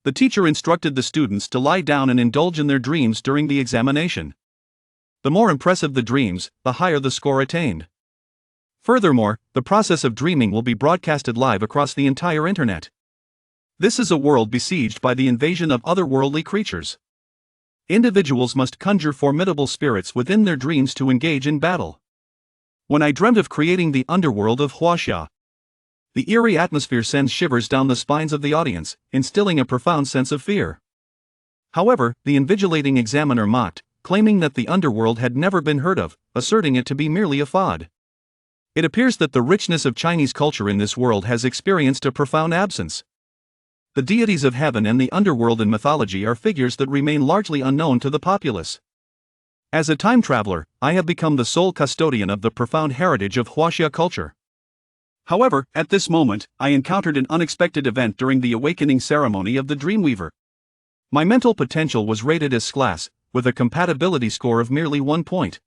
The teacher instructed the students to lie down and indulge in their dreams during the examination. The more impressive the dreams, the higher the score attained. Furthermore, the process of dreaming will be broadcasted live across the entire internet. This is a world besieged by the invasion of otherworldly creatures. Individuals must conjure formidable spirits within their dreams to engage in battle. When I dreamt of creating the underworld of Huaxia, the eerie atmosphere sends shivers down the spines of the audience, instilling a profound sense of fear. However, the invigilating examiner mocked, claiming that the underworld had never been heard of, asserting it to be merely a fad. It appears that the richness of Chinese culture in this world has experienced a profound absence. The deities of heaven and the underworld in mythology are figures that remain largely unknown to the populace. As a time traveler, I have become the sole custodian of the profound heritage of Huaxia culture. However, at this moment, I encountered an unexpected event during the awakening ceremony of the Dreamweaver. My mental potential was rated as class, with a compatibility score of merely 1 point.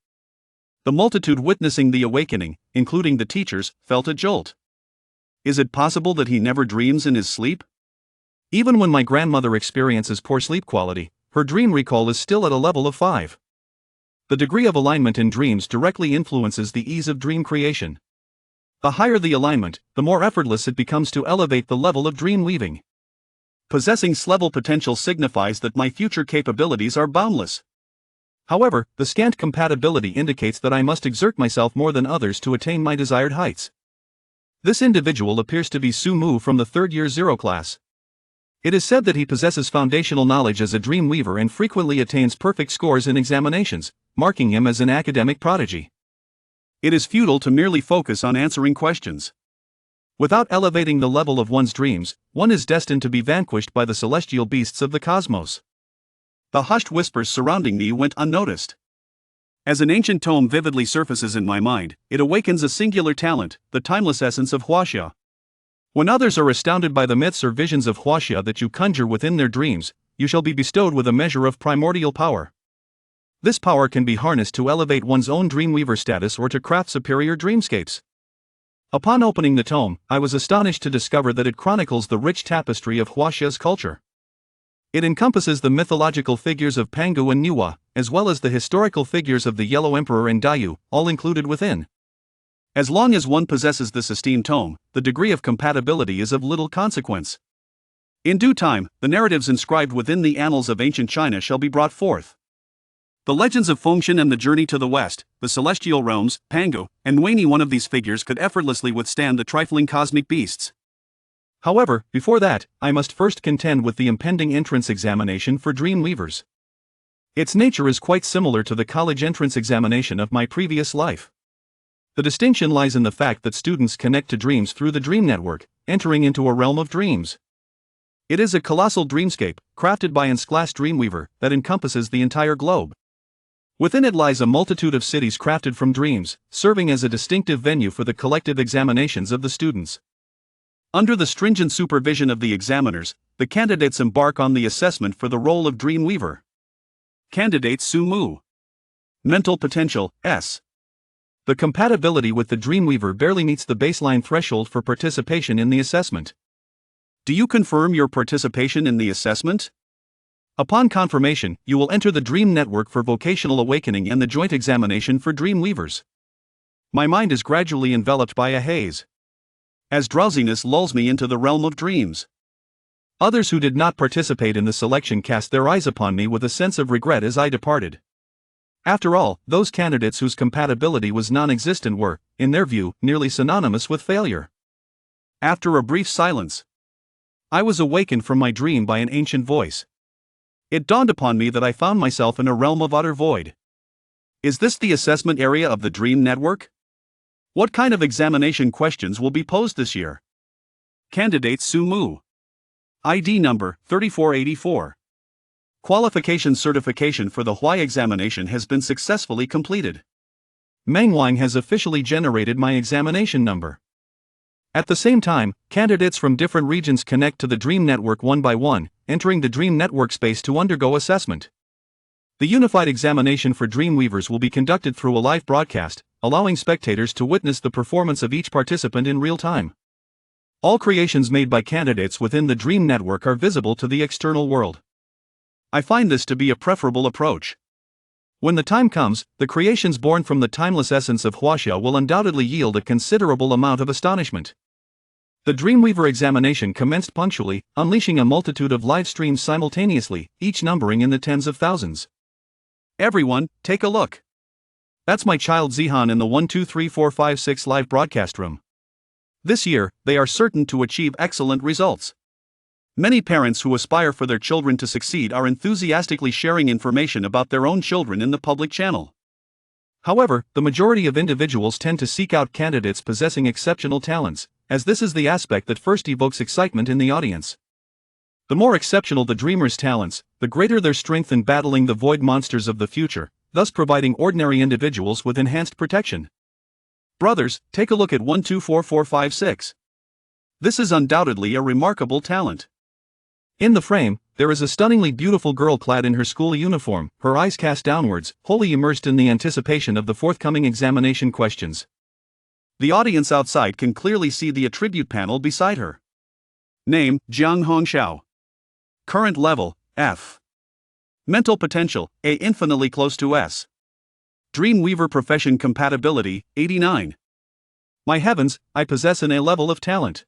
The multitude witnessing the awakening, including the teachers, felt a jolt. Is it possible that he never dreams in his sleep? Even when my grandmother experiences poor sleep quality, her dream recall is still at a level of 5. The degree of alignment in dreams directly influences the ease of dream creation. The higher the alignment, the more effortless it becomes to elevate the level of dream weaving. Possessing S-level potential signifies that my future capabilities are boundless. However, the scant compatibility indicates that I must exert myself more than others to attain my desired heights. This individual appears to be Su Mu from the 3rd year 0 class. It is said that he possesses foundational knowledge as a dream weaver and frequently attains perfect scores in examinations, marking him as an academic prodigy. It is futile to merely focus on answering questions. Without elevating the level of one's dreams, one is destined to be vanquished by the celestial beasts of the cosmos. The hushed whispers surrounding me went unnoticed. As an ancient tome vividly surfaces in my mind, it awakens a singular talent, the timeless essence of Huaxia. When others are astounded by the myths or visions of Huaxia that you conjure within their dreams, you shall be bestowed with a measure of primordial power. This power can be harnessed to elevate one's own dreamweaver status or to craft superior dreamscapes. Upon opening the tome, I was astonished to discover that it chronicles the rich tapestry of Huaxia's culture. It encompasses the mythological figures of Pangu and Niwa, as well as the historical figures of the Yellow Emperor and Dayu, all included within. As long as one possesses this esteemed tome, the degree of compatibility is of little consequence. In due time, the narratives inscribed within the annals of ancient China shall be brought forth. The legends of Fengshen and the journey to the west, the celestial realms, Pangu, and Weni. One of these figures could effortlessly withstand the trifling cosmic beasts. However, before that, I must first contend with the impending entrance examination for dream weavers. Its nature is quite similar to the college entrance examination of my previous life. The distinction lies in the fact that students connect to dreams through the dream network, entering into a realm of dreams. It is a colossal dreamscape, crafted by An's Glass Dreamweaver, that encompasses the entire globe. Within it lies a multitude of cities crafted from dreams, serving as a distinctive venue for the collective examinations of the students. Under the stringent supervision of the examiners, the candidates embark on the assessment for the role of dream weaver. Candidate Su Mu. Mental potential, S. The compatibility with the Dreamweaver barely meets the baseline threshold for participation in the assessment. Do you confirm your participation in the assessment? Upon confirmation, you will enter the Dream Network for Vocational Awakening and the Joint Examination for Dreamweavers. My mind is gradually enveloped by a haze, as drowsiness lulls me into the realm of dreams. Others who did not participate in the selection cast their eyes upon me with a sense of regret as I departed. After all, those candidates whose compatibility was non-existent were, in their view, nearly synonymous with failure. After a brief silence, I was awakened from my dream by an ancient voice. It dawned upon me that I found myself in a realm of utter void. Is this the assessment area of the Dream Network? What kind of examination questions will be posed this year? Candidate Su Mu. ID number 3484. Qualification certification for the Huai examination has been successfully completed. Meng Wang has officially generated my examination number. At the same time, candidates from different regions connect to the Dream Network one by one, entering the Dream Network space to undergo assessment. The unified examination for Dreamweavers will be conducted through a live broadcast, allowing spectators to witness the performance of each participant in real time. All creations made by candidates within the dream network are visible to the external world. I find this to be a preferable approach. When the time comes, the creations born from the timeless essence of Huaxia will undoubtedly yield a considerable amount of astonishment. The Dreamweaver examination commenced punctually, unleashing a multitude of live streams simultaneously, each numbering in the tens of thousands. Everyone, take a look. That's my child Zihan in the 1 2 3 4 5 6 live broadcast room. This year, they are certain to achieve excellent results. Many parents who aspire for their children to succeed are enthusiastically sharing information about their own children in the public channel. However, the majority of individuals tend to seek out candidates possessing exceptional talents, as this is the aspect that first evokes excitement in the audience. The more exceptional the dreamer's talents, the greater their strength in battling the void monsters of the future, thus providing ordinary individuals with enhanced protection. Brothers, take a look at 1 2 4 4 5 6. This is undoubtedly a remarkable talent. In the frame, there is a stunningly beautiful girl clad in her school uniform, her eyes cast downwards, wholly immersed in the anticipation of the forthcoming examination questions. The audience outside can clearly see the attribute panel beside her. Name, Jiang Hongxiao. Current level, F. Mental potential, A infinitely close to S. Dreamweaver profession compatibility, 89. My heavens, I possess an A level of talent.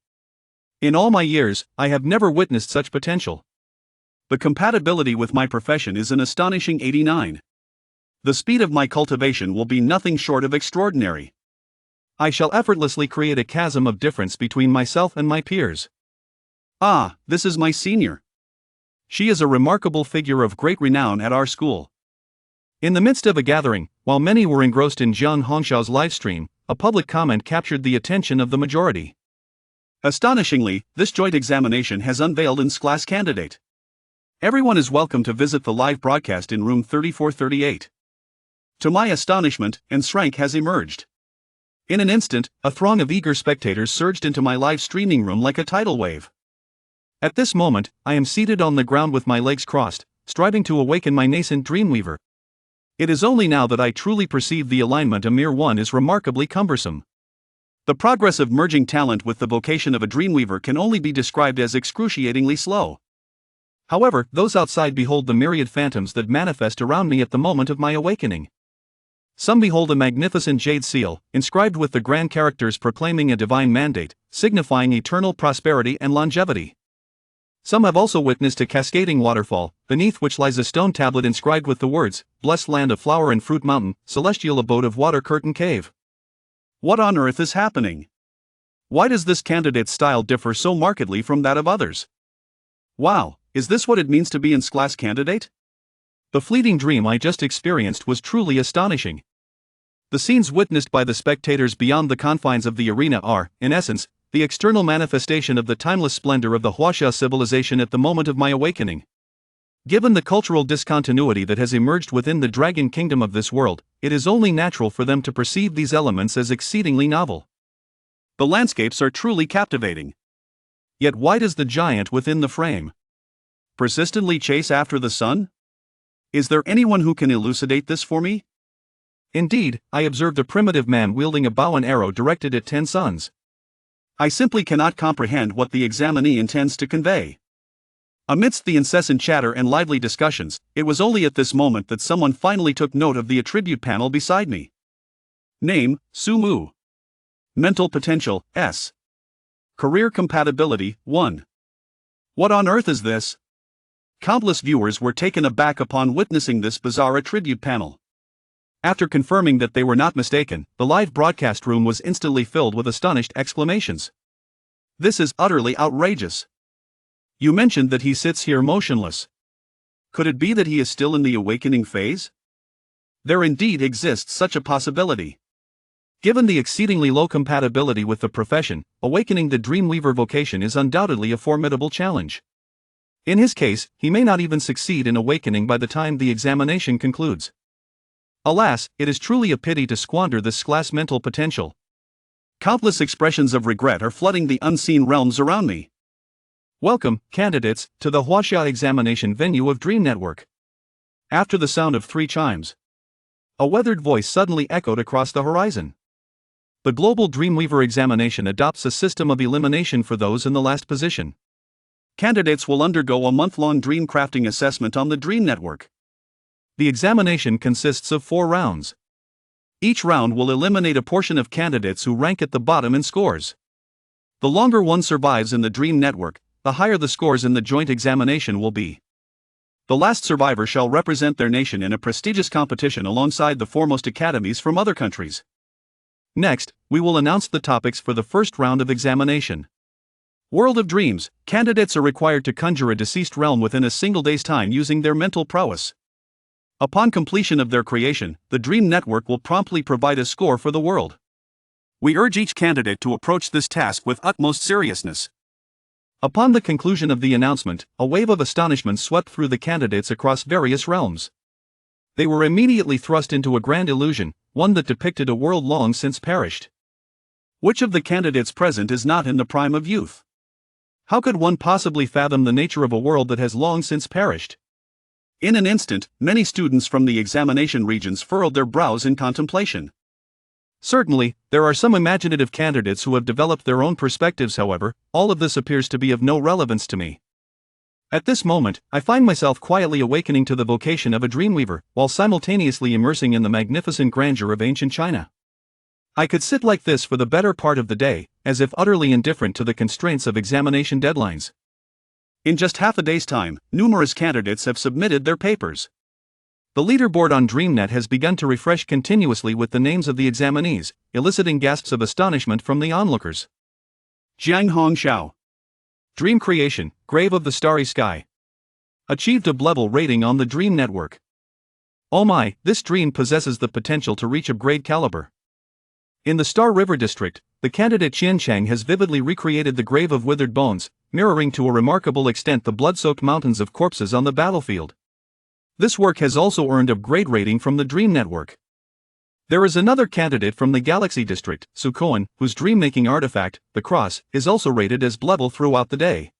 In all my years, I have never witnessed such potential. The compatibility with my profession is an astonishing 89. The speed of my cultivation will be nothing short of extraordinary. I shall effortlessly create a chasm of difference between myself and my peers. Ah, this is my senior. She is a remarkable figure of great renown at our school. In the midst of a gathering, while many were engrossed in Jiang Hongxiao's livestream, a public comment captured the attention of the majority. Astonishingly, this joint examination has unveiled its class candidate. Everyone is welcome to visit the live broadcast in room 3438. To my astonishment, an rank has emerged. In an instant, a throng of eager spectators surged into my live streaming room like a tidal wave. At this moment, I am seated on the ground with my legs crossed, striving to awaken my nascent Dreamweaver. It is only now that I truly perceive the alignment a mere one is remarkably cumbersome. The progress of merging talent with the vocation of a Dreamweaver can only be described as excruciatingly slow. However, those outside behold the myriad phantoms that manifest around me at the moment of my awakening. Some behold a magnificent jade seal, inscribed with the grand characters proclaiming a divine mandate, signifying eternal prosperity and longevity. Some have also witnessed a cascading waterfall, beneath which lies a stone tablet inscribed with the words, "Blessed land of flower and fruit mountain, celestial abode of water curtain cave." What on earth is happening? Why does this candidate's style differ so markedly from that of others? Wow, is this what it means to be an class candidate? The fleeting dream I just experienced was truly astonishing. The scenes witnessed by the spectators beyond the confines of the arena are, in essence, the external manifestation of the timeless splendor of the Huaxia civilization at the moment of my awakening. Given the cultural discontinuity that has emerged within the dragon kingdom of this world, it is only natural for them to perceive these elements as exceedingly novel. The landscapes are truly captivating. Yet why does the giant within the frame persistently chase after the sun? Is there anyone who can elucidate this for me? Indeed, I observed a primitive man wielding a bow and arrow directed at 10 suns. I simply cannot comprehend what the examinee intends to convey. Amidst the incessant chatter and lively discussions, it was only at this moment that someone finally took note of the attribute panel beside me. Name, Su Mu. Mental potential, S. Career compatibility, 1. What on earth is this? Countless viewers were taken aback upon witnessing this bizarre attribute panel. After confirming that they were not mistaken, the live broadcast room was instantly filled with astonished exclamations. This is utterly outrageous. You mentioned that he sits here motionless. Could it be that he is still in the awakening phase? There indeed exists such a possibility. Given the exceedingly low compatibility with the profession, awakening the Dreamweaver vocation is undoubtedly a formidable challenge. In his case, he may not even succeed in awakening by the time the examination concludes. Alas, it is truly a pity to squander this class mental potential. Countless expressions of regret are flooding the unseen realms around me. Welcome, candidates, to the Huaxia examination venue of Dream Network. After the sound of 3 chimes, a weathered voice suddenly echoed across the horizon. The Global Dreamweaver examination adopts a system of elimination for those in the last position. Candidates will undergo a month-long dream crafting assessment on the Dream Network. The examination consists of 4 rounds. Each round will eliminate a portion of candidates who rank at the bottom in scores. The longer one survives in the Dream Network, the higher the scores in the joint examination will be. The last survivor shall represent their nation in a prestigious competition alongside the foremost academies from other countries. Next, we will announce the topics for the first round of examination. World of Dreams. Candidates are required to conjure a deceased realm within a single day's time using their mental prowess. Upon completion of their creation, the Dream Network will promptly provide a score for the world. We urge each candidate to approach this task with utmost seriousness. Upon the conclusion of the announcement, a wave of astonishment swept through the candidates across various realms. They were immediately thrust into a grand illusion, one that depicted a world long since perished. Which of the candidates present is not in the prime of youth? How could one possibly fathom the nature of a world that has long since perished? In an instant, many students from the examination regions furrowed their brows in contemplation. Certainly, there are some imaginative candidates who have developed their own perspectives. However, all of this appears to be of no relevance to me. At this moment, I find myself quietly awakening to the vocation of a dreamweaver, while simultaneously immersing in the magnificent grandeur of ancient China. I could sit like this for the better part of the day, as if utterly indifferent to the constraints of examination deadlines. In just half a day's time, numerous candidates have submitted their papers. The leaderboard on DreamNet has begun to refresh continuously with the names of the examinees, eliciting gasps of astonishment from the onlookers. Jiang Hongxiao. Dream Creation, Grave of the Starry Sky. Achieved a level rating on the Dream Network. Oh my, this dream possesses the potential to reach upgrade caliber. In the Star River District, the candidate Qian Chang has vividly recreated the grave of withered bones, mirroring to a remarkable extent the blood-soaked mountains of corpses on the battlefield. This work has also earned a grade rating from the Dream Network. There is another candidate from the Galaxy District, Succumb, whose dream-making artifact, the Cross, is also rated as level throughout the day.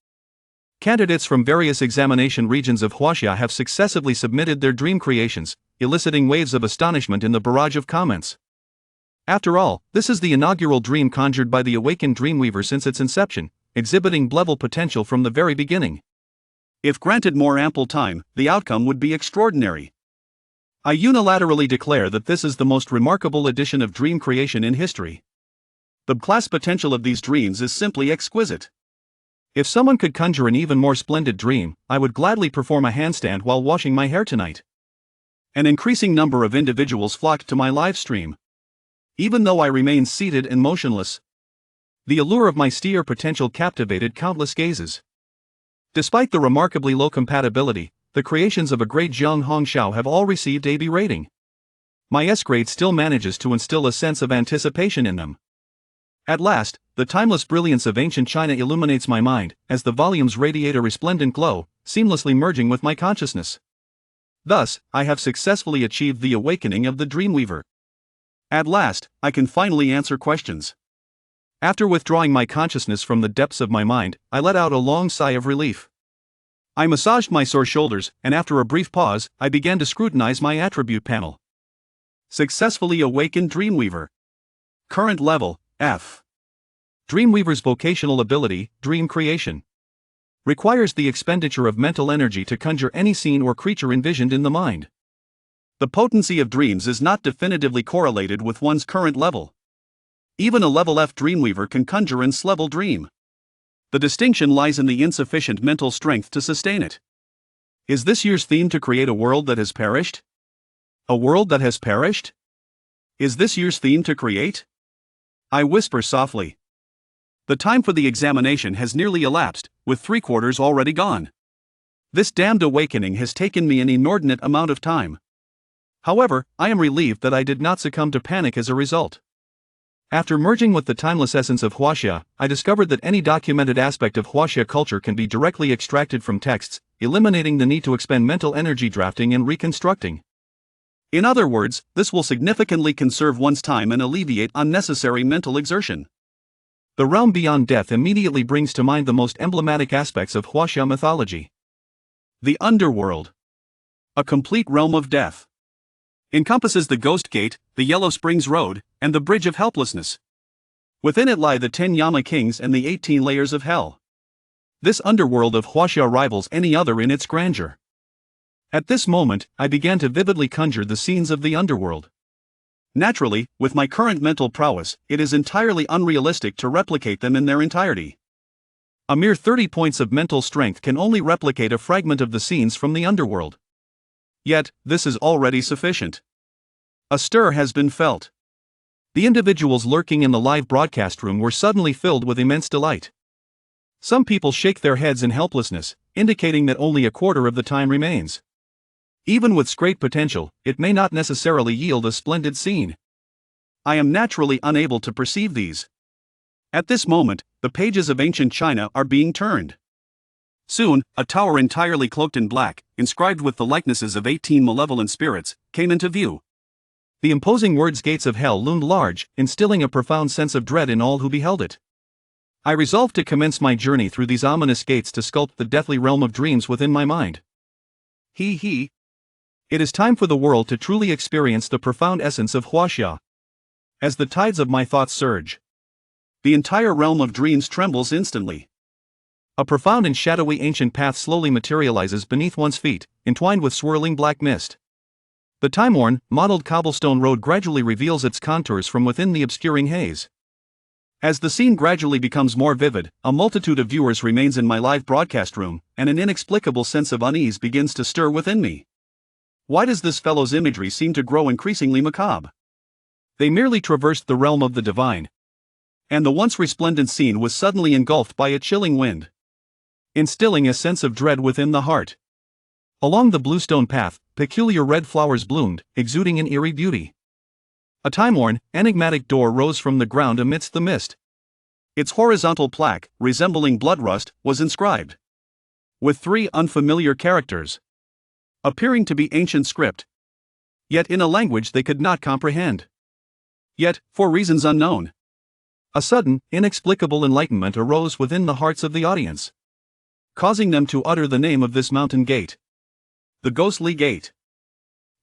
Candidates from various examination regions of Huaxia have successively submitted their dream creations, eliciting waves of astonishment in the barrage of comments. After all, this is the inaugural dream conjured by the awakened Dreamweaver since its inception, exhibiting level potential from the very beginning. If granted more ample time, the outcome would be extraordinary. I unilaterally declare that this is the most remarkable edition of dream creation in history. The class potential of these dreams is simply exquisite. If someone could conjure an even more splendid dream, I would gladly perform a handstand while washing my hair tonight. An increasing number of individuals flocked to my live stream. Even though I remained seated and motionless, the allure of my steer potential captivated countless gazes. Despite the remarkably low compatibility, the creations of a great Jiang Hongxiao have all received AB rating. My S grade still manages to instill a sense of anticipation in them. At last, the timeless brilliance of ancient China illuminates my mind, as the volumes radiate a resplendent glow, seamlessly merging with my consciousness. Thus, I have successfully achieved the awakening of the Dreamweaver. At last, I can finally answer questions. After withdrawing my consciousness from the depths of my mind, I let out a long sigh of relief. I massaged my sore shoulders, and after a brief pause, I began to scrutinize my attribute panel. Successfully awakened Dreamweaver. Current level, F. Dreamweaver's vocational ability, dream creation. Requires the expenditure of mental energy to conjure any scene or creature envisioned in the mind. The potency of dreams is not definitively correlated with one's current level. Even a level F Dreamweaver can conjure an S-level dream. The distinction lies in the insufficient mental strength to sustain it. Is this year's theme to create a world that has perished? A world that has perished? Is this year's theme to create? I whisper softly. The time for the examination has nearly elapsed, with 3/4 already gone. This damned awakening has taken me an inordinate amount of time. However, I am relieved that I did not succumb to panic as a result. After merging with the timeless essence of Huaxia, I discovered that any documented aspect of Huaxia culture can be directly extracted from texts, eliminating the need to expend mental energy drafting and reconstructing. In other words, this will significantly conserve one's time and alleviate unnecessary mental exertion. The realm beyond death immediately brings to mind the most emblematic aspects of Huaxia mythology. The underworld. A complete realm of death. Encompasses the Ghost Gate, the Yellow Springs Road, and the Bridge of Helplessness. Within it lie the 10 Yama kings and the 18 layers of hell. This underworld of Huaxia rivals any other in its grandeur. At this moment, I began to vividly conjure the scenes of the underworld. Naturally, with my current mental prowess, it is entirely unrealistic to replicate them in their entirety. A mere 30 points of mental strength can only replicate a fragment of the scenes from the underworld. Yet, this is already sufficient. A stir has been felt. The individuals lurking in the live broadcast room were suddenly filled with immense delight. Some people shake their heads in helplessness, indicating that only a quarter of the time remains. Even with great potential, it may not necessarily yield a splendid scene. I am naturally unable to perceive these. At this moment, the pages of ancient China are being turned. Soon, a tower entirely cloaked in black, inscribed with the likenesses of 18 malevolent spirits, came into view. The imposing words "Gates of Hell" loomed large, instilling a profound sense of dread in all who beheld it. I resolved to commence my journey through these ominous gates to sculpt the deathly realm of dreams within my mind. It is time for the world to truly experience the profound essence of Huaxia. As the tides of my thoughts surge, the entire realm of dreams trembles instantly. A profound and shadowy ancient path slowly materializes beneath one's feet, entwined with swirling black mist. The time-worn, mottled cobblestone road gradually reveals its contours from within the obscuring haze. As the scene gradually becomes more vivid, a multitude of viewers remains in my live broadcast room, and an inexplicable sense of unease begins to stir within me. Why does this fellow's imagery seem to grow increasingly macabre? They merely traversed the realm of the divine, and the once resplendent scene was suddenly engulfed by a chilling wind, instilling a sense of dread within the heart. Along the bluestone path, peculiar red flowers bloomed, exuding an eerie beauty. A time-worn, enigmatic door rose from the ground amidst the mist. Its horizontal plaque, resembling blood rust, was inscribed with 3 unfamiliar characters, appearing to be ancient script, yet in a language they could not comprehend. Yet, for reasons unknown, a sudden, inexplicable enlightenment arose within the hearts of the audience, causing them to utter the name of this mountain gate: the Ghostly Gate.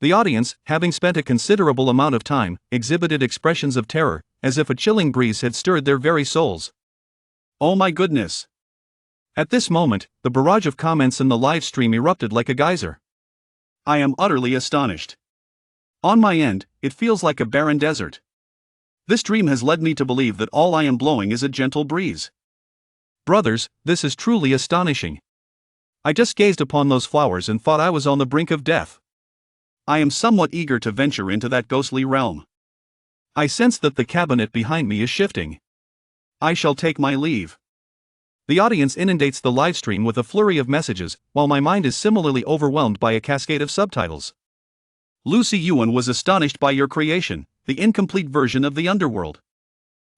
The audience, having spent a considerable amount of time, exhibited expressions of terror, as if a chilling breeze had stirred their very souls. Oh my goodness! At this moment, the barrage of comments in the live stream erupted like a geyser. I am utterly astonished. On my end, it feels like a barren desert. This dream has led me to believe that all I am blowing is a gentle breeze. Brothers, this is truly astonishing. I just gazed upon those flowers and thought I was on the brink of death. I am somewhat eager to venture into that ghostly realm. I sense that the cabinet behind me is shifting. I shall take my leave. The audience inundates the livestream with a flurry of messages, while my mind is similarly overwhelmed by a cascade of subtitles. Lucy Yuan was astonished by your creation, the incomplete version of the underworld.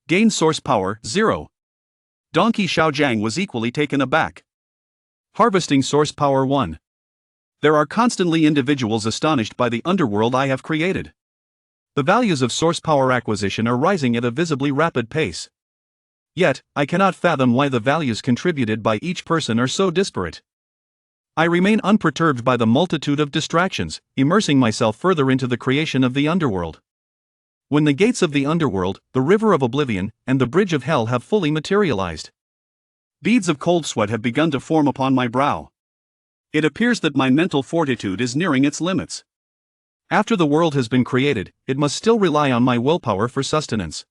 Gain source power, 0. Donkey Xiaojiang was equally taken aback. Harvesting source power, 1. There are constantly individuals astonished by the underworld I have created. The values of source power acquisition are rising at a visibly rapid pace. Yet, I cannot fathom why the values contributed by each person are so disparate. I remain unperturbed by the multitude of distractions, immersing myself further into the creation of the underworld. When the gates of the underworld, the river of oblivion, and the bridge of hell have fully materialized, beads of cold sweat have begun to form upon my brow. It appears that my mental fortitude is nearing its limits. After the world has been created, it must still rely on my willpower for sustenance.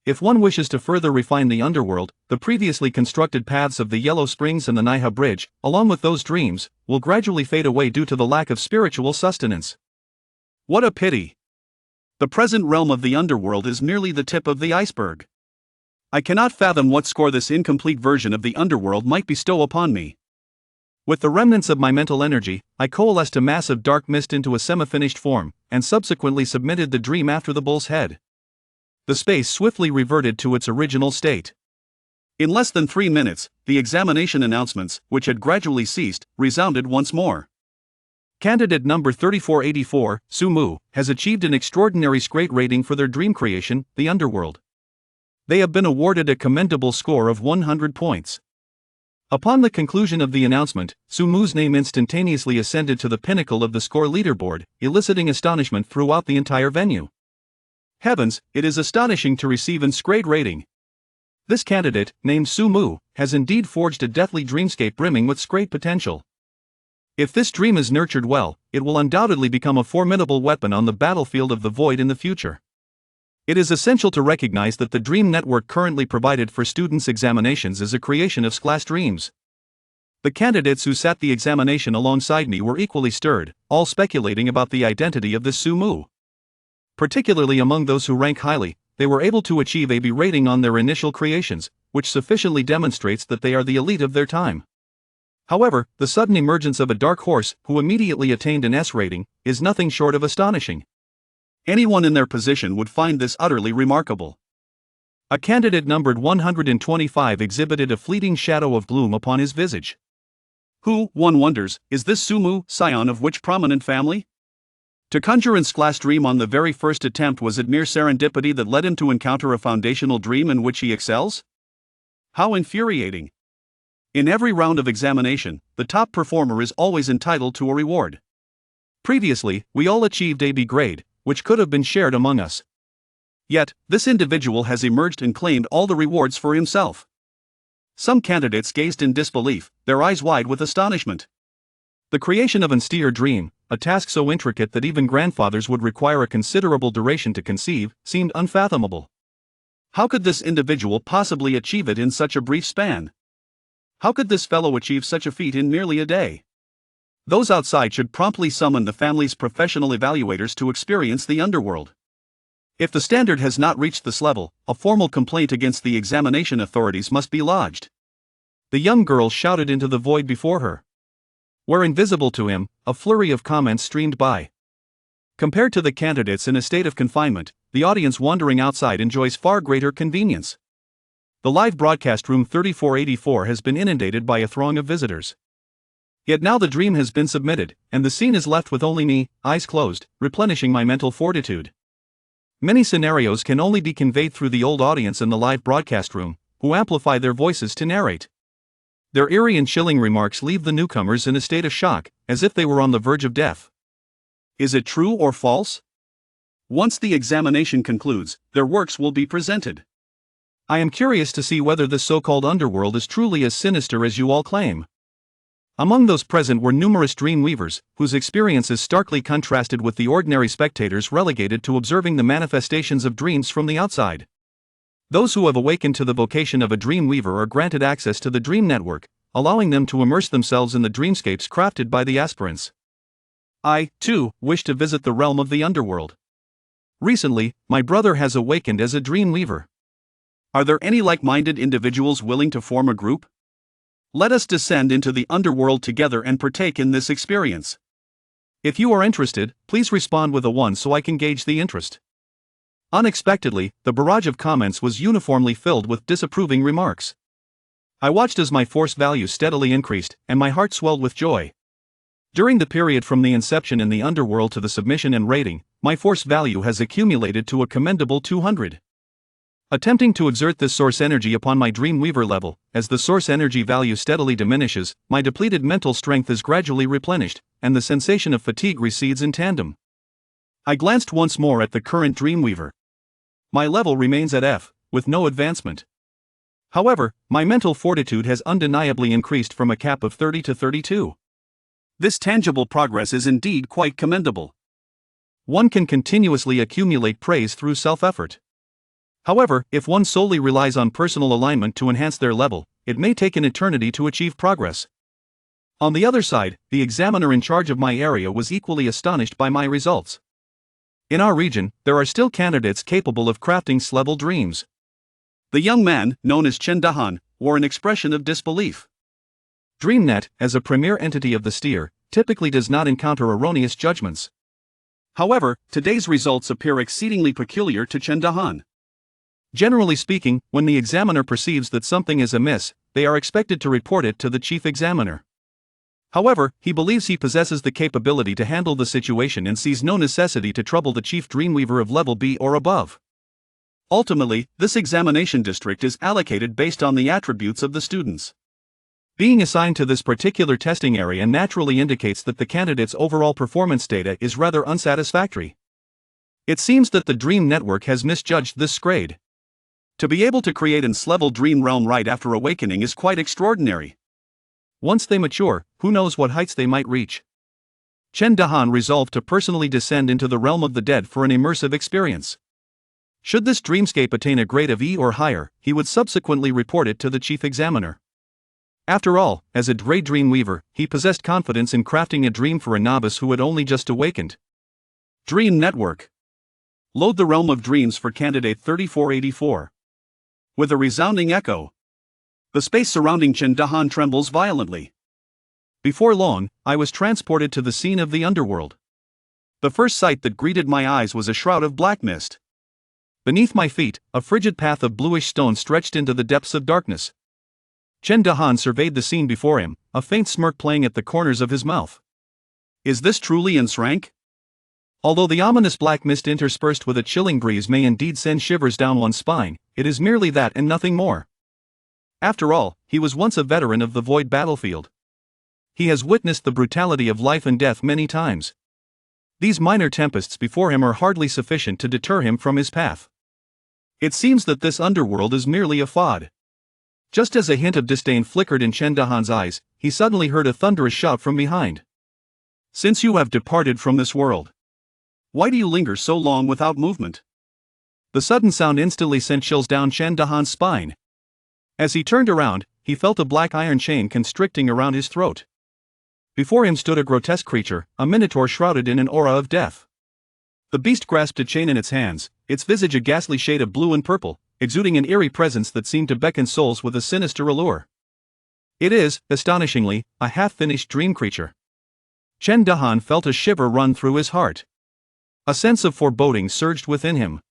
If one wishes to further refine the underworld, the previously constructed paths of the Yellow Springs and the Naiha Bridge, along with those dreams, will gradually fade away due to the lack of spiritual sustenance. What a pity! The present realm of the underworld is merely the tip of the iceberg. I cannot fathom what score this incomplete version of the underworld might bestow upon me. With the remnants of my mental energy, I coalesced a mass of dark mist into a semi-finished form, and subsequently submitted the dream after the bull's head. The space swiftly reverted to its original state. In less than 3 minutes, the examination announcements, which had gradually ceased, resounded once more. Candidate number 3484, Su Mu, has achieved an extraordinary great rating for their dream creation, the underworld. They have been awarded a commendable score of 100 points. Upon the conclusion of the announcement, Su Mu's name instantaneously ascended to the pinnacle of the score leaderboard, eliciting astonishment throughout the entire venue. Heavens, it is astonishing to receive an grade rating. This candidate, named Su Mu, has indeed forged a deathly dreamscape brimming with great potential. If this dream is nurtured well, it will undoubtedly become a formidable weapon on the battlefield of the void in the future. It is essential to recognize that the dream network currently provided for students' examinations is a creation of class dreams. The candidates who sat the examination alongside me were equally stirred, all speculating about the identity of this Su Mu. Particularly among those who rank highly, they were able to achieve a B rating on their initial creations, which sufficiently demonstrates that they are the elite of their time. However, the sudden emergence of a dark horse, who immediately attained an S rating, is nothing short of astonishing. Anyone in their position would find this utterly remarkable. A candidate numbered 125 exhibited a fleeting shadow of gloom upon his visage. Who, one wonders, is this Su Mu, scion of which prominent family? To conjure an class dream on the very first attempt, was it mere serendipity that led him to encounter a foundational dream in which he excels? How infuriating! In every round of examination, the top performer is always entitled to a reward. Previously, we all achieved a B grade, which could have been shared among us. Yet, this individual has emerged and claimed all the rewards for himself. Some candidates gazed in disbelief, their eyes wide with astonishment. The creation of an austere dream, a task so intricate that even grandfathers would require a considerable duration to conceive, seemed unfathomable. How could this individual possibly achieve it in such a brief span? How could this fellow achieve such a feat in merely a day? Those outside should promptly summon the family's professional evaluators to experience the underworld. If the standard has not reached this level, a formal complaint against the examination authorities must be lodged. The young girl shouted into the void before her. Where invisible to him, a flurry of comments streamed by. Compared to the candidates in a state of confinement, the audience wandering outside enjoys far greater convenience. The live broadcast room 3484 has been inundated by a throng of visitors. Yet now the dream has been submitted, and the scene is left with only me, eyes closed, replenishing my mental fortitude. Many scenarios can only be conveyed through the old audience in the live broadcast room, who amplify their voices to narrate. Their eerie and chilling remarks leave the newcomers in a state of shock, as if they were on the verge of death. Is it true or false? Once the examination concludes, their works will be presented. I am curious to see whether this so-called underworld is truly as sinister as you all claim. Among those present were numerous dream weavers, whose experiences starkly contrasted with the ordinary spectators relegated to observing the manifestations of dreams from the outside. Those who have awakened to the vocation of a dream weaver are granted access to the dream network, allowing them to immerse themselves in the dreamscapes crafted by the aspirants. I, too, wish to visit the realm of the underworld. Recently, my brother has awakened as a dream weaver. Are there any like-minded individuals willing to form a group? Let us descend into the underworld together and partake in this experience. If you are interested, please respond with a 1 so I can gauge the interest. Unexpectedly, the barrage of comments was uniformly filled with disapproving remarks. I watched as my force value steadily increased, and my heart swelled with joy. During the period from the inception in the underworld to the submission and rating, my force value has accumulated to a commendable 200. Attempting to exert this source energy upon my Dreamweaver level, as the source energy value steadily diminishes, my depleted mental strength is gradually replenished, and the sensation of fatigue recedes in tandem. I glanced once more at the current Dreamweaver. My level remains at F, with no advancement. However, my mental fortitude has undeniably increased from a cap of 30 to 32. This tangible progress is indeed quite commendable. One can continuously accumulate praise through self-effort. However, if one solely relies on personal alignment to enhance their level, it may take an eternity to achieve progress. On the other side, the examiner in charge of my area was equally astonished by my results. In our region, there are still candidates capable of crafting S-level dreams. The young man, known as Chen Dahan, wore an expression of disbelief. DreamNet, as a premier entity of the steer, typically does not encounter erroneous judgments. However, today's results appear exceedingly peculiar to Chen Dahan. Generally speaking, when the examiner perceives that something is amiss, they are expected to report it to the chief examiner. However, he believes he possesses the capability to handle the situation and sees no necessity to trouble the chief Dreamweaver of level B or above. Ultimately, this examination district is allocated based on the attributes of the students. Being assigned to this particular testing area naturally indicates that the candidate's overall performance data is rather unsatisfactory. It seems that the Dream Network has misjudged this grade. To be able to create an S-level dream realm right after awakening is quite extraordinary. Once they mature, who knows what heights they might reach. Chen Dahan resolved to personally descend into the realm of the dead for an immersive experience. Should this dreamscape attain a grade of E or higher, he would subsequently report it to the chief examiner. After all, as a great dream weaver, he possessed confidence in crafting a dream for a novice who had only just awakened. Dream Network. Load the realm of dreams for candidate 3484. With a resounding echo, the space surrounding Chen Dahan trembles violently. Before long, I was transported to the scene of the underworld. The first sight that greeted my eyes was a shroud of black mist. Beneath my feet, a frigid path of bluish stone stretched into the depths of darkness. Chen Dahan surveyed the scene before him, a faint smirk playing at the corners of his mouth. Is this truly Ensrank? Although the ominous black mist interspersed with a chilling breeze may indeed send shivers down one's spine, it is merely that and nothing more. After all, he was once a veteran of the void battlefield. He has witnessed the brutality of life and death many times. These minor tempests before him are hardly sufficient to deter him from his path. It seems that this underworld is merely a fad. Just as a hint of disdain flickered in Chen Dahan's eyes, he suddenly heard a thunderous shout from behind. Since you have departed from this world, why do you linger so long without movement? The sudden sound instantly sent chills down Chen Dahan's spine. As he turned around, he felt a black iron chain constricting around his throat. Before him stood a grotesque creature, a minotaur shrouded in an aura of death. The beast grasped a chain in its hands, its visage a ghastly shade of blue and purple, exuding an eerie presence that seemed to beckon souls with a sinister allure. It is, astonishingly, a half-finished dream creature. Chen Dahan felt a shiver run through his heart. A sense of foreboding surged within him.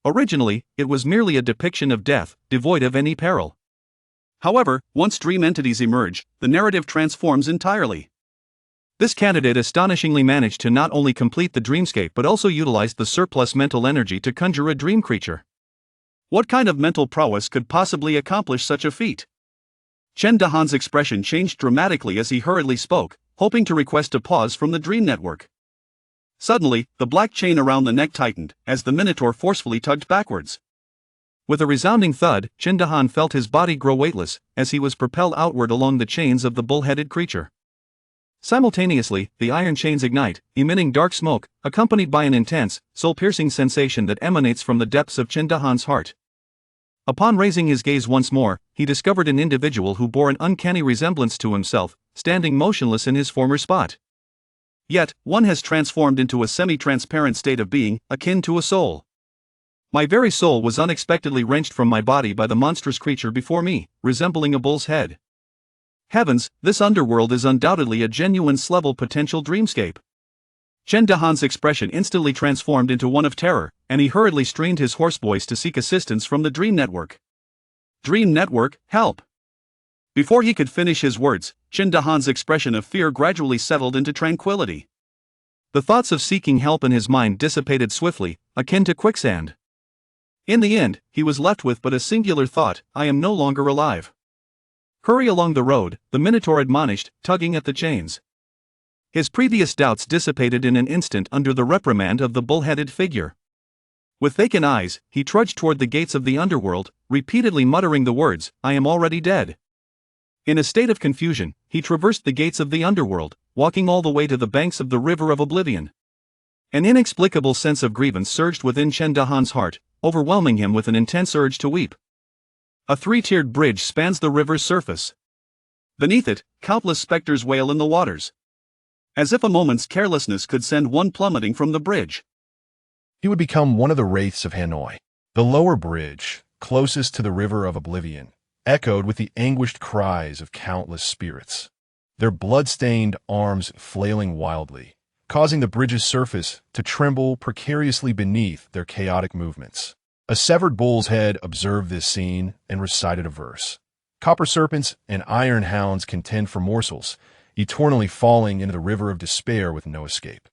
Originally, it was merely a depiction of death, devoid of any peril. However, once dream entities emerge, the narrative transforms entirely. This candidate astonishingly managed to not only complete the dreamscape but also utilized the surplus mental energy to conjure a dream creature. What kind of mental prowess could possibly accomplish such a feat? Chen Dahan's expression changed dramatically as he hurriedly spoke, hoping to request a pause from the Dream Network. Suddenly, the black chain around the neck tightened, as the minotaur forcefully tugged backwards. With a resounding thud, Chen Dahan felt his body grow weightless, as he was propelled outward along the chains of the bull-headed creature. Simultaneously, the iron chains ignite, emitting dark smoke, accompanied by an intense, soul-piercing sensation that emanates from the depths of Chen Dahan's heart. Upon raising his gaze once more, he discovered an individual who bore an uncanny resemblance to himself, standing motionless in his former spot. Yet, one has transformed into a semi-transparent state of being, akin to a soul. My very soul was unexpectedly wrenched from my body by the monstrous creature before me, resembling a bull's head. Heavens, this underworld is undoubtedly a genuine S-level potential dreamscape. Chen Dahan's expression instantly transformed into one of terror, and he hurriedly strained his hoarse voice to seek assistance from the Dream Network. Dream Network, help! Before he could finish his words, Chen Dahan's expression of fear gradually settled into tranquility. The thoughts of seeking help in his mind dissipated swiftly, akin to quicksand. In the end, he was left with but a singular thought: I am no longer alive. Hurry along the road, the minotaur admonished, tugging at the chains. His previous doubts dissipated in an instant under the reprimand of the bull-headed figure. With vacant eyes, he trudged toward the gates of the underworld, repeatedly muttering the words, I am already dead. In a state of confusion, he traversed the gates of the underworld, walking all the way to the banks of the river of oblivion. An inexplicable sense of grievance surged within Chen Dahan's heart, overwhelming him with an intense urge to weep. A three-tiered bridge spans the river's surface. Beneath it, countless specters wail in the waters. As if a moment's carelessness could send one plummeting from the bridge. He would become one of the wraiths of Hanoi. The lower bridge, closest to the river of oblivion, echoed with the anguished cries of countless spirits, their blood-stained arms flailing wildly, causing the bridge's surface to tremble precariously beneath their chaotic movements. A severed bull's head observed this scene and recited a verse. Copper serpents and iron hounds contend for morsels, eternally falling into the river of despair with no escape.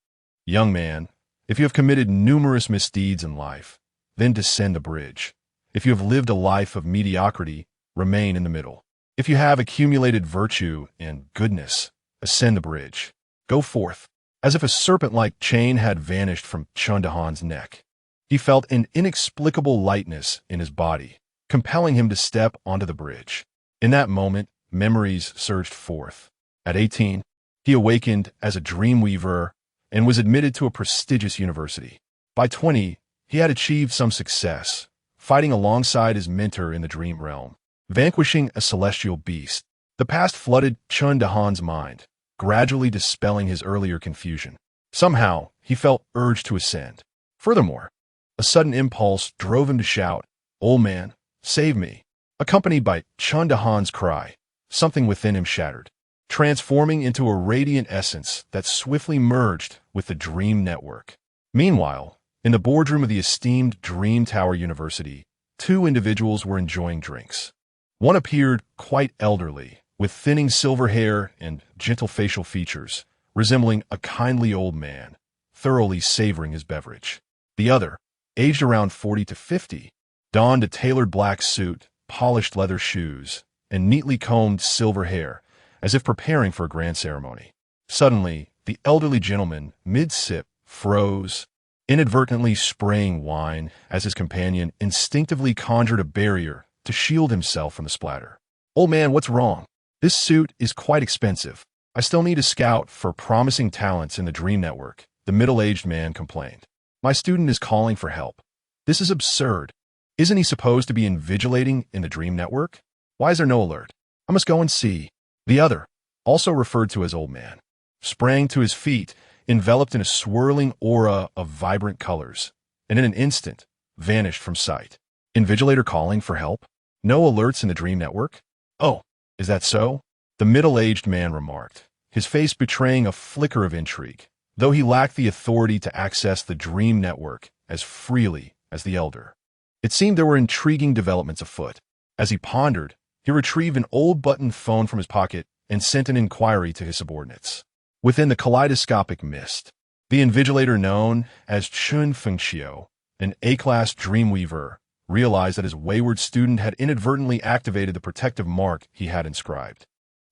Young man, if you have committed numerous misdeeds in life, then descend the bridge. If you have lived a life of mediocrity, remain in the middle. If you have accumulated virtue and goodness, ascend the bridge. Go forth. as if a serpent-like chain had vanished from Chundahan's neck. He felt an inexplicable lightness in his body, compelling him to step onto the bridge. In that moment, memories surged forth. At 18, he awakened as a dreamweaver and was admitted to a prestigious university. By 20, he had achieved some success, fighting alongside his mentor in the dream realm, vanquishing a celestial beast. The past flooded Chundahan's mind, gradually dispelling his earlier confusion. Somehow, he felt urged to ascend. Furthermore, a sudden impulse drove him to shout, "Old man, save me!" Accompanied by Chundahan's cry, something within him shattered, transforming into a radiant essence that swiftly merged with the dream network. Meanwhile, in the boardroom of the esteemed Dream Tower University, two individuals were enjoying drinks. One appeared quite elderly, with thinning silver hair and gentle facial features, resembling a kindly old man, thoroughly savoring his beverage. The other, aged around 40 to 50, donned a tailored black suit, polished leather shoes, and neatly combed silver hair, as if preparing for a grand ceremony. Suddenly, the elderly gentleman, mid-sip, froze, inadvertently spraying wine as his companion instinctively conjured a barrier to shield himself from the splatter. "Old man, what's wrong? This suit is quite expensive. I still need a scout for promising talents in the Dream Network," the middle-aged man complained. "My student is calling for help. This is absurd. Isn't he supposed to be invigilating in the Dream Network? Why is there no alert? I must go and see." The other, also referred to as Old Man, sprang to his feet, enveloped in a swirling aura of vibrant colors, and in an instant, vanished from sight. "Invigilator calling for help? No alerts in the Dream Network? Oh, is that so?" the middle-aged man remarked, his face betraying a flicker of intrigue, though he lacked the authority to access the Dream Network as freely as the elder. It seemed there were intriguing developments afoot. As he pondered, he retrieved an old button phone from his pocket and sent an inquiry to his subordinates. Within the kaleidoscopic mist, the invigilator known as Chun Fengxiu, an A-class dreamweaver, realized that his wayward student had inadvertently activated the protective mark he had inscribed.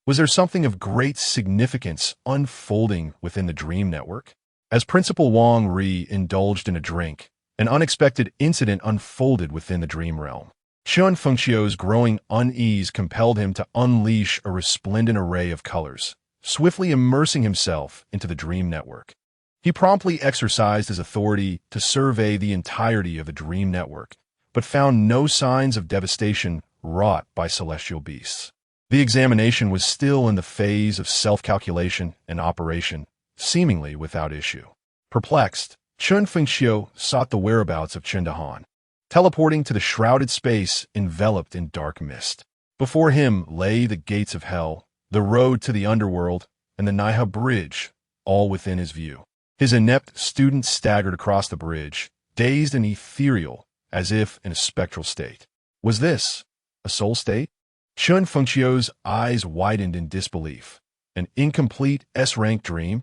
Was there something of great significance unfolding within the Dream Network? As Principal Wang Ri indulged in a drink, an unexpected incident unfolded within the dream realm. Chun Fengxiu's growing unease compelled him to unleash a resplendent array of colors, swiftly immersing himself into the Dream Network. He promptly exercised his authority to survey the entirety of the Dream Network, but found no signs of devastation wrought by celestial beasts. The examination was still in the phase of self-calculation and operation, seemingly without issue. Perplexed, Chun Fengxiu sought the whereabouts of Chundahan, teleporting to the shrouded space enveloped in dark mist. Before him lay the gates of hell, the road to the underworld, and the Naiha Bridge, all within his view. His inept student staggered across the bridge, dazed and ethereal, as if in a spectral state. Was this a soul state? Chun Fengxiu's eyes widened in disbelief. An incomplete S-rank dream?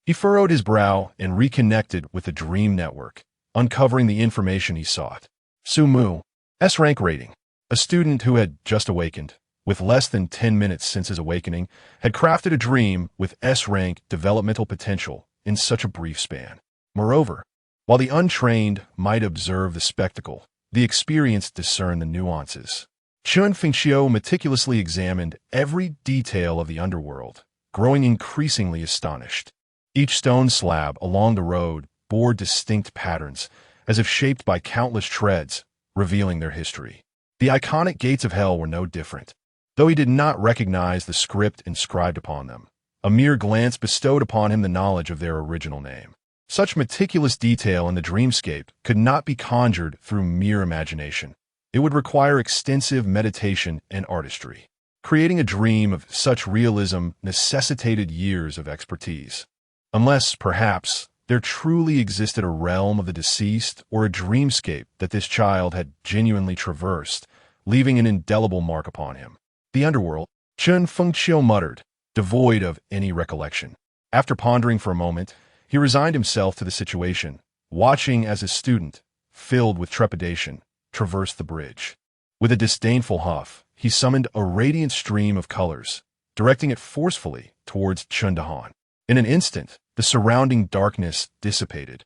He furrowed his brow and reconnected with the Dream Network, uncovering the information he sought. Su Mu, S-rank rating. A student who had just awakened, with less than 10 minutes since his awakening, had crafted a dream with S-rank developmental potential in such a brief span. Moreover, while the untrained might observe the spectacle, the experienced discern the nuances. Chun Fengxiu meticulously examined every detail of the underworld, growing increasingly astonished. Each stone slab along the road bore distinct patterns, as if shaped by countless treads, revealing their history. The iconic gates of hell were no different, though he did not recognize the script inscribed upon them. A mere glance bestowed upon him the knowledge of their original name. Such meticulous detail in the dreamscape could not be conjured through mere imagination. It would require extensive meditation and artistry. Creating a dream of such realism necessitated years of expertise. Unless, perhaps, there truly existed a realm of the deceased or a dreamscape that this child had genuinely traversed, leaving an indelible mark upon him. The underworld, Chun Fengxiu muttered, devoid of any recollection. After pondering for a moment, he resigned himself to the situation, watching as his student, filled with trepidation, traversed the bridge. With a disdainful huff, he summoned a radiant stream of colors, directing it forcefully towards Chundahan. In an instant, the surrounding darkness dissipated,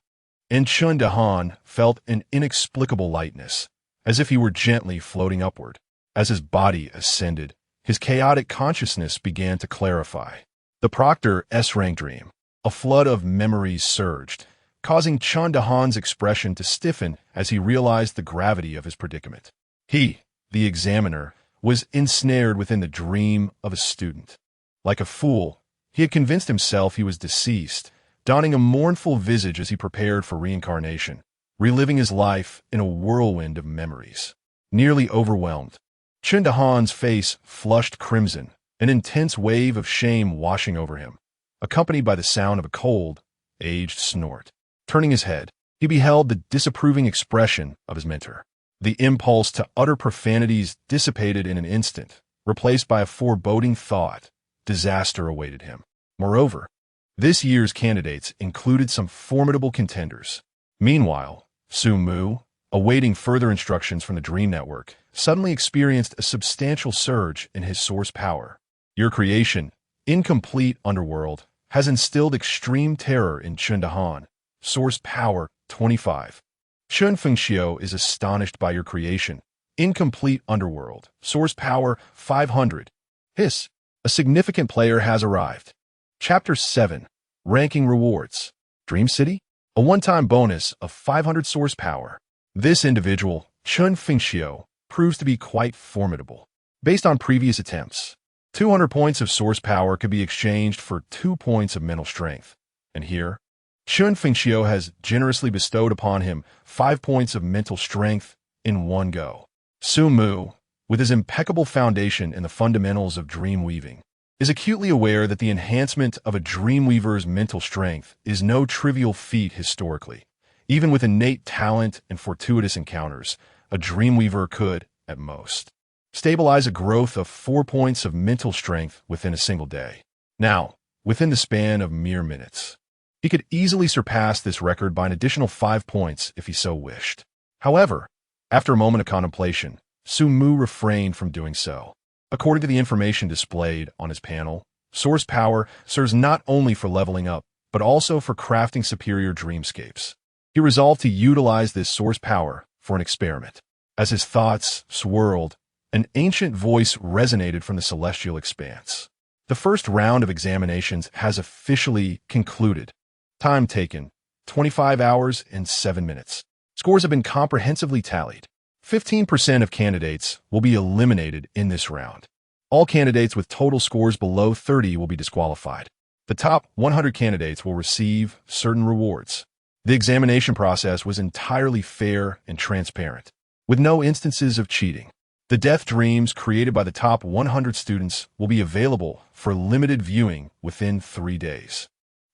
and Chun Dahan felt an inexplicable lightness, as if he were gently floating upward. As his body ascended, his chaotic consciousness began to clarify. The Proctor S-rank dream. A flood of memories surged, causing Chun Dahan's expression to stiffen as he realized the gravity of his predicament. He, the examiner, was ensnared within the dream of a student. Like a fool, he had convinced himself he was deceased, donning a mournful visage as he prepared for reincarnation, reliving his life in a whirlwind of memories. Nearly overwhelmed, Chun Dahan's face flushed crimson, an intense wave of shame washing over him, accompanied by the sound of a cold, aged snort. Turning his head, he beheld the disapproving expression of his mentor. The impulse to utter profanities dissipated in an instant, replaced by a foreboding thought: disaster awaited him. Moreover, this year's candidates included some formidable contenders. Meanwhile, Su Mu, awaiting further instructions from the Dream Network, suddenly experienced a substantial surge in his source power. Your creation, incomplete underworld, has instilled extreme terror in Chun Dahan. Source power 25. Chun Fengxiu is astonished by your creation, incomplete underworld. Source power 500. Hiss. A significant player has arrived. Chapter 7. Ranking Rewards. Dream City? A one-time bonus of 500 source power. This individual, Chun Fengxiu, proves to be quite formidable. Based on previous attempts, 200 points of source power could be exchanged for 2 points of mental strength. And here, Chun Fengxiu has generously bestowed upon him 5 points of mental strength in one go. Su Mu, with his impeccable foundation in the fundamentals of dream weaving, is acutely aware that the enhancement of a dreamweaver's mental strength is no trivial feat historically. Even with innate talent and fortuitous encounters, a dreamweaver could, at most, stabilize a growth of 4 points of mental strength within a single day. Now, within the span of mere minutes, he could easily surpass this record by an additional 5 points if he so wished. However, after a moment of contemplation, Su Mu refrained from doing so. According to the information displayed on his panel, source power serves not only for leveling up, but also for crafting superior dreamscapes. He resolved to utilize this source power for an experiment. As his thoughts swirled, an ancient voice resonated from the celestial expanse. The first round of examinations has officially concluded. Time taken, 25 hours and 7 minutes. Scores have been comprehensively tallied. 15% of candidates will be eliminated in this round. All candidates with total scores below 30 will be disqualified. The top 100 candidates will receive certain rewards. The examination process was entirely fair and transparent, with no instances of cheating. The death dreams created by the top 100 students will be available for limited viewing within 3 days.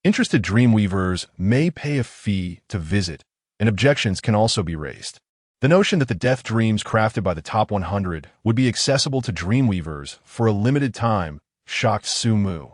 Interested dreamweavers may pay a fee to visit, and objections can also be raised. The notion that the death dreams crafted by the top 100 would be accessible to dreamweavers for a limited time shocked Su Mu.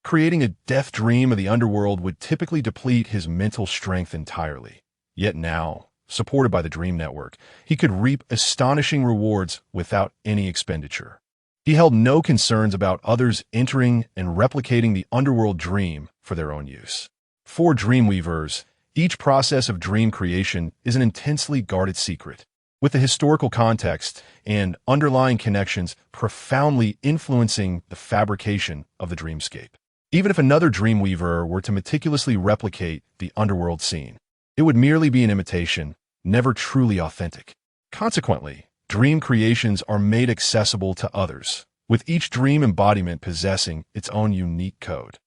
Creating a death dream of the underworld would typically deplete his mental strength entirely. Yet now, supported by the Dream Network, he could reap astonishing rewards without any expenditure. He held no concerns about others entering and replicating the underworld dream for their own use. For dreamweavers, each process of dream creation is an intensely guarded secret, with the historical context and underlying connections profoundly influencing the fabrication of the dreamscape. Even if another dreamweaver were to meticulously replicate the underworld scene, it would merely be an imitation, never truly authentic. Consequently, dream creations are made accessible to others, with each dream embodiment possessing its own unique code.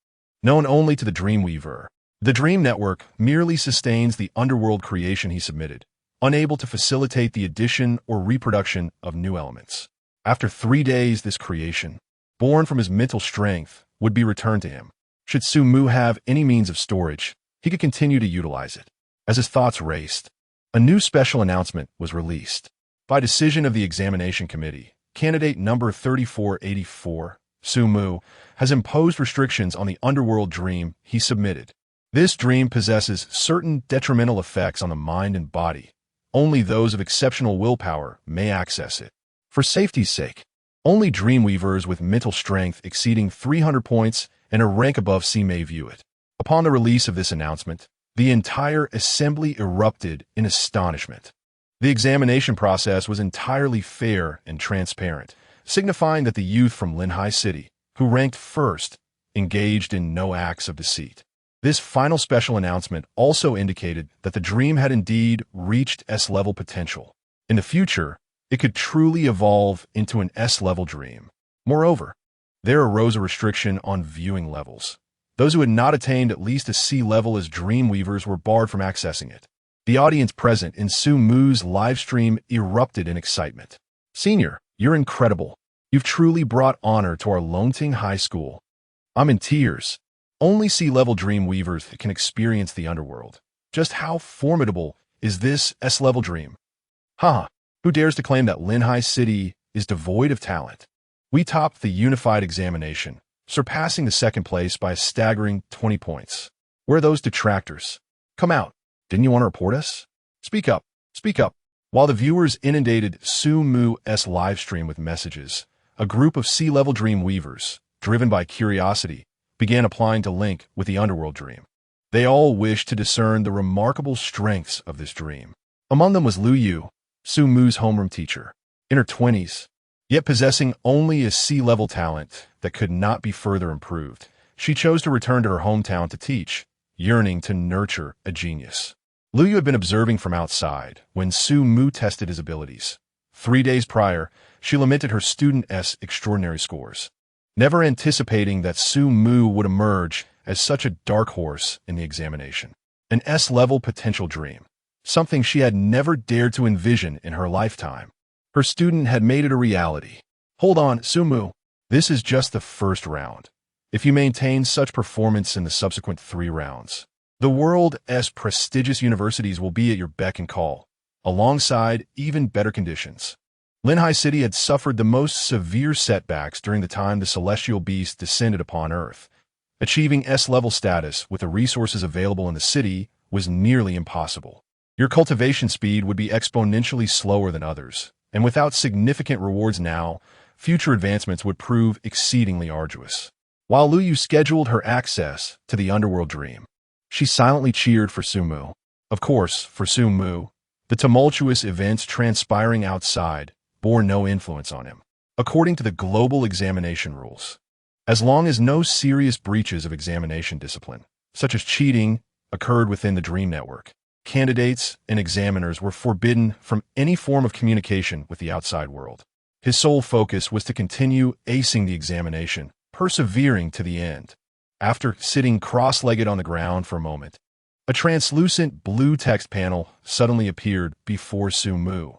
Known only to the dreamweaver, the Dream Network merely sustains the underworld creation he submitted, unable to facilitate the addition or reproduction of new elements. After 3 days, this creation, born from his mental strength, would be returned to him. Should Su Mu have any means of storage, he could continue to utilize it. As his thoughts raced, a new special announcement was released. By decision of the examination committee, candidate number 3484, Su Mu, has imposed restrictions on the underworld dream he submitted. This dream possesses certain detrimental effects on the mind and body. Only those of exceptional willpower may access it. For safety's sake, only dreamweavers with mental strength exceeding 300 points and a rank above C may view it. Upon the release of this announcement, the entire assembly erupted in astonishment. The examination process was entirely fair and transparent, signifying that the youth from Linhai City, who ranked first, engaged in no acts of deceit. This final special announcement also indicated that the dream had indeed reached S-level potential. In the future, it could truly evolve into an S-level dream. Moreover, there arose a restriction on viewing levels. Those who had not attained at least a C level as Dreamweavers were barred from accessing it. The audience present in Su-Mu's livestream erupted in excitement. "Senior, you're incredible. You've truly brought honor to our Longting High School. I'm in tears. Only C-level Dreamweavers can experience the underworld. Just how formidable is this S-level dream? Haha, who dares to claim that Linhai City is devoid of talent? We topped the unified examination, surpassing the second place by a staggering 20 points. Where are those detractors? Come out. Didn't you want to report us? Speak up. Speak up." While the viewers inundated Su-Mu's livestream with messages, a group of C-level Dreamweavers, driven by curiosity, began applying to link with the underworld dream. They all wished to discern the remarkable strengths of this dream. Among them was Lu Yu, Su-Mu's homeroom teacher, in her 20s, yet possessing only a C-level talent that could not be further improved. She chose to return to her hometown to teach, yearning to nurture a genius. Lu Yu had been observing from outside when Su-Mu tested his abilities. 3 days prior, she lamented her student's extraordinary scores, never anticipating that Su-Mu would emerge as such a dark horse in the examination. An S-level potential dream, something she had never dared to envision in her lifetime. Her student had made it a reality. "Hold on, Su-Mu. This is just the first round. If you maintain such performance in the subsequent 3 rounds, the world's prestigious universities will be at your beck and call, alongside even better conditions." Linhai City had suffered the most severe setbacks during the time the celestial beast descended upon Earth. Achieving S-level status with the resources available in the city was nearly impossible. Your cultivation speed would be exponentially slower than others, and without significant rewards now, future advancements would prove exceedingly arduous. While Lu Yu scheduled her access to the underworld dream, she silently cheered for Su-Mu. Of course, for Su-Mu, the tumultuous events transpiring outside bore no influence on him. According to the global examination rules, as long as no serious breaches of examination discipline, such as cheating, occurred within the dream network, candidates and examiners were forbidden from any form of communication with the outside world. His sole focus was to continue acing the examination, persevering to the end. After sitting cross-legged on the ground for a moment, a translucent blue text panel suddenly appeared before Su-Mu.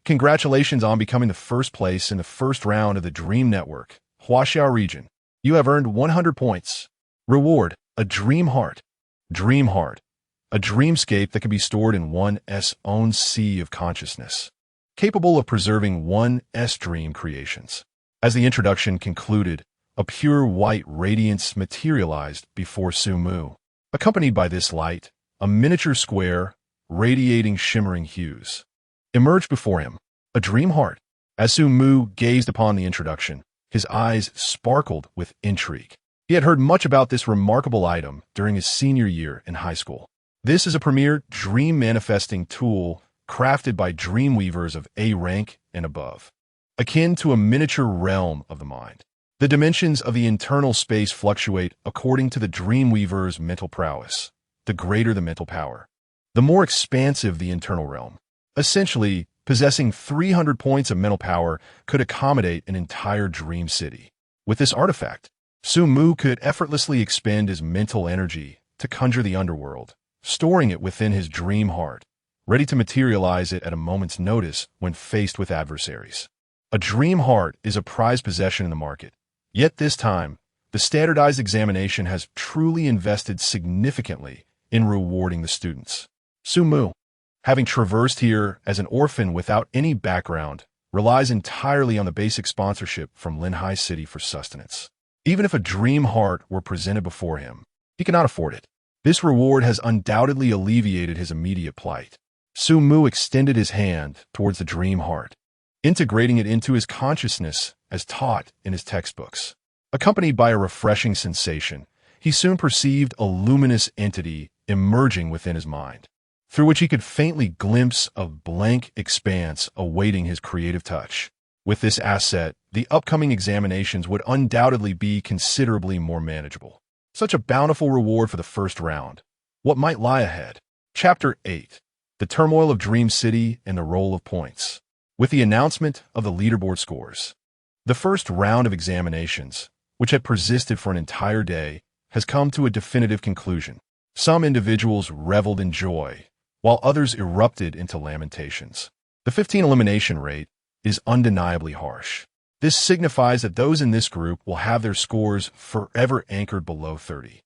"Congratulations on becoming the first place in the first round of the Dream Network, Huaxiao region. You have earned 100 points. Reward, a dream heart. Dream heart, a dreamscape that can be stored in one's own sea of consciousness, capable of preserving one's dream creations." As the introduction concluded, a pure white radiance materialized before Su-Mu. Accompanied by this light, a miniature square, radiating shimmering hues, emerged before him, a dream heart. As Su-Mu gazed upon the introduction, his eyes sparkled with intrigue. He had heard much about this remarkable item during his senior year in high school. This is a premier dream manifesting tool crafted by Dreamweavers of A rank and above, akin to a miniature realm of the mind. The dimensions of the internal space fluctuate according to the Dreamweaver's mental prowess. The greater the mental power, the more expansive the internal realm. Essentially, possessing 300 points of mental power could accommodate an entire dream city. With this artifact, Su-Mu could effortlessly expend his mental energy to conjure the underworld, storing it within his dream heart, ready to materialize it at a moment's notice when faced with adversaries. A dream heart is a prized possession in the market. Yet this time, the standardized examination has truly invested significantly in rewarding the students. Su-Mu, having traversed here as an orphan without any background, relies entirely on the basic sponsorship from Linhai City for sustenance. Even if a dream heart were presented before him, he cannot afford it. This reward has undoubtedly alleviated his immediate plight. Su-Mu extended his hand towards the dream heart, integrating it into his consciousness as taught in his textbooks. Accompanied by a refreshing sensation, he soon perceived a luminous entity emerging within his mind, through which he could faintly glimpse a blank expanse awaiting his creative touch. With this asset, the upcoming examinations would undoubtedly be considerably more manageable. Such a bountiful reward for the first round. What might lie ahead? Chapter 8. The Turmoil of Dream City and the Roll of Points. With the announcement of the leaderboard scores, the first round of examinations, which had persisted for an entire day, has come to a definitive conclusion. Some individuals reveled in joy, while others erupted into lamentations. The 15 elimination rate is undeniably harsh. This signifies that those in this group will have their scores forever anchored below 30.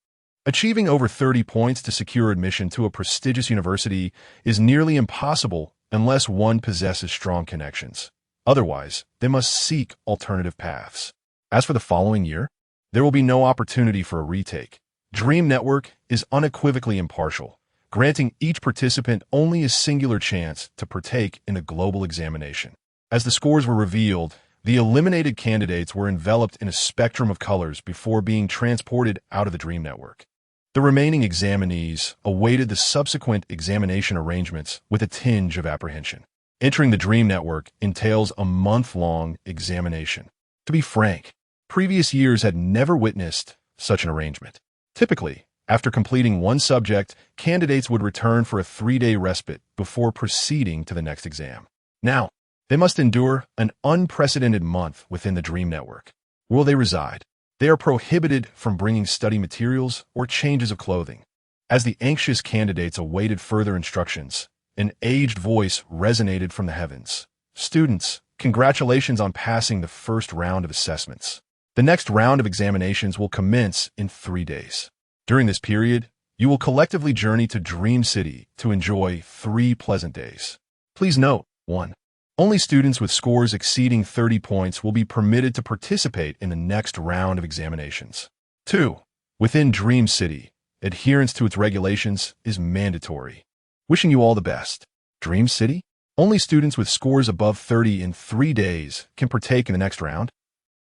Achieving over 30 points to secure admission to a prestigious university is nearly impossible unless one possesses strong connections. Otherwise, they must seek alternative paths. As for the following year, there will be no opportunity for a retake. Dream Network is unequivocally impartial, granting each participant only a singular chance to partake in a global examination. As the scores were revealed, the eliminated candidates were enveloped in a spectrum of colors before being transported out of the Dream Network. The remaining examinees awaited the subsequent examination arrangements with a tinge of apprehension. Entering the Dream Network entails a month-long examination. To be frank, previous years had never witnessed such an arrangement. Typically, after completing one subject, candidates would return for a 3-day respite before proceeding to the next exam. Now, they must endure an unprecedented month within the Dream Network. Where will they reside? They are prohibited from bringing study materials or changes of clothing. As the anxious candidates awaited further instructions, an aged voice resonated from the heavens. Students, congratulations on passing the first round of assessments. The next round of examinations will commence in 3 days. During this period, you will collectively journey to Dream City to enjoy 3 pleasant days. Please note, 1. Only students with scores exceeding 30 points will be permitted to participate in the next round of examinations. 2. Within Dream City, adherence to its regulations is mandatory. Wishing you all the best. Dream City? Only students with scores above 30 in 3 days can partake in the next round?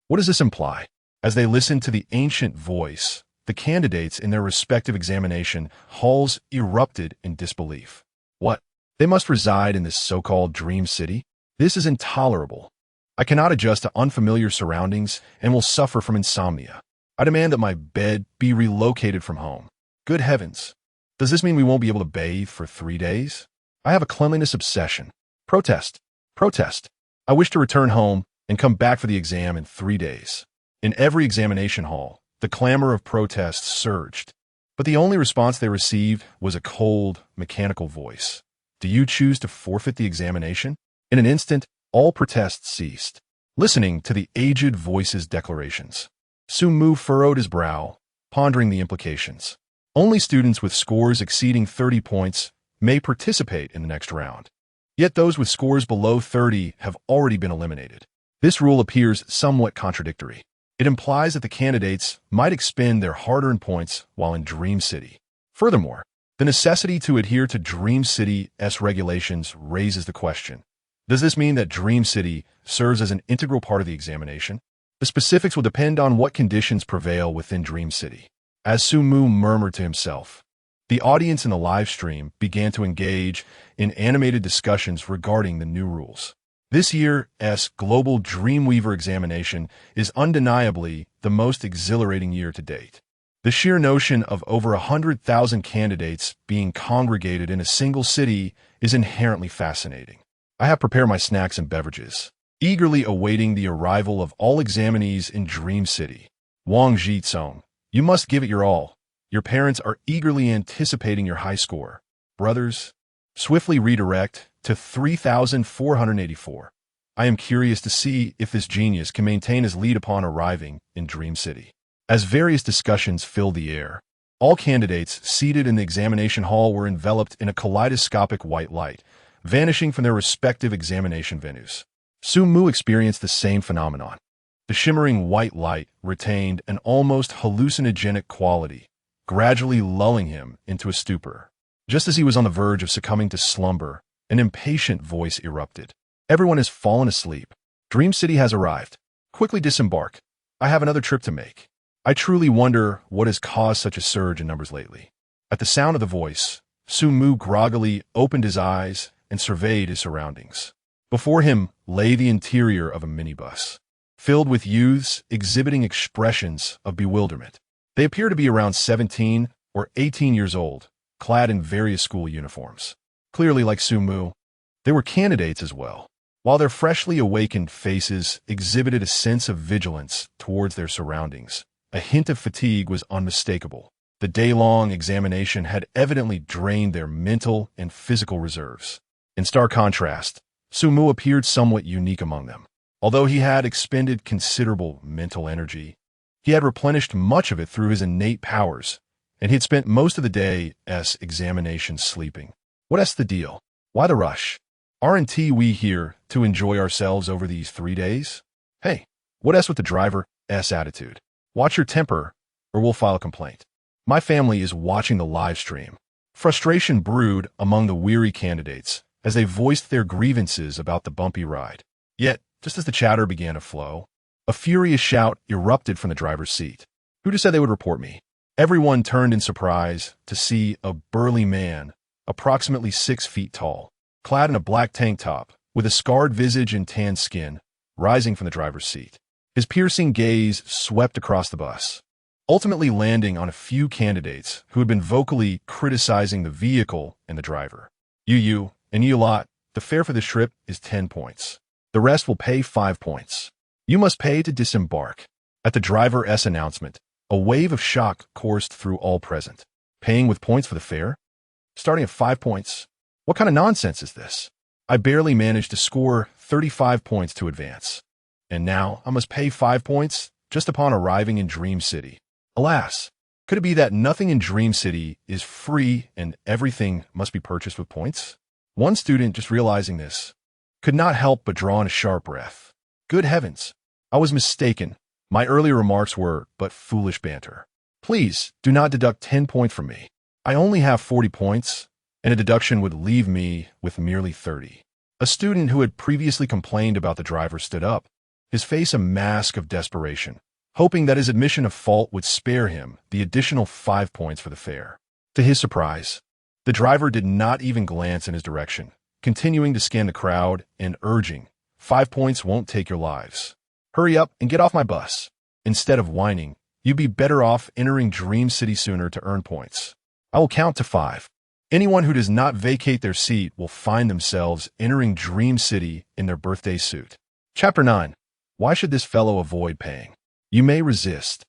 What does this imply? As they listened to the ancient voice, the candidates in their respective examination halls erupted in disbelief. What? They must reside in this so-called Dream City? This is intolerable. I cannot adjust to unfamiliar surroundings and will suffer from insomnia. I demand that my bed be relocated from home. Good heavens. Does this mean we won't be able to bathe for 3 days? I have a cleanliness obsession. Protest. Protest. I wish to return home and come back for the exam in 3 days. In every examination hall, the clamor of protest surged, but the only response they received was a cold, mechanical voice. Do you choose to forfeit the examination? In an instant, all protests ceased. Listening to the aged voice's declarations, Sumu furrowed his brow, pondering the implications. Only students with scores exceeding 30 points may participate in the next round. Yet those with scores below 30 have already been eliminated. This rule appears somewhat contradictory. It implies that the candidates might expend their hard-earned points while in Dream City. Furthermore, the necessity to adhere to Dream City's regulations raises the question. Does this mean that Dream City serves as an integral part of the examination? The specifics will depend on what conditions prevail within Dream City. As Sumu murmured to himself, the audience in the live stream began to engage in animated discussions regarding the new rules. This year's Global Dreamweaver examination is undeniably the most exhilarating year to date. The sheer notion of over 100,000 candidates being congregated in a single city is inherently fascinating. I have prepared my snacks and beverages, eagerly awaiting the arrival of all examinees in Dream City. Wang Jitsong, you must give it your all. Your parents are eagerly anticipating your high score. Brothers, swiftly redirect to 3,484. I am curious to see if this genius can maintain his lead upon arriving in Dream City. As various discussions filled the air, all candidates seated in the examination hall were enveloped in a kaleidoscopic white light, vanishing from their respective examination venues. Sumu experienced the same phenomenon. The shimmering white light retained an almost hallucinogenic quality, gradually lulling him into a stupor. Just as he was on the verge of succumbing to slumber, an impatient voice erupted. Everyone has fallen asleep. Dream City has arrived. Quickly disembark. I have another trip to make. I truly wonder what has caused such a surge in numbers lately. At the sound of the voice, Sumu groggily opened his eyes and surveyed his surroundings. Before him lay the interior of a minibus, filled with youths exhibiting expressions of bewilderment. They appear to be around 17 or 18 years old, clad in various school uniforms. Clearly, like Sumu, they were candidates as well. While their freshly awakened faces exhibited a sense of vigilance towards their surroundings, a hint of fatigue was unmistakable. The day-long examination had evidently drained their mental and physical reserves. In stark contrast, Sumu appeared somewhat unique among them. Although he had expended considerable mental energy, he had replenished much of it through his innate powers, and he had spent most of the day's examination sleeping. What's the deal? Why the rush? Aren't we here to enjoy ourselves over these 3 days? Hey, what's with the driver's attitude? Watch your temper, or we'll file a complaint. My family is watching the live stream. Frustration brewed among the weary candidates as they voiced their grievances about the bumpy ride. Yet, just as the chatter began to flow, a furious shout erupted from the driver's seat. Who just said they would report me? Everyone turned in surprise to see a burly man, approximately 6 feet tall, clad in a black tank top, with a scarred visage and tanned skin, rising from the driver's seat. His piercing gaze swept across the bus, ultimately landing on a few candidates who had been vocally criticizing the vehicle and the driver. You, and you lot, the fare for this trip is 10 points. The rest will pay 5 points. You must pay to disembark. At the driver's announcement, a wave of shock coursed through all present. Paying with points for the fare? Starting at 5 points? What kind of nonsense is this? I barely managed to score 35 points to advance. And now I must pay 5 points just upon arriving in Dream City. Alas, could it be that nothing in Dream City is free and everything must be purchased with points? One student, just realizing this, could not help but draw in a sharp breath. Good heavens, I was mistaken. My earlier remarks were but foolish banter. Please do not deduct 10 points from me. I only have 40 points, and a deduction would leave me with merely 30. A student who had previously complained about the driver stood up, his face a mask of desperation, hoping that his admission of fault would spare him the additional 5 points for the fare. To his surprise, the driver did not even glance in his direction, continuing to scan the crowd and urging, 5 points won't take your lives. Hurry up and get off my bus. Instead of whining, you'd be better off entering Dream City sooner to earn points. I will count to 5. Anyone who does not vacate their seat will find themselves entering Dream City in their birthday suit. Chapter 9. Why should this fellow avoid paying? You may resist,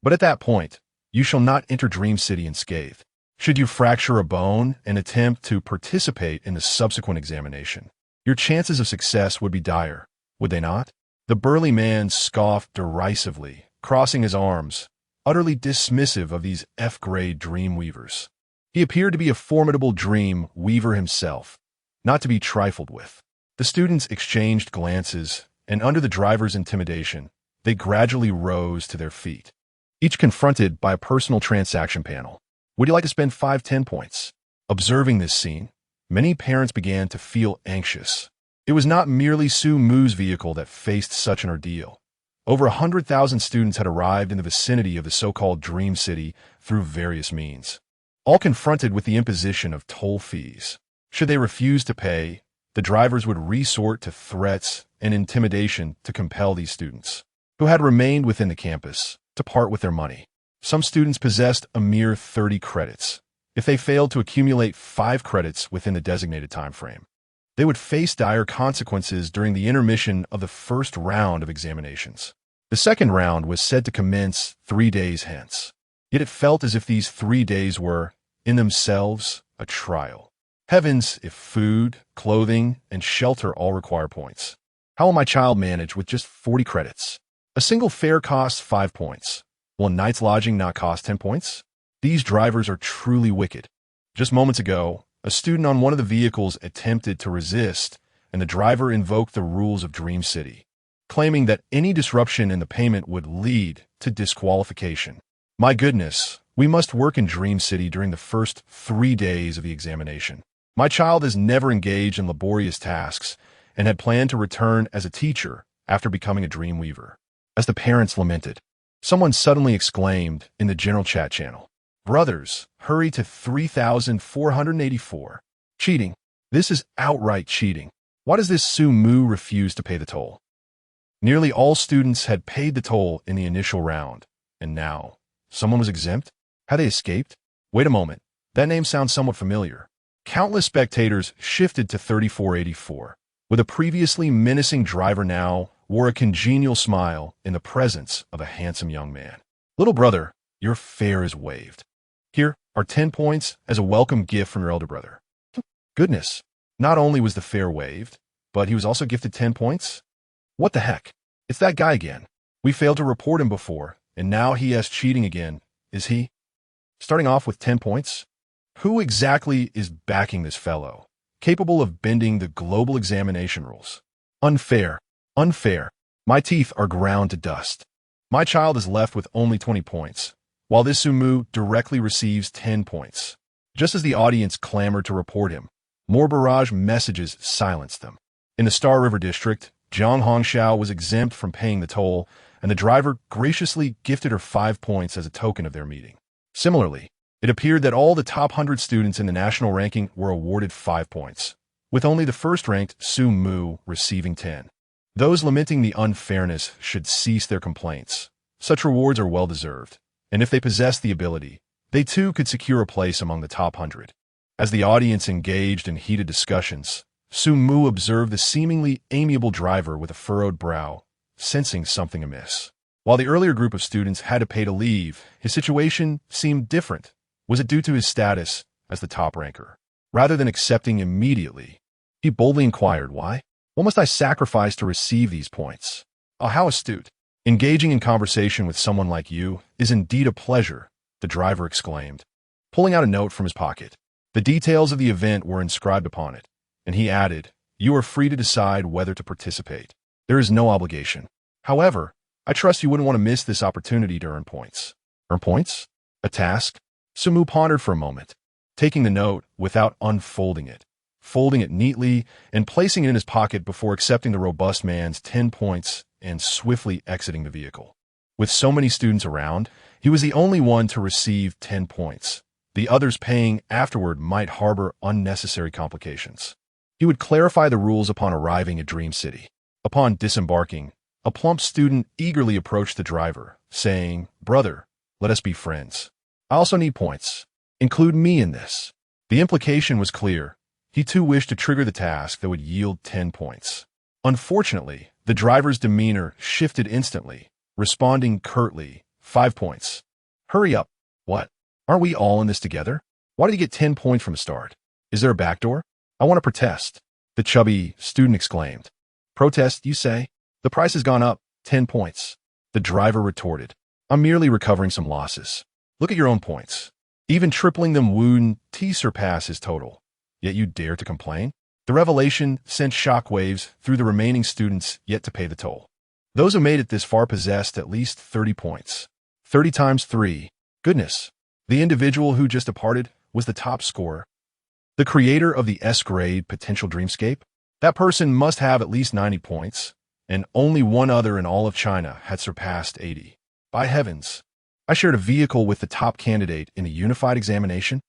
but at that point, you shall not enter Dream City unscathed. Should you fracture a bone and attempt to participate in the subsequent examination, your chances of success would be dire, would they not? The burly man scoffed derisively, crossing his arms, utterly dismissive of these F-grade dream weavers. He appeared to be a formidable dream weaver himself, not to be trifled with. The students exchanged glances, and under the driver's intimidation, they gradually rose to their feet, each confronted by a personal transaction panel. Would you like to spend 10 points? Observing this scene, many parents began to feel anxious. It was not merely Sumu's vehicle that faced such an ordeal. Over 100,000 students had arrived in the vicinity of the so-called Dream City through various means, all confronted with the imposition of toll fees. Should they refuse to pay, the drivers would resort to threats and intimidation to compel these students, who had remained within the campus, to part with their money. Some students possessed a mere 30 credits. If they failed to accumulate 5 credits within the designated time frame, they would face dire consequences during the intermission of the first round of examinations. The second round was said to commence 3 days hence. Yet it felt as if these 3 days were, in themselves, a trial. Heavens, if food, clothing, and shelter all require points. How will my child manage with just 40 credits? A single fare costs 5 points. Will a night's lodging not cost 10 points? These drivers are truly wicked. Just moments ago, a student on one of the vehicles attempted to resist, and the driver invoked the rules of Dream City, claiming that any disruption in the payment would lead to disqualification. My goodness, we must work in Dream City during the first 3 days of the examination. My child has never engaged in laborious tasks and had planned to return as a teacher after becoming a dream weaver. As the parents lamented, Someone suddenly exclaimed in the general chat channel, "Brothers, hurry to 3,484. Cheating. This is outright cheating. Why does this Su Mu refuse to pay the toll?" Nearly all students had paid the toll in the initial round, and now someone was exempt? Had they escaped? Wait a moment. That name sounds somewhat familiar. Countless spectators shifted to 3484, with a previously menacing driver now wore a congenial smile in the presence of a handsome young man. "Little brother, your fare is waived. Here are 10 points as a welcome gift from your elder brother." Goodness, not only was the fare waived, but he was also gifted 10 points? What the heck? It's that guy again. We failed to report him before, and now he has cheating again, is he? Starting off with 10 points? Who exactly is backing this fellow, capable of bending the global examination rules? Unfair. Unfair. My teeth are ground to dust. My child is left with only 20 points, while this Sumu directly receives 10 points. Just as the audience clamored to report him, more barrage messages silenced them. In the Star River District, Jiang Hongxiao was exempt from paying the toll, and the driver graciously gifted her 5 points as a token of their meeting. Similarly, it appeared that all the top 100 students in the national ranking were awarded 5 points, with only the first-ranked Su Mu receiving 10. Those lamenting the unfairness should cease their complaints. Such rewards are well-deserved, and if they possess the ability, they too could secure a place among the top 100. As the audience engaged in heated discussions, Su Mu observed the seemingly amiable driver with a furrowed brow, sensing something amiss. While the earlier group of students had to pay to leave, his situation seemed different. Was it due to his status as the top ranker? Rather than accepting immediately, he boldly inquired, "Why? What must I sacrifice to receive these points?" "Oh, how astute. Engaging in conversation with someone like you is indeed a pleasure," the driver exclaimed, pulling out a note from his pocket. The details of the event were inscribed upon it, and he added, "You are free to decide whether to participate. There is no obligation. However, I trust you wouldn't want to miss this opportunity to earn points." Earn points? A task? Sumu pondered for a moment, taking the note without unfolding it, folding it neatly, and placing it in his pocket before accepting the robust man's 10 points and swiftly exiting the vehicle. With so many students around, he was the only one to receive 10 points. The others paying afterward might harbor unnecessary complications. He would clarify the rules upon arriving at Dream City. Upon disembarking, a plump student eagerly approached the driver, saying, "Brother, let us be friends. I also need points. Include me in this." The implication was clear. He too wished to trigger the task that would yield 10 points. Unfortunately, the driver's demeanor shifted instantly, responding curtly, 5 points. "Hurry up. What? Aren't we all in this together? Why did he get 10 points from the start? Is there a backdoor? I want to protest," the chubby student exclaimed. "Protest, you say? The price has gone up, 10 points. The driver retorted, "I'm merely recovering some losses. Look at your own points. Even tripling them wouldn't surpass his total. Yet you dare to complain?" The revelation sent shockwaves through the remaining students yet to pay the toll. Those who made it this far possessed at least 30 points. 30 times 3. Goodness. The individual who just departed was the top scorer. The creator of the S-grade potential dreamscape? That person must have at least 90 points, and only one other in all of China had surpassed 80. By heavens, I shared a vehicle with the top candidate in a unified examination?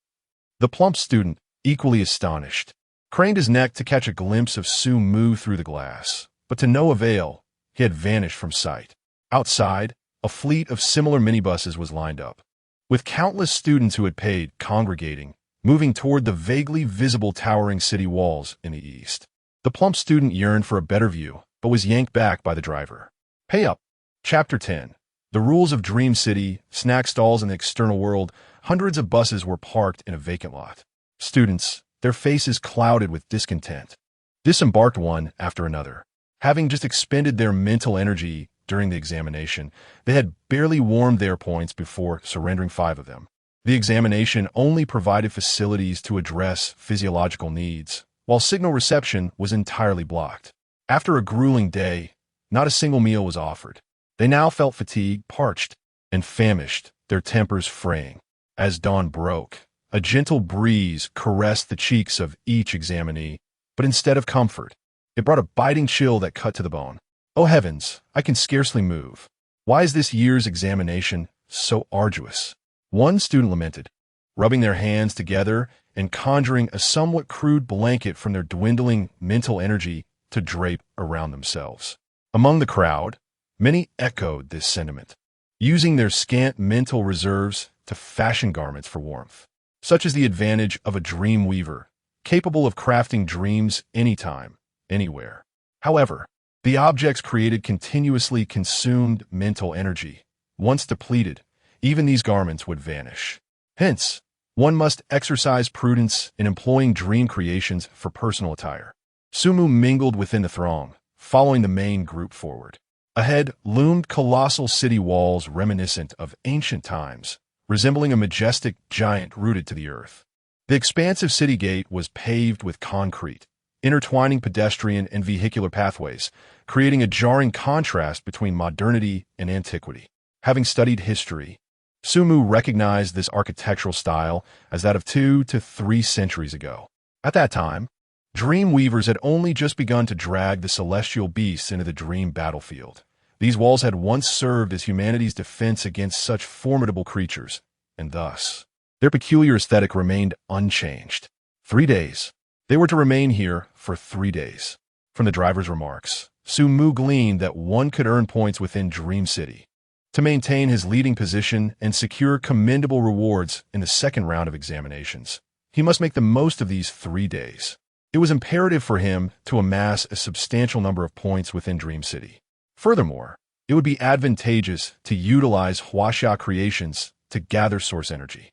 The plump student, equally astonished, craned his neck to catch a glimpse of Su Mu through the glass, but to no avail. He had vanished from sight. Outside, a fleet of similar minibuses was lined up, with countless students who had paid congregating, moving toward the vaguely visible towering city walls in the east. The plump student yearned for a better view, but was yanked back by the driver. Pay up. Chapter 10. The rules of Dream City, snack stalls in the external world. Hundreds of buses were parked in a vacant lot. Students, their faces clouded with discontent, disembarked one after another. Having just expended their mental energy during the examination, they had barely warmed their points before surrendering 5 of them. The examination only provided facilities to address physiological needs, while signal reception was entirely blocked. After a grueling day, not a single meal was offered. They now felt fatigued, parched, and famished, their tempers fraying. As dawn broke, a gentle breeze caressed the cheeks of each examinee, but instead of comfort, it brought a biting chill that cut to the bone. "Oh heavens, I can scarcely move. Why is this year's examination so arduous? One student lamented, rubbing their hands together and conjuring a somewhat crude blanket from their dwindling mental energy to drape around themselves. Among the crowd, many echoed this sentiment, using their scant mental reserves to fashion garments for warmth. Such is the advantage of a dream weaver, capable of crafting dreams anytime, anywhere. However, the objects created continuously consumed mental energy. Once depleted, even these garments would vanish. Hence, one must exercise prudence in employing dream creations for personal attire. Sumu mingled within the throng, following the main group forward. Ahead loomed colossal city walls reminiscent of ancient times, resembling a majestic giant rooted to the earth. The expansive city gate was paved with concrete, intertwining pedestrian and vehicular pathways, creating a jarring contrast between modernity and antiquity. Having studied history, Sumu recognized this architectural style as that of 2 to 3 centuries ago. At that time, dream weavers had only just begun to drag the celestial beasts into the dream battlefield. These walls had once served as humanity's defense against such formidable creatures, and thus, their peculiar aesthetic remained unchanged. 3 days. They were to remain here for 3 days. From the driver's remarks, Sumu gleaned that one could earn points within Dream City to maintain his leading position and secure commendable rewards in the second round of examinations. He must make the most of these 3 days. It was imperative for him to amass a substantial number of points within Dream City. Furthermore, it would be advantageous to utilize Huaxia creations to gather source energy.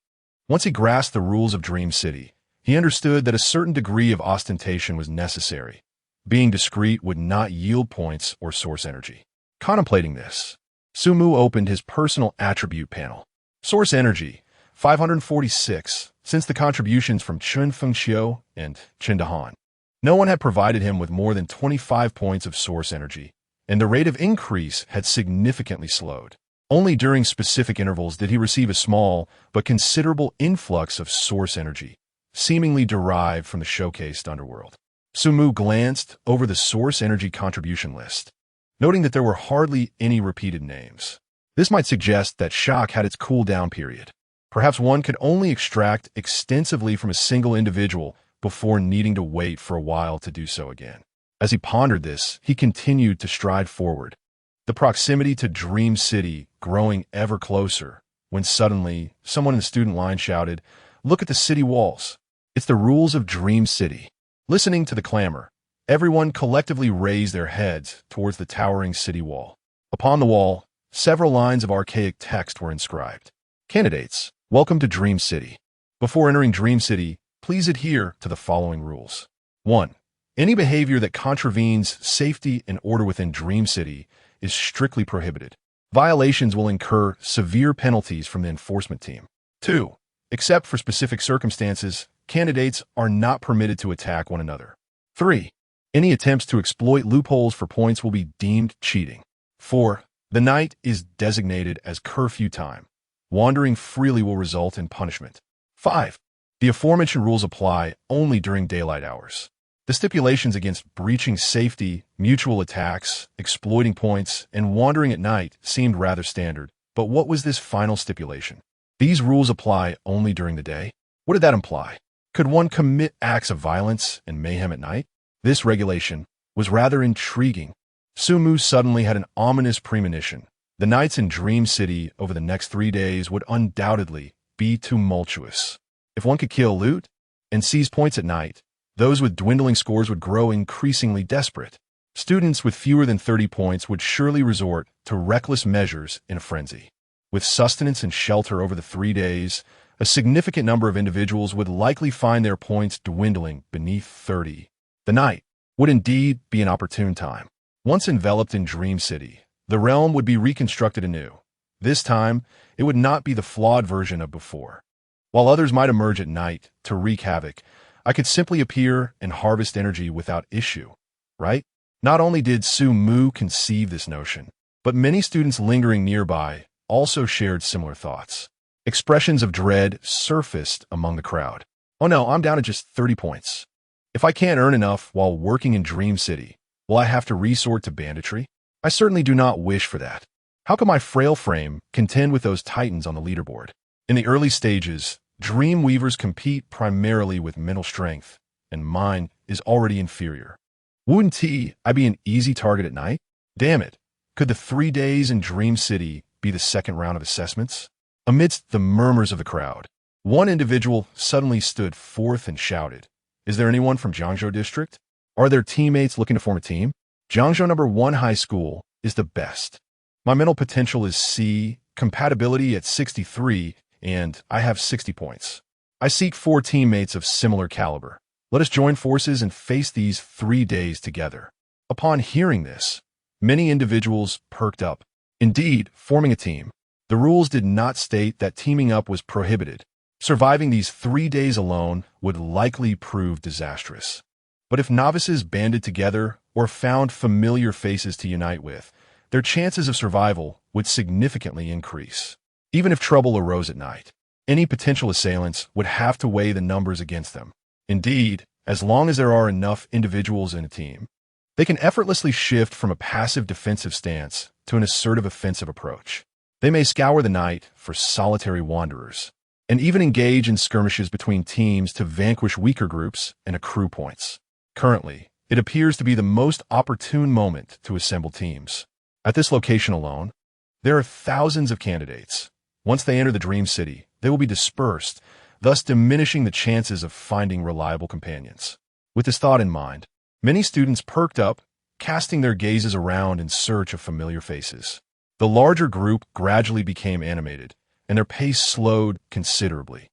Once he grasped the rules of Dream City, he understood that a certain degree of ostentation was necessary. Being discreet would not yield points or source energy. Contemplating this, Sumu opened his personal attribute panel. Source energy, 546, since the contributions from Chun Fengxiu and Qindahan. No one had provided him with more than 25 points of source energy, and the rate of increase had significantly slowed. Only during specific intervals did he receive a small but considerable influx of source energy, seemingly derived from the showcased underworld. Sumu glanced over the source energy contribution list, noting that there were hardly any repeated names. This might suggest that shock had its cool-down period. Perhaps one could only extract extensively from a single individual before needing to wait for a while to do so again. As he pondered this, he continued to stride forward, the proximity to Dream City growing ever closer, when suddenly someone in the student line shouted, "Look at the city walls. It's the rules of Dream City." Listening to the clamor, everyone collectively raised their heads towards the towering city wall. Upon the wall, several lines of archaic text were inscribed. Candidates, welcome to Dream City. Before entering Dream City, please adhere to the following rules. 1. Any behavior that contravenes safety and order within Dream City is strictly prohibited. Violations will incur severe penalties from the enforcement team. 2. Except for specific circumstances, candidates are not permitted to attack one another. 3. Any attempts to exploit loopholes for points will be deemed cheating. 4. The night is designated as curfew time. Wandering freely will result in punishment. 5. The aforementioned rules apply only during daylight hours. The stipulations against breaching safety, mutual attacks, exploiting points, and wandering at night seemed rather standard. But what was this final stipulation? These rules apply only during the day? What did that imply? Could one commit acts of violence and mayhem at night? This regulation was rather intriguing. Sumu suddenly had an ominous premonition. The nights in Dream City over the next 3 days would undoubtedly be tumultuous. If one could kill loot and seize points at night, those with dwindling scores would grow increasingly desperate. Students with fewer than 30 points would surely resort to reckless measures in a frenzy. With sustenance and shelter over the 3 days, a significant number of individuals would likely find their points dwindling beneath 30. The night would indeed be an opportune time. Once enveloped in Dream City, the realm would be reconstructed anew. This time, it would not be the flawed version of before. While others might emerge at night to wreak havoc, I could simply appear and harvest energy without issue, right? Not only did Sumu conceive this notion, but many students lingering nearby also shared similar thoughts. Expressions of dread surfaced among the crowd. Oh no, I'm down to just 30 points. If I can't earn enough while working in Dream City, will I have to resort to banditry? I certainly do not wish for that. How can my frail frame contend with those titans on the leaderboard? In the early stages, dream weavers compete primarily with mental strength, and mine is already inferior. Wouldn't I be an easy target at night? Damn it. Could the 3 days in Dream City be the second round of assessments? Amidst the murmurs of the crowd, one individual suddenly stood forth and shouted, "Is there anyone from Jiangzhou District? Are there teammates looking to form a team? Jiangzhou number 1 high school is the best. My mental potential is C, compatibility at 63, and I have 60 points. I seek 4 teammates of similar caliber. Let us join forces and face these 3 days together." Upon hearing this, many individuals perked up. Indeed, forming a team. The rules did not state that teaming up was prohibited. Surviving these 3 days alone would likely prove disastrous. But if novices banded together or found familiar faces to unite with, their chances of survival would significantly increase. Even if trouble arose at night, any potential assailants would have to weigh the numbers against them. Indeed, as long as there are enough individuals in a team, they can effortlessly shift from a passive defensive stance to an assertive offensive approach. They may scour the night for solitary wanderers, and even engage in skirmishes between teams to vanquish weaker groups and accrue points. Currently, it appears to be the most opportune moment to assemble teams. At this location alone, there are thousands of candidates. Once they enter the Dream City, they will be dispersed, thus diminishing the chances of finding reliable companions. With this thought in mind, many students perked up, casting their gazes around in search of familiar faces. The larger group gradually became animated, and their pace slowed considerably.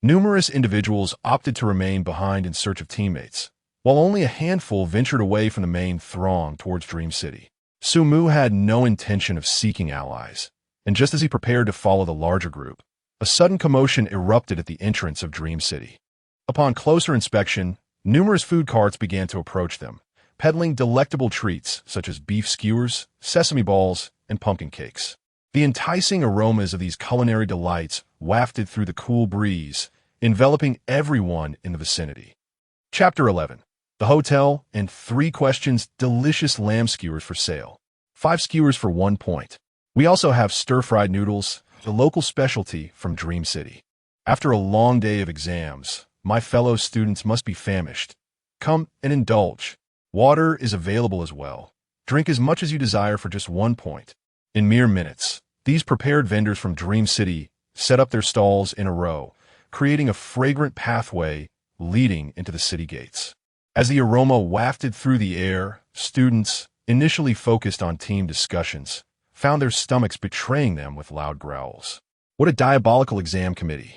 Numerous individuals opted to remain behind in search of teammates, while only a handful ventured away from the main throng towards Dream City. Sumu had no intention of seeking allies, and just as he prepared to follow the larger group, a sudden commotion erupted at the entrance of Dream City. Upon closer inspection, numerous food carts began to approach them, peddling delectable treats such as beef skewers, sesame balls, and pumpkin cakes. The enticing aromas of these culinary delights wafted through the cool breeze, enveloping everyone in the vicinity. Chapter 11. The Hotel and 3 questions. Delicious lamb skewers for sale. 5 skewers for 1 point. We also have stir-fried noodles, the local specialty from Dream City. After a long day of exams, my fellow students must be famished. Come and indulge. Water is available as well. Drink as much as you desire for just 1 point. In mere minutes, these prepared vendors from Dream City set up their stalls in a row, creating a fragrant pathway leading into the city gates. As the aroma wafted through the air, students, initially focused on team discussions, found their stomachs betraying them with loud growls. What a diabolical exam committee.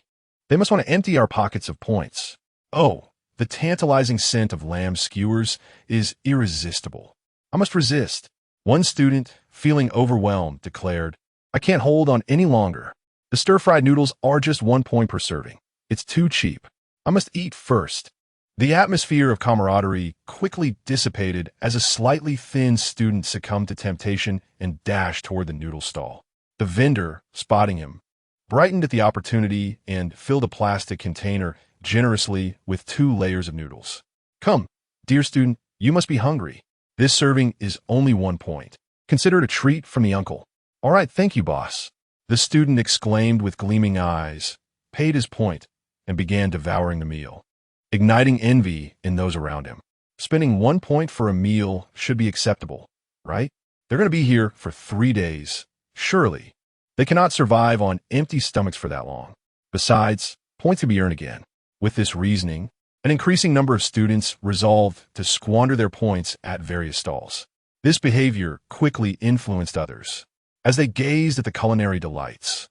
They must want to empty our pockets of points. Oh, the tantalizing scent of lamb skewers is irresistible. I must resist. One student, feeling overwhelmed, declared, "I can't hold on any longer. The stir-fried noodles are just 1 point per serving. It's too cheap. I must eat first." The atmosphere of camaraderie quickly dissipated as a slightly thin student succumbed to temptation and dashed toward the noodle stall. The vendor, spotting him, brightened at the opportunity and filled a plastic container generously with 2 layers of noodles. "Come, dear student, you must be hungry. This serving is only 1 point. Consider it a treat from the uncle." "All right, thank you, boss." The student exclaimed with gleaming eyes, paid his point, and began devouring the meal, igniting envy in those around him. Spending 1 point for a meal should be acceptable, right? They're going to be here for 3 days. Surely, they cannot survive on empty stomachs for that long. Besides, points can be earned again. With this reasoning, an increasing number of students resolved to squander their points at various stalls. This behavior quickly influenced others. As they gazed at the culinary delights,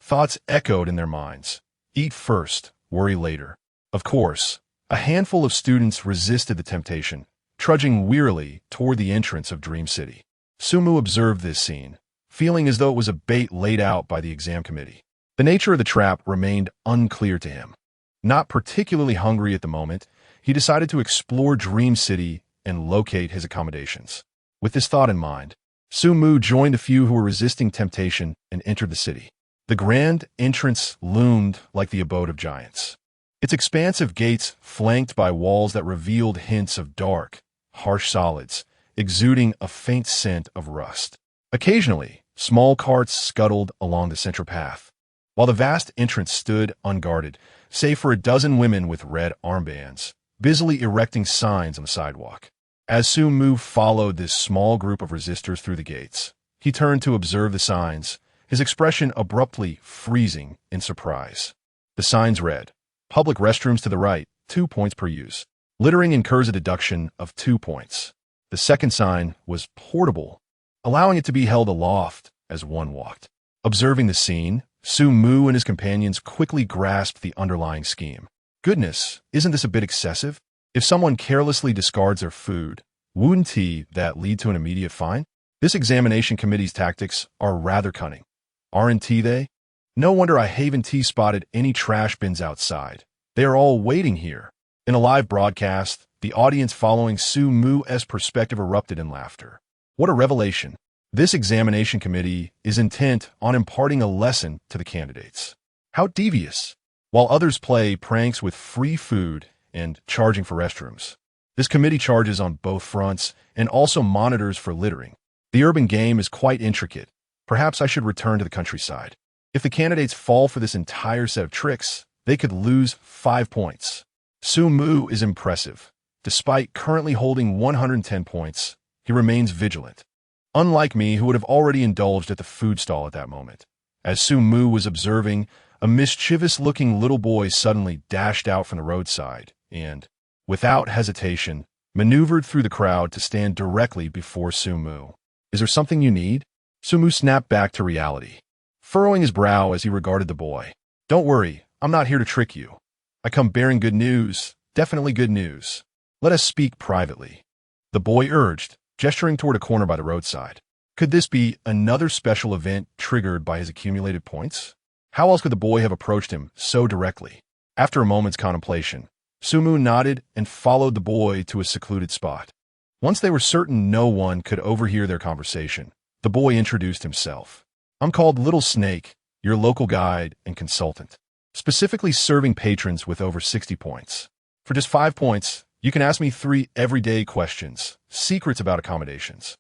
thoughts echoed in their minds. Eat first, worry later. Of course, a handful of students resisted the temptation, trudging wearily toward the entrance of Dream City. Sumu observed this scene, feeling as though it was a bait laid out by the exam committee. The nature of the trap remained unclear to him. Not particularly hungry at the moment, he decided to explore Dream City and locate his accommodations. With this thought in mind, Sumu joined a few who were resisting temptation and entered the city. The grand entrance loomed like the abode of giants. Its expansive gates flanked by walls that revealed hints of dark, harsh solids, exuding a faint scent of rust. Occasionally, Small carts scuttled along the central path, while the vast entrance stood unguarded, save for a dozen women with red armbands, busily erecting signs on the sidewalk. As Su-mu followed this small group of resistors through the gates, he turned to observe the signs, his expression abruptly freezing in surprise. The signs read, "Public restrooms to the right, 2 points per use. Littering incurs a deduction of 2 points." The second sign was portable, allowing it to be held aloft as one walked. Observing the scene, Su-mu and his companions quickly grasped the underlying scheme. Goodness, isn't this a bit excessive? If someone carelessly discards their food, wouldn't that lead to an immediate fine? This examination committee's tactics are rather cunning. Aren't they? No wonder I haven't spotted any trash bins outside. They are all waiting here. In a live broadcast, the audience following Su-mu's perspective erupted in laughter. What a revelation. This examination committee is intent on imparting a lesson to the candidates. How devious. While others play pranks with free food and charging for restrooms, this committee charges on both fronts and also monitors for littering. The urban game is quite intricate. Perhaps I should return to the countryside. If the candidates fall for this entire set of tricks, they could lose 5 points. Su-mu is impressive. Despite currently holding 110 points, he remains vigilant. Unlike me, who would have already indulged at the food stall at that moment. As Su-mu was observing, a mischievous-looking little boy suddenly dashed out from the roadside and, without hesitation, maneuvered through the crowd to stand directly before Su-mu. "Is there something you need?" Su-mu snapped back to reality, furrowing his brow as he regarded the boy. "Don't worry, I'm not here to trick you. I come bearing good news, definitely good news. Let us speak privately," the boy urged, gesturing toward a corner by the roadside. Could this be another special event triggered by his accumulated points? How else could the boy have approached him so directly? After a moment's contemplation, Su-mu nodded and followed the boy to a secluded spot. Once they were certain no one could overhear their conversation, the boy introduced himself. "I'm called Little Snake, your local guide and consultant, specifically serving patrons with over 60 points. For just 5 points, you can ask me 3 everyday questions, secrets about accommodations,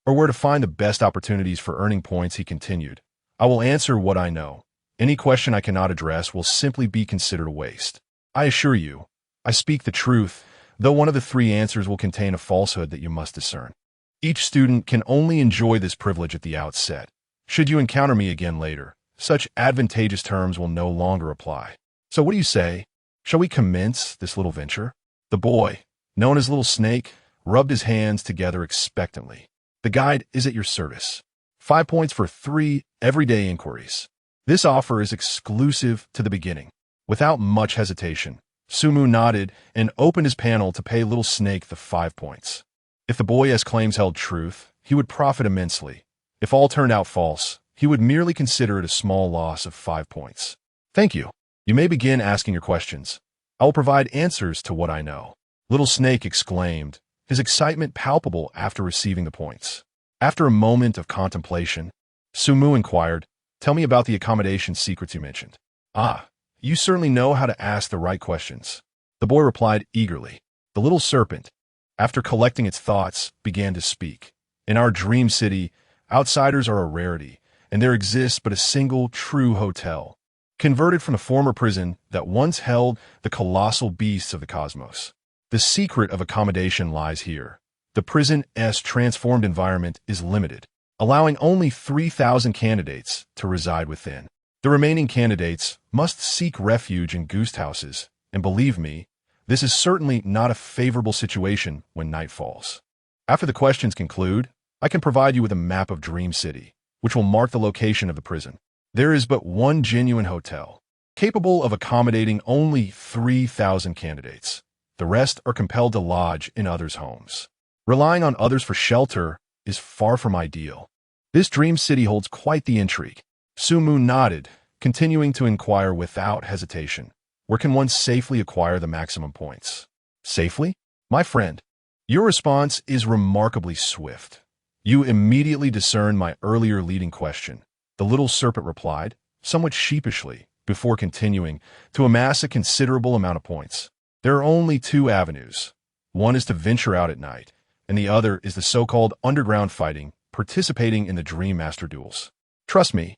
or where to find the best opportunities for earning points," he continued. "I will answer what I know. Any question I cannot address will simply be considered a waste. I assure you, I speak the truth, though one of the 3 answers will contain a falsehood that you must discern. Each student can only enjoy this privilege at the outset. Should you encounter me again later, such advantageous terms will no longer apply. So what do you say? Shall we commence this little venture?" The boy, known as Little Snake, rubbed his hands together expectantly. "The guide is at your service. 5 points for 3 everyday inquiries. This offer is exclusive to the beginning." Without much hesitation, Su-mu nodded and opened his panel to pay Little Snake the 5 points. If the boy's claims held truth, he would profit immensely. If all turned out false, he would merely consider it a small loss of 5 points. "Thank you. You may begin asking your questions. I will provide answers to what I know," Little Snake exclaimed, his excitement palpable after receiving the points. After a moment of contemplation, Su-mu inquired, "Tell me about the accommodation secrets you mentioned." "Ah, you certainly know how to ask the right questions," the boy replied eagerly. The little serpent, after collecting its thoughts, began to speak. "In our dream city, outsiders are a rarity, and there exists but a single true hotel, converted from the former prison that once held the colossal beasts of the cosmos. The secret of accommodation lies here. The prison's transformed environment is limited, allowing only 3,000 candidates to reside within. The remaining candidates must seek refuge in ghost houses, and believe me, this is certainly not a favorable situation when night falls. After the questions conclude, I can provide you with a map of Dream City, which will mark the location of the prison. There is but one genuine hotel, capable of accommodating only 3,000 candidates. The rest are compelled to lodge in others' homes. Relying on others for shelter is far from ideal. This dream city holds quite the intrigue." Su-mu nodded, continuing to inquire without hesitation. "Where can one safely acquire the maximum points?" "Safely? My friend, your response is remarkably swift. You immediately discern my earlier leading question," the little serpent replied, somewhat sheepishly, before continuing, "to amass a considerable amount of points. There are only 2 avenues. One is to venture out at night, and the other is the so-called underground fighting participating in the Dream Master duels. Trust me,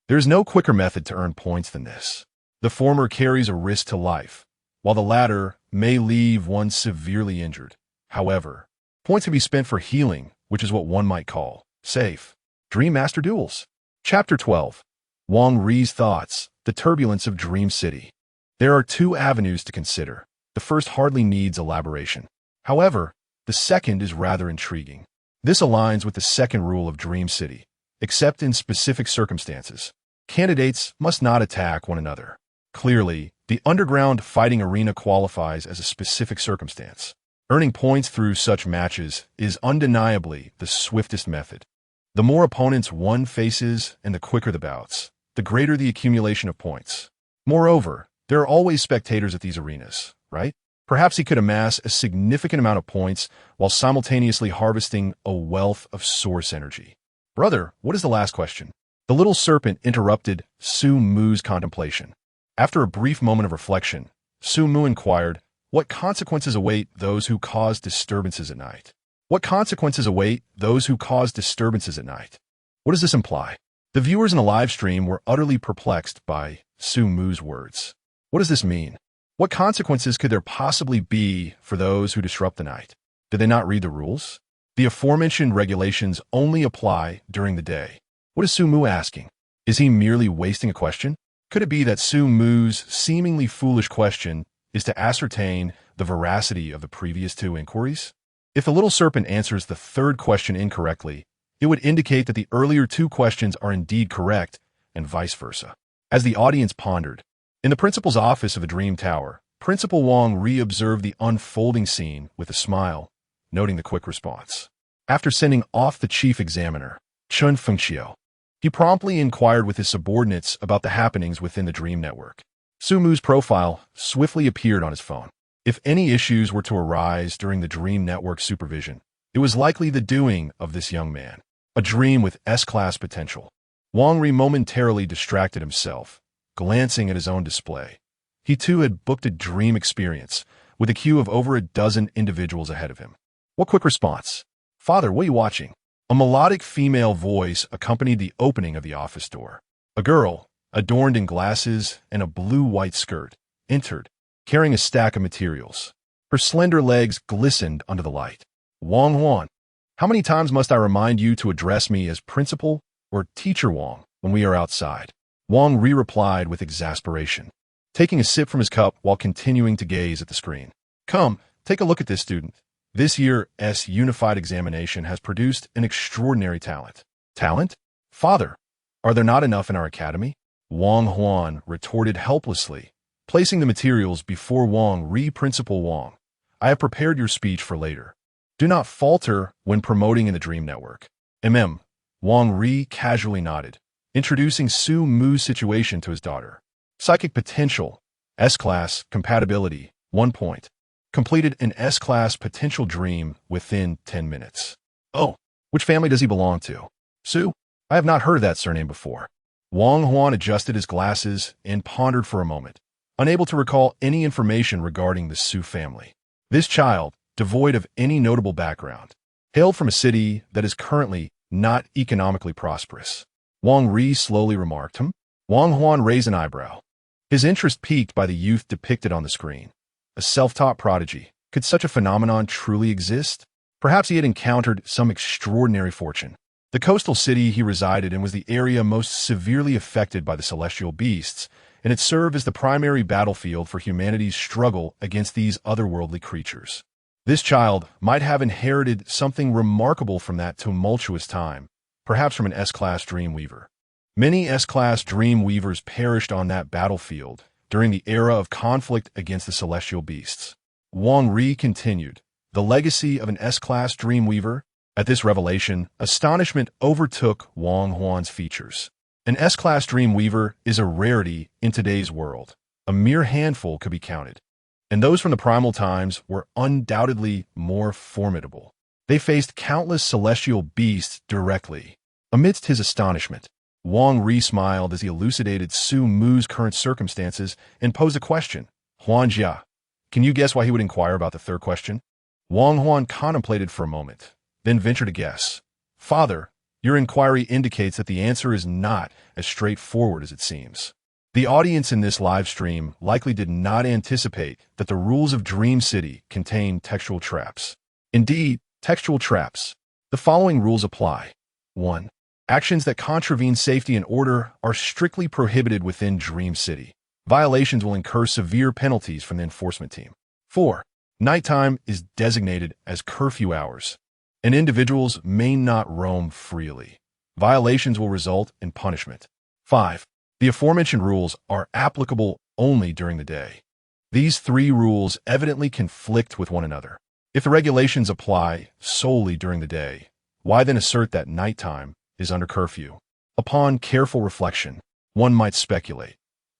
there is no quicker method to earn points than this. The former carries a risk to life, while the latter may leave one severely injured. However, points can be spent for healing, which is what one might call safe. Dream Master Duels. Chapter 12. Wang Ri's Thoughts, the Turbulence of Dream City. There are two avenues to consider. The first hardly needs elaboration. However, the second is rather intriguing. This aligns with the second rule of Dream City. Except in specific circumstances, candidates must not attack one another. Clearly, the underground fighting arena qualifies as a specific circumstance. Earning points through such matches is undeniably the swiftest method. The more opponents one faces and the quicker the bouts, the greater the accumulation of points. Moreover, there are always spectators at these arenas, right? Perhaps he could amass a significant amount of points while simultaneously harvesting a wealth of source energy. Brother, what is the last question? The little serpent interrupted Su Mu's contemplation. After a brief moment of reflection, Su Mu inquired, what consequences await those who cause disturbances at night? What consequences await those who cause disturbances at night? What does this imply? The viewers in the live stream were utterly perplexed by Su Mu's words. What does this mean? What consequences could there possibly be for those who disrupt the night? Did they not read the rules? The aforementioned regulations only apply during the day. What is Su Mu asking? Is he merely wasting a question? Could it be that Su Mu's seemingly foolish question is to ascertain the veracity of the previous two inquiries? If the little serpent answers the third question incorrectly, it would indicate that the earlier two questions are indeed correct, and vice versa. As the audience pondered, in the principal's office of the Dream Tower, Principal Wang re-observed the unfolding scene with a smile, noting the quick response. After sending off the chief examiner, Chun Fengxiu, he promptly inquired with his subordinates about the happenings within the Dream Network. Su Mu's profile swiftly appeared on his phone. If any issues were to arise during the Dream Network supervision, it was likely the doing of this young man, a dream with S-class potential. Wang Ri momentarily distracted himself, glancing at his own display. He too had booked a dream experience, with a queue of over a dozen individuals ahead of him. What quick response? Father, what are you watching? A melodic female voice accompanied the opening of the office door. A girl, adorned in glasses and a blue-white skirt, entered, carrying a stack of materials. Her slender legs glistened under the light. Wang Huan, how many times must I remind you to address me as Principal or Teacher Wang when we are outside? Wang replied with exasperation, taking a sip from his cup while continuing to gaze at the screen. Come, take a look at this student. This year's unified examination has produced an extraordinary talent. Talent? Father, are there not enough in our academy? Wang Huan retorted helplessly, placing the materials before Wang Ri. Principal Wang, I have prepared your speech for later. Do not falter when promoting in the Dream Network. Wang Ri casually nodded, introducing Su Mu's situation to his daughter. Psychic potential, S-class, compatibility, 1 point. Completed an S-class potential dream within 10 minutes. Oh, which family does he belong to? Su? I have not heard of that surname before. Wang Huan adjusted his glasses and pondered for a moment, unable to recall any information regarding the Su family. This child, devoid of any notable background, hailed from a city that is currently not economically prosperous. Wang Ri slowly remarked, Wang Huan raised an eyebrow, his interest piqued by the youth depicted on the screen. A self-taught prodigy. Could such a phenomenon truly exist? Perhaps he had encountered some extraordinary fortune. The coastal city he resided in was the area most severely affected by the celestial beasts, and it served as the primary battlefield for humanity's struggle against these otherworldly creatures. This child might have inherited something remarkable from that tumultuous time, perhaps from an S-class dreamweaver. Many S-class dreamweavers perished on that battlefield during the era of conflict against the celestial beasts. Wang Ri continued, the legacy of an S-class dreamweaver. At this revelation, astonishment overtook Wang Huan's features. An S-class dreamweaver is a rarity in today's world. A mere handful could be counted, and those from the primal times were undoubtedly more formidable. They faced countless celestial beasts directly. Amidst his astonishment, Wang Ri smiled as he elucidated Su Mu's current circumstances and posed a question. Huan Jia, can you guess why he would inquire about the third question? Wang Huan contemplated for a moment, then ventured a guess. Father, Your inquiry indicates that the answer is not as straightforward as it seems. The audience in this live stream likely did not anticipate that the rules of Dream City contain textual traps. Indeed, textual traps. The following rules apply. 1. Actions that contravene safety and order are strictly prohibited within Dream City. Violations will incur severe penalties from the enforcement team. 4. Nighttime is designated as curfew hours, and individuals may not roam freely. Violations will result in punishment. 5. The aforementioned rules are applicable only during the day. These 3 rules evidently conflict with one another. If the regulations apply solely during the day, why then assert that nighttime is under curfew? Upon careful reflection, one might speculate.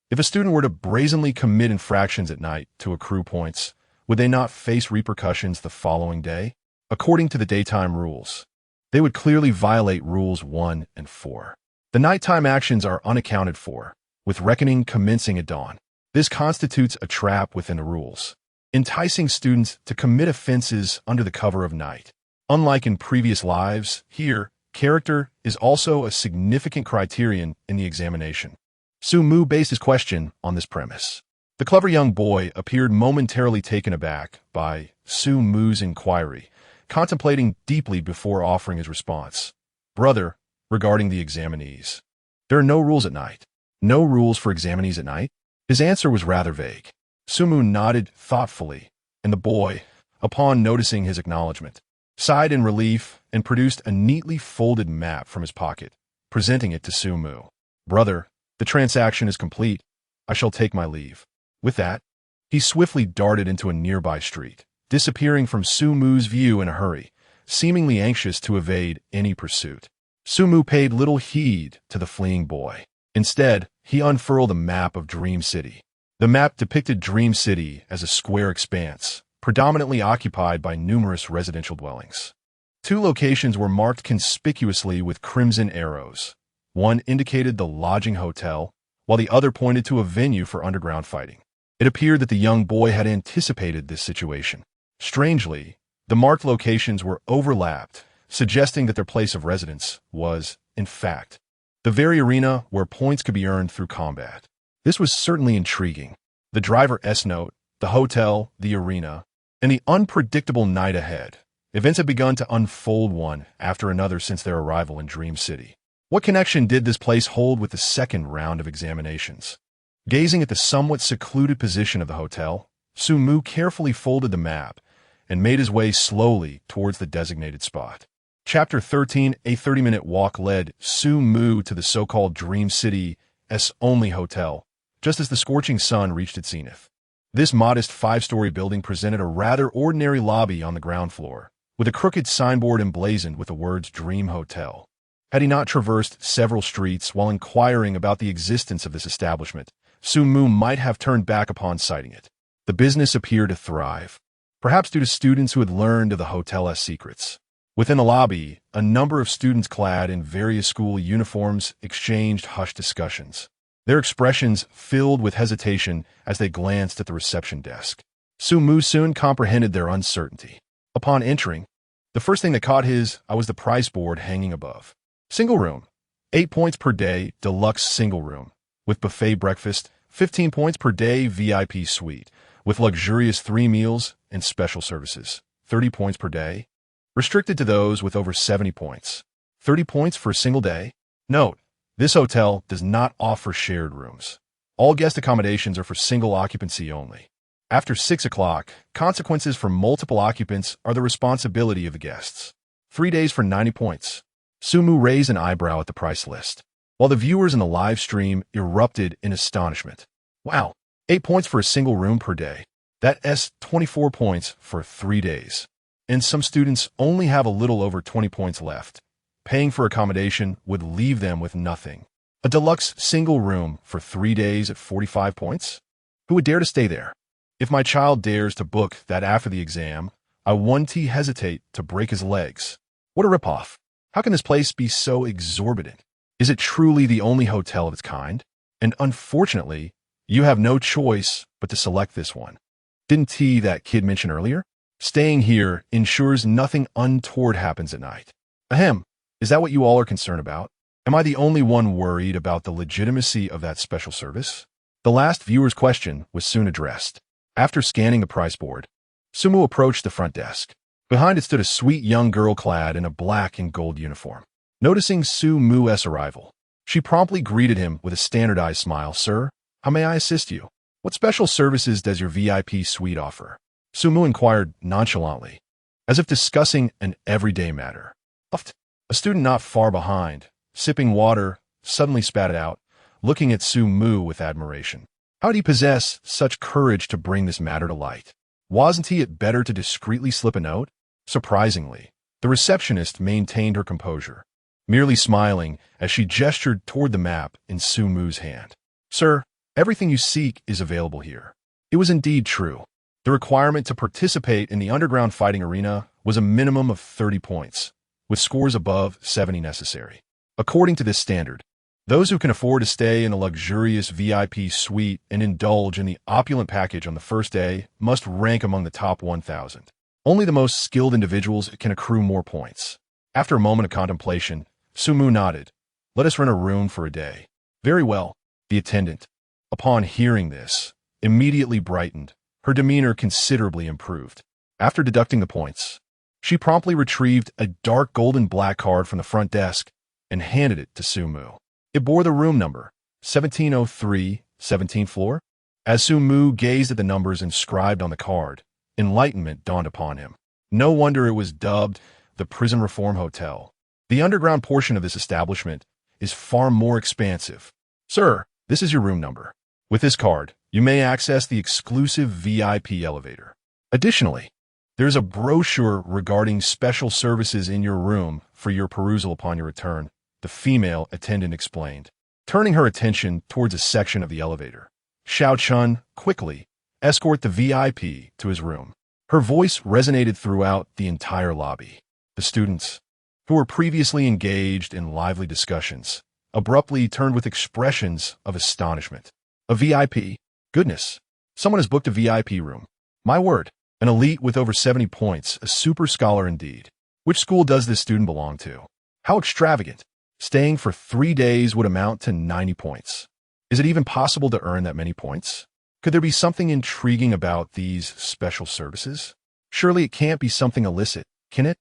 If a student were to brazenly commit infractions at night to accrue points, would they not face repercussions the following day? According to the daytime rules, they would clearly violate rules 1 and 4. The nighttime actions are unaccounted for, with reckoning commencing at dawn. This constitutes a trap within the rules, enticing students to commit offenses under the cover of night. Unlike in previous lives, here, character is also a significant criterion in the examination. Su-mu based his question on this premise. The clever young boy appeared momentarily taken aback by Su-mu's inquiry, contemplating deeply before offering his response. Brother, regarding the examinees, there are no rules at night. No rules for examinees at night? His answer was rather vague. Su-mu nodded thoughtfully, and the boy, upon noticing his acknowledgement, sighed in relief and produced a neatly folded map from his pocket, presenting it to Su-mu. Brother, the transaction is complete. I shall take my leave. With that, he swiftly darted into a nearby street, disappearing from Su-mu's view in a hurry, seemingly anxious to evade any pursuit. Su-mu paid little heed to the fleeing boy. Instead, he unfurled a map of Dream City. The map depicted Dream City as a square expanse, predominantly occupied by numerous residential dwellings. 2 locations were marked conspicuously with crimson arrows. One indicated the lodging hotel, while the other pointed to a venue for underground fighting. It appeared that the young boy had anticipated this situation. Strangely, the marked locations were overlapped, suggesting that their place of residence was, in fact, the very arena where points could be earned through combat. This was certainly intriguing. The driver's note, the hotel, the arena, and the unpredictable night ahead. Events had begun to unfold one after another since their arrival in Dream City. What connection did this place hold with the second round of examinations? Gazing at the somewhat secluded position of the hotel, Su-mu carefully folded the map and made his way slowly towards the designated spot. Chapter 13, a 30-minute walk led Su-mu to the so-called Dream City's only hotel, just as the scorching sun reached its zenith. This modest 5-story building presented a rather ordinary lobby on the ground floor, with a crooked signboard emblazoned with the words Dream Hotel. Had he not traversed several streets while inquiring about the existence of this establishment, Su-mu might have turned back upon sighting it. The business appeared to thrive, perhaps due to students who had learned of the hotel's secrets. Within the lobby, a number of students clad in various school uniforms exchanged hushed discussions, their expressions filled with hesitation as they glanced at the reception desk. Su-mu soon comprehended their uncertainty. Upon entering, the first thing that caught his eye was the price board hanging above. Single room, 8 points per day, deluxe single room, with buffet breakfast, 15 points per day, VIP suite, with luxurious 3 meals and special services, 30 points per day. Restricted to those with over 70 points. 30 points for a single day. Note, this hotel does not offer shared rooms. All guest accommodations are for single occupancy only. After 6 o'clock, consequences for multiple occupants are the responsibility of the guests. 3 days for 90 points. Su-mu raised an eyebrow at the price list, while the viewers in the live stream erupted in astonishment. Wow, 8 points for a single room per day. That's 24 points for 3 days. And some students only have a little over 20 points left. Paying for accommodation would leave them with nothing. A deluxe single room for 3 days at 45 points? Who would dare to stay there? If my child dares to book that after the exam, I won't hesitate to break his legs. What a ripoff. How can this place be so exorbitant? Is it truly the only hotel of its kind? And unfortunately, you have no choice but to select this one. Didn't that kid mention earlier? Staying here ensures nothing untoward happens at night. Ahem. Is that what you all are concerned about? Am I the only one worried about the legitimacy of that special service? The last viewer's question was soon addressed. After scanning the price board, Sumu approached the front desk. Behind it stood a sweet young girl clad in a black and gold uniform. Noticing Sumu's arrival, she promptly greeted him with a standardized smile. "Sir, how may I assist you? What special services does your VIP suite offer?" Sumu inquired nonchalantly, as if discussing an everyday matter. A student not far behind, sipping water, suddenly spat it out, looking at Sumu with admiration. How did he possess such courage to bring this matter to light? Wasn't it better to discreetly slip a note? Surprisingly, the receptionist maintained her composure, merely smiling as she gestured toward the map in Sumu's hand. "Sir, everything you seek is available here." It was indeed true. The requirement to participate in the underground fighting arena was a minimum of 30 points, with scores above 70 necessary. According to this standard, those who can afford to stay in a luxurious VIP suite and indulge in the opulent package on the first day must rank among the top 1,000. Only the most skilled individuals can accrue more points. After a moment of contemplation, Sumu nodded. "Let us rent a room for a day." "Very well." The attendant, upon hearing this, immediately brightened. Her demeanor considerably improved. After deducting the points, she promptly retrieved a dark golden black card from the front desk and handed it to Sumu. It bore the room number, 1703, 17th floor. As Sumu gazed at the numbers inscribed on the card, enlightenment dawned upon him. No wonder it was dubbed the Prison Reform Hotel. The underground portion of this establishment is far more expansive. "Sir, this is your room number. With this card, you may access the exclusive VIP elevator. Additionally, there is a brochure regarding special services in your room for your perusal upon your return," the female attendant explained, turning her attention towards a section of the elevator. "Xiao Chun, quickly, escort the VIP to his room." Her voice resonated throughout the entire lobby. The students, who were previously engaged in lively discussions, abruptly turned with expressions of astonishment. "A VIP? Goodness, someone has booked a VIP room. My word, an elite with over 70 points, a super scholar indeed. Which school does this student belong to? How extravagant. Staying for 3 days would amount to 90 points. Is it even possible to earn that many points? Could there be something intriguing about these special services? Surely it can't be something illicit, can it?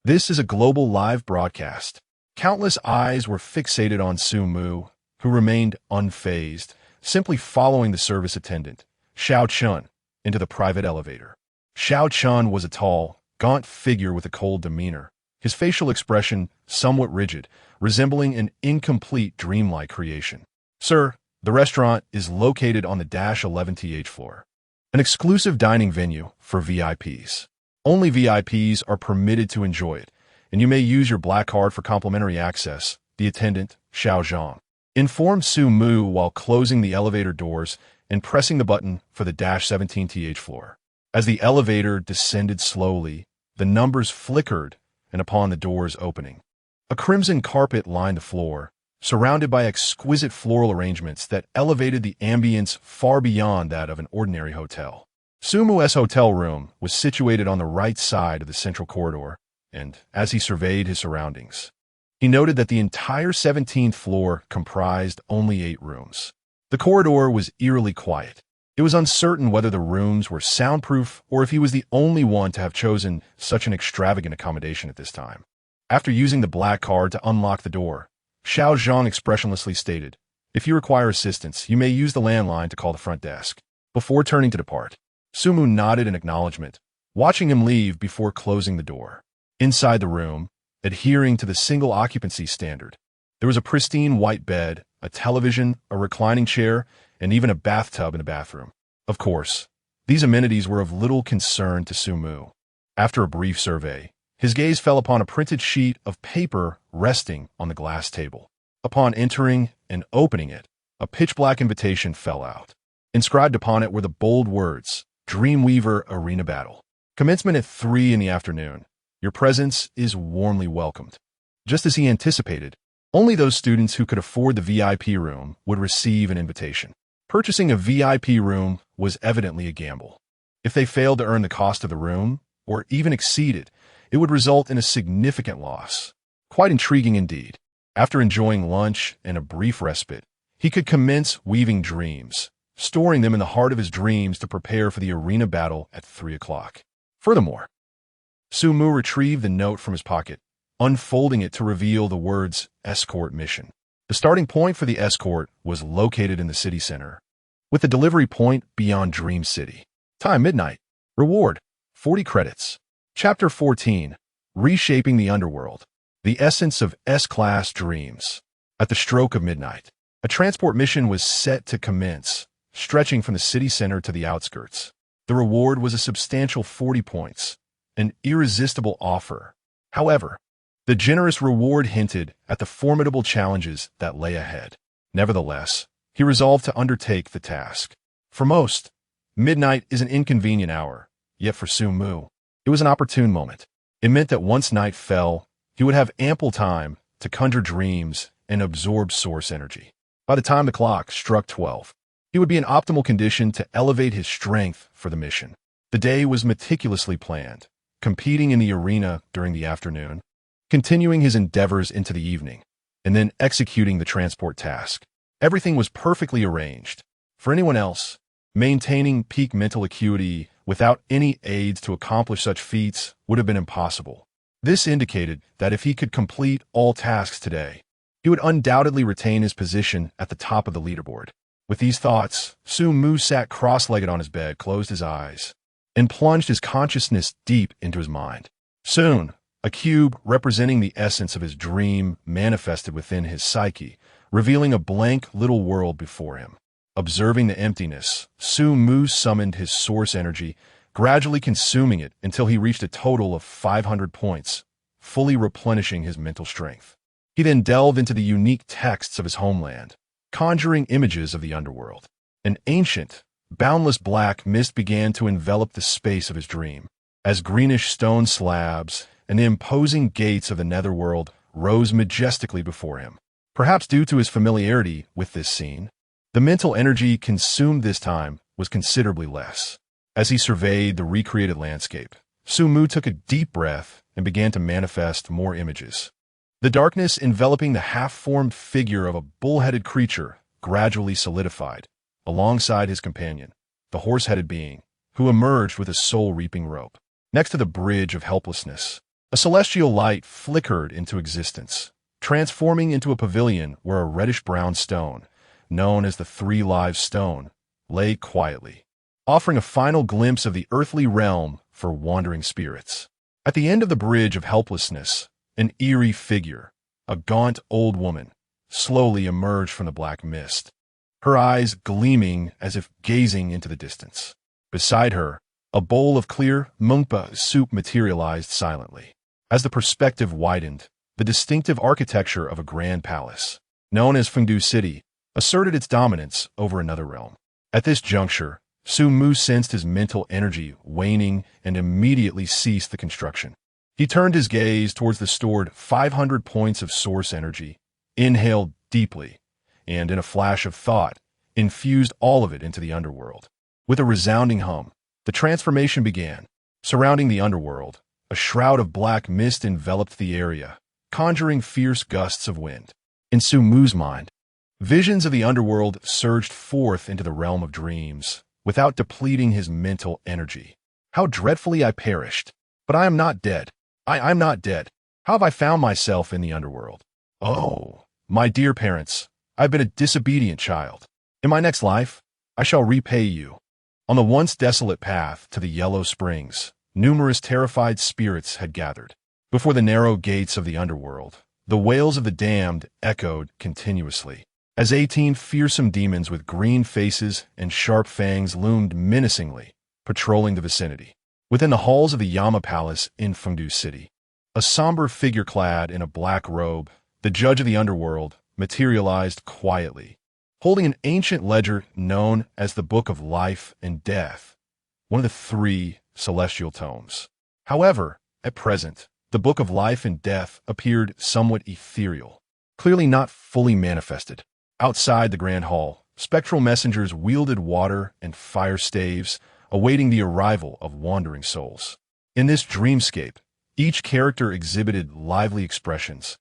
This is a global live broadcast. Countless eyes were fixated on Sumu, who remained unfazed, simply following the service attendant, Xiao Chun, into the private elevator. Xiao Chun was a tall, gaunt figure with a cold demeanor, his facial expression somewhat rigid, resembling an incomplete dreamlike creation. "Sir, the restaurant is located on the -11th floor, an exclusive dining venue for VIPs. Only VIPs are permitted to enjoy it, and you may use your black card for complimentary access," the attendant, Xiao Zhang, informed Sumu while closing the elevator doors and pressing the button for the -17th floor. As the elevator descended slowly, the numbers flickered, and upon the doors opening, a crimson carpet lined the floor, surrounded by exquisite floral arrangements that elevated the ambience far beyond that of an ordinary hotel. Sumu's hotel room was situated on the right side of the central corridor, and as he surveyed his surroundings, he noted that the entire 17th floor comprised only 8 rooms. The corridor was eerily quiet. It was uncertain whether the rooms were soundproof or if he was the only one to have chosen such an extravagant accommodation at this time. After using the black card to unlock the door, Xiao Zhang expressionlessly stated, "If you require assistance, you may use the landline to call the front desk." Before turning to depart, Sumu nodded in acknowledgement, watching him leave before closing the door. Inside the room, adhering to the single occupancy standard, there was a pristine white bed, a television, a reclining chair, and even a bathtub in the bathroom. Of course, these amenities were of little concern to Sumu. After a brief survey, his gaze fell upon a printed sheet of paper resting on the glass table. Upon entering and opening it, a pitch-black invitation fell out. Inscribed upon it were the bold words, "Dreamweaver Arena Battle. Commencement at 3 in the afternoon. Your presence is warmly welcomed." Just as he anticipated, only those students who could afford the VIP room would receive an invitation. Purchasing a VIP room was evidently a gamble. If they failed to earn the cost of the room, or even exceeded, it would result in a significant loss. Quite intriguing indeed. After enjoying lunch and a brief respite, he could commence weaving dreams, storing them in the heart of his dreams to prepare for the arena battle at 3 o'clock. Furthermore, Su Mu retrieved the note from his pocket, unfolding it to reveal the words escort mission. The starting point for the escort was located in the city center, with the delivery point beyond Dream City. Time midnight. Reward 40 credits. Chapter 14. Reshaping the Underworld. The essence of S-class dreams. At the stroke of midnight, a transport mission was set to commence, stretching from the city center to the outskirts. The reward was a substantial 40 points, an irresistible offer. However, the generous reward hinted at the formidable challenges that lay ahead. Nevertheless, he resolved to undertake the task. For most, midnight is an inconvenient hour, yet for Su Mu, it was an opportune moment. It meant that once night fell, he would have ample time to conjure dreams and absorb source energy. By the time the clock struck 12, he would be in optimal condition to elevate his strength for the mission. The day was meticulously planned, competing in the arena during the afternoon, continuing his endeavors into the evening, and then executing the transport task. Everything was perfectly arranged. For anyone else, maintaining peak mental acuity without any aids to accomplish such feats would have been impossible. This indicated that if he could complete all tasks today, he would undoubtedly retain his position at the top of the leaderboard. With these thoughts, Su Mu sat cross-legged on his bed, closed his eyes, and plunged his consciousness deep into his mind. Soon, a cube representing the essence of his dream manifested within his psyche, revealing a blank little world before him. Observing the emptiness, Su Mu summoned his source energy, gradually consuming it until he reached a total of 500 points, fully replenishing his mental strength. He then delved into the unique texts of his homeland, conjuring images of the underworld. An ancient, boundless black mist began to envelop the space of his dream, as greenish stone slabs and the imposing gates of the netherworld rose majestically before him. Perhaps due to his familiarity with this scene, the mental energy consumed this time was considerably less. As he surveyed the recreated landscape, Su Mu took a deep breath and began to manifest more images. The darkness enveloping the half-formed figure of a bull-headed creature gradually solidified, alongside his companion, the horse-headed being, who emerged with a soul-reaping rope. Next to the Bridge of Helplessness, a celestial light flickered into existence, transforming into a pavilion where a reddish-brown stone, known as the Three Lives Stone, lay quietly, offering a final glimpse of the earthly realm for wandering spirits. At the end of the Bridge of Helplessness, an eerie figure, a gaunt old woman, slowly emerged from the black mist, her eyes gleaming as if gazing into the distance. Beside her, a bowl of clear mungpa soup materialized silently. As the perspective widened, the distinctive architecture of a grand palace, known as Fengdu City, asserted its dominance over another realm. At this juncture, Su Mu sensed his mental energy waning and immediately ceased the construction. He turned his gaze towards the stored 500 points of source energy, inhaled deeply, and in a flash of thought, infused all of it into the underworld. With a resounding hum, the transformation began. Surrounding the underworld, a shroud of black mist enveloped the area, conjuring fierce gusts of wind. In Su Mu's mind, visions of the underworld surged forth into the realm of dreams, without depleting his mental energy. How dreadfully I perished! But I am not dead. I'm not dead. How have I found myself in the underworld? Oh, my dear parents, I've been a disobedient child. In my next life, I shall repay you. On the once desolate path to the Yellow Springs, numerous terrified spirits had gathered. Before the narrow gates of the underworld, the wails of the damned echoed continuously, as 18 fearsome demons with green faces and sharp fangs loomed menacingly, patrolling the vicinity. Within the halls of the Yama Palace in Fengdu City, a somber figure clad in a black robe, the judge of the underworld, materialized quietly, holding an ancient ledger known as the Book of Life and Death, one of the 3 celestial tomes. However, at present, the Book of Life and Death appeared somewhat ethereal, clearly not fully manifested. Outside the grand hall, spectral messengers wielded water and fire staves, awaiting the arrival of wandering souls. In this dreamscape, Each character exhibited lively expressions,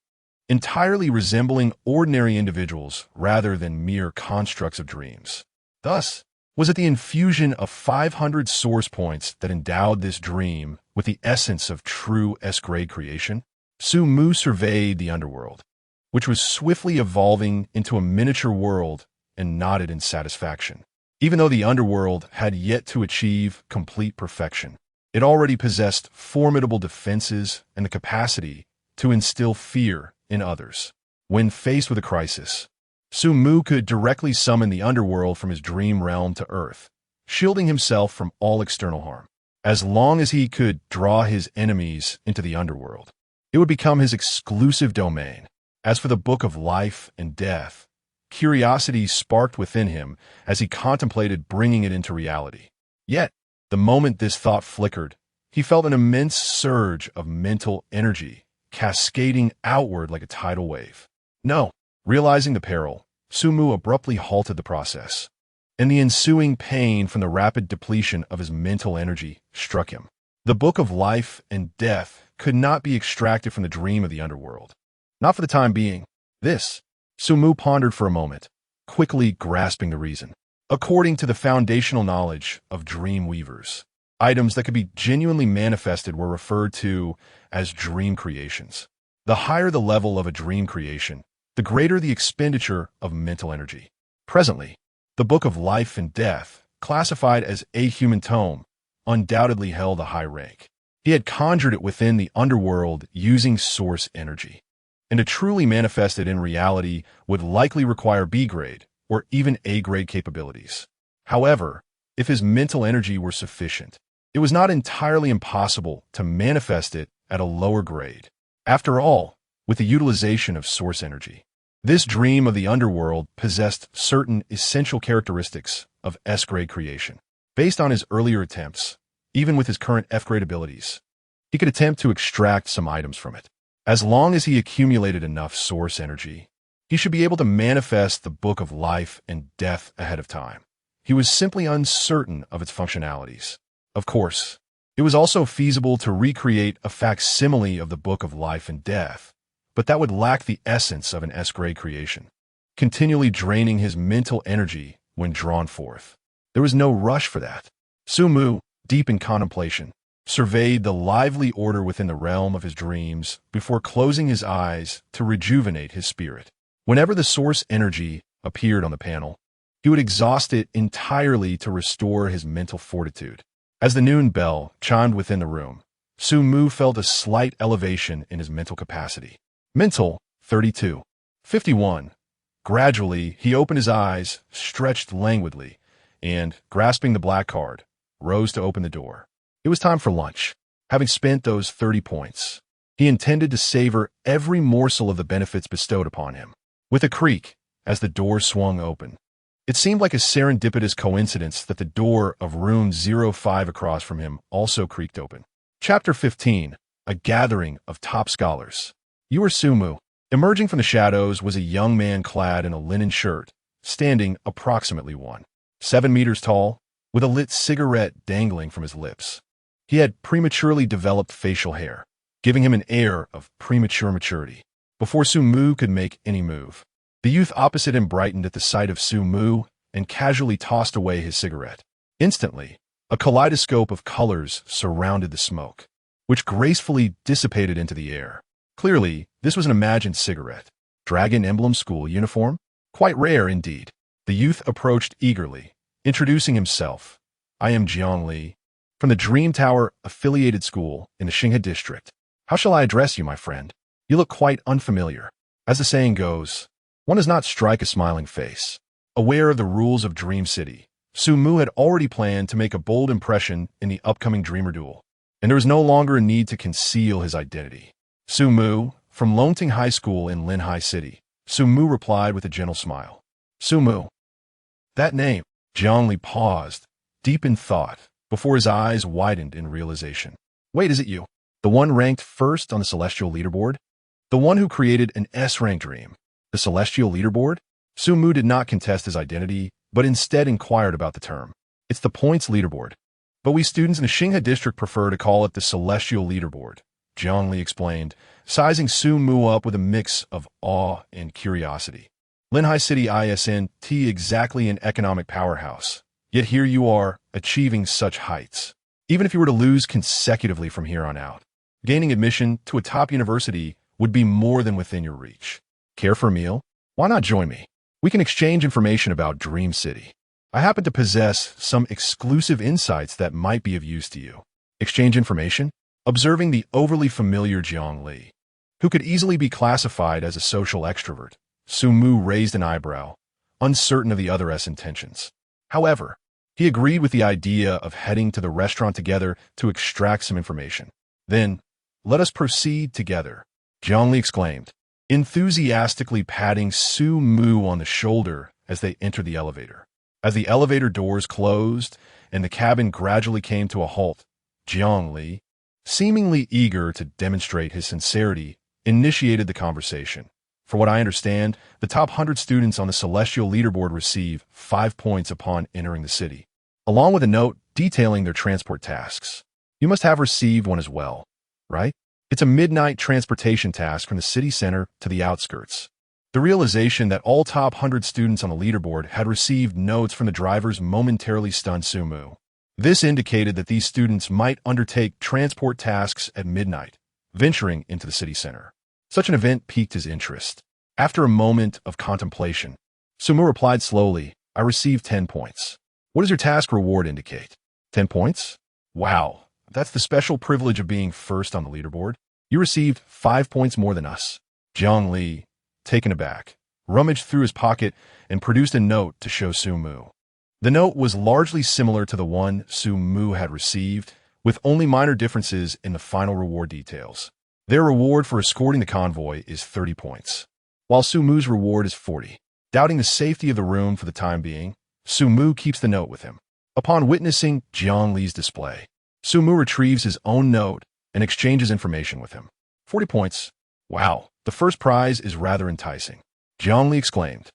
entirely resembling ordinary individuals rather than mere constructs of dreams. Thus, was it the infusion of 500 source points that endowed this dream with the essence of true S-grade creation? Su-mu surveyed the underworld, which was swiftly evolving into a miniature world, and nodded in satisfaction. Even though the underworld had yet to achieve complete perfection, it already possessed formidable defenses and the capacity to instill fear in others. When faced with a crisis, Su-mu could directly summon the underworld from his dream realm to Earth, shielding himself from all external harm. As long as he could draw his enemies into the underworld, it would become his exclusive domain. As for the Book of Life and Death, curiosity sparked within him as he contemplated bringing it into reality. Yet, the moment this thought flickered, he felt an immense surge of mental energy cascading outward like a tidal wave. No. Realizing the peril, Su-mu abruptly halted the process, and the ensuing pain from the rapid depletion of his mental energy struck him. The Book of Life and Death could not be extracted from the dream of the underworld. Not for the time being. This, Su-mu pondered for a moment, quickly grasping the reason. According to the foundational knowledge of dream weavers, items that could be genuinely manifested were referred to as dream creations. The higher the level of a dream creation, the greater the expenditure of mental energy. Presently, the Book of Life and Death, classified as a human tome, undoubtedly held a high rank. He had conjured it within the underworld using source energy, and to truly manifest it in reality would likely require B-grade or even A-grade capabilities. However, if his mental energy were sufficient, it was not entirely impossible to manifest it at a lower grade. After all, with the utilization of source energy, this dream of the underworld possessed certain essential characteristics of S-grade creation. Based on his earlier attempts, even with his current F-grade abilities, he could attempt to extract some items from it. As long as he accumulated enough source energy, he should be able to manifest the Book of Life and Death ahead of time. He was simply uncertain of its functionalities. Of course, it was also feasible to recreate a facsimile of the Book of Life and Death, but that would lack the essence of an S-grade creation, continually draining his mental energy when drawn forth. There was no rush for that. Su-mu, deep in contemplation, surveyed the lively order within the realm of his dreams before closing his eyes to rejuvenate his spirit. Whenever the source energy appeared on the panel, he would exhaust it entirely to restore his mental fortitude. As the noon bell chimed within the room, Su-mu felt a slight elevation in his mental capacity. Mental, 32. 51. Gradually, he opened his eyes, stretched languidly, and, grasping the black card, rose to open the door. It was time for lunch. Having spent those 30 points, he intended to savor every morsel of the benefits bestowed upon him. With a creak, as the door swung open, it seemed like a serendipitous coincidence that the door of room 05 across from him also creaked open. Chapter 15. A gathering of top scholars. You are Su-mu. Emerging from the shadows was a young man clad in a linen shirt, standing approximately 1.7 meters tall, with a lit cigarette dangling from his lips. He had prematurely developed facial hair, giving him an air of premature maturity. Before Su-mu could make any move, the youth opposite him brightened at the sight of Su-mu and casually tossed away his cigarette. Instantly, a kaleidoscope of colors surrounded the smoke, which gracefully dissipated into the air. Clearly, this was an imagined cigarette. Dragon emblem school uniform? Quite rare indeed. The youth approached eagerly, introducing himself. I am Jiang Li, from the Dream Tower affiliated school in the Xinghe district. How shall I address you, my friend? You look quite unfamiliar. As the saying goes, one does not strike a smiling face. Aware of the rules of Dream City, Su-mu had already planned to make a bold impression in the upcoming Dreamer Duel, and there was no longer a need to conceal his identity. Su-mu, from Lonting High School in Linhai City. Su-mu replied with a gentle smile. Su-mu. That name. Jiang Li paused, deep in thought, before his eyes widened in realization. Wait, is it you? The one ranked first on the Celestial Leaderboard? The one who created an S-rank dream? The Celestial Leaderboard? Su-mu did not contest his identity, but instead inquired about the term. It's the points leaderboard, but we students in the Xinghe district prefer to call it the Celestial Leaderboard. Jiang explained, sizing Su Mu up with a mix of awe and curiosity. Linhai City isn't exactly an economic powerhouse, yet here you are, achieving such heights. Even if you were to lose consecutively from here on out, gaining admission to a top university would be more than within your reach. Care for a meal? Why not join me? We can exchange information about Dream City. I happen to possess some exclusive insights that might be of use to you. Exchange information? Observing the overly familiar Jiang Li, who could easily be classified as a social extrovert, Su Mu raised an eyebrow, uncertain of the other's intentions. However, he agreed with the idea of heading to the restaurant together to extract some information. Then, let us proceed together, Jiang Li exclaimed, enthusiastically patting Su Mu on the shoulder as they entered the elevator. As the elevator doors closed and the cabin gradually came to a halt, Jiang Li, seemingly eager to demonstrate his sincerity, initiated the conversation. For what I understand, the top 100 students on the Celestial Leaderboard receive 5 points upon entering the city, along with a note detailing their transport tasks. You must have received one as well, right? It's a midnight transportation task from the city center to the outskirts. The realization that all top 100 students on the leaderboard had received notes from the drivers momentarily stunned Su Mu. This indicated that these students might undertake transport tasks at midnight, venturing into the city center. Such an event piqued his interest. After a moment of contemplation, Su Mu replied slowly, I received 10 points. What does your task reward indicate? 10 points? Wow, that's the special privilege of being first on the leaderboard. You received 5 points more than us. Jiang Li, taken aback, rummaged through his pocket and produced a note to show Su Mu. The note was largely similar to the one Su Mu had received, with only minor differences in the final reward details. Their reward for escorting the convoy is 30 points, while Su Mu's reward is 40. Doubting the safety of the room for the time being, Su Mu keeps the note with him. Upon witnessing Jiang Li's display, Su Mu retrieves his own note and exchanges information with him. 40 points. Wow, the first prize is rather enticing, Jiang Li exclaimed,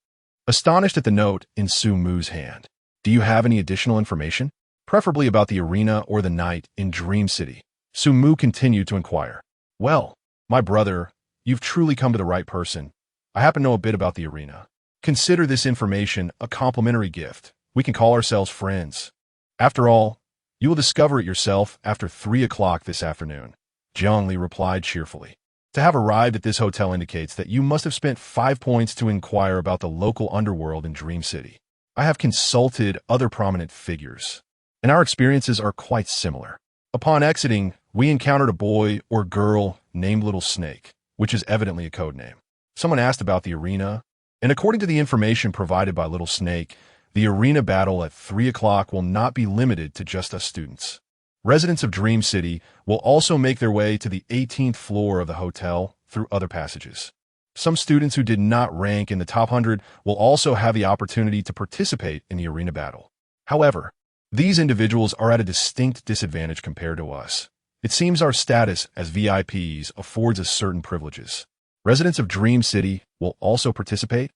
astonished at the note in Su Mu's hand. Do you have any additional information, preferably about the arena or the night in Dream City? Su Mu continued to inquire. Well, my brother, you've truly come to the right person. I happen to know a bit about the arena. Consider this information a complimentary gift. We can call ourselves friends. After all, you will discover it yourself after 3 o'clock this afternoon, Jiang Li replied cheerfully. To have arrived at this hotel indicates that you must have spent 5 points to inquire about the local underworld in Dream City. I have consulted other prominent figures, and our experiences are quite similar. Upon exiting, we encountered a boy or girl named Little Snake, which is evidently a code name. Someone asked about the arena, and according to the information provided by Little Snake, the arena battle at 3 o'clock will not be limited to just us students. Residents of Dream City will also make their way to the 18th floor of the hotel through other passages. Some students who did not rank in the top 100 will also have the opportunity to participate in the arena battle. However, these individuals are at a distinct disadvantage compared to us. It seems our status as VIPs affords us certain privileges. Residents of Dream City will also participate?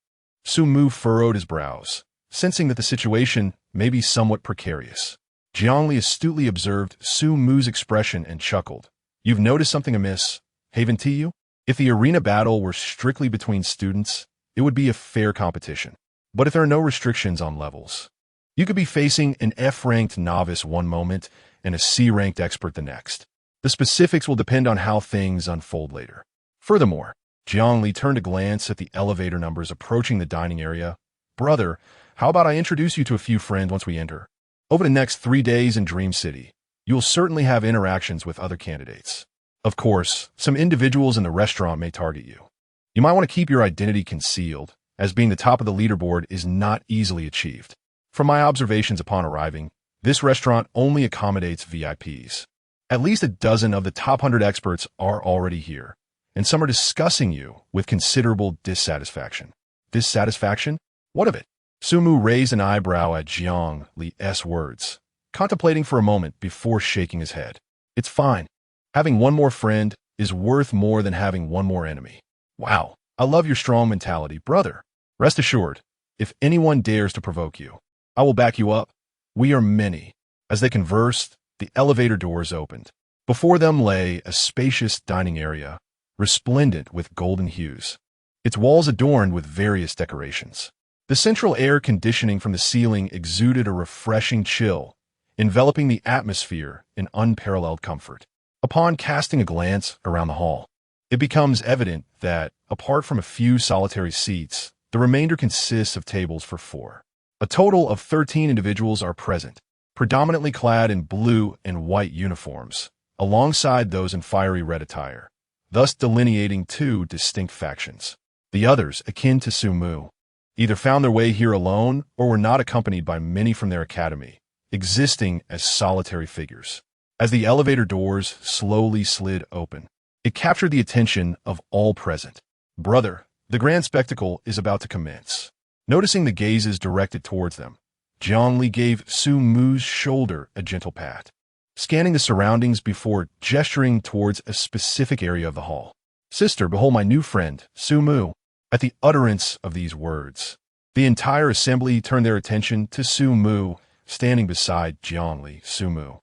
Su Mu furrowed his brows, sensing that the situation may be somewhat precarious. Jiang Li astutely observed Su Mu's expression and chuckled. You've noticed something amiss, haven't you? If the arena battle were strictly between students, it would be a fair competition. But if there are no restrictions on levels, you could be facing an F-ranked novice one moment and a C-ranked expert the next. The specifics will depend on how things unfold later. Furthermore, Jiang Li turned a glance at the elevator numbers approaching the dining area. Brother, how about I introduce you to a few friends once we enter? Over the next 3 days in Dream City, you will certainly have interactions with other candidates. Of course, some individuals in the restaurant may target you. You might want to keep your identity concealed, as being the top of the leaderboard is not easily achieved. From my observations upon arriving, this restaurant only accommodates VIPs. At least a dozen of the top 100 experts are already here, and some are discussing you with considerable dissatisfaction. Dissatisfaction? What of it? Su Mu raised an eyebrow at Jiang Li's words, contemplating for a moment before shaking his head. It's fine. Having one more friend is worth more than having one more enemy. Wow, I love your strong mentality, brother. Rest assured, if anyone dares to provoke you, I will back you up. We are many. As they conversed, the elevator doors opened, Before them lay a spacious dining area, resplendent with golden hues, its walls adorned with various decorations. The central air conditioning from the ceiling exuded a refreshing chill, enveloping the atmosphere in unparalleled comfort. Upon casting a glance around the hall, it becomes evident that, apart from a few solitary seats, the remainder consists of tables for 4. A total of 13 individuals are present, predominantly clad in blue and white uniforms, alongside those in fiery red attire, thus delineating 2 distinct factions. The others, akin to Sumu, either found their way here alone or were not accompanied by many from their academy, existing as solitary figures. As the elevator doors slowly slid open, it captured the attention of all present. Brother, the grand spectacle is about to commence. Noticing the gazes directed towards them, Zhongli gave Su Mu's shoulder a gentle pat, scanning the surroundings before gesturing towards a specific area of the hall. Sister, behold my new friend, Su Mu. At the utterance of these words, the entire assembly turned their attention to Su Mu, standing beside Zhongli. Su Mu.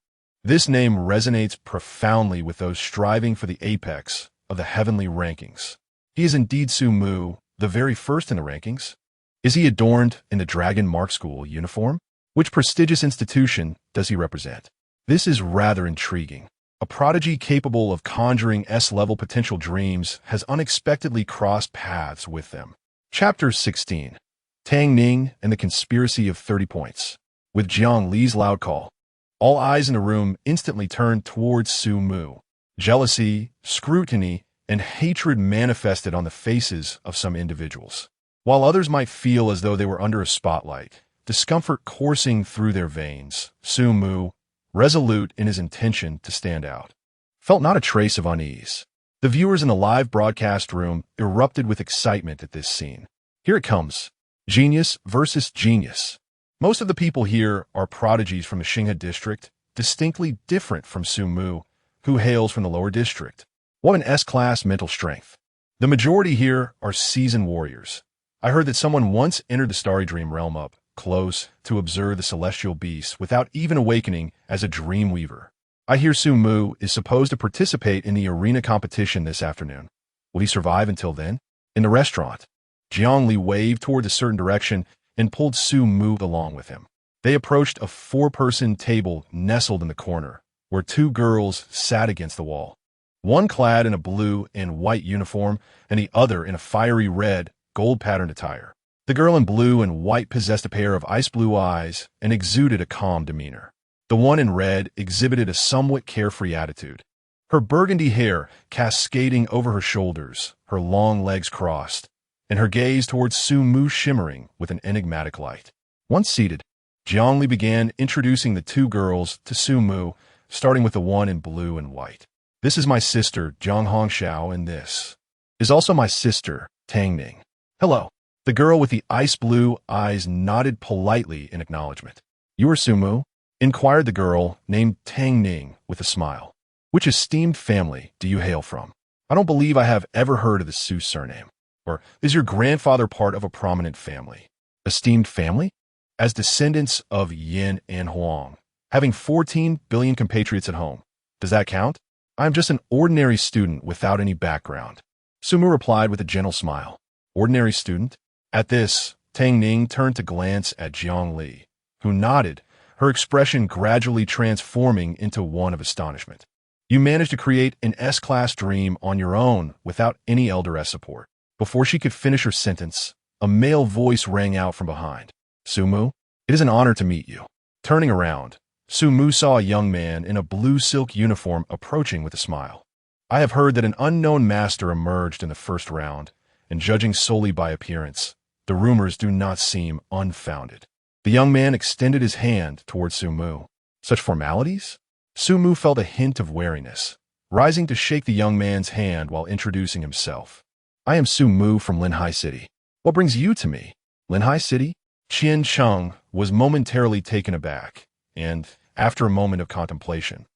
This name resonates profoundly with those striving for the apex of the heavenly rankings. He is indeed Su Mu, the very first in the rankings. Is he adorned in the Dragon Mark School uniform? Which prestigious institution does he represent? This is rather intriguing. A prodigy capable of conjuring S-level potential dreams has unexpectedly crossed paths with them. Chapter 16. Tang Ning and the Conspiracy of 30 Points. With Jiang Li's loud call, all eyes in the room instantly turned towards Su Mu. Jealousy, scrutiny, and hatred manifested on the faces of some individuals. While others might feel as though they were under a spotlight, discomfort coursing through their veins, Su Mu, resolute in his intention to stand out, felt not a trace of unease. The viewers in the live broadcast room erupted with excitement at this scene. Here it comes. Genius versus genius. Most of the people here are prodigies from the Xinghe district, distinctly different from Su Mu, who hails from the lower district. What an S-class mental strength. The majority here are seasoned warriors. I heard that someone once entered the starry dream realm up close to observe the celestial beasts without even awakening as a dream weaver. I hear Su Mu is supposed to participate in the arena competition this afternoon. Will he survive until then? In the restaurant, Jiang Li waved toward a certain direction and pulled Su Mu along with him. They approached a 4-person table nestled in the corner, where 2 girls sat against the wall, one clad in a blue and white uniform and the other in a fiery red, gold-patterned attire. The girl in blue and white possessed a pair of ice-blue eyes and exuded a calm demeanor. The one in red exhibited a somewhat carefree attitude. Her burgundy hair cascading over her shoulders, her long legs crossed, and her gaze towards Su Mu shimmering with an enigmatic light. Once seated, Jiang Li began introducing the 2 girls to Su Mu, starting with the one in blue and white. This is my sister, Zhang Hongxiao, and this is also my sister, Tang Ning. Hello. The girl with the ice-blue eyes nodded politely in acknowledgement. You are Su Mu? Inquired the girl named Tang Ning with a smile. Which esteemed family do you hail from? I don't believe I have ever heard of the Su surname. Or is your grandfather part of a prominent family? Esteemed family? As descendants of Yin and Huang, having 14 billion compatriots at home. Does that count? I am just an ordinary student without any background. Su Mu replied with a gentle smile. Ordinary student? At this, Tang Ning turned to glance at Jiang Li, who nodded, her expression gradually transforming into one of astonishment. You managed to create an S-class dream on your own without any Elder S support. Before she could finish her sentence, a male voice rang out from behind. Su Mu, it is an honor to meet you. Turning around, Su Mu saw a young man in a blue silk uniform approaching with a smile. I have heard that an unknown master emerged in the first round, and judging solely by appearance, the rumors do not seem unfounded. The young man extended his hand towards Su Mu. Such formalities? Su Mu felt a hint of wariness, rising to shake the young man's hand while introducing himself. I am Su Mu from Linhai City. What brings you to me? Linhai City? Qian Cheng was momentarily taken aback, and, after a moment of contemplation,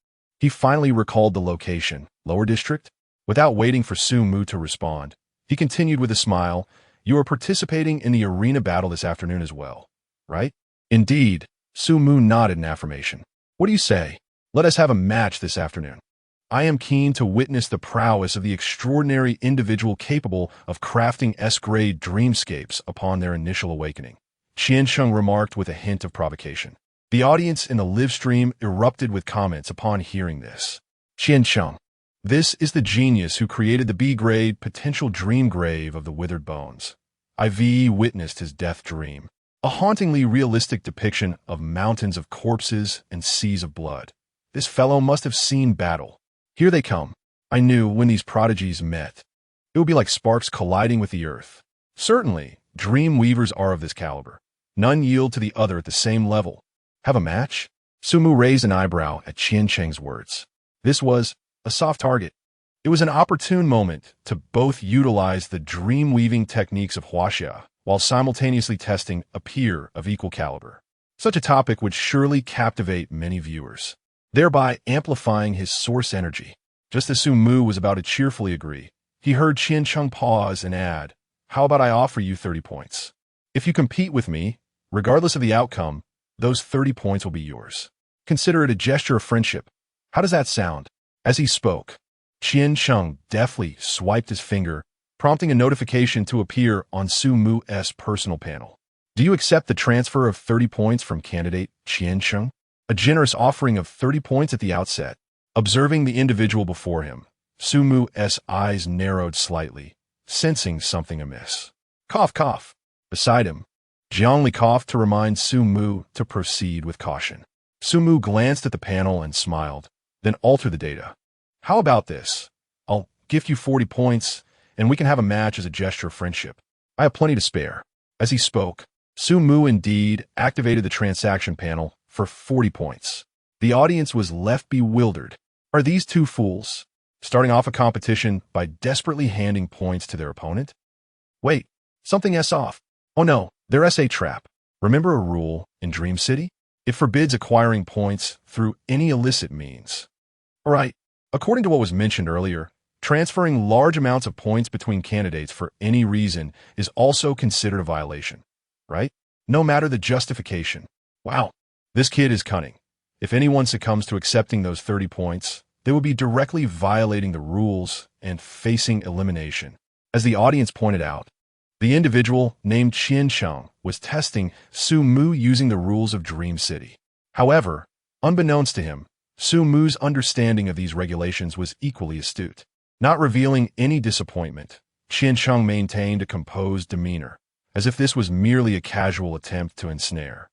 he finally recalled the location, lower district. Without waiting for Su Mu to respond, he continued with a smile, You are participating in the arena battle this afternoon as well, right? Indeed, Su Mu nodded in affirmation. What do you say? Let us have a match this afternoon. I am keen to witness the prowess of the extraordinary individual capable of crafting S-grade dreamscapes upon their initial awakening, Qiansheng remarked with a hint of provocation. The audience in the live stream erupted with comments upon hearing this. Qiansheng, this is the genius who created the B-grade potential dream grave of the withered bones. I've witnessed his death dream, a hauntingly realistic depiction of mountains of corpses and seas of blood. This fellow must have seen battle. Here they come. I knew when these prodigies met, it would be like sparks colliding with the earth. Certainly, dream weavers are of this caliber. None yield to the other at the same level. Have a match? Sumu raised an eyebrow at Qiansheng's words. This was a soft target. It was an opportune moment to both utilize the dream-weaving techniques of Huaxia while simultaneously testing a peer of equal caliber. Such a topic would surely captivate many viewers, thereby amplifying his source energy. Just as Sumu was about to cheerfully agree, he heard Qiansheng pause and add, "How about I offer you 30 points? If you compete with me, regardless of the outcome, those 30 points will be yours. Consider it a gesture of friendship. How does that sound?" As he spoke, Qiansheng deftly swiped his finger, prompting a notification to appear on Sumu's personal panel. "Do you accept the transfer of 30 points from candidate Qiansheng?" A generous offering of 30 points at the outset. Observing the individual before him, Sumu's eyes narrowed slightly, sensing something amiss. Cough, cough. Beside him, Jiangli coughed to remind Sumu to proceed with caution. Sumu glanced at the panel and smiled, then altered the data. "How about this? I'll gift you 40 points, and we can have a match as a gesture of friendship. I have plenty to spare." As he spoke, Sumu indeed activated the transaction panel for 40 points. The audience was left bewildered. Are these two fools starting off a competition by desperately handing points to their opponent? Wait, something's off. Oh no, there's a trap. Remember a rule in Dream City? It forbids acquiring points through any illicit means. Alright, according to what was mentioned earlier, transferring large amounts of points between candidates for any reason is also considered a violation, right? No matter the justification. Wow, this kid is cunning. If anyone succumbs to accepting those 30 points, they will be directly violating the rules and facing elimination. As the audience pointed out, the individual named Qiansheng was testing Sumu using the rules of Dream City. However, unbeknownst to him, Sumu's understanding of these regulations was equally astute. Not revealing any disappointment, Qiansheng maintained a composed demeanor, as if this was merely a casual attempt to ensnare.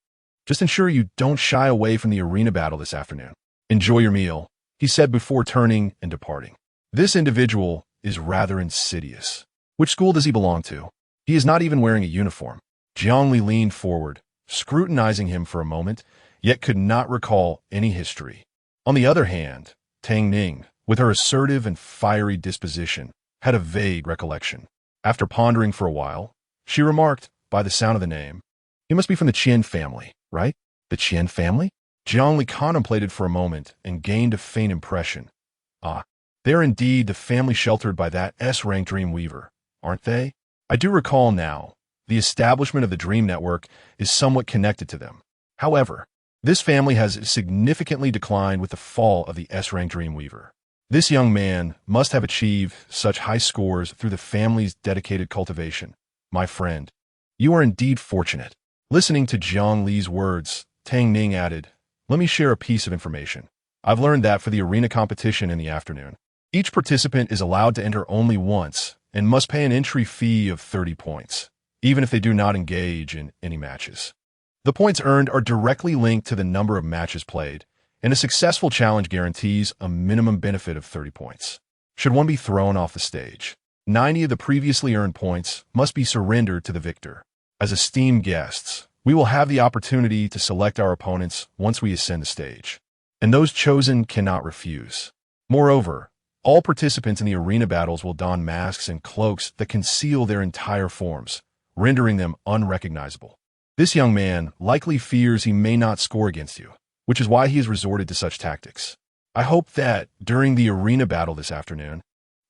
"Just ensure you don't shy away from the arena battle this afternoon. Enjoy your meal," he said before turning and departing. This individual is rather insidious. Which school does he belong to? He is not even wearing a uniform. Jiangli leaned forward, scrutinizing him for a moment, yet could not recall any history. On the other hand, Tang Ning, with her assertive and fiery disposition, had a vague recollection. After pondering for a while, she remarked, by the sound of the name, "He must be from the Qian family, right?" "The Qian family?" Jiangli contemplated for a moment and gained a faint impression. "Ah, they are indeed the family sheltered by that S-rank dream weaver, aren't they? I do recall now, the establishment of the Dream Network is somewhat connected to them. However, this family has significantly declined with the fall of the S-rank dream weaver. This young man must have achieved such high scores through the family's dedicated cultivation. My friend, you are indeed fortunate." Listening to Jiang Li's words, Tang Ning added, "Let me share a piece of information. I've learned that for the arena competition in the afternoon, each participant is allowed to enter only once and must pay an entry fee of 30 points, even if they do not engage in any matches. The points earned are directly linked to the number of matches played, and a successful challenge guarantees a minimum benefit of 30 points. Should one be thrown off the stage, 90 of the previously earned points must be surrendered to the victor. As esteemed guests, we will have the opportunity to select our opponents once we ascend the stage, and those chosen cannot refuse. Moreover, all participants in the arena battles will don masks and cloaks that conceal their entire forms, rendering them unrecognizable. This young man likely fears he may not score against you, which is why he has resorted to such tactics. I hope that, during the arena battle this afternoon,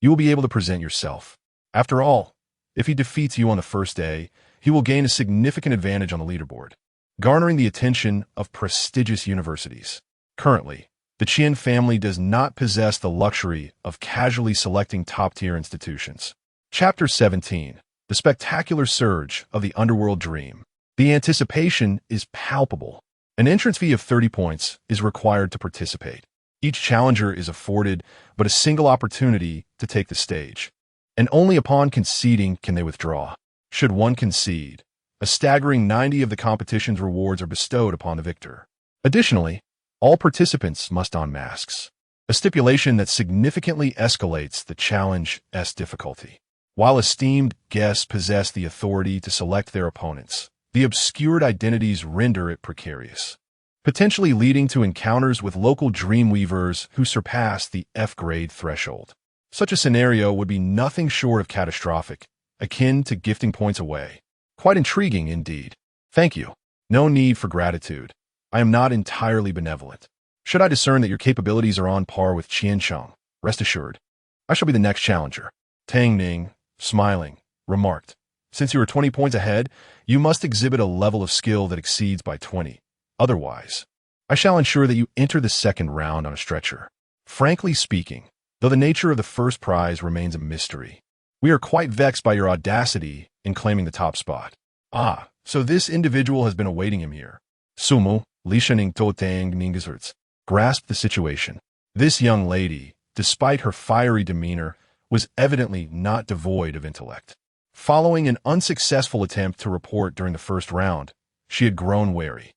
you will be able to present yourself. After all, if he defeats you on the first day, he will gain a significant advantage on the leaderboard, garnering the attention of prestigious universities. Currently, The Qian family does not possess the luxury of casually selecting top-tier institutions. Chapter 17. The spectacular surge of the underworld dream. The anticipation is palpable. An entrance fee of 30 points is required to participate. Each challenger is afforded but a single opportunity to take the stage, and only upon conceding can they withdraw. Should one concede, a staggering 90 of the competition's rewards are bestowed upon the victor. Additionally, all participants must don masks, a stipulation that significantly escalates the challenge's difficulty. While esteemed guests possess the authority to select their opponents, the obscured identities render it precarious, potentially leading to encounters with local dreamweavers who surpass the F-grade threshold. Such a scenario would be nothing short of catastrophic, akin to gifting points away. Quite intriguing indeed. Thank you. No need for gratitude. I am not entirely benevolent. Should I discern that your capabilities are on par with Qiansheng, rest assured, I shall be the next challenger. Tang Ning, smiling, remarked, since you are 20 points ahead, you must exhibit a level of skill that exceeds by 20. Otherwise, I shall ensure that you enter the second round on a stretcher. Frankly speaking, though the nature of the first prize remains a mystery, we are quite vexed by your audacity in claiming the top spot. Ah, so this individual has been awaiting him here. Sumu, Lishaning Totang Ningazerts, grasped the situation. This young lady, despite her fiery demeanor, was evidently not devoid of intellect. Following an unsuccessful attempt to report during the first round, she had grown wary.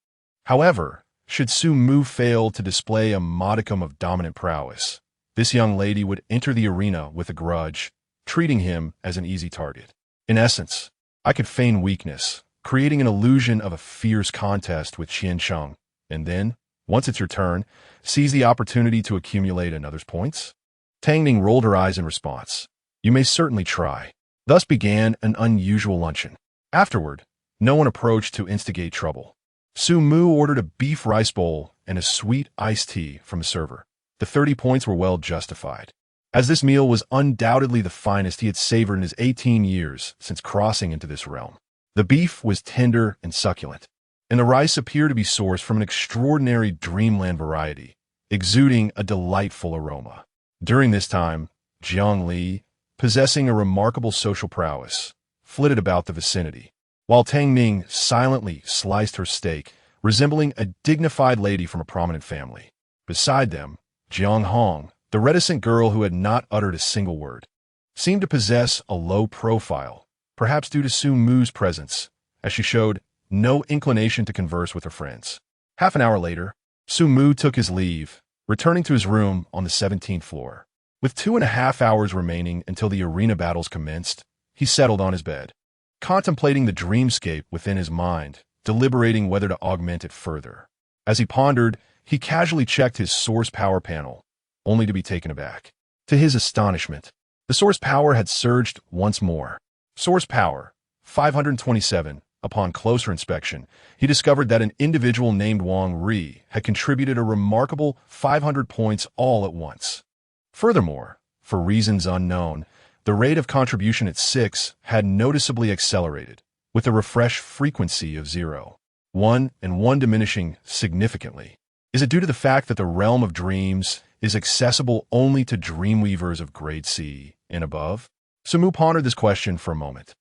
However, should Sumu fail to display a modicum of dominant prowess, this young lady would enter the arena with a grudge, treating him as an easy target. In essence, I could feign weakness, creating an illusion of a fierce contest with Qiansheng, and then, once it's your turn, seize the opportunity to accumulate another's points? Tang Ning rolled her eyes in response. You may certainly try. Thus began an unusual luncheon. Afterward, no one approached to instigate trouble. Su Mu ordered a beef rice bowl and a sweet iced tea from a server. The 30 points were well justified, as this meal was undoubtedly the finest he had savored in his 18 years since crossing into this realm. The beef was tender and succulent, and the rice appeared to be sourced from an extraordinary dreamland variety, exuding a delightful aroma. During this time, Jiang Li, possessing a remarkable social prowess, flitted about the vicinity, while Tang Ning silently sliced her steak, resembling a dignified lady from a prominent family. Beside them, Jiang Hong, the reticent girl who had not uttered a single word, seemed to possess a low profile, perhaps due to Su Mu's presence, as she showed no inclination to converse with her friends. Half an hour later, Su Mu took his leave, returning to his room on the 17th floor. With 2.5 hours remaining until the arena battles commenced, he settled on his bed, contemplating the dreamscape within his mind, deliberating whether to augment it further. As he pondered, he casually checked his source power panel, only to be taken aback. To his astonishment, the source power had surged once more. Source power, 527. Upon closer inspection, he discovered that an individual named Wang Ri had contributed a remarkable 500 points all at once. Furthermore, for reasons unknown, the rate of contribution at 6 had noticeably accelerated, with a refresh frequency of 0, 1, and 1 diminishing significantly. Is it due to the fact that the realm of dreams is accessible only to dreamweavers of grade C and above? Sumu pondered this question for a moment,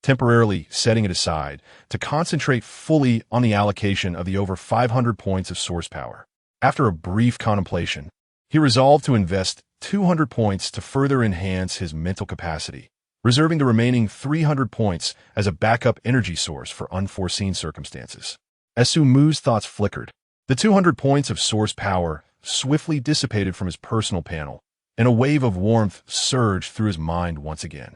temporarily setting it aside to concentrate fully on the allocation of the over 500 points of source power. After a brief contemplation, he resolved to invest 200 points to further enhance his mental capacity, reserving the remaining 300 points as a backup energy source for unforeseen circumstances. As Su Mu's thoughts flickered, the 200 points of source power swiftly dissipated from his personal panel, and a wave of warmth surged through his mind once again.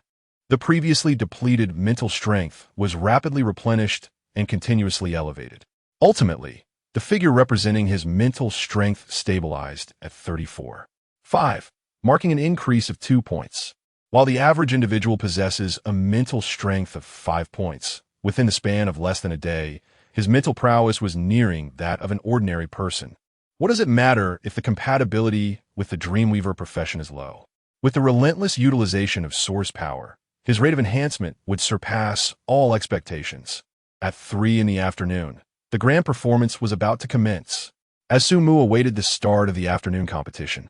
The previously depleted mental strength was rapidly replenished and continuously elevated. Ultimately, the figure representing his mental strength stabilized at 34.5, marking an increase of 2 points. While the average individual possesses a mental strength of 5 points, within the span of less than a day, his mental prowess was nearing that of an ordinary person. What does it matter if the compatibility with the Dreamweaver profession is low? With the relentless utilization of source power, his rate of enhancement would surpass all expectations. At 3 in the afternoon, the grand performance was about to commence. As Su Mu awaited the start of the afternoon competition,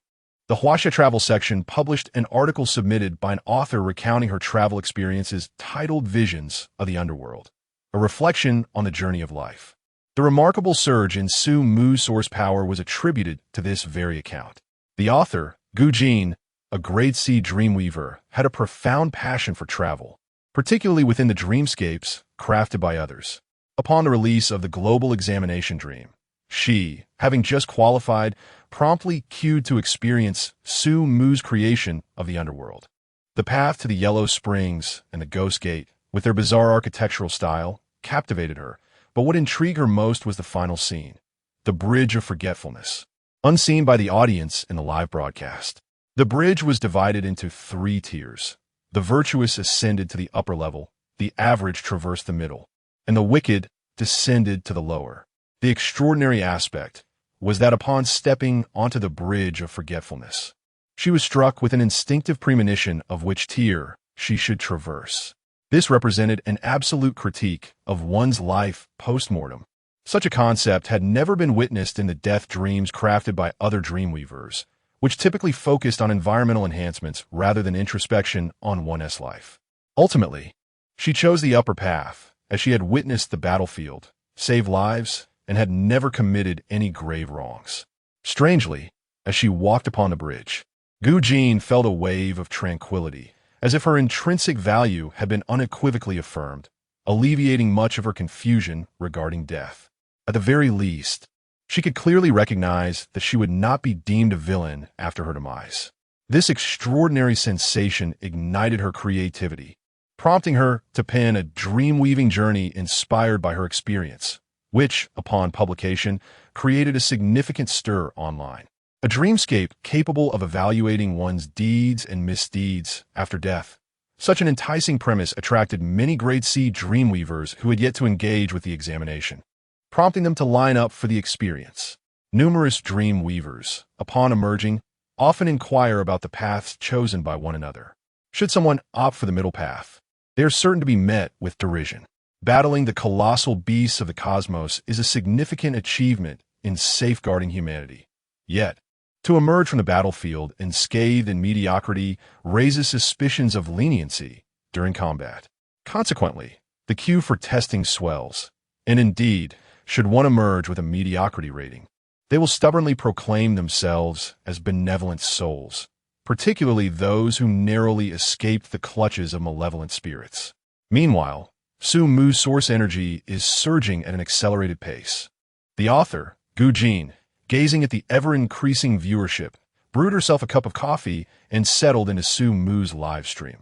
the Huaxia Travel section published an article submitted by an author recounting her travel experiences titled Visions of the Underworld, a reflection on the journey of life. The remarkable surge in Su Mu's source power was attributed to this very account. The author, Gu Jin, a grade C dreamweaver, had a profound passion for travel, particularly within the dreamscapes crafted by others. Upon the release of the global examination dream, she, having just qualified, promptly queued to experience Su Mu's creation of the underworld. The path to the Yellow Springs and the Ghost Gate, with their bizarre architectural style, captivated her, but what intrigued her most was the final scene, the Bridge of Forgetfulness. Unseen by the audience in the live broadcast, the bridge was divided into 3 tiers. The virtuous ascended to the upper level, the average traversed the middle, and the wicked descended to the lower. The extraordinary aspect was that upon stepping onto the Bridge of Forgetfulness, she was struck with an instinctive premonition of which tier she should traverse. This represented an absolute critique of one's life post-mortem. Such a concept had never been witnessed in the death dreams crafted by other dreamweavers, which typically focused on environmental enhancements rather than introspection on one's life. Ultimately, she chose the upper path, as she had witnessed the battlefield, saved lives, and had never committed any grave wrongs. Strangely, as she walked upon the bridge, Gu Jin felt a wave of tranquility, as if her intrinsic value had been unequivocally affirmed, alleviating much of her confusion regarding death. At the very least, she could clearly recognize that she would not be deemed a villain after her demise. This extraordinary sensation ignited her creativity, prompting her to pen a dream-weaving journey inspired by her experience, which, upon publication, created a significant stir online. A dreamscape capable of evaluating one's deeds and misdeeds after death. Such an enticing premise attracted many grade C dreamweavers who had yet to engage with the examination, prompting them to line up for the experience. Numerous dreamweavers, upon emerging, often inquire about the paths chosen by one another. Should someone opt for the middle path, they are certain to be met with derision. Battling the colossal beasts of the cosmos is a significant achievement in safeguarding humanity. Yet, to emerge from the battlefield unscathed in mediocrity raises suspicions of leniency during combat. Consequently, the queue for testing swells, and indeed, should one emerge with a mediocrity rating, they will stubbornly proclaim themselves as benevolent souls, particularly those who narrowly escaped the clutches of malevolent spirits. Meanwhile, Su Mu's source energy is surging at an accelerated pace. The author, Gu Jin, gazing at the ever-increasing viewership, brewed herself a cup of coffee and settled into Su Mu's live stream,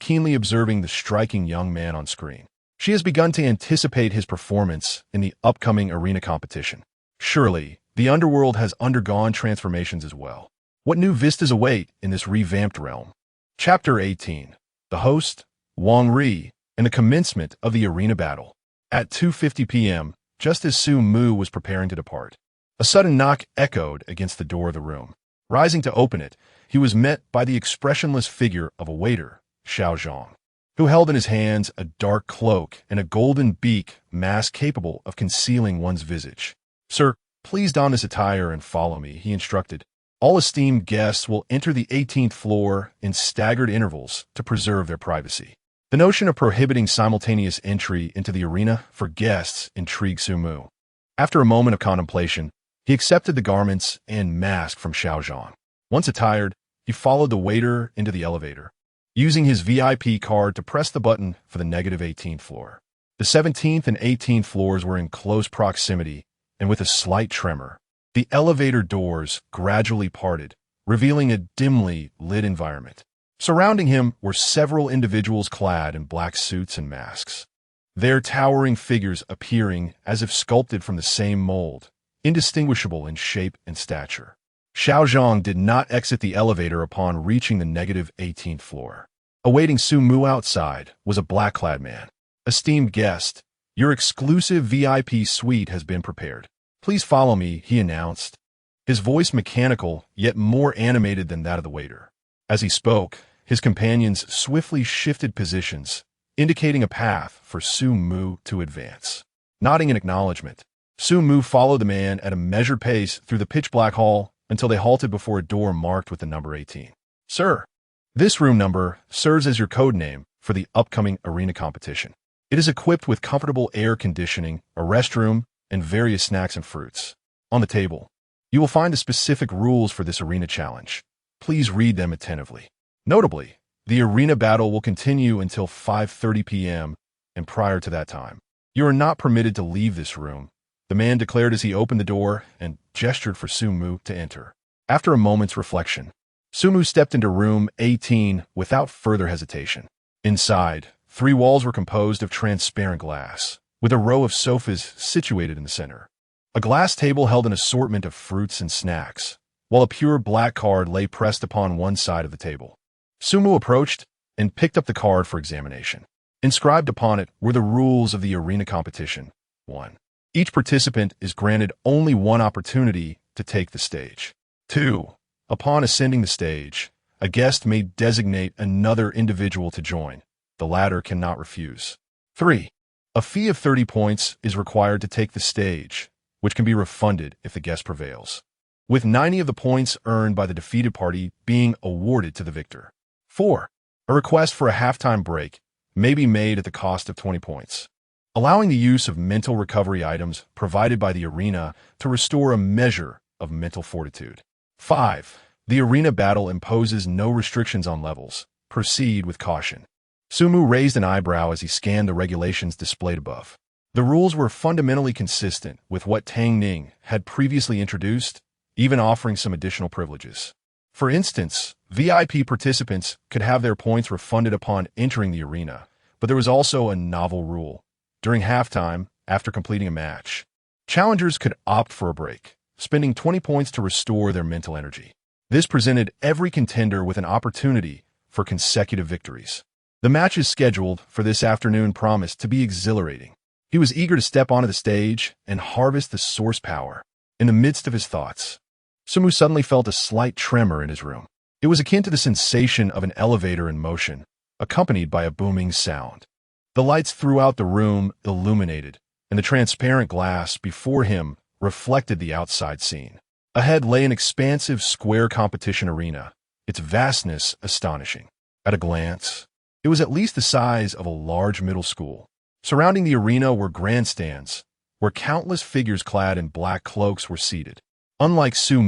keenly observing the striking young man on screen. She has begun to anticipate his performance in the upcoming arena competition. Surely, the underworld has undergone transformations as well. What new vistas await in this revamped realm? Chapter 18. The host, Wang Ri, and the commencement of the arena battle. At 2:50 p.m., just as Su Mu was preparing to depart, a sudden knock echoed against the door of the room. Rising to open it, he was met by the expressionless figure of a waiter, Xiao Zhang, who held in his hands a dark cloak and a golden beak mask capable of concealing one's visage. "Sir, please don this attire and follow me," he instructed. "All esteemed guests will enter the 18th floor in staggered intervals to preserve their privacy." The notion of prohibiting simultaneous entry into the arena for guests intrigued Su Mu. After a moment of contemplation, he accepted the garments and mask from Xiao Zhang. Once attired, he followed the waiter into the elevator, using his VIP card to press the button for the negative 18th floor. The 17th and 18th floors were in close proximity, and with a slight tremor, the elevator doors gradually parted, revealing a dimly lit environment. Surrounding him were several individuals clad in black suits and masks, their towering figures appearing as if sculpted from the same mold, indistinguishable in shape and stature. Xiao Zhang did not exit the elevator upon reaching the negative 18th floor. Awaiting Su Mu outside was a black-clad man. "Esteemed guest, your exclusive VIP suite has been prepared. Please follow me," he announced, his voice mechanical yet more animated than that of the waiter. As he spoke, his companions swiftly shifted positions, indicating a path for Su Mu to advance. Nodding in acknowledgement, Su followed the man at a measured pace through the pitch-black hall until they halted before a door marked with the number 18. Sir, this room number serves as your code name for the upcoming arena competition. It is equipped with comfortable air conditioning, a restroom, and various snacks and fruits. On the table, you will find the specific rules for this arena challenge. Please read them attentively. Notably, the arena battle will continue until 5:30 p.m., and prior to that time, you are not permitted to leave this room, the man declared as he opened the door and gestured for Su to enter. After a moment's reflection, Su stepped into room 18 without further hesitation. Inside, 3 walls were composed of transparent glass, with a row of sofas situated in the center. A glass table held an assortment of fruits and snacks, while a pure black card lay pressed upon one side of the table. Su approached and picked up the card for examination. Inscribed upon it were the rules of the arena competition. 1. Each participant is granted only one opportunity to take the stage. 2. Upon ascending the stage, a guest may designate another individual to join. The latter cannot refuse. 3. A fee of 30 points is required to take the stage, which can be refunded if the guest prevails, with 90 of the points earned by the defeated party being awarded to the victor. 4. A request for a halftime break may be made at the cost of 20 points, allowing the use of mental recovery items provided by the arena to restore a measure of mental fortitude. 5. The arena battle imposes no restrictions on levels. Proceed with caution. Su raised an eyebrow as he scanned the regulations displayed above. The rules were fundamentally consistent with what Tang Ning had previously introduced, even offering some additional privileges. For instance, VIP participants could have their points refunded upon entering the arena, but there was also a novel rule. During halftime, after completing a match, challengers could opt for a break, spending 20 points to restore their mental energy. This presented every contender with an opportunity for consecutive victories. The matches scheduled for this afternoon promised to be exhilarating. He was eager to step onto the stage and harvest the source power. In the midst of his thoughts, Su suddenly felt a slight tremor in his room. It was akin to the sensation of an elevator in motion, accompanied by a booming sound. The lights throughout the room illuminated, and the transparent glass before him reflected the outside scene. Ahead lay an expansive square competition arena, its vastness astonishing. At a glance, it was at least the size of a large middle school. Surrounding the arena were grandstands, where countless figures clad in black cloaks were seated. Unlike Su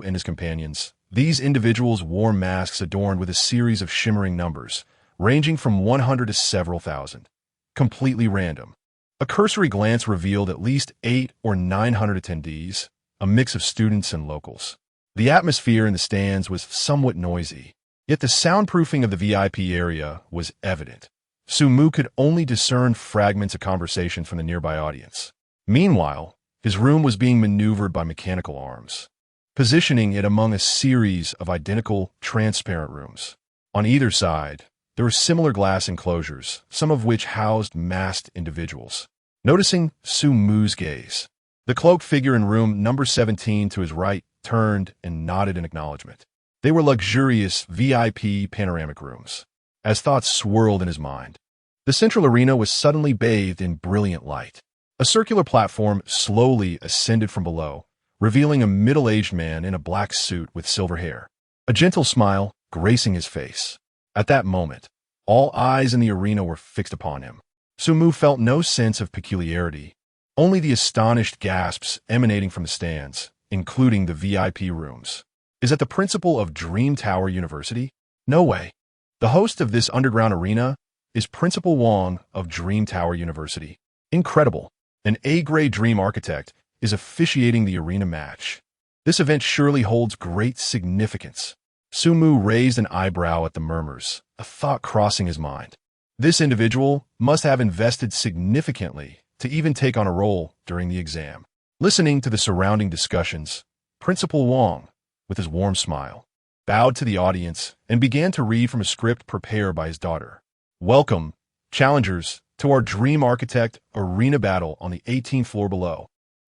and his companions, these individuals wore masks adorned with a series of shimmering numbers, ranging from 100 to several thousand. Completely random. A cursory glance revealed at least 800 or 900 attendees, a mix of students and locals. The atmosphere in the stands was somewhat noisy, yet the soundproofing of the VIP area was evident. Su could only discern fragments of conversation from the nearby audience. Meanwhile, his room was being maneuvered by mechanical arms, positioning it among a series of identical, transparent rooms. On either side, there were similar glass enclosures, some of which housed masked individuals. Noticing Su's gaze, the cloaked figure in room number 17 to his right turned and nodded in acknowledgement. They were luxurious VIP panoramic rooms. As thoughts swirled in his mind, the central arena was suddenly bathed in brilliant light. A circular platform slowly ascended from below, revealing a middle-aged man in a black suit with silver hair, a gentle smile gracing his face. At that moment, all eyes in the arena were fixed upon him. Su felt no sense of peculiarity, only the astonished gasps emanating from the stands, including the VIP rooms. Is that the principal of Dream Tower University? No way. The host of this underground arena is Principal Wong of Dream Tower University. Incredible. An A-grade dream architect is officiating the arena match. This event surely holds great significance. Su raised an eyebrow at the murmurs, a thought crossing his mind. This individual must have invested significantly to even take on a role during the exam. Listening to the surrounding discussions, Principal Wong, with his warm smile, bowed to the audience and began to read from a script prepared by his daughter. Welcome, challengers, to our Dream Architect Arena Battle on the 18th floor below.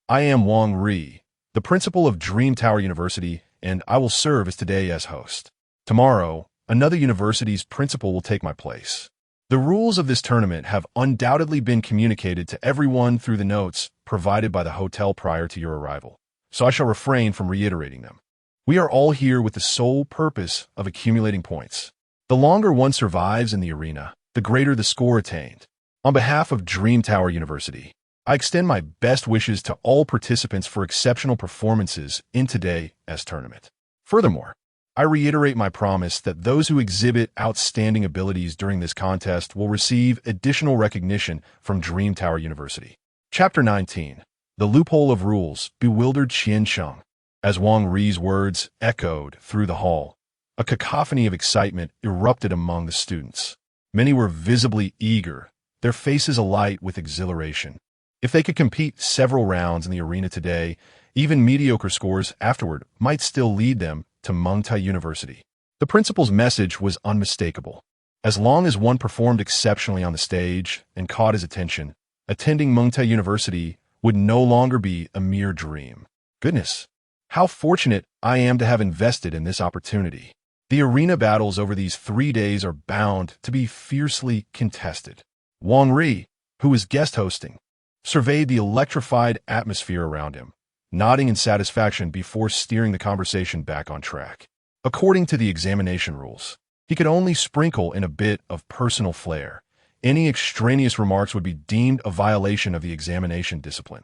I am Wong Ri, the principal of Dream Tower University, and I will serve as today as host. Tomorrow, another university's principal will take my place. The rules of this tournament have undoubtedly been communicated to everyone through the notes provided by the hotel prior to your arrival, so I shall refrain from reiterating them. We are all here with the sole purpose of accumulating points. The longer one survives in the arena, the greater the score attained. On behalf of Dream Tower University, I extend my best wishes to all participants for exceptional performances in today's tournament. Furthermore, I reiterate my promise that those who exhibit outstanding abilities during this contest will receive additional recognition from Dream Tower University. Chapter 19. The Loophole of Rules bewildered Qiansheng. As Wang Ri's words echoed through the hall, a cacophony of excitement erupted among the students. Many were visibly eager, their faces alight with exhilaration. If they could compete several rounds in the arena today, even mediocre scores afterward might still lead them to Mengtai University. The principal's message was unmistakable. As long as one performed exceptionally on the stage and caught his attention, attending Mengtai University would no longer be a mere dream. Goodness, how fortunate I am to have invested in this opportunity. The arena battles over these 3 days are bound to be fiercely contested. Wang Ri, who was guest hosting, surveyed the electrified atmosphere around him, nodding in satisfaction before steering the conversation back on track. According to the examination rules, he could only sprinkle in a bit of personal flair. Any extraneous remarks would be deemed a violation of the examination discipline.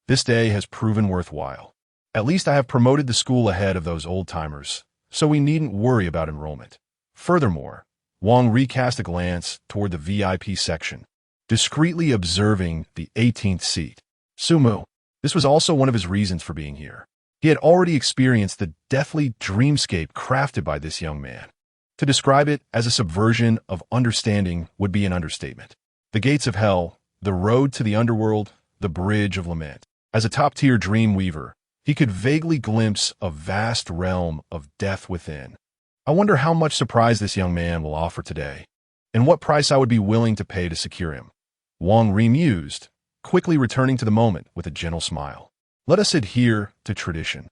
This day has proven worthwhile. At least I have promoted the school ahead of those old-timers, so we needn't worry about enrollment. Furthermore, Wang recast a glance toward the VIP section, discreetly observing the 18th seat. Sumu. This was also one of his reasons for being here. He had already experienced the deathly dreamscape crafted by this young man. To describe it as a subversion of understanding would be an understatement. The gates of hell, the road to the underworld, the bridge of lament. As a top-tier dream weaver, he could vaguely glimpse a vast realm of death within. I wonder how much surprise this young man will offer today, and what price I would be willing to pay to secure him. Wang Ri mused, quickly returning to the moment with a gentle smile. Let us adhere to tradition,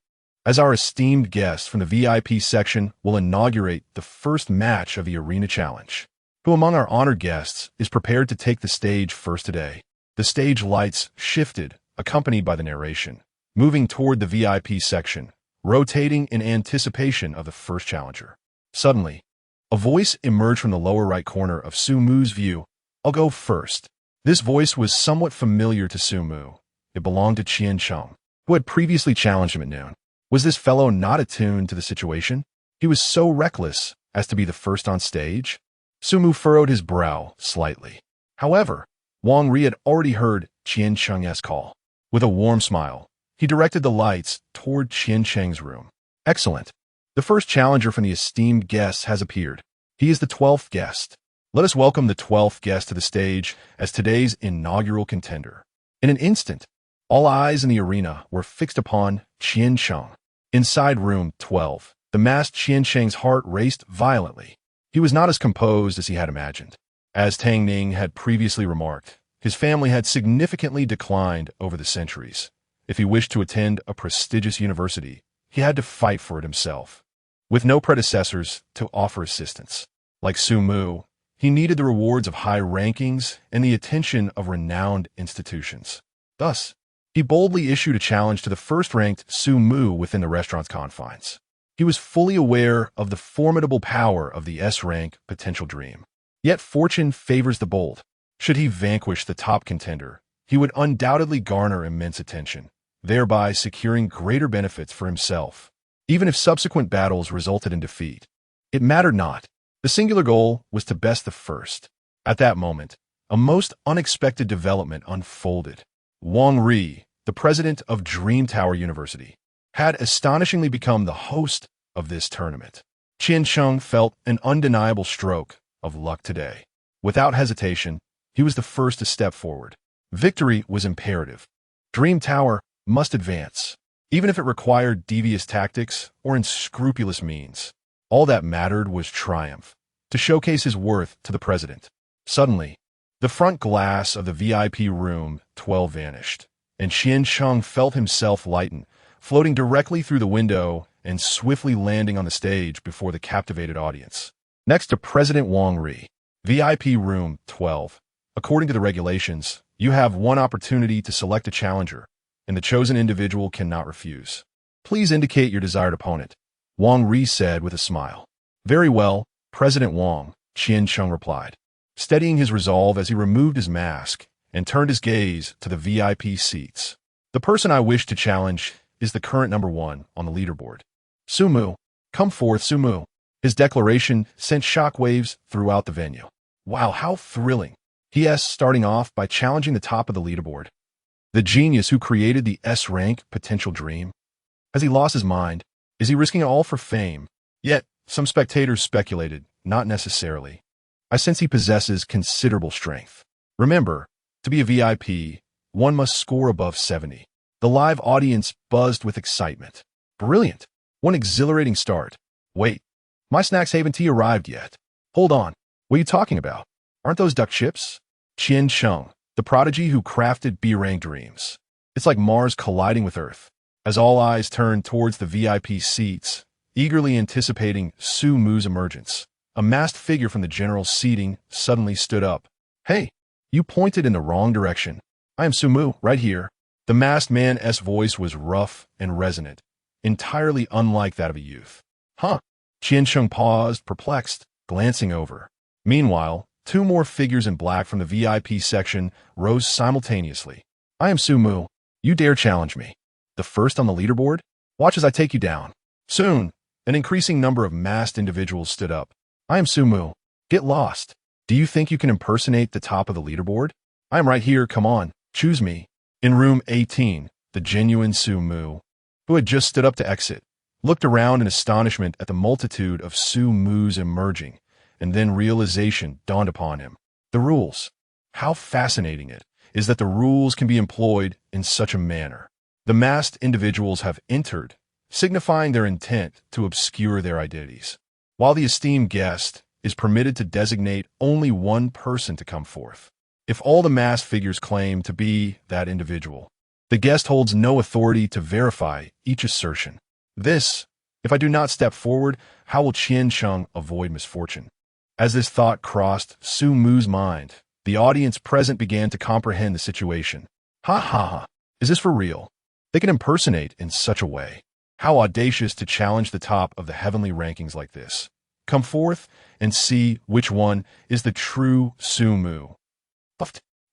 as our esteemed guest from the VIP section will inaugurate the first match of the Arena Challenge. Who among our honored guests is prepared to take the stage first today? The stage lights shifted, accompanied by the narration, moving toward the VIP section, rotating in anticipation of the first challenger. Suddenly, a voice emerged from the lower right corner of Su Mu's view. I'll go first. This voice was somewhat familiar to Su Mu. It belonged to Qiansheng, who had previously challenged him at noon. Was this fellow not attuned to the situation? He was so reckless as to be the first on stage? Su Mu furrowed his brow slightly. However, Wang Ri had already heard Qiansheng's call. With a warm smile, he directed the lights toward Qiansheng's room. Excellent. The first challenger from the esteemed guests has appeared. He is the 12th guest. Let us welcome the 12th guest to the stage as today's inaugural contender. In an instant, all eyes in the arena were fixed upon Qiansheng. Inside room 12, the masked Qiansheng's heart raced violently. He was not as composed as he had imagined. As Tang Ning had previously remarked, his family had significantly declined over the centuries. If he wished to attend a prestigious university, he had to fight for it himself. With no predecessors to offer assistance. Like Su Mu, he needed the rewards of high rankings and the attention of renowned institutions. Thus, he boldly issued a challenge to the first-ranked Su Mu within the restaurant's confines. He was fully aware of the formidable power of the S-rank potential dream. Yet fortune favors the bold. Should he vanquish the top contender, he would undoubtedly garner immense attention, thereby securing greater benefits for himself. Even if subsequent battles resulted in defeat, it mattered not. The singular goal was to best the first. At that moment, a most unexpected development unfolded. Wang Ri, the president of Dream Tower University, had astonishingly become the host of this tournament. Qiansheng felt an undeniable stroke of luck today. Without hesitation, he was the first to step forward. Victory was imperative. Dream Tower must advance, even if it required devious tactics or unscrupulous means. All that mattered was triumph, to showcase his worth to the president. Suddenly, the front glass of the VIP room 12 vanished, and Qiansheng felt himself lighten, floating directly through the window and swiftly landing on the stage before the captivated audience. Next to President Wang Ri, VIP Room 12. According to the regulations, you have one opportunity to select a challenger, and the chosen individual cannot refuse. Please indicate your desired opponent, Wang Ri said with a smile. Very well, President Wang, Qian Cheng replied, steadying his resolve as he removed his mask and turned his gaze to the VIP seats. The person I wish to challenge is the current number 1 on the leaderboard. Sumu, come forth, Sumu. His declaration sent shockwaves throughout the venue. Wow, how thrilling. He is starting off by challenging the top of the leaderboard. The genius who created the S-rank potential dream. Has he lost his mind? Is he risking it all for fame? Yet, some spectators speculated, not necessarily. I sense he possesses considerable strength. Remember, to be a VIP, one must score above 70. The live audience buzzed with excitement. Brilliant. What an exhilarating start. Wait, my Snacks Haven tea arrived yet. Hold on. What are you talking about? Aren't those duck chips? Qian Cheng, the prodigy who crafted B-rank dreams. It's like Mars colliding with Earth. As all eyes turned towards the VIP seats, eagerly anticipating Su Mu's emergence, a masked figure from the general's seating suddenly stood up. Hey, you pointed in the wrong direction. I am Su Mu, right here. The masked man's voice was rough and resonant, entirely unlike that of a youth. Huh? Qian Cheng paused, perplexed, glancing over. Meanwhile, 2 more figures in black from the VIP section rose simultaneously. I am Su Mu. You dare challenge me? The first on the leaderboard? Watch as I take you down. Soon, an increasing number of masked individuals stood up. I am Su Mu. Get lost. Do you think you can impersonate the top of the leaderboard? I am right here, come on, choose me. In room 18, the genuine Su Mu, who had just stood up to exit, looked around in astonishment at the multitude of Su Mu's emerging, and then realization dawned upon him. The rules. How fascinating it is that the rules can be employed in such a manner. The masked individuals have entered, signifying their intent to obscure their identities, while the esteemed guest is permitted to designate only one person to come forth. If all the masked figures claim to be that individual, the guest holds no authority to verify each assertion. If I do not step forward, how will Qian Cheng avoid misfortune? As this thought crossed Su Mu's mind, the audience present began to comprehend the situation. Ha ha ha, is this for real? They can impersonate in such a way. How audacious to challenge the top of the heavenly rankings like this. Come forth and see which one is the true Su Mu.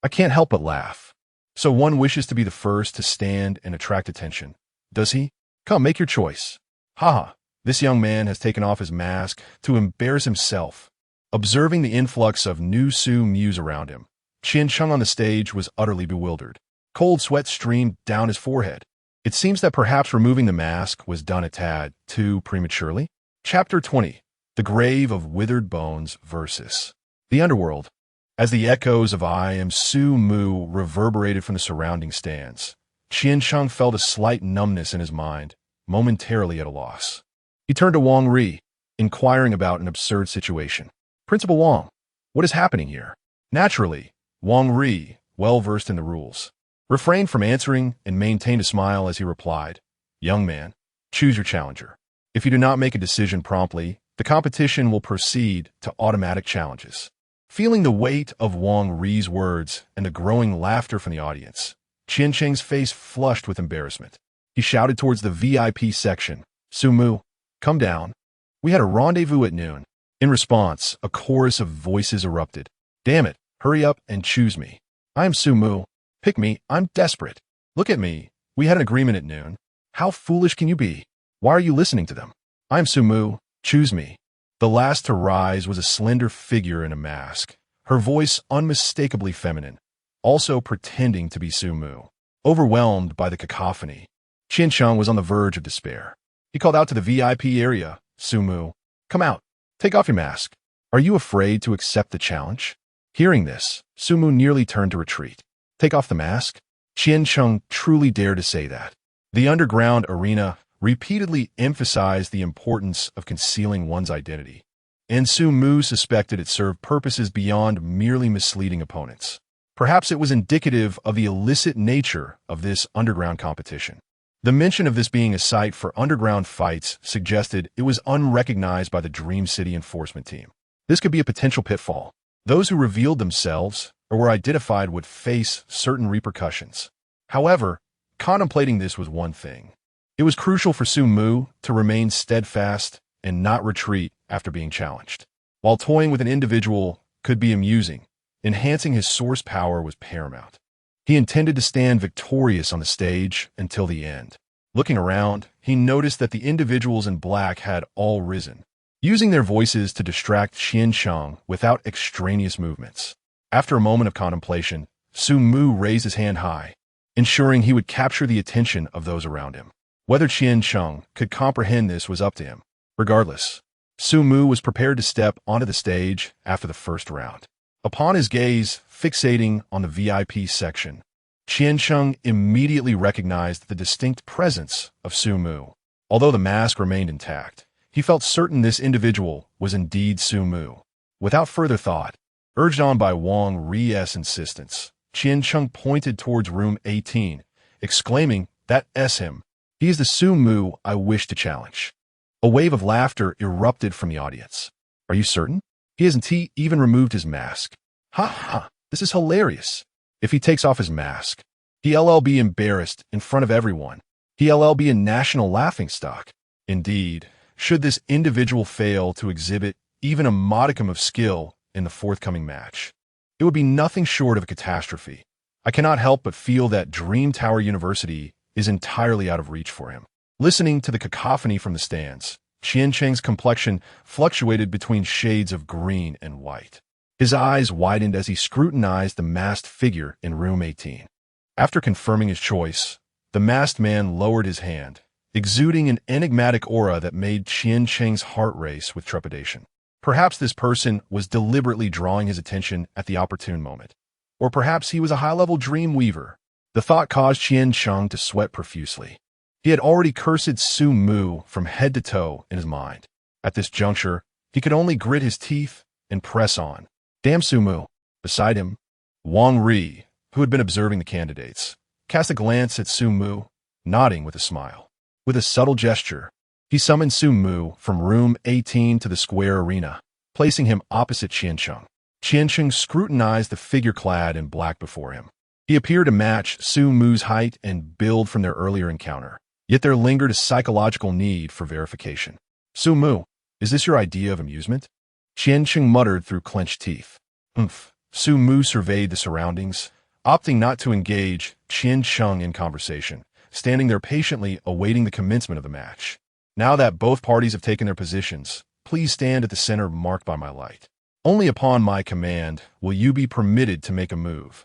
I can't help but laugh. So one wishes to be the first to stand and attract attention, does he? Come, make your choice. Ha! This young man has taken off his mask to embarrass himself. Observing the influx of new Su Mus around him, Qian Cheng on the stage was utterly bewildered. Cold sweat streamed down his forehead. It seems that perhaps removing the mask was done a tad too prematurely. Chapter 20. The Grave of Withered Bones versus the Underworld. As the echoes of I am Su Mu reverberated from the surrounding stands, Qian Cheng felt a slight numbness in his mind, momentarily at a loss. He turned to Wang Ri, inquiring about an absurd situation. Principal Wang, what is happening here? Naturally, Wang Ri, well versed in the rules, refrained from answering and maintained a smile as he replied, Young man, choose your challenger. If you do not make a decision promptly, the competition will proceed to automatic challenges. Feeling the weight of Wang Ri's words and the growing laughter from the audience, Qian Cheng's face flushed with embarrassment. He shouted towards the VIP section, Su Mu, come down. We had a rendezvous at noon. In response, a chorus of voices erupted. Damn it, hurry up and choose me. I am Su Mu. Pick me, I'm desperate. Look at me, we had an agreement at noon. How foolish can you be? Why are you listening to them? I am Su Mu, choose me. The last to rise was a slender figure in a mask, her voice unmistakably feminine, also pretending to be Su Mu. Overwhelmed by the cacophony, Qian Cheng was on the verge of despair. He called out to the VIP area, Su Mu, come out, take off your mask. Are you afraid to accept the challenge? Hearing this, Su Mu nearly turned to retreat. Take off the mask? Qian Cheng truly dared to say that. The underground arena repeatedly emphasized the importance of concealing one's identity, and Su Mu suspected it served purposes beyond merely misleading opponents. Perhaps it was indicative of the illicit nature of this underground competition. The mention of this being a site for underground fights suggested it was unrecognized by the Dream City enforcement team. This could be a potential pitfall. Those who revealed themselves or were identified would face certain repercussions. However, contemplating this was one thing. It was crucial for Su Mu to remain steadfast and not retreat after being challenged. While toying with an individual could be amusing, enhancing his source power was paramount. He intended to stand victorious on the stage until the end. Looking around, he noticed that the individuals in black had all risen, using their voices to distract Qiansheng without extraneous movements. After a moment of contemplation, Su Mu raised his hand high, ensuring he would capture the attention of those around him. Whether Qiansheng could comprehend this was up to him. Regardless, Su Mu was prepared to step onto the stage after the first round. Upon his gaze fixating on the VIP section, Qiansheng immediately recognized the distinct presence of Su Mu. Although the mask remained intact, he felt certain this individual was indeed Su Mu. Without further thought, urged on by Wang Ri's insistence, Qiansheng pointed towards room 18, exclaiming, "That's him. He is the Su Mu I wish to challenge." A wave of laughter erupted from the audience. "Are you certain? He hasn't even removed his mask. Ha ha, this is hilarious. If he takes off his mask, he'll be embarrassed in front of everyone. He'll be a national laughingstock." Indeed, should this individual fail to exhibit even a modicum of skill in the forthcoming match, it would be nothing short of a catastrophe. I cannot help but feel that Dream Tower University is entirely out of reach for him. Listening to the cacophony from the stands, Qiansheng's complexion fluctuated between shades of green and white. His eyes widened as he scrutinized the masked figure in room 18. After confirming his choice, the masked man lowered his hand, exuding an enigmatic aura that made Qiansheng's heart race with trepidation. Perhaps this person was deliberately drawing his attention at the opportune moment. Or perhaps he was a high-level dream weaver. The thought caused Qiansheng to sweat profusely. He had already cursed Su Mu from head to toe in his mind. At this juncture, he could only grit his teeth and press on. Damn Su Mu. Beside him, Wang Ri, who had been observing the candidates, cast a glance at Su Mu, nodding with a smile. With a subtle gesture, he summoned Su Mu from room 18 to the square arena, placing him opposite Qiansheng. Qiansheng scrutinized the figure clad in black before him. He appeared to match Su Mu's height and build from their earlier encounter, yet there lingered a psychological need for verification. "Su Mu, is this your idea of amusement?" Qiansheng muttered through clenched teeth. Su Mu surveyed the surroundings, opting not to engage Qiansheng in conversation, standing there patiently awaiting the commencement of the match. "Now that both parties have taken their positions, please stand at the center marked by my light. Only upon my command will you be permitted to make a move,"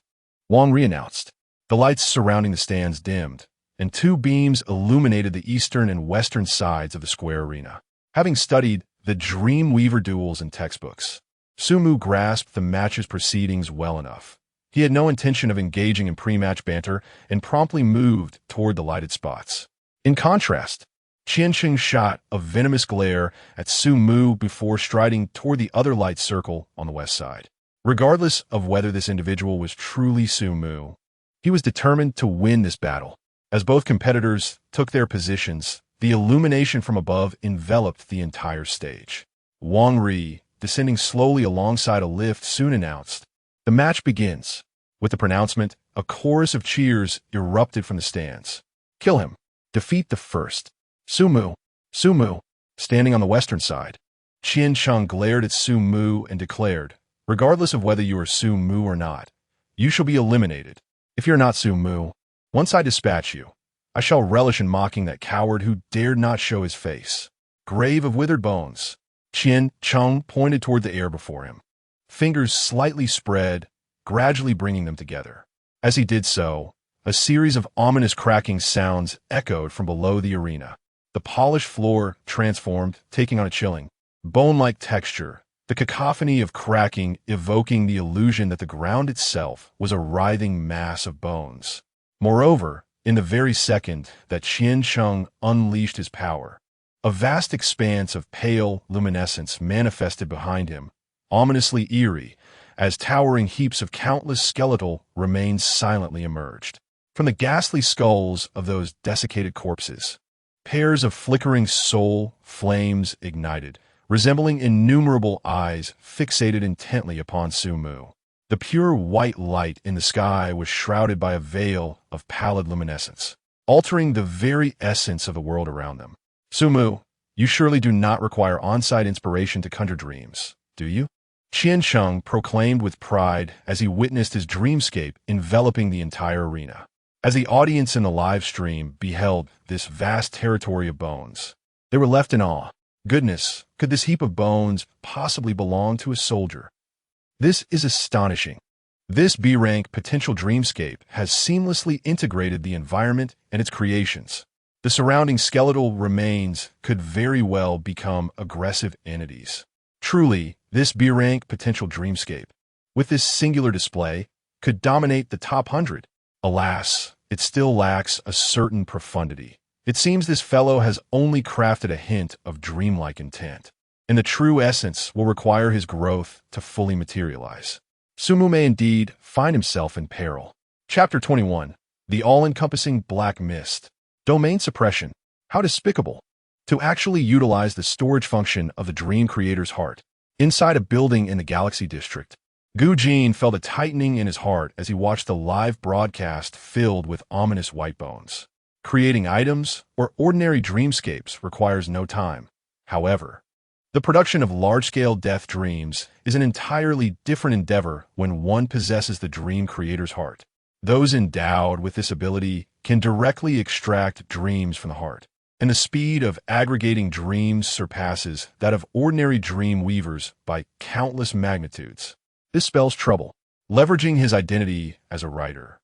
Wang Ri announced. The lights surrounding the stands dimmed, and two beams illuminated the eastern and western sides of the square arena. Having studied the Dreamweaver duels in textbooks, Su Mu grasped the match's proceedings well enough. He had no intention of engaging in pre-match banter and promptly moved toward the lighted spots. In contrast, Qiansheng shot a venomous glare at Su Mu before striding toward the other light circle on the west side. Regardless of whether this individual was truly Su Mu, he was determined to win this battle. As both competitors took their positions, the illumination from above enveloped the entire stage. Wang Ri, descending slowly alongside a lift, soon announced, "The match begins." With the pronouncement, a chorus of cheers erupted from the stands. "Kill him. Defeat the first. Su Mu. Su Mu." Standing on the western side, Qiansheng glared at Su Mu and declared, "Regardless of whether you are Su Mu or not, you shall be eliminated. If you're not Su Mu, once I dispatch you, I shall relish in mocking that coward who dared not show his face." Grave of withered bones. Qiansheng pointed toward the air before him. Fingers slightly spread, gradually bringing them together. As he did so, a series of ominous cracking sounds echoed from below the arena. The polished floor transformed, taking on a chilling, bone-like texture, the cacophony of cracking evoking the illusion that the ground itself was a writhing mass of bones. Moreover, in the very second that Qiansheng unleashed his power, a vast expanse of pale luminescence manifested behind him, ominously eerie, as towering heaps of countless skeletal remains silently emerged. From the ghastly skulls of those desiccated corpses, pairs of flickering soul flames ignited, resembling innumerable eyes fixated intently upon Su-mu. The pure white light in the sky was shrouded by a veil of pallid luminescence, altering the very essence of the world around them. Su-mu, you surely do not require on-site inspiration to conjure dreams, do you? Qian-sheng proclaimed with pride as he witnessed his dreamscape enveloping the entire arena. As the audience in the live stream beheld this vast territory of bones, they were left in awe. Goodness, could this heap of bones possibly belong to a soldier? This is astonishing. This B-rank potential dreamscape has seamlessly integrated the environment and its creations. The surrounding skeletal remains could very well become aggressive entities. Truly, this B-rank potential dreamscape, with this singular display, could dominate the top 100. Alas, it still lacks a certain profundity. It seems this fellow has only crafted a hint of dreamlike intent, and the true essence will require his growth to fully materialize. Su-mu may indeed find himself in peril. Chapter 21. The all-encompassing black mist. Domain suppression. How despicable. To actually utilize the storage function of the dream creator's heart. Inside a building in the Galaxy District, Gu Jin felt a tightening in his heart as he watched the live broadcast filled with ominous white bones. Creating items or ordinary dreamscapes requires no time. However, the production of large-scale death dreams is an entirely different endeavor when one possesses the dream creator's heart. Those endowed with this ability can directly extract dreams from the heart, and the speed of aggregating dreams surpasses that of ordinary dream weavers by countless magnitudes. This spells trouble. Leveraging his identity as a writer,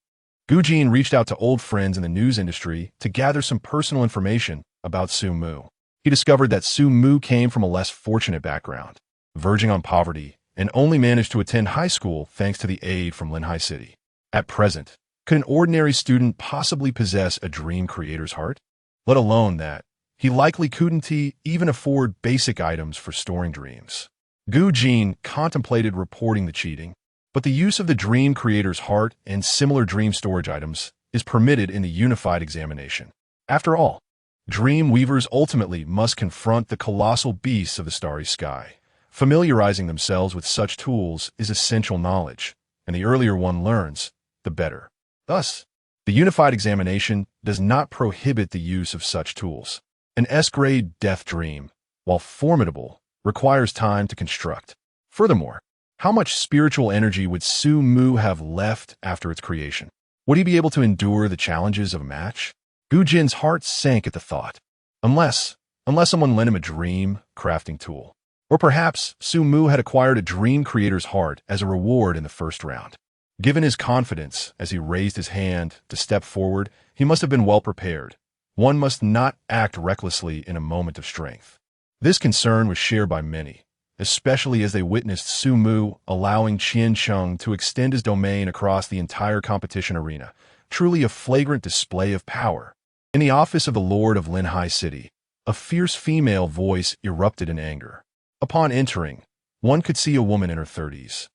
Gu Jin reached out to old friends in the news industry to gather some personal information about Su-mu. He discovered that Su-mu came from a less fortunate background, verging on poverty, and only managed to attend high school thanks to the aid from Linhai City. At present, could an ordinary student possibly possess a dream creator's heart? Let alone that, he likely couldn't even afford basic items for storing dreams. Gu Jin contemplated reporting the cheating, but the use of the dream creator's heart and similar dream storage items is permitted in the unified examination. After all, dream weavers ultimately must confront the colossal beasts of the starry sky. Familiarizing themselves with such tools is essential knowledge, and the earlier one learns, the better. Thus, the unified examination does not prohibit the use of such tools. An S-grade death dream, while formidable, requires time to construct. Furthermore, how much spiritual energy would Su-mu have left after its creation? Would he be able to endure the challenges of a match? Gu Jin's heart sank at the thought. Unless someone lent him a dream crafting tool. Or perhaps Su-mu had acquired a dream creator's heart as a reward in the first round. Given his confidence as he raised his hand to step forward, he must have been well prepared. One must not act recklessly in a moment of strength. This concern was shared by many, especially as they witnessed Su-mu allowing Qian-sheng to extend his domain across the entire competition arena, truly a flagrant display of power. In the office of the Lord of Linhai City, a fierce female voice erupted in anger. Upon entering, one could see a woman in her 30s,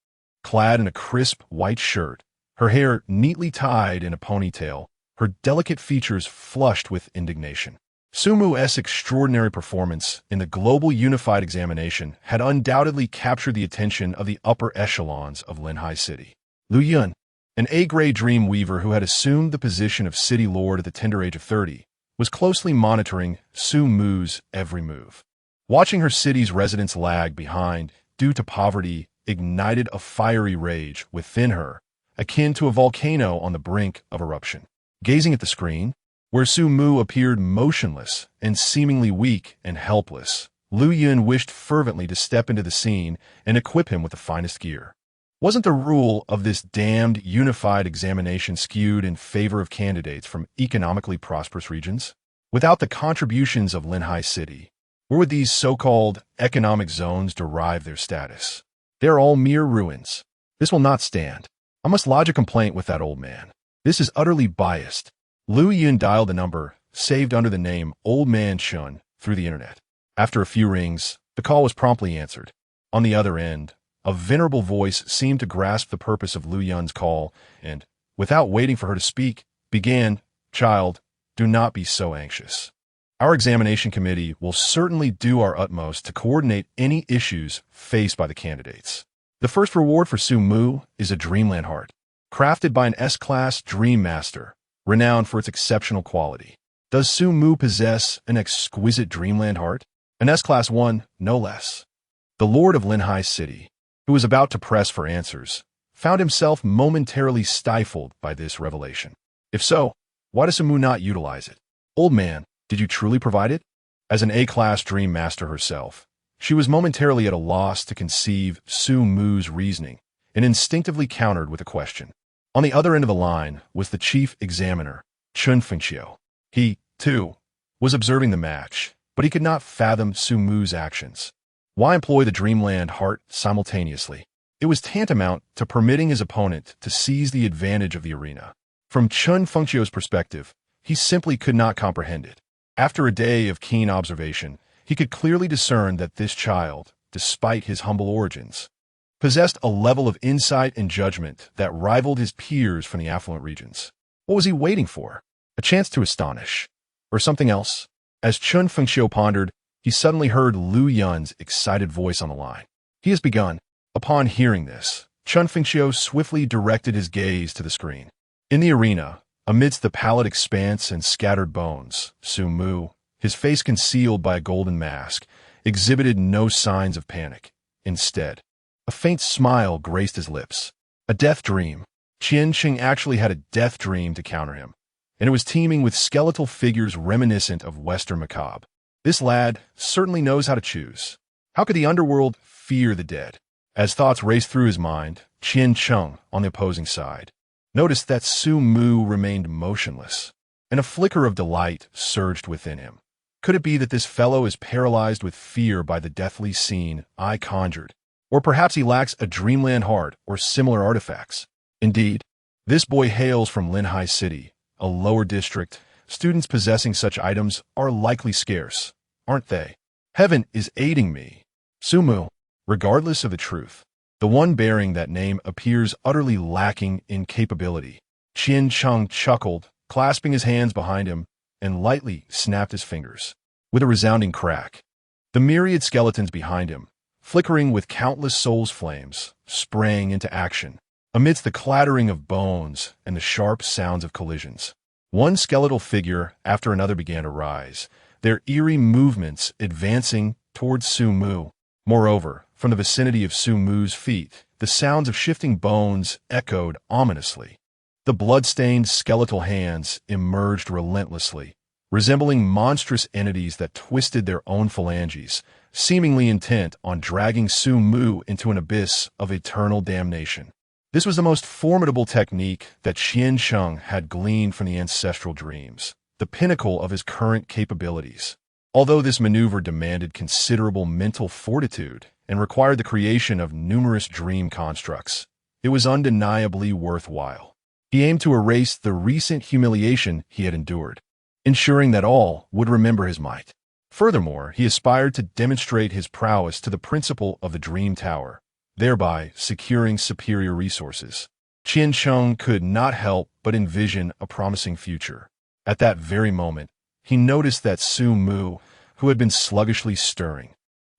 clad in a crisp white shirt, her hair neatly tied in a ponytail, her delicate features flushed with indignation. Su-mu's extraordinary performance in the global unified examination had undoubtedly captured the attention of the upper echelons of Linhai City. Lu Yun, an A-grade dream weaver who had assumed the position of city lord at the tender age of 30, was closely monitoring Su-mu's every move. Watching her city's residents lag behind due to poverty ignited a fiery rage within her, akin to a volcano on the brink of eruption. Gazing at the screen, where Su-mu appeared motionless and seemingly weak and helpless, Lu Yun wished fervently to step into the scene and equip him with the finest gear. Wasn't the rule of this damned unified examination skewed in favor of candidates from economically prosperous regions? Without the contributions of Linhai City, where would these so-called economic zones derive their status? They are all mere ruins. This will not stand. I must lodge a complaint with that old man. This is utterly biased. Lu Yun dialed the number, saved under the name Old Man Shun, through the internet. After a few rings, the call was promptly answered. On the other end, a venerable voice seemed to grasp the purpose of Lu Yun's call and, without waiting for her to speak, began, "Child, do not be so anxious. Our examination committee will certainly do our utmost to coordinate any issues faced by the candidates. The first reward for Su Mu is a Dreamland Heart, crafted by an S-Class Dream Master, renowned for its exceptional quality. Does Su Mu possess an exquisite Dreamland Heart? An S-Class one, no less. The Lord of Linhai City, who was about to press for answers, found himself momentarily stifled by this revelation. If so, why does Su Mu not utilize it? Old man, did you truly provide it? As an A-Class Dream Master herself, she was momentarily at a loss to conceive Su Mu's reasoning and instinctively countered with a question. On the other end of the line was the chief examiner, Chun Fengxiu. He, too, was observing the match, but he could not fathom Su Mu's actions. Why employ the Dreamland Heart simultaneously? It was tantamount to permitting his opponent to seize the advantage of the arena. From Chun Fengxiu's perspective, he simply could not comprehend it. After a day of keen observation, he could clearly discern that this child, despite his humble origins, possessed a level of insight and judgment that rivaled his peers from the affluent regions. What was he waiting for? A chance to astonish? Or something else? As Chun Fengxiu pondered, he suddenly heard Lu Yun's excited voice on the line. He has begun. Upon hearing this, Chun Fengxiu swiftly directed his gaze to the screen. In the arena, amidst the pallid expanse and scattered bones, Su Mu, his face concealed by a golden mask, exhibited no signs of panic. Instead, a faint smile graced his lips. A death dream. Qianqing actually had a death dream to counter him, and it was teeming with skeletal figures reminiscent of Western macabre. This lad certainly knows how to choose. How could the underworld fear the dead? As thoughts raced through his mind, Qianqing, on the opposing side, noticed that Su Mu remained motionless, and a flicker of delight surged within him. Could it be that this fellow is paralyzed with fear by the deathly scene I conjured? Or perhaps he lacks a Dreamland Heart or similar artifacts. Indeed, this boy hails from Linhai City, a lower district. Students possessing such items are likely scarce, aren't they? Heaven is aiding me. Su Mu, regardless of the truth, the one bearing that name appears utterly lacking in capability. Qianqing chuckled, clasping his hands behind him, and lightly snapped his fingers. With a resounding crack, the myriad skeletons behind him, flickering with countless souls' flames, sprang into action, amidst the clattering of bones and the sharp sounds of collisions. One skeletal figure after another began to rise, their eerie movements advancing towards Su Mu. Moreover, from the vicinity of Su Mu's feet, the sounds of shifting bones echoed ominously. The blood-stained skeletal hands emerged relentlessly, resembling monstrous entities that twisted their own phalanges, seemingly intent on dragging Su Mu into an abyss of eternal damnation. This was the most formidable technique that Qianqing had gleaned from the ancestral dreams, the pinnacle of his current capabilities. Although this maneuver demanded considerable mental fortitude and required the creation of numerous dream constructs, it was undeniably worthwhile. He aimed to erase the recent humiliation he had endured, ensuring that all would remember his might. Furthermore, he aspired to demonstrate his prowess to the principal of the Dream Tower, thereby securing superior resources. Qianqing could not help but envision a promising future. At that very moment, he noticed that Su Mu, who had been sluggishly stirring,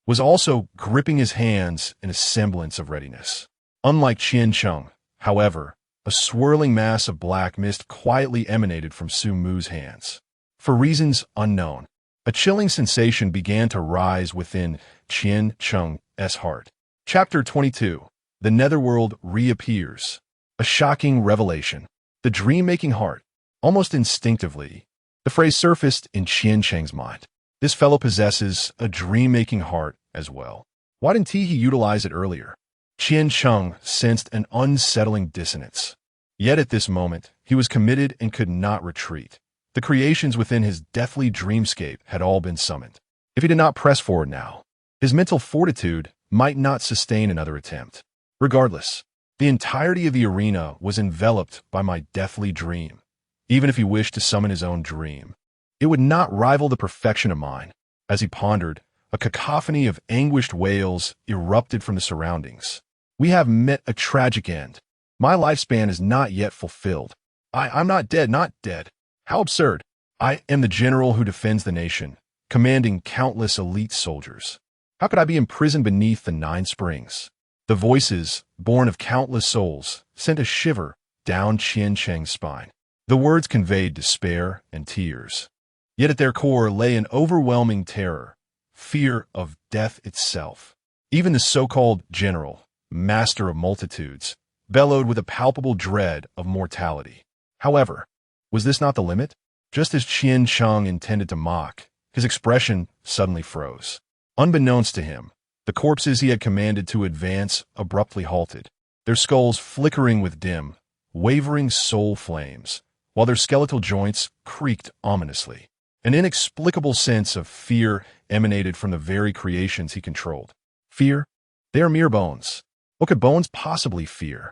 was also gripping his hands in a semblance of readiness. Unlike Qianqing, however, a swirling mass of black mist quietly emanated from Su Mu's hands. For reasons unknown, a chilling sensation began to rise within Qianqing's heart. Chapter 22. The Netherworld Reappears. A shocking revelation. The dream-making heart. Almost instinctively, the phrase surfaced in Qianqing's mind. This fellow possesses a dream-making heart as well. Why didn't he utilize it earlier? Qianqing sensed an unsettling dissonance. Yet at this moment, he was committed and could not retreat. The creations within his deathly dreamscape had all been summoned. If he did not press forward now, his mental fortitude might not sustain another attempt. Regardless, the entirety of the arena was enveloped by my deathly dream. Even if he wished to summon his own dream, it would not rival the perfection of mine. As he pondered, a cacophony of anguished wails erupted from the surroundings. We have met a tragic end. My lifespan is not yet fulfilled. I'm not dead, not dead. How absurd. I am the general who defends the nation, commanding countless elite soldiers. How could I be imprisoned beneath the 9 springs? The voices, born of countless souls, sent a shiver down Qian Cheng's spine. The words conveyed despair and tears. Yet at their core lay an overwhelming terror, fear of death itself. Even the so-called general, master of multitudes, bellowed with a palpable dread of mortality. However, was this not the limit? Just as Qian Cheng intended to mock, his expression suddenly froze. Unbeknownst to him, the corpses he had commanded to advance abruptly halted, their skulls flickering with dim, wavering soul flames, while their skeletal joints creaked ominously. An inexplicable sense of fear emanated from the very creations he controlled. Fear? They are mere bones. What could bones possibly fear?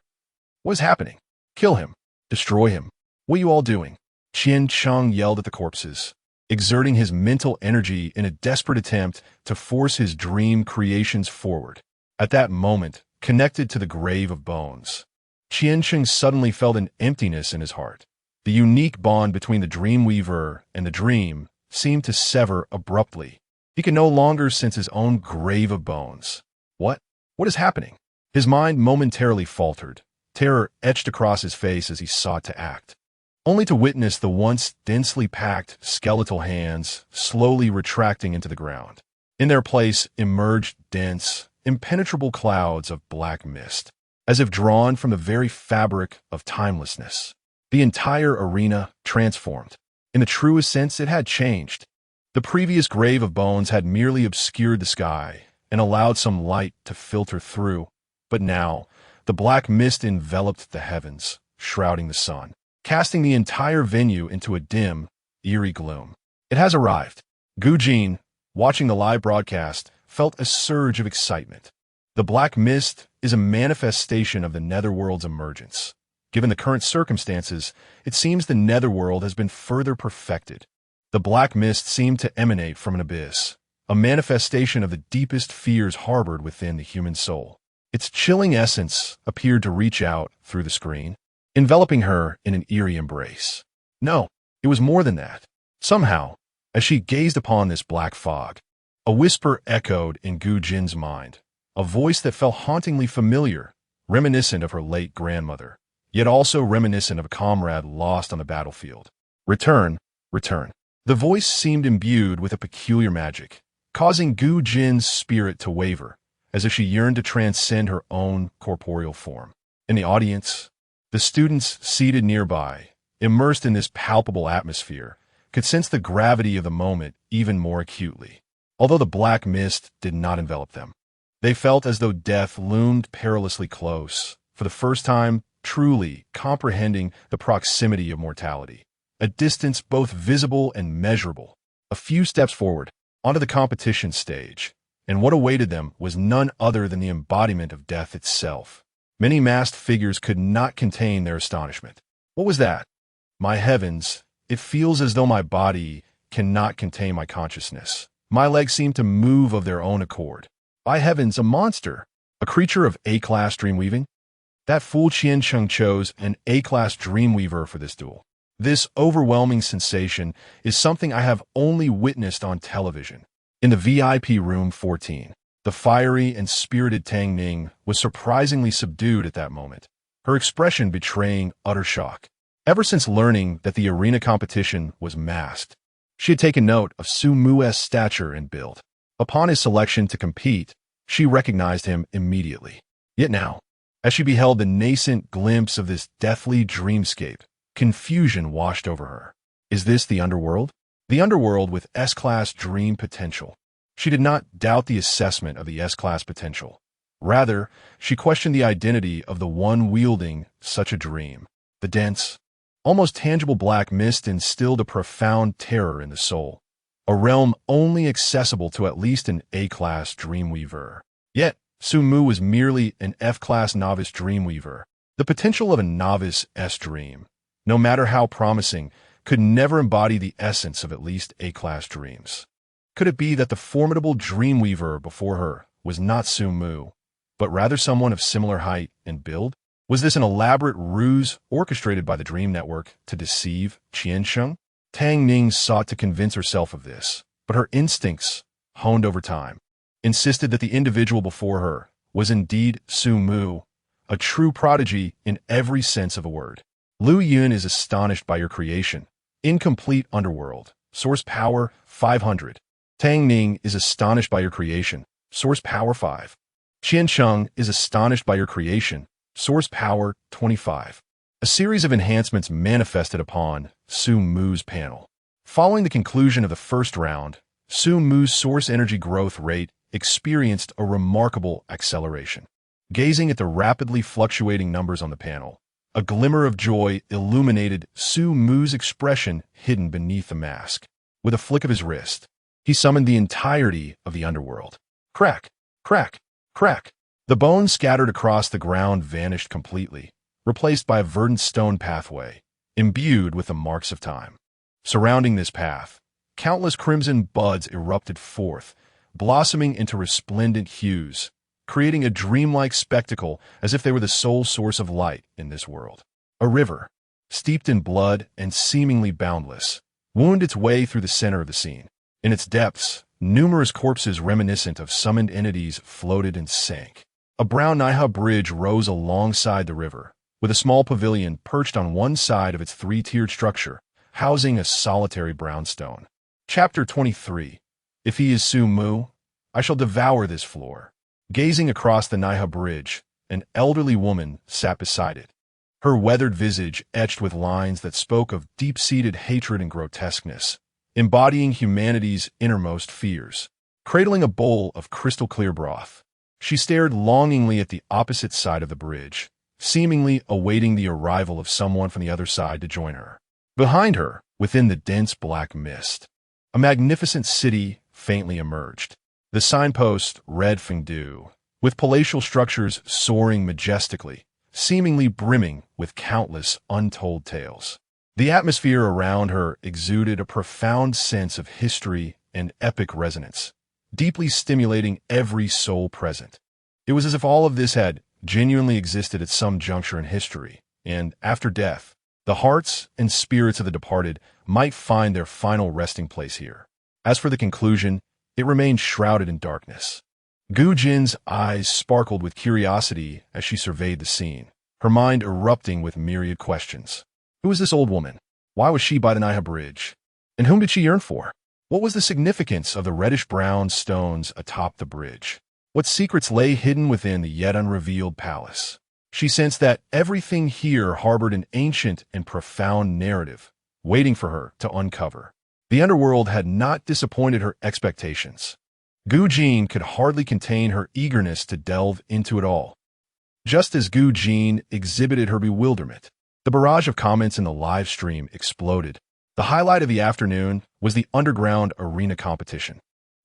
What is happening? Kill him. Destroy him. What are you all doing? Qian Cheng yelled at the corpses, exerting his mental energy in a desperate attempt to force his dream creations forward. At that moment, connected to the grave of bones, Qian Cheng suddenly felt an emptiness in his heart. The unique bond between the Dreamweaver and the dream seemed to sever abruptly. He could no longer sense his own grave of bones. What? What is happening? His mind momentarily faltered. Terror etched across his face as he sought to act, only to witness the once densely packed skeletal hands slowly retracting into the ground. In their place emerged dense, impenetrable clouds of black mist, as if drawn from the very fabric of timelessness. The entire arena transformed. In the truest sense, it had changed. The previous grave of bones had merely obscured the sky and allowed some light to filter through, but now the black mist enveloped the heavens, shrouding the sun, casting the entire venue into a dim, eerie gloom. It has arrived. Gu Jin, watching the live broadcast, felt a surge of excitement. The black mist is a manifestation of the netherworld's emergence. Given the current circumstances, it seems the netherworld has been further perfected. The black mist seemed to emanate from an abyss, a manifestation of the deepest fears harbored within the human soul. Its chilling essence appeared to reach out through the screen, enveloping her in an eerie embrace. No, it was more than that. Somehow, as she gazed upon this black fog, a whisper echoed in Gu Jin's mind, a voice that felt hauntingly familiar, reminiscent of her late grandmother, yet also reminiscent of a comrade lost on the battlefield. Return, return. The voice seemed imbued with a peculiar magic, causing Gu Jin's spirit to waver, as if she yearned to transcend her own corporeal form. In the audience, the students seated nearby, immersed in this palpable atmosphere, could sense the gravity of the moment even more acutely. Although the black mist did not envelop them, they felt as though death loomed perilously close, for the first time truly comprehending the proximity of mortality, a distance both visible and measurable. A few steps forward, onto the competition stage, and what awaited them was none other than the embodiment of death itself. Many masked figures could not contain their astonishment. What was that? My heavens, it feels as though my body cannot contain my consciousness. My legs seem to move of their own accord. By heavens, a monster! A creature of A-class dreamweaving? That fool Qian Cheng chose an A-class dreamweaver for this duel. This overwhelming sensation is something I have only witnessed on television. In the VIP room 14, the fiery and spirited Tang Ning was surprisingly subdued at that moment, her expression betraying utter shock. Ever since learning that the arena competition was masked, she had taken note of Su Mu's stature and build. Upon his selection to compete, she recognized him immediately. Yet now, as she beheld the nascent glimpse of this deathly dreamscape, confusion washed over her. Is this the underworld? The underworld with S-class dream potential. She did not doubt the assessment of the S-class potential. Rather, she questioned the identity of the one wielding such a dream. The dense, almost tangible black mist instilled a profound terror in the soul, a realm only accessible to at least an A-class dreamweaver. Yet, Su Mu was merely an F-class novice dreamweaver. The potential of a novice S-dream, no matter how promising, could never embody the essence of at least A-class dreams. Could it be that the formidable dreamweaver before her was not Su Mu, but rather someone of similar height and build? Was this an elaborate ruse orchestrated by the Dream Network to deceive Qian Cheng? Tang Ning sought to convince herself of this, but her instincts, honed over time, insisted that the individual before her was indeed Su Mu, a true prodigy in every sense of a word. Lu Yun is astonished by your creation. Incomplete underworld. Source power 500. Tang Ning is astonished by your creation. Source power 5. Qian Cheng is astonished by your creation. Source power 25. A series of enhancements manifested upon Su Mu's panel. Following the conclusion of the first round, Su Mu's source energy growth rate experienced a remarkable acceleration. Gazing at the rapidly fluctuating numbers on the panel, a glimmer of joy illuminated Su Mu's expression hidden beneath the mask. With a flick of his wrist, he summoned the entirety of the underworld. Crack, crack, crack. The bones scattered across the ground vanished completely, replaced by a verdant stone pathway, imbued with the marks of time. Surrounding this path, countless crimson buds erupted forth, blossoming into resplendent hues, creating a dreamlike spectacle as if they were the sole source of light in this world. A river, steeped in blood and seemingly boundless, wound its way through the center of the scene. In its depths, numerous corpses reminiscent of summoned entities floated and sank. A brown Naiha bridge rose alongside the river, with a small pavilion perched on one side of its three-tiered structure, housing a solitary brownstone. Chapter 23. If he is Su Mu, I shall devour this floor. Gazing across the Naiha bridge, an elderly woman sat beside it, her weathered visage etched with lines that spoke of deep-seated hatred and grotesqueness, embodying humanity's innermost fears. Cradling a bowl of crystal-clear broth, she stared longingly at the opposite side of the bridge, seemingly awaiting the arrival of someone from the other side to join her. Behind her, within the dense black mist, a magnificent city faintly emerged. The signpost read Fengdu, with palatial structures soaring majestically, seemingly brimming with countless untold tales. The atmosphere around her exuded a profound sense of history and epic resonance, deeply stimulating every soul present. It was as if all of this had genuinely existed at some juncture in history, and after death, the hearts and spirits of the departed might find their final resting place here. As for the conclusion, it remained shrouded in darkness. Gu Jin's eyes sparkled with curiosity as she surveyed the scene, her mind erupting with myriad questions. Who was this old woman? Why was she by the Naiha bridge? And whom did she yearn for? What was the significance of the reddish-brown stones atop the bridge? What secrets lay hidden within the yet unrevealed palace? She sensed that everything here harbored an ancient and profound narrative, waiting for her to uncover. The underworld had not disappointed her expectations. Gu Jin could hardly contain her eagerness to delve into it all. Just as Gu Jin exhibited her bewilderment, the barrage of comments in the live stream exploded. The highlight of the afternoon was the underground arena competition,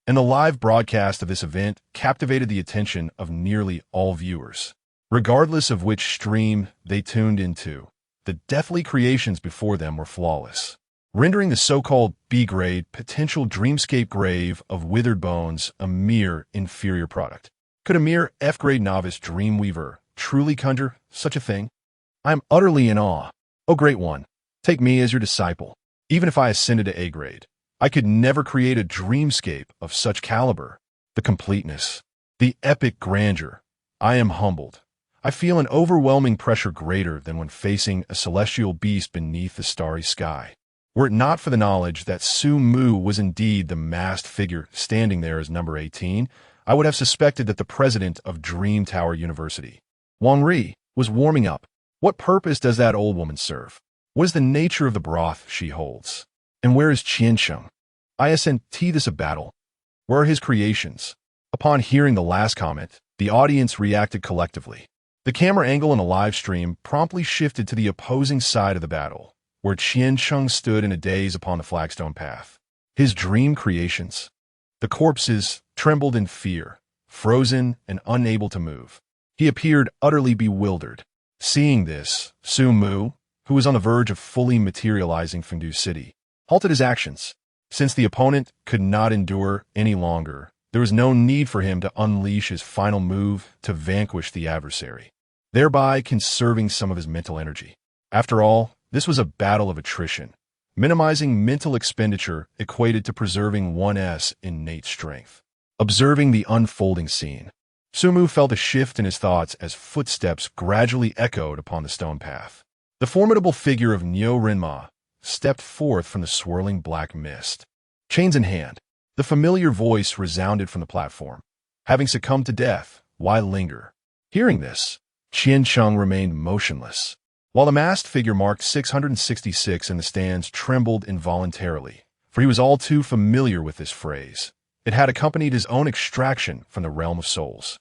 and the live broadcast of this event captivated the attention of nearly all viewers. Regardless of which stream they tuned into, the deathly creations before them were flawless, rendering the so-called B-grade potential dreamscape grave of withered bones a mere inferior product. Could a mere F-grade novice dreamweaver truly conjure such a thing? I am utterly in awe. O Great One, take me as your disciple. Even if I ascended to A-grade, I could never create a dreamscape of such caliber. The completeness, the epic grandeur. I am humbled. I feel an overwhelming pressure greater than when facing a celestial beast beneath the starry sky. Were it not for the knowledge that Su Mu was indeed the masked figure standing there as number 18, I would have suspected that the president of Dream Tower University, Wang Ri, was warming up. What purpose does that old woman serve? What is the nature of the broth she holds? And where is Qian Sheng? ISNT this a battle? Where are his creations? Upon hearing the last comment, the audience reacted collectively. The camera angle in a live stream promptly shifted to the opposing side of the battle, where Qian Sheng stood in a daze upon the flagstone path. His dream creations. The corpses trembled in fear, frozen and unable to move. He appeared utterly bewildered. Seeing this, Su Mu, who was on the verge of fully materializing Fengdu City, halted his actions. Since the opponent could not endure any longer, there was no need for him to unleash his final move to vanquish the adversary, thereby conserving some of his mental energy. After all, this was a battle of attrition, Minimizing mental expenditure equated to preserving one's innate strength. Observing the unfolding scene, Sumu felt a shift in his thoughts as footsteps gradually echoed upon the stone path. The formidable figure of Nyo Rinma stepped forth from the swirling black mist. Chains in hand, the familiar voice resounded from the platform. Having succumbed to death, why linger? Hearing this, Qian Cheng remained motionless, while the masked figure marked 666 in the stands trembled involuntarily, for he was all too familiar with this phrase. It had accompanied his own extraction from the realm of souls.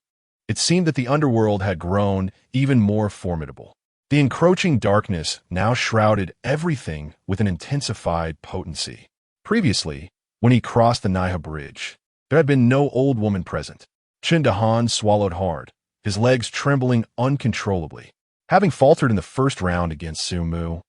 It seemed that the underworld had grown even more formidable. The encroaching darkness now shrouded everything with an intensified potency. Previously, when he crossed the Naiha Bridge, there had been no old woman present. Chen Dahan swallowed hard, his legs trembling uncontrollably. Having faltered in the first round against Sumu,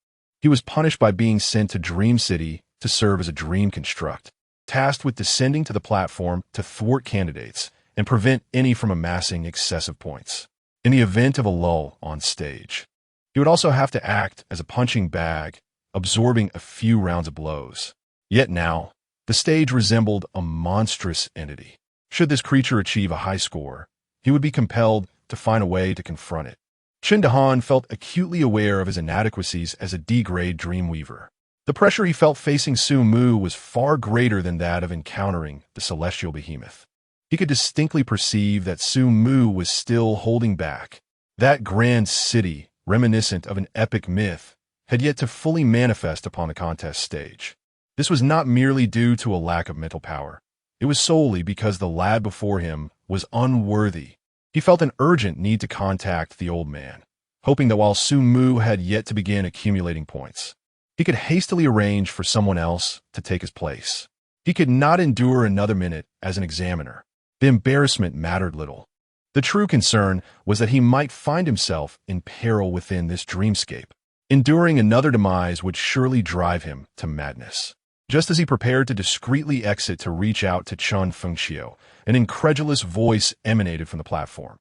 he was punished by being sent to Dream City to serve as a dream construct, tasked with descending to the platform to thwart candidates and prevent any from amassing excessive points. In the event of a lull on stage, he would also have to act as a punching bag, absorbing a few rounds of blows. Yet now, the stage resembled a monstrous entity. Should this creature achieve a high score, he would be compelled to find a way to confront it. Chen Dahan felt acutely aware of his inadequacies as a D-grade dreamweaver. The pressure he felt facing Sumu was far greater than that of encountering the celestial behemoth. He could distinctly perceive that Sumu was still holding back. That grand city, reminiscent of an epic myth, had yet to fully manifest upon the contest stage. This was not merely due to a lack of mental power. It was solely because the lad before him was unworthy. He felt an urgent need to contact the old man, hoping that while Sumu had yet to begin accumulating points, he could hastily arrange for someone else to take his place. He could not endure another minute as an examiner. The embarrassment mattered little. The true concern was that he might find himself in peril within this dreamscape. Enduring another demise would surely drive him to madness. Just as he prepared to discreetly exit to reach out to Chun Fengxiu, an incredulous voice emanated from the platform.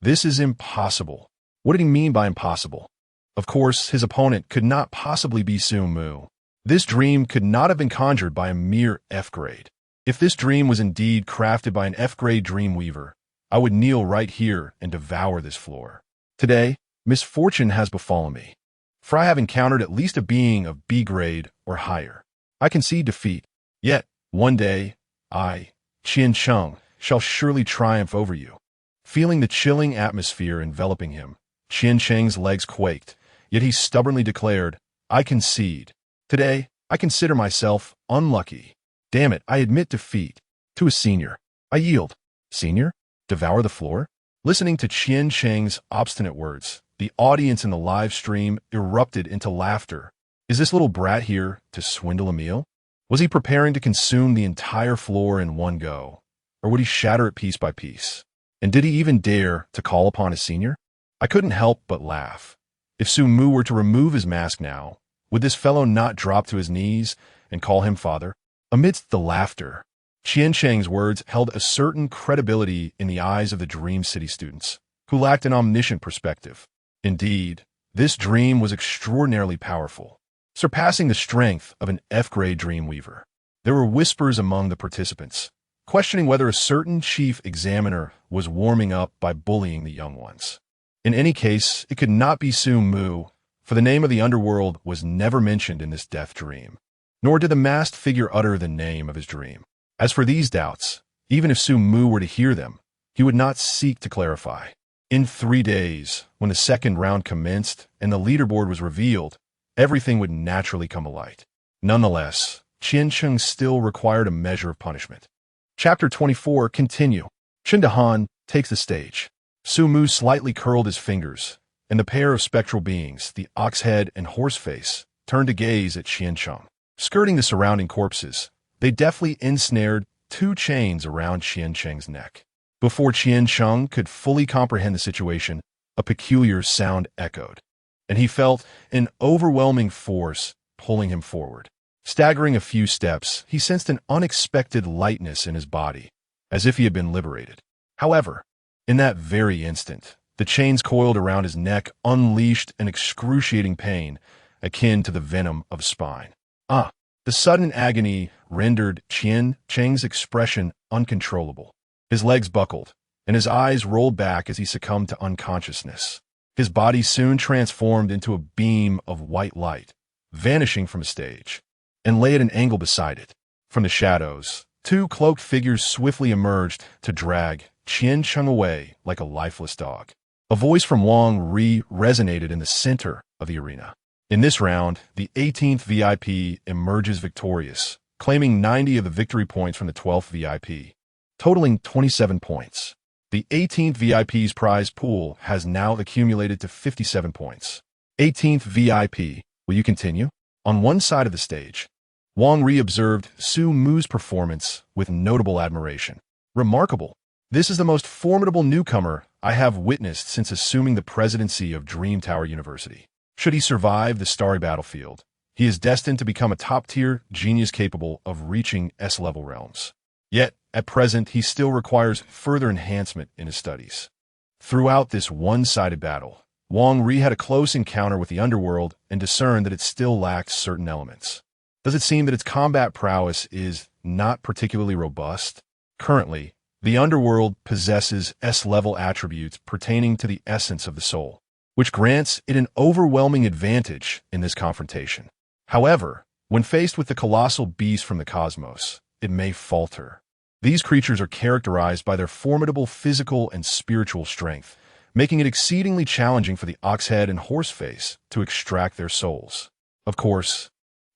This is impossible. What did he mean by impossible? Of course, his opponent could not possibly be Sumu. This dream could not have been conjured by a mere F-grade. If this dream was indeed crafted by an F-grade dreamweaver, I would kneel right here and devour this floor. Today, misfortune has befallen me, for I have encountered at least a being of B-grade or higher. I concede defeat, yet one day, I, Qian Cheng, shall surely triumph over you. Feeling the chilling atmosphere enveloping him, Qian Cheng's legs quaked, yet he stubbornly declared, I concede. Today, I consider myself unlucky. Damn it, I admit defeat. To a senior. I yield. Senior? Devour the floor? Listening to Qian Cheng's obstinate words, the audience in the live stream erupted into laughter. Is this little brat here to swindle a meal? Was he preparing to consume the entire floor in one go? Or would he shatter it piece by piece? And did he even dare to call upon his senior? I couldn't help but laugh. If Sumu were to remove his mask now, would this fellow not drop to his knees and call him father? Amidst the laughter, Qian Cheng's words held a certain credibility in the eyes of the Dream City students, who lacked an omniscient perspective. Indeed, this dream was extraordinarily powerful, surpassing the strength of an F-grade dreamweaver. There were whispers among the participants, questioning whether a certain chief examiner was warming up by bullying the young ones. In any case, it could not be Sumu, for the name of the underworld was never mentioned in this death dream, nor did the masked figure utter the name of his dream. As for these doubts, even if Sumu were to hear them, he would not seek to clarify. In 3 days, when the second round commenced and the leaderboard was revealed, everything would naturally come alight. Nonetheless, Qian Cheng still required a measure of punishment. Chapter 24 continue. Chen Dahan takes the stage. Sumu slightly curled his fingers, and the pair of spectral beings, the ox head and horse face, turned to gaze at Qian Cheng. Skirting the surrounding corpses, they deftly ensnared 2 chains around Qian Cheng's neck. Before Qian Cheng could fully comprehend the situation, a peculiar sound echoed, and he felt an overwhelming force pulling him forward. Staggering a few steps, he sensed an unexpected lightness in his body, as if he had been liberated. However, in that very instant, the chains coiled around his neck unleashed an excruciating pain akin to the venom of a spine. The sudden agony rendered Qian Cheng's expression uncontrollable. His legs buckled, and his eyes rolled back as he succumbed to unconsciousness. His body soon transformed into a beam of white light, vanishing from the stage, and lay at an angle beside it. From the shadows, two cloaked figures swiftly emerged to drag Qian Cheng away like a lifeless dog. A voice from Wang Ri resonated in the center of the arena. In this round, the 18th VIP emerges victorious, claiming 90 of the victory points from the 12th VIP, totaling 27 points. The 18th VIP's prize pool has now accumulated to 57 points. 18th VIP, will you continue? On one side of the stage, Wang Ri observed Su Mu's performance with notable admiration. Remarkable. This is the most formidable newcomer I have witnessed since assuming the presidency of Dream Tower University. Should he survive the starry battlefield, he is destined to become a top-tier genius capable of reaching S-level realms. Yet, at present, he still requires further enhancement in his studies. Throughout this one-sided battle, Wang Ri had a close encounter with the underworld and discerned that it still lacked certain elements. Does it seem that its combat prowess is not particularly robust? Currently, the underworld possesses S-level attributes pertaining to the essence of the soul, which grants it an overwhelming advantage in this confrontation. However, when faced with the colossal beast from the cosmos, it may falter. These creatures are characterized by their formidable physical and spiritual strength, making it exceedingly challenging for the Oxhead and Horseface to extract their souls. Of course,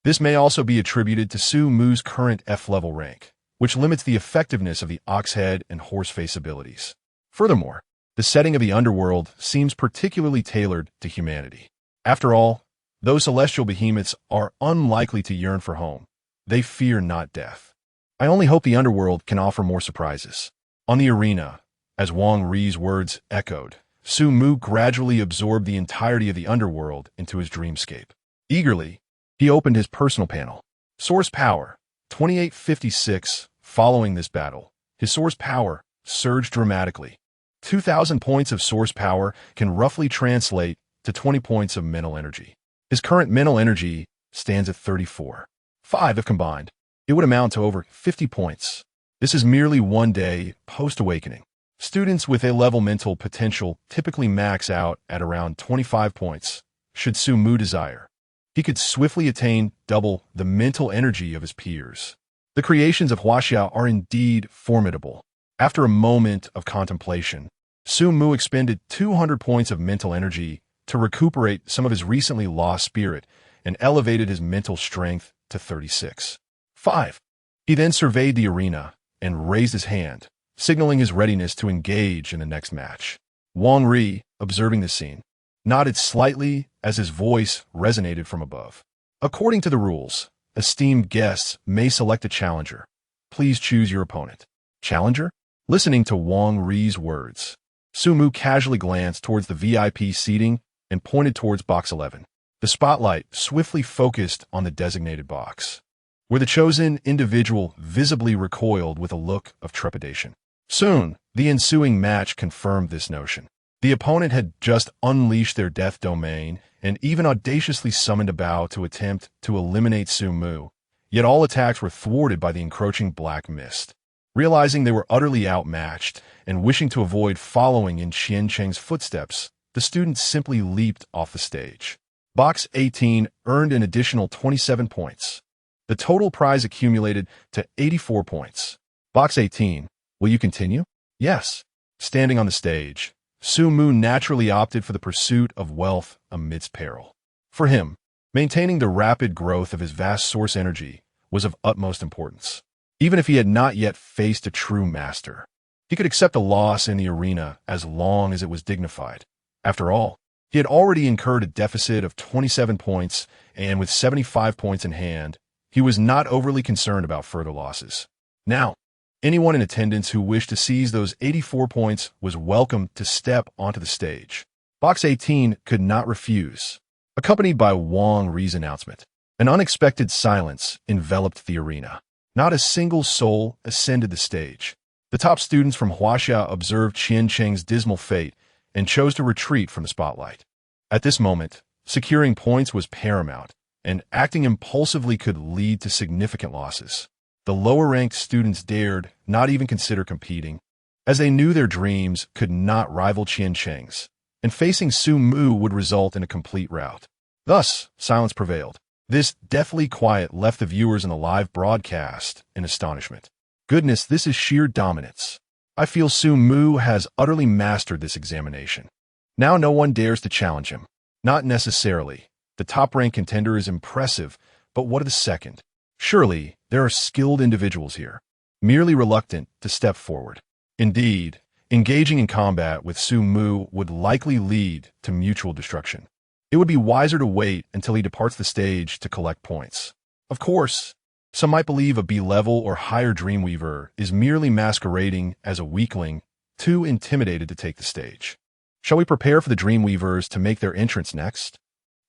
this may also be attributed to Su Mu's current F-level rank, which limits the effectiveness of the Oxhead and Horseface abilities. Furthermore, the setting of the underworld seems particularly tailored to humanity. After all, though celestial behemoths are unlikely to yearn for home, they fear not death. I only hope the underworld can offer more surprises. On the arena, as Wang Ri's words echoed, Su Mu gradually absorbed the entirety of the underworld into his dreamscape. Eagerly, he opened his personal panel. Source power, 2856. Following this battle, his source power surged dramatically. 2,000 points of source power can roughly translate to 20 points of mental energy. His current mental energy stands at 34. 5 if combined. It would amount to over 50 points. This is merely one day post-awakening. Students with A-level mental potential typically max out at around 25 points, should Su Mu desire. He could swiftly attain double the mental energy of his peers. The creations of Huaxia are indeed formidable. After a moment of contemplation, Su Mu expended 200 points of mental energy to recuperate some of his recently lost spirit and elevated his mental strength to 36. 5. He then surveyed the arena and raised his hand, signaling his readiness to engage in the next match. Wang Ri, observing the scene, nodded slightly as his voice resonated from above. According to the rules, esteemed guests may select a challenger. Please choose your opponent. Challenger? Listening to Wang Ri's words, Su Mu casually glanced towards the VIP seating and pointed towards box 11. The spotlight swiftly focused on the designated box, where the chosen individual visibly recoiled with a look of trepidation. Soon, the ensuing match confirmed this notion. The opponent had just unleashed their death domain and even audaciously summoned a bow to attempt to eliminate Su Mu, yet all attacks were thwarted by the encroaching black mist. Realizing they were utterly outmatched and wishing to avoid following in Qian Cheng's footsteps, the students simply leaped off the stage. Box 18 earned an additional 27 points. The total prize accumulated to 84 points. Box 18, will you continue? Yes. Standing on the stage, Su Mu naturally opted for the pursuit of wealth amidst peril. For him, maintaining the rapid growth of his vast source energy was of utmost importance. Even if he had not yet faced a true master, he could accept a loss in the arena as long as it was dignified. After all, he had already incurred a deficit of 27 points, and with 75 points in hand, he was not overly concerned about further losses. Now, anyone in attendance who wished to seize those 84 points was welcome to step onto the stage. Box 18 could not refuse. Accompanied by Wang Ri's announcement, an unexpected silence enveloped the arena. Not a single soul ascended the stage. The top students from Huaxia observed Qian Cheng's dismal fate and chose to retreat from the spotlight. At this moment, securing points was paramount, and acting impulsively could lead to significant losses. The lower-ranked students dared not even consider competing, as they knew their dreams could not rival Qian Cheng's, and facing Su Mu would result in a complete rout. Thus, silence prevailed. This deathly quiet left the viewers in the live broadcast in astonishment. Goodness, this is sheer dominance. I feel Su Mu has utterly mastered this examination. Now no one dares to challenge him. Not necessarily. The top-ranked contender is impressive, but what of the second? Surely, there are skilled individuals here, merely reluctant to step forward. Indeed, engaging in combat with Su Mu would likely lead to mutual destruction. It would be wiser to wait until he departs the stage to collect points. Of course, some might believe a B-level or higher Dreamweaver is merely masquerading as a weakling, too intimidated to take the stage. Shall we prepare for the Dreamweavers to make their entrance next?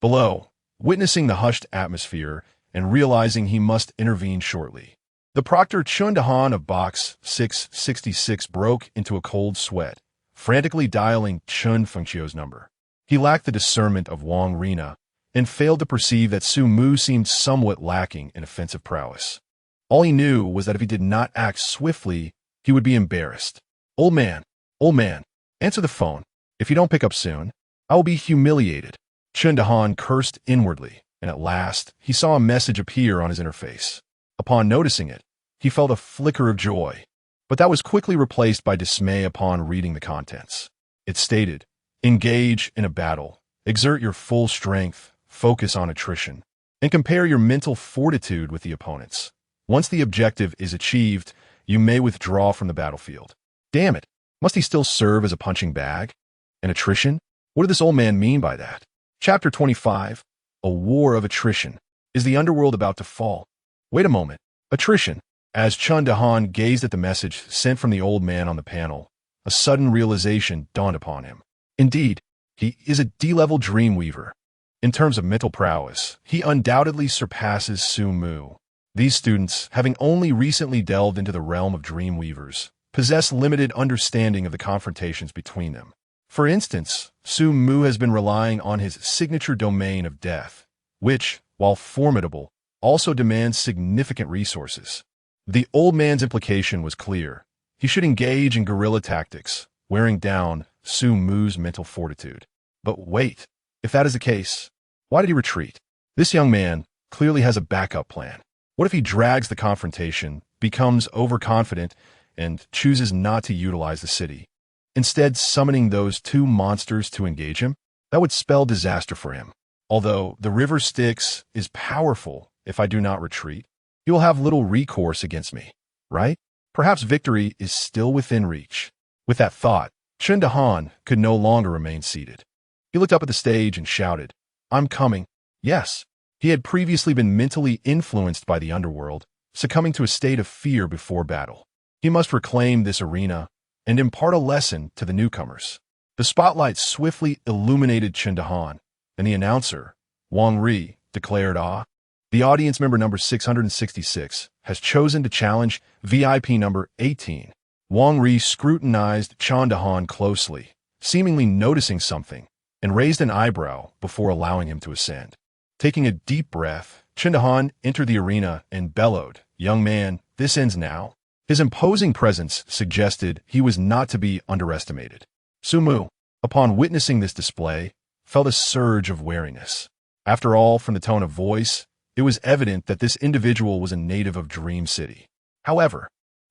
Below, witnessing the hushed atmosphere and realizing he must intervene shortly, the proctor Chun Dahan of Box 666 broke into a cold sweat, frantically dialing Chun Fengqiu's number. He lacked the discernment of Wang Rina and failed to perceive that Su Mu seemed somewhat lacking in offensive prowess. All he knew was that if he did not act swiftly, he would be embarrassed. Old man, answer the phone. If you don't pick up soon, I will be humiliated. Chun Dahan cursed inwardly, and at last he saw a message appear on his interface. Upon noticing it, he felt a flicker of joy, but that was quickly replaced by dismay upon reading the contents. It stated, "Engage in a battle, exert your full strength, focus on attrition, and compare your mental fortitude with the opponents. Once the objective is achieved, you may withdraw from the battlefield." Damn it, must he still serve as a punching bag? And attrition? What did this old man mean by that? Chapter 25, A War of Attrition. Is the underworld about to fall? Wait a moment. Attrition. As Chun Dahan gazed at the message sent from the old man on the panel, a sudden realization dawned upon him. Indeed, he is a D-level Dreamweaver. In terms of mental prowess, he undoubtedly surpasses Su Mu. These students, having only recently delved into the realm of Dreamweavers, possess limited understanding of the confrontations between them. For instance, Su Mu has been relying on his signature domain of death, which, while formidable, also demands significant resources. The old man's implication was clear. He should engage in guerrilla tactics, wearing down Su Mu's mental fortitude. But wait, if that is the case, why did he retreat? This young man clearly has a backup plan. What if he drags the confrontation, becomes overconfident, and chooses not to utilize the city, instead summoning those two monsters to engage him? That would spell disaster for him. Although the river Styx is powerful if I do not retreat, he will have little recourse against me, right? Perhaps victory is still within reach. With that thought, Chun Dahan could no longer remain seated. He looked up at the stage and shouted, "I'm coming." Yes, he had previously been mentally influenced by the underworld, succumbing to a state of fear before battle. He must reclaim this arena and impart a lesson to the newcomers. The spotlight swiftly illuminated Chun Dahan, and the announcer, Wang Ri, declared, "The audience member number 666 has chosen to challenge VIP number 18. Wang Ri scrutinized Chun Dahan closely, seemingly noticing something, and raised an eyebrow before allowing him to ascend. Taking a deep breath, Chun Dahan entered the arena and bellowed, "Young man, this ends now." His imposing presence suggested he was not to be underestimated. Su Mu, upon witnessing this display, felt a surge of wariness. After all, from the tone of voice, it was evident that this individual was a native of Dream City. However,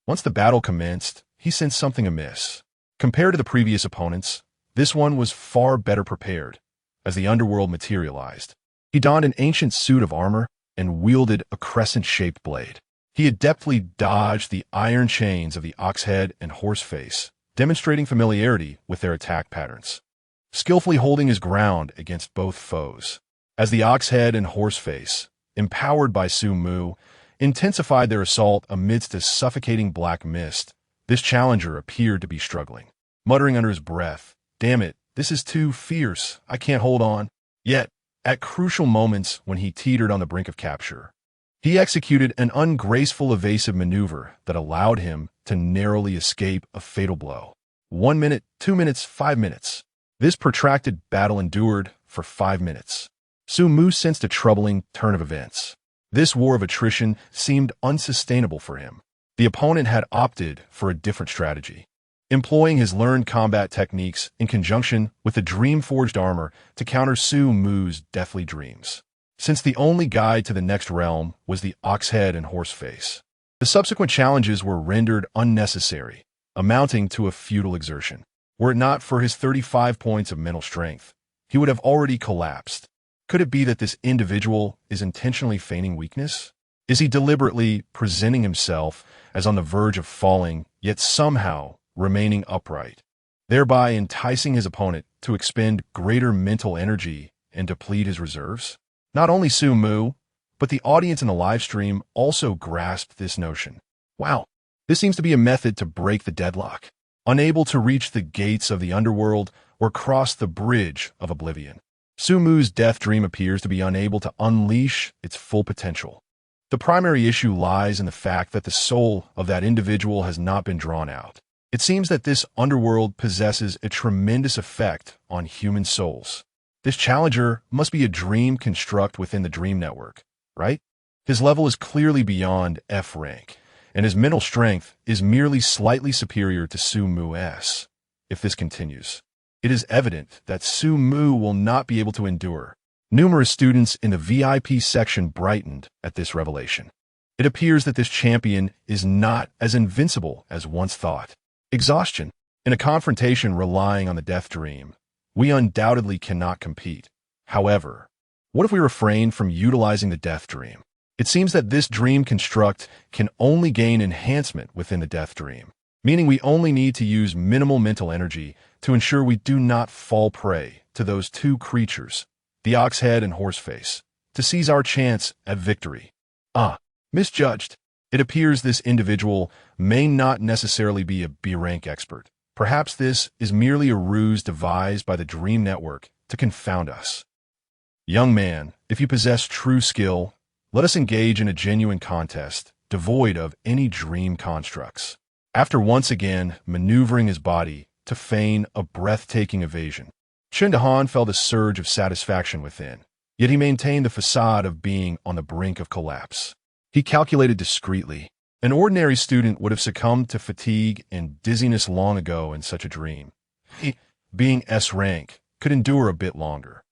once the battle commenced, he sensed something amiss. Compared to the previous opponents, this one was far better prepared. As the underworld materialized, he donned an ancient suit of armor and wielded a crescent-shaped blade. He adeptly dodged the iron chains of the Oxhead and Horseface, demonstrating familiarity with their attack patterns, skillfully holding his ground against both foes. As the Oxhead and Horseface, empowered by Su Mu, intensified their assault amidst a suffocating black mist, this challenger appeared to be struggling, muttering under his breath, "Damn it, this is too fierce, I can't hold on." Yet, at crucial moments when he teetered on the brink of capture, he executed an ungraceful evasive maneuver that allowed him to narrowly escape a fatal blow. 1 minute, 2 minutes, 5 minutes. This protracted battle endured for 5 minutes. Su Mu sensed a troubling turn of events. This war of attrition seemed unsustainable for him. The opponent had opted for a different strategy, employing his learned combat techniques in conjunction with the dream-forged armor to counter Su Mu's deathly dreams. Since the only guide to the next realm was the ox head and horse face, the subsequent challenges were rendered unnecessary, amounting to a futile exertion. Were it not for his 35 points of mental strength, he would have already collapsed. Could it be that this individual is intentionally feigning weakness? Is he deliberately presenting himself as on the verge of falling, yet somehow remaining upright, thereby enticing his opponent to expend greater mental energy and deplete his reserves? Not only Su Mu, but the audience in the live stream also grasped this notion. Wow, this seems to be a method to break the deadlock. Unable to reach the gates of the underworld or cross the bridge of oblivion, Su Mu's death dream appears to be unable to unleash its full potential. The primary issue lies in the fact that the soul of that individual has not been drawn out. It seems that this underworld possesses a tremendous effect on human souls. This challenger must be a dream construct within the dream network, right? His level is clearly beyond F rank, and his mental strength is merely slightly superior to Su Mu's. If this continues, it is evident that Su Mu will not be able to endure. Numerous students in the VIP section brightened at this revelation. It appears that this champion is not as invincible as once thought. Exhaustion. In a confrontation relying on the death dream, we undoubtedly cannot compete. However, what if we refrain from utilizing the death dream? It seems that this dream construct can only gain enhancement within the death dream, meaning we only need to use minimal mental energy to ensure we do not fall prey to those two creatures, the ox head and horse face, to seize our chance at victory. Misjudged. It appears this individual may not necessarily be a B-rank expert. Perhaps this is merely a ruse devised by the Dream Network to confound us. Young man, if you possess true skill, let us engage in a genuine contest, devoid of any dream constructs. After once again maneuvering his body to feign a breathtaking evasion, Chen Dehan felt a surge of satisfaction within, yet he maintained the facade of being on the brink of collapse. He calculated discreetly. An ordinary student would have succumbed to fatigue and dizziness long ago in such a dream. He, being S rank, could endure a bit longer.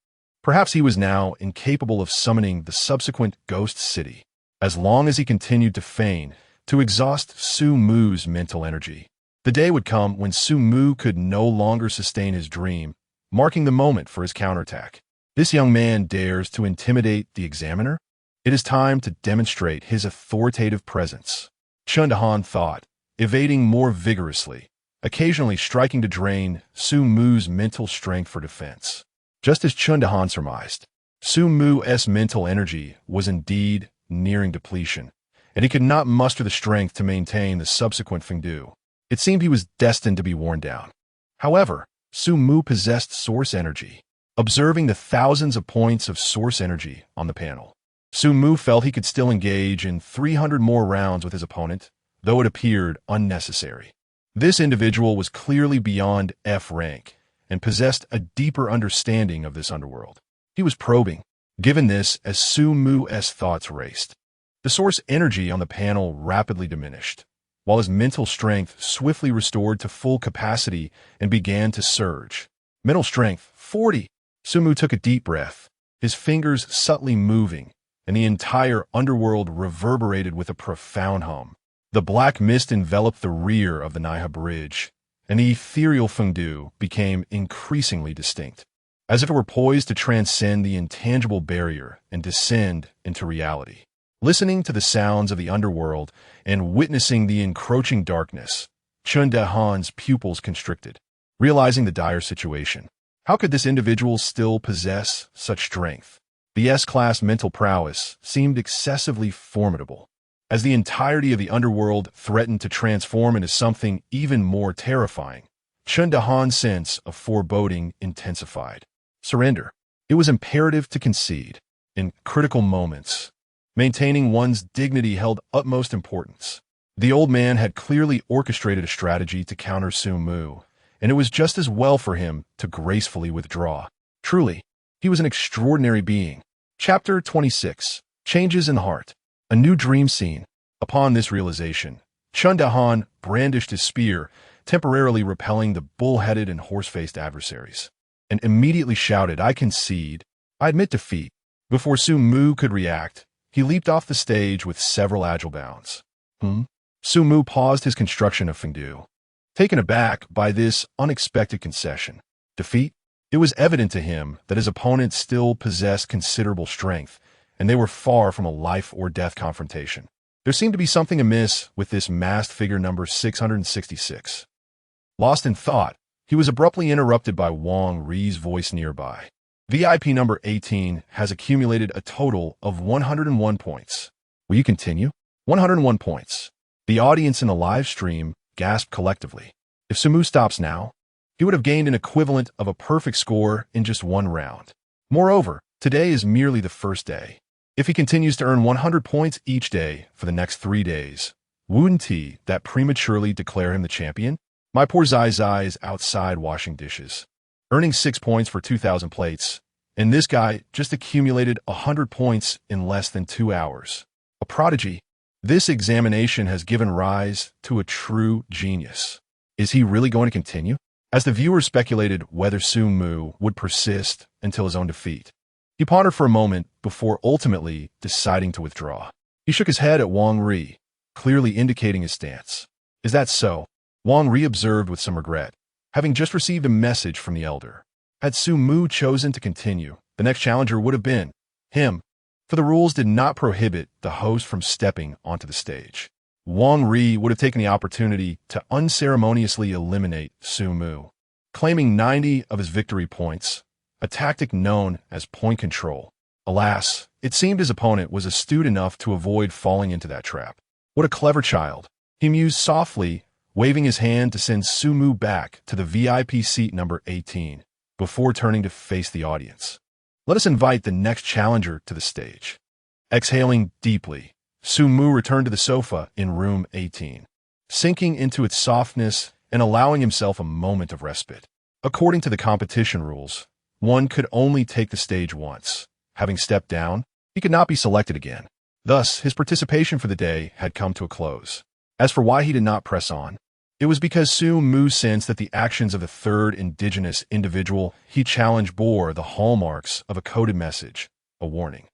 Perhaps he was now incapable of summoning the subsequent ghost city, as long as he continued to feign, to exhaust Su Mu's mental energy. The day would come when Su Mu could no longer sustain his dream, marking the moment for his counterattack. This young man dares to intimidate the examiner? It is time to demonstrate his authoritative presence. Chen Dehan thought, evading more vigorously, occasionally striking to drain Su Mu's mental strength for defense. Just as Chen Dehan surmised, Su Mu's mental energy was indeed nearing depletion, and he could not muster the strength to maintain the subsequent fengdu. It seemed he was destined to be worn down. However, Su Mu possessed source energy. Observing the thousands of points of source energy on the panel, Su Mu felt he could still engage in 300 more rounds with his opponent, though it appeared unnecessary. This individual was clearly beyond F rank and possessed a deeper understanding of this underworld. He was probing, given this as Su Mu's thoughts raced. The source energy on the panel rapidly diminished, while his mental strength swiftly restored to full capacity and began to surge. Mental strength, 40. Su Mu took a deep breath, his fingers subtly moving, and the entire underworld reverberated with a profound hum. The black mist enveloped the rear of the Naiha Bridge, and the ethereal fengdu became increasingly distinct, as if it were poised to transcend the intangible barrier and descend into reality. Listening to the sounds of the underworld and witnessing the encroaching darkness, Chen Dehan's pupils constricted, realizing the dire situation. How could this individual still possess such strength? The S-class mental prowess seemed excessively formidable, as the entirety of the underworld threatened to transform into something even more terrifying. Chen Dehan's sense of foreboding intensified. Surrender. It was imperative to concede. In critical moments, maintaining one's dignity held utmost importance. The old man had clearly orchestrated a strategy to counter Su Mu, and it was just as well for him to gracefully withdraw. Truly, he was an extraordinary being. Chapter 26. Changes in the Heart. A new dream scene. Upon this realization, Chundahan brandished his spear, temporarily repelling the bull-headed and horse-faced adversaries, and immediately shouted, "I concede. I admit defeat." Before Su Mu could react, he leaped off the stage with several agile bounds. Su Mu paused his construction of Fengdu, taken aback by this unexpected concession. Defeat? It was evident to him that his opponents still possessed considerable strength, and they were far from a life-or-death confrontation. There seemed to be something amiss with this masked figure number 666. Lost in thought, he was abruptly interrupted by Wang Ri's voice nearby. VIP number 18 has accumulated a total of 101 points. Will you continue? 101 points. The audience in the live stream gasped collectively. If Su Mu stops now, he would have gained an equivalent of a perfect score in just one round. Moreover, today is merely the first day. If he continues to earn 100 points each day for the next 3 days, wouldn't he that prematurely declare him the champion? My poor Zai Zai is outside washing dishes, earning 6 points for 2,000 plates, and this guy just accumulated 100 points in less than 2 hours. A prodigy. This examination has given rise to a true genius. Is he really going to continue? As the viewers speculated whether Su Mu would persist until his own defeat, he pondered for a moment before ultimately deciding to withdraw. He shook his head at Wang Ri, clearly indicating his stance. Is that so? Wang Ri observed with some regret, having just received a message from the elder. Had Su Mu chosen to continue, the next challenger would have been him, for the rules did not prohibit the host from stepping onto the stage. Wang Ri would have taken the opportunity to unceremoniously eliminate Su Mu, claiming 90 of his victory points, a tactic known as point control. Alas, it seemed his opponent was astute enough to avoid falling into that trap. What a clever child, he mused softly, waving his hand to send Su Mu back to the VIP seat number 18, before turning to face the audience. Let us invite the next challenger to the stage. Exhaling deeply, Su Mu returned to the sofa in room 18, sinking into its softness and allowing himself a moment of respite. According to the competition rules, one could only take the stage once. Having stepped down, he could not be selected again. Thus, his participation for the day had come to a close. As for why he did not press on, it was because Su Mu sensed that the actions of the third indigenous individual he challenged bore the hallmarks of a coded message, a warning.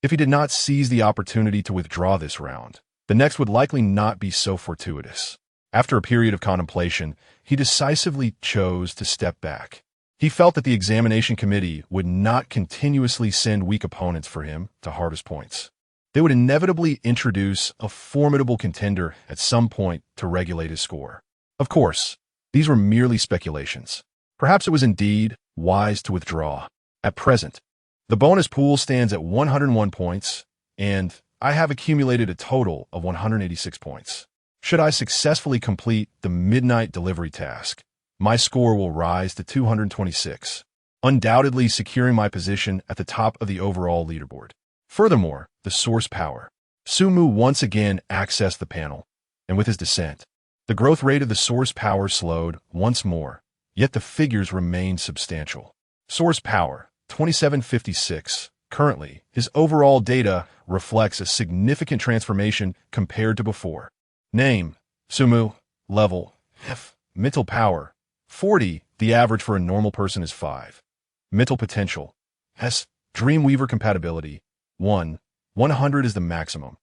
If he did not seize the opportunity to withdraw this round, the next would likely not be so fortuitous. After a period of contemplation, he decisively chose to step back. He felt that the examination committee would not continuously send weak opponents for him to harvest points. They would inevitably introduce a formidable contender at some point to regulate his score. Of course, these were merely speculations. Perhaps it was indeed wise to withdraw. At present, the bonus pool stands at 101 points, and I have accumulated a total of 186 points. Should I successfully complete the midnight delivery task, my score will rise to 226, undoubtedly securing my position at the top of the overall leaderboard. Furthermore, the source power. Su Mu once again accessed the panel, and with his descent, the growth rate of the source power slowed once more, yet the figures remained substantial. Source power, 2756. Currently, his overall data reflects a significant transformation compared to before. Name, Su Mu. Level, F. Mental power, 40. The average for a normal person is 5. Mental potential, S. Dreamweaver compatibility, 1. 100 is the maximum.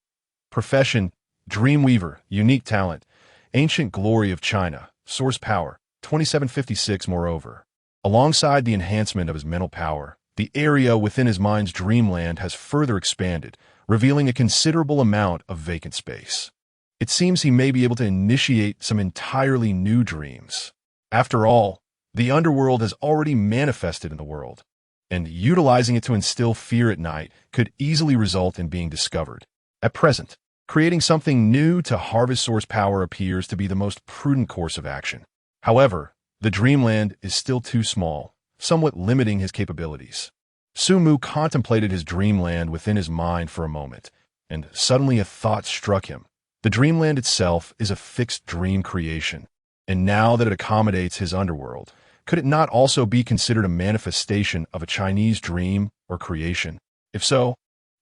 Profession, Dreamweaver. Unique talent, Ancient Glory of China. Source power, 2756. Moreover, alongside the enhancement of his mental power, the area within his mind's dreamland has further expanded, revealing a considerable amount of vacant space. It seems he may be able to initiate some entirely new dreams. After all, the underworld has already manifested in the world, and utilizing it to instill fear at night could easily result in being discovered. At present, creating something new to harvest source power appears to be the most prudent course of action. However, the dreamland is still too small, somewhat limiting his capabilities. Su Mu contemplated his dreamland within his mind for a moment, and suddenly a thought struck him. The dreamland itself is a fixed dream creation, and now that it accommodates his underworld, could it not also be considered a manifestation of a Chinese dream or creation? If so,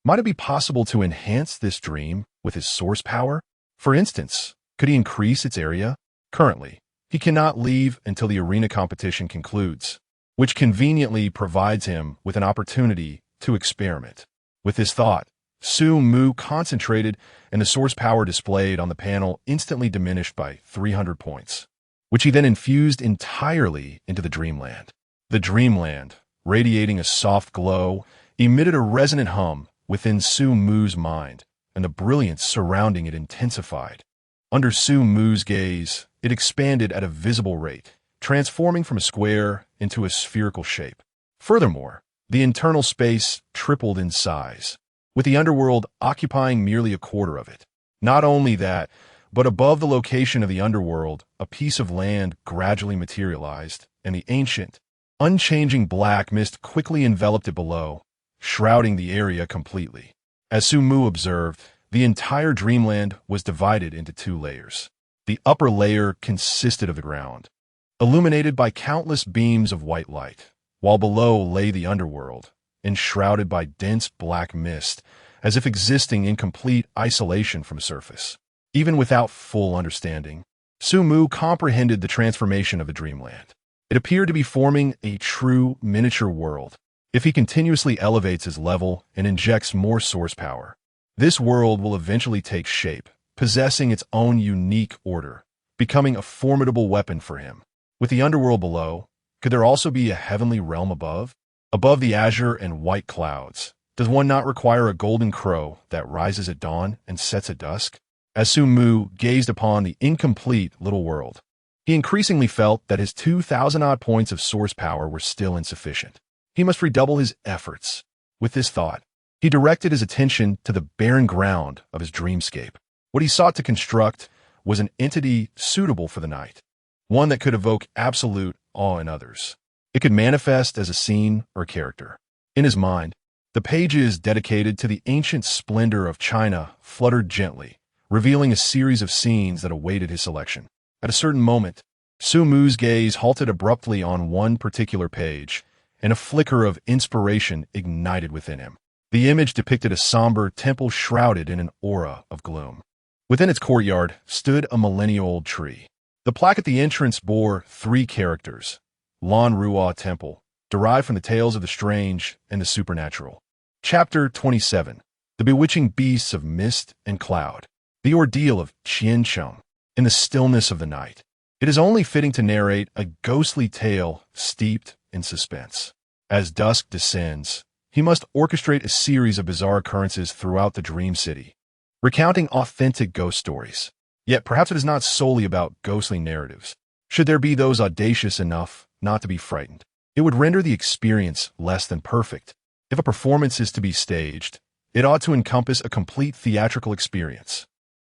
might it be possible to enhance this dream with his source power? For instance, could he increase its area? Currently, he cannot leave until the arena competition concludes, which conveniently provides him with an opportunity to experiment. With this thought, Su Mu concentrated, and the source power displayed on the panel instantly diminished by 300 points, which he then infused entirely into the dreamland. The dreamland, radiating a soft glow, emitted a resonant hum within Su Mu's mind, and the brilliance surrounding it intensified. Under Su Mu's gaze, it expanded at a visible rate, transforming from a square into a spherical shape. Furthermore, the internal space tripled in size, with the underworld occupying merely a quarter of it. Not only that, but above the location of the underworld, a piece of land gradually materialized, and the ancient, unchanging black mist quickly enveloped it below, shrouding the area completely. As Su Mu observed, the entire dreamland was divided into two layers. The upper layer consisted of the ground, illuminated by countless beams of white light, while below lay the underworld, enshrouded by dense black mist, as if existing in complete isolation from surface. Even without full understanding, Su Mu comprehended the transformation of the dreamland. It appeared to be forming a true miniature world. If he continuously elevates his level and injects more source power, this world will eventually take shape, possessing its own unique order, becoming a formidable weapon for him. With the underworld below, could there also be a heavenly realm above? Above the azure and white clouds, does one not require a golden crow that rises at dawn and sets at dusk? As Su Mu gazed upon the incomplete little world, he increasingly felt that his 2,000-odd points of source power were still insufficient. He must redouble his efforts. With this thought, he directed his attention to the barren ground of his dreamscape. What he sought to construct was an entity suitable for the night, one that could evoke absolute awe in others. It could manifest as a scene or a character. In his mind, the pages dedicated to the ancient splendor of China fluttered gently, revealing a series of scenes that awaited his selection. At a certain moment, Su Mu's gaze halted abruptly on one particular page, and a flicker of inspiration ignited within him. The image depicted a somber temple shrouded in an aura of gloom. Within its courtyard stood a millennia-old tree. The plaque at the entrance bore 3 characters: Lan Ruo Temple, derived from the tales of the strange and the supernatural. Chapter 27, The Bewitching Beasts of Mist and Cloud. The Ordeal of Qian Cheng. In the stillness of the night, it is only fitting to narrate a ghostly tale steeped in suspense. As dusk descends, he must orchestrate a series of bizarre occurrences throughout the dream city, recounting authentic ghost stories. Yet perhaps it is not solely about ghostly narratives. Should there be those audacious enough not to be frightened, it would render the experience less than perfect. If a performance is to be staged, it ought to encompass a complete theatrical experience.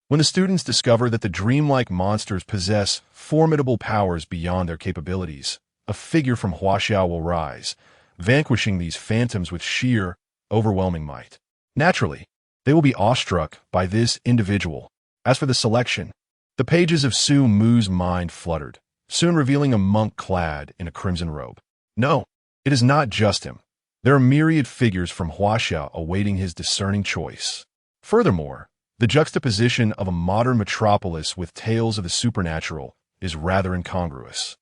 When the students discover that the dreamlike monsters possess formidable powers beyond their capabilities, a figure from Huaxiao will rise, vanquishing these phantoms with sheer, overwhelming might. Naturally, they will be awestruck by this individual. As for the selection, the pages of Su Mu's mind fluttered, soon revealing a monk clad in a crimson robe. No, it is not just him. There are myriad figures from Huaxia awaiting his discerning choice. Furthermore, the juxtaposition of a modern metropolis with tales of the supernatural is rather incongruous.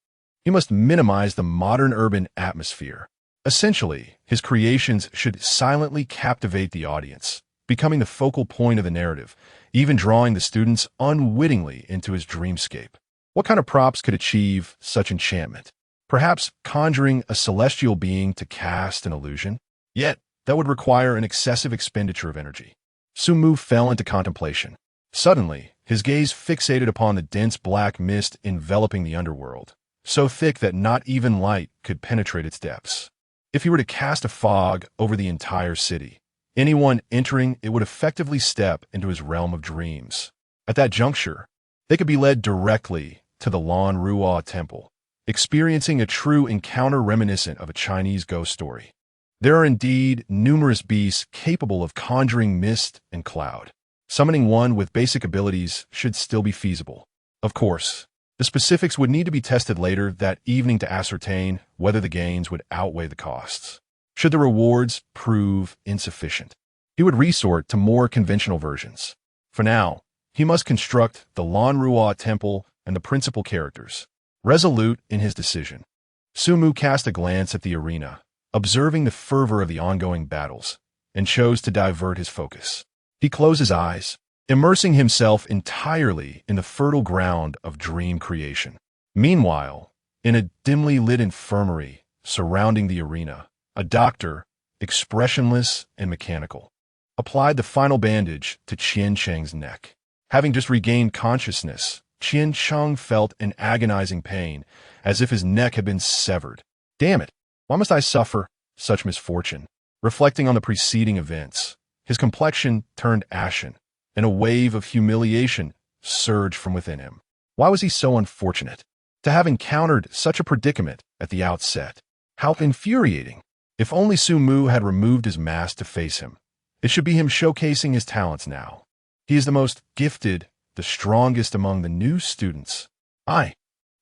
He must minimize the modern urban atmosphere. Essentially, his creations should silently captivate the audience, becoming the focal point of the narrative, even drawing the students unwittingly into his dreamscape. What kind of props could achieve such enchantment? Perhaps conjuring a celestial being to cast an illusion? Yet, that would require an excessive expenditure of energy. Su Mu fell into contemplation. Suddenly, his gaze fixated upon the dense black mist enveloping the underworld, so thick that not even light could penetrate its depths. If he were to cast a fog over the entire city, anyone entering it would effectively step into his realm of dreams. At that juncture, they could be led directly to the Lan Ruo Temple, experiencing a true encounter reminiscent of a Chinese ghost story. There are indeed numerous beasts capable of conjuring mist and cloud. Summoning one with basic abilities should still be feasible. Of course, the specifics would need to be tested later that evening to ascertain whether the gains would outweigh the costs. Should the rewards prove insufficient, he would resort to more conventional versions. For now, he must construct the Lanrua temple and the principal characters. Resolute in his decision, Sumu cast a glance at the arena, observing the fervor of the ongoing battles, and chose to divert his focus. He closed his eyes, immersing himself entirely in the fertile ground of dream creation. Meanwhile, in a dimly lit infirmary surrounding the arena, a doctor, expressionless and mechanical, applied the final bandage to Qian Cheng's neck. Having just regained consciousness, Qian Cheng felt an agonizing pain, as if his neck had been severed. Damn it, why must I suffer such misfortune? Reflecting on the preceding events, his complexion turned ashen, and a wave of humiliation surged from within him. Why was he so unfortunate to have encountered such a predicament at the outset? How infuriating! If only Su Mu had removed his mask to face him. It should be him showcasing his talents now. He is the most gifted, the strongest among the new students.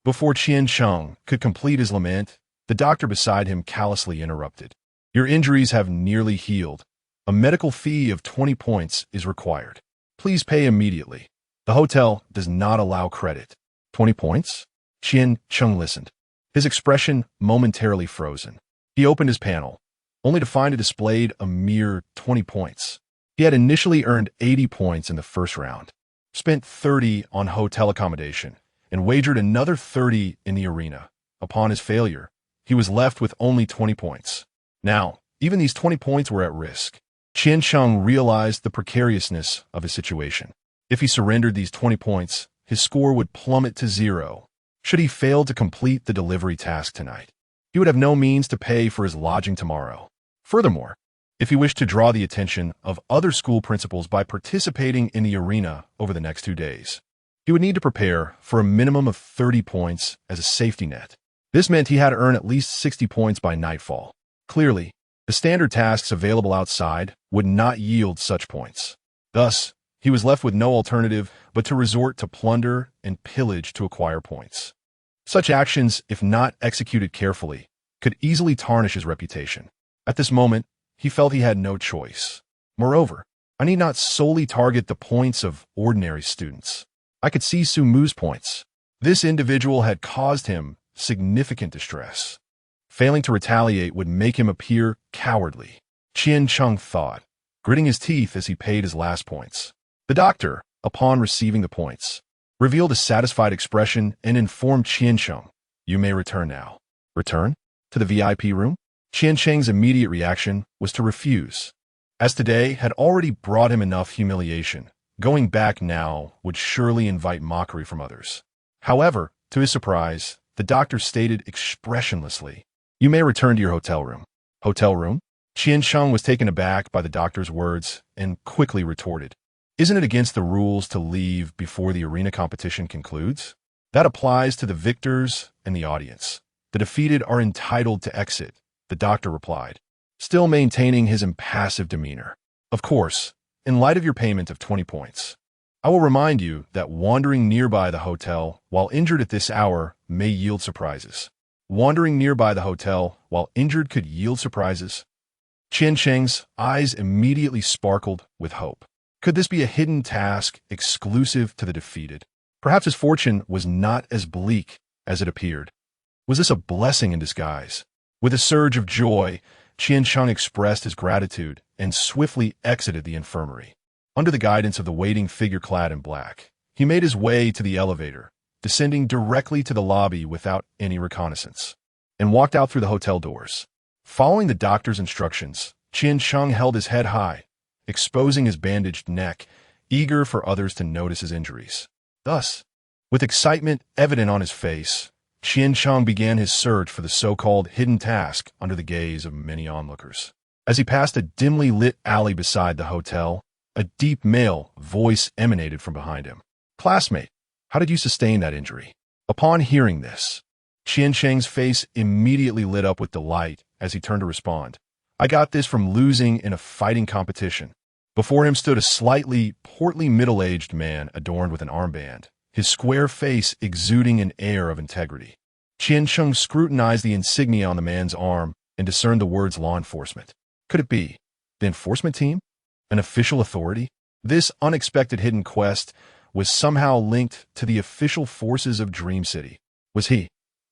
Before Qian Cheng could complete his lament, the doctor beside him callously interrupted. Your injuries have nearly healed. A medical fee of 20 points is required. Please pay immediately. The hotel does not allow credit. 20 points? Qian Cheng listened, his expression momentarily frozen. He opened his panel, only to find it displayed a mere 20 points. He had initially earned 80 points in the first round, spent 30 on hotel accommodation, and wagered another 30 in the arena. Upon his failure, he was left with only 20 points. Now, even these 20 points were at risk. Qian Cheng realized the precariousness of his situation. If he surrendered these 20 points, his score would plummet to 0. Should he fail to complete the delivery task tonight, he would have no means to pay for his lodging tomorrow. Furthermore, if he wished to draw the attention of other school principals by participating in the arena over the next 2 days, he would need to prepare for a minimum of 30 points as a safety net. This meant he had to earn at least 60 points by nightfall. Clearly, the standard tasks available outside would not yield such points. Thus, he was left with no alternative but to resort to plunder and pillage to acquire points. Such actions, if not executed carefully, could easily tarnish his reputation. At this moment, he felt he had no choice. Moreover, I need not solely target the points of ordinary students. I could see Su Mu's points. This individual had caused him significant distress. Failing to retaliate would make him appear cowardly, Qian Cheng thought, gritting his teeth as he paid his last points. The doctor, upon receiving the points, revealed a satisfied expression and informed Qian Cheng, "You may return now." Return? To the VIP room? Qian Cheng's immediate reaction was to refuse. As today had already brought him enough humiliation, going back now would surely invite mockery from others. However, to his surprise, the doctor stated expressionlessly, "You may return to your hotel room." Hotel room? Qian Cheng was taken aback by the doctor's words and quickly retorted, "Isn't it against the rules to leave before the arena competition concludes? That applies to the victors and the audience. The defeated are entitled to exit," the doctor replied, still maintaining his impassive demeanor. "Of course, in light of your payment of 20 points, I will remind you that wandering nearby the hotel while injured at this hour may yield surprises." Wandering nearby the hotel while injured could yield surprises? Qian Cheng's eyes immediately sparkled with hope. Could this be a hidden task exclusive to the defeated? Perhaps his fortune was not as bleak as it appeared. Was this a blessing in disguise? With a surge of joy, Qian Cheng expressed his gratitude and swiftly exited the infirmary. Under the guidance of the waiting figure clad in black, he made his way to the elevator, descending directly to the lobby without any reconnaissance, and walked out through the hotel doors. Following the doctor's instructions, Qian Cheng held his head high, exposing his bandaged neck, eager for others to notice his injuries. Thus, with excitement evident on his face, Qian Cheng began his search for the so-called hidden task under the gaze of many onlookers. As he passed a dimly lit alley beside the hotel, a deep male voice emanated from behind him. "Classmate, how did you sustain that injury?" Upon hearing this, Qian Cheng's face immediately lit up with delight as he turned to respond. "I got this from losing in a fighting competition." Before him stood a slightly portly middle-aged man adorned with an armband, his square face exuding an air of integrity. Qian Cheng scrutinized the insignia on the man's arm and discerned the words law enforcement. Could it be the enforcement team? An official authority? This unexpected hidden quest was somehow linked to the official forces of Dream City. Was he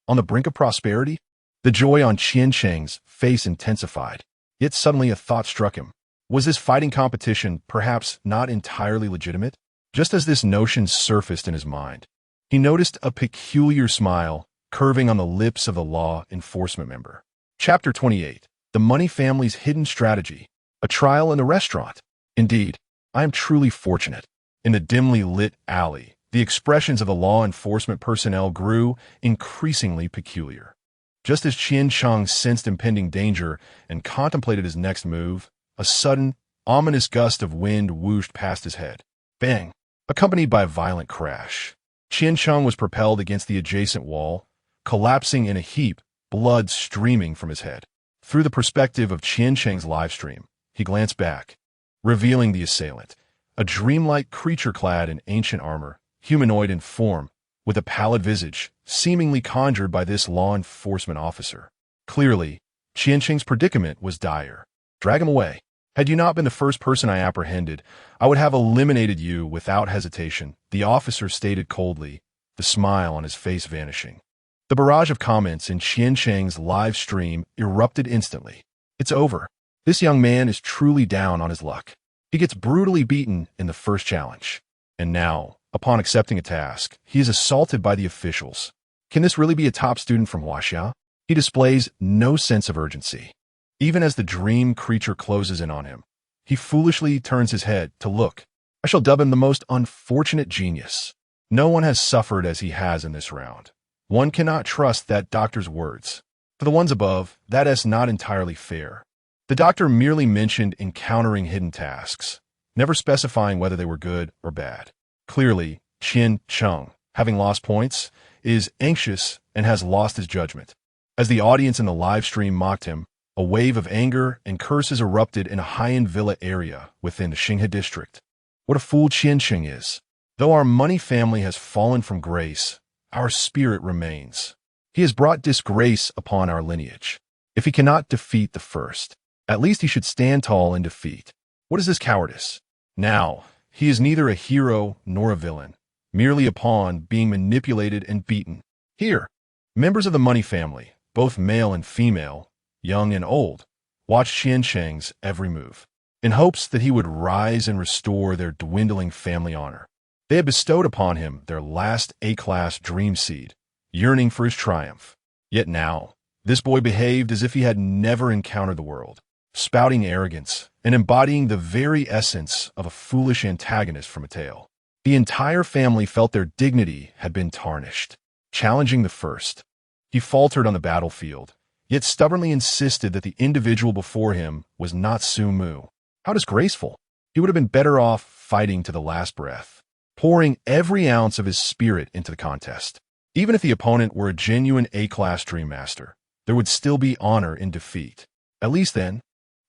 on the brink of prosperity? The joy on Qian Sheng's face intensified, yet suddenly a thought struck him. Was this fighting competition perhaps not entirely legitimate? Just as this notion surfaced in his mind, he noticed a peculiar smile curving on the lips of the law enforcement member. Chapter 28. The Money Family's Hidden Strategy. A trial in the restaurant. Indeed, I am truly fortunate. In the dimly lit alley, the expressions of the law enforcement personnel grew increasingly peculiar. Just as Qian Cheng sensed impending danger and contemplated his next move, a sudden, ominous gust of wind whooshed past his head. Bang! Accompanied by a violent crash. Qian Cheng was propelled against the adjacent wall, collapsing in a heap, blood streaming from his head. Through the perspective of Qian Cheng's live stream, he glanced back, revealing the assailant, a dreamlike creature clad in ancient armor, humanoid in form, with a pallid visage, seemingly conjured by this law enforcement officer. Clearly, Qian Cheng's predicament was dire. Drag him away. Had you not been the first person I apprehended, I would have eliminated you without hesitation, the officer stated coldly, the smile on his face vanishing. The barrage of comments in Qian Cheng's live stream erupted instantly. It's over. This young man is truly down on his luck. He gets brutally beaten in the first challenge. And now, upon accepting a task, he is assaulted by the officials. Can this really be a top student from Huaxia? He displays no sense of urgency. Even as the dream creature closes in on him, he foolishly turns his head to look. I shall dub him the most unfortunate genius. No one has suffered as he has in this round. One cannot trust that doctor's words. For the ones above, that is not entirely fair. The doctor merely mentioned encountering hidden tasks, never specifying whether they were good or bad. Clearly, Qian Cheng, having lost points, is anxious and has lost his judgment. As the audience in the live stream mocked him, a wave of anger and curses erupted in a high-end villa area within the Xinghe district. What a fool Qian Cheng is. Though our money family has fallen from grace, our spirit remains. He has brought disgrace upon our lineage. If he cannot defeat the first, at least he should stand tall in defeat. What is this cowardice? Now, he is neither a hero nor a villain, merely a pawn being manipulated and beaten. Here, members of the money family, both male and female, young and old, watched Qian Cheng's every move, in hopes that he would rise and restore their dwindling family honor. They had bestowed upon him their last A-class dream seed, yearning for his triumph. Yet now, this boy behaved as if he had never encountered the world, spouting arrogance and embodying the very essence of a foolish antagonist from a tale. The entire family felt their dignity had been tarnished. Challenging the first, he faltered on the battlefield, yet stubbornly insisted that the individual before him was not Su Mu. How disgraceful! He would have been better off fighting to the last breath, pouring every ounce of his spirit into the contest. Even if the opponent were a genuine A-class Dream Master, there would still be honor in defeat. At least then,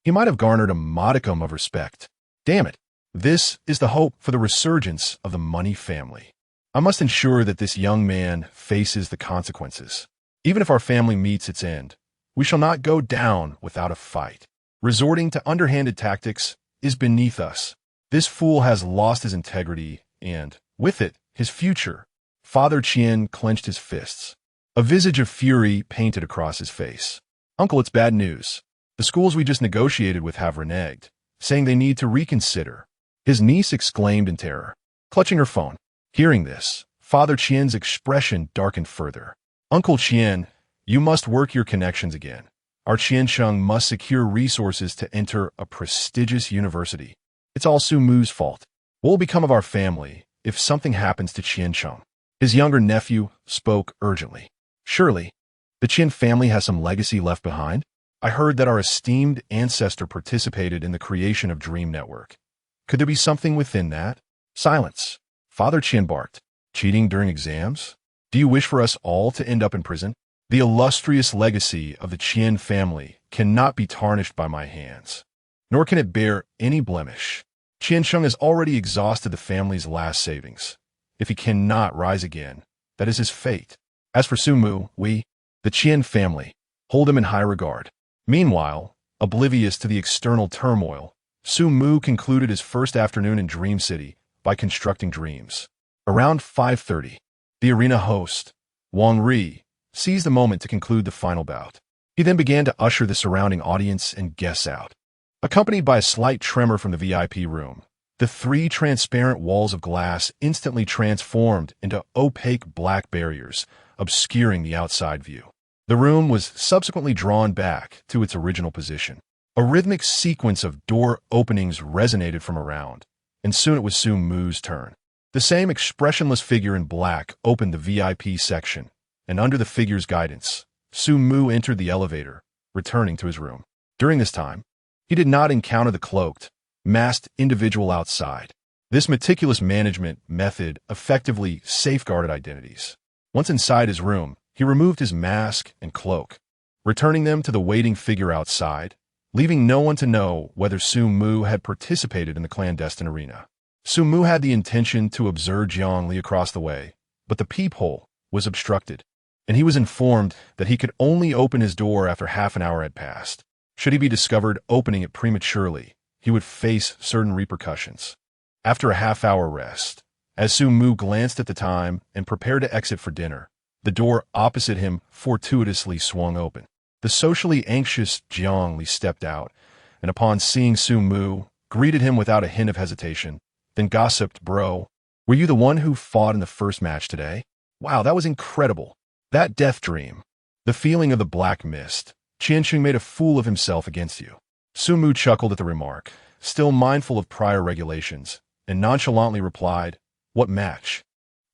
he might have garnered a modicum of respect. Damn it! This is the hope for the resurgence of the money family. I must ensure that this young man faces the consequences. Even if our family meets its end, we shall not go down without a fight. Resorting to underhanded tactics is beneath us. This fool has lost his integrity and, with it, his future. Father Qian clenched his fists. A visage of fury painted across his face. Uncle, it's bad news. The schools we just negotiated with have reneged, saying they need to reconsider. His niece exclaimed in terror, clutching her phone. Hearing this, Father Qian's expression darkened further. Uncle Qian, you must work your connections again. Our Qian Sheng must secure resources to enter a prestigious university. It's all Su Mu's fault. What will become of our family if something happens to Qian Sheng? His younger nephew spoke urgently. Surely, the Qian family has some legacy left behind? I heard that our esteemed ancestor participated in the creation of Dream Network. Could there be something within that? Silence. Father Qian barked. Cheating during exams? Do you wish for us all to end up in prison? The illustrious legacy of the Qian family cannot be tarnished by my hands, nor can it bear any blemish. Qian Sheng has already exhausted the family's last savings. If he cannot rise again, that is his fate. As for Su Mu, we, the Qian family, hold him in high regard. Meanwhile, oblivious to the external turmoil, Su-mu concluded his first afternoon in Dream City by constructing dreams. Around 5:30, the arena host, Wang Ri, seized the moment to conclude the final bout. He then began to usher the surrounding audience and guests out. Accompanied by a slight tremor from the VIP room, the three transparent walls of glass instantly transformed into opaque black barriers, obscuring the outside view. The room was subsequently drawn back to its original position. A rhythmic sequence of door openings resonated from around, and soon it was Su-mu's turn. The same expressionless figure in black opened the VIP section, and under the figure's guidance, Su-mu entered the elevator, returning to his room. During this time, he did not encounter the cloaked, masked individual outside. This meticulous management method effectively safeguarded identities. Once inside his room, he removed his mask and cloak, returning them to the waiting figure outside, leaving no one to know whether Su-mu had participated in the clandestine arena. Su-mu had the intention to observe Jiang Li across the way, but the peephole was obstructed, and he was informed that he could only open his door after half an hour had passed. Should he be discovered opening it prematurely, he would face certain repercussions. After a half-hour rest, as Su-mu glanced at the time and prepared to exit for dinner, the door opposite him fortuitously swung open. The socially anxious Jiang Li stepped out, and upon seeing Su-mu, greeted him without a hint of hesitation, then gossiped, "Bro, were you the one who fought in the first match today? Wow, that was incredible. That death dream. The feeling of the black mist. Qianqing made a fool of himself against you." Su-mu chuckled at the remark, still mindful of prior regulations, and nonchalantly replied, "What match?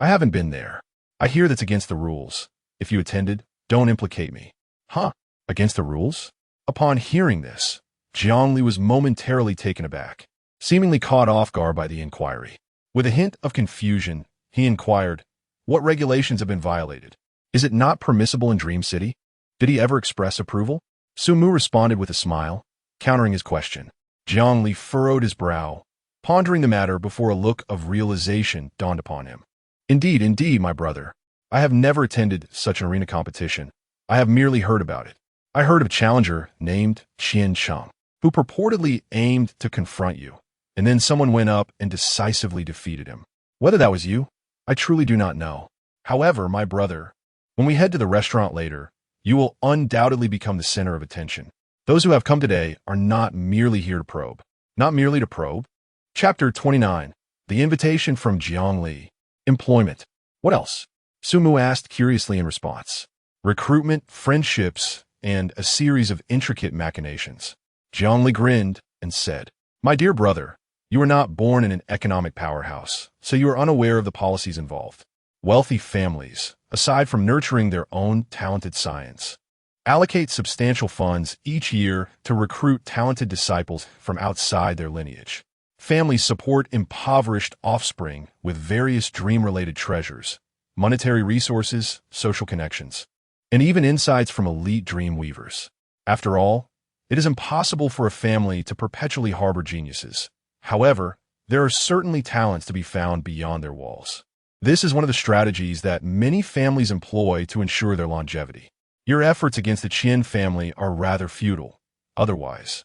I haven't been there. I hear that's against the rules. If you attended, don't implicate me." "Huh? Against the rules?" Upon hearing this, Jiang Li was momentarily taken aback, seemingly caught off guard by the inquiry. With a hint of confusion, he inquired, "What regulations have been violated? Is it not permissible in Dream City? Did he ever express approval?" Su-mu responded with a smile, countering his question. Jiang Li furrowed his brow, pondering the matter before a look of realization dawned upon him. Indeed, my brother. I have never attended such an arena competition. I have merely heard about it. I heard of a challenger named Qianqing, who purportedly aimed to confront you, and then someone went up and decisively defeated him. Whether that was you, I truly do not know. However, my brother, when we head to the restaurant later, you will undoubtedly become the center of attention. Those who have come today are not merely here to probe. Not merely to probe. Chapter 29. The Invitation from Jiang Li. Employment. What else? Su-mu asked curiously in response. Recruitment, friendships, and a series of intricate machinations. Jiang Li grinned and said, "My dear brother, you were not born in an economic powerhouse, so you are unaware of the policies involved. Wealthy families, aside from nurturing their own talented science, allocate substantial funds each year to recruit talented disciples from outside their lineage. Families support impoverished offspring with various dream-related treasures, monetary resources, social connections, and even insights from elite dream weavers. After all, it is impossible for a family to perpetually harbor geniuses. However, there are certainly talents to be found beyond their walls. This is one of the strategies that many families employ to ensure their longevity. Your efforts against the Qian family are rather futile. Otherwise,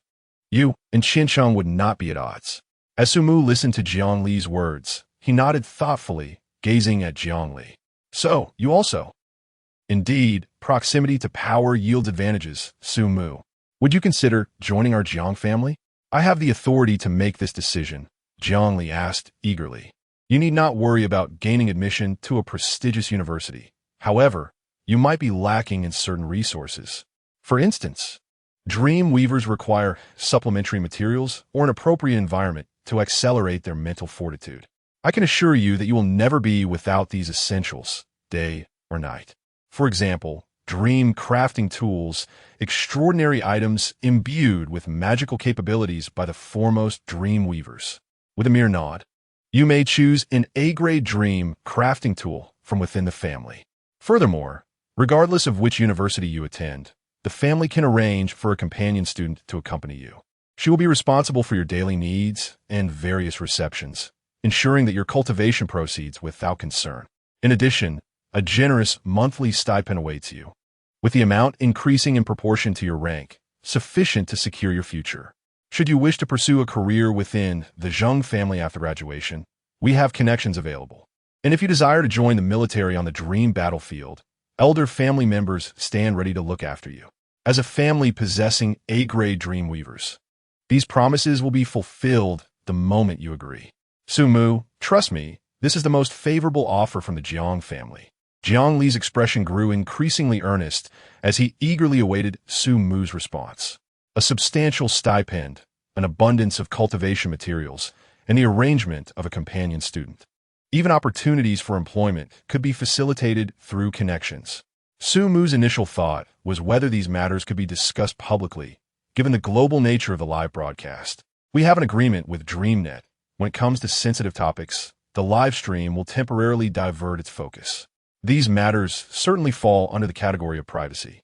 you and Qianqing would not be at odds." As Su-mu listened to Jiang Li's words, he nodded thoughtfully, gazing at Jiang Li. "So, you also?" "Indeed, proximity to power yields advantages, Su-mu. Would you consider joining our Jiang family?" "I have the authority to make this decision," Jiang Li asked eagerly. "You need not worry about gaining admission to a prestigious university. However, you might be lacking in certain resources. For instance, dream weavers require supplementary materials or an appropriate environment to accelerate their mental fortitude. I can assure you that you will never be without these essentials, day or night. For example, dream crafting tools, extraordinary items imbued with magical capabilities by the foremost dream weavers. With a mere nod, you may choose an A-grade dream crafting tool from within the family. Furthermore, regardless of which university you attend, the family can arrange for a companion student to accompany you. She will be responsible for your daily needs and various receptions, ensuring that your cultivation proceeds without concern. In addition, a generous monthly stipend awaits you, with the amount increasing in proportion to your rank, sufficient to secure your future. Should you wish to pursue a career within the Zheng family after graduation, we have connections available. And if you desire to join the military on the dream battlefield, elder family members stand ready to look after you. As a family possessing A-grade dream weavers, these promises will be fulfilled the moment you agree. Su-mu, trust me, this is the most favorable offer from the Jiang family. Jiang Li's expression grew increasingly earnest as he eagerly awaited Su-mu's response. A substantial stipend, an abundance of cultivation materials, and the arrangement of a companion student. Even opportunities for employment could be facilitated through connections. Su-mu's initial thought was whether these matters could be discussed publicly, given the global nature of the live broadcast. We have an agreement with DreamNet. When it comes to sensitive topics, the live stream will temporarily divert its focus. These matters certainly fall under the category of privacy.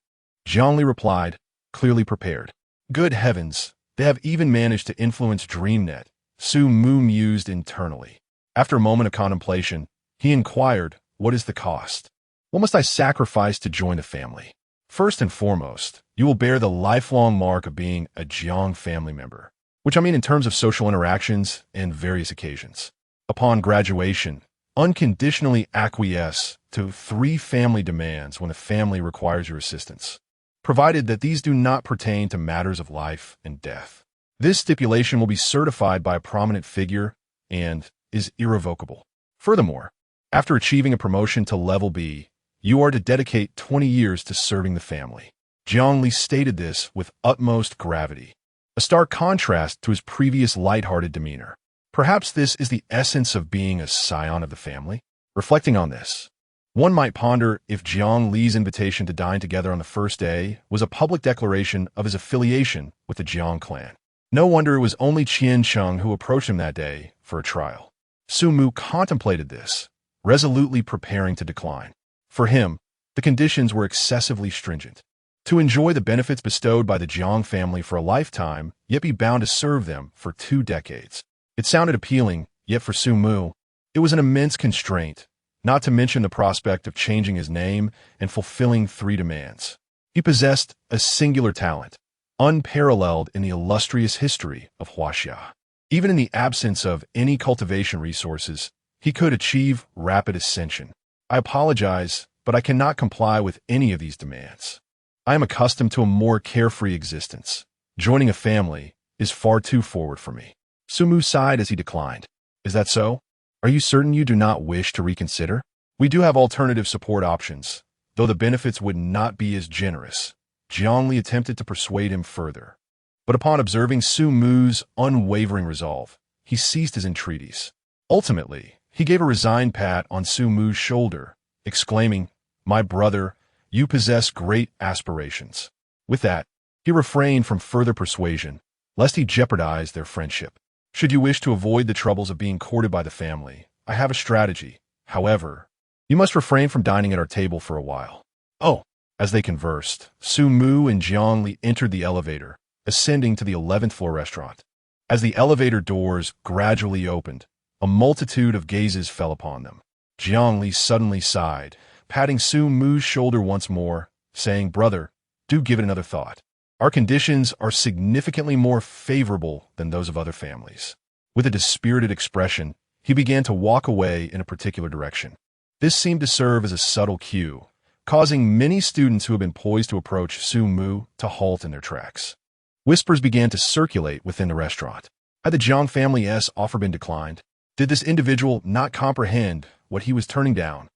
Jiang Li replied, clearly prepared. Good heavens, they have even managed to influence DreamNet, Su-mu mused internally. After a moment of contemplation, he inquired, what is the cost? What must I sacrifice to join the family? First and foremost, you will bear the lifelong mark of being a Jiang family member, which I mean in terms of social interactions and various occasions. Upon graduation, unconditionally acquiesce to 3 family demands when the family requires your assistance, provided that these do not pertain to matters of life and death. This stipulation will be certified by a prominent figure and is irrevocable. Furthermore, after achieving a promotion to level B, you are to dedicate 20 years to serving the family. Jiang Li stated this with utmost gravity, a stark contrast to his previous lighthearted demeanor. Perhaps this is the essence of being a scion of the family. Reflecting on this, one might ponder if Jiang Li's invitation to dine together on the first day was a public declaration of his affiliation with the Jiang clan. No wonder it was only Qian Cheng who approached him that day for a trial. Su-mu contemplated this, resolutely preparing to decline. For him, the conditions were excessively stringent. To enjoy the benefits bestowed by the Jiang family for a lifetime, yet be bound to serve them for 2 decades. It sounded appealing, yet for Su-mu, it was an immense constraint, not to mention the prospect of changing his name and fulfilling 3 demands. He possessed a singular talent, unparalleled in the illustrious history of Huaxia. Even in the absence of any cultivation resources, he could achieve rapid ascension. I apologize, but I cannot comply with any of these demands. I am accustomed to a more carefree existence. Joining a family is far too forward for me. Su-mu sighed as he declined. Is that so? Are you certain you do not wish to reconsider? We do have alternative support options, though the benefits would not be as generous. Jiang Li attempted to persuade him further. But upon observing Su-mu's unwavering resolve, he ceased his entreaties. Ultimately, he gave a resigned pat on Su-mu's shoulder, exclaiming, "My brother, you possess great aspirations." With that, he refrained from further persuasion, lest he jeopardize their friendship. Should you wish to avoid the troubles of being courted by the family, I have a strategy. However, you must refrain from dining at our table for a while. Oh, as they conversed, Su-mu and Jiang Li entered the elevator, ascending to the 11th floor restaurant. As the elevator doors gradually opened, a multitude of gazes fell upon them. Jiang Li suddenly sighed, patting Su-mu's shoulder once more, saying, "Brother, do give it another thought. Our conditions are significantly more favorable than those of other families." With a dispirited expression, he began to walk away in a particular direction. This seemed to serve as a subtle cue, causing many students who had been poised to approach Su-mu to halt in their tracks. Whispers began to circulate within the restaurant. Had the Jiang family's offer been declined? Did this individual not comprehend what he was turning down?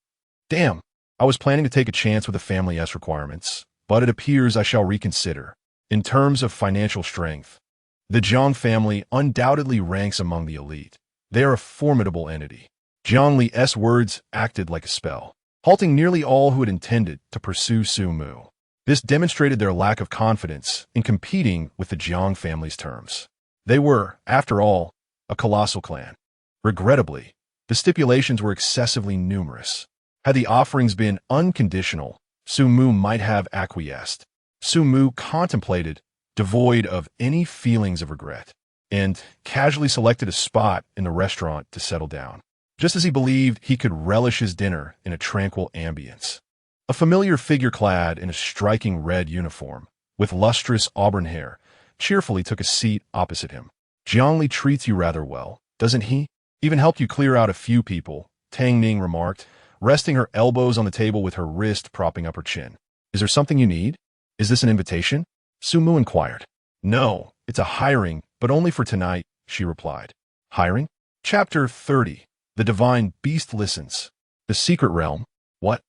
Damn, I was planning to take a chance with the family's requirements, but it appears I shall reconsider. In terms of financial strength, the Jiang family undoubtedly ranks among the elite. They are a formidable entity. Jiang Li's words acted like a spell, halting nearly all who had intended to pursue Su-mu. This demonstrated their lack of confidence in competing with the Jiang family's terms. They were, after all, a colossal clan. Regrettably, the stipulations were excessively numerous. Had the offerings been unconditional, Su-mu might have acquiesced. Su-mu contemplated, devoid of any feelings of regret, and casually selected a spot in the restaurant to settle down, just as he believed he could relish his dinner in a tranquil ambience. A familiar figure clad in a striking red uniform with lustrous auburn hair, cheerfully took a seat opposite him. Jiangli treats you rather well, doesn't he? Even helped you clear out a few people, Tang Ning remarked, resting her elbows on the table with her wrist propping up her chin. Is there something you need? Is this an invitation? Su Mu inquired. No, it's a hiring, but only for tonight, she replied. Hiring? Chapter 30. The Divine Beast Listens. The Secret Realm? What?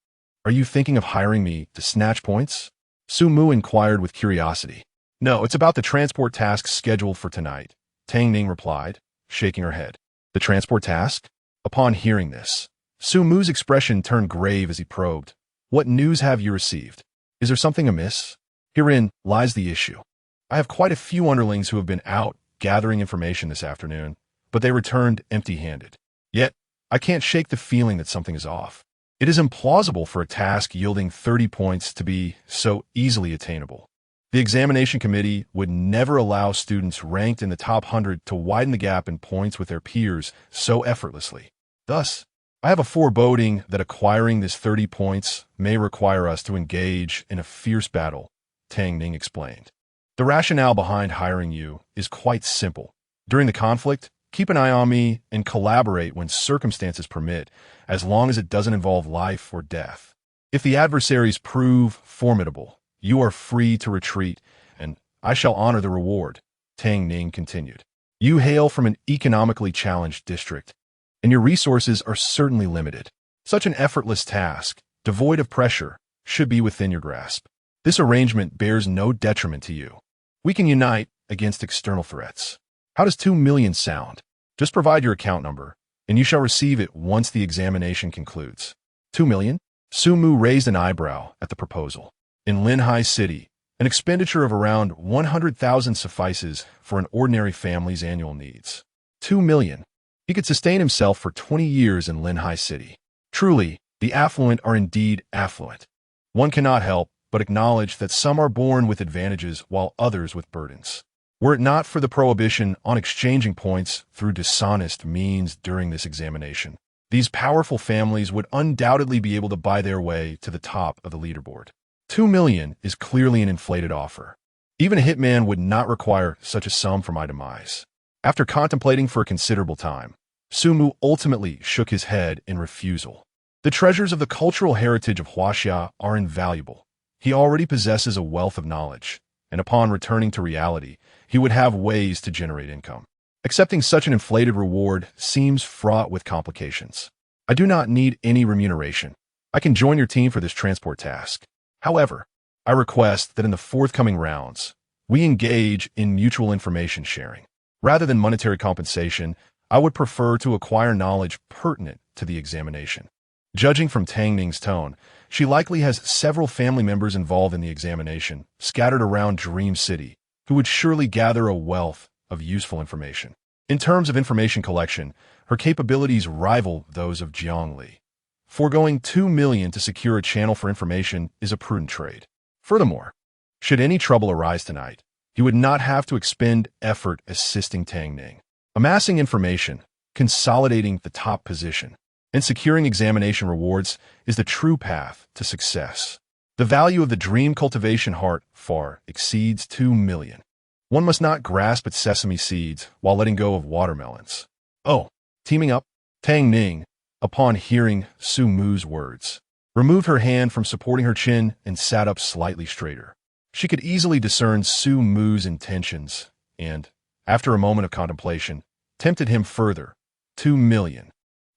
Are you thinking of hiring me to snatch points? Su Mu inquired with curiosity. No, it's about the transport task scheduled for tonight, Tang Ning replied, shaking her head. The transport task? Upon hearing this, Su Mu's expression turned grave as he probed. What news have you received? Is there something amiss? Herein lies the issue. I have quite a few underlings who have been out gathering information this afternoon, but they returned empty-handed. Yet, I can't shake the feeling that something is off. It is implausible for a task yielding 30 points to be so easily attainable. The examination committee would never allow students ranked in the top 100 to widen the gap in points with their peers so effortlessly. Thus, I have a foreboding that acquiring this 30 points may require us to engage in a fierce battle, Tang Ning explained. The rationale behind hiring you is quite simple. During the conflict, keep an eye on me and collaborate when circumstances permit, as long as it doesn't involve life or death. If the adversaries prove formidable, you are free to retreat, and I shall honor the reward, Tang Ning continued. You hail from an economically challenged district, and your resources are certainly limited. Such an effortless task, devoid of pressure, should be within your grasp. This arrangement bears no detriment to you. We can unite against external threats. How does 2 million sound? Just provide your account number, and you shall receive it once the examination concludes. 2 million? Su Mu raised an eyebrow at the proposal. In Linhai City, an expenditure of around 100,000 suffices for an ordinary family's annual needs. 2 million. He could sustain himself for 20 years in Linhai City. Truly, the affluent are indeed affluent. One cannot help but acknowledge that some are born with advantages while others with burdens. Were it not for the prohibition on exchanging points through dishonest means during this examination, these powerful families would undoubtedly be able to buy their way to the top of the leaderboard. 2 million is clearly an inflated offer. Even a hitman would not require such a sum for my demise. After contemplating for a considerable time, Su Mu ultimately shook his head in refusal. The treasures of the cultural heritage of Huaxia are invaluable. He already possesses a wealth of knowledge, and upon returning to reality, he would have ways to generate income. Accepting such an inflated reward seems fraught with complications. I do not need any remuneration. I can join your team for this transport task. However, I request that in the forthcoming rounds, we engage in mutual information sharing. Rather than monetary compensation, I would prefer to acquire knowledge pertinent to the examination. Judging from Tang Ning's tone, she likely has several family members involved in the examination, scattered around Dream City, who would surely gather a wealth of useful information. In terms of information collection, her capabilities rival those of Jiangli. Foregoing 2 million to secure a channel for information is a prudent trade. Furthermore, should any trouble arise tonight, he would not have to expend effort assisting Tang Ning. Amassing information, consolidating the top position, and securing examination rewards is the true path to success. The value of the dream cultivation heart far exceeds 2 million. One must not grasp at sesame seeds while letting go of watermelons. Oh, teaming up, Tang Ning, upon hearing Su Mu's words, removed her hand from supporting her chin and sat up slightly straighter. She could easily discern Su Mu's intentions and, after a moment of contemplation, tempted him further. 2 million.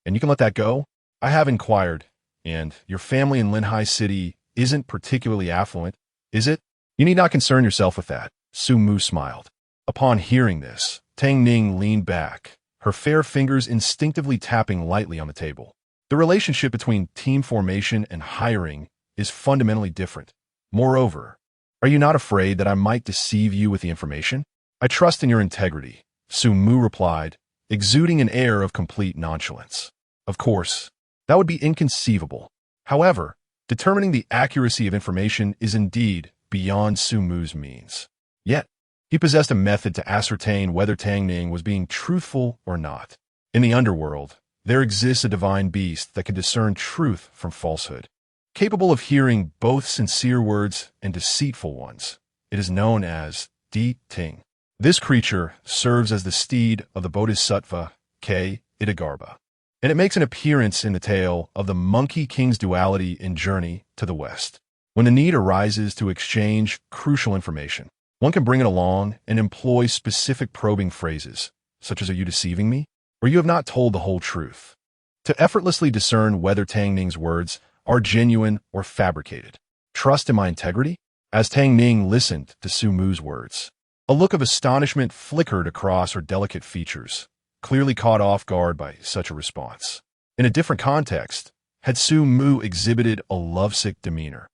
And you can let that go? I have inquired, and your family in Linhai City isn't particularly affluent, is it? You need not concern yourself with that, Su Mu smiled. Upon hearing this, Tang Ning leaned back, her fair fingers instinctively tapping lightly on the table. The relationship between team formation and hiring is fundamentally different. Moreover, are you not afraid that I might deceive you with the information? I trust in your integrity, Su Mu replied, exuding an air of complete nonchalance. Of course, that would be inconceivable. However, determining the accuracy of information is indeed beyond Su Mu's means. Yet, he possessed a method to ascertain whether Tang Ning was being truthful or not. In the underworld, there exists a divine beast that can discern truth from falsehood. Capable of hearing both sincere words and deceitful ones, It is known as Di Ting. This creature serves as the steed of the Bodhisattva K. Itagarbha, and it makes an appearance in the tale of the Monkey King's duality in Journey to the West. When the need arises to exchange crucial information, one can bring it along and employ specific probing phrases, such as "Are you deceiving me?" or "You have not told the whole truth," to effortlessly discern whether Tang Ning's words are genuine or fabricated. "Trust in my integrity?" As Tang Ning listened to Su Mu's words, a look of astonishment flickered across her delicate features, clearly caught off guard by such a response. In a different context, had Su Mu exhibited a lovesick demeanor,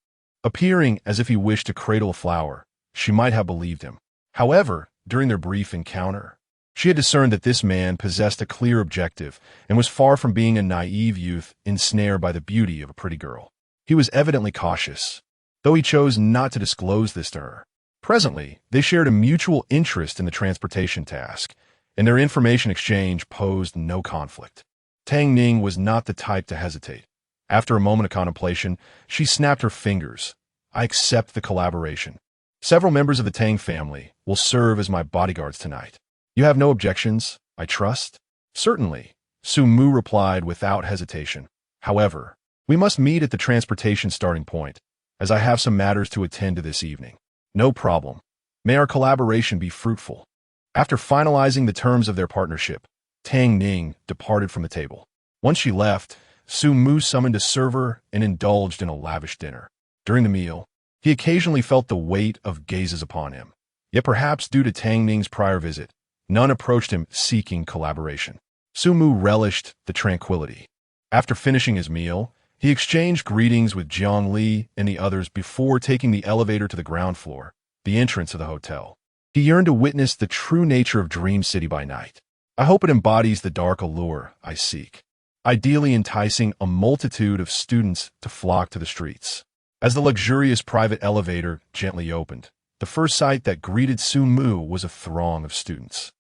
appearing as if he wished to cradle a flower, she might have believed him. However, during their brief encounter, she had discerned that this man possessed a clear objective and was far from being a naive youth ensnared by the beauty of a pretty girl. He was evidently cautious, though he chose not to disclose this to her. Presently, they shared a mutual interest in the transportation task, and their information exchange posed no conflict. Tang Ning was not the type to hesitate. After a moment of contemplation, she snapped her fingers. "I accept the collaboration. Several members of the Tang family will serve as my bodyguards tonight. You have no objections, I trust?" "Certainly," Su Mu replied without hesitation. "However, we must meet at the transportation starting point, as I have some matters to attend to this evening." "No problem. May our collaboration be fruitful." After finalizing the terms of their partnership, Tang Ning departed from the table. Once she left, Su Mu summoned a server and indulged in a lavish dinner. During the meal, he occasionally felt the weight of gazes upon him. Yet perhaps due to Tang Ning's prior visit, none approached him seeking collaboration. Su Mu relished the tranquility. After finishing his meal, he exchanged greetings with Jiang Li and the others before taking the elevator to the ground floor, the entrance of the hotel. He yearned to witness the true nature of Dream City by night. "I hope it embodies the dark allure I seek, ideally enticing a multitude of students to flock to the streets." As the luxurious private elevator gently opened, the first sight that greeted Su Mu was a throng of students.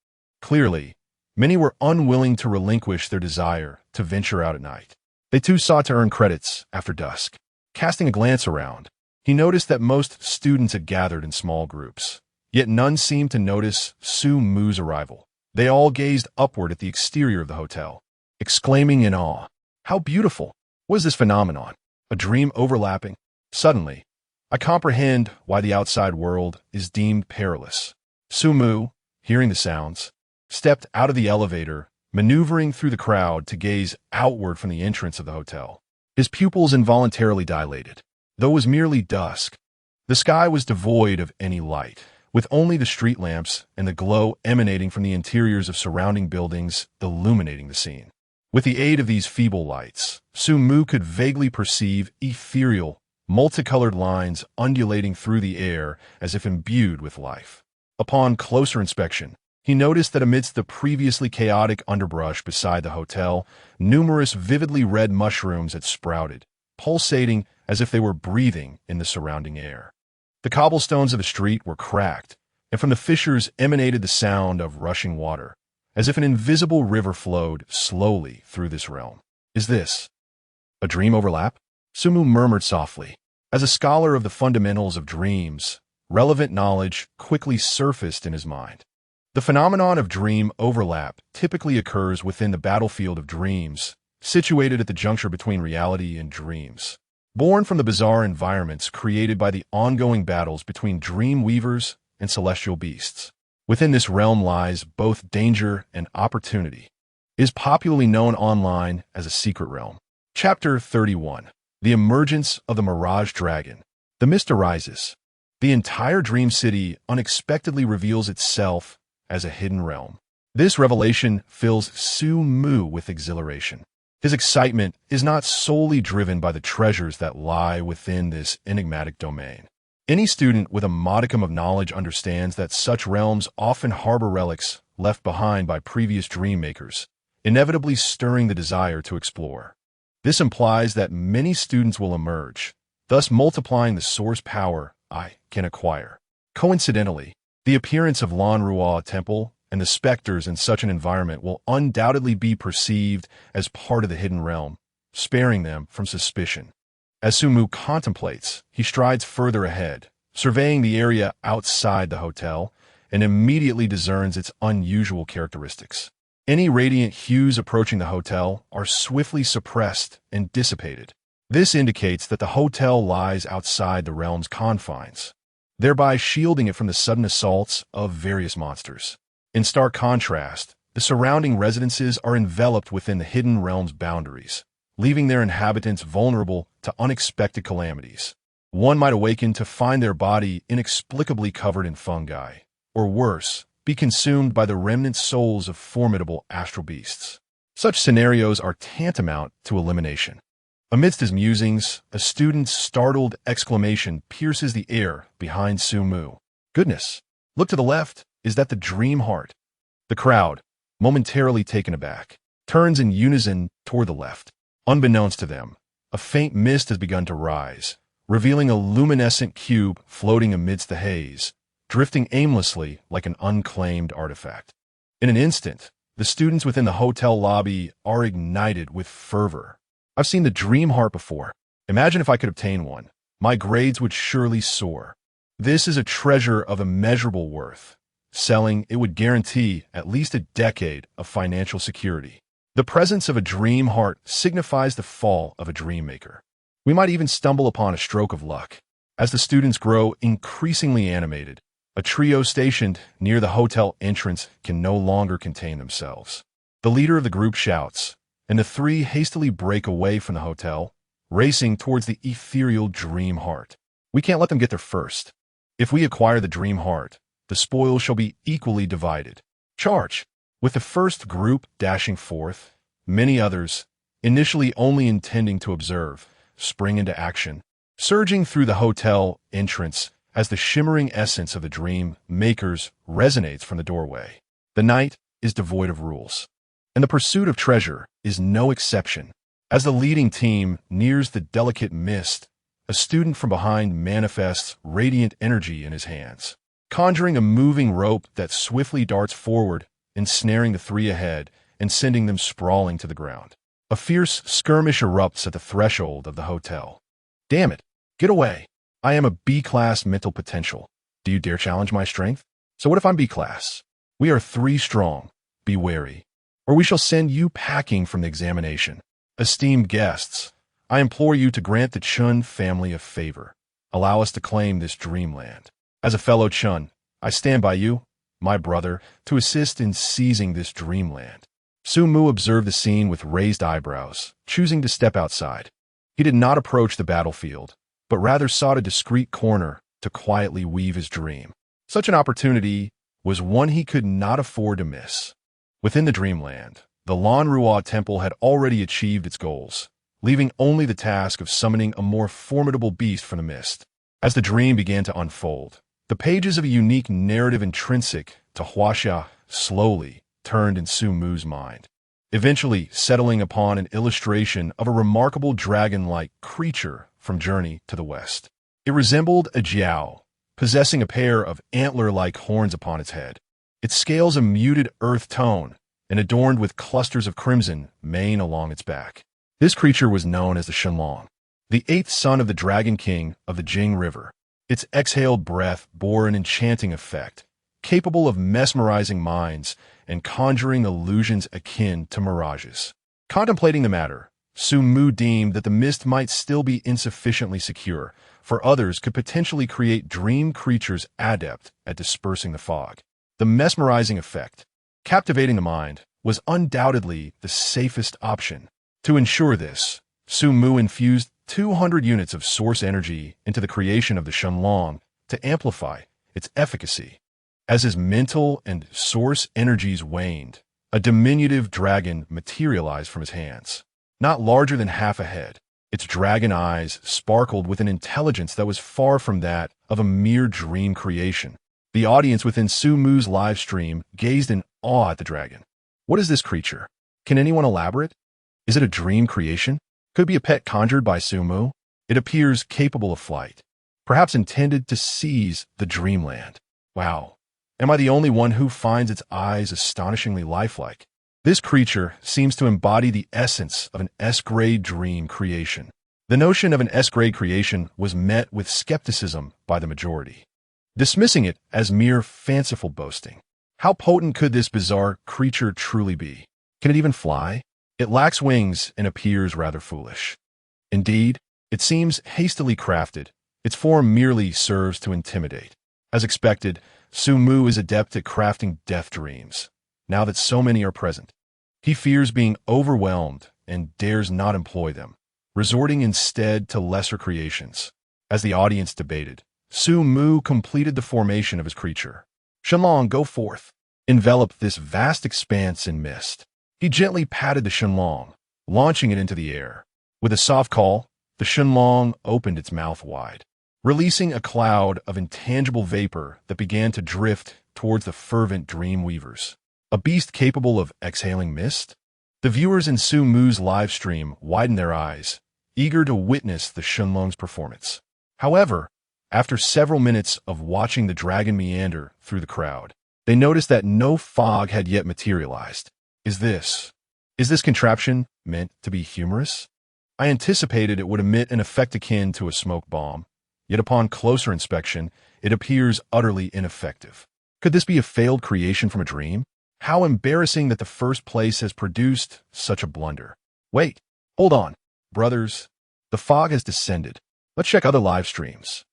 Clearly, many were unwilling to relinquish their desire to venture out at night. They too sought to earn credits after dusk. Casting a glance around, he noticed that most students had gathered in small groups, yet none seemed to notice Su Mu's arrival. They all gazed upward at the exterior of the hotel, exclaiming in awe, "How beautiful! What is this phenomenon? A dream overlapping?" Suddenly, I comprehend why the outside world is deemed perilous. Su Mu, hearing the sounds, stepped out of the elevator, maneuvering through the crowd to gaze outward from the entrance of the hotel. His pupils involuntarily dilated. Though it was merely dusk, the sky was devoid of any light, with only the street lamps and the glow emanating from the interiors of surrounding buildings illuminating the scene. With the aid of these feeble lights, Su Mu could vaguely perceive ethereal, multicolored lines undulating through the air as if imbued with life. Upon closer inspection, he noticed that amidst the previously chaotic underbrush beside the hotel, numerous vividly red mushrooms had sprouted, pulsating as if they were breathing in the surrounding air. The cobblestones of the street were cracked, and from the fissures emanated the sound of rushing water, as if an invisible river flowed slowly through this realm. "Is this a dream overlap?" Su Mu murmured softly. As a scholar of the fundamentals of dreams, relevant knowledge quickly surfaced in his mind. The phenomenon of dream overlap typically occurs within the battlefield of dreams, situated at the juncture between reality and dreams. Born from the bizarre environments created by the ongoing battles between dream weavers and celestial beasts. Within this realm lies both danger and opportunity. It is popularly known online as a secret realm. Chapter 31. The Emergence of the Mirage Dragon. The mist arises. The entire Dream City unexpectedly reveals itself as a hidden realm. This revelation fills Su Mu with exhilaration. His excitement is not solely driven by the treasures that lie within this enigmatic domain. Any student with a modicum of knowledge understands that such realms often harbor relics left behind by previous dream makers, inevitably stirring the desire to explore. This implies that many students will emerge, thus multiplying the source power I can acquire. Coincidentally, the appearance of Lan Rua Temple and the specters in such an environment will undoubtedly be perceived as part of the hidden realm, sparing them from suspicion. As Su Mu contemplates, he strides further ahead, surveying the area outside the hotel, and immediately discerns its unusual characteristics. Any radiant hues approaching the hotel are swiftly suppressed and dissipated. This indicates that the hotel lies outside the realm's confines, thereby shielding it from the sudden assaults of various monsters. In stark contrast, the surrounding residences are enveloped within the hidden realm's boundaries, leaving their inhabitants vulnerable to unexpected calamities. One might awaken to find their body inexplicably covered in fungi, or worse, be consumed by the remnant souls of formidable astral beasts. Such scenarios are tantamount to elimination. Amidst his musings, a student's startled exclamation pierces the air behind Sumu. Goodness! Look to the left. Is that the dream heart? The crowd, momentarily taken aback, turns in unison toward the left. Unbeknownst to them, a faint mist has begun to rise, revealing a luminescent cube floating amidst the haze, drifting aimlessly like an unclaimed artifact. In an instant, the students within the hotel lobby are ignited with fervor. I've seen the dream heart before. Imagine if I could obtain one. My grades would surely soar. This is a treasure of immeasurable worth. Selling, it would guarantee at least a decade of financial security. The presence of a dream heart signifies the fall of a dream maker. We might even stumble upon a stroke of luck. As the students grow increasingly animated, a trio stationed near the hotel entrance can no longer contain themselves. The leader of the group shouts, and the three hastily break away from the hotel, racing towards the ethereal dream heart. We can't let them get there first. If we acquire the dream heart, the spoils shall be equally divided. Charge! With the first group dashing forth, many others, initially only intending to observe, spring into action, surging through the hotel entrance as the shimmering essence of the dream makers resonates from the doorway. The night is devoid of rules, and the pursuit of treasure is no exception. As the leading team nears the delicate mist, a student from behind manifests radiant energy in his hands, conjuring a moving rope that swiftly darts forward, ensnaring the three ahead and sending them sprawling to the ground. A fierce skirmish erupts at the threshold of the hotel. Damn it! Get away! I am a B-class mental potential. Do you dare challenge my strength? So what if I'm B-class? We are 3 strong. Be wary, or we shall send you packing from the examination. Esteemed guests, I implore you to grant the Chun family a favor. Allow us to claim this dreamland. As a fellow Chun, I stand by you, my brother, to assist in seizing this dreamland. Sumu observed the scene with raised eyebrows, choosing to step outside. He did not approach the battlefield, but rather sought a discreet corner to quietly weave his dream. Such an opportunity was one he could not afford to miss. Within the dreamland, the Lan Rua temple had already achieved its goals, leaving only the task of summoning a more formidable beast from the mist. As the dream began to unfold, the pages of a unique narrative intrinsic to Huaxia slowly turned in Sumu's mind, eventually settling upon an illustration of a remarkable dragon-like creature from Journey to the West. It resembled a jiao, possessing a pair of antler-like horns upon its head, its scales a muted earth tone, and adorned with clusters of crimson mane along its back. This creature was known as the Shenlong, the 8th son of the Dragon King of the Jing River. Its exhaled breath bore an enchanting effect, capable of mesmerizing minds and conjuring illusions akin to mirages. Contemplating the matter, Sumu deemed that the mist might still be insufficiently secure, for others could potentially create dream creatures adept at dispersing the fog. The mesmerizing effect, captivating the mind, was undoubtedly the safest option. To ensure this, Sumu infused 200 units of source energy into the creation of the Shenlong to amplify its efficacy. As his mental and source energies waned, a diminutive dragon materialized from his hands. Not larger than half a head, its dragon eyes sparkled with an intelligence that was far from that of a mere dream creation. The audience within Sumu's live stream gazed in awe at the dragon. What is this creature? Can anyone elaborate? Is it a dream creation? Could it be a pet conjured by Sumu? It appears capable of flight, perhaps intended to seize the dreamland. Wow. Am I the only one who finds its eyes astonishingly lifelike? This creature seems to embody the essence of an S-grade dream creation. The notion of an S-grade creation was met with skepticism by the majority, dismissing it as mere fanciful boasting. How potent could this bizarre creature truly be? Can it even fly? It lacks wings and appears rather foolish. Indeed, it seems hastily crafted. Its form merely serves to intimidate. As expected, Su-mu is adept at crafting death dreams, now that so many are present. He fears being overwhelmed and dares not employ them, resorting instead to lesser creations. As the audience debated, Su-mu completed the formation of his creature. Shenlong, go forth. Envelop this vast expanse in mist. He gently patted the Shenlong, launching it into the air. With a soft call, the Shenlong opened its mouth wide, releasing a cloud of intangible vapor that began to drift towards the fervent dream weavers. A beast capable of exhaling mist? The viewers in Su-mu's live stream widened their eyes, eager to witness the Shenlong's performance. However, after several minutes of watching the dragon meander through the crowd, they noticed that no fog had yet materialized. Is this contraption meant to be humorous? I anticipated it would emit an effect akin to a smoke bomb, yet upon closer inspection, it appears utterly ineffective. Could this be a failed creation from a dream? How embarrassing that the first place has produced such a blunder. Wait, hold on, brothers. The fog has descended. Let's check other live streams.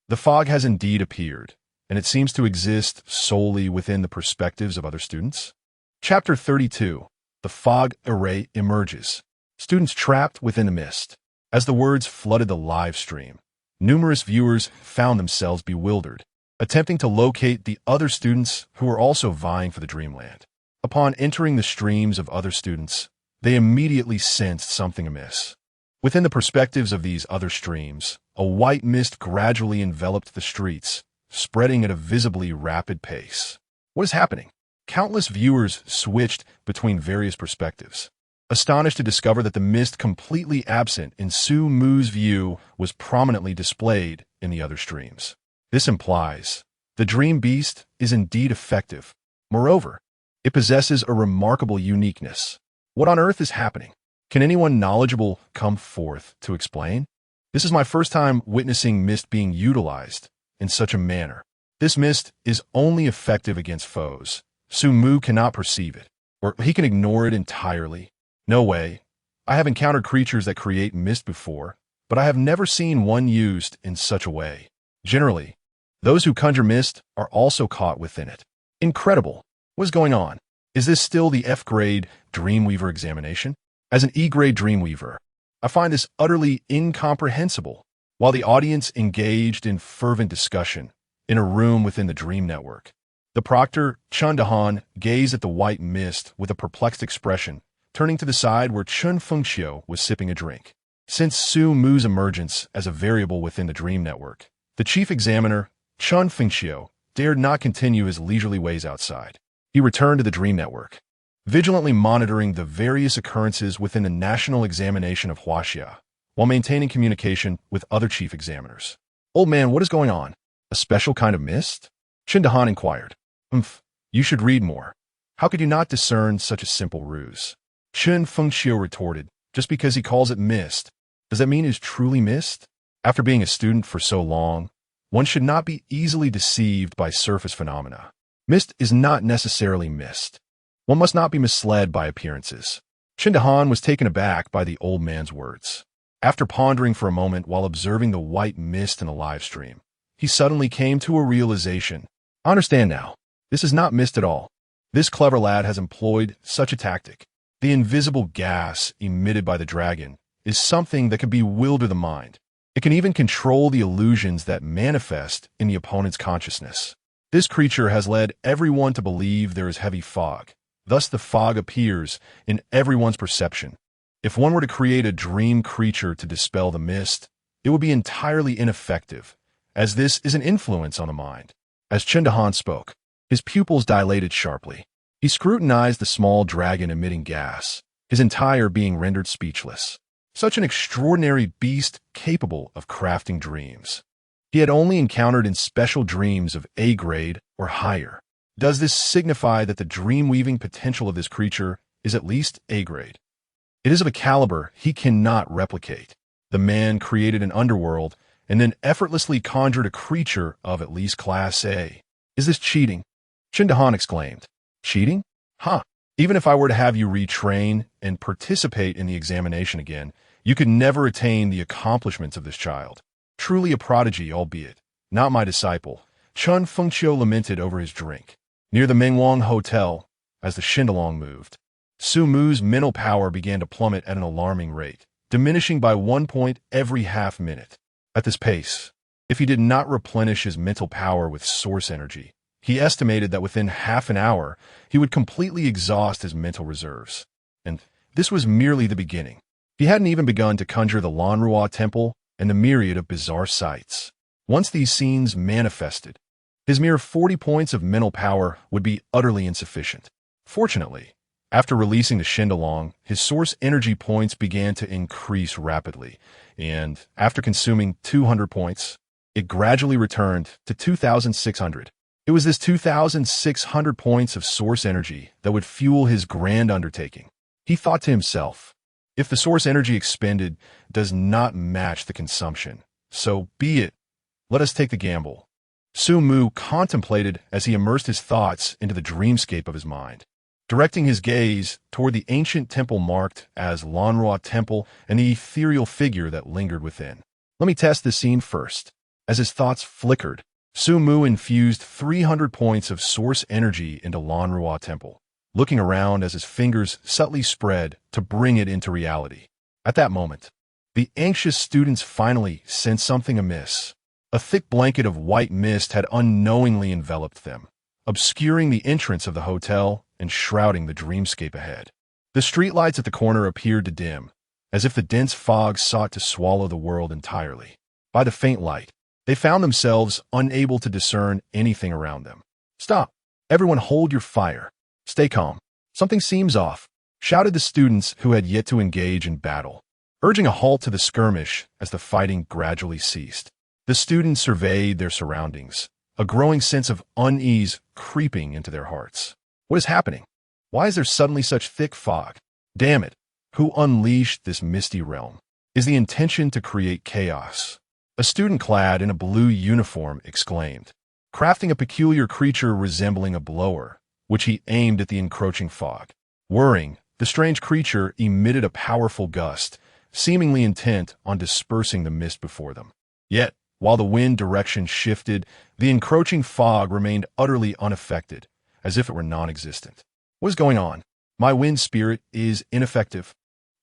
The fog has indeed appeared, and it seems to exist solely within the perspectives of other students. Chapter 32. The fog array emerges. Students trapped within the mist. As the words flooded the live stream, numerous viewers found themselves bewildered, attempting to locate the other students who were also vying for the dreamland. Upon entering the streams of other students, they immediately sensed something amiss. Within the perspectives of these other streams, a white mist gradually enveloped the streets, spreading at a visibly rapid pace. What is happening? Countless viewers switched between various perspectives, astonished to discover that the mist completely absent in Su-mu's view was prominently displayed in the other streams. This implies the dream beast is indeed effective. Moreover, it possesses a remarkable uniqueness. What on earth is happening? Can anyone knowledgeable come forth to explain? This is my first time witnessing mist being utilized in such a manner. This mist is only effective against foes. Su-mu cannot perceive it, or he can ignore it entirely. No way. I have encountered creatures that create mist before, but I have never seen one used in such a way. Generally, those who conjure mist are also caught within it. Incredible. What is going on? Is this still the F-grade Dreamweaver examination? As an E-grade Dreamweaver, I find this utterly incomprehensible. While the audience engaged in fervent discussion in a room within the Dream Network, the proctor, Chun Dahan, gazed at the white mist with a perplexed expression, turning to the side where Chun Fengxiu was sipping a drink. Since Su-mu's emergence as a variable within the Dream Network, the chief examiner, Chun Fengxiu, dared not continue his leisurely ways outside. He returned to the Dream Network, vigilantly monitoring the various occurrences within the national examination of Huaxia, while maintaining communication with other chief examiners. Old man, what is going on? A special kind of mist? Chun Dahan inquired. You should read more. How could you not discern such a simple ruse? Chun Fengxiu retorted, just because he calls it mist, does that mean it is truly mist? After being a student for so long, one should not be easily deceived by surface phenomena. Mist is not necessarily mist. One must not be misled by appearances. Chun Dahan was taken aback by the old man's words. After pondering for a moment while observing the white mist in the live stream, he suddenly came to a realization. I understand now. This is not mist at all. This clever lad has employed such a tactic. The invisible gas emitted by the dragon is something that can bewilder the mind. It can even control the illusions that manifest in the opponent's consciousness. This creature has led everyone to believe there is heavy fog. Thus the fog appears in everyone's perception. If one were to create a dream creature to dispel the mist, it would be entirely ineffective, as this is an influence on the mind. As Chun Dahan spoke, his pupils dilated sharply. He scrutinized the small dragon emitting gas, his entire being rendered speechless. Such an extraordinary beast capable of crafting dreams. He had only encountered in special dreams of A grade or higher. Does this signify that the dream-weaving potential of this creature is at least A grade? It is of a caliber he cannot replicate. The man created an underworld and then effortlessly conjured a creature of at least Class A. Is this cheating? Shindahan exclaimed. Cheating? Huh. Even if I were to have you retrain and participate in the examination again, you could never attain the accomplishments of this child. Truly a prodigy, albeit not my disciple. Chun Fengqiu lamented over his drink. Near the Mengwang Hotel, as the Shindalong moved, Su Mu's mental power began to plummet at an alarming rate, diminishing by 1 point every half minute. At this pace, if he did not replenish his mental power with source energy, he estimated that within half an hour, he would completely exhaust his mental reserves. And this was merely the beginning. He hadn't even begun to conjure the Lanrua Temple and the myriad of bizarre sights. Once these scenes manifested, his mere 40 points of mental power would be utterly insufficient. Fortunately, after releasing the Shindalong, his source energy points began to increase rapidly, and after consuming 200 points, it gradually returned to 2,600. It was this 2,600 points of source energy that would fuel his grand undertaking. He thought to himself, if the source energy expended does not match the consumption, so be it. Let us take the gamble. Su Mu contemplated as he immersed his thoughts into the dreamscape of his mind, directing his gaze toward the ancient temple marked as Lanrua Temple and the ethereal figure that lingered within. Let me test this scene first. As his thoughts flickered, Su Mu infused 300 points of source energy into Lanrua Temple, looking around as his fingers subtly spread to bring it into reality. At that moment, the anxious students finally sensed something amiss. A thick blanket of white mist had unknowingly enveloped them, obscuring the entrance of the hotel and shrouding the dreamscape ahead. The streetlights at the corner appeared to dim, as if the dense fog sought to swallow the world entirely. By the faint light, they found themselves unable to discern anything around them. Stop! Everyone hold your fire. Stay calm. Something seems off, shouted the students who had yet to engage in battle, urging a halt to the skirmish as the fighting gradually ceased. The students surveyed their surroundings, a growing sense of unease creeping into their hearts. What is happening? Why is there suddenly such thick fog? Damn it! Who unleashed this misty realm? Is the intention to create chaos? A student clad in a blue uniform exclaimed, crafting a peculiar creature resembling a blower, which he aimed at the encroaching fog. Whirring, the strange creature emitted a powerful gust, seemingly intent on dispersing the mist before them. Yet, while the wind direction shifted, the encroaching fog remained utterly unaffected, as if it were non-existent. What is going on? My wind spirit is ineffective.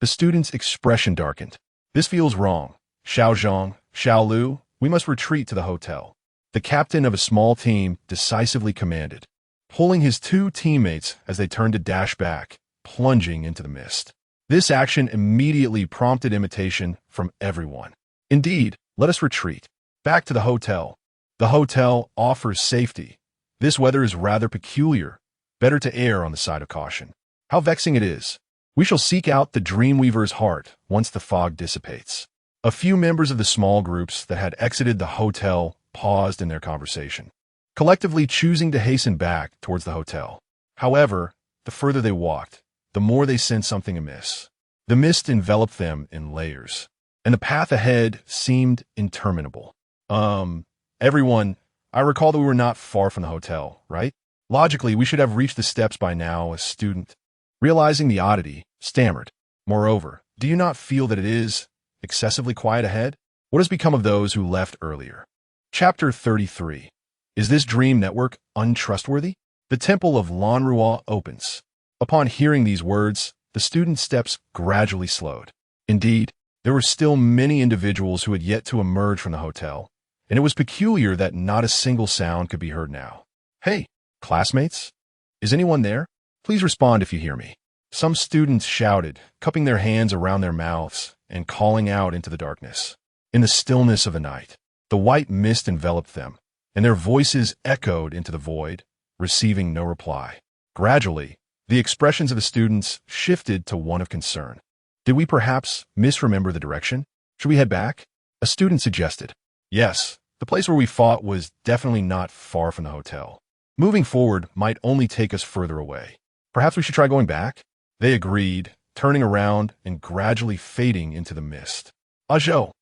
The student's expression darkened. This feels wrong. Xiao Zhang, Xiao Lu, we must retreat to the hotel. The captain of a small team decisively commanded, pulling his 2 teammates as they turned to dash back, plunging into the mist. This action immediately prompted imitation from everyone. Indeed, let us retreat. Back to the hotel. The hotel offers safety. This weather is rather peculiar. Better to err on the side of caution. How vexing it is. We shall seek out the Dreamweaver's heart once the fog dissipates. A few members of the small groups that had exited the hotel paused in their conversation, collectively choosing to hasten back towards the hotel. However, the further they walked, the more they sensed something amiss. The mist enveloped them in layers, and the path ahead seemed interminable. Everyone, I recall that we were not far from the hotel, right? Logically, we should have reached the steps by now, a student, realizing the oddity, stammered. Moreover, do you not feel that it is excessively quiet ahead? What has become of those who left earlier? Chapter 33. Is this dream network untrustworthy? The Temple of Lanrua opens. Upon hearing these words, the student's steps gradually slowed. Indeed, there were still many individuals who had yet to emerge from the hotel, and it was peculiar that not a single sound could be heard now. Hey, classmates? Is anyone there? Please respond if you hear me. Some students shouted, cupping their hands around their mouths and calling out into the darkness. In the stillness of the night, the white mist enveloped them, and their voices echoed into the void, receiving no reply. Gradually, the expressions of the students shifted to one of concern. Did we perhaps misremember the direction? Should we head back? A student suggested. Yes, the place where we fought was definitely not far from the hotel. Moving forward might only take us further away. Perhaps we should try going back? They agreed, turning around and gradually fading into the mist. Ajo,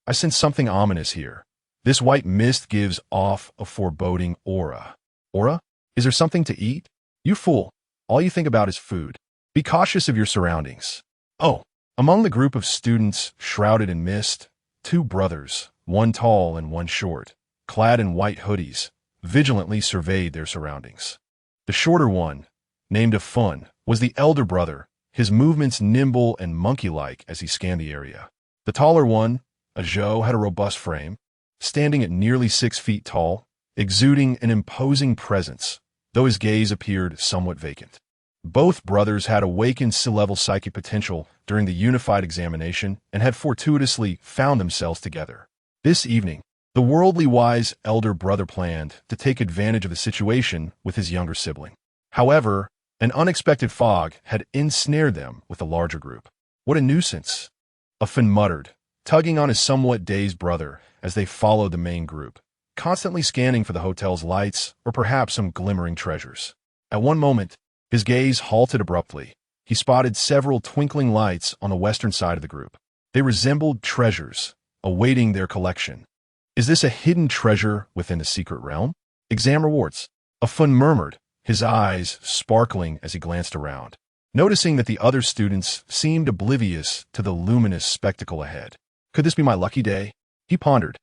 I sense something ominous here. This white mist gives off a foreboding aura. Aura? Is there something to eat? You fool. All you think about is food. Be cautious of your surroundings. Oh, among the group of students shrouded in mist, two brothers, one tall and one short, clad in white hoodies, vigilantly surveyed their surroundings. The shorter one, named Afun, was the elder brother, his movements nimble and monkey-like as he scanned the area. The taller one, Ajo, had a robust frame, standing at nearly 6 feet tall, exuding an imposing presence, though his gaze appeared somewhat vacant. Both brothers had awakened C-level psychic potential during the unified examination and had fortuitously found themselves together. This evening, the worldly wise elder brother planned to take advantage of the situation with his younger sibling. However, an unexpected fog had ensnared them with the larger group. What a nuisance, Afun muttered, tugging on his somewhat dazed brother as they followed the main group, constantly scanning for the hotel's lights or perhaps some glimmering treasures. At one moment, his gaze halted abruptly. He spotted several twinkling lights on the western side of the group. They resembled treasures, awaiting their collection. Is this a hidden treasure within the secret realm? Exam rewards, Afun murmured, his eyes sparkling as he glanced around, noticing that the other students seemed oblivious to the luminous spectacle ahead. Could this be my lucky day? He pondered,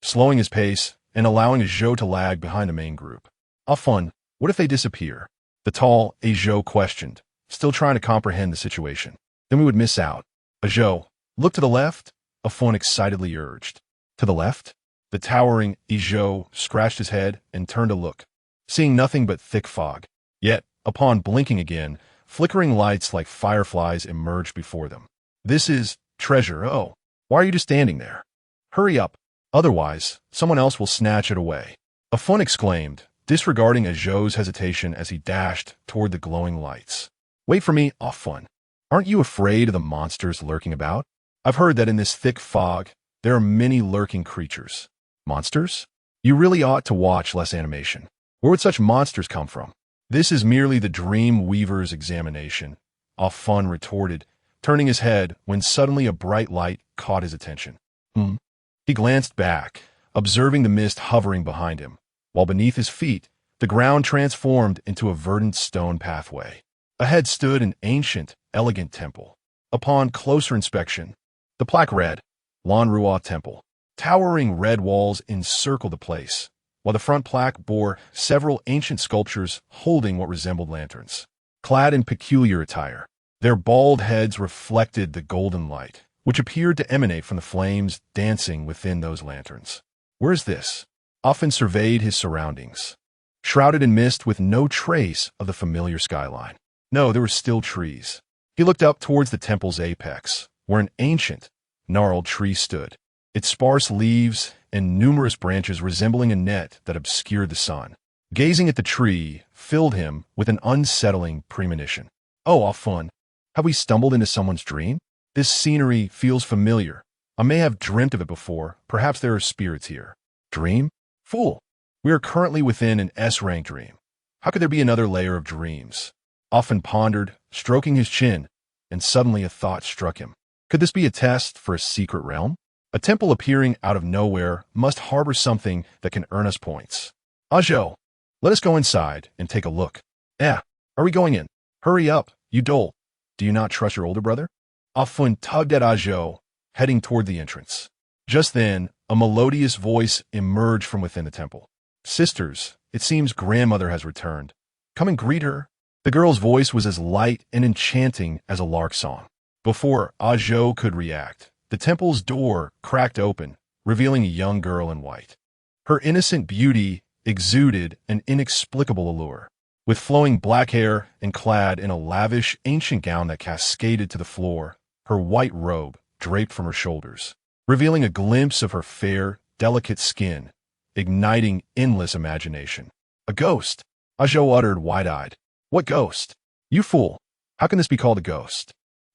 slowing his pace and allowing Ajo to lag behind the main group. Afun, what if they disappear? The tall Ajo questioned, still trying to comprehend the situation. Then we would miss out. Ajo, look to the left, Afun excitedly urged. To the left? The towering Ajo scratched his head and turned to look, seeing nothing but thick fog. Yet, upon blinking again, flickering lights like fireflies emerged before them. This is treasure. Oh, why are you just standing there? Hurry up, otherwise someone else will snatch it away. Afun exclaimed, disregarding Ajo's hesitation as he dashed toward the glowing lights. Wait for me, Afun. Aren't you afraid of the monsters lurking about? I've heard that in this thick fog, there are many lurking creatures. Monsters? You really ought to watch less animation. Where would such monsters come from? This is merely the Dream Weaver's examination, Afun retorted, turning his head when suddenly a bright light caught his attention. He glanced back, observing the mist hovering behind him, while beneath his feet, the ground transformed into a verdant stone pathway. Ahead stood an ancient, elegant temple. Upon closer inspection, the plaque read, Lanrua Temple. Towering red walls encircled the place, while the front plaque bore several ancient sculptures holding what resembled lanterns. Clad in peculiar attire, their bald heads reflected the golden light, which appeared to emanate from the flames dancing within those lanterns. Where's this? Afun surveyed his surroundings, shrouded in mist with no trace of the familiar skyline. No, there were still trees. He looked up towards the temple's apex, where an ancient, gnarled tree stood, its sparse leaves and numerous branches resembling a net that obscured the sun. Gazing at the tree filled him with an unsettling premonition. Oh, Afun, have we stumbled into someone's dream? This scenery feels familiar. I may have dreamt of it before. Perhaps there are spirits here. Dream? Fool! We are currently within an S-rank dream. How could there be another layer of dreams? Afun pondered, stroking his chin, and suddenly a thought struck him. Could this be a test for a secret realm? A temple appearing out of nowhere must harbor something that can earn us points. Ajo, let us go inside and take a look. Are we going in? Hurry up, you dolt. Do you not trust your older brother? Afun tugged at Ajo, heading toward the entrance. Just then, a melodious voice emerged from within the temple. Sisters, it seems grandmother has returned. Come and greet her. The girl's voice was as light and enchanting as a lark song. Before Ajo could react, the temple's door cracked open, revealing a young girl in white. Her innocent beauty exuded an inexplicable allure. With flowing black hair and clad in a lavish ancient gown that cascaded to the floor, her white robe draped from her shoulders, revealing a glimpse of her fair, delicate skin, igniting endless imagination. A ghost, Ajo uttered wide-eyed. What ghost? You fool! How can this be called a ghost?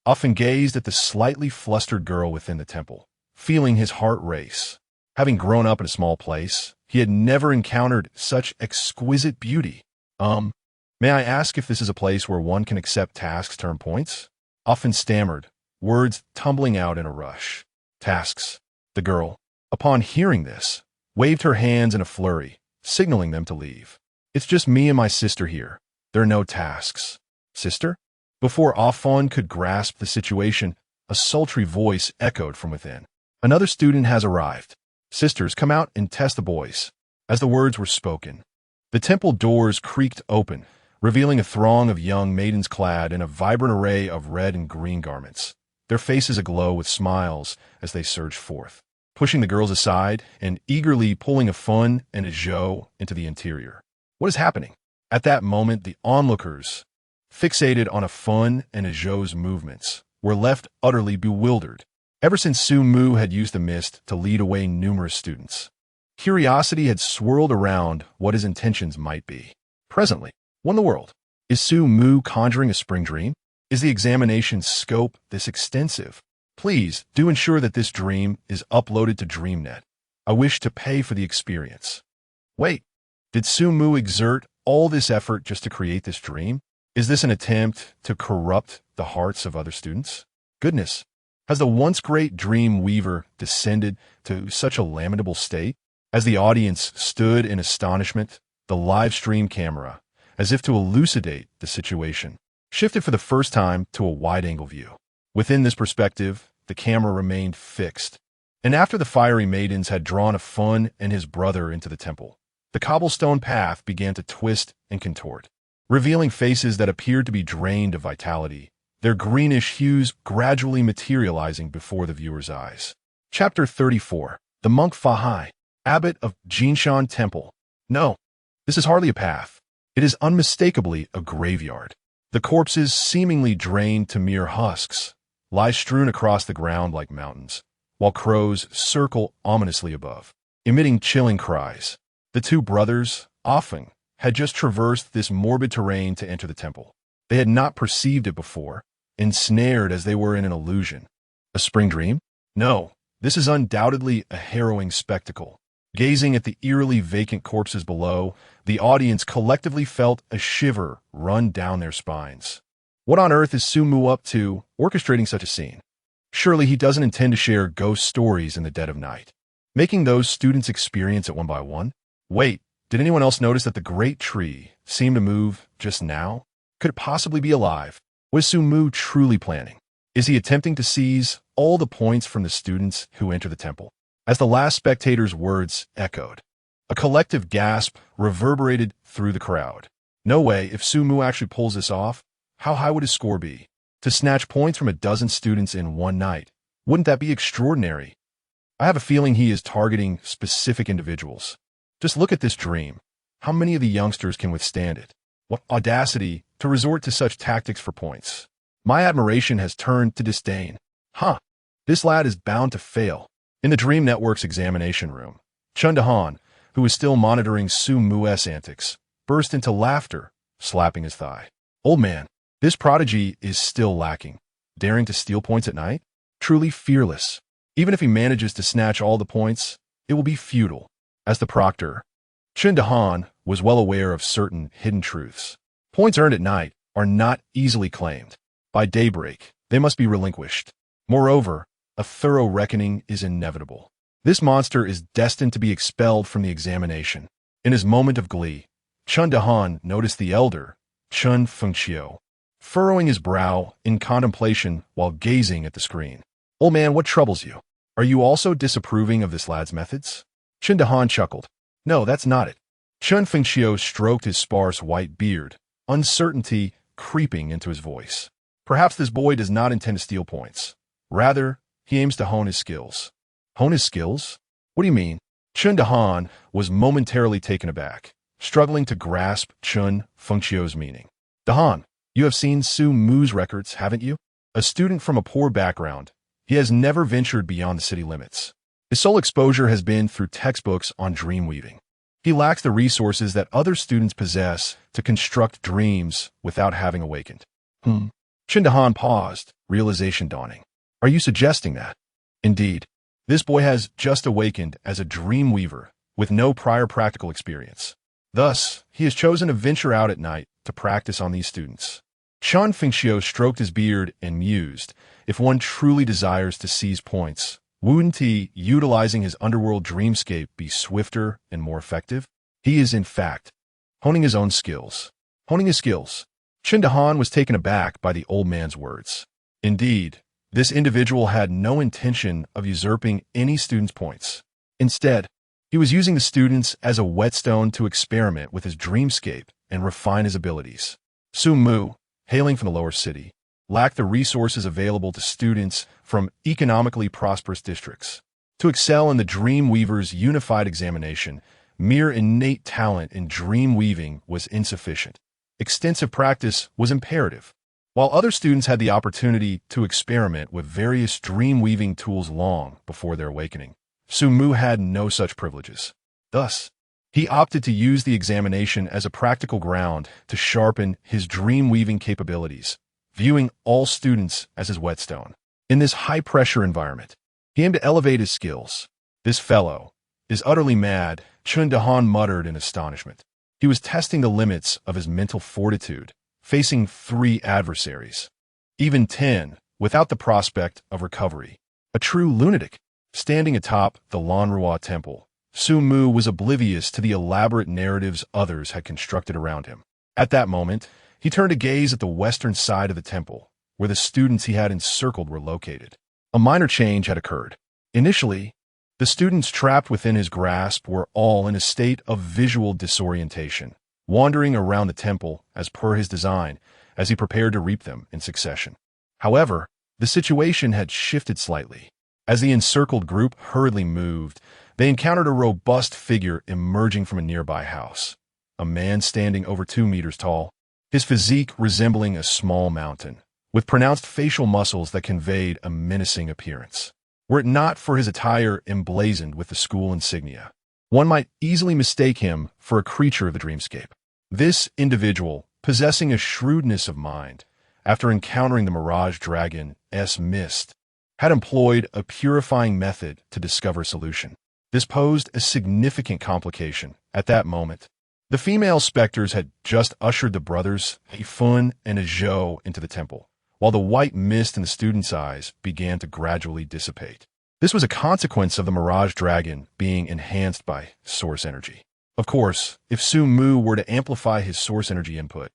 Afun gazed at the slightly flustered girl within the temple, feeling his heart race. Having grown up in a small place, he had never encountered such exquisite beauty. May I ask if this is a place where one can accept tasks to earn points? Afun stammered, words tumbling out in a rush. Tasks. The girl, upon hearing this, waved her hands in a flurry, signaling them to leave. It's just me and my sister here. There are no tasks. Sister? Before Afon could grasp the situation, a sultry voice echoed from within. Another student has arrived. Sisters, come out and test the boys. As the words were spoken, the temple doors creaked open, revealing a throng of young maidens clad in a vibrant array of red and green garments, their faces aglow with smiles as they surged forth, pushing the girls aside and eagerly pulling Afon and Ajo into the interior. What is happening? At that moment, the onlookers, fixated on Afon and Ajo's movements, were left utterly bewildered. Ever since Su Mu had used the mist to lead away numerous students, curiosity had swirled around what his intentions might be. Presently, what in the world? Is Su Mu conjuring a spring dream? Is the examination's scope this extensive? Please do ensure that this dream is uploaded to DreamNet. I wish to pay for the experience. Wait, did Su Mu exert all this effort just to create this dream? Is this an attempt to corrupt the hearts of other students? Goodness, has the once great dream weaver descended to such a lamentable state? As the audience stood in astonishment, the live stream camera, as if to elucidate the situation, shifted for the first time to a wide-angle view. Within this perspective, the camera remained fixed, and after the fiery maidens had drawn Afon and his brother into the temple, the cobblestone path began to twist and contort, revealing faces that appeared to be drained of vitality, their greenish hues gradually materializing before the viewer's eyes. Chapter 34. The Monk Fahai, Abbot of Jinshan Temple. No, this is hardly a path. It is unmistakably a graveyard. The corpses, seemingly drained to mere husks, lie strewn across the ground like mountains, while crows circle ominously above, emitting chilling cries. The two brothers, Afeng, had just traversed this morbid terrain to enter the temple. They had not perceived it before, ensnared as they were in an illusion. A spring dream? No, this is undoubtedly a harrowing spectacle. Gazing at the eerily vacant corpses below, the audience collectively felt a shiver run down their spines. What on earth is Su Mu up to, orchestrating such a scene? Surely he doesn't intend to share ghost stories in the dead of night, making those students experience it one by one? Wait, did anyone else notice that the great tree seemed to move just now? Could it possibly be alive? What is Su Mu truly planning? Is he attempting to seize all the points from the students who enter the temple? As the last spectator's words echoed, a collective gasp reverberated through the crowd. No way, if Su Mu actually pulls this off, how high would his score be? To snatch points from a dozen students in one night, wouldn't that be extraordinary? I have a feeling he is targeting specific individuals. Just look at this dream. How many of the youngsters can withstand it? What audacity to resort to such tactics for points. My admiration has turned to disdain. This lad is bound to fail. In the Dream Network's examination room, Chundahan, who was still monitoring Su Mu's antics, burst into laughter, slapping his thigh. Old man, this prodigy is still lacking. Daring to steal points at night? Truly fearless. Even if he manages to snatch all the points, it will be futile. As the proctor, Chundahan was well aware of certain hidden truths. Points earned at night are not easily claimed. By daybreak, they must be relinquished. Moreover, a thorough reckoning is inevitable. This monster is destined to be expelled from the examination. In his moment of glee, Chundahan noticed the elder, Chun Fengxiu, furrowing his brow in contemplation while gazing at the screen. Old man, what troubles you? Are you also disapproving of this lad's methods? Chundahan chuckled. No, that's not it. Chun Fengxiu stroked his sparse white beard, uncertainty creeping into his voice. Perhaps this boy does not intend to steal points. Rather, he aims to hone his skills. Hone his skills? What do you mean? Chundahan was momentarily taken aback, struggling to grasp Chun Fengxiu's meaning. Dahan, you have seen Su Mu's records, haven't you? A student from a poor background, he has never ventured beyond the city limits. His sole exposure has been through textbooks on dream weaving. He lacks the resources that other students possess to construct dreams without having awakened. Chundahan paused, realization dawning. Are you suggesting that? Indeed, this boy has just awakened as a dream weaver with no prior practical experience. Thus, he has chosen to venture out at night to practice on these students. Chun Fengxiu stroked his beard and mused, if one truly desires to seize points, Wouldn't he, utilizing his underworld dreamscape, be swifter and more effective? He is, in fact, honing his own skills. Honing his skills. Chindahan was taken aback by the old man's words. Indeed, this individual had no intention of usurping any student's points. Instead, he was using the students as a whetstone to experiment with his dreamscape and refine his abilities. Su Mu, hailing from the lower city, lacked the resources available to students from economically prosperous districts. To excel in the Dreamweaver's unified examination, mere innate talent in dream weaving was insufficient. Extensive practice was imperative. While other students had the opportunity to experiment with various dream weaving tools long before their awakening, Su Mu had no such privileges. Thus, he opted to use the examination as a practical ground to sharpen his dream weaving capabilities, viewing all students as his whetstone. In this high-pressure environment, he aimed to elevate his skills. "This fellow is utterly mad," Chun Dahan muttered in astonishment. He was testing the limits of his mental fortitude, facing 3 adversaries, even 10, without the prospect of recovery. A true lunatic. Standing atop the Lanrua temple, Su Mu was oblivious to the elaborate narratives others had constructed around him. At that moment, he turned to gaze at the western side of the temple, where the students he had encircled were located. A minor change had occurred. Initially, the students trapped within his grasp were all in a state of visual disorientation, wandering around the temple as per his design as he prepared to reap them in succession. However, the situation had shifted slightly. As the encircled group hurriedly moved, they encountered a robust figure emerging from a nearby house. A man standing over 2 meters tall, his physique resembling a small mountain, with pronounced facial muscles that conveyed a menacing appearance. Were it not for his attire emblazoned with the school insignia, one might easily mistake him for a creature of the dreamscape. This individual, possessing a shrewdness of mind, after encountering the Mirage Dragon's mist, had employed a purifying method to discover a solution. This posed a significant complication. At that moment, the female specters had just ushered the brothers, a Fun and a Zhou, into the temple, while the white mist in the students' eyes began to gradually dissipate. This was a consequence of the Mirage Dragon being enhanced by source energy. Of course, if Su Mu were to amplify his source energy input,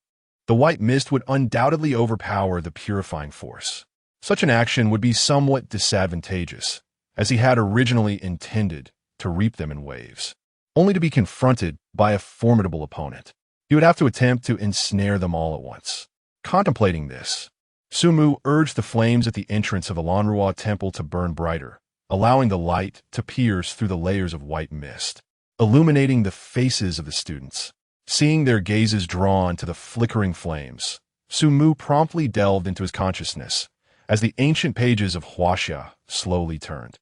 the white mist would undoubtedly overpower the purifying force. Such an action would be somewhat disadvantageous, as he had originally intended to reap them in waves, only to be confronted by a formidable opponent. He would have to attempt to ensnare them all at once. Contemplating this, Su Mu urged the flames at the entrance of the Lanrua temple to burn brighter, allowing the light to pierce through the layers of white mist, illuminating the faces of the students. Seeing their gazes drawn to the flickering flames, Su Mu promptly delved into his consciousness, as the ancient pages of Huaxia slowly turned.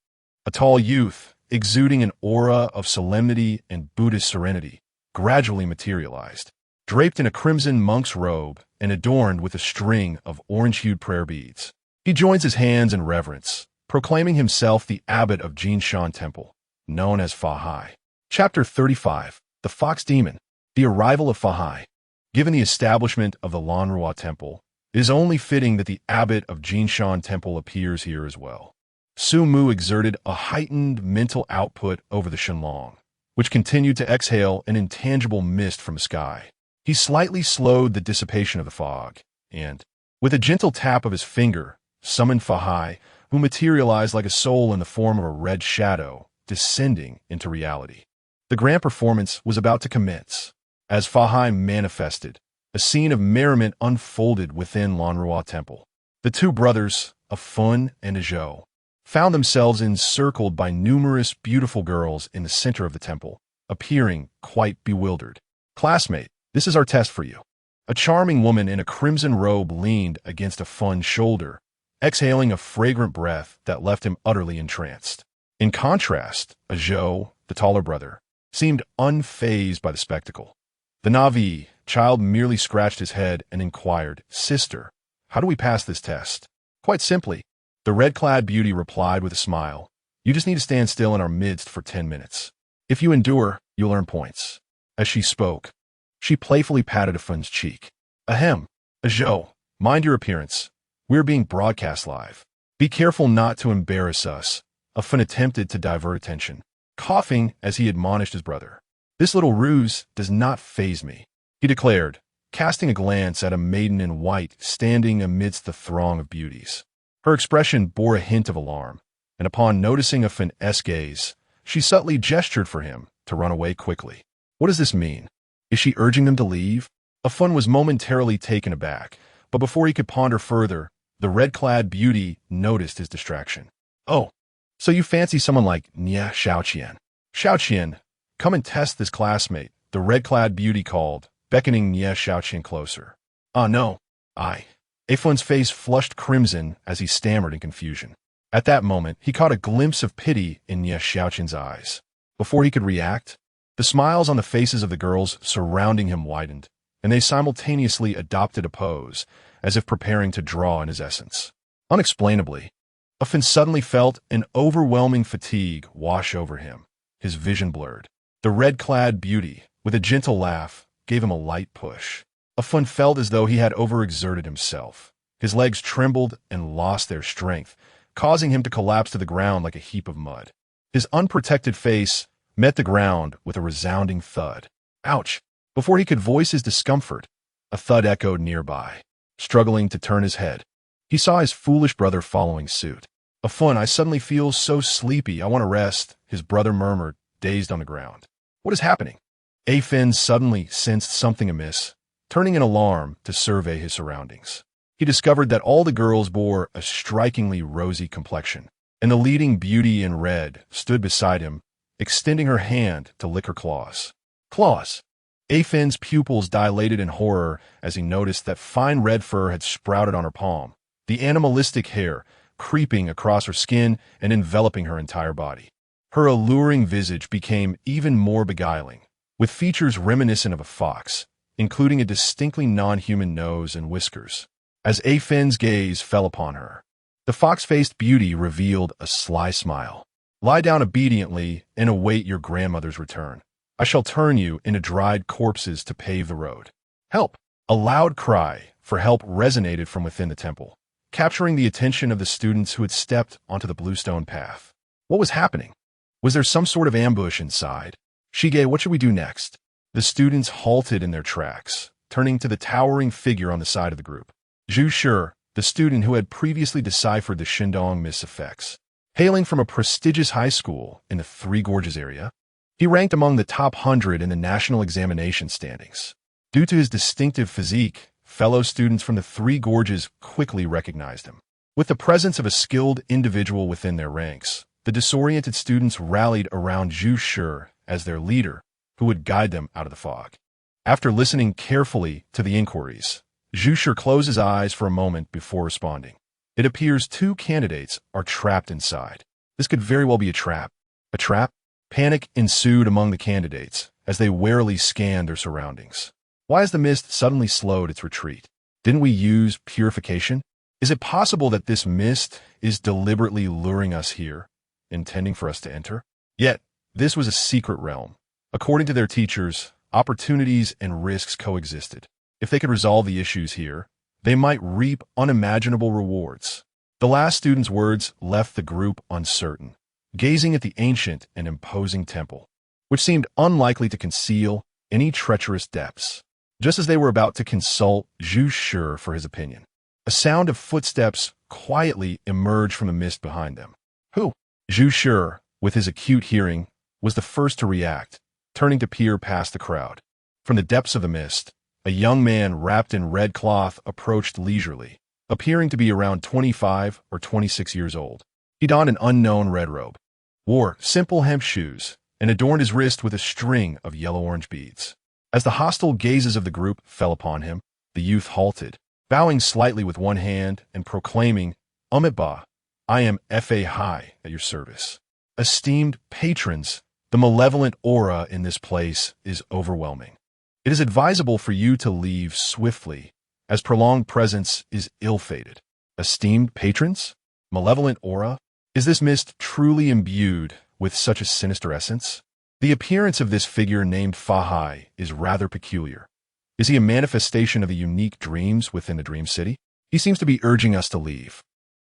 A tall youth, exuding an aura of solemnity and Buddhist serenity, gradually materialized, draped in a crimson monk's robe and adorned with a string of orange-hued prayer beads. He joins his hands in reverence, proclaiming himself the abbot of Jinshan Temple, known as Fa Hai. Chapter 35. The Fox Demon. The arrival of Fa Hai. Given the establishment of the Lanrua Temple, it is only fitting that the abbot of Jinshan Temple appears here as well. Su Mu exerted a heightened mental output over the Shenlong, which continued to exhale an intangible mist from the sky. He slightly slowed the dissipation of the fog, and, with a gentle tap of his finger, summoned Fa Hai, who materialized like a soul in the form of a red shadow, descending into reality. The grand performance was about to commence. As Fa Hai manifested, a scene of merriment unfolded within Lanrua Temple. The 2 brothers, a Fun and a Zhou, found themselves encircled by numerous beautiful girls in the center of the temple, appearing quite bewildered. "Classmate, this is our test for you." A charming woman in a crimson robe leaned against a Fun's shoulder, exhaling a fragrant breath that left him utterly entranced. In contrast, a Zhou, the taller brother, seemed unfazed by the spectacle. The Na'vi child merely scratched his head and inquired, "Sister, how do we pass this test?" "Quite simply," the red-clad beauty replied with a smile. "You just need to stand still in our midst for 10 minutes. If you endure, you'll earn points." As she spoke, she playfully patted a Fun's cheek. "Ahem, a Zhou, mind your appearance. We're being broadcast live. Be careful not to embarrass us," Fun attempted to divert attention, coughing as he admonished his brother. "This little ruse does not faze me," he declared, casting a glance at a maiden in white standing amidst the throng of beauties. Her expression bore a hint of alarm, and upon noticing Fun's gaze, she subtly gestured for him to run away quickly. What does this mean? Is she urging them to leave? Fun was momentarily taken aback, but before he could ponder further, the red-clad beauty noticed his distraction. "Oh, so you fancy someone like Nia Xiaoqian? Xiaoqian, come and test this classmate," the red-clad beauty called, beckoning Nia Xiaoqian closer. No, I." Fun's face flushed crimson as he stammered in confusion. At that moment, he caught a glimpse of pity in Nia Xiaoqian's eyes. Before he could react, the smiles on the faces of the girls surrounding him widened, and they simultaneously adopted a pose, as if preparing to draw in his essence. Unexplainably, Fun suddenly felt an overwhelming fatigue wash over him, his vision blurred. The red-clad beauty, with a gentle laugh, gave him a light push. Fun felt as though he had overexerted himself. His legs trembled and lost their strength, causing him to collapse to the ground like a heap of mud. His unprotected face met the ground with a resounding thud. Ouch! Before he could voice his discomfort, a thud echoed nearby. Struggling to turn his head, he saw his foolish brother following suit. "Fun, I suddenly feel so sleepy, I want to rest," his brother murmured, dazed on the ground. "What is happening?" Fun suddenly sensed something amiss, turning in alarm to survey his surroundings. He discovered that all the girls bore a strikingly rosy complexion, and the leading beauty in red stood beside him, extending her hand to lick her claws. Claws! Fun's pupils dilated in horror as he noticed that fine red fur had sprouted on her palm, the animalistic hair creeping across her skin and enveloping her entire body. Her alluring visage became even more beguiling, with features reminiscent of a fox, including a distinctly non-human nose and whiskers. As Fun's gaze fell upon her, the fox-faced beauty revealed a sly smile. "Lie down obediently and await your grandmother's return. I shall turn you into dried corpses to pave the road." "Help!" A loud cry for help resonated from within the temple, capturing the attention of the students who had stepped onto the bluestone path. What was happening? Was there some sort of ambush inside? "Shige, what should we do next?" The students halted in their tracks, turning to the towering figure on the side of the group. Zhu Shi, the student who had previously deciphered the Shindong mist's effects. Hailing from a prestigious high school in the Three Gorges area, he ranked among the top 100 in the national examination standings. Due to his distinctive physique, fellow students from the Three Gorges quickly recognized him. With the presence of a skilled individual within their ranks, the disoriented students rallied around Zhu Shi as their leader, who would guide them out of the fog. After listening carefully to the inquiries, Zhu Shi closed his eyes for a moment before responding. "It appears 2 candidates are trapped inside. This could very well be a trap." "A trap?" Panic ensued among the candidates as they warily scanned their surroundings. Why has the mist suddenly slowed its retreat? Didn't we use purification? Is it possible that this mist is deliberately luring us here, intending for us to enter? Yet, this was a secret realm. According to their teachers, opportunities and risks coexisted. If they could resolve the issues here, they might reap unimaginable rewards. The last student's words left the group uncertain, gazing at the ancient and imposing temple, which seemed unlikely to conceal any treacherous depths. Just as they were about to consult Zhu Shi for his opinion, a sound of footsteps quietly emerged from the mist behind them. Who? Zhu Shi, with his acute hearing, was the first to react, turning to peer past the crowd. From the depths of the mist, a young man wrapped in red cloth approached leisurely, appearing to be around 25 or 26 years old. He donned an unknown red robe, wore simple hemp shoes, and adorned his wrist with a string of yellow-orange beads. As the hostile gazes of the group fell upon him, the youth halted, bowing slightly with one hand and proclaiming, "Umitba, I am Fa High at your service." Esteemed patrons, the malevolent aura in this place is overwhelming. It is advisable for you to leave swiftly, as prolonged presence is ill-fated. Esteemed patrons? Malevolent aura? Is this mist truly imbued with such a sinister essence? The appearance of this figure named Fahai is rather peculiar. Is he a manifestation of the unique dreams within the Dream City? He seems to be urging us to leave.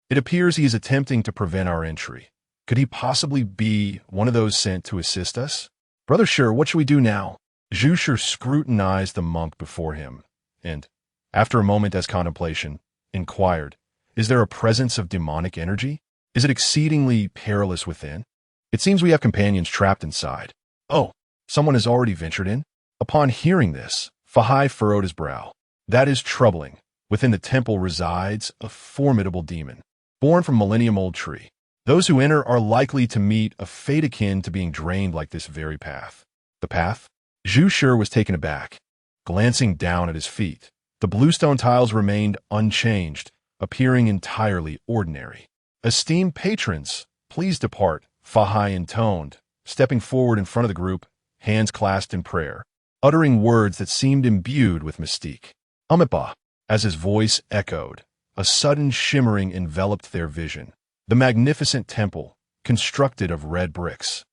It appears he is attempting to prevent our entry. Could he possibly be one of those sent to assist us? Brother Sure, what should we do now? Zhu Sure scrutinized the monk before him, and, after a moment as contemplation, inquired, is there a presence of demonic energy? Is it exceedingly perilous within? It seems we have companions trapped inside. Oh, someone has already ventured in? Upon hearing this, Fahai furrowed his brow. That is troubling. Within the temple resides a formidable demon, born from millennium-old tree. Those who enter are likely to meet a fate akin to being drained like this very path. The path? Zhu Sure was taken aback. Glancing down at his feet, the bluestone tiles remained unchanged, appearing entirely ordinary. Esteemed patrons, please depart, Fahai intoned, stepping forward in front of the group, hands clasped in prayer, uttering words that seemed imbued with mystique. Amipa, as his voice echoed, a sudden shimmering enveloped their vision. The magnificent temple, constructed of red bricks,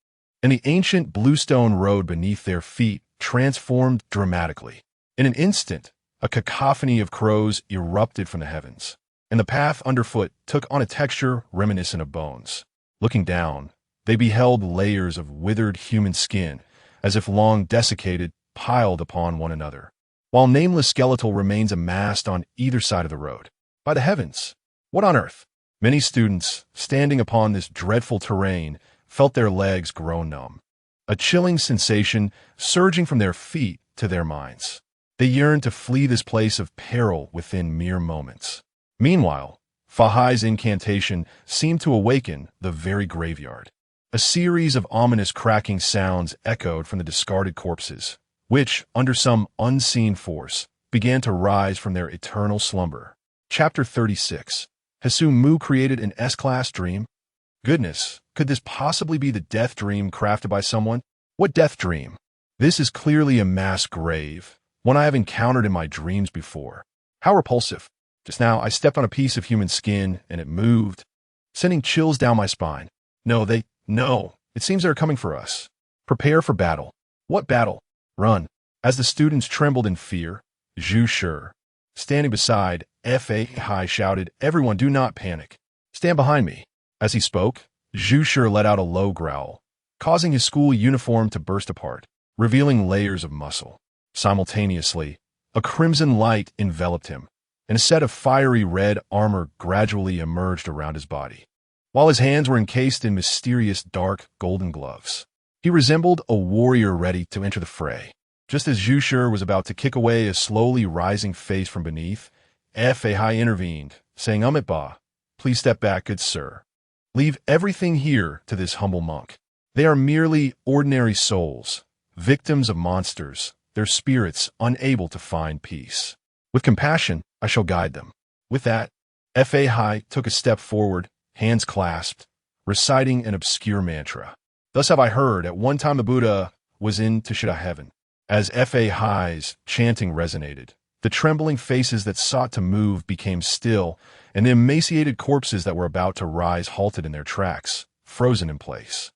and the ancient bluestone road beneath their feet transformed dramatically. In an instant, a cacophony of crows erupted from the heavens, and the path underfoot took on a texture reminiscent of bones. Looking down, they beheld layers of withered human skin, as if long desiccated, piled upon one another, while nameless skeletal remains amassed on either side of the road. By the heavens! What on earth? Many students, standing upon this dreadful terrain, felt their legs grow numb, a chilling sensation surging from their feet to their minds. They yearned to flee this place of peril within mere moments. Meanwhile, Fahai's incantation seemed to awaken the very graveyard. A series of ominous cracking sounds echoed from the discarded corpses, which, under some unseen force, began to rise from their eternal slumber. Chapter 36. Has Su Mu created an S-class dream? Goodness, could this possibly be the death dream crafted by someone? What death dream? This is clearly a mass grave, one I have encountered in my dreams before. How repulsive. Just now, I stepped on a piece of human skin, and it moved, sending chills down my spine. No, it seems they're coming for us. Prepare for battle. What battle? Run. As the students trembled in fear, Zhu Sure, standing beside Fahai, shouted, everyone do not panic. Stand behind me. As he spoke, Zhu Sure let out a low growl, causing his school uniform to burst apart, revealing layers of muscle. Simultaneously, a crimson light enveloped him, and a set of fiery red armor gradually emerged around his body, while his hands were encased in mysterious dark golden gloves. He resembled a warrior ready to enter the fray. Just as Zhu Sure was about to kick away a slowly rising face from beneath, Fahai intervened, saying, Amipa, please step back, good sir. Leave everything here to this humble monk. They are merely ordinary souls, victims of monsters, their spirits unable to find peace. With compassion, I shall guide them. With that, Fahai took a step forward, hands clasped, reciting an obscure mantra. Thus have I heard, at one time the Buddha was in Tishida heaven. As Fahai's chanting resonated, the trembling faces that sought to move became still, and the emaciated corpses that were about to rise halted in their tracks, frozen in place.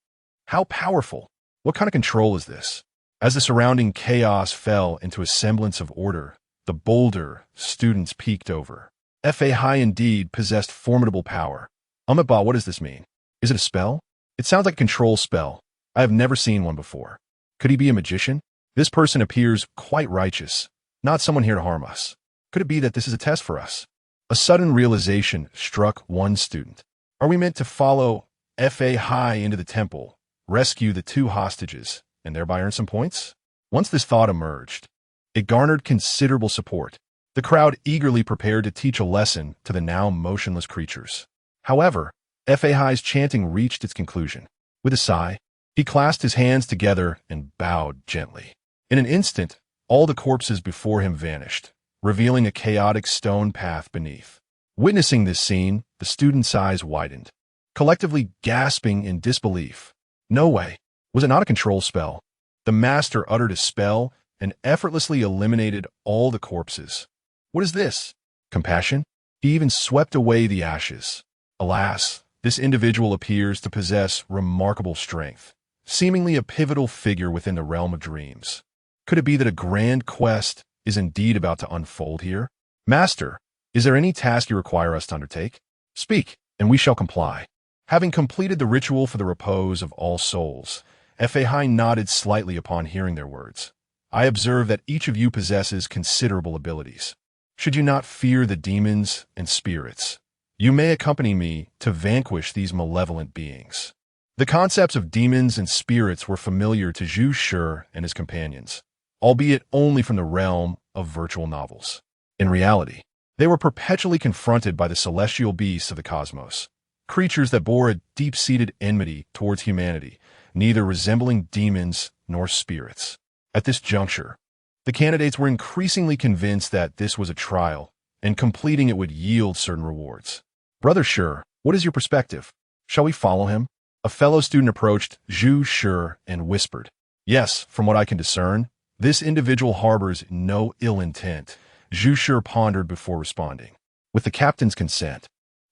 How powerful! What kind of control is this? As the surrounding chaos fell into a semblance of order, the bolder students peeked over. Fahai indeed possessed formidable power. Amipa, what does this mean? Is it a spell? It sounds like a control spell. I have never seen one before. Could he be a magician? This person appears quite righteous, not someone here to harm us. Could it be that this is a test for us? A sudden realization struck one student. Are we meant to follow Fahai into the temple, rescue the two hostages, and thereby earn some points? Once this thought emerged, it garnered considerable support. The crowd eagerly prepared to teach a lesson to the now motionless creatures. However, Fahai's chanting reached its conclusion. With a sigh, he clasped his hands together and bowed gently. In an instant, all the corpses before him vanished, revealing a chaotic stone path beneath. Witnessing this scene, the students' eyes widened, collectively gasping in disbelief. No way. Was it not a control spell? The master uttered a spell and effortlessly eliminated all the corpses. What is this? Compassion? He even swept away the ashes. Alas, this individual appears to possess remarkable strength, seemingly a pivotal figure within the realm of dreams. Could it be that a grand quest is indeed about to unfold here? Master, is there any task you require us to undertake? Speak, and we shall comply. Having completed the ritual for the repose of all souls, Fahai nodded slightly upon hearing their words. I observe that each of you possesses considerable abilities. Should you not fear the demons and spirits, you may accompany me to vanquish these malevolent beings. The concepts of demons and spirits were familiar to Zhu Shi and his companions, albeit only from the realm of virtual novels. In reality, they were perpetually confronted by the celestial beasts of the cosmos, creatures that bore a deep-seated enmity towards humanity, neither resembling demons nor spirits. At this juncture, the candidates were increasingly convinced that this was a trial, and completing it would yield certain rewards. Brother Shi, what is your perspective? Shall we follow him? A fellow student approached Zhu Shi and whispered, Yes, from what I can discern, this individual harbors no ill intent. Zhu Shi pondered before responding. With the captain's consent,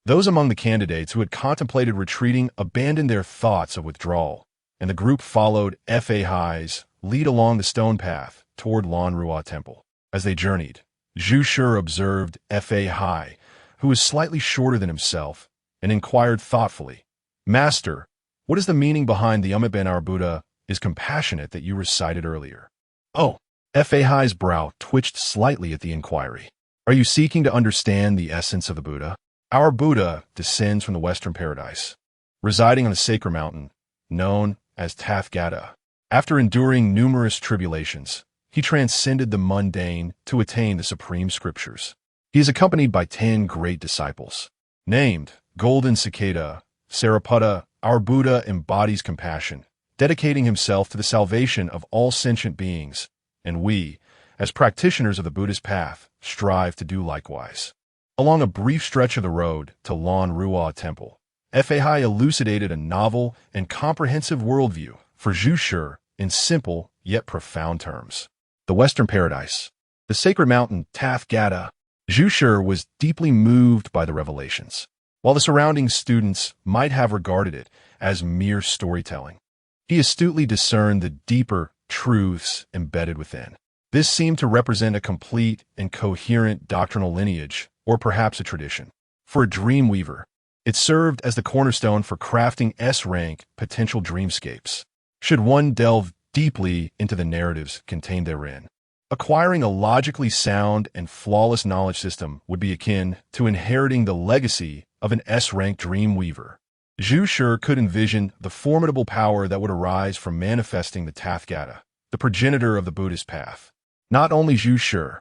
those among the candidates who had contemplated retreating abandoned their thoughts of withdrawal, and the group followed Fahai's lead along the stone path toward Lan Rua Temple. As they journeyed, Zhu Shi observed Fahai, who was slightly shorter than himself, and inquired thoughtfully, Master, what is the meaning behind the Ben our Buddha is compassionate that you recited earlier? Oh, Fahai's brow twitched slightly at the inquiry. Are you seeking to understand the essence of the Buddha? Our Buddha descends from the Western Paradise, residing on the sacred mountain known as Tathagata. After enduring numerous tribulations, he transcended the mundane to attain the supreme scriptures. He is accompanied by 10 great disciples. Named Golden Cicada, Sariputta, our Buddha embodies compassion, dedicating himself to the salvation of all sentient beings, and we, as practitioners of the Buddhist path, strive to do likewise. Along a brief stretch of the road to Lan Rua Temple, Fahai elucidated a novel and comprehensive worldview for Zhu Shi in simple yet profound terms. The Western Paradise, the sacred mountain Tathagata. Zhu Shi was deeply moved by the revelations, while the surrounding students might have regarded it as mere storytelling. He astutely discerned the deeper truths embedded within. This seemed to represent a complete and coherent doctrinal lineage, or perhaps a tradition. For a dreamweaver, it served as the cornerstone for crafting S-rank potential dreamscapes, should one delve deeply into the narratives contained therein. Acquiring a logically sound and flawless knowledge system would be akin to inheriting the legacy of an S-rank dreamweaver. Zhu Shi could envision the formidable power that would arise from manifesting the Tathagata, the progenitor of the Buddhist path. Not only Zhu Shi,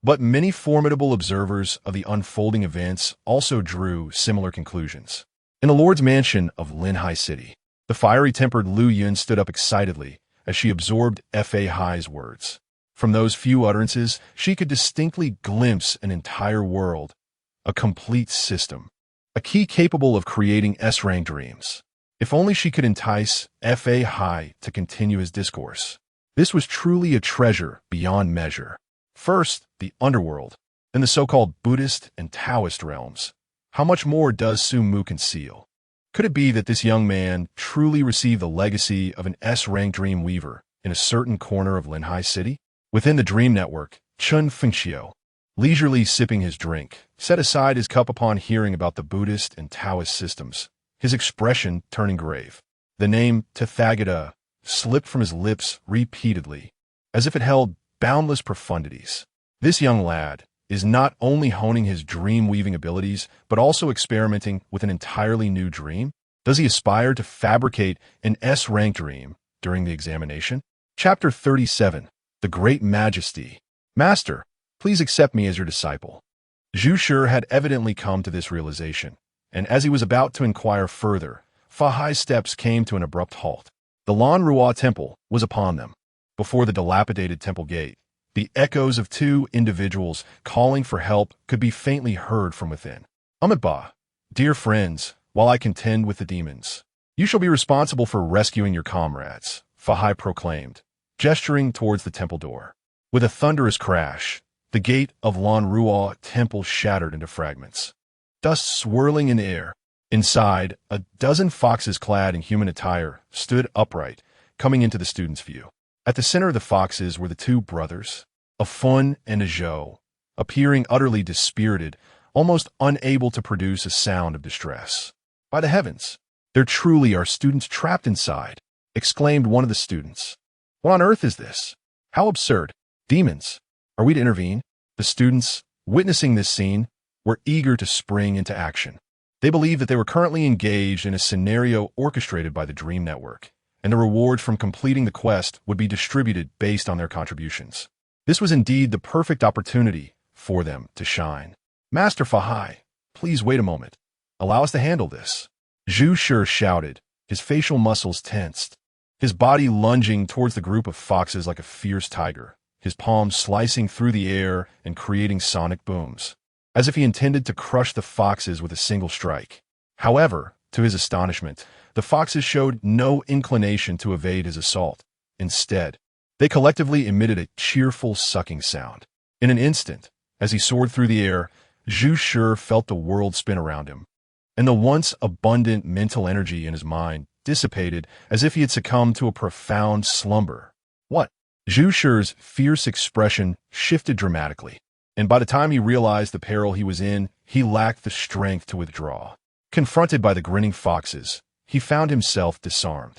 but many formidable observers of the unfolding events also drew similar conclusions. In the Lord's mansion of Linhai City, the fiery-tempered Lu Yun stood up excitedly as she absorbed Fahai's words. From those few utterances, she could distinctly glimpse an entire world, a complete system, a key capable of creating S-rank dreams. If only she could entice Fahai to continue his discourse. This was truly a treasure beyond measure. First, the underworld, then the so-called Buddhist and Taoist realms. How much more does Sun Mu conceal? Could it be that this young man truly received the legacy of an S-rank dream weaver in a certain corner of Linhai City? Within the dream network, Chun Fengxiu, leisurely sipping his drink, set aside his cup upon hearing about the Buddhist and Taoist systems, his expression turning grave. The name Tathagata slipped from his lips repeatedly, as if it held boundless profundities. This young lad is not only honing his dream-weaving abilities, but also experimenting with an entirely new dream. Does he aspire to fabricate an S-rank dream during the examination? Chapter 37. The Great Majesty. Master, please accept me as your disciple. Zhu Shi had evidently come to this realization, and as he was about to inquire further, Fahai's steps came to an abrupt halt. The Lan Rua Temple was upon them. Before the dilapidated temple gate, the echoes of 2 individuals calling for help could be faintly heard from within. Amitabha, dear friends, while I contend with the demons, you shall be responsible for rescuing your comrades, Fahai proclaimed, gesturing towards the temple door. With a thunderous crash, the gate of Lan Rua Temple shattered into fragments. Dust swirling in the air. Inside, a dozen foxes clad in human attire stood upright, coming into the student's view. At the center of the foxes were the 2 brothers, a Fun and a Zhou, appearing utterly dispirited, almost unable to produce a sound of distress. By the heavens, There truly are students trapped inside, exclaimed one of the students. What on earth is this? How absurd. Demons. Are we to intervene? The students, witnessing this scene, were eager to spring into action. They believed that they were currently engaged in a scenario orchestrated by the Dream Network, and the reward from completing the quest would be distributed based on their contributions. This was indeed the perfect opportunity for them to shine. Master Fahai, please wait a moment. Allow us to handle this. Zhu Shi shouted, his facial muscles tensed, his body lunging towards the group of foxes like a fierce tiger, his palms slicing through the air and creating sonic booms, as if he intended to crush the foxes with a single strike. However, to his astonishment, the foxes showed no inclination to evade his assault. Instead, they collectively emitted a cheerful sucking sound. In an instant, as he soared through the air, Zhu Shi felt the world spin around him, and the once abundant mental energy in his mind dissipated as if he had succumbed to a profound slumber. What? Zhu Shi's fierce expression shifted dramatically, and by the time he realized the peril he was in, he lacked the strength to withdraw. Confronted by the grinning foxes, he found himself disarmed,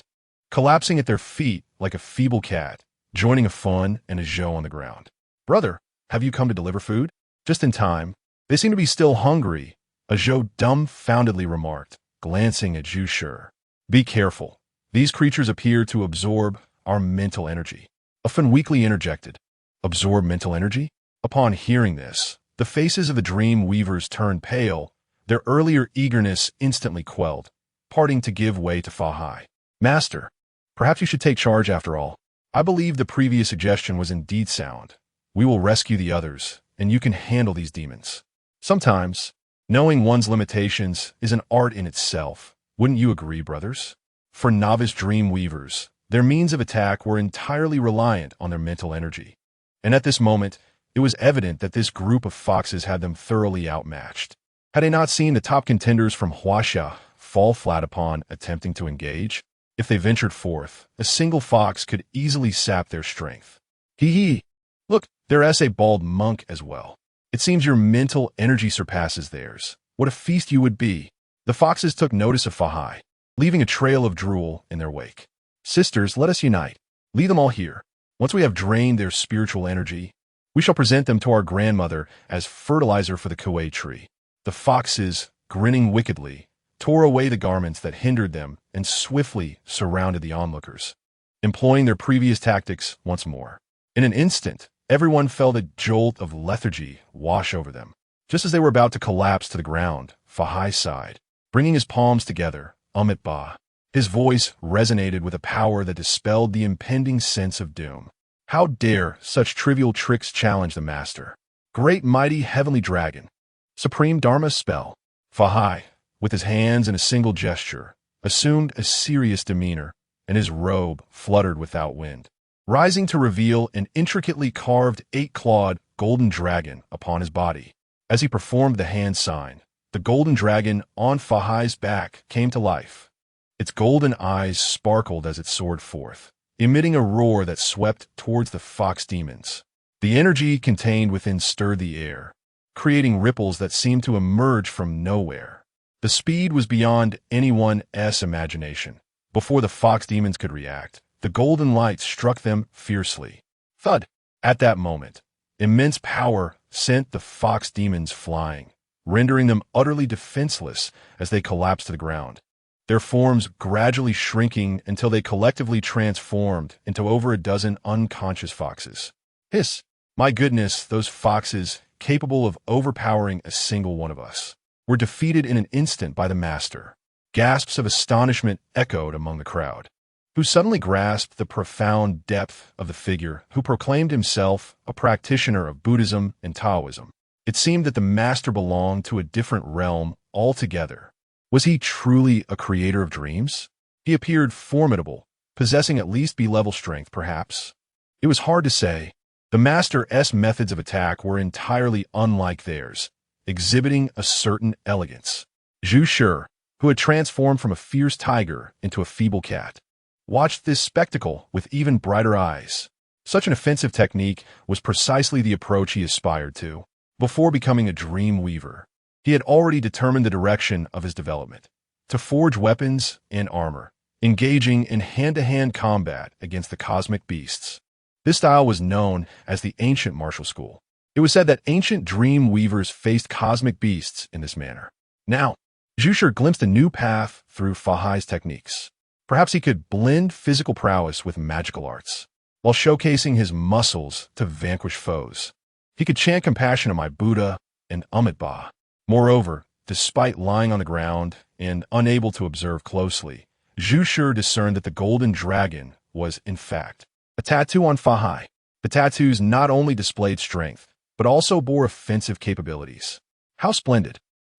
collapsing at their feet like a feeble cat, joining a fawn and a zhou on the ground. Brother, have you come to deliver food? Just in time. They seem to be still hungry, a zhou dumbfoundedly remarked, glancing at Zhu Shi. Be careful. These creatures appear to absorb our mental energy. A fawn weakly interjected. Absorb mental energy? Upon hearing this, the faces of the dream weavers turned pale, their earlier eagerness instantly quelled, parting to give way to Fahai. Master, perhaps you should take charge after all. I believe the previous suggestion was indeed sound. We will rescue the others, and you can handle these demons. Sometimes, knowing one's limitations is an art in itself. Wouldn't you agree, brothers? For novice dream weavers, their means of attack were entirely reliant on their mental energy. And at this moment, it was evident that this group of foxes had them thoroughly outmatched. Had they not seen the top contenders from Huaxia fall flat upon attempting to engage? If they ventured forth, a single fox could easily sap their strength. Hee. Look, there's a bald monk as well. It seems your mental energy surpasses theirs. What a feast you would be. The foxes took notice of Fahai, leaving a trail of drool in their wake. Sisters, let us unite. Lead them all here. Once we have drained their spiritual energy, we shall present them to our grandmother as fertilizer for the Kuei tree. The foxes, grinning wickedly, tore away the garments that hindered them and swiftly surrounded the onlookers, employing their previous tactics once more. In an instant, everyone felt a jolt of lethargy wash over them. Just as they were about to collapse to the ground, Fahai sighed, bringing his palms together, Amit Ba. His voice resonated with a power that dispelled the impending sense of doom. How dare such trivial tricks challenge the master? Great mighty heavenly dragon. Supreme Dharma spell. Fahai, with his hands in a single gesture, assumed a serious demeanor, and his robe fluttered without wind, rising to reveal an intricately carved 8-clawed golden dragon upon his body. As he performed the hand sign, the golden dragon on Fahai's back came to life. Its golden eyes sparkled as it soared forth, emitting a roar that swept towards the fox demons. The energy contained within stirred the air, creating ripples that seemed to emerge from nowhere. The speed was beyond anyone's imagination. Before the fox demons could react, the golden light struck them fiercely. Thud! At that moment, immense power sent the fox demons flying, rendering them utterly defenseless as they collapsed to the ground, their forms gradually shrinking until they collectively transformed into over a dozen unconscious foxes. Hiss! My goodness, those foxes, capable of overpowering a single one of us, were defeated in an instant by the master. Gasps of astonishment echoed among the crowd, who suddenly grasped the profound depth of the figure who proclaimed himself a practitioner of Buddhism and Taoism. It seemed that the master belonged to a different realm altogether. Was he truly a creator of dreams? He appeared formidable, possessing at least B-level strength, perhaps. It was hard to say. The master's methods of attack were entirely unlike theirs, exhibiting a certain elegance. Zhu Shi, who had transformed from a fierce tiger into a feeble cat, watched this spectacle with even brighter eyes. Such an offensive technique was precisely the approach he aspired to. Before becoming a dream weaver, he had already determined the direction of his development. to forge weapons and armor, engaging in hand-to-hand combat against the cosmic beasts. This style was known as the ancient martial school. It was said that ancient dream weavers faced cosmic beasts in this manner. Now, Zhu glimpsed a new path through Fa Hai's techniques. Perhaps he could blend physical prowess with magical arts, while showcasing his muscles to vanquish foes. He could chant compassion to my Buddha and Amitabha. Moreover, despite lying on the ground and unable to observe closely, Zhu discerned that the golden dragon was, in fact, a tattoo on Fa Hai. The tattoos not only displayed strength, but also bore offensive capabilities. How splendid!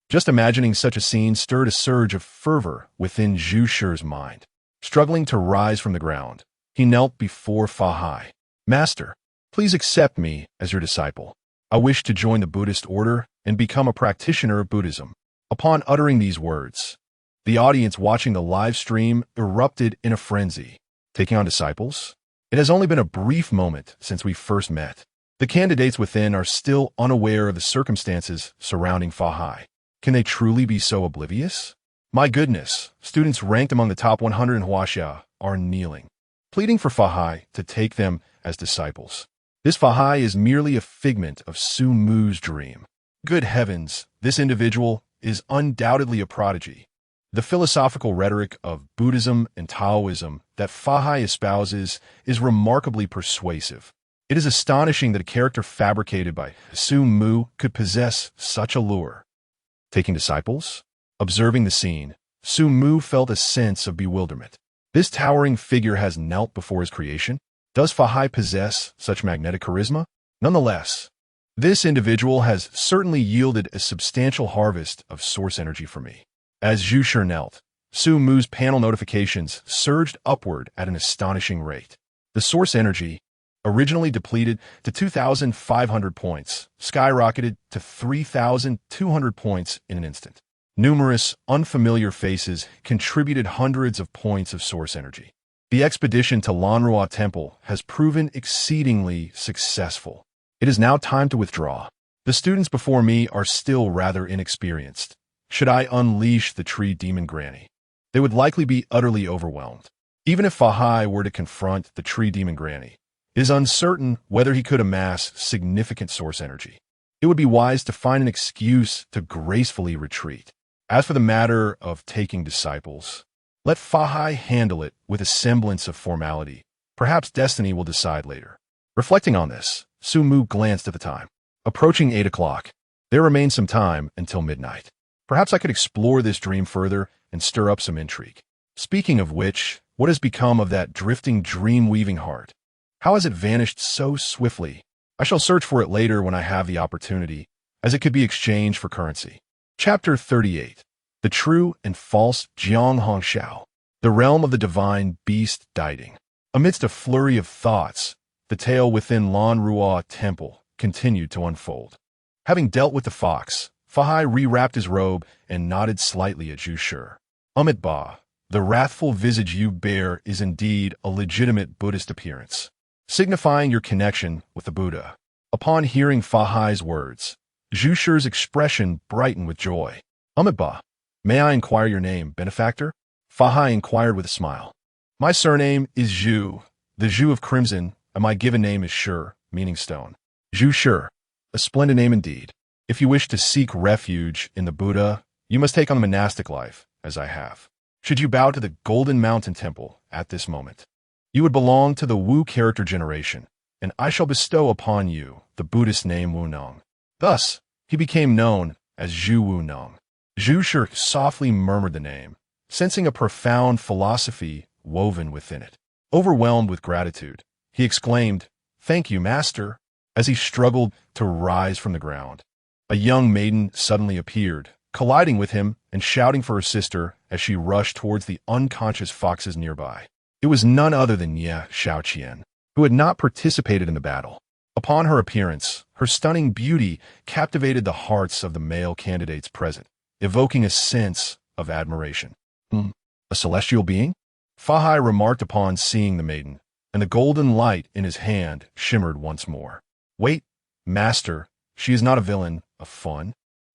Just imagining such a scene stirred a surge of fervor within Zhu mind. Struggling to rise from the ground, he knelt before Fa Hai. Master, please accept me as your disciple. I wish to join the Buddhist order and become a practitioner of Buddhism. Upon uttering these words, the audience watching the live stream erupted in a frenzy. Taking on disciples? It has only been a brief moment since we first met. The candidates within are still unaware of the circumstances surrounding Fa Hai. Can they truly be so oblivious? My goodness, students ranked among the top 100 in Huaxia are kneeling, pleading for Fa Hai to take them as disciples. This Fa Hai is merely a figment of Su Mu's dream. Good heavens, this individual is undoubtedly a prodigy. The philosophical rhetoric of Buddhism and Taoism that Fa Hai espouses is remarkably persuasive. It is astonishing that a character fabricated by Su Mu could possess such allure. Taking disciples? Observing the scene, Su Mu felt a sense of bewilderment. This towering figure has knelt before his creation. Does Fa Hai possess such magnetic charisma? Nonetheless, this individual has certainly yielded a substantial harvest of source energy for me. As Zhu knelt, Su Mu's panel notifications surged upward at an astonishing rate. The source energy, originally depleted to 2,500 points, skyrocketed to 3,200 points in an instant. Numerous, unfamiliar faces contributed hundreds of points of source energy. The expedition to Lanrua Temple has proven exceedingly successful. It is now time to withdraw. The students before me are still rather inexperienced. Should I unleash the tree demon granny, they would likely be utterly overwhelmed. Even if Fa Hai were to confront the tree demon granny, it is uncertain whether he could amass significant source energy. It would be wise to find an excuse to gracefully retreat. As for the matter of taking disciples, let Fa Hai handle it with a semblance of formality. Perhaps destiny will decide later. Reflecting on this, Su Mu glanced at the time. Approaching 8 o'clock, there remained some time until midnight. Perhaps I could explore this dream further and stir up some intrigue. Speaking of which, what has become of that drifting dream-weaving heart? How has it vanished so swiftly? I shall search for it later when I have the opportunity, as it could be exchanged for currency. Chapter 38. The True and False Jiang Hongxiao. The Realm of the Divine Beast Dieting. Amidst a flurry of thoughts, the tale within Lanrua Temple continued to unfold. Having dealt with the fox, Fa Hai rewrapped his robe and nodded slightly at Zhu. Amitabha, the wrathful visage you bear is indeed a legitimate Buddhist appearance, signifying your connection with the Buddha. Upon hearing Fa Hai's words, Zhu's expression brightened with joy. Amitabha, may I inquire your name, benefactor? Fa Hai inquired with a smile. My surname is Zhu, the Zhu of Crimson, and my given name is Shi, meaning stone. Zhu, a splendid name indeed. If you wish to seek refuge in the Buddha, you must take on the monastic life, as I have. Should you bow to the Golden Mountain Temple at this moment, you would belong to the Wu character generation, and I shall bestow upon you the Buddhist name Wu Nong. Thus, he became known as Zhu Wu Nong. Zhu softly murmured the name, sensing a profound philosophy woven within it. Overwhelmed with gratitude, he exclaimed, "Thank you, master." As he struggled to rise from the ground, a young maiden suddenly appeared, colliding with him and shouting for her sister as she rushed towards the unconscious foxes nearby. It was none other than Ye Xiaoqian, who had not participated in the battle. Upon her appearance, her stunning beauty captivated the hearts of the male candidates present, evoking a sense of admiration. A celestial being? Fa Hai remarked upon seeing the maiden, and the golden light in his hand shimmered once more. Wait, master, she is not a villain of fun.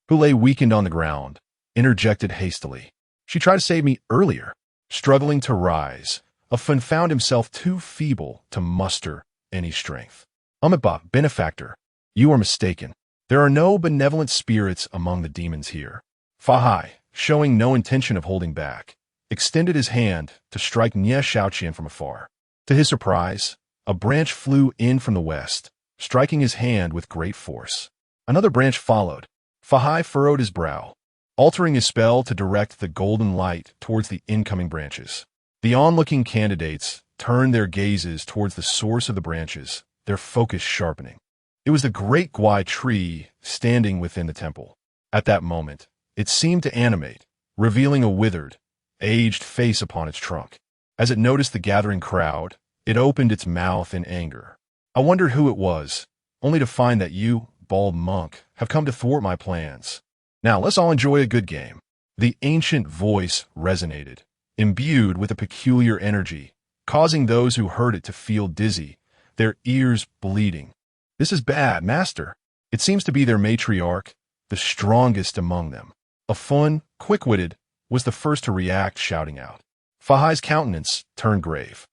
Who lay weakened on the ground, interjected hastily. She tried to save me earlier. Struggling to rise, Afun found himself too feeble to muster any strength. Amitabha, benefactor, you are mistaken. There are no benevolent spirits among the demons here. Fahai, showing no intention of holding back, extended his hand to strike Nie Shaoqian from afar. To his surprise, a branch flew in from the west, striking his hand with great force. Another branch followed. Fahai furrowed his brow, altering his spell to direct the golden light towards the incoming branches. The onlooking candidates turned their gazes towards the source of the branches, their focus sharpening. It was the great Guai tree standing within the temple. At that moment, it seemed to animate, revealing a withered, aged face upon its trunk. As it noticed the gathering crowd, it opened its mouth in anger. I wondered who it was, only to find that you, bald monk, have come to thwart my plans. Now let's all enjoy a good game. The ancient voice resonated, imbued with a peculiar energy, causing those who heard it to feel dizzy, their ears bleeding. This is bad, master. It seems to be their matriarch, the strongest among them. Afun, quick-witted, was the first to react, shouting out. Fahai's countenance turned grave.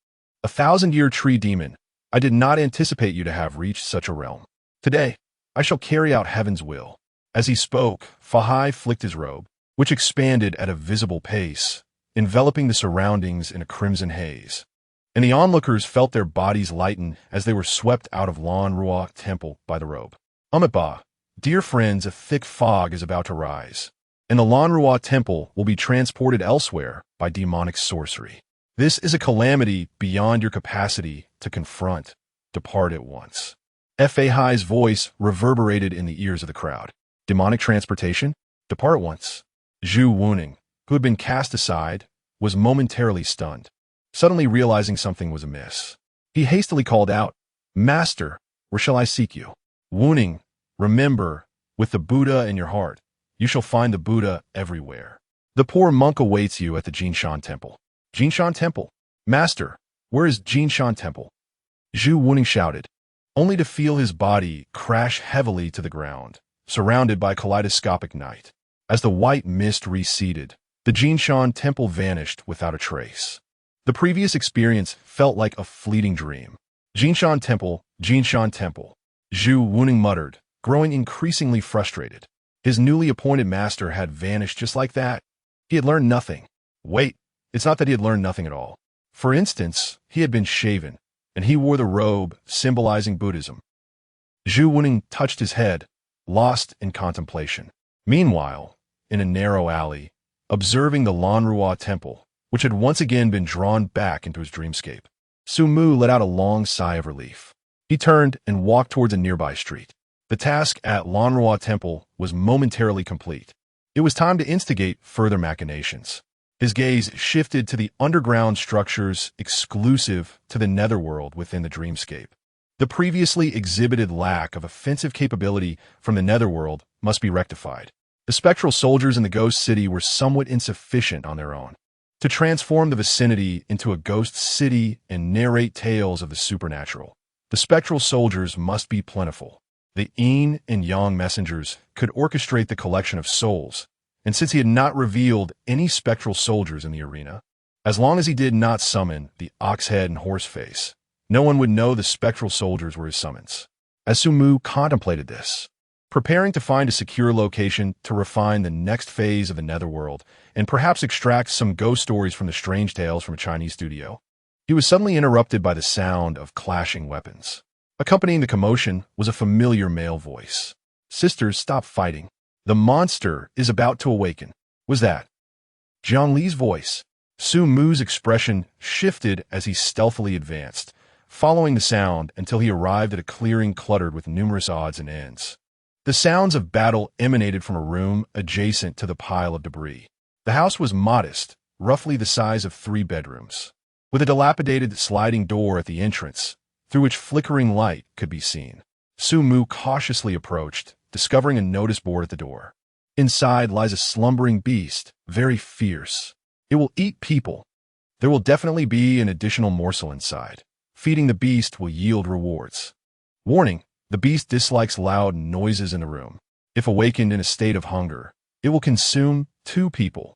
1,000-year tree demon, I did not anticipate you to have reached such a realm. Today, I shall carry out heaven's will. As he spoke, Fahai flicked his robe, which expanded at a visible pace, enveloping the surroundings in a crimson haze. And the onlookers felt their bodies lighten as they were swept out of Lan Ruok Temple by the robe. Amitabha, dear friends, a thick fog is about to rise, and the Lan Ruok Temple will be transported elsewhere by demonic sorcery. This is a calamity beyond your capacity to confront. Depart at once. Fahai's voice reverberated in the ears of the crowd. Demonic transportation? Depart at once. Zhu Wuning, who had been cast aside, was momentarily stunned, suddenly realizing something was amiss. He hastily called out, Master, where shall I seek you? Wuning, remember, with the Buddha in your heart, you shall find the Buddha everywhere. The poor monk awaits you at the Jinshan Temple. Jinshan Temple? Master, where is Jinshan Temple? Zhu Wuning shouted, only to feel his body crash heavily to the ground, surrounded by kaleidoscopic night. As the white mist receded, the Jinshan Temple vanished without a trace. The previous experience felt like a fleeting dream. Jinshan Temple, Jinshan Temple. Zhu Wuning muttered, growing increasingly frustrated. His newly appointed master had vanished just like that. He had learned nothing. Wait, it's not that he had learned nothing at all. For instance, he had been shaven, and he wore the robe symbolizing Buddhism. Zhu Wuning touched his head, lost in contemplation. Meanwhile, in a narrow alley, observing the Lan Ruok Temple, which had once again been drawn back into his dreamscape, Su Mu let out a long sigh of relief. He turned and walked towards a nearby street. The task at Lan Ruok Temple was momentarily complete. It was time to instigate further machinations. His gaze shifted to the underground structures exclusive to the netherworld within the dreamscape. The previously exhibited lack of offensive capability from the netherworld must be rectified. The spectral soldiers in the ghost city were somewhat insufficient on their own. To transform the vicinity into a ghost city and narrate tales of the supernatural, the spectral soldiers must be plentiful. The Yin and Yang messengers could orchestrate the collection of souls, and since he had not revealed any spectral soldiers in the arena, as long as he did not summon the Oxhead and Horseface, no one would know the spectral soldiers were his summons. As Su Mu contemplated this, preparing to find a secure location to refine the next phase of the netherworld and perhaps extract some ghost stories from the strange tales from a Chinese studio, he was suddenly interrupted by the sound of clashing weapons. Accompanying the commotion was a familiar male voice. Sisters, stop fighting. The monster is about to awaken. Was that Jiang Li's voice? Su Mu's expression shifted as he stealthily advanced, following the sound until he arrived at a clearing cluttered with numerous odds and ends. The sounds of battle emanated from a room adjacent to the pile of debris. The house was modest, roughly the size of 3 bedrooms, with a dilapidated sliding door at the entrance, through which flickering light could be seen. Su Mu cautiously approached, discovering a notice board at the door. Inside lies a slumbering beast, very fierce. It will eat people. There will definitely be an additional morsel inside. Feeding the beast will yield rewards. Warning, the beast dislikes loud noises in the room. If awakened in a state of hunger, it will consume 2 people.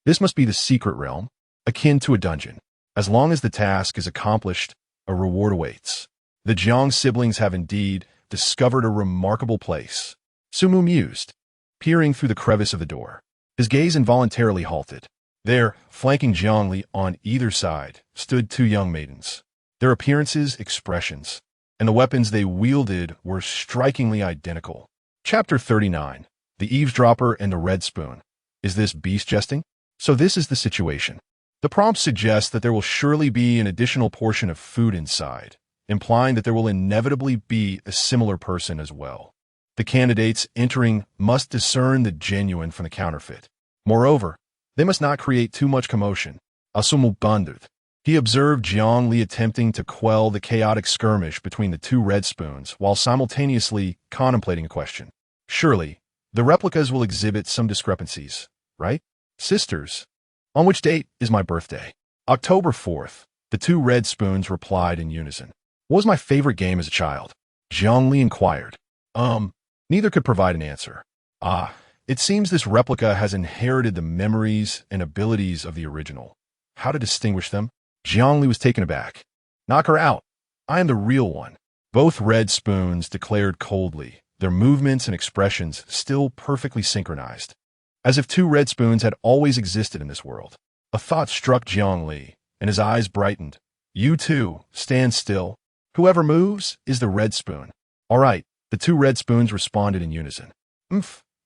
This must be the secret realm, akin to a dungeon. As long as the task is accomplished, a reward awaits. The Jiang siblings have indeed discovered a remarkable place. Sumu mused, peering through the crevice of the door. His gaze involuntarily halted. There, flanking Jiangli on either side, stood two young maidens. Their appearances, expressions, and the weapons they wielded were strikingly identical. Chapter 39. The Eavesdropper and the Red Spoon. Is this beast jesting? So this is the situation. The prompt suggests that there will surely be an additional portion of food inside, implying that there will inevitably be a similar person as well. The candidates entering must discern the genuine from the counterfeit. Moreover, they must not create too much commotion. Asumu bandered. He observed Jiang Li attempting to quell the chaotic skirmish between the two red spoons while simultaneously contemplating a question. Surely, the replicas will exhibit some discrepancies, right? Sisters, on which date is my birthday? October 4th. The two red spoons replied in unison. What was my favorite game as a child? Jiang Li inquired. Neither could provide an answer. It seems this replica has inherited the memories and abilities of the original. How to distinguish them? Jiang Li was taken aback. Knock her out. I am the real one. Both red spoons declared coldly, their movements and expressions still perfectly synchronized, as if two red spoons had always existed in this world. A thought struck Jiang Li, and his eyes brightened. You too, stand still. Whoever moves is the red spoon. All right, the two red spoons responded in unison.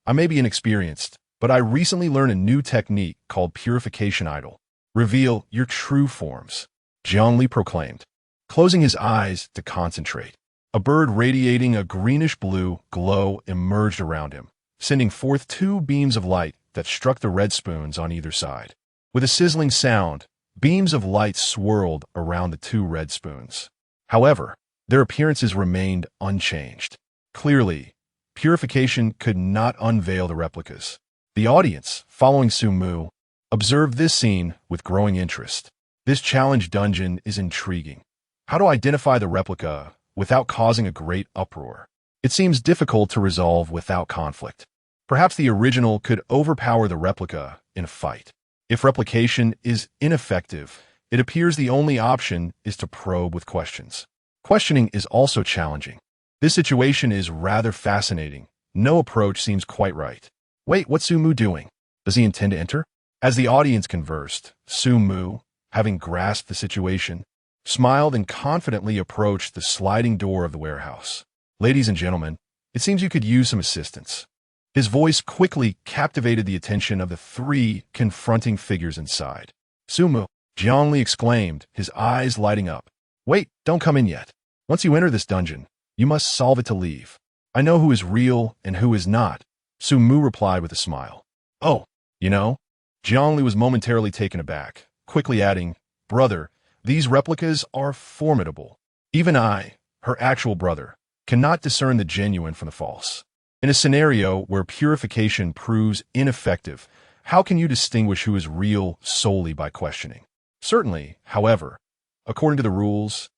I may be inexperienced, but I recently learned a new technique called purification idol. Reveal your true forms, Jiang Li proclaimed, closing his eyes to concentrate. A bird radiating a greenish-blue glow emerged around him, sending forth two beams of light that struck the red spoons on either side. With a sizzling sound, beams of light swirled around the two red spoons. However, their appearances remained unchanged. Clearly, purification could not unveil the replicas. The audience, following Sumu, observed this scene with growing interest. This challenge dungeon is intriguing. How to identify the replica without causing a great uproar? It seems difficult to resolve without conflict. Perhaps the original could overpower the replica in a fight. If replication is ineffective, it appears the only option is to probe with questions. Questioning is also challenging. This situation is rather fascinating. No approach seems quite right. Wait, what's Sumu doing? Does he intend to enter? As the audience conversed, Sumu, having grasped the situation, smiled and confidently approached the sliding door of the warehouse. Ladies and gentlemen, it seems you could use some assistance. His voice quickly captivated the attention of the three confronting figures inside. Sumu, Jiang Li exclaimed, his eyes lighting up. Wait, don't come in yet. Once you enter this dungeon, you must solve it to leave. I know who is real and who is not, Sumu replied with a smile. Oh, you know? Jiang Li was momentarily taken aback, quickly adding, Brother, these replicas are formidable. Even I, her actual brother, cannot discern the genuine from the false. In a scenario where purification proves ineffective, how can you distinguish who is real solely by questioning? Certainly, however, according to the rules,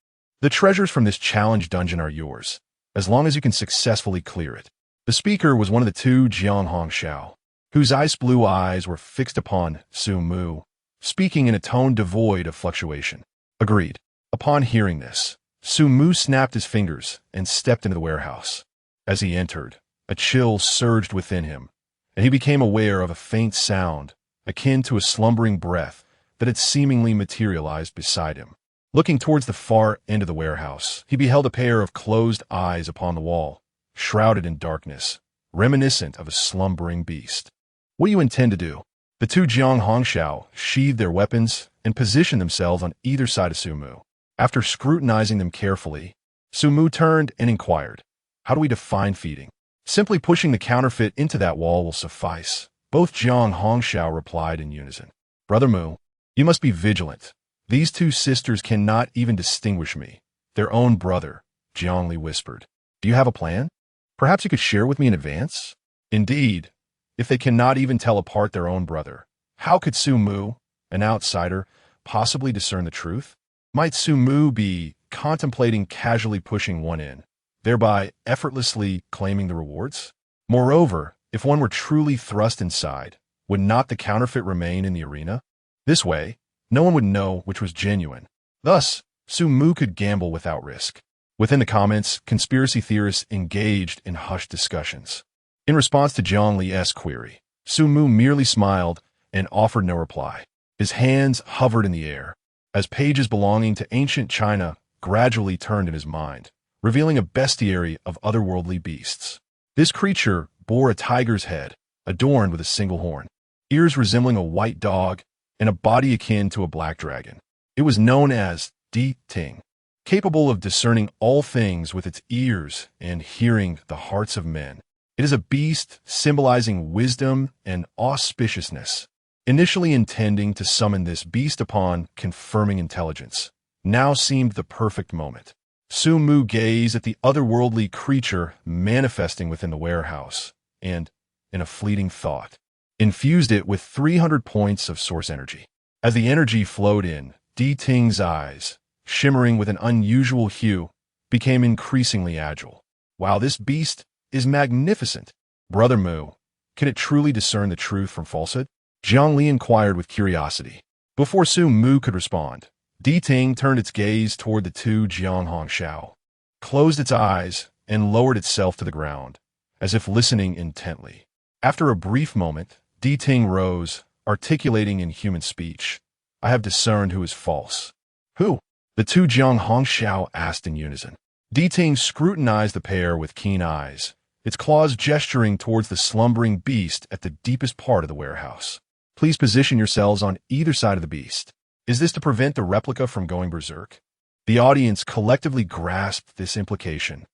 the treasures from this challenge dungeon are yours, as long as you can successfully clear it. The speaker was one of the two Jiang Hongxiao, whose ice-blue eyes were fixed upon Sumu, speaking in a tone devoid of fluctuation. Agreed. Upon hearing this, Sumu snapped his fingers and stepped into the warehouse. As he entered, a chill surged within him, and he became aware of a faint sound, akin to a slumbering breath, that had seemingly materialized beside him. Looking towards the far end of the warehouse, he beheld a pair of closed eyes upon the wall, shrouded in darkness, reminiscent of a slumbering beast. What do you intend to do? The two Jiang Hongxiao sheathed their weapons and positioned themselves on either side of Sumu. After scrutinizing them carefully, Sumu turned and inquired, How do we define feeding? Simply pushing the counterfeit into that wall will suffice. Both Jiang Hongxiao replied in unison. Brother Mu, you must be vigilant. These two sisters cannot even distinguish me. Their own brother, Jiang Li whispered. Do you have a plan? Perhaps you could share with me in advance? Indeed, if they cannot even tell apart their own brother, how could Sumu, an outsider, possibly discern the truth? Might Sumu be contemplating casually pushing one in, thereby effortlessly claiming the rewards? Moreover, if one were truly thrust inside, would not the counterfeit remain in the arena? This way, no one would know which was genuine. Thus, Su Mu could gamble without risk. Within the comments, conspiracy theorists engaged in hushed discussions. In response to Jiang Li's query, Su Mu merely smiled and offered no reply. His hands hovered in the air, as pages belonging to ancient China gradually turned in his mind, revealing a bestiary of otherworldly beasts. This creature bore a tiger's head, adorned with a single horn, ears resembling a white dog, and a body akin to a black dragon. It was known as Di Ting, capable of discerning all things with its ears and hearing the hearts of men. It is a beast symbolizing wisdom and auspiciousness. Initially intending to summon this beast upon confirming intelligence, now seemed the perfect moment. Su Mu gazed at the otherworldly creature manifesting within the warehouse, and, in a fleeting thought, infused it with 300 points of source energy. As the energy flowed in, Di Ting's eyes, shimmering with an unusual hue, became increasingly agile. Wow, this beast is magnificent. Brother Mu, can it truly discern the truth from falsehood? Jiang Li inquired with curiosity. Before Su Mu could respond, Di Ting turned its gaze toward the two Jiang Hongxiao, closed its eyes, and lowered itself to the ground, as if listening intently. After a brief moment, Di Ting rose, articulating in human speech, "I have discerned who is false." "Who?" the two Jiang Hongxiao asked in unison. Di Ting scrutinized the pair with keen eyes, its claws gesturing towards the slumbering beast at the deepest part of the warehouse. "Please position yourselves on either side of the beast." Is this to prevent the replica from going berserk? The audience collectively grasped this implication.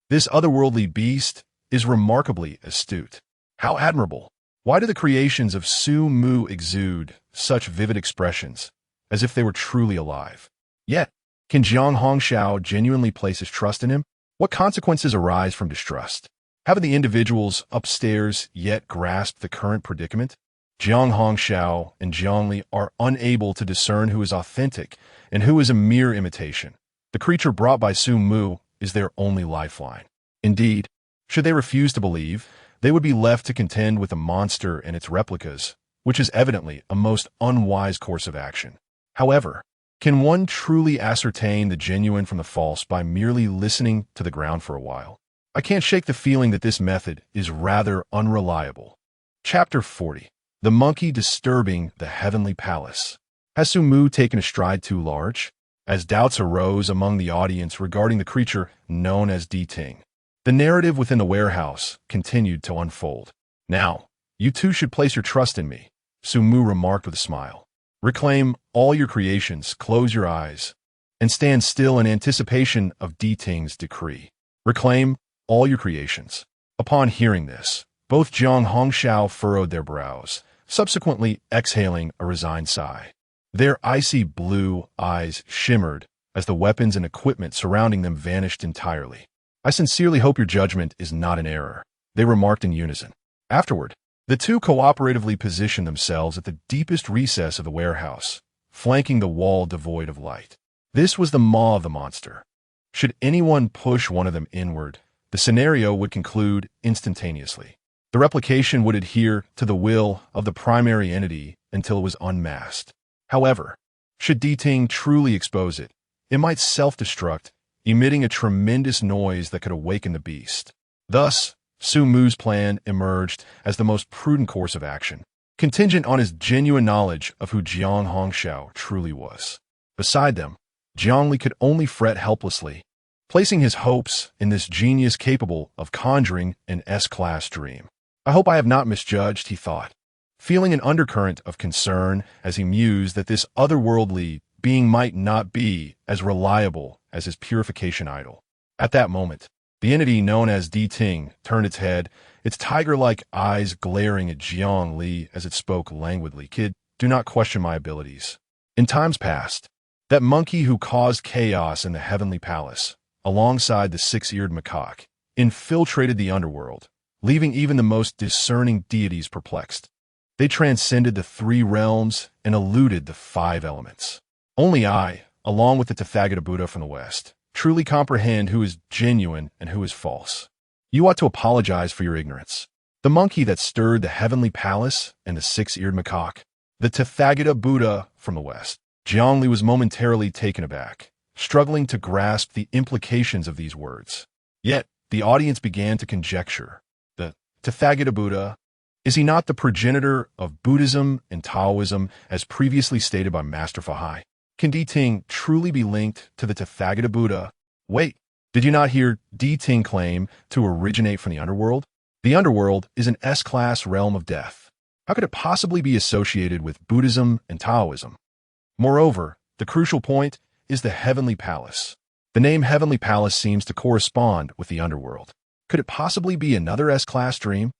This otherworldly beast is remarkably astute. How admirable! Why do the creations of Su Mu exude such vivid expressions, as if they were truly alive? Yet, can Jiang Hongxiao genuinely place his trust in him? What consequences arise from distrust? Haven't the individuals upstairs yet grasped the current predicament? Jiang Hongxiao and Jiang Li are unable to discern who is authentic and who is a mere imitation. The creature brought by Su Mu is their only lifeline. Indeed, should they refuse to believe, they would be left to contend with the monster and its replicas, which is evidently a most unwise course of action. However, can one truly ascertain the genuine from the false by merely listening to the ground for a while? I can't shake the feeling that this method is rather unreliable. Chapter 40. The monkey disturbing the heavenly palace. Has Su Mu taken a stride too large? As doubts arose among the audience regarding the creature known as Di Ting, the narrative within the warehouse continued to unfold. "Now, you two should place your trust in me," Su Mu remarked with a smile. "Reclaim all your creations, close your eyes, and stand still in anticipation of Di Ting's decree. Reclaim all your creations." Upon hearing this, both Jiang Hongxiao furrowed their brows, subsequently exhaling a resigned sigh. Their icy blue eyes shimmered as the weapons and equipment surrounding them vanished entirely. "I sincerely hope your judgment is not in error," they remarked in unison. Afterward, the two cooperatively positioned themselves at the deepest recess of the warehouse, flanking the wall devoid of light. This was the maw of the monster. Should anyone push one of them inward, the scenario would conclude instantaneously. The replication would adhere to the will of the primary entity until it was unmasked. However, should Di Ting truly expose it, it might self-destruct, emitting a tremendous noise that could awaken the beast. Thus, Su Mu's plan emerged as the most prudent course of action, contingent on his genuine knowledge of who Jiang Hongxiao truly was. Beside them, Jiang Li could only fret helplessly, placing his hopes in this genius capable of conjuring an S-class dream. "I hope I have not misjudged," he thought, feeling an undercurrent of concern as he mused that this otherworldly being might not be as reliable as his purification idol. At that moment, the entity known as Di Ting turned its head, its tiger-like eyes glaring at Jiang Li as it spoke languidly. "Kid, do not question my abilities. In times past, that monkey who caused chaos in the heavenly palace, alongside the six-eared macaque, infiltrated the underworld, leaving even the most discerning deities perplexed. They transcended the three realms and eluded the five elements. Only I, along with the Tathagata Buddha from the West, truly comprehend who is genuine and who is false. You ought to apologize for your ignorance." the monkey that stirred the heavenly palace and the six-eared macaque, the Tathagata Buddha from the west. Jiangli was momentarily taken aback, struggling to grasp the implications of these words. Yet, the audience began to conjecture. The Tathagata Buddha, is he not the progenitor of Buddhism and Taoism as previously stated by Master Fahai? Can Di Ting truly be linked to the Tathagata Buddha? Wait, did you not hear Di Ting claim to originate from the underworld? The underworld is an S-class realm of death. How could it possibly be associated with Buddhism and Taoism? Moreover, the crucial point is the heavenly palace. The name heavenly palace seems to correspond with the underworld. Could it possibly be another S-class dream?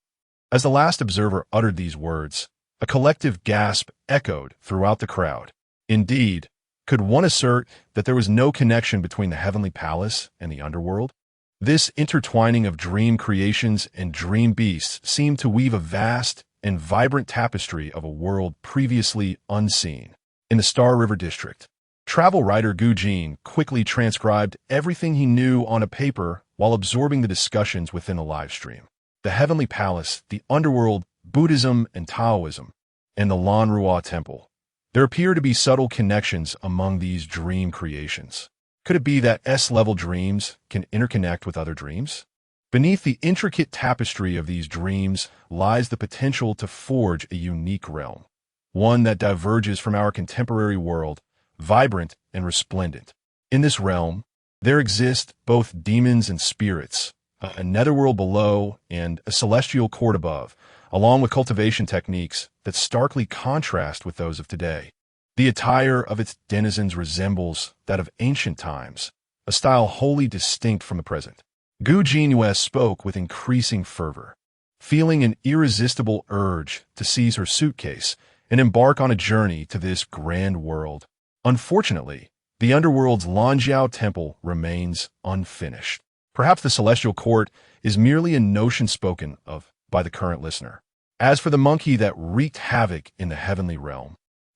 As the last observer uttered these words, a collective gasp echoed throughout the crowd. Indeed, could one assert that there was no connection between the heavenly palace and the underworld? This intertwining of dream creations and dream beasts seemed to weave a vast and vibrant tapestry of a world previously unseen. In the Star River District, travel writer Gu Jin quickly transcribed everything he knew on a paper while absorbing the discussions within the live stream. The heavenly palace, the underworld, Buddhism and Taoism, and the Lan Rua Temple. There appear to be subtle connections among these dream creations. Could it be that S-level dreams can interconnect with other dreams? Beneath the intricate tapestry of these dreams lies the potential to forge a unique realm, one that diverges from our contemporary world, vibrant and resplendent. In this realm, there exist both demons and spirits, a netherworld below and a celestial court above, along with cultivation techniques that starkly contrast with those of today. The attire of its denizens resembles that of ancient times, a style wholly distinct from the present. Gu Jinyue spoke with increasing fervor, feeling an irresistible urge to seize her suitcase and embark on a journey to this grand world. Unfortunately, the underworld's Lanjiao Temple remains unfinished. Perhaps the celestial court is merely a notion spoken of by the current listener. As for the monkey that wreaked havoc in the heavenly realm,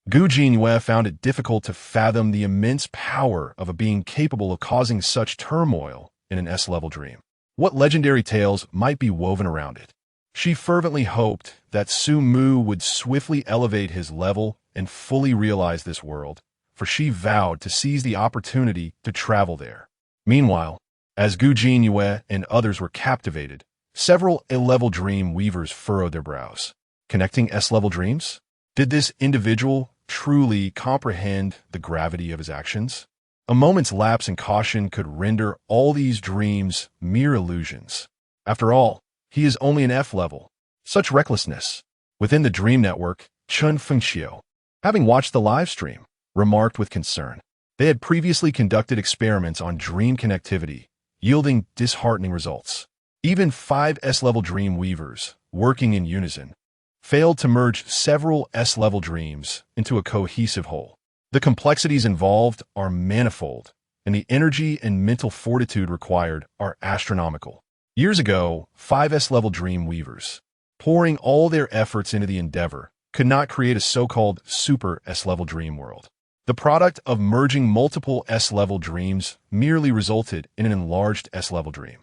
Gu Jinyue found it difficult to fathom the immense power of a being capable of causing such turmoil in an S-level dream. What legendary tales might be woven around it? She fervently hoped that Su Mu would swiftly elevate his level and fully realize this world, for she vowed to seize the opportunity to travel there. Meanwhile, as Gu Jinyue and others were captivated, several A-level dream weavers furrowed their brows. Connecting S-level dreams? Did this individual truly comprehend the gravity of his actions? A moment's lapse in caution could render all these dreams mere illusions. After all, he is only an F-level. Such recklessness. Within the dream network, Chun Fengxiu, having watched the live stream, remarked with concern. They had previously conducted experiments on dream connectivity, yielding disheartening results. Even 5 S-level dream weavers, working in unison, failed to merge several S-level dreams into a cohesive whole. The complexities involved are manifold, and the energy and mental fortitude required are astronomical. Years ago, 5 S-level dream weavers, pouring all their efforts into the endeavor, could not create a so-called super S-level dream world. The product of merging multiple S-level dreams merely resulted in an enlarged S-level dream.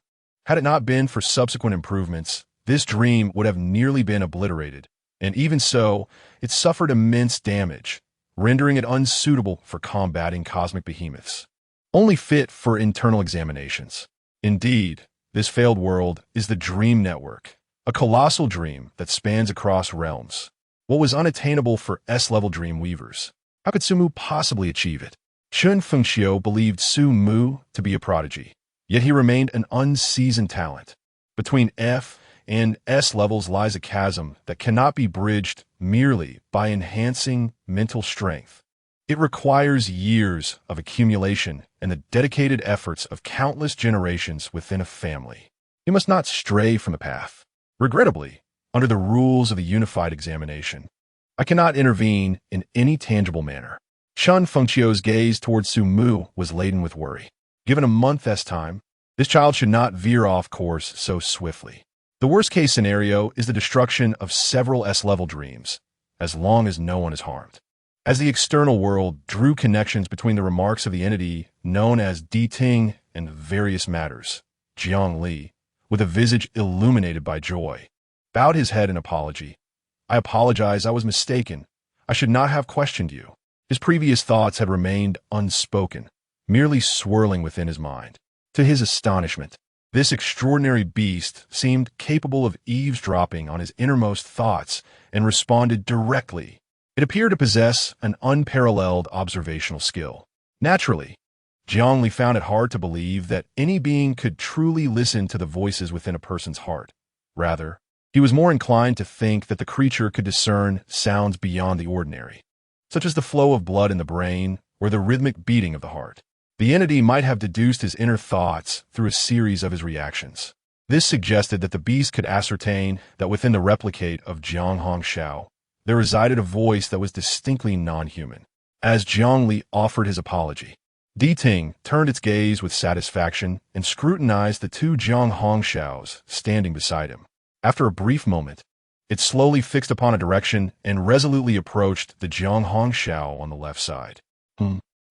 Had it not been for subsequent improvements, this dream would have nearly been obliterated, and even so, it suffered immense damage, rendering it unsuitable for combating cosmic behemoths, only fit for internal examinations. Indeed, this failed world is the Dream Network, a colossal dream that spans across realms. What was unattainable for S-level dream weavers? How could Su Mu possibly achieve it? Chun Fengxiu believed Su Mu to be a prodigy, yet he remained an unseasoned talent. Between F and S levels lies a chasm that cannot be bridged merely by enhancing mental strength. It requires years of accumulation and the dedicated efforts of countless generations within a family. You must not stray from the path. Regrettably, under the rules of the unified examination, I cannot intervene in any tangible manner. Chun Fengxiu's gaze towards Su Mu was laden with worry. Given a month's time, this child should not veer off course so swiftly. The worst-case scenario is the destruction of several S-level dreams, as long as no one is harmed. As the external world drew connections between the remarks of the entity known as Di Ting and various matters, Jiang Li, with a visage illuminated by joy, bowed his head in apology. "I apologize, I was mistaken. I should not have questioned you." His previous thoughts had remained unspoken, merely swirling within his mind. To his astonishment, this extraordinary beast seemed capable of eavesdropping on his innermost thoughts and responded directly. It appeared to possess an unparalleled observational skill. Naturally, Zhongli found it hard to believe that any being could truly listen to the voices within a person's heart. Rather, he was more inclined to think that the creature could discern sounds beyond the ordinary, such as the flow of blood in the brain or the rhythmic beating of the heart. The entity might have deduced his inner thoughts through a series of his reactions. This suggested that the beast could ascertain that within the replicate of Jiang Hongxiao, there resided a voice that was distinctly non-human. As Zhongli offered his apology, Di Ting turned its gaze with satisfaction and scrutinized the two Jiang Hongxiaos standing beside him. After a brief moment, it slowly fixed upon a direction and resolutely approached the Jiang Hongxiao on the left side.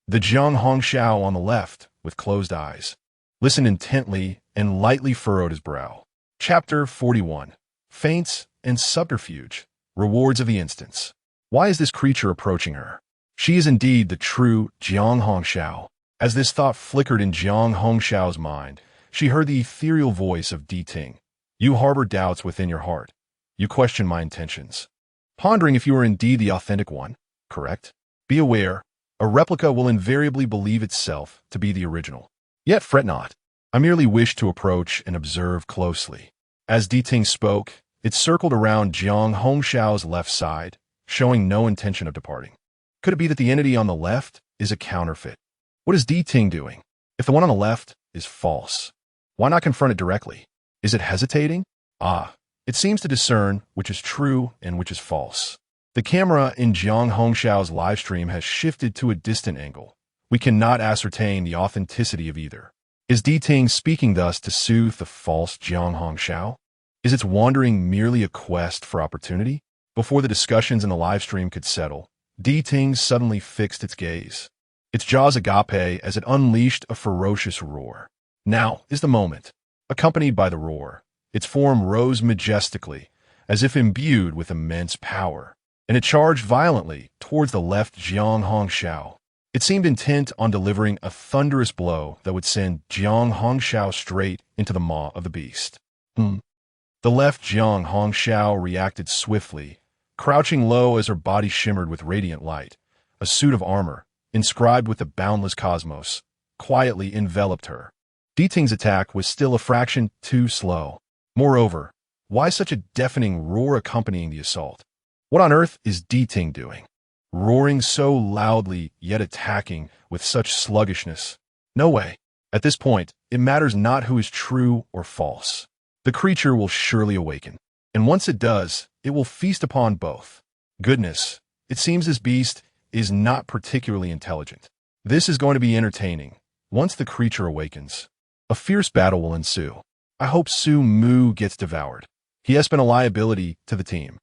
The Jiang Hongxiao on the left, with closed eyes, listened intently and lightly furrowed his brow. Chapter 41. Feints and Subterfuge. Rewards of the Instance. Why is this creature approaching her? She is indeed the true Jiang Hongxiao. As this thought flickered in Jiang Hongxiao's mind, she heard the ethereal voice of Di Ting. "You harbor doubts within your heart. You question my intentions, pondering if you are indeed the authentic one, correct? Be aware, a replica will invariably believe itself to be the original. Yet fret not. I merely wish to approach and observe closely." As Di Ting spoke, it circled around Jiang Hongxiao's left side, showing no intention of departing. Could it be that the entity on the left is a counterfeit? What is Di Ting doing? If the one on the left is false, why not confront it directly? Is it hesitating? It seems to discern which is true and which is false. The camera in Jiang Hongxiao's livestream has shifted to a distant angle. We cannot ascertain the authenticity of either. Is Di Ting speaking thus to soothe the false Jiang Hongxiao? Is its wandering merely a quest for opportunity? Before the discussions in the livestream could settle, Di Ting suddenly fixed its gaze, its jaws agape as it unleashed a ferocious roar. Now is the moment. Accompanied by the roar, its form rose majestically, as if imbued with immense power, and it charged violently towards the left Jiang Hongxiao. It seemed intent on delivering a thunderous blow that would send Jiang Hongxiao straight into the maw of the beast. The left Jiang Hongxiao reacted swiftly, crouching low as her body shimmered with radiant light. A suit of armor, inscribed with the boundless cosmos, quietly enveloped her. Di Ting's attack was still a fraction too slow. Moreover, why such a deafening roar accompanying the assault? What on earth is Di Ting doing? Roaring so loudly, yet attacking with such sluggishness. No way. At this point, it matters not who is true or false. The creature will surely awaken. And once it does, it will feast upon both. Goodness, it seems this beast is not particularly intelligent. This is going to be entertaining. Once the creature awakens, a fierce battle will ensue. I hope Su Mu gets devoured. He has been a liability to the team.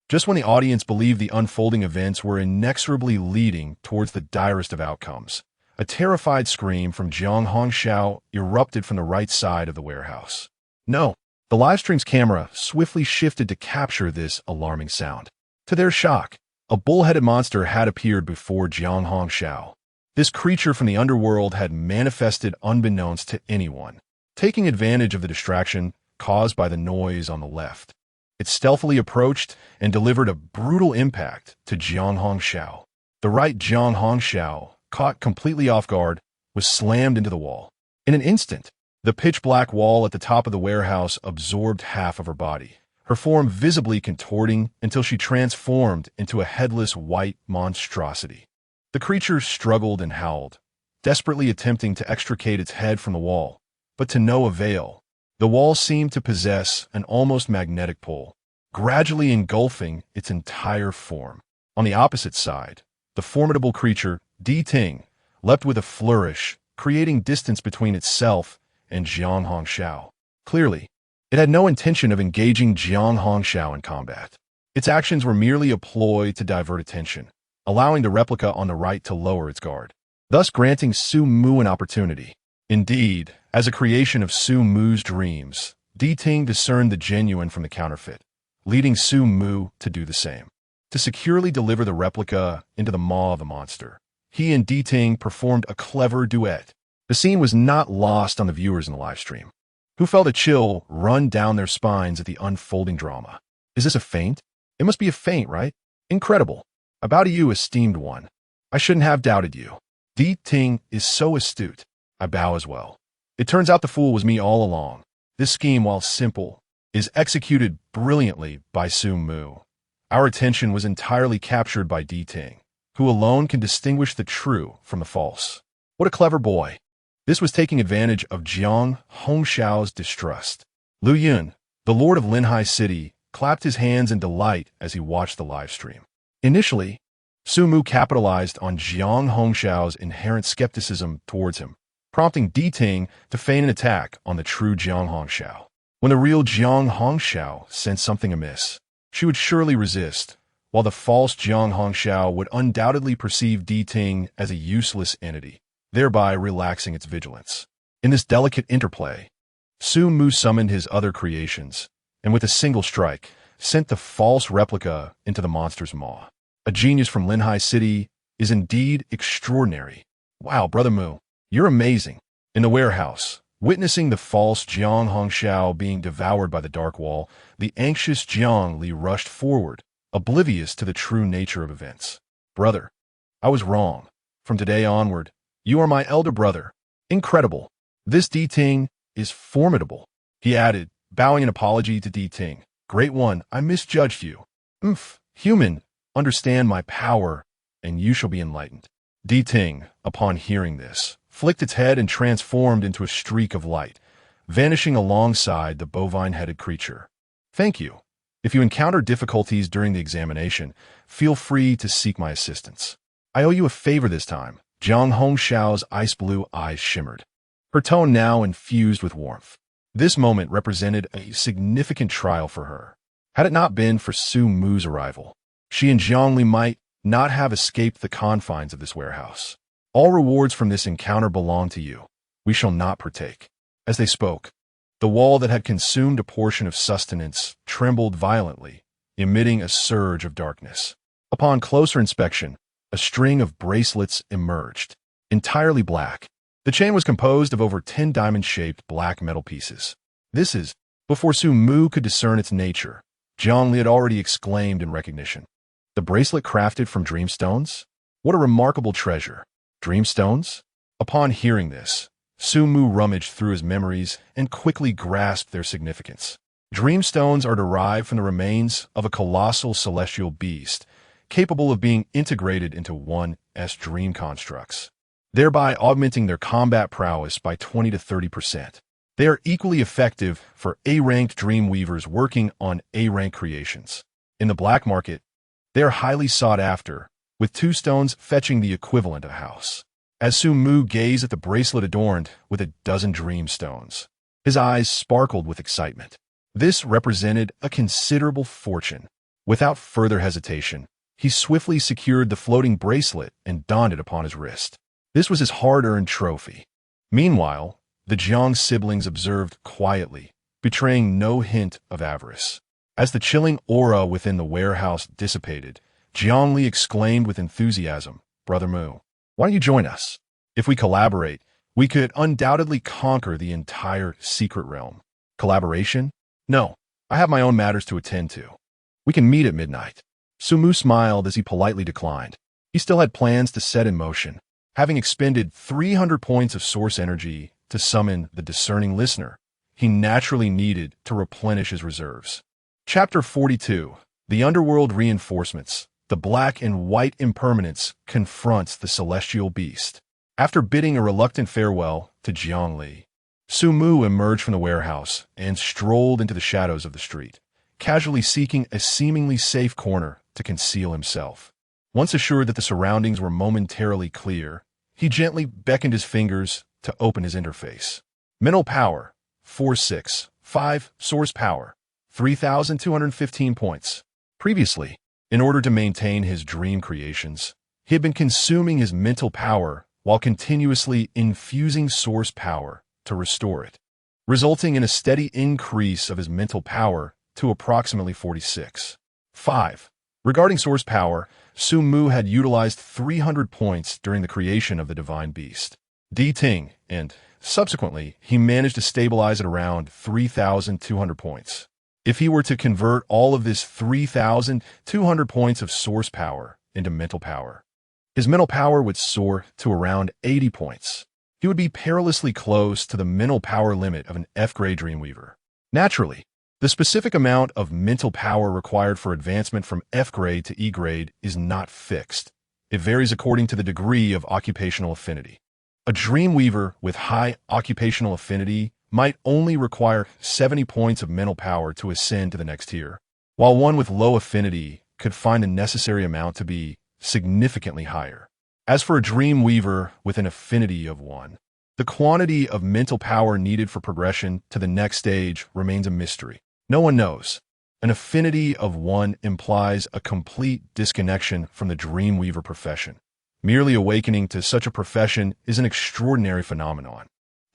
Just when the audience believed the unfolding events were inexorably leading towards the direst of outcomes, a terrified scream from Jiang Hongxiao erupted from the right side of the warehouse. No, the livestream's camera swiftly shifted to capture this alarming sound. To their shock, a bull-headed monster had appeared before Jiang Hongxiao. This creature from the underworld had manifested unbeknownst to anyone, taking advantage of the distraction caused by the noise on the left. It stealthily approached and delivered a brutal impact to Jiang Hongxiao. The right Jiang Hongxiao, caught completely off guard, was slammed into the wall. In an instant, the pitch-black wall at the top of the warehouse absorbed half of her body, her form visibly contorting until she transformed into a headless white monstrosity. The creature struggled and howled, desperately attempting to extricate its head from the wall, but to no avail. The wall seemed to possess an almost magnetic pull, gradually engulfing its entire form. On the opposite side, the formidable creature, Di Ting, leapt with a flourish, creating distance between itself and Jiang Hongxiao. Clearly, it had no intention of engaging Jiang Hongxiao in combat. Its actions were merely a ploy to divert attention, allowing the replica on the right to lower its guard, thus granting Su Mu an opportunity. Indeed, as a creation of Su Mu's dreams, Di Ting discerned the genuine from the counterfeit. leading Su Mu to do the same. To securely deliver the replica into the maw of the monster, he and Di Ting performed a clever duet. The scene was not lost on the viewers in the live stream, who felt a chill run down their spines at the unfolding drama. Is this a feint? It must be a feint, right? Incredible. I bow to you, esteemed one. I shouldn't have doubted you. Di Ting is so astute. I bow as well. It turns out the fool was me all along. This scheme, while simple, is executed brilliantly by Su Mu. Our attention was entirely captured by Di Ting, who alone can distinguish the true from the false. What a clever boy. This was taking advantage of Jiang Hongshao's distrust. Lu Yun, the lord of Linhai City, clapped his hands in delight as he watched the live stream. Initially, Su Mu capitalized on Jiang Hongshao's inherent skepticism towards him, prompting Di Ting to feign an attack on the true Jiang Hongshao. When the real Jiang Hongshao sensed something amiss, she would surely resist, while the false Jiang Hongshao would undoubtedly perceive Di Ting as a useless entity, thereby relaxing its vigilance. In this delicate interplay, Su Mu summoned his other creations, and with a single strike, sent the false replica into the monster's maw. A genius from Linhai City is indeed extraordinary. Wow, Brother Mu, you're amazing. In the warehouse, witnessing the false Jiang Hongshao being devoured by the Dark Wall, the anxious Jiang Li rushed forward, oblivious to the true nature of events. Brother, I was wrong. From today onward, you are my elder brother. Incredible. This Di Ting is formidable, he added, bowing an apology to Di Ting. Great one, I misjudged you. Human, understand my power, and you shall be enlightened. Di Ting, upon hearing this, flicked its head and transformed into a streak of light, vanishing alongside the bovine-headed creature. Thank you. If you encounter difficulties during the examination, feel free to seek my assistance. I owe you a favor this time. Jiang Hongshao's ice-blue eyes shimmered, her tone now infused with warmth. This moment represented a significant trial for her. Had it not been for Su Mu's arrival, she and Jiang Li might not have escaped the confines of this warehouse. All rewards from this encounter belong to you. We shall not partake. As they spoke, the wall that had consumed a portion of sustenance trembled violently, emitting a surge of darkness. Upon closer inspection, a string of bracelets emerged, entirely black. The chain was composed of over 10 diamond-shaped black metal pieces. This is, before Su Mu could discern its nature, Jiang Li had already exclaimed in recognition. The bracelet crafted from dreamstones? What a remarkable treasure. Dreamstones? Upon hearing this, Su Mu rummaged through his memories and quickly grasped their significance. Dreamstones are derived from the remains of a colossal celestial beast, capable of being integrated into one's dream constructs, thereby augmenting their combat prowess by 20 to 30%. They are equally effective for A-ranked dream weavers working on A-rank creations. In the black market, they are highly sought after, with 2 stones fetching the equivalent of a house. As Su Mu gazed at the bracelet adorned with a dozen dream stones, his eyes sparkled with excitement. This represented a considerable fortune. Without further hesitation, he swiftly secured the floating bracelet and donned it upon his wrist. This was his hard-earned trophy. Meanwhile, the Jiang siblings observed quietly, betraying no hint of avarice. As the chilling aura within the warehouse dissipated, Jiang Li exclaimed with enthusiasm, Brother Mu, why don't you join us? If we collaborate, we could undoubtedly conquer the entire secret realm. Collaboration? No, I have my own matters to attend to. We can meet at midnight. Su Mu smiled as he politely declined. He still had plans to set in motion. Having expended 300 points of source energy to summon the discerning listener, he naturally needed to replenish his reserves. Chapter 42. The Underworld Reinforcements. The Black and White Impermanence confronts the celestial beast. After bidding a reluctant farewell to Jiang Li, Su Mu emerged from the warehouse and strolled into the shadows of the street, casually seeking a seemingly safe corner to conceal himself. Once assured that the surroundings were momentarily clear, he gently beckoned his fingers to open his interface. Mental power, 465, source power, 3,215 points. Previously, in order to maintain his dream creations, he had been consuming his mental power while continuously infusing source power to restore it, resulting in a steady increase of his mental power to approximately 46. 5. Regarding source power, Su Mu had utilized 300 points during the creation of the divine beast, Di Ting, and subsequently, he managed to stabilize at around 3,200 points. If he were to convert all of this 3,200 points of source power into mental power, his mental power would soar to around 80 points. He would be perilously close to the mental power limit of an F-grade Dreamweaver. Naturally, the specific amount of mental power required for advancement from F-grade to E-grade is not fixed. It varies according to the degree of occupational affinity. A Dreamweaver with high occupational affinity might only require 70 points of mental power to ascend to the next tier, while one with low affinity could find the necessary amount to be significantly higher. As for a Dreamweaver with an affinity of 1, the quantity of mental power needed for progression to the next stage remains a mystery. No one knows. An affinity of 1 implies a complete disconnection from the Dreamweaver profession. Merely awakening to such a profession is an extraordinary phenomenon.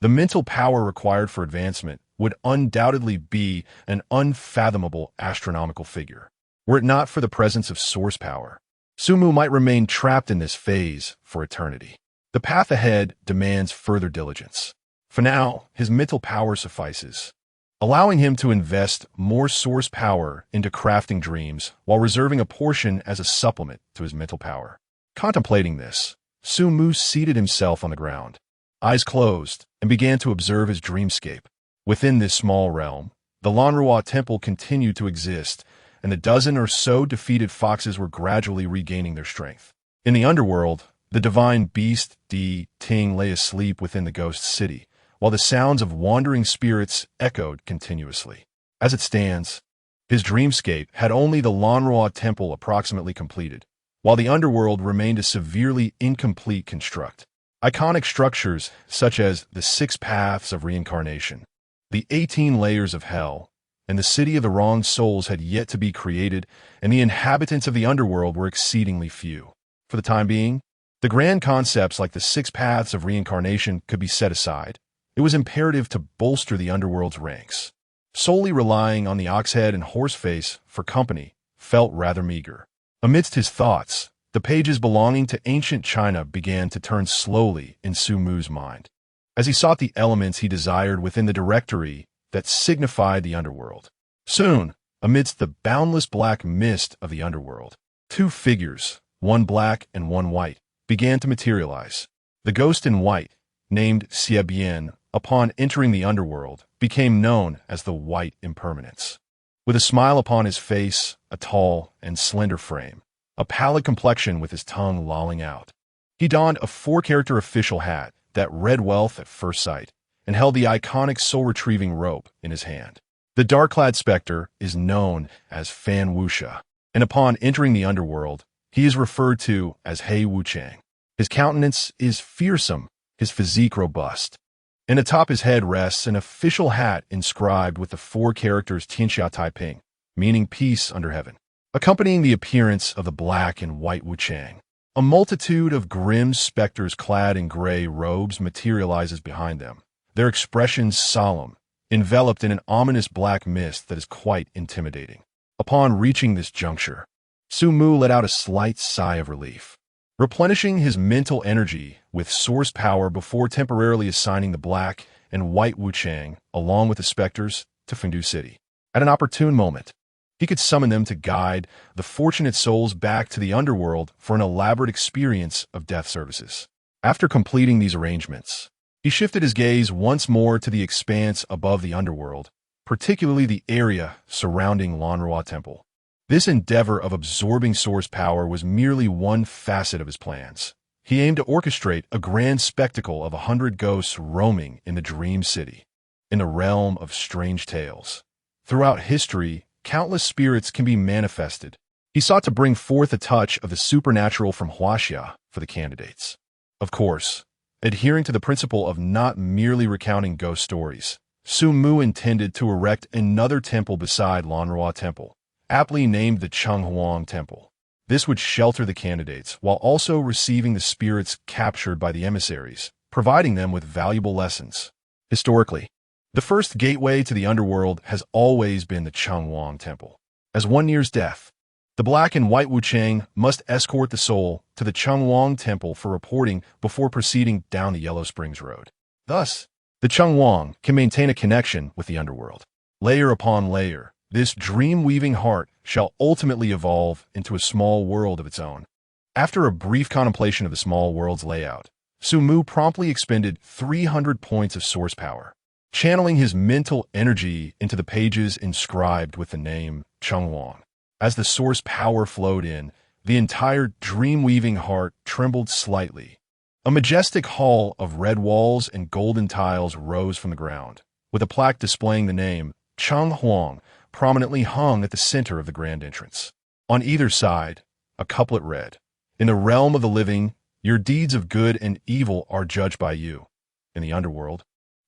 The mental power required for advancement would undoubtedly be an unfathomable astronomical figure. Were it not for the presence of source power, Su Mu might remain trapped in this phase for eternity. The path ahead demands further diligence. For now, his mental power suffices, allowing him to invest more source power into crafting dreams while reserving a portion as a supplement to his mental power. Contemplating this, Su Mu seated himself on the ground, eyes closed, and began to observe his dreamscape. Within this small realm, the Lanrua Temple continued to exist, and the dozen or so defeated foxes were gradually regaining their strength. In the underworld, the divine beast Di Ting lay asleep within the ghost city, while the sounds of wandering spirits echoed continuously. As it stands, his dreamscape had only the Lanrua Temple approximately completed, while the underworld remained a severely incomplete construct. Iconic structures such as the 6 paths of reincarnation, the 18 layers of hell, and the city of the wronged souls had yet to be created, and the inhabitants of the underworld were exceedingly few. For the time being, the grand concepts like the 6 paths of reincarnation could be set aside. It was imperative to bolster the underworld's ranks. Solely relying on the Oxhead and Horseface for company felt rather meager. Amidst his thoughts, the pages belonging to ancient China began to turn slowly in Su Mu's mind, as he sought the elements he desired within the directory that signified the underworld. Soon, amidst the boundless black mist of the underworld, 2 figures, one black and one white, began to materialize. The ghost in white, named Xie Bian, upon entering the underworld, became known as the White Impermanence. With a smile upon his face, a tall and slender frame, a pallid complexion with his tongue lolling out, he donned a 4-character official hat that read wealth at first sight and held the iconic soul-retrieving rope in his hand. The dark-clad specter is known as Fan Wuxia, and upon entering the underworld, he is referred to as He Wuchang. His countenance is fearsome, his physique robust, and atop his head rests an official hat inscribed with the 4 characters Tianxia Taiping, meaning peace under heaven. Accompanying the appearance of the black and white Wuchang, a multitude of grim specters clad in gray robes materializes behind them, their expressions solemn, enveloped in an ominous black mist that is quite intimidating. Upon reaching this juncture, Su Mu let out a slight sigh of relief, replenishing his mental energy with source power before temporarily assigning the black and white Wuchang, along with the specters, to Fengdu City. At an opportune moment, he could summon them to guide the fortunate souls back to the underworld for an elaborate experience of death services. After completing these arrangements, he shifted his gaze once more to the expanse above the underworld, particularly the area surrounding Lanrua Temple. This endeavor of absorbing source power was merely one facet of his plans. He aimed to orchestrate a grand spectacle of 100 ghosts roaming in the Dream City, in the realm of strange tales. Throughout history, countless spirits can be manifested. He sought to bring forth a touch of the supernatural from Huaxia for the candidates. Of course, adhering to the principle of not merely recounting ghost stories, Su Mu intended to erect another temple beside Lanrua Temple, aptly named the Chenghuang Temple. This would shelter the candidates while also receiving the spirits captured by the emissaries, providing them with valuable lessons. Historically, The first gateway to the underworld has always been the Changwang Temple. As one nears death, the black and white Wuchang must escort the soul to the Changwang Temple for reporting before proceeding down the Yellow Springs Road. Thus, the Changwang can maintain a connection with the underworld. Layer upon layer, this dream-weaving heart shall ultimately evolve into a small world of its own. After a brief contemplation of the small world's layout, Su Mu promptly expended 300 points of source power, channeling his mental energy into the pages inscribed with the name Changwang. As the source power flowed in, the entire dream-weaving heart trembled slightly. A majestic hall of red walls and golden tiles rose from the ground, with a plaque displaying the name Changhuang prominently hung at the center of the grand entrance. On either side, a couplet read, "In the realm of the living, your deeds of good and evil are judged by you. In the underworld,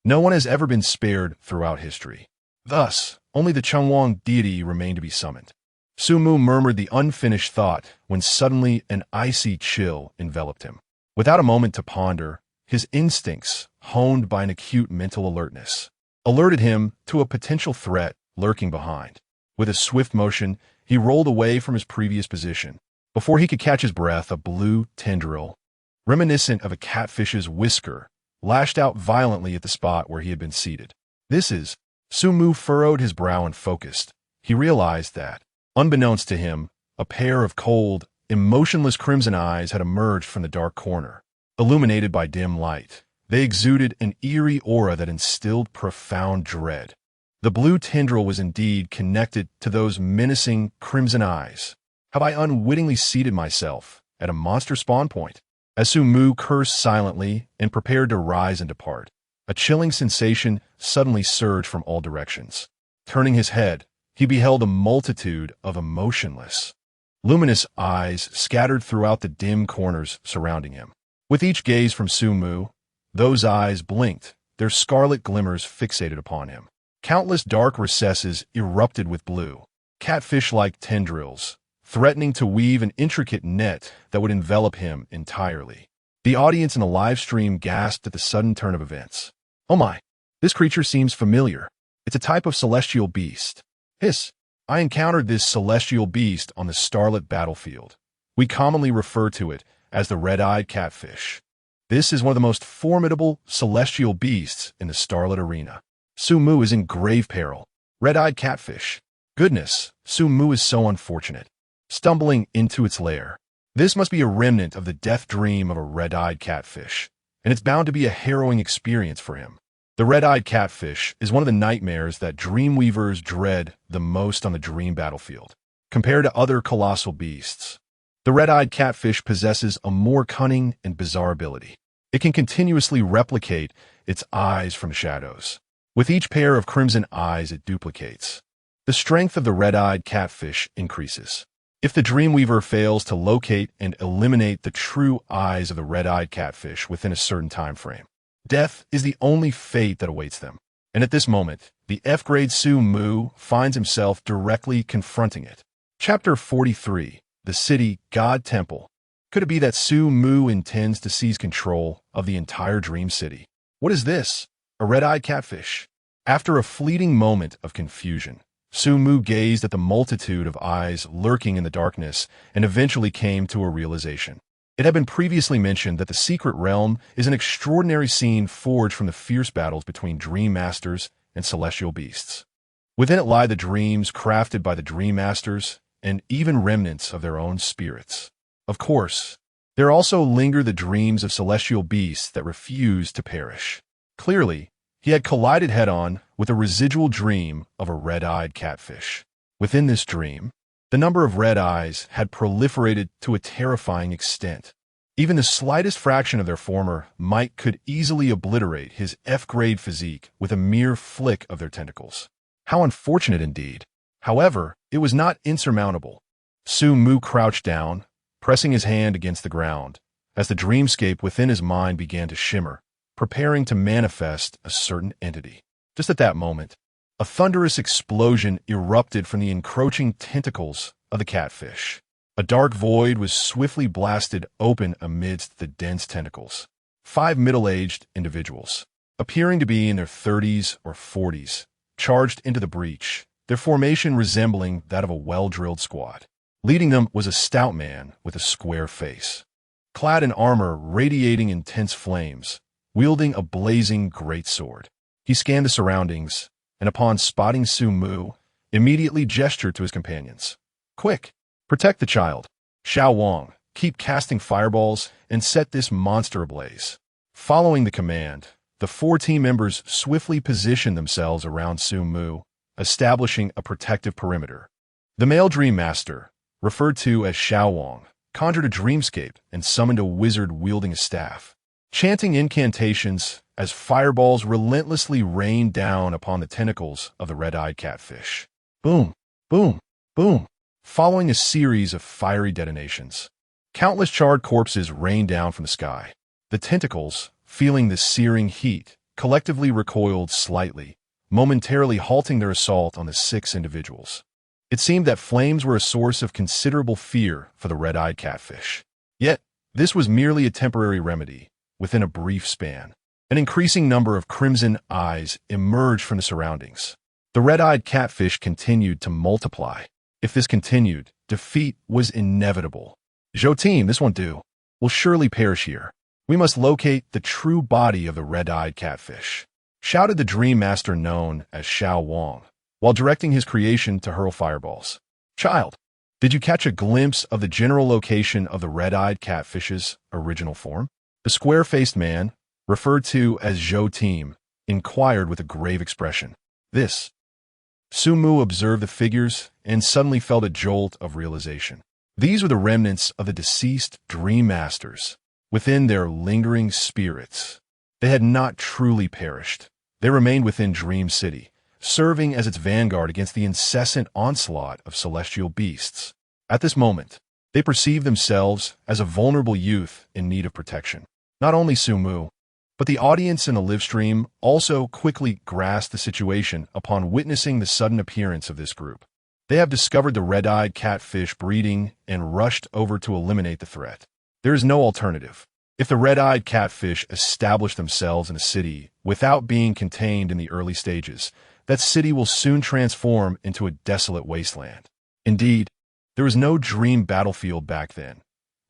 no one has ever been spared throughout history. Thus, only the Changwang deity remained to be summoned." Su Mu murmured the unfinished thought when suddenly an icy chill enveloped him. Without a moment to ponder, his instincts, honed by an acute mental alertness, alerted him to a potential threat lurking behind. With a swift motion, he rolled away from his previous position. Before he could catch his breath, a blue tendril, reminiscent of a catfish's whisker, lashed out violently at the spot where he had been seated. Su Mu furrowed his brow and focused. He realized that, unbeknownst to him, a pair of cold, emotionless crimson eyes had emerged from the dark corner. Illuminated by dim light, they exuded an eerie aura that instilled profound dread. The blue tendril was indeed connected to those menacing crimson eyes. Have I unwittingly seated myself at a monster spawn point? As Su Mu cursed silently and prepared to rise and depart, a chilling sensation suddenly surged from all directions. Turning his head, he beheld a multitude of emotionless, luminous eyes scattered throughout the dim corners surrounding him. With each gaze from Su Mu, those eyes blinked, their scarlet glimmers fixated upon him. Countless dark recesses erupted with blue, catfish-like tendrils, threatening to weave an intricate net that would envelop him entirely. The audience in the live stream gasped at the sudden turn of events. "Oh my, this creature seems familiar. It's a type of celestial beast. Hiss, I encountered this celestial beast on the starlit battlefield. We commonly refer to it as the red-eyed catfish. This is one of the most formidable celestial beasts in the starlit arena. Su Mu is in grave peril. Red-eyed catfish. Goodness, Su Mu is so unfortunate. Stumbling into its lair. This must be a remnant of the death dream of a red-eyed catfish, and it's bound to be a harrowing experience for him. The red-eyed catfish is one of the nightmares that dreamweavers dread the most on the dream battlefield. Compared to other colossal beasts, the red-eyed catfish possesses a more cunning and bizarre ability. It can continuously replicate its eyes from shadows. With each pair of crimson eyes it duplicates, the strength of the red-eyed catfish increases. If the dreamweaver fails to locate and eliminate the true eyes of the red-eyed catfish within a certain time frame, death is the only fate that awaits them. And at this moment, the F-grade Su Mu finds himself directly confronting it. Chapter 43, The City God Temple. Could it be that Su Mu intends to seize control of the entire dream city? What is this? A red-eyed catfish? After a fleeting moment of confusion, Su Mu gazed at the multitude of eyes lurking in the darkness and eventually came to a realization. It had been previously mentioned that the secret realm is an extraordinary scene forged from the fierce battles between dream masters and celestial beasts. Within it lie the dreams crafted by the dream masters and even remnants of their own spirits. Of course, there also linger the dreams of celestial beasts that refuse to perish. Clearly, he had collided head-on with a residual dream of a red-eyed catfish. Within this dream, the number of red eyes had proliferated to a terrifying extent. Even the slightest fraction of their former might could easily obliterate his F-grade physique with a mere flick of their tentacles. How unfortunate indeed. However, it was not insurmountable. Su Mu crouched down, pressing his hand against the ground, as the dreamscape within his mind began to shimmer, preparing to manifest a certain entity. Just at that moment, a thunderous explosion erupted from the encroaching tentacles of the catfish. A dark void was swiftly blasted open amidst the dense tentacles. 5 middle-aged individuals, appearing to be in their 30s or 40s, charged into the breach, their formation resembling that of a well-drilled squad. Leading them was a stout man with a square face, clad in armor radiating intense flames, wielding a blazing greatsword. He scanned the surroundings, and upon spotting Su Mu, immediately gestured to his companions. "Quick! Protect the child. Xiao Wang, keep casting fireballs and set this monster ablaze." Following the command, the 4 team members swiftly positioned themselves around Su Mu, establishing a protective perimeter. The male Dream Master, referred to as Xiao Wang, conjured a dreamscape and summoned a wizard wielding a staff, chanting incantations as fireballs relentlessly rained down upon the tentacles of the red-eyed catfish. Boom, boom, boom. Following a series of fiery detonations, countless charred corpses rained down from the sky. The tentacles, feeling the searing heat, collectively recoiled slightly, momentarily halting their assault on the 6 individuals. It seemed that flames were a source of considerable fear for the red-eyed catfish. Yet, this was merely a temporary remedy. Within a brief span, an increasing number of crimson eyes emerged from the surroundings. The red-eyed catfish continued to multiply. If this continued, defeat was inevitable. "Zhou team, this won't do. We'll surely perish here. We must locate the true body of the red-eyed catfish," shouted the Dream Master known as Xiao Wang, while directing his creation to hurl fireballs. "Child, did you catch a glimpse of the general location of the red-eyed catfish's original form?" The square-faced man, referred to as Zhou team, inquired with a grave expression. "This." Su Mu observed the figures and suddenly felt a jolt of realization. These were the remnants of the deceased Dream Masters. Within their lingering spirits, they had not truly perished. They remained within Dream City, serving as its vanguard against the incessant onslaught of celestial beasts. At this moment, they perceived themselves as a vulnerable youth in need of protection. Not only Su Mu, but the audience in the live stream also quickly grasped the situation upon witnessing the sudden appearance of this group. They have discovered the red-eyed catfish breeding and rushed over to eliminate the threat. There is no alternative. If the red-eyed catfish establish themselves in a city without being contained in the early stages, that city will soon transform into a desolate wasteland. Indeed, there was no dream battlefield back then.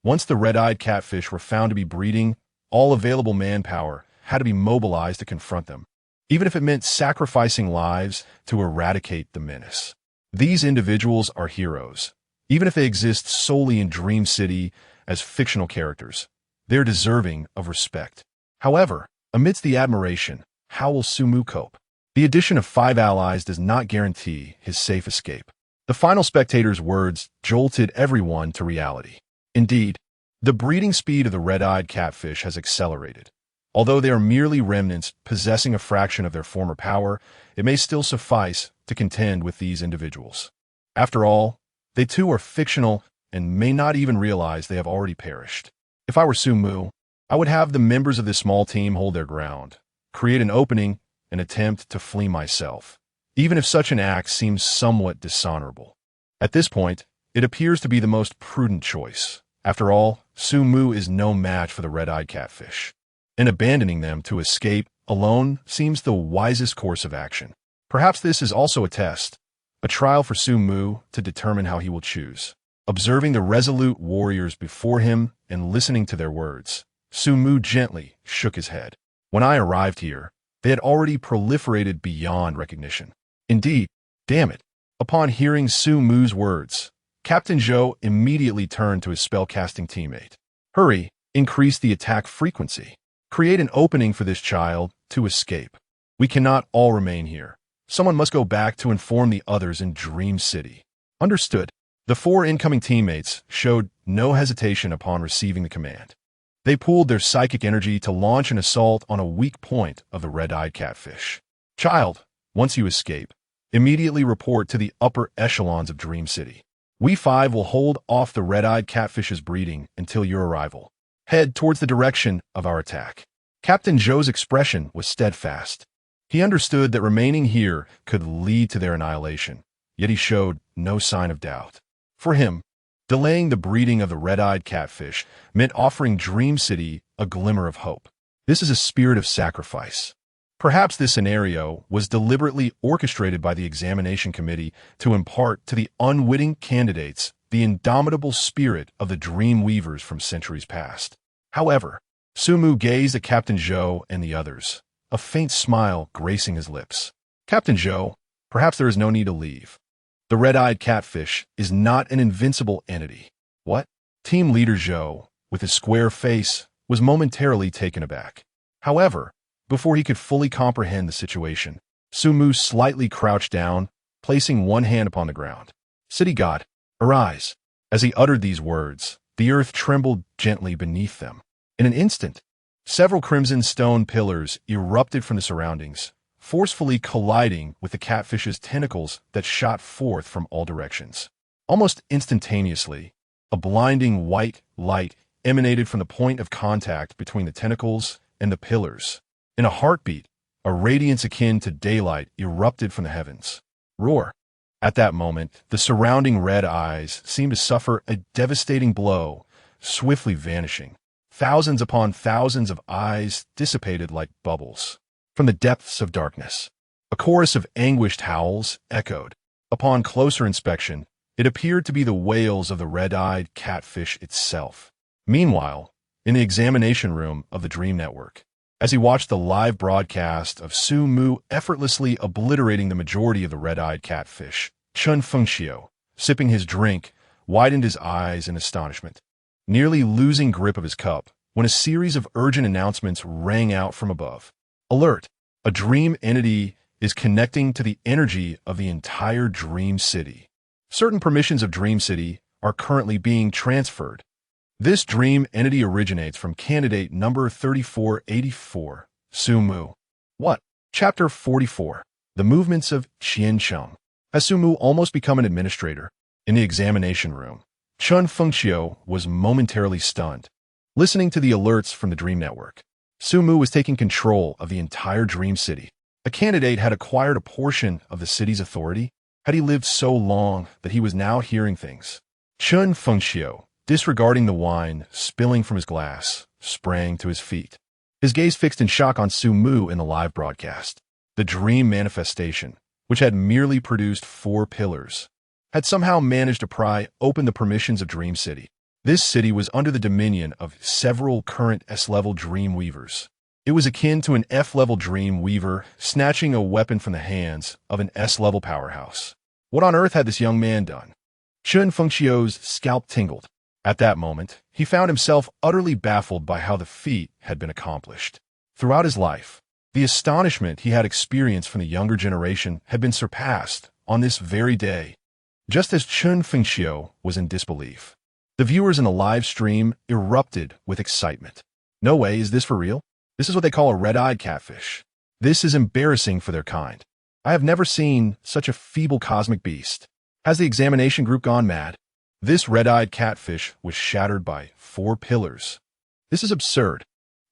Once the red-eyed catfish were found to be breeding, all available manpower had to be mobilized to confront them, even if it meant sacrificing lives to eradicate the menace. These individuals are heroes. Even if they exist solely in Dream City as fictional characters, they're deserving of respect. However, amidst the admiration, how will Su Mu cope? The addition of 5 allies does not guarantee his safe escape. The final spectator's words jolted everyone to reality. Indeed, the breeding speed of the red-eyed catfish has accelerated. Although they are merely remnants possessing a fraction of their former power, it may still suffice to contend with these individuals. After all, they too are fictional and may not even realize they have already perished. If I were Su Mu, I would have the members of this small team hold their ground, create an opening, and attempt to flee myself, even if such an act seems somewhat dishonorable. At this point, it appears to be the most prudent choice. After all, Su Mu is no match for the red-eyed catfish, and abandoning them to escape alone seems the wisest course of action. Perhaps this is also a test, a trial for Su Mu to determine how he will choose. Observing the resolute warriors before him and listening to their words, Su Mu gently shook his head. When I arrived here, they had already proliferated beyond recognition. Indeed, damn it. Upon hearing Su Mu's words, Captain Zhou immediately turned to his spellcasting teammate. "Hurry, increase the attack frequency. Create an opening for this child to escape. We cannot all remain here. Someone must go back to inform the others in Dream City." Understood. The 4 incoming teammates showed no hesitation upon receiving the command. They pooled their psychic energy to launch an assault on a weak point of the red-eyed catfish. "Child, once you escape, immediately report to the upper echelons of Dream City. We 5 will hold off the red-eyed catfish's breeding until your arrival. Head towards the direction of our attack." Captain Zhou's expression was steadfast. He understood that remaining here could lead to their annihilation, yet he showed no sign of doubt. For him, delaying the breeding of the red-eyed catfish meant offering Dream City a glimmer of hope. This is a spirit of sacrifice. Perhaps this scenario was deliberately orchestrated by the examination committee to impart to the unwitting candidates the indomitable spirit of the dream weavers from centuries past. However, Sumu gazed at Captain Zhou and the others, a faint smile gracing his lips. Captain Zhou, perhaps there is no need to leave. The red-eyed catfish is not an invincible entity. What? Team leader Zhou, with his square face, was momentarily taken aback. However, before he could fully comprehend the situation, Sumu slightly crouched down, placing one hand upon the ground. City God, arise. As he uttered these words, the earth trembled gently beneath them. In an instant, several crimson stone pillars erupted from the surroundings, forcefully colliding with the catfish's tentacles that shot forth from all directions. Almost instantaneously, a blinding white light emanated from the point of contact between the tentacles and the pillars. In a heartbeat, a radiance akin to daylight erupted from the heavens. Roar! At that moment, the surrounding red eyes seemed to suffer a devastating blow, swiftly vanishing. Thousands upon thousands of eyes dissipated like bubbles. From the depths of darkness, a chorus of anguished howls echoed. Upon closer inspection, it appeared to be the wails of the red-eyed catfish itself. Meanwhile, in the examination room of the Dream Network, as he watched the live broadcast of Sumu effortlessly obliterating the majority of the red-eyed catfish, Chun Fengxiu, sipping his drink, widened his eyes in astonishment, nearly losing grip of his cup when a series of urgent announcements rang out from above. Alert! A dream entity is connecting to the energy of the entire Dream City. Certain permissions of Dream City are currently being transferred. This dream entity originates from candidate number 3484, Sumu. What? Chapter 44. The Movements of Qiancheng. Has Sumu almost become an administrator? In the examination room, Chun Fengxiu was momentarily stunned. Listening to the alerts from the Dream Network, Sumu was taking control of the entire Dream City. A candidate had acquired a portion of the city's authority. Had he lived so long that he was now hearing things? Chun Fengxiu, disregarding the wine spilling from his glass, sprang to his feet. His gaze fixed in shock on Sumu in the live broadcast. The dream manifestation, which had merely produced 4 pillars, had somehow managed to pry open the permissions of Dream City. This city was under the dominion of several current S-level dream weavers. It was akin to an F-level dream weaver snatching a weapon from the hands of an S-level powerhouse. What on earth had this young man done? Chun Fengxiu's scalp tingled. At that moment, he found himself utterly baffled by how the feat had been accomplished. Throughout his life, the astonishment he had experienced from the younger generation had been surpassed on this very day. Just as Chun Fengxiu was in disbelief, the viewers in the live stream erupted with excitement. No way, is this for real? This is what they call a red-eyed catfish. This is embarrassing for their kind. I have never seen such a feeble cosmic beast. Has the examination group gone mad? This red-eyed catfish was shattered by 4 pillars. This is absurd.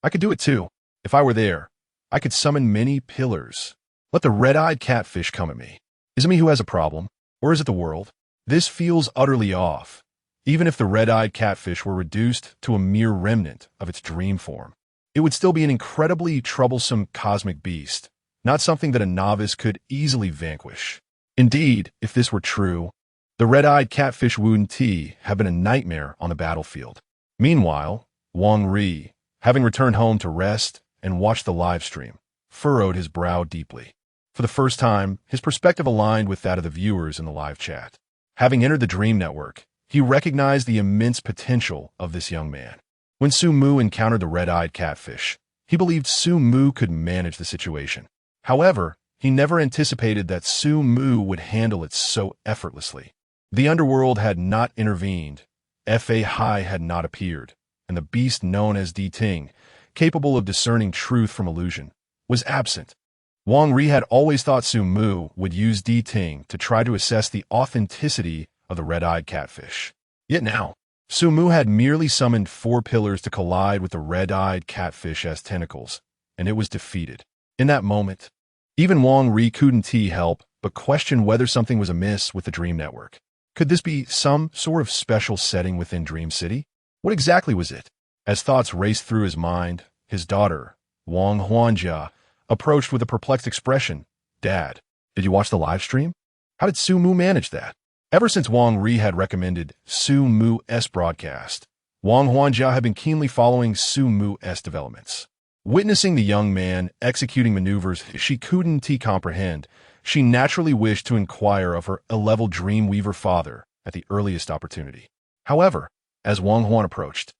I could do it too. If I were there, I could summon many pillars. Let the red-eyed catfish come at me. Is it me who has a problem? Or is it the world? This feels utterly off. Even if the red-eyed catfish were reduced to a mere remnant of its dream form, it would still be an incredibly troublesome cosmic beast, not something that a novice could easily vanquish. Indeed, if this were true, the red-eyed catfish Wu Ti had been a nightmare on the battlefield. Meanwhile, Wang Ri, having returned home to rest and watch the live stream, furrowed his brow deeply. For the first time, his perspective aligned with that of the viewers in the live chat. Having entered the Dream Network, he recognized the immense potential of this young man. When Sumu encountered the red-eyed catfish, he believed Sumu could manage the situation. However, he never anticipated that Sumu would handle it so effortlessly. The underworld had not intervened, Fa Hai had not appeared, and the beast known as Di Ting, capable of discerning truth from illusion, was absent. Wang Ri had always thought Sumu would use Di Ting to try to assess the authenticity of the red-eyed catfish. Yet now, Sumu had merely summoned 4 pillars to collide with the red-eyed catfish as tentacles, and it was defeated. In that moment, even Wang Ri couldn't help but question whether something was amiss with the Dream Network. Could this be some sort of special setting within Dream City? What exactly was it? As thoughts raced through his mind, his daughter, Wang Huanjia, approached with a perplexed expression. "Dad, did you watch the live stream? How did Su Mu manage that?" Ever since Wang Ri had recommended Su Mu's broadcast, Wang Huanjia had been keenly following Su Mu's developments. Witnessing the young man executing maneuvers she couldn't comprehend, she naturally wished to inquire of her A-level Dreamweaver father at the earliest opportunity. However, as Wang Huan approached,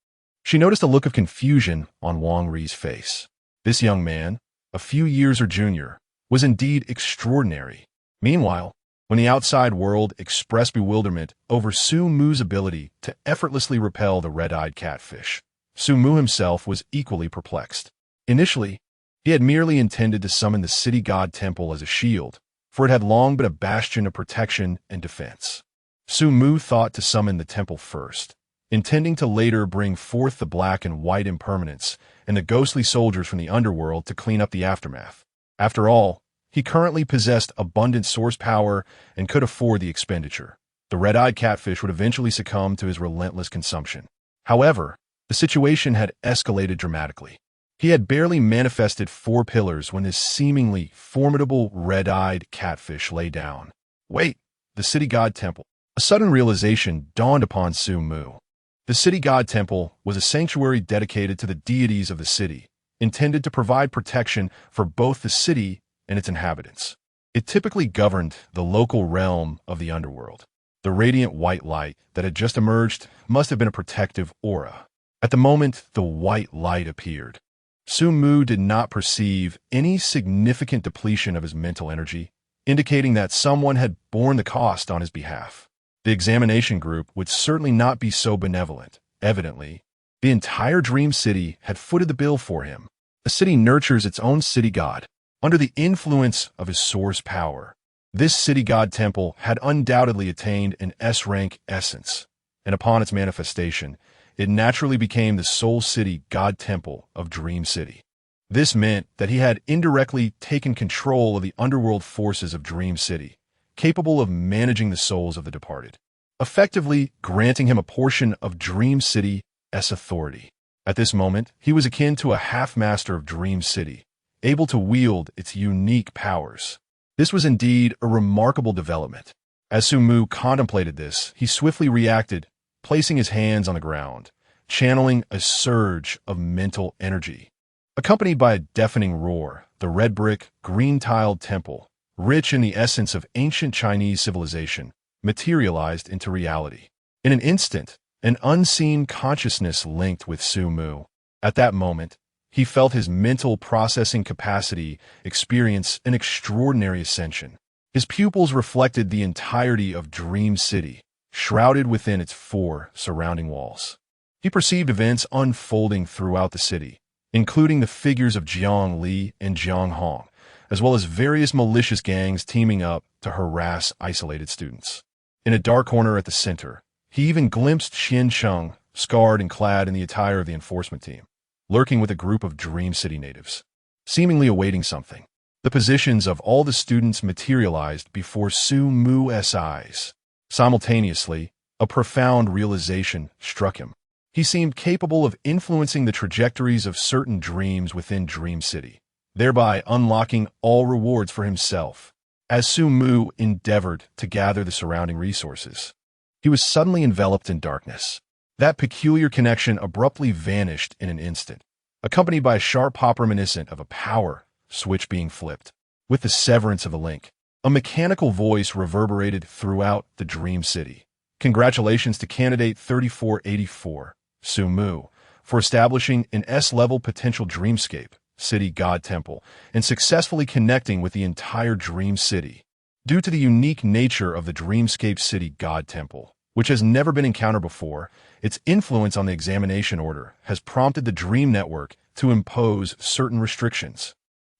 she noticed a look of confusion on Wang Ri's face. This young man, a few years her junior, was indeed extraordinary. Meanwhile, when the outside world expressed bewilderment over Su Mu's ability to effortlessly repel the red-eyed catfish, Su Mu himself was equally perplexed. Initially, he had merely intended to summon the city god temple as a shield, for it had long been a bastion of protection and defense. Su Mu thought to summon the temple first, intending to later bring forth the black and white impermanents and the ghostly soldiers from the underworld to clean up the aftermath. After all, he currently possessed abundant source power and could afford the expenditure. The red-eyed catfish would eventually succumb to his relentless consumption. However, the situation had escalated dramatically. He had barely manifested 4 pillars when this seemingly formidable red-eyed catfish lay down. Wait, the city god temple. A sudden realization dawned upon Su Mu. The city god temple was a sanctuary dedicated to the deities of the city, intended to provide protection for both the city and its inhabitants. It typically governed the local realm of the underworld. The radiant white light that had just emerged must have been a protective aura. At the moment the white light appeared, Su Mu did not perceive any significant depletion of his mental energy, indicating that someone had borne the cost on his behalf. The examination group would certainly not be so benevolent. Evidently, the entire Dream City had footed the bill for him. A city nurtures its own city god. Under the influence of his source power, this city god temple had undoubtedly attained an S-rank essence, and upon its manifestation, it naturally became the sole city god temple of Dream City. This meant that he had indirectly taken control of the underworld forces of Dream City, capable of managing the souls of the departed, effectively granting him a portion of Dream City's authority. At this moment, he was akin to a half-master of Dream City, able to wield its unique powers. This was indeed a remarkable development. As Su Mu contemplated this, he swiftly reacted, placing his hands on the ground, channeling a surge of mental energy. Accompanied by a deafening roar, the red-brick, green-tiled temple, rich in the essence of ancient Chinese civilization, materialized into reality. In an instant, an unseen consciousness linked with Su Mu. At that moment, he felt his mental processing capacity experience an extraordinary ascension. His pupils reflected the entirety of Dream City, shrouded within its 4 surrounding walls. He perceived events unfolding throughout the city, including the figures of Jiang Li and Jiang Hong, as well as various malicious gangs teaming up to harass isolated students. In a dark corner at the center, he even glimpsed Xian Sheng, scarred and clad in the attire of the enforcement team, lurking with a group of Dream City natives, seemingly awaiting something. The positions of all the students materialized before Su Mu's eyes. Simultaneously, a profound realization struck him. He seemed capable of influencing the trajectories of certain dreams within Dream City, thereby unlocking all rewards for himself. As Su Mu endeavored to gather the surrounding resources, he was suddenly enveloped in darkness. That peculiar connection abruptly vanished in an instant, accompanied by a sharp pop reminiscent of a power switch being flipped. With the severance of the link, a mechanical voice reverberated throughout the Dream City. Congratulations to Candidate 3484, Su Mu, for establishing an S-level potential dreamscape, City God Temple, and successfully connecting with the entire Dream City. Due to the unique nature of the Dreamscape City God Temple, which has never been encountered before, its influence on the examination order has prompted the Dream Network to impose certain restrictions.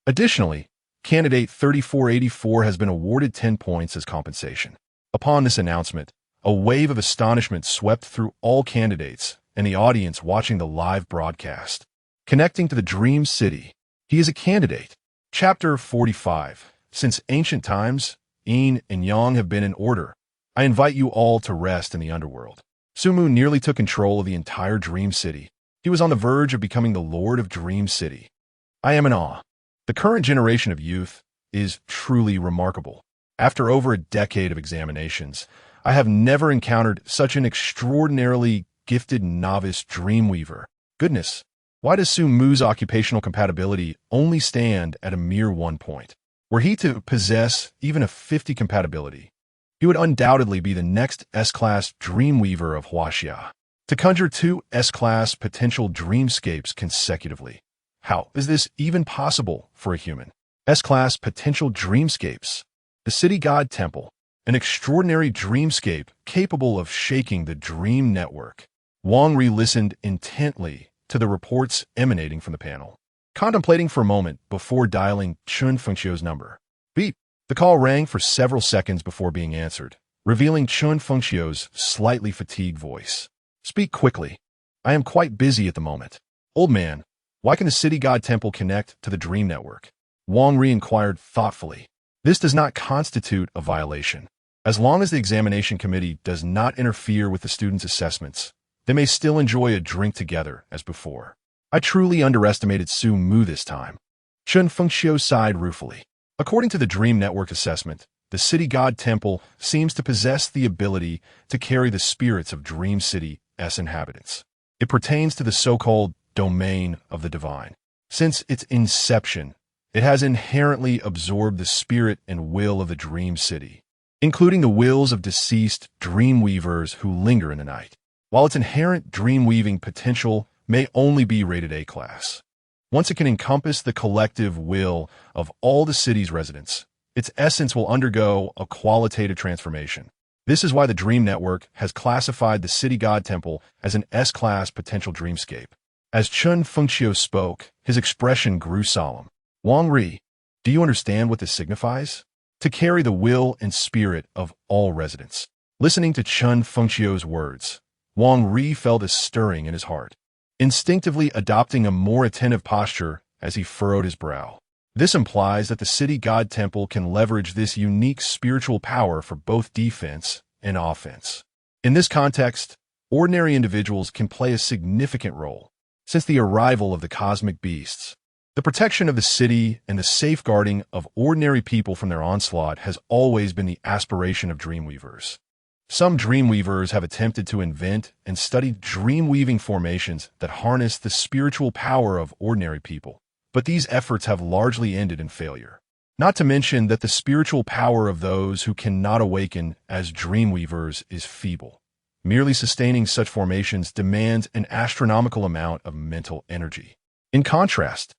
Additionally, Candidate 3484 has been awarded 10 points as compensation. Upon this announcement, a wave of astonishment swept through all candidates and the audience watching the live broadcast. Connecting to the Dream City, he is a candidate. Chapter 45. Since ancient times, Yin and Yang have been in order. I invite you all to rest in the underworld. Su Mu nearly took control of the entire Dream City. He was on the verge of becoming the Lord of Dream City. I am in awe. The current generation of youth is truly remarkable. After over a decade of examinations, I have never encountered such an extraordinarily gifted novice dreamweaver. Goodness, why does Su Mu's occupational compatibility only stand at a mere 1 point? Were he to possess even a 50 compatibility, he would undoubtedly be the next S-Class Dreamweaver of Huaxia. To conjure 2 S-Class potential dreamscapes consecutively. How is this even possible for a human? S-Class potential dreamscapes. The City God Temple, an extraordinary dreamscape capable of shaking the dream network. Wang Ri listened intently to the reports emanating from the panel, contemplating for a moment before dialing Chun Fengxiu's number. Beep. The call rang for several seconds before being answered, revealing Chun Fengxiu's slightly fatigued voice. Speak quickly. I am quite busy at the moment. Old man, why can the City God Temple connect to the Dream Network? Wang Ri inquired thoughtfully. This does not constitute a violation. As long as the examination committee does not interfere with the students' assessments, they may still enjoy a drink together as before. I truly underestimated Su Mu this time. Chun Fengxiu sighed ruefully. According to the Dream Network assessment, the City God Temple seems to possess the ability to carry the spirits of Dream City's inhabitants. It pertains to the so-called domain of the divine. Since its inception, it has inherently absorbed the spirit and will of the Dream City, including the wills of deceased dreamweavers who linger in the night. While its inherent dream-weaving potential may only be rated A-class, once it can encompass the collective will of all the city's residents, its essence will undergo a qualitative transformation. This is why the Dream Network has classified the City God Temple as an S-class potential dreamscape. As Chun Fengxiu spoke, his expression grew solemn. Wang Ri, do you understand what this signifies? To carry the will and spirit of all residents. Listening to Chun Fengxiu's words, Wang Ri felt a stirring in his heart, instinctively adopting a more attentive posture as he furrowed his brow. This implies that the City God Temple can leverage this unique spiritual power for both defense and offense. In this context, ordinary individuals can play a significant role. Since the arrival of the cosmic beasts, the protection of the city and the safeguarding of ordinary people from their onslaught has always been the aspiration of dreamweavers. Some dreamweavers have attempted to invent and study dream-weaving formations that harness the spiritual power of ordinary people, but these efforts have largely ended in failure. Not to mention that the spiritual power of those who cannot awaken as dreamweavers is feeble. Merely sustaining such formations demands an astronomical amount of mental energy. In contrast,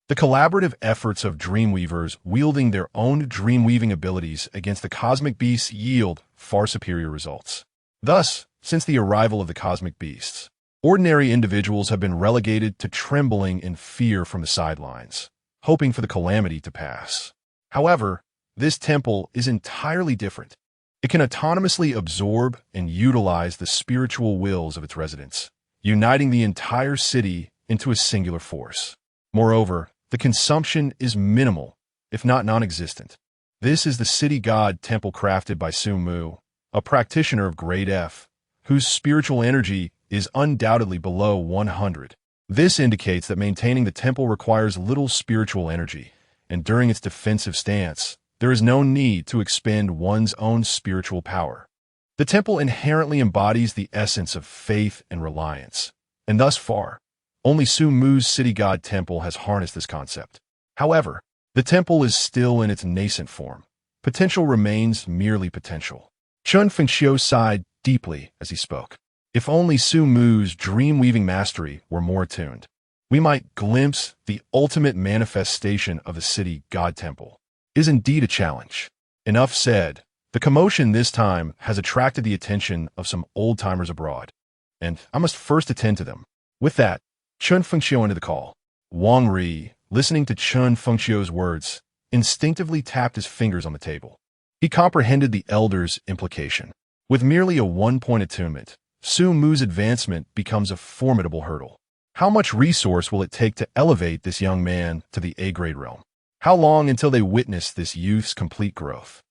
the collaborative efforts of dreamweavers wielding their own dream-weaving abilities against the cosmic beasts yield far superior results. Thus, since the arrival of the cosmic beasts, ordinary individuals have been relegated to trembling in fear from the sidelines, hoping for the calamity to pass. However, this temple is entirely different. It can autonomously absorb and utilize the spiritual wills of its residents, uniting the entire city into a singular force. Moreover, the consumption is minimal, if not non-existent. This is the City God Temple crafted by Su Mu, a practitioner of grade F, whose spiritual energy is undoubtedly below 100. This indicates that maintaining the temple requires little spiritual energy, and during its defensive stance, there is no need to expend one's own spiritual power. The temple inherently embodies the essence of faith and reliance, and thus far, only Su Mu's City God Temple has harnessed this concept. However, the temple is still in its nascent form. Potential remains merely potential. Chun Fengxiu sighed deeply as he spoke. If only Su Mu's dream-weaving mastery were more attuned, we might glimpse the ultimate manifestation of the City God Temple. It is indeed a challenge. Enough said. The commotion this time has attracted the attention of some old-timers abroad, and I must first attend to them. With that, Chun Fengxiu ended the call. Wang Ri, listening to Chun Fengxiu's words, instinctively tapped his fingers on the table. He comprehended the elder's implication. With merely a 1-point attunement, Su Mu's advancement becomes a formidable hurdle. How much resource will it take to elevate this young man to the A-grade realm? How long until they witness this youth's complete growth?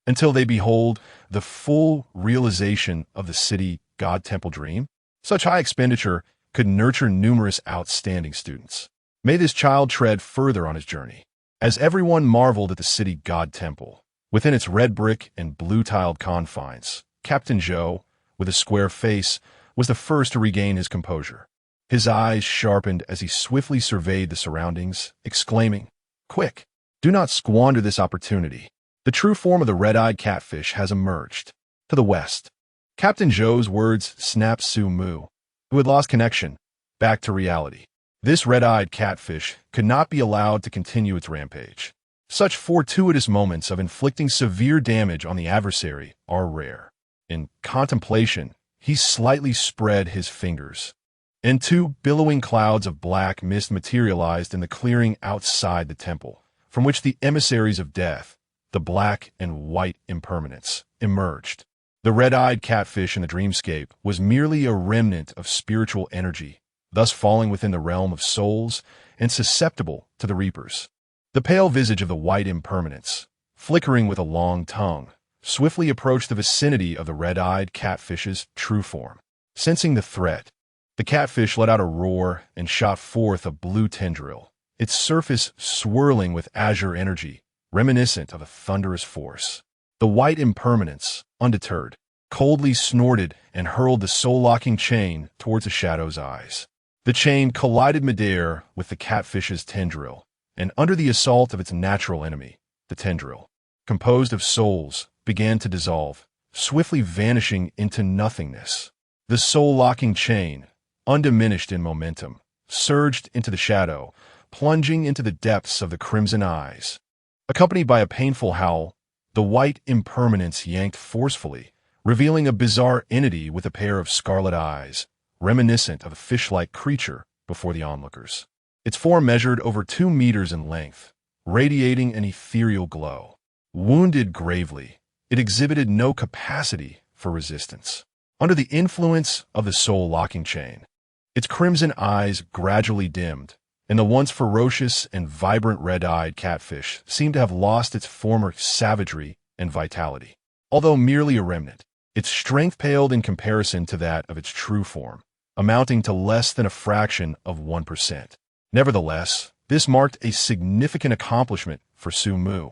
Until they behold the full realization of the City God Temple dream? Such high expenditure could nurture numerous outstanding students. May this child tread further on his journey. As everyone marveled at the city god temple, within its red brick and blue-tiled confines, Captain Joe, with a square face, was the first to regain his composure. His eyes sharpened as he swiftly surveyed the surroundings, exclaiming, "Quick! Do not squander this opportunity. The true form of the red-eyed catfish has emerged." To the west, Captain Joe's words snapped Su Mu, who had lost connection, back to reality. This red-eyed catfish could not be allowed to continue its rampage. Such fortuitous moments of inflicting severe damage on the adversary are rare. In contemplation, he slightly spread his fingers, and two billowing clouds of black mist materialized in the clearing outside the temple, from which the emissaries of death, the black and white impermanents, emerged. The red-eyed catfish in the dreamscape was merely a remnant of spiritual energy, thus falling within the realm of souls and susceptible to the reapers. The pale visage of the white impermanence, flickering with a long tongue, swiftly approached the vicinity of the red-eyed catfish's true form. Sensing the threat, the catfish let out a roar and shot forth a blue tendril, its surface swirling with azure energy, reminiscent of a thunderous force. The white impermanence, undeterred, coldly snorted and hurled the soul-locking chain towards the shadow's eyes. The chain collided midair with the catfish's tendril, and under the assault of its natural enemy, the tendril, composed of souls, began to dissolve, swiftly vanishing into nothingness. The soul-locking chain, undiminished in momentum, surged into the shadow, plunging into the depths of the crimson eyes. Accompanied by a painful howl, the white impermanence yanked forcefully, revealing a bizarre entity with a pair of scarlet eyes, reminiscent of a fish-like creature before the onlookers. Its form measured over 2 meters in length, radiating an ethereal glow. Wounded gravely, it exhibited no capacity for resistance. Under the influence of the soul-locking chain, its crimson eyes gradually dimmed, and the once ferocious and vibrant red-eyed catfish seemed to have lost its former savagery and vitality. Although merely a remnant, its strength paled in comparison to that of its true form, amounting to less than a fraction of 1%. Nevertheless, this marked a significant accomplishment for Su Mu,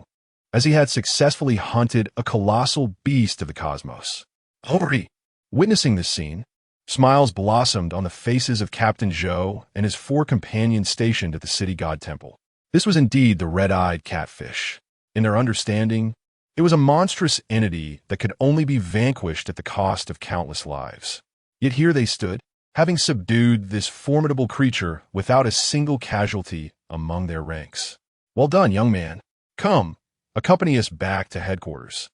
as he had successfully hunted a colossal beast of the cosmos. Hurry! Witnessing this scene, smiles blossomed on the faces of Captain Zhou and his 4 companions stationed at the city god temple. This was indeed the red-eyed catfish. In their understanding, it was a monstrous entity that could only be vanquished at the cost of countless lives. Yet here they stood, having subdued this formidable creature without a single casualty among their ranks. Well done, young man. Come, accompany us back to headquarters.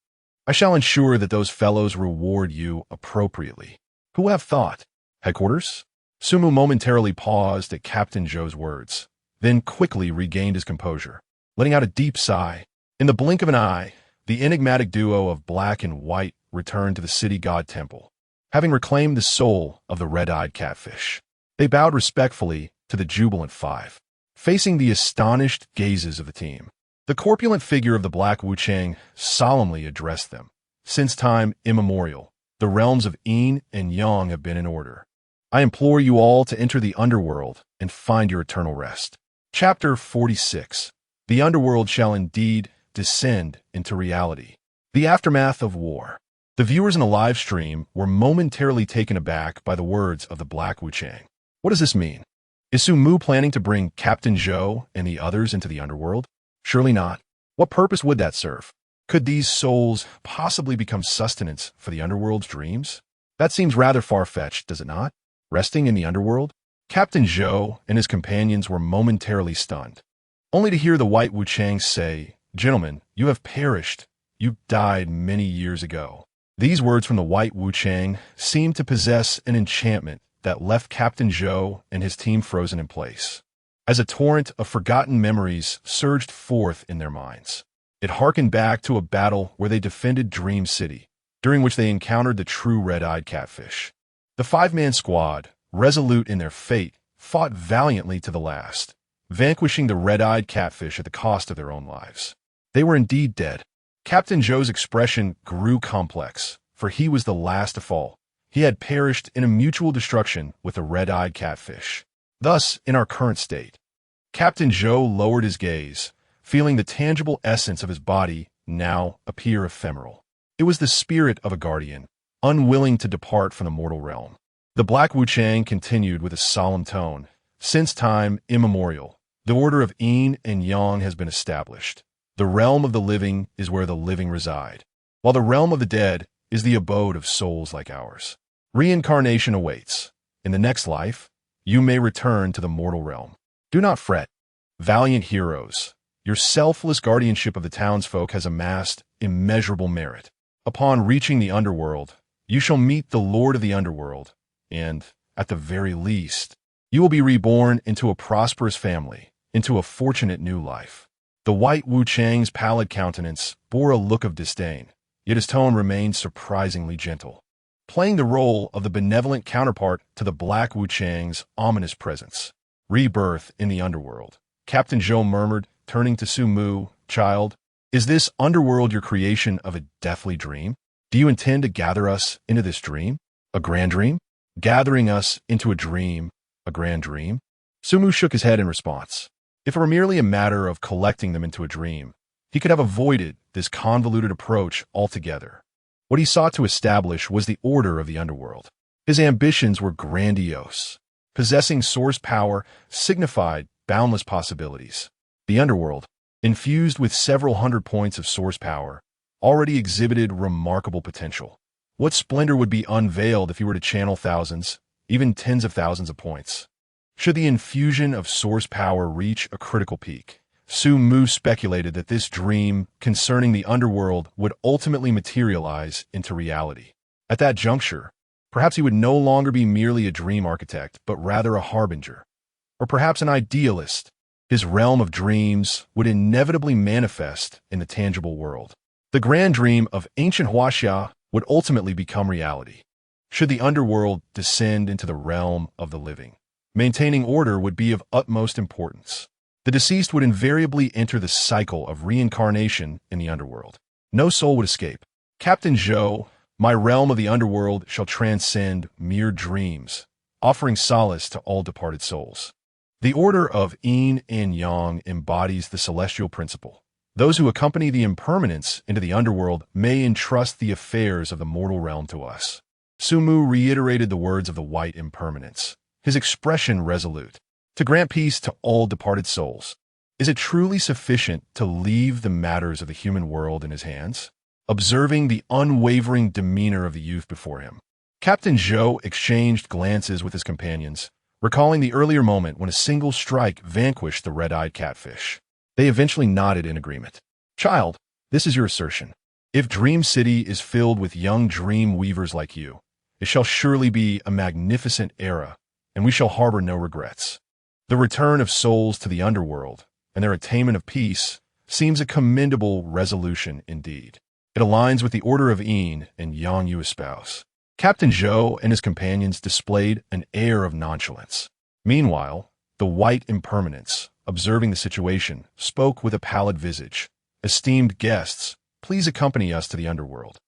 I shall ensure that those fellows reward you appropriately. Who would have thought? Headquarters? Su Mu momentarily paused at Captain Zhou's words, then quickly regained his composure, letting out a deep sigh. In the blink of an eye, the enigmatic duo of black and white returned to the city god temple, having reclaimed the soul of the red-eyed catfish. They bowed respectfully to the jubilant 5, facing the astonished gazes of the team. The corpulent figure of the Black Wuchang solemnly addressed them. Since time immemorial, the realms of Yin and Yang have been in order. I implore you all to enter the underworld and find your eternal rest. Chapter 46. The underworld shall indeed descend into reality. The aftermath of war. The viewers in the live stream were momentarily taken aback by the words of the Black Wuchang. What does this mean? Is Su Mu planning to bring Captain Zhou and the others into the underworld? Surely not. What purpose would that serve? Could these souls possibly become sustenance for the underworld's dreams? That seems rather far-fetched, does it not? Resting in the underworld? Captain Zhou and his companions were momentarily stunned, only to hear the White Wuchang say, "Gentlemen, you have perished. You died many years ago." These words from the White Wuchang seemed to possess an enchantment that left Captain Zhou and his team frozen in place, as a torrent of forgotten memories surged forth in their minds. It harkened back to a battle where they defended Dream City, during which they encountered the true red-eyed catfish. The 5-man squad, resolute in their fate, fought valiantly to the last, vanquishing the red-eyed catfish at the cost of their own lives. They were indeed dead. Captain Zhou's expression grew complex, for he was the last to fall. He had perished in a mutual destruction with the red-eyed catfish. Thus, in our current state, Captain Zhou lowered his gaze, feeling the tangible essence of his body now appear ephemeral. It was the spirit of a guardian, unwilling to depart from the mortal realm. The Black Wuchang continued with a solemn tone. Since time immemorial, the order of yin and yang has been established. The realm of the living is where the living reside, while the realm of the dead is the abode of souls like ours. Reincarnation awaits. In the next life, you may return to the mortal realm. Do not fret, valiant heroes. Your selfless guardianship of the townsfolk has amassed immeasurable merit. Upon reaching the underworld, you shall meet the Lord of the underworld, and, at the very least, you will be reborn into a prosperous family, into a fortunate new life. The white Wuchang's pallid countenance bore a look of disdain, yet his tone remained surprisingly gentle, playing the role of the benevolent counterpart to the Black Wuchang's ominous presence. Rebirth in the underworld. Captain Zhou murmured, turning to Su Mu. Child, is this underworld your creation of a deathly dream? Do you intend to gather us into this dream? A grand dream? Gathering us into a dream, a grand dream? Su Mu shook his head in response. If it were merely a matter of collecting them into a dream, he could have avoided this convoluted approach altogether. What he sought to establish was the order of the underworld. His ambitions were grandiose. Possessing source power signified boundless possibilities. The underworld, infused with several hundred points of source power, already exhibited remarkable potential. What splendor would be unveiled if he were to channel thousands, even tens of thousands of points? Should the infusion of source power reach a critical peak, Su Mu speculated that this dream concerning the underworld would ultimately materialize into reality. At that juncture, perhaps he would no longer be merely a dream architect, but rather a harbinger, or perhaps an idealist. His realm of dreams would inevitably manifest in the tangible world. The grand dream of ancient Huaxia would ultimately become reality. Should the underworld descend into the realm of the living, maintaining order would be of utmost importance. The deceased would invariably enter the cycle of reincarnation in the underworld. No soul would escape. Captain Zhou, my realm of the underworld shall transcend mere dreams, offering solace to all departed souls. The order of yin and yang embodies the celestial principle. Those who accompany the impermanence into the underworld may entrust the affairs of the mortal realm to us. Su Mu reiterated the words of the white impermanence, his expression resolute. To grant peace to all departed souls. Is it truly sufficient to leave the matters of the human world in his hands? Observing the unwavering demeanor of the youth before him, Captain Zhou exchanged glances with his companions, recalling the earlier moment when a single strike vanquished the red-eyed catfish. They eventually nodded in agreement. Child, this is your assertion. If Dream City is filled with young dream weavers like you, it shall surely be a magnificent era, and we shall harbor no regrets. The return of souls to the underworld and their attainment of peace seems a commendable resolution indeed. It aligns with the order of yin and yang you espouse. Captain Zhou and his companions displayed an air of nonchalance. Meanwhile, the white impermanence, observing the situation, spoke with a pallid visage. Esteemed guests, please accompany us to the underworld.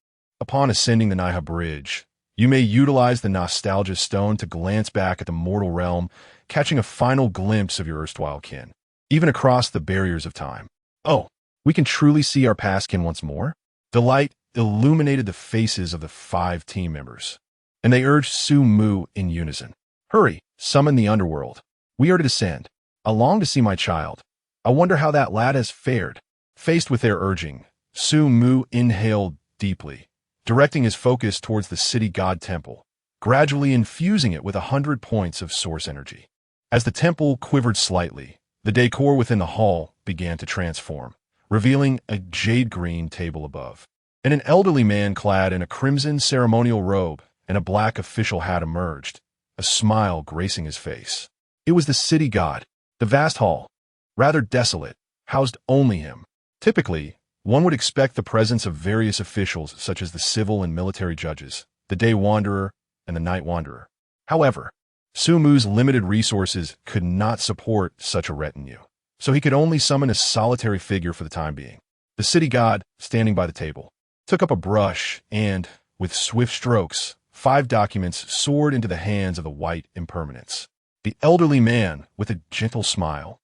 Upon ascending the Naiha Bridge, you may utilize the nostalgia stone to glance back at the mortal realm, catching a final glimpse of your erstwhile kin, even across the barriers of time. Oh, we can truly see our past kin once more? Delight illuminated the faces of the 5 team members, and they urged Su Mu in unison. Hurry, summon the underworld. We are to descend. I long to see my child. I wonder how that lad has fared. Faced with their urging, Su Mu inhaled deeply, directing his focus towards the city god temple, gradually infusing it with 100 points of source energy. As the temple quivered slightly, the decor within the hall began to transform, revealing a jade-green table above. And an elderly man clad in a crimson ceremonial robe and a black official hat emerged, a smile gracing his face. It was the city god. The vast hall, rather desolate, housed only him. Typically, one would expect the presence of various officials such as the civil and military judges, the day wanderer, and the night wanderer. However, Su Mu's limited resources could not support such a retinue, so he could only summon a solitary figure for the time being. The city god, standing by the table, took up a brush and, with swift strokes, 5 documents soared into the hands of the white impermanence. The elderly man, with a gentle smile,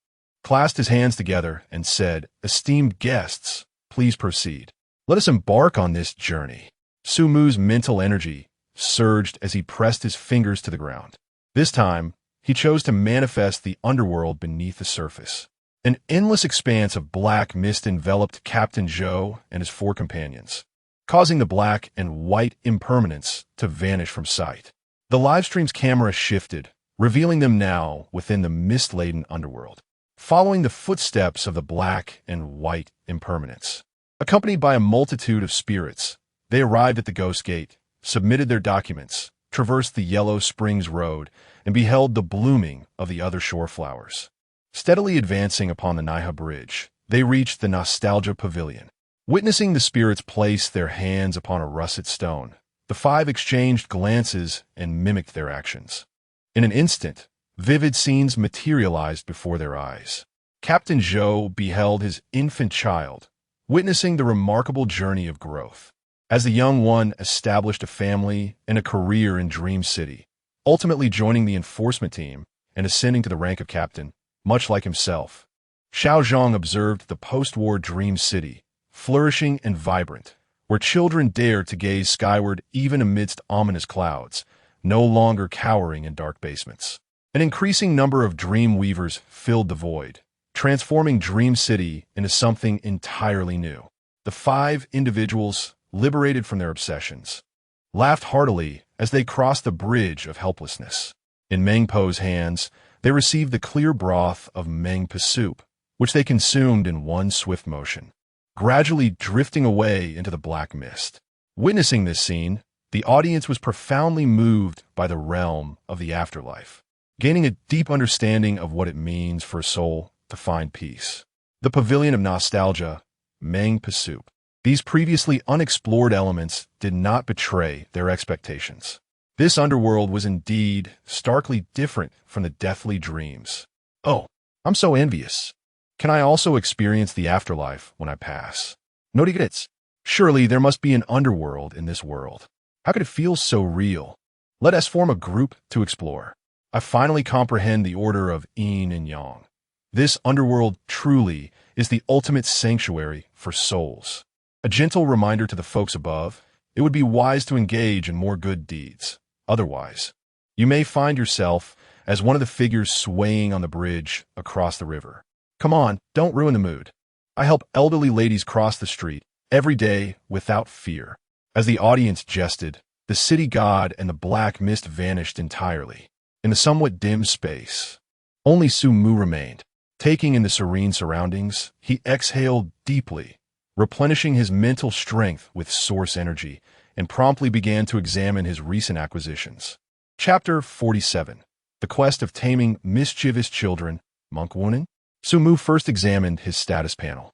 clasped his hands together, and said, "Esteemed guests, please proceed. Let us embark on this journey." Sumu's mental energy surged as he pressed his fingers to the ground. This time, he chose to manifest the underworld beneath the surface. An endless expanse of black mist enveloped Captain Zhou and his 4 companions, causing the black and white impermanence to vanish from sight. The livestream's camera shifted, revealing them now within the mist-laden underworld. Following the footsteps of the black and white impermanence, accompanied by a multitude of spirits, they arrived at the Ghost Gate, submitted their documents, traversed the Yellow Springs Road, and beheld the blooming of the other shore flowers. Steadily advancing upon the Naiha Bridge, they reached the Nostalgia Pavilion. Witnessing the spirits place their hands upon a russet stone, the 5 exchanged glances and mimicked their actions. In an instant, vivid scenes materialized before their eyes. Captain Zhou beheld his infant child, witnessing the remarkable journey of growth. As the young one established a family and a career in Dream City, ultimately joining the enforcement team and ascending to the rank of captain, much like himself. Xiao Zhang observed the post-war Dream City, flourishing and vibrant, where children dared to gaze skyward even amidst ominous clouds, no longer cowering in dark basements. An increasing number of dream weavers filled the void, transforming Dream City into something entirely new. The 5 individuals, liberated from their obsessions, laughed heartily as they crossed the Bridge of Helplessness. In Meng Po's hands, they received the clear broth of Meng Po soup, which they consumed in one swift motion, gradually drifting away into the black mist. Witnessing this scene, the audience was profoundly moved by the realm of the afterlife, gaining a deep understanding of what it means for a soul to find peace. The Pavilion of Nostalgia, Meng Po soup. These previously unexplored elements did not betray their expectations. This underworld was indeed starkly different from the deathly dreams. Oh, I'm so envious. Can I also experience the afterlife when I pass? No regrets. Surely there must be an underworld in this world. How could it feel so real? Let us form a group to explore. I finally comprehend the order of yin and yang. This underworld truly is the ultimate sanctuary for souls. A gentle reminder to the folks above, it would be wise to engage in more good deeds. Otherwise, you may find yourself as one of the figures swaying on the bridge across the river. Come on, don't ruin the mood. I help elderly ladies cross the street every day without fear. As the audience jested, the city god and the black mist vanished entirely. In the somewhat dim space, only Sumu remained. Taking in the serene surroundings, he exhaled deeply, replenishing his mental strength with source energy, and promptly began to examine his recent acquisitions. Chapter 47. The Quest of Taming Mischievous Children, Monk Wunen. Sumu first examined his status panel.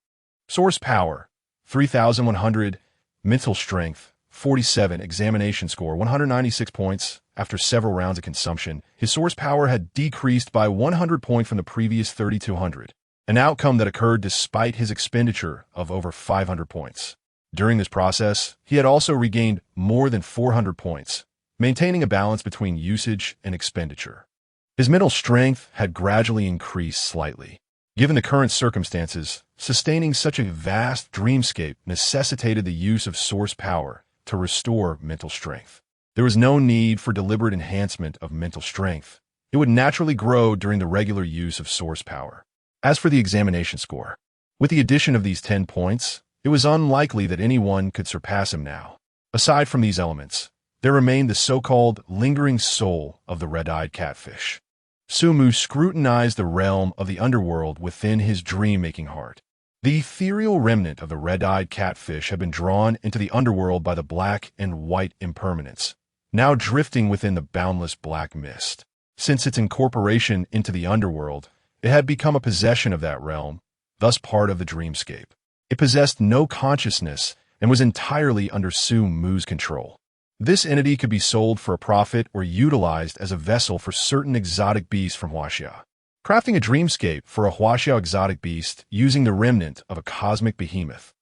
Source Power, 3,100. Mental Strength, 47. Examination Score, 196 points. After several rounds of consumption, his source power had decreased by 100 points from the previous 3,200, an outcome that occurred despite his expenditure of over 500 points. During this process, he had also regained more than 400 points, maintaining a balance between usage and expenditure. His mental strength had gradually increased slightly. Given the current circumstances, sustaining such a vast dreamscape necessitated the use of source power to restore mental strength. There was no need for deliberate enhancement of mental strength. It would naturally grow during the regular use of source power. As for the examination score, with the addition of these 10 points, it was unlikely that anyone could surpass him now. Aside from these elements, there remained the so-called lingering soul of the red-eyed catfish. Sumu scrutinized the realm of the underworld within his dream-making heart. The ethereal remnant of the red-eyed catfish had been drawn into the underworld by the black and white impermanence, now drifting within the boundless black mist. Since its incorporation into the underworld, it had become a possession of that realm, thus part of the dreamscape. It possessed no consciousness and was entirely under Sumu's control. This entity could be sold for a profit or utilized as a vessel for certain exotic beasts from Huaxia. Crafting a dreamscape for a Huaxia exotic beast using the remnant of a cosmic behemoth.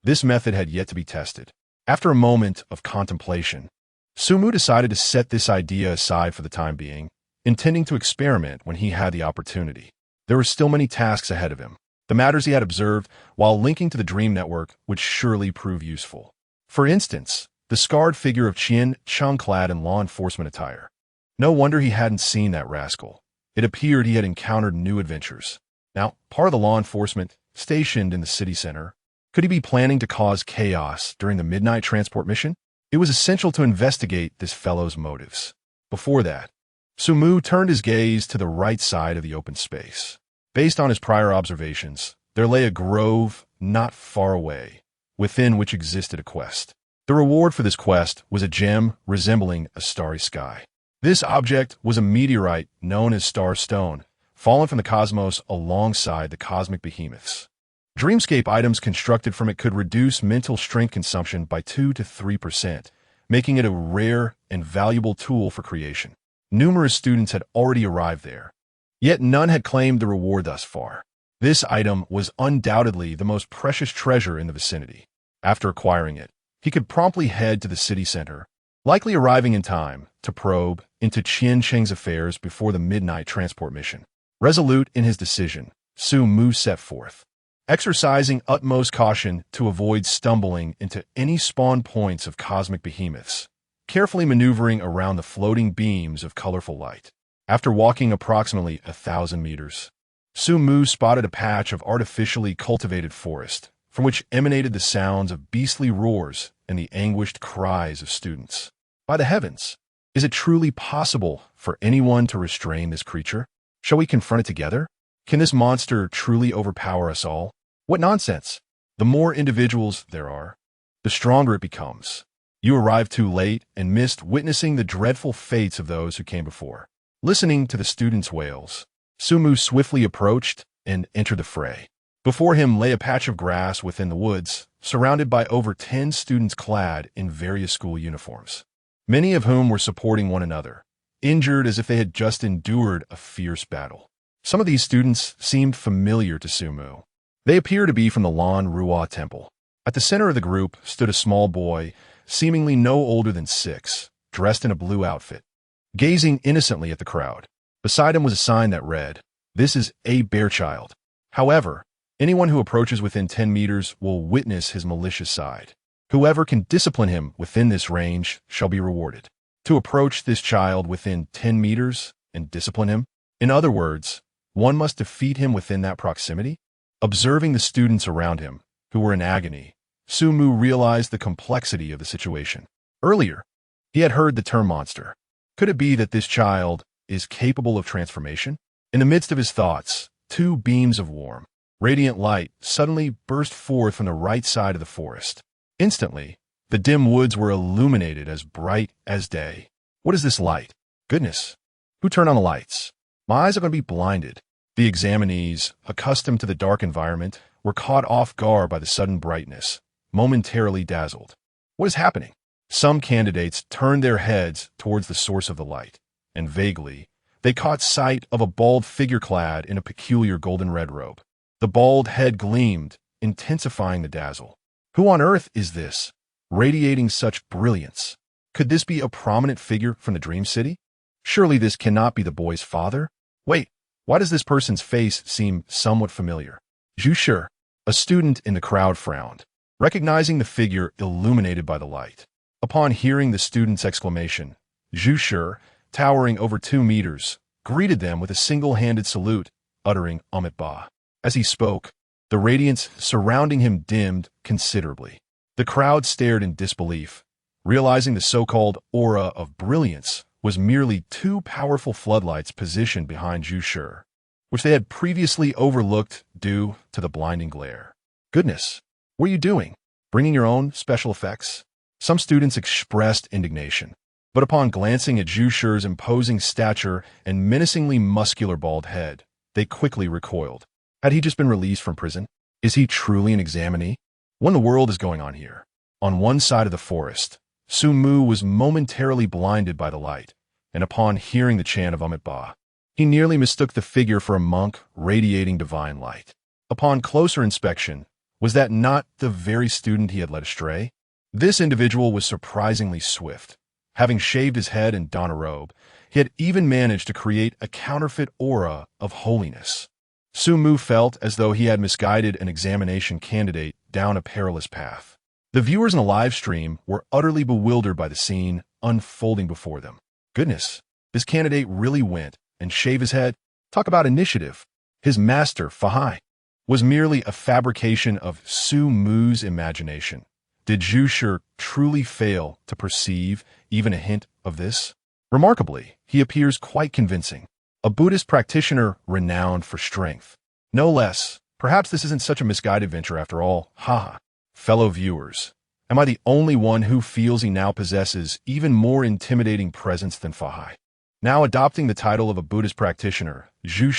This method had yet to be tested. After a moment of contemplation, Sumu decided to set this idea aside for the time being, intending to experiment when he had the opportunity. There were still many tasks ahead of him. The matters he had observed while linking to the dream network would surely prove useful. For instance, the scarred figure of Qian Cheng clad in law enforcement attire. No wonder he hadn't seen that rascal. It appeared he had encountered new adventures. Now, part of the law enforcement stationed in the city center, could he be planning to cause chaos during the midnight transport mission? It was essential to investigate this fellow's motives. Before that, Sumu turned his gaze to the right side of the open space. Based on his prior observations, there lay a grove not far away, within which existed a quest. The reward for this quest was a gem resembling a starry sky. This object was a meteorite known as Star Stone, fallen from the cosmos alongside the cosmic behemoths. Dreamscape items constructed from it could reduce mental strength consumption by 2 to 3%, making it a rare and valuable tool for creation. Numerous students had already arrived there, yet none had claimed the reward thus far. This item was undoubtedly the most precious treasure in the vicinity. After acquiring it, he could promptly head to the city center, likely arriving in time to probe into Qian Cheng's affairs before the midnight transport mission. Resolute in his decision, Su Mu set forth, exercising utmost caution to avoid stumbling into any spawn points of cosmic behemoths, carefully maneuvering around the floating beams of colorful light. After walking approximately 1,000 meters, Su Mu spotted a patch of artificially cultivated forest, from which emanated the sounds of beastly roars and the anguished cries of students. By the heavens, is it truly possible for anyone to restrain this creature? Shall we confront it together? Can this monster truly overpower us all? What nonsense! The more individuals there are, the stronger it becomes. You arrived too late and missed witnessing the dreadful fates of those who came before. Listening to the students' wails, Sumu swiftly approached and entered the fray. Before him lay a patch of grass within the woods, surrounded by over 10 students clad in various school uniforms, many of whom were supporting one another, injured as if they had just endured a fierce battle. Some of these students seemed familiar to Sumu. They appeared to be from the Lan Ruo Temple. At the center of the group stood a small boy, seemingly no older than 6, dressed in a blue outfit, gazing innocently at the crowd. Beside him was a sign that read, "This is a bear child. However, anyone who approaches within 10 meters will witness his malicious side. Whoever can discipline him within this range shall be rewarded." To approach this child within 10 meters and discipline him? In other words, one must defeat him within that proximity? Observing the students around him, who were in agony, Sumu realized the complexity of the situation. Earlier, he had heard the term monster. Could it be that this child is capable of transformation? In the midst of his thoughts, 2 beams of warm, radiant light suddenly burst forth from the right side of the forest. Instantly, the dim woods were illuminated as bright as day. What is this light? Goodness, who turned on the lights? My eyes are going to be blinded. The examinees, accustomed to the dark environment, were caught off guard by the sudden brightness, momentarily dazzled. What is happening? Some candidates turned their heads towards the source of the light, and vaguely, they caught sight of a bald figure clad in a peculiar golden-red robe. The bald head gleamed, intensifying the dazzle. Who on earth is this, radiating such brilliance? Could this be a prominent figure from the Dream City? Surely this cannot be the boy's father? Wait, why does this person's face seem somewhat familiar? Zhu Shi, a student in the crowd, frowned, recognizing the figure illuminated by the light. Upon hearing the student's exclamation, Zhu Shi, towering over 2 meters, greeted them with a single-handed salute, uttering Amit Ba. As he spoke, the radiance surrounding him dimmed considerably. The crowd stared in disbelief, realizing the so-called aura of brilliance was merely 2 powerful floodlights positioned behind Zhu Shi, which they had previously overlooked due to the blinding glare. Goodness, what are you doing? Bringing your own special effects? Some students expressed indignation, but upon glancing at Zhu Shi's imposing stature and menacingly muscular bald head, they quickly recoiled. Had he just been released from prison? Is he truly an examinee? What in the world is going on here? On one side of the forest, Su Mu was momentarily blinded by the light, and upon hearing the chant of Amit Ba, he nearly mistook the figure for a monk radiating divine light. Upon closer inspection, was that not the very student he had led astray? This individual was surprisingly swift. Having shaved his head and donned a robe, he had even managed to create a counterfeit aura of holiness. Sumu felt as though he had misguided an examination candidate down a perilous path. The viewers in the live stream were utterly bewildered by the scene unfolding before them. Goodness, this candidate really went and shaved his head? Talk about initiative. His master, Fahai, was merely a fabrication of Sumu's imagination. Did Zhu truly fail to perceive even a hint of this? Remarkably, he appears quite convincing. A Buddhist practitioner renowned for strength. No less. Perhaps this isn't such a misguided venture after all. Haha. Fellow viewers, am I the only one who feels he now possesses even more intimidating presence than Fahai? Now adopting the title of a Buddhist practitioner, Zhu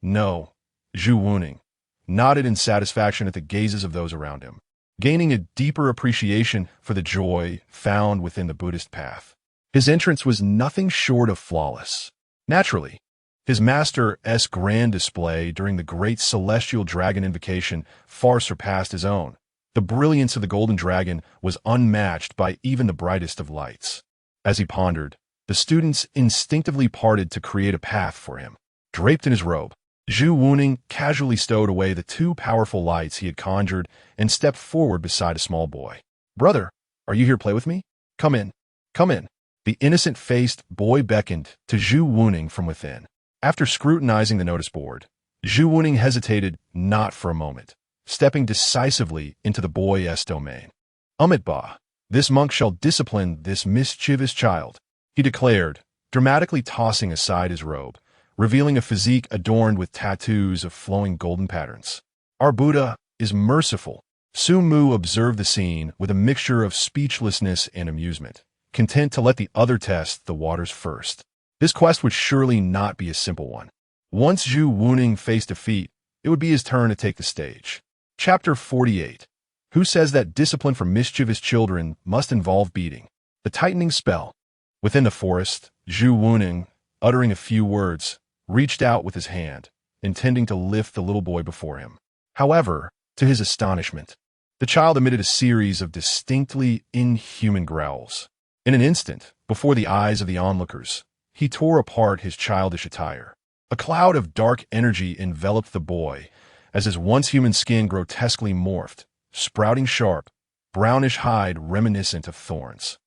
Wuning, nodded in satisfaction at the gazes of those around him, gaining a deeper appreciation for the joy found within the Buddhist path. His entrance was nothing short of flawless. Naturally, his master's grand display during the great celestial dragon invocation far surpassed his own. The brilliance of the golden dragon was unmatched by even the brightest of lights. As he pondered, the students instinctively parted to create a path for him. Draped in his robe, Zhu Wuning casually stowed away the two powerful lights he had conjured and stepped forward beside a small boy. "Brother, are you here to play with me? Come in. Come in." The innocent-faced boy beckoned to Zhu Wuning from within. After scrutinizing the notice board, Zhu Wuning hesitated not for a moment, stepping decisively into the boy's domain. "Ba, this monk shall discipline this mischievous child," he declared, dramatically tossing aside his robe, revealing a physique adorned with tattoos of flowing golden patterns. "Our Buddha is merciful." Sumu observed the scene with a mixture of speechlessness and amusement, content to let the other test the waters first. This quest would surely not be a simple one. Once Zhu Wuning faced defeat, it would be his turn to take the stage. Chapter 48. Who says that discipline for mischievous children must involve beating? The tightening spell. Within the forest, Zhu Wuning, uttering a few words, reached out with his hand, intending to lift the little boy before him. However, to his astonishment, the child emitted a series of distinctly inhuman growls. In an instant, before the eyes of the onlookers, he tore apart his childish attire. A cloud of dark energy enveloped the boy as his once human skin grotesquely morphed, sprouting sharp, brownish hide reminiscent of thorns.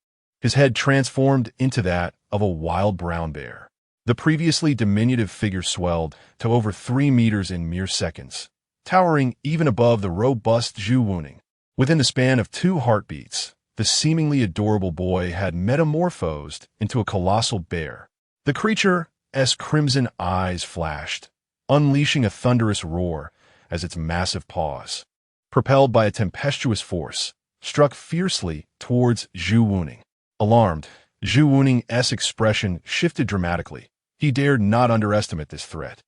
His head transformed into that of a wild brown bear. The previously diminutive figure swelled to over 3 meters in mere seconds, towering even above the robust Zhu Wuning. Within the span of 2 heartbeats, the seemingly adorable boy had metamorphosed into a colossal bear. The creature's crimson eyes flashed, unleashing a thunderous roar as its massive paws, propelled by a tempestuous force, struck fiercely towards Zhu Wuning. Alarmed, Zhu Wuning's expression shifted dramatically. He dared not underestimate this threat.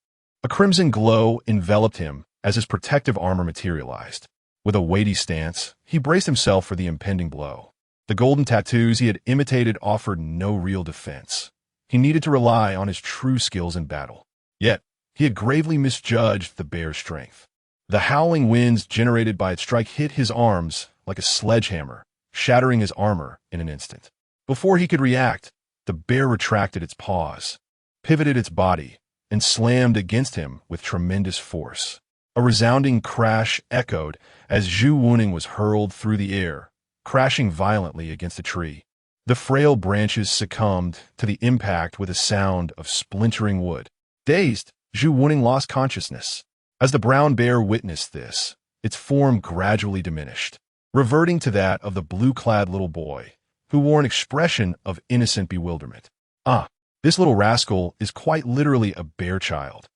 A crimson glow enveloped him as his protective armor materialized. With a weighty stance, he braced himself for the impending blow. The golden tattoos he had imitated offered no real defense. He needed to rely on his true skills in battle. Yet, he had gravely misjudged the bear's strength. The howling winds generated by its strike hit his arms like a sledgehammer, shattering his armor in an instant. Before he could react, the bear retracted its paws, pivoted its body, and slammed against him with tremendous force. A resounding crash echoed as Zhu Wuning was hurled through the air, crashing violently against a tree. The frail branches succumbed to the impact with a sound of splintering wood. Dazed, Zhu Wuning lost consciousness. As the brown bear witnessed this, its form gradually diminished, reverting to that of the blue-clad little boy, who wore an expression of innocent bewilderment. "Ah, this little rascal is quite literally a bear child."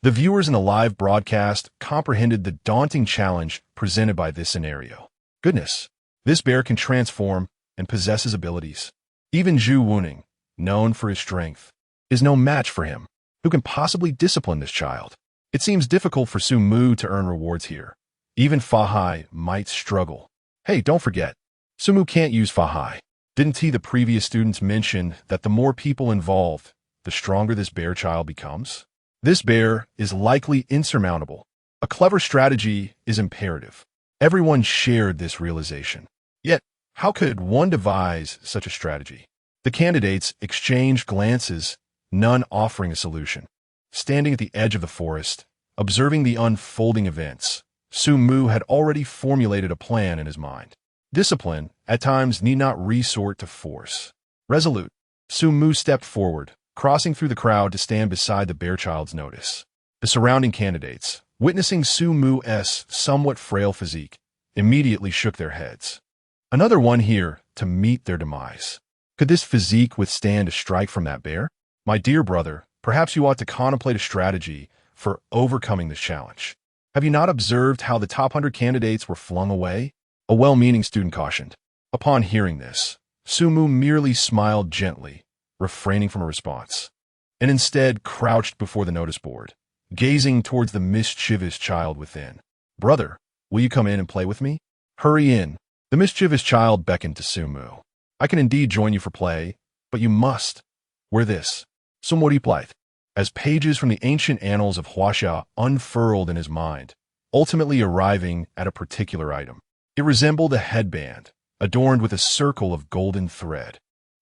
The viewers in the live broadcast comprehended the daunting challenge presented by this scenario. Goodness, this bear can transform and possesses abilities. Even Zhu Wuning, known for his strength, is no match for him. Who can possibly discipline this child? It seems difficult for Sumu to earn rewards here. Even Fahai might struggle. Hey, don't forget, Sumu can't use Fahai. Didn't the previous students mention that the more people involved, the stronger this bear child becomes? This bear is likely insurmountable. A clever strategy is imperative. Everyone shared this realization. Yet, how could one devise such a strategy? The candidates exchanged glances, none offering a solution. Standing at the edge of the forest, Observing the unfolding events, Su Mu had already formulated a plan in his mind. Discipline, at times, need not resort to force. Resolute, Su Mu stepped forward, crossing through the crowd to stand beside the bear child's notice. The surrounding candidates, witnessing Su Mu's somewhat frail physique, immediately shook their heads. Another one here to meet their demise. Could this physique withstand a strike from that bear? My dear brother, perhaps you ought to contemplate a strategy for overcoming this challenge. Have you not observed how the top 100 candidates were flung away? A well-meaning student cautioned. Upon hearing this, Su Mu merely smiled gently, refraining from a response, and instead crouched before the notice board, gazing towards the mischievous child within. Brother, will you come in and play with me? Hurry in. The mischievous child beckoned to Su Mu. I can indeed join you for play, but you must wear this. Sumori Blythe. As pages from the ancient annals of Huaxia unfurled in his mind, ultimately arriving at a particular item. It resembled a headband, adorned with a circle of golden thread,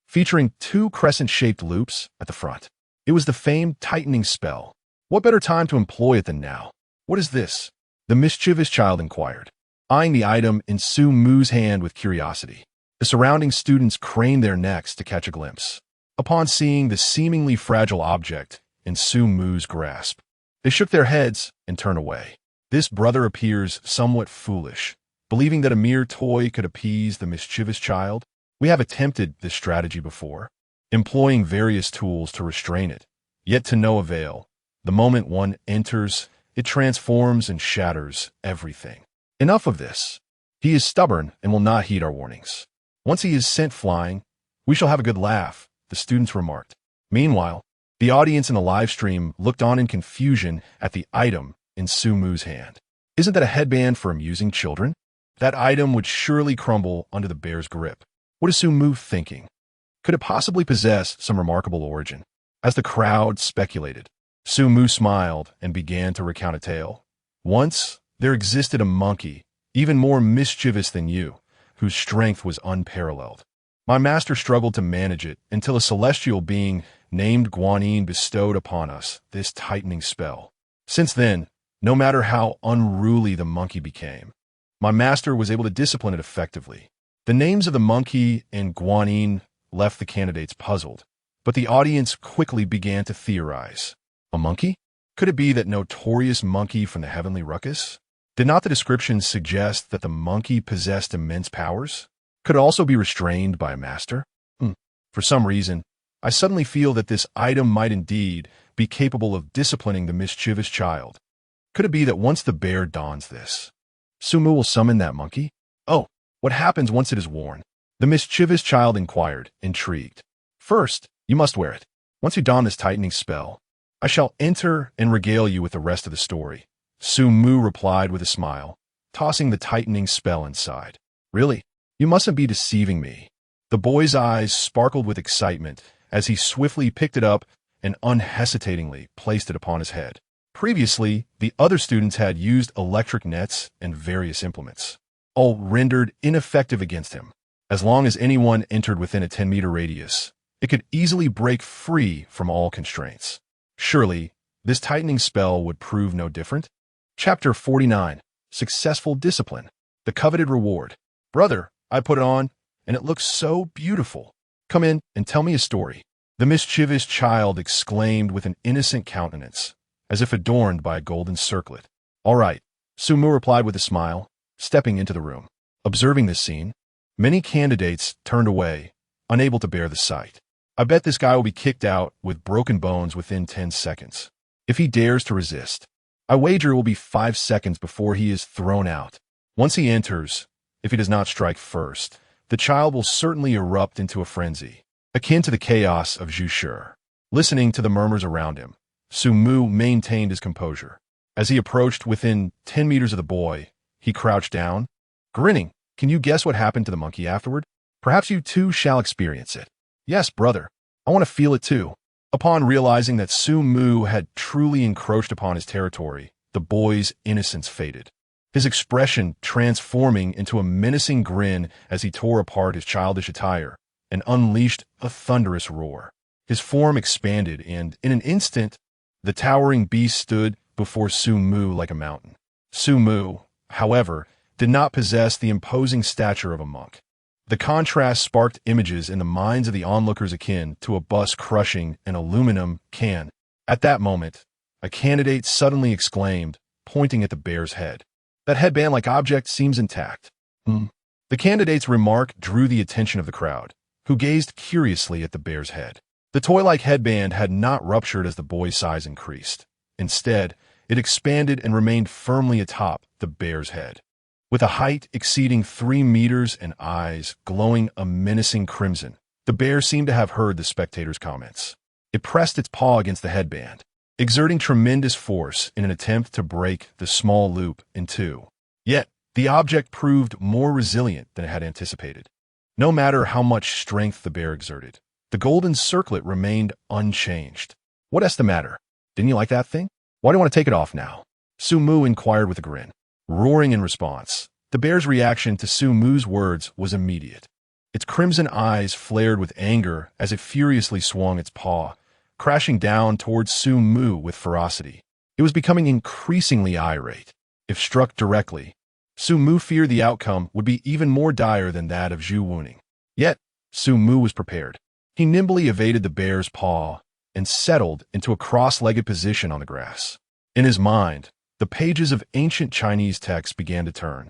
featuring 2 crescent-shaped loops at the front. It was the famed tightening spell. What better time to employ it than now? What is this? The mischievous child inquired, eyeing the item in Su Mu's hand with curiosity. The surrounding students craned their necks to catch a glimpse. Upon seeing the seemingly fragile object in Su Mu's grasp, they shook their heads and turned away. This brother appears somewhat foolish, believing that a mere toy could appease the mischievous child. We have attempted this strategy before, employing various tools to restrain it, yet to no avail. The moment one enters, it transforms and shatters everything. Enough of this. He is stubborn and will not heed our warnings. Once he is sent flying, we shall have a good laugh, the students remarked. Meanwhile, the audience in the live stream looked on in confusion at the item in Su Mu's hand. Isn't that a headband for amusing children? That item would surely crumble under the bear's grip. What is Su Mu thinking? Could it possibly possess some remarkable origin? As the crowd speculated, Su Mu smiled and began to recount a tale. Once, there existed a monkey, even more mischievous than you, whose strength was unparalleled. My master struggled to manage it until a celestial being named Guanyin bestowed upon us this tightening spell. Since then, no matter how unruly the monkey became, my master was able to discipline it effectively. The names of the monkey and Guanyin left the candidates puzzled, but the audience quickly began to theorize. A monkey? Could it be that notorious monkey from the heavenly ruckus? Did not the description suggest that the monkey possessed immense powers? Could it also be restrained by a master? For some reason, I suddenly feel that this item might indeed be capable of disciplining the mischievous child. Could it be that once the bear dons this, Su Mu will summon that monkey? Oh, what happens once it is worn? The mischievous child inquired, intrigued. First, you must wear it. Once you don this tightening spell, I shall enter and regale you with the rest of the story. Su Mu replied with a smile, tossing the tightening spell inside. Really? You mustn't be deceiving me. The boy's eyes sparkled with excitement as he swiftly picked it up and unhesitatingly placed it upon his head. Previously, the other students had used electric nets and various implements, all rendered ineffective against him. As long as anyone entered within a 10-meter radius, it could easily break free from all constraints. Surely, this tightening spell would prove no different. Chapter 49. Successful Discipline. The Coveted Reward. Brother, I put it on, and it looks so beautiful. Come in and tell me a story. The mischievous child exclaimed with an innocent countenance, as if adorned by a golden circlet. All right, Su Mu replied with a smile, stepping into the room. Observing this scene, many candidates turned away, unable to bear the sight. I bet this guy will be kicked out with broken bones within 10 seconds. If he dares to resist, I wager it will be 5 seconds before he is thrown out. Once he enters, if he does not strike first, the child will certainly erupt into a frenzy, akin to the chaos of Zhushi. Listening to the murmurs around him, Su Mu maintained his composure. As he approached within 10 meters of the boy, he crouched down, grinning. Can you guess what happened to the monkey afterward? Perhaps you too shall experience it. Yes, brother, I want to feel it too. Upon realizing that Su Mu had truly encroached upon his territory, the boy's innocence faded, his expression transforming into a menacing grin as he tore apart his childish attire and unleashed a thunderous roar. His form expanded, and in an instant, the towering beast stood before Su Mu like a mountain. Su Mu, however, did not possess the imposing stature of a monk. The contrast sparked images in the minds of the onlookers akin to a bus crushing an aluminum can. At that moment, a candidate suddenly exclaimed, pointing at the bear's head. "That headband-like object seems intact." The candidate's remark drew the attention of the crowd, who gazed curiously at the bear's head. The toy-like headband had not ruptured as the boy's size increased. Instead, it expanded and remained firmly atop the bear's head. With a height exceeding 3 meters and eyes glowing a menacing crimson, the bear seemed to have heard the spectators' comments. It pressed its paw against the headband, exerting tremendous force in an attempt to break the small loop in two. Yet, the object proved more resilient than it had anticipated. No matter how much strength the bear exerted, the golden circlet remained unchanged. "What's the matter? Didn't you like that thing? Why do you want to take it off now?" Su Mu inquired with a grin. Roaring in response, the bear's reaction to Su Mu's words was immediate. Its crimson eyes flared with anger as it furiously swung its paw, crashing down towards Su Mu with ferocity. It was becoming increasingly irate. If struck directly, Su Mu feared the outcome would be even more dire than that of Zhu Wuning. Yet, Su Mu was prepared. He nimbly evaded the bear's paw and settled into a cross-legged position on the grass. In his mind, the pages of ancient Chinese texts began to turn,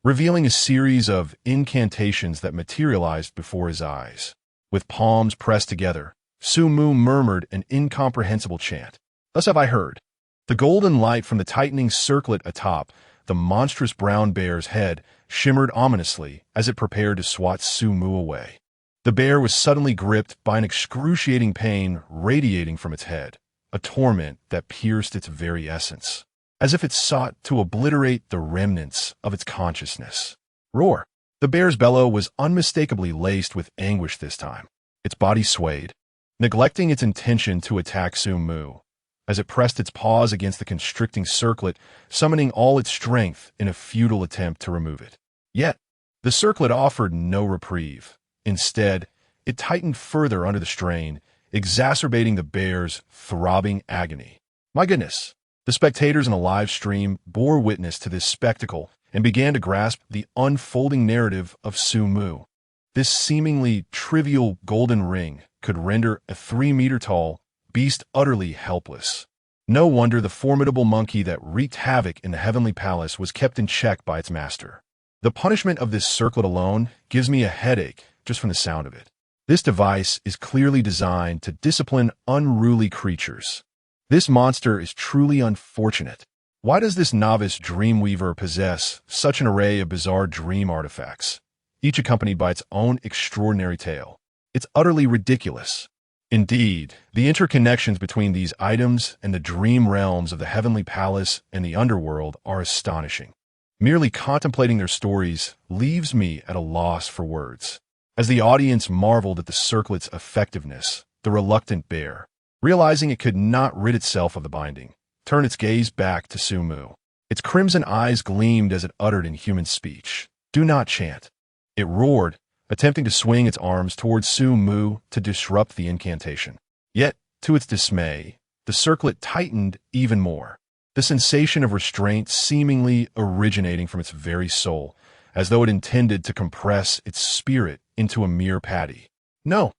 revealing a series of incantations that materialized before his eyes. With palms pressed together, Su Mu murmured an incomprehensible chant. "Thus have I heard." The golden light from the tightening circlet atop the monstrous brown bear's head shimmered ominously as it prepared to swat Su Mu away. The bear was suddenly gripped by an excruciating pain radiating from its head, a torment that pierced its very essence, as if it sought to obliterate the remnants of its consciousness. Roar! The bear's bellow was unmistakably laced with anguish this time. Its body swayed, neglecting its intention to attack Su Mu, as it pressed its paws against the constricting circlet, summoning all its strength in a futile attempt to remove it. Yet, the circlet offered no reprieve. Instead, it tightened further under the strain, exacerbating the bear's throbbing agony. My goodness! The spectators in a live stream bore witness to this spectacle and began to grasp the unfolding narrative of Su Mu. This seemingly trivial golden ring could render a 3-meter-tall beast utterly helpless. No wonder the formidable monkey that wreaked havoc in the heavenly palace was kept in check by its master. The punishment of this circlet alone gives me a headache just from the sound of it. This device is clearly designed to discipline unruly creatures. This monster is truly unfortunate. Why does this novice dreamweaver possess such an array of bizarre dream artifacts, each accompanied by its own extraordinary tale? It's utterly ridiculous. Indeed, the interconnections between these items and the dream realms of the heavenly palace and the underworld are astonishing. Merely contemplating their stories leaves me at a loss for words. As the audience marveled at the circlet's effectiveness, the reluctant bear, realizing it could not rid itself of the binding, turned its gaze back to Su Mu. Its crimson eyes gleamed as it uttered in human speech, "Do not chant." It roared, attempting to swing its arms towards Su Mu to disrupt the incantation. Yet, to its dismay, the circlet tightened even more, the sensation of restraint seemingly originating from its very soul, as though it intended to compress its spirit into a mere patty. No!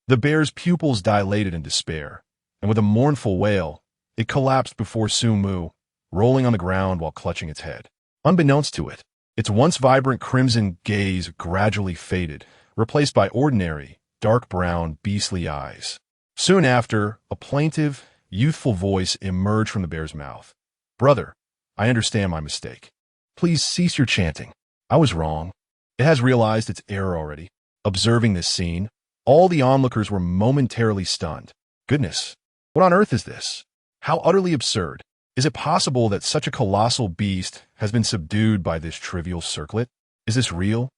The bear's pupils dilated in despair, and with a mournful wail, it collapsed before Su Mu, rolling on the ground while clutching its head. Unbeknownst to it, its once vibrant crimson gaze gradually faded, replaced by ordinary, dark brown, beastly eyes. Soon after, a plaintive, youthful voice emerged from the bear's mouth. "Brother, I understand my mistake. Please cease your chanting. I was wrong." It has realized its error already. Observing this scene, all the onlookers were momentarily stunned. Goodness, what on earth is this? How utterly absurd. Is it possible that such a colossal beast has been subdued by this trivial circlet? Is this real?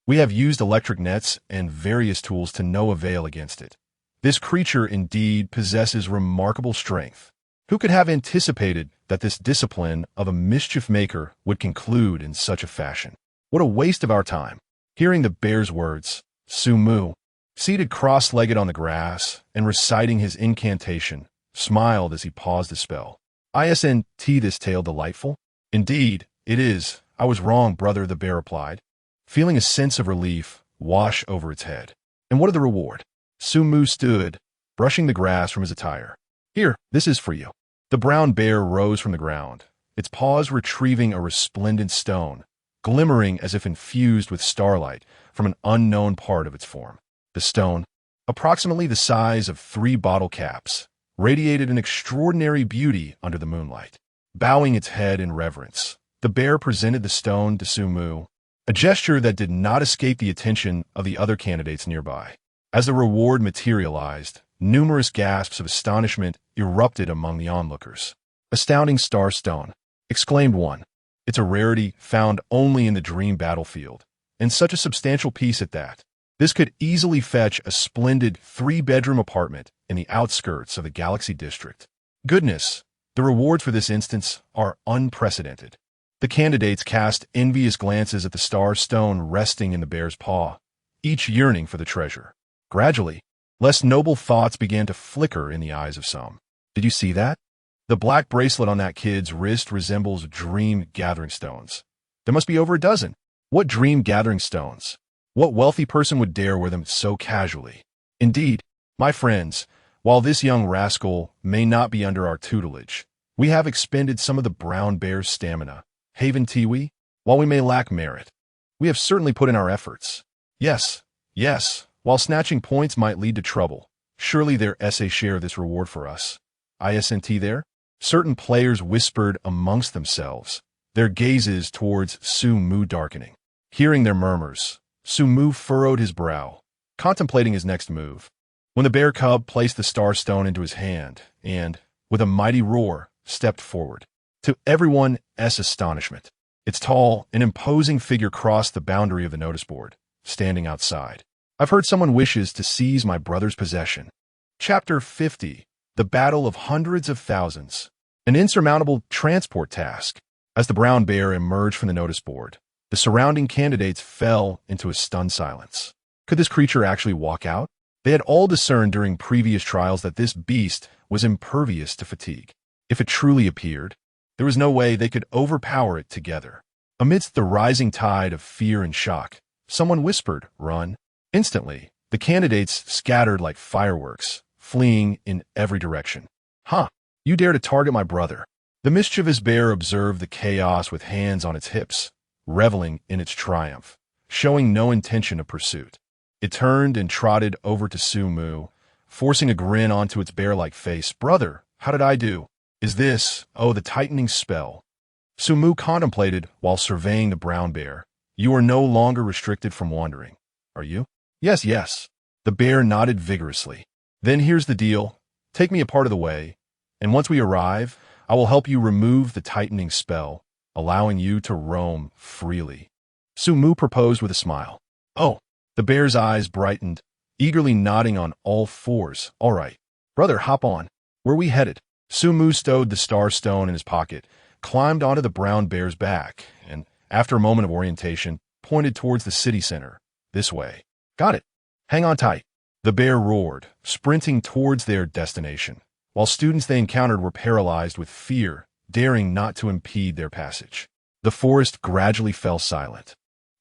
We have used electric nets and various tools to no avail against it. This creature indeed possesses remarkable strength. Who could have anticipated that this discipline of a mischief maker would conclude in such a fashion? What a waste of our time. Hearing the bear's words, Su Mu, seated cross-legged on the grass and reciting his incantation, smiled as he paused the spell. Isn't this tale delightful? Indeed, it is. I was wrong, brother, the bear replied, feeling a sense of relief wash over its head. And what of the reward? Sumu stood, brushing the grass from his attire. Here, this is for you. The brown bear rose from the ground, its paws retrieving a resplendent stone, glimmering as if infused with starlight from an unknown part of its form. The stone, approximately the size of 3 bottle caps, radiated an extraordinary beauty under the moonlight. Bowing its head in reverence, the bear presented the stone to Sumu, a gesture that did not escape the attention of the other candidates nearby. As the reward materialized, numerous gasps of astonishment erupted among the onlookers. Astounding star stone, exclaimed one. It's a rarity found only in the dream battlefield, and such a substantial piece at that. This could easily fetch a splendid 3-bedroom apartment in the outskirts of the Galaxy District. Goodness, the rewards for this instance are unprecedented. The candidates cast envious glances at the star stone resting in the bear's paw, each yearning for the treasure. Gradually, less noble thoughts began to flicker in the eyes of some. Did you see that? The black bracelet on that kid's wrist resembles dream gathering stones. There must be over a dozen. What dream gathering stones? What wealthy person would dare wear them so casually? Indeed, my friends, while this young rascal may not be under our tutelage, we have expended some of the brown bear's stamina. Haven Tiwi, while we may lack merit, we have certainly put in our efforts. Yes, while snatching points might lead to trouble, surely their essay share this reward for us. Isn't there? Certain players whispered amongst themselves, their gazes towards Sumu darkening. Hearing their murmurs, Sumu furrowed his brow, contemplating his next move, when the bear cub placed the star stone into his hand and, with a mighty roar, stepped forward. To everyone's astonishment, its tall and imposing figure crossed the boundary of the notice board, standing outside. I've heard someone wishes to seize my brother's possession. Chapter 50. The Battle of Hundreds of Thousands. An insurmountable transport task. As the brown bear emerged from the notice board, the surrounding candidates fell into a stunned silence. Could this creature actually walk out? They had all discerned during previous trials that this beast was impervious to fatigue. If it truly appeared, there was no way they could overpower it together. Amidst the rising tide of fear and shock, someone whispered, "Run." Instantly, the candidates scattered like fireworks, fleeing in every direction. "Huh, you dare to target my brother." The mischievous bear observed the chaos with hands on its hips, reveling in its triumph, showing no intention of pursuit. It turned and trotted over to Sumu, forcing a grin onto its bear-like face. "Brother, how did I do? Is this, the tightening spell?" Sumu contemplated while surveying the brown bear. "You are no longer restricted from wandering, are you?" Yes. The bear nodded vigorously. "Then here's the deal. Take me a part of the way, and once we arrive, I will help you remove the tightening spell, allowing you to roam freely." Sumu proposed with a smile. "Oh." The bear's eyes brightened, eagerly nodding on all fours. "All right. Brother, hop on. Where are we headed?" Sumu stowed the star stone in his pocket, climbed onto the brown bear's back, and, after a moment of orientation, pointed towards the city center. "This way." "Got it. Hang on tight." The bear roared, sprinting towards their destination, while students they encountered were paralyzed with fear, daring not to impede their passage. The forest gradually fell silent.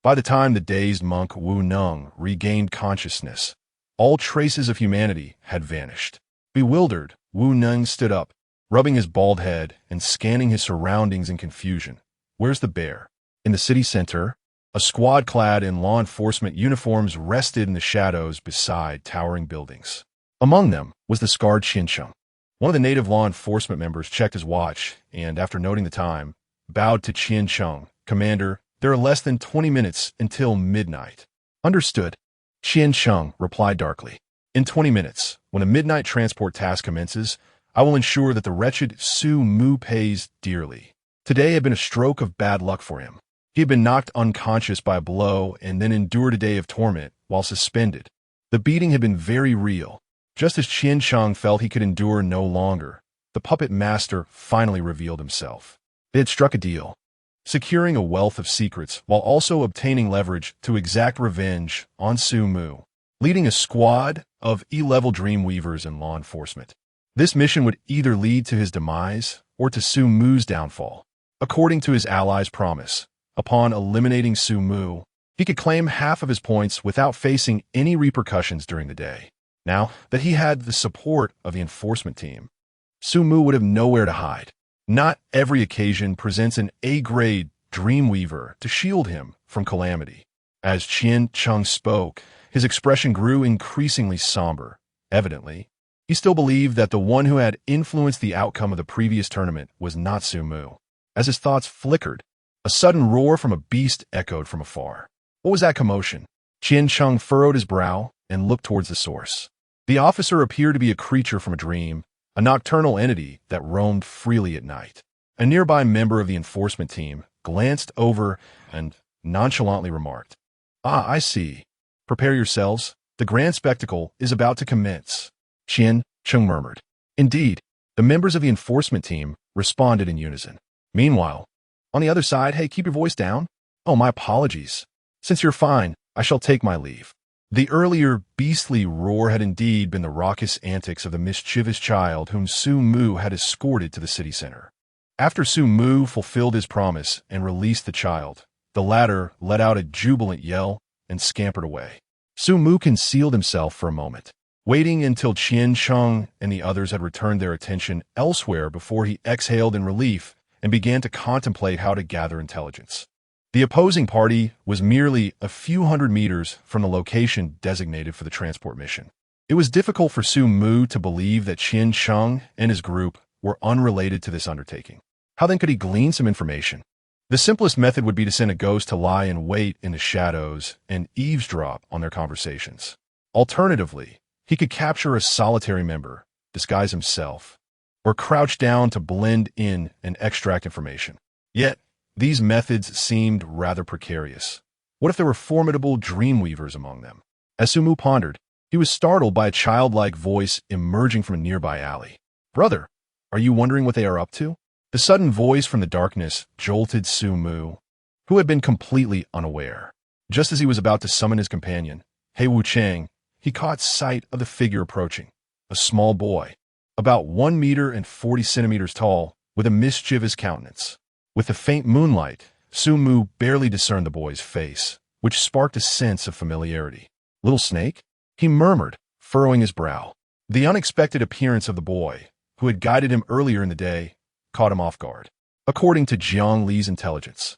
By the time the dazed monk Wu Nung regained consciousness, all traces of humanity had vanished. Bewildered, Wu Nung stood up, rubbing his bald head and scanning his surroundings in confusion. "Where's the bear?" In the city center, a squad clad in law enforcement uniforms rested in the shadows beside towering buildings. Among them was the scarred Qiancheng. One of the native law enforcement members checked his watch and, after noting the time, bowed to Qiancheng. "Commander, there are less than 20 minutes until midnight." "Understood," Qiancheng replied darkly. "In 20 minutes, when a midnight transport task commences, I will ensure that the wretched Su Mu pays dearly. Today had been a stroke of bad luck for him. He had been knocked unconscious by a blow and then endured a day of torment while suspended. The beating had been very real. Just as Qiancheng felt he could endure no longer, the puppet master finally revealed himself. They had struck a deal, securing a wealth of secrets while also obtaining leverage to exact revenge on Su Mu, leading a squad of E-level dreamweavers and law enforcement. This mission would either lead to his demise or to Su Mu's downfall. According to his allies' promise, upon eliminating Su Mu, he could claim half of his points without facing any repercussions during the day. Now that he had the support of the enforcement team, Su Mu would have nowhere to hide. Not every occasion presents an A-grade Dreamweaver to shield him from calamity. As Qian Chung spoke, his expression grew increasingly somber. Evidently, he still believed that the one who had influenced the outcome of the previous tournament was not Su Mu. As his thoughts flickered, a sudden roar from a beast echoed from afar. What was that commotion? Qian Chung furrowed his brow and looked towards the source. The officer appeared to be a creature from a dream, a nocturnal entity that roamed freely at night. A nearby member of the enforcement team glanced over and nonchalantly remarked, "Ah, I see. Prepare yourselves. The grand spectacle is about to commence." Qian Chung murmured. Indeed, the members of the enforcement team responded in unison. Meanwhile, on the other side, hey, keep your voice down. Oh, my apologies. Since you're fine, I shall take my leave. The earlier beastly roar had indeed been the raucous antics of the mischievous child whom Su Mu had escorted to the city center. After Su Mu fulfilled his promise and released the child, the latter let out a jubilant yell and scampered away. Su Mu concealed himself for a moment, waiting until Qian Chung and the others had returned their attention elsewhere before he exhaled in relief and began to contemplate how to gather intelligence. The opposing party was merely a few hundred meters from the location designated for the transport mission. It was difficult for Su Mu to believe that Qian Chung and his group were unrelated to this undertaking. How then could he glean some information? The simplest method would be to send a ghost to lie in wait in the shadows and eavesdrop on their conversations. Alternatively, he could capture a solitary member, disguise himself, or crouch down to blend in and extract information. Yet, these methods seemed rather precarious. What if there were formidable dreamweavers among them? As Su Mu pondered, he was startled by a childlike voice emerging from a nearby alley. "Brother, are you wondering what they are up to?" The sudden voice from the darkness jolted Su Mu, who had been completely unaware. Just as he was about to summon his companion, He Wu Chang, he caught sight of the figure approaching, a small boy, about 1 meter and 40 centimeters tall, with a mischievous countenance. With the faint moonlight, Su Mu barely discerned the boy's face, which sparked a sense of familiarity. "Little snake?" he murmured, furrowing his brow. The unexpected appearance of the boy, who had guided him earlier in the day, caught him off guard. According to Jiang Li's intelligence,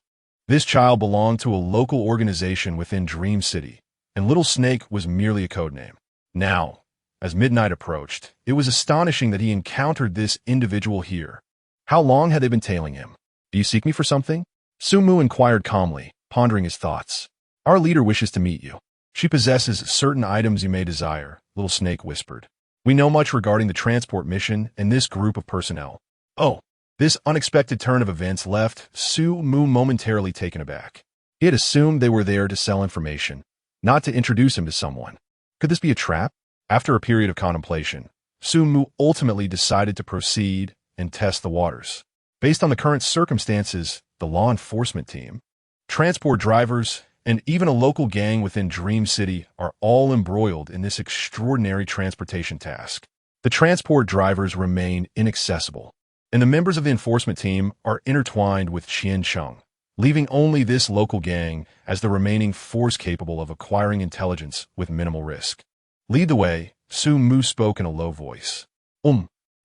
this child belonged to a local organization within Dream City, and Little Snake was merely a code name. Now, as midnight approached, it was astonishing that he encountered this individual here. How long had they been tailing him? "Do you seek me for something?" Su Mu inquired calmly, pondering his thoughts. "Our leader wishes to meet you. She possesses certain items you may desire," Little Snake whispered. "We know much regarding the transport mission and this group of personnel." Oh, this unexpected turn of events left Su Mu momentarily taken aback. He had assumed they were there to sell information, not to introduce him to someone. Could this be a trap? After a period of contemplation, Su Mu ultimately decided to proceed and test the waters. Based on the current circumstances, the law enforcement team, transport drivers, and even a local gang within Dream City are all embroiled in this extraordinary transportation task. The transport drivers remain inaccessible, and the members of the enforcement team are intertwined with Qian Chung, leaving only this local gang as the remaining force capable of acquiring intelligence with minimal risk. "Lead the way," Su Mu spoke in a low voice.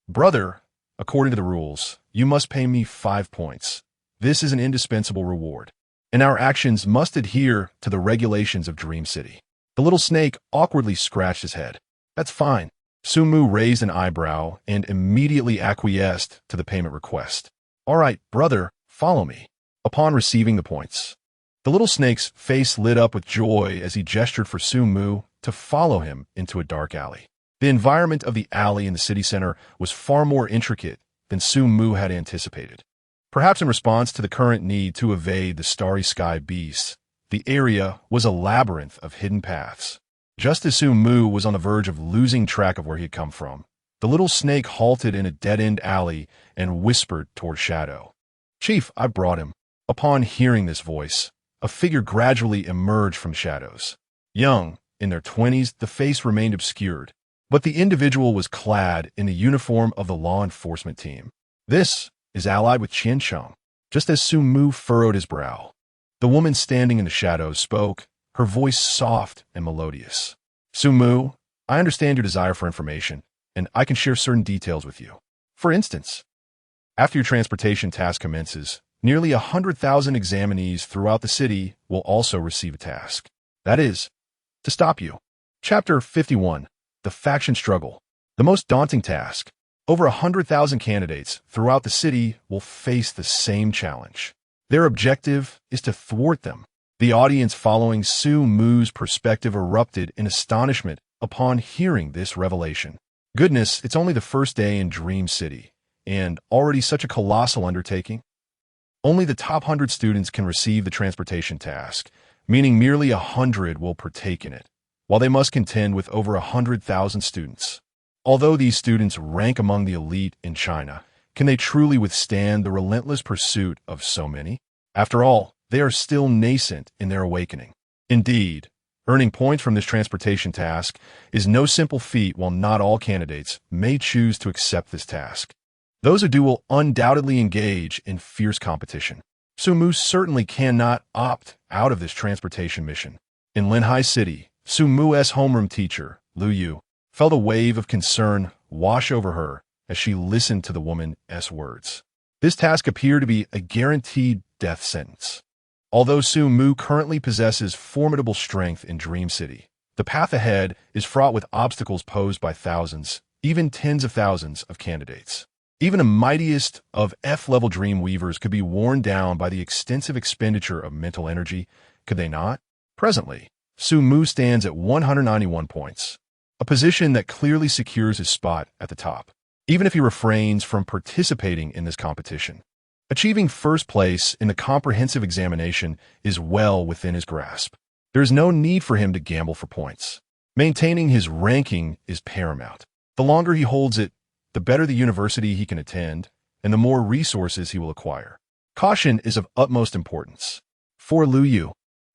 Brother, according to the rules, you must pay me 5 points. This is an indispensable reward, and our actions must adhere to the regulations of Dream City." The little snake awkwardly scratched his head. "That's fine." Su Mu raised an eyebrow and immediately acquiesced to the payment request. "All right, brother, follow me." Upon receiving the points, the little snake's face lit up with joy as he gestured for Su Mu to follow him into a dark alley. The environment of the alley in the city center was far more intricate than Su Mu had anticipated. Perhaps in response to the current need to evade the starry sky beasts, the area was a labyrinth of hidden paths. Just as Su Mu was on the verge of losing track of where he had come from, the little snake halted in a dead-end alley and whispered toward Shadow. "Chief, I brought him." Upon hearing this voice, a figure gradually emerged from shadows. Young, in their 20s, the face remained obscured, but the individual was clad in the uniform of the law enforcement team. This is allied with Qiansheng, just as Su Mu furrowed his brow. The woman standing in the shadows spoke, her voice soft and melodious. Su Mu, I understand your desire for information, and I can share certain details with you. For instance, after your transportation task commences, nearly 100,000 examinees throughout the city will also receive a task. That is, to stop you. Chapter 51. The Faction Struggle. The most daunting task. Over 100,000 candidates throughout the city will face the same challenge. Their objective is to thwart them. The audience following Su Mu's perspective erupted in astonishment upon hearing this revelation. Goodness, it's only the first day in Dream City, and already such a colossal undertaking? Only the top 100 students can receive the transportation task, meaning merely 100 will partake in it, while they must contend with over 100,000 students. Although these students rank among the elite in China, can they truly withstand the relentless pursuit of so many? After all, they are still nascent in their awakening. Indeed, earning points from this transportation task is no simple feat, while not all candidates may choose to accept this task. Those who do will undoubtedly engage in fierce competition. Su Mu certainly cannot opt out of this transportation mission. In Linhai City, Su Mu's homeroom teacher, Lu Yu, felt a wave of concern wash over her as she listened to the woman's words. This task appeared to be a guaranteed death sentence. Although Su Mu currently possesses formidable strength in Dream City, the path ahead is fraught with obstacles posed by thousands, even tens of thousands of candidates. Even the mightiest of F-level dream weavers could be worn down by the extensive expenditure of mental energy, could they not? Presently, Su Mu stands at 191 points, a position that clearly secures his spot at the top, even if he refrains from participating in this competition. Achieving first place in the comprehensive examination is well within his grasp. There is no need for him to gamble for points. Maintaining his ranking is paramount. The longer he holds it, the better the university he can attend, and the more resources he will acquire. Caution is of utmost importance. For Lu Yu,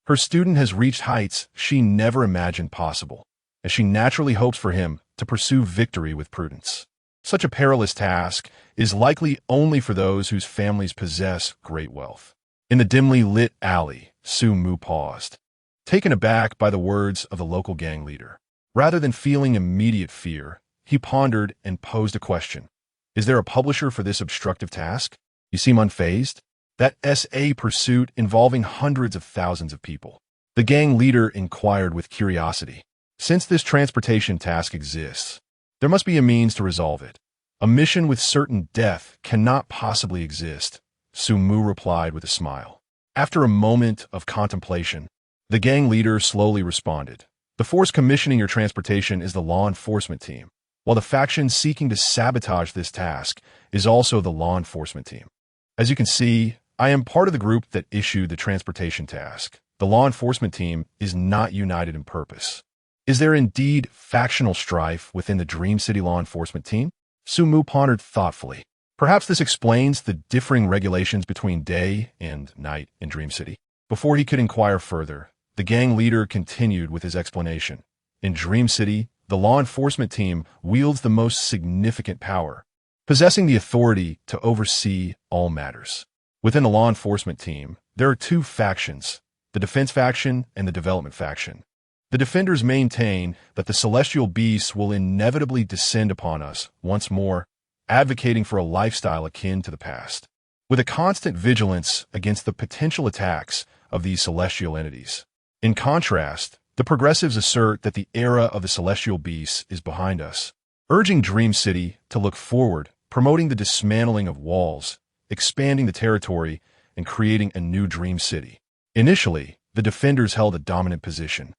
her student has reached heights she never imagined possible, as she naturally hopes for him to pursue victory with prudence. Such a perilous task is likely only for those whose families possess great wealth. In the dimly lit alley, Su Mu paused, taken aback by the words of the local gang leader. Rather than feeling immediate fear, he pondered and posed a question. Is there a publisher for this obstructive task? You seem unfazed. That SA pursuit involving hundreds of thousands of people. The gang leader inquired with curiosity. Since this transportation task exists, there must be a means to resolve it. A mission with certain death cannot possibly exist, Su Mu replied with a smile. After a moment of contemplation, the gang leader slowly responded. The force commissioning your transportation is the law enforcement team, while the faction seeking to sabotage this task is also the law enforcement team. As you can see, I am part of the group that issued the transportation task. The law enforcement team is not united in purpose. Is there indeed factional strife within the Dream City law enforcement team? Su Mu pondered thoughtfully. Perhaps this explains the differing regulations between day and night in Dream City. Before he could inquire further, the gang leader continued with his explanation. In Dream City, the law enforcement team wields the most significant power, possessing the authority to oversee all matters. Within the law enforcement team, there are two factions, the defense faction and the development faction. The defenders maintain that the celestial beasts will inevitably descend upon us once more, advocating for a lifestyle akin to the past, with a constant vigilance against the potential attacks of these celestial entities. In contrast, the progressives assert that the era of the celestial beasts is behind us, urging Dream City to look forward, promoting the dismantling of walls, expanding the territory, and creating a new Dream City. Initially, the defenders held a dominant position,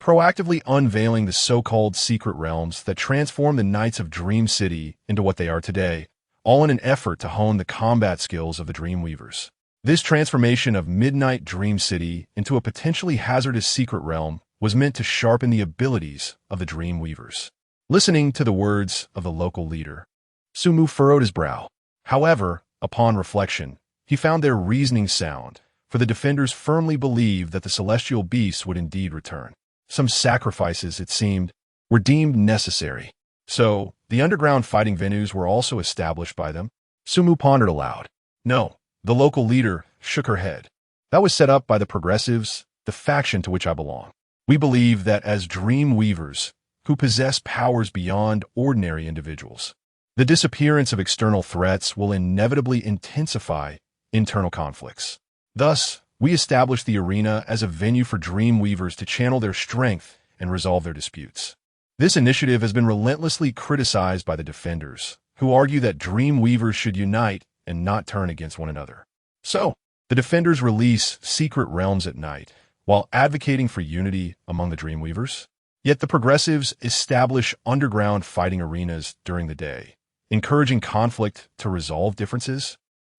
proactively unveiling the so-called secret realms that transform the Knights of Dream City into what they are today, all in an effort to hone the combat skills of the Dreamweavers. This transformation of Midnight Dream City into a potentially hazardous secret realm was meant to sharpen the abilities of the Dreamweavers. Listening to the words of the local leader, Su Mu furrowed his brow. However, upon reflection, he found their reasoning sound, for the defenders firmly believed that the celestial beasts would indeed return. Some sacrifices, it seemed, were deemed necessary. So, the underground fighting venues were also established by them. Sumu pondered aloud. No, the local leader shook her head. That was set up by the progressives, the faction to which I belong. We believe that as dream weavers, who possess powers beyond ordinary individuals, the disappearance of external threats will inevitably intensify internal conflicts. Thus, we establish the arena as a venue for dream weavers to channel their strength and resolve their disputes. This initiative has been relentlessly criticized by the defenders, who argue that dream weavers should unite and not turn against one another. So, the defenders release secret realms at night, while advocating for unity among the dream weavers. Yet the progressives establish underground fighting arenas during the day, encouraging conflict to resolve differences.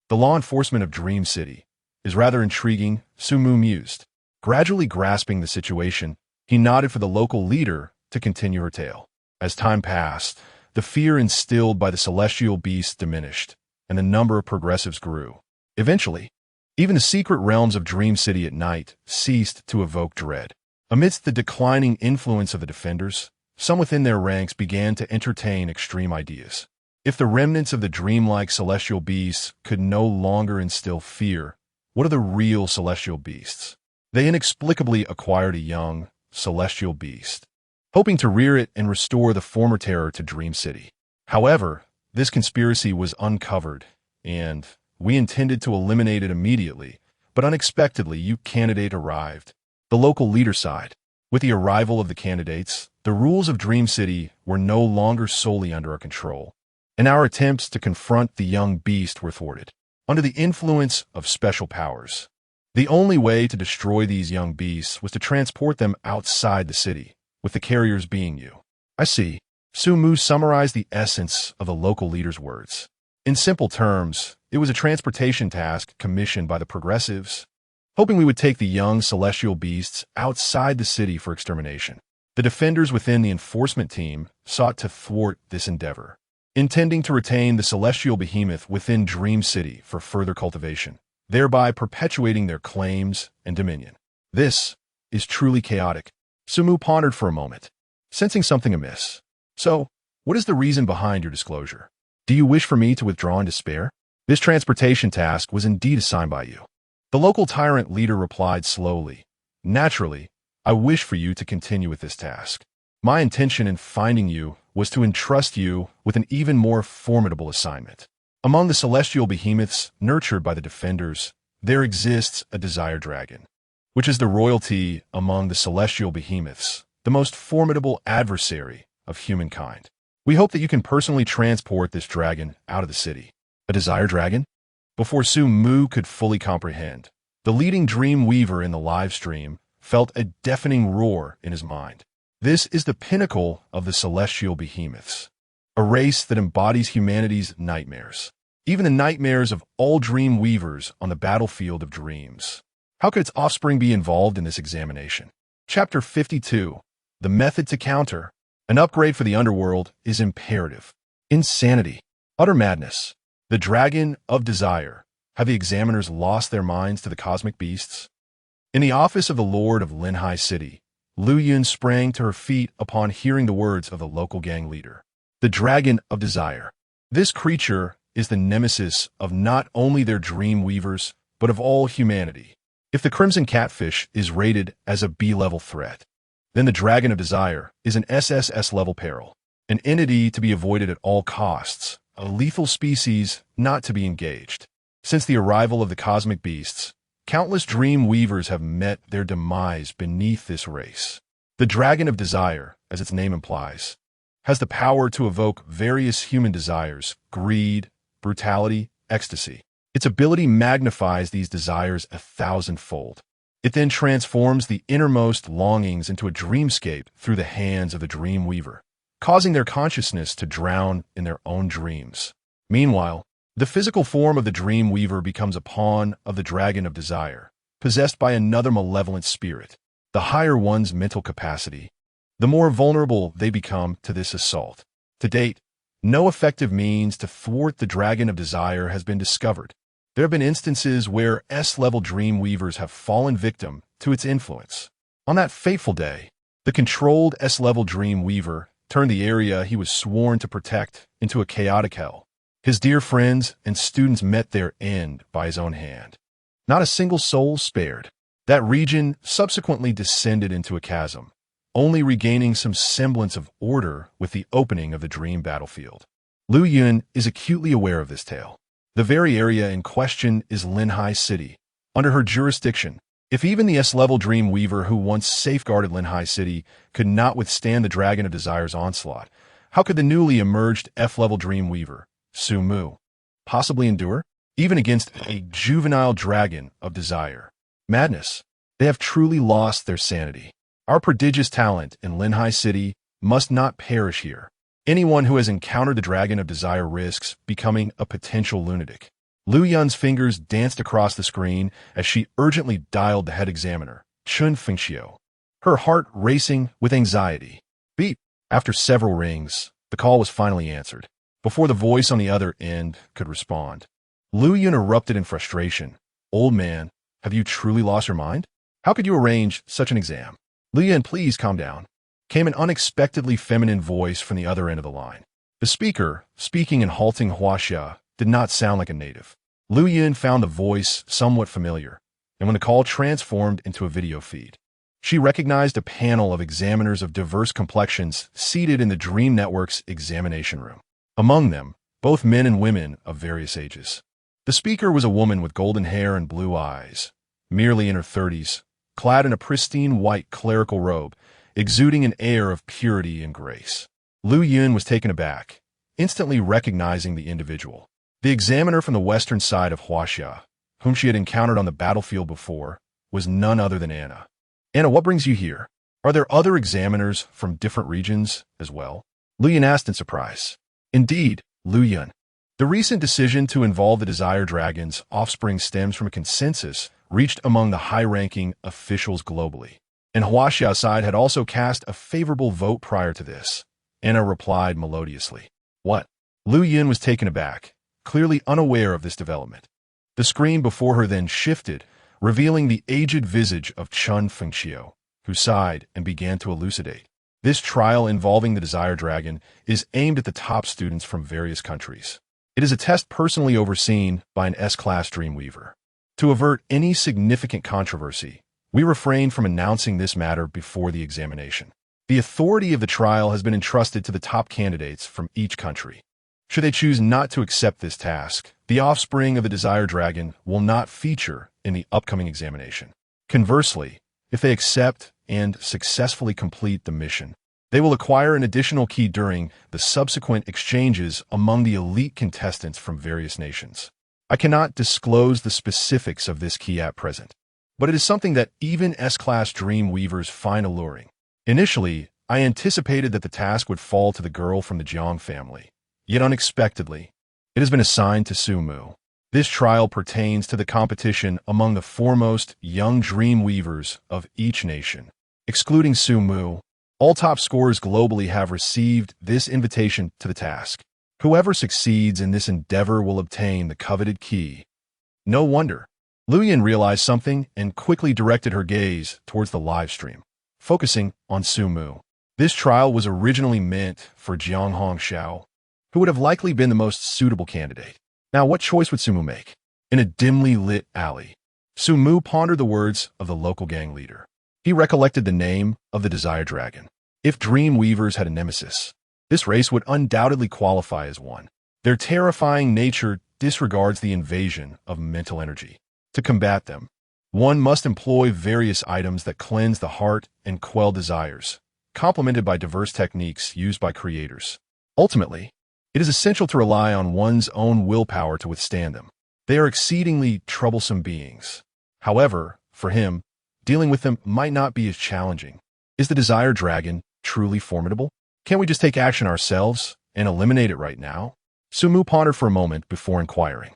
The law enforcement of Dream City is rather intriguing, Sumu mused. Gradually grasping the situation, he nodded for the local leader to continue her tale. As time passed, the fear instilled by the celestial beasts diminished, and the number of progressives grew. Eventually, even the secret realms of Dream City at night ceased to evoke dread. Amidst the declining influence of the defenders, some within their ranks began to entertain extreme ideas. If the remnants of the dreamlike celestial beasts could no longer instill fear, what are the real celestial beasts? They inexplicably acquired a young, celestial beast, hoping to rear it and restore the former terror to Dream City. However, this conspiracy was uncovered, and we intended to eliminate it immediately, but unexpectedly a candidate arrived. The local leader sighed. With the arrival of the candidates, the rules of Dream City were no longer solely under our control, and our attempts to confront the young beast were thwarted. Under the influence of special powers, the only way to destroy these young beasts was to transport them outside the city, with the carriers being you. I see. Sumu summarized the essence of the local leader's words. In simple terms, it was a transportation task commissioned by the progressives, hoping we would take the young celestial beasts outside the city for extermination. The defenders within the enforcement team sought to thwart this endeavor, intending to retain the celestial behemoth within Dream City for further cultivation, thereby perpetuating their claims and dominion. This is truly chaotic. Sumu pondered for a moment, sensing something amiss. So, what is the reason behind your disclosure? Do you wish for me to withdraw in despair? This transportation task was indeed assigned by you. The local tyrant leader replied slowly. Naturally, I wish for you to continue with this task. My intention in finding you was to entrust you with an even more formidable assignment. Among the celestial behemoths nurtured by the defenders, there exists a desire dragon, which is the royalty among the celestial behemoths, the most formidable adversary of humankind. We hope that you can personally transport this dragon out of the city. A desire dragon? Before Sumu could fully comprehend, the leading dream weaver in the live stream felt a deafening roar in his mind. This is the pinnacle of the celestial behemoths, a race that embodies humanity's nightmares, even the nightmares of all dream weavers on the battlefield of dreams. How could its offspring be involved in this examination? Chapter 52. The method to counter. An upgrade for the underworld is imperative. Insanity. Utter madness. The dragon of desire. Have the examiners lost their minds to the cosmic beasts? In the office of the Lord of Linhai City, Lu Yun sprang to her feet upon hearing the words of the local gang leader. The dragon of desire. This creature is the nemesis of not only their dream weavers, but of all humanity. If the Crimson Catfish is rated as a B-level threat, then the Dragon of Desire is an SSS-level peril, an entity to be avoided at all costs, a lethal species not to be engaged. Since the arrival of the cosmic beasts, countless dream weavers have met their demise beneath this race. The Dragon of Desire, as its name implies, has the power to evoke various human desires: greed, brutality, ecstasy. Its ability magnifies these desires 1,000-fold. It then transforms the innermost longings into a dreamscape through the hands of the dream weaver, causing their consciousness to drown in their own dreams. Meanwhile, the physical form of the dream weaver becomes a pawn of the Dragon of Desire, possessed by another malevolent spirit. The higher one's mental capacity, the more vulnerable they become to this assault. To date, no effective means to thwart the Dragon of Desire has been discovered. There have been instances where S-level dream weavers have fallen victim to its influence. On that fateful day, the controlled S-level dream weaver turned the area he was sworn to protect into a chaotic hell. His dear friends and students met their end by his own hand. Not a single soul spared. That region subsequently descended into a chasm, only regaining some semblance of order with the opening of the dream battlefield. Lu Yun is acutely aware of this tale. The very area in question is Linhai City, under her jurisdiction. If even the S-level Dream Weaver who once safeguarded Linhai City could not withstand the Dragon of Desire's onslaught, how could the newly emerged F-level Dream Weaver, Su Mu, possibly endure? Even against a juvenile Dragon of Desire. Madness. They have truly lost their sanity. Our prodigious talent in Linhai City must not perish here. Anyone who has encountered the Dragon of Desire risks becoming a potential lunatic. Lu Yun's fingers danced across the screen as she urgently dialed the head examiner, Chun Fengxiu, her heart racing with anxiety. Beep. After several rings, the call was finally answered. Before the voice on the other end could respond, Lu Yun erupted in frustration. Old man, have you truly lost your mind? How could you arrange such an exam? Lu Yun, please calm down, came an unexpectedly feminine voice from the other end of the line. The speaker, speaking in halting Huaxia, did not sound like a native. Lu Yun found the voice somewhat familiar, and when the call transformed into a video feed, she recognized a panel of examiners of diverse complexions seated in the Dream Network's examination room. Among them, both men and women of various ages. The speaker was a woman with golden hair and blue eyes, merely in her 30s, clad in a pristine white clerical robe, exuding an air of purity and grace. Lu Yun was taken aback, instantly recognizing the individual. The examiner from the western side of Huaxia, whom she had encountered on the battlefield before, was none other than Anna. Anna, what brings you here? Are there other examiners from different regions as well? Lu Yun asked in surprise. Indeed, Lu Yun. The recent decision to involve the Desire Dragon's offspring stems from a consensus reached among the high-ranking officials globally. And Huaxia's side had also cast a favorable vote prior to this. Anna replied melodiously. What? Lu Yun was taken aback, clearly unaware of this development. The screen before her then shifted, revealing the aged visage of Chun Fengxiu, who sighed and began to elucidate. This trial involving the Desire Dragon is aimed at the top students from various countries. It is a test personally overseen by an S-class Dreamweaver. To avert any significant controversy, we refrain from announcing this matter before the examination. The authority of the trial has been entrusted to the top candidates from each country. Should they choose not to accept this task, the offspring of the Desire Dragon will not feature in the upcoming examination. Conversely, if they accept and successfully complete the mission, they will acquire an additional key during the subsequent exchanges among the elite contestants from various nations. I cannot disclose the specifics of this key at present, but it is something that even S-class Dreamweavers find alluring. Initially, I anticipated that the task would fall to the girl from the Jiang family, yet unexpectedly, it has been assigned to Su Mu. This trial pertains to the competition among the foremost young Dreamweavers of each nation. Excluding Su Mu, all top scorers globally have received this invitation to the task. Whoever succeeds in this endeavor will obtain the coveted key. No wonder. Lu Yun realized something and quickly directed her gaze towards the live stream, focusing on Su Mu. This trial was originally meant for Jiang Hongxiao, who would have likely been the most suitable candidate. Now, what choice would Su Mu make? In a dimly lit alley, Su Mu pondered the words of the local gang leader. He recollected the name of the Desire Dragon. If Dreamweavers had a nemesis, this race would undoubtedly qualify as one. Their terrifying nature disregards the invasion of mental energy. To combat them, one must employ various items that cleanse the heart and quell desires, complemented by diverse techniques used by creators. Ultimately, it is essential to rely on one's own willpower to withstand them. They are exceedingly troublesome beings. However, for him, dealing with them might not be as challenging. Is the Desire Dragon truly formidable? Can't we just take action ourselves and eliminate it right now? Su Mu pondered for a moment before inquiring.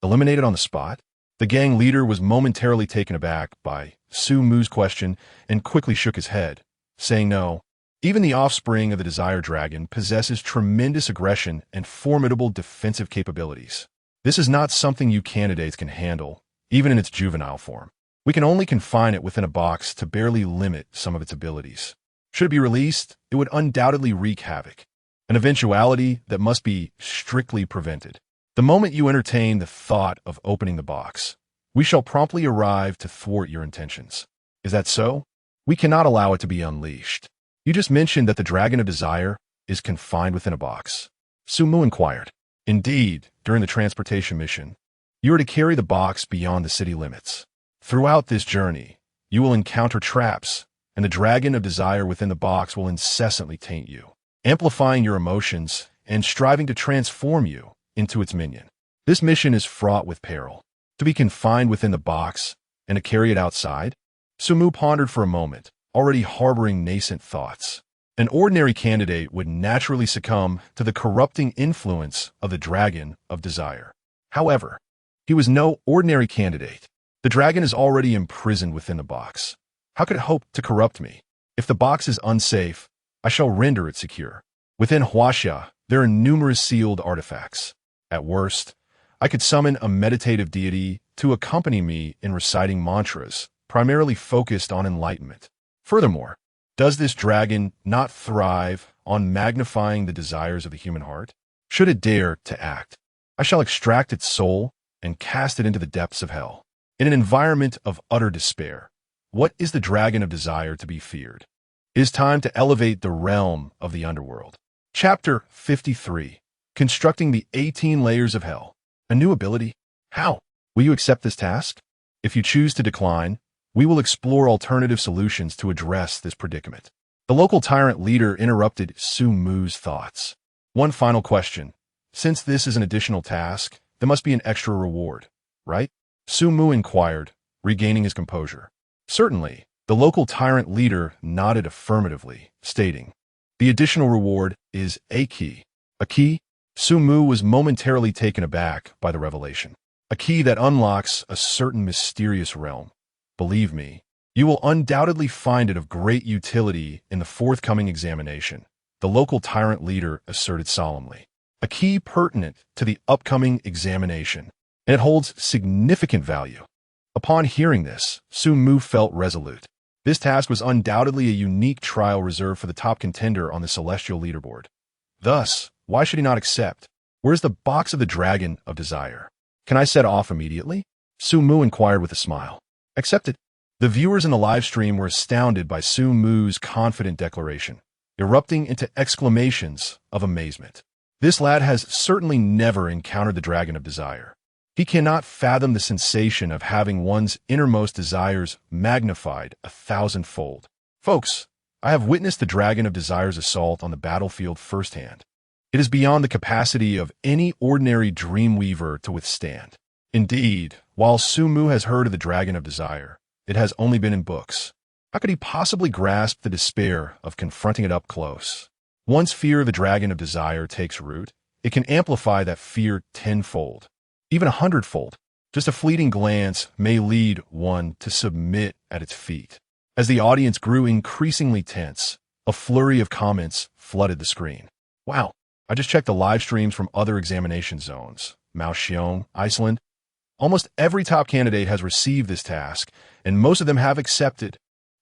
Eliminate it on the spot? The gang leader was momentarily taken aback by Su Mu's question and quickly shook his head, saying no. Even the offspring of the Desire Dragon possesses tremendous aggression and formidable defensive capabilities. This is not something you candidates can handle, even in its juvenile form. We can only confine it within a box to barely limit some of its abilities. Should it be released, it would undoubtedly wreak havoc, an eventuality that must be strictly prevented. The moment you entertain the thought of opening the box, we shall promptly arrive to thwart your intentions. Is that so? We cannot allow it to be unleashed. You just mentioned that the Dragon of Desire is confined within a box. Sumu inquired. Indeed, during the transportation mission, you are to carry the box beyond the city limits. Throughout this journey, you will encounter traps, and the Dragon of Desire within the box will incessantly taint you, amplifying your emotions and striving to transform you into its minion. This mission is fraught with peril. To be confined within the box and to carry it outside? Sumu pondered for a moment, already harboring nascent thoughts. An ordinary candidate would naturally succumb to the corrupting influence of the Dragon of Desire. However, he was no ordinary candidate. The dragon is already imprisoned within the box. How could it hope to corrupt me? If the box is unsafe, I shall render it secure. Within Huaxia, there are numerous sealed artifacts. At worst, I could summon a meditative deity to accompany me in reciting mantras, primarily focused on enlightenment. Furthermore, does this dragon not thrive on magnifying the desires of the human heart? Should it dare to act, I shall extract its soul and cast it into the depths of hell. In an environment of utter despair, what is the Dragon of Desire to be feared? It is time to elevate the realm of the underworld. Chapter 53. Constructing the 18 Layers of Hell. A new ability? How? Will you accept this task? If you choose to decline, we will explore alternative solutions to address this predicament. The local tyrant leader interrupted Sumu's thoughts. One final question. Since this is an additional task, there must be an extra reward, right? Sumu inquired, regaining his composure. Certainly, the local tyrant leader nodded affirmatively, stating, the additional reward is a key. A key? Sumu was momentarily taken aback by the revelation. A key that unlocks a certain mysterious realm. Believe me, you will undoubtedly find it of great utility in the forthcoming examination, the local tyrant leader asserted solemnly. A key pertinent to the upcoming examination, and it holds significant value. Upon hearing this, Sumu felt resolute. This task was undoubtedly a unique trial reserved for the top contender on the celestial leaderboard. Thus, why should he not accept? Where's the box of the Dragon of Desire? Can I set off immediately? Sumu inquired with a smile. Accepted. The viewers in the live stream were astounded by Sumu's confident declaration, erupting into exclamations of amazement. This lad has certainly never encountered the Dragon of Desire. He cannot fathom the sensation of having one's innermost desires magnified 1,000-fold. Folks, I have witnessed the Dragon of Desire's assault on the battlefield firsthand. It is beyond the capacity of any ordinary dreamweaver to withstand. Indeed, while Sumu has heard of the Dragon of Desire, it has only been in books. How could he possibly grasp the despair of confronting it up close? Once fear of the Dragon of Desire takes root, it can amplify that fear tenfold, even 100-fold. Just a fleeting glance may lead one to submit at its feet. As the audience grew increasingly tense, a flurry of comments flooded the screen. Wow, I just checked the live streams from other examination zones. Maoxiong, Iceland. Almost every top candidate has received this task, and most of them have accepted.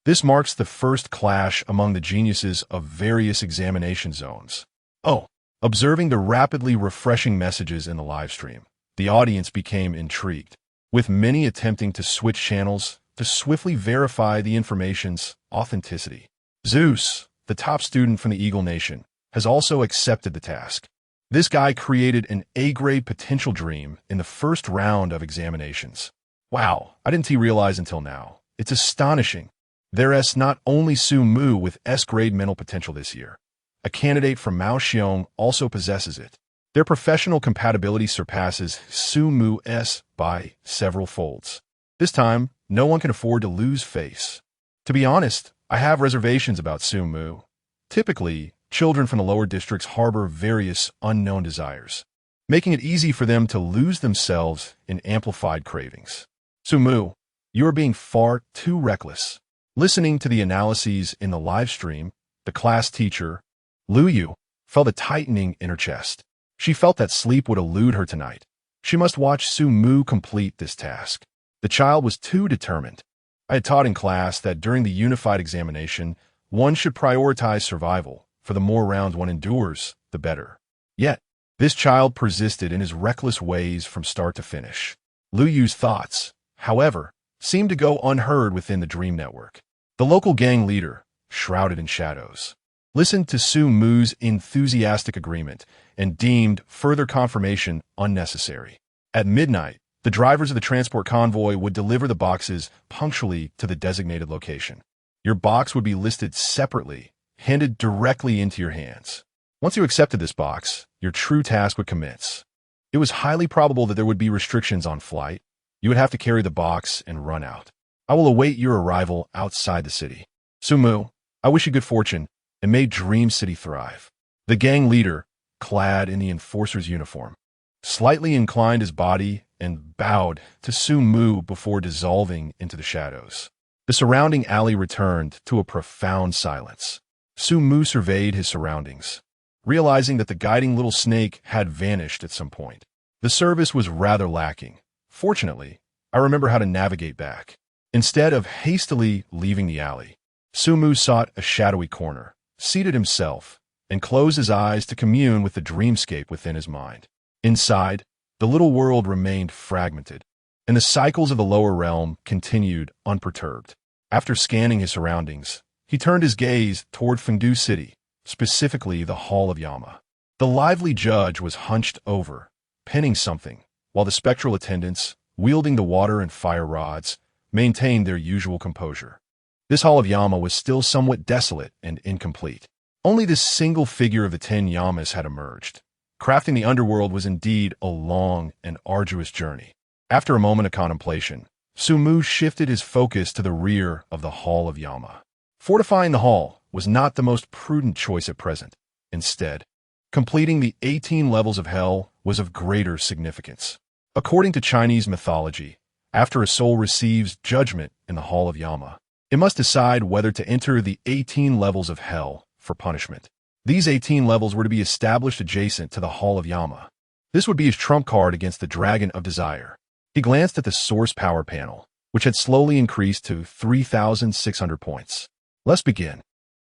This marks the first clash among the geniuses of various examination zones. Oh, observing the rapidly refreshing messages in the live stream, the audience became intrigued, with many attempting to switch channels to swiftly verify the information's authenticity. Zeus, the top student from the Eagle Nation, has also accepted the task. This guy created an A-grade potential dream in the first round of examinations. Wow, I didn't realize until now. It's astonishing. There's not only Sumu with S-grade mental potential this year. A candidate from Maoxiong also possesses it. Their professional compatibility surpasses Sumu's by several folds. This time, no one can afford to lose face. To be honest, I have reservations about Sumu. Typically, children from the lower districts harbor various unknown desires, making it easy for them to lose themselves in amplified cravings. Sumu, you are being far too reckless. Listening to the analyses in the live stream, the class teacher, Lu Yu, felt a tightening in her chest. She felt that sleep would elude her tonight. She must watch Sumu complete this task. The child was too determined. I had taught in class that during the unified examination, one should prioritize survival. For the more rounds one endures, the better. Yet, This child persisted in his reckless ways from start to finish. Liu Yu's thoughts, however, seemed to go unheard within the dream network. The local gang leader, shrouded in shadows, listened to Su Mu's enthusiastic agreement and deemed further confirmation unnecessary. At midnight, the drivers of the transport convoy would deliver the boxes punctually to the designated location. Your box would be listed separately, handed directly into your hands. Once you accepted this box, your true task would commence. It was highly probable that there would be restrictions on flight. You would have to carry the box and run out. I will await your arrival outside the city. Su Mu, I wish you good fortune, and may Dream City thrive. The gang leader, clad in the enforcer's uniform, slightly inclined his body and bowed to Su Mu before dissolving into the shadows. The surrounding alley returned to a profound silence. Su Mu surveyed his surroundings, realizing that the guiding little snake had vanished at some point. The service was rather lacking. Fortunately, I remember how to navigate back. Instead of hastily leaving the alley, Su Mu sought a shadowy corner, seated himself, and closed his eyes to commune with the dreamscape within his mind. Inside, the little world remained fragmented, and the cycles of the lower realm continued unperturbed. After scanning his surroundings, he turned his gaze toward Fengdu City, specifically the Hall of Yama. The lively judge was hunched over, penning something, while the spectral attendants, wielding the water and fire rods, maintained their usual composure. This Hall of Yama was still somewhat desolate and incomplete. Only this single figure of the 10 Yamas had emerged. Crafting the underworld was indeed a long and arduous journey. After a moment of contemplation, Su Mu shifted his focus to the rear of the Hall of Yama. Fortifying the hall was not the most prudent choice at present. Instead, completing the 18 levels of hell was of greater significance. According to Chinese mythology, after a soul receives judgment in the Hall of Yama, it must decide whether to enter the 18 levels of hell for punishment. These 18 levels were to be established adjacent to the Hall of Yama. This would be his trump card against the Dragon of Desire. He glanced at the source power panel, which had slowly increased to 3,600 points. Let's begin.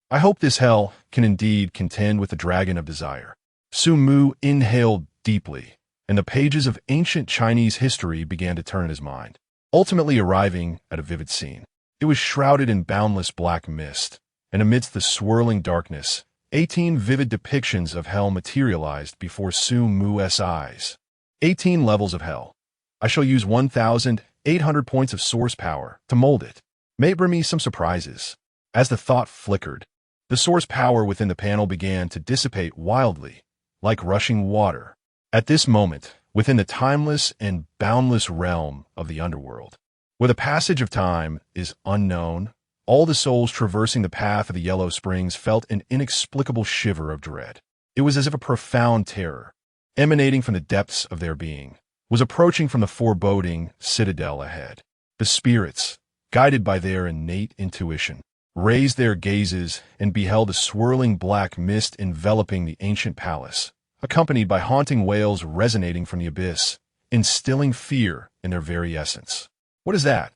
I hope this hell can indeed contend with the Dragon of Desire. Su Mu inhaled deeply, and the pages of ancient Chinese history began to turn in his mind, ultimately arriving at a vivid scene. It was shrouded in boundless black mist, and amidst the swirling darkness, 18 vivid depictions of hell materialized before Su Mu's eyes. 18 levels of hell. I shall use 1,800 points of source power to mold it. May it bring me some surprises. As the thought flickered, the source power within the panel began to dissipate wildly, like rushing water. At this moment, within the timeless and boundless realm of the underworld, where the passage of time is unknown, all the souls traversing the path of the Yellow Springs felt an inexplicable shiver of dread. It was as if a profound terror, emanating from the depths of their being, was approaching from the foreboding citadel ahead. The spirits, guided by their innate intuition, raised their gazes and beheld a swirling black mist enveloping the ancient palace, accompanied by haunting wails resonating from the abyss, instilling fear in their very essence. What is that?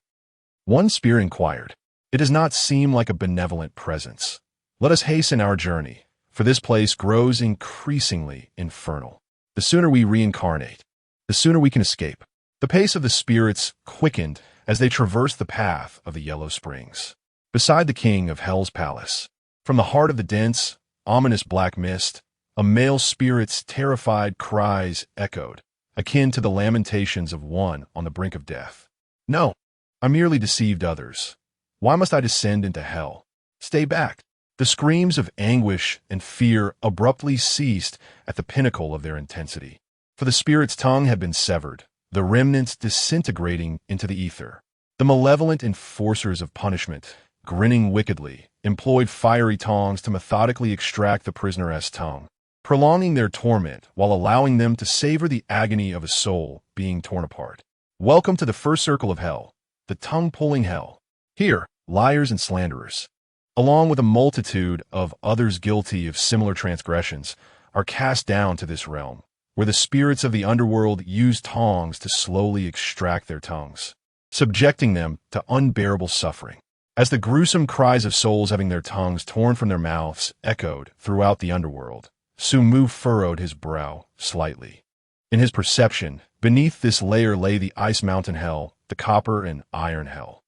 One spirit inquired. It does not seem like a benevolent presence. Let us hasten our journey, for this place grows increasingly infernal. The sooner we reincarnate, the sooner we can escape. The pace of the spirits quickened as they traversed the path of the Yellow Springs. Beside the king of Hell's palace, from the heart of the dense, ominous black mist, a male spirit's terrified cries echoed, akin to the lamentations of one on the brink of death. No, I merely deceived others. Why must I descend into hell? Stay back. The screams of anguish and fear abruptly ceased at the pinnacle of their intensity. For the spirit's tongue had been severed, the remnants disintegrating into the ether. The malevolent enforcers of punishment, grinning wickedly, employed fiery tongs to methodically extract the prisoner's tongue, prolonging their torment while allowing them to savor the agony of a soul being torn apart. Welcome to the first circle of hell, the tongue-pulling hell. Here, liars and slanderers, along with a multitude of others guilty of similar transgressions, are cast down to this realm, where the spirits of the underworld use tongs to slowly extract their tongues, subjecting them to unbearable suffering. As the gruesome cries of souls having their tongues torn from their mouths echoed throughout the underworld, Su Mu furrowed his brow slightly. In his perception, beneath this layer lay the ice mountain hell, the copper and iron hell.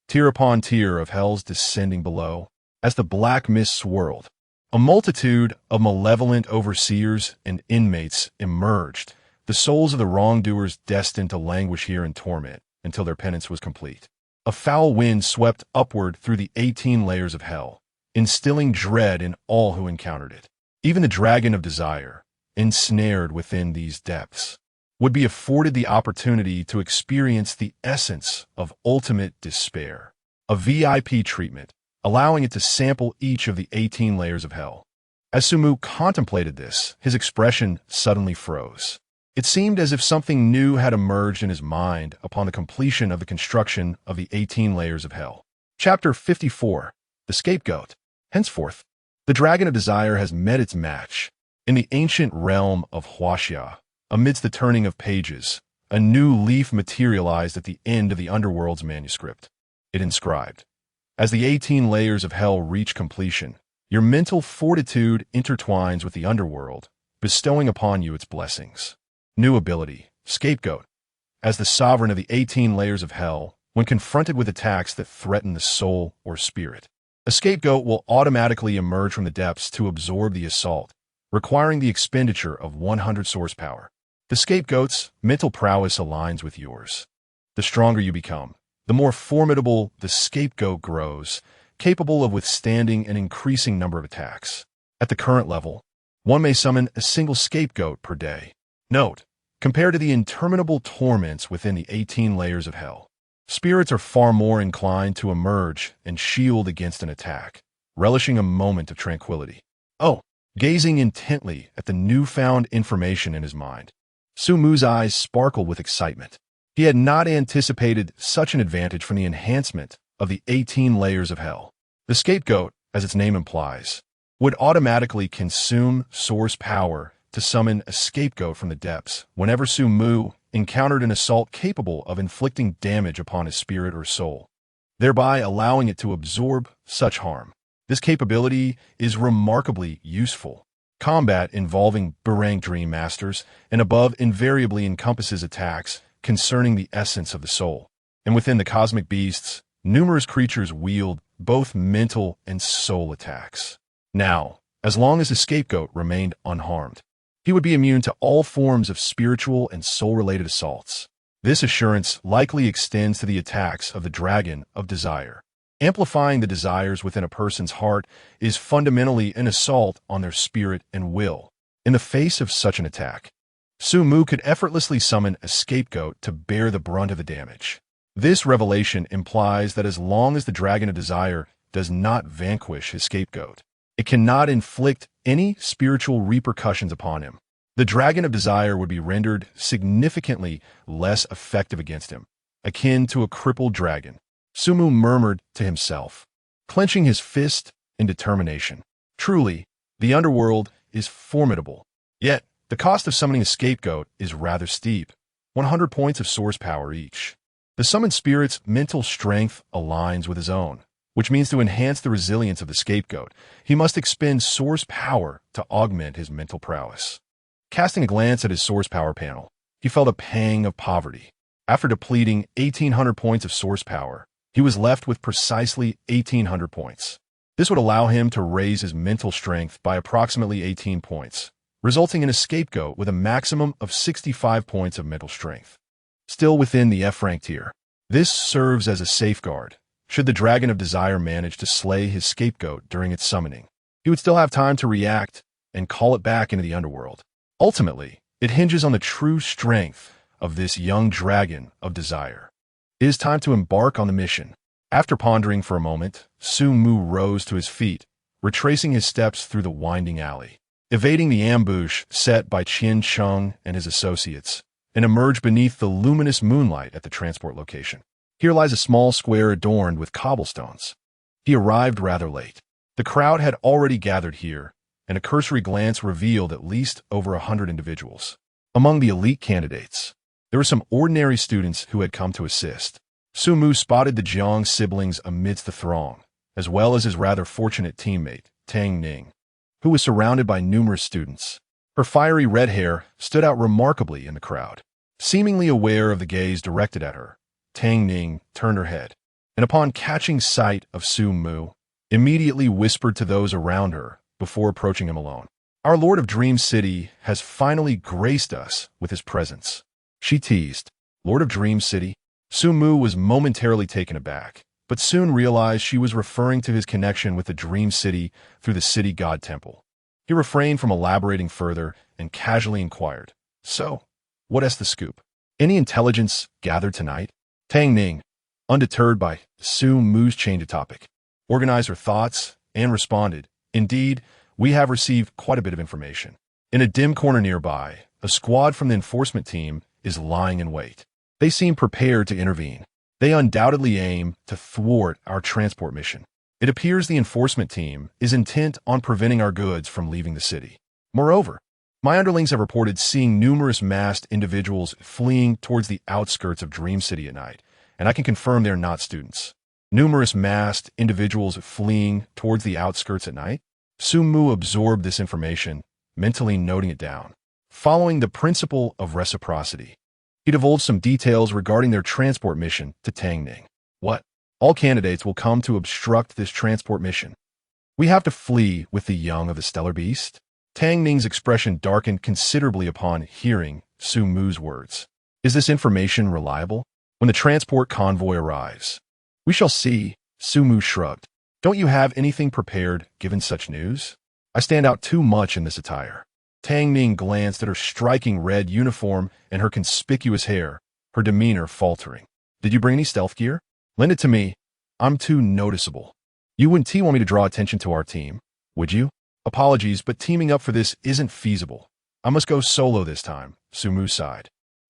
Tier upon tier of hells descending below, as the black mist swirled. A multitude of malevolent overseers and inmates emerged, the souls of the wrongdoers destined to languish here in torment until their penance was complete. A foul wind swept upward through the 18 layers of hell, instilling dread in all who encountered it. Even the dragon of desire, ensnared within these depths, would be afforded the opportunity to experience the essence of ultimate despair, a VIP treatment, allowing it to sample each of the 18 layers of hell. As Su Mu contemplated this, his expression suddenly froze. It seemed as if something new had emerged in his mind upon the completion of the construction of the 18 layers of hell. Chapter 54. The Scapegoat. Henceforth, the Dragon of Desire has met its match. In the ancient realm of Huaxia, amidst the turning of pages, a new leaf materialized at the end of the Underworld's manuscript. It inscribed, "As the 18 layers of hell reach completion, your mental fortitude intertwines with the Underworld, bestowing upon you its blessings." New ability, Scapegoat. As the sovereign of the 18 layers of hell, when confronted with attacks that threaten the soul or spirit, a scapegoat will automatically emerge from the depths to absorb the assault, requiring the expenditure of 100 source power. The scapegoat's mental prowess aligns with yours. The stronger you become, the more formidable the scapegoat grows, capable of withstanding an increasing number of attacks. At the current level, one may summon a single scapegoat per day. Note, compared to the interminable torments within the 18 layers of hell, spirits are far more inclined to emerge and shield against an attack, relishing a moment of tranquility. Oh, gazing intently at the newfound information in his mind, Su Mu's eyes sparkled with excitement. He had not anticipated such an advantage from the enhancement of the 18 layers of hell. The scapegoat, as its name implies, would automatically consume source power to summon a scapegoat from the depths whenever Su Mu encountered an assault capable of inflicting damage upon his spirit or soul, thereby allowing it to absorb such harm. This capability is remarkably useful. Combat involving Barang Dream Masters and above invariably encompasses attacks concerning the essence of the soul. And within the cosmic beasts, numerous creatures wield both mental and soul attacks. Now, as long as the scapegoat remained unharmed, he would be immune to all forms of spiritual and soul-related assaults. This assurance likely extends to the attacks of the Dragon of Desire. Amplifying the desires within a person's heart is fundamentally an assault on their spirit and will. In the face of such an attack, Su Mu could effortlessly summon a scapegoat to bear the brunt of the damage. This revelation implies that as long as the Dragon of Desire does not vanquish his scapegoat, it cannot inflict any spiritual repercussions upon him. The Dragon of Desire would be rendered significantly less effective against him, akin to a crippled dragon. Su Mu murmured to himself, clenching his fist in determination. Truly, the Underworld is formidable. Yet, the cost of summoning a scapegoat is rather steep, 100 points of source power each. The summoned spirit's mental strength aligns with his own, which means to enhance the resilience of the scapegoat, he must expend source power to augment his mental prowess. Casting a glance at his source power panel, he felt a pang of poverty. After depleting 1,800 points of source power, he was left with precisely 1,800 points. This would allow him to raise his mental strength by approximately 18 points, resulting in a scapegoat with a maximum of 65 points of mental strength. Still within the F-rank tier, this serves as a safeguard. Should the Dragon of Desire manage to slay his scapegoat during its summoning, he would still have time to react and call it back into the Underworld. Ultimately, it hinges on the true strength of this young Dragon of Desire. It is time to embark on the mission. After pondering for a moment, Su Mu rose to his feet, retracing his steps through the winding alley, evading the ambush set by Qian Cheng and his associates, and emerged beneath the luminous moonlight at the transport location. Here lies a small square adorned with cobblestones. He arrived rather late. The crowd had already gathered here, and a cursory glance revealed at least over 100 individuals. Among the elite candidates, there were some ordinary students who had come to assist. Su Mu spotted the Jiang siblings amidst the throng, as well as his rather fortunate teammate, Tang Ning. who was surrounded by numerous students. Her fiery red hair stood out remarkably in the crowd. Seemingly aware of the gaze directed at her, Tang Ning turned her head, and upon catching sight of Su Mu, immediately whispered to those around her before approaching him alone. Our Lord of Dream City has finally graced us with his presence. She teased. Lord of Dream City? Su Mu was momentarily taken aback, but soon realized she was referring to his connection with the Dream City through the city god temple. He refrained from elaborating further and casually inquired, "So, what's the scoop? Any intelligence gathered tonight?" Tang Ning, undeterred by Su Mu's change of topic, organized her thoughts and responded, "Indeed, we have received quite a bit of information. In a dim corner nearby, a squad from the enforcement team is lying in wait. They seem prepared to intervene. They undoubtedly aim to thwart our transport mission. It appears the enforcement team is intent on preventing our goods from leaving the city. Moreover, my underlings have reported seeing numerous masked individuals fleeing towards the outskirts of Dream City at night, and I can confirm they're not students." Numerous masked individuals fleeing towards the outskirts at night? Su Mu absorbed this information, mentally noting it down. Following the principle of reciprocity, he divulged some details regarding their transport mission to Tang Ning. "What? All candidates will come to obstruct this transport mission. We have to flee with the young of the stellar beast?" Tang Ning's expression darkened considerably upon hearing Su Mu's words. "Is this information reliable? When the transport convoy arrives, we shall see," Su Mu shrugged. "Don't you have anything prepared given such news? I stand out too much in this attire." Tang Ning glanced at her striking red uniform and her conspicuous hair, her demeanor faltering. "Did you bring any stealth gear? Lend it to me. I'm too noticeable. You wouldn't want me to draw attention to our team, would you? Apologies, but teaming up for this isn't feasible. I must go solo this time," Su Mu sighed.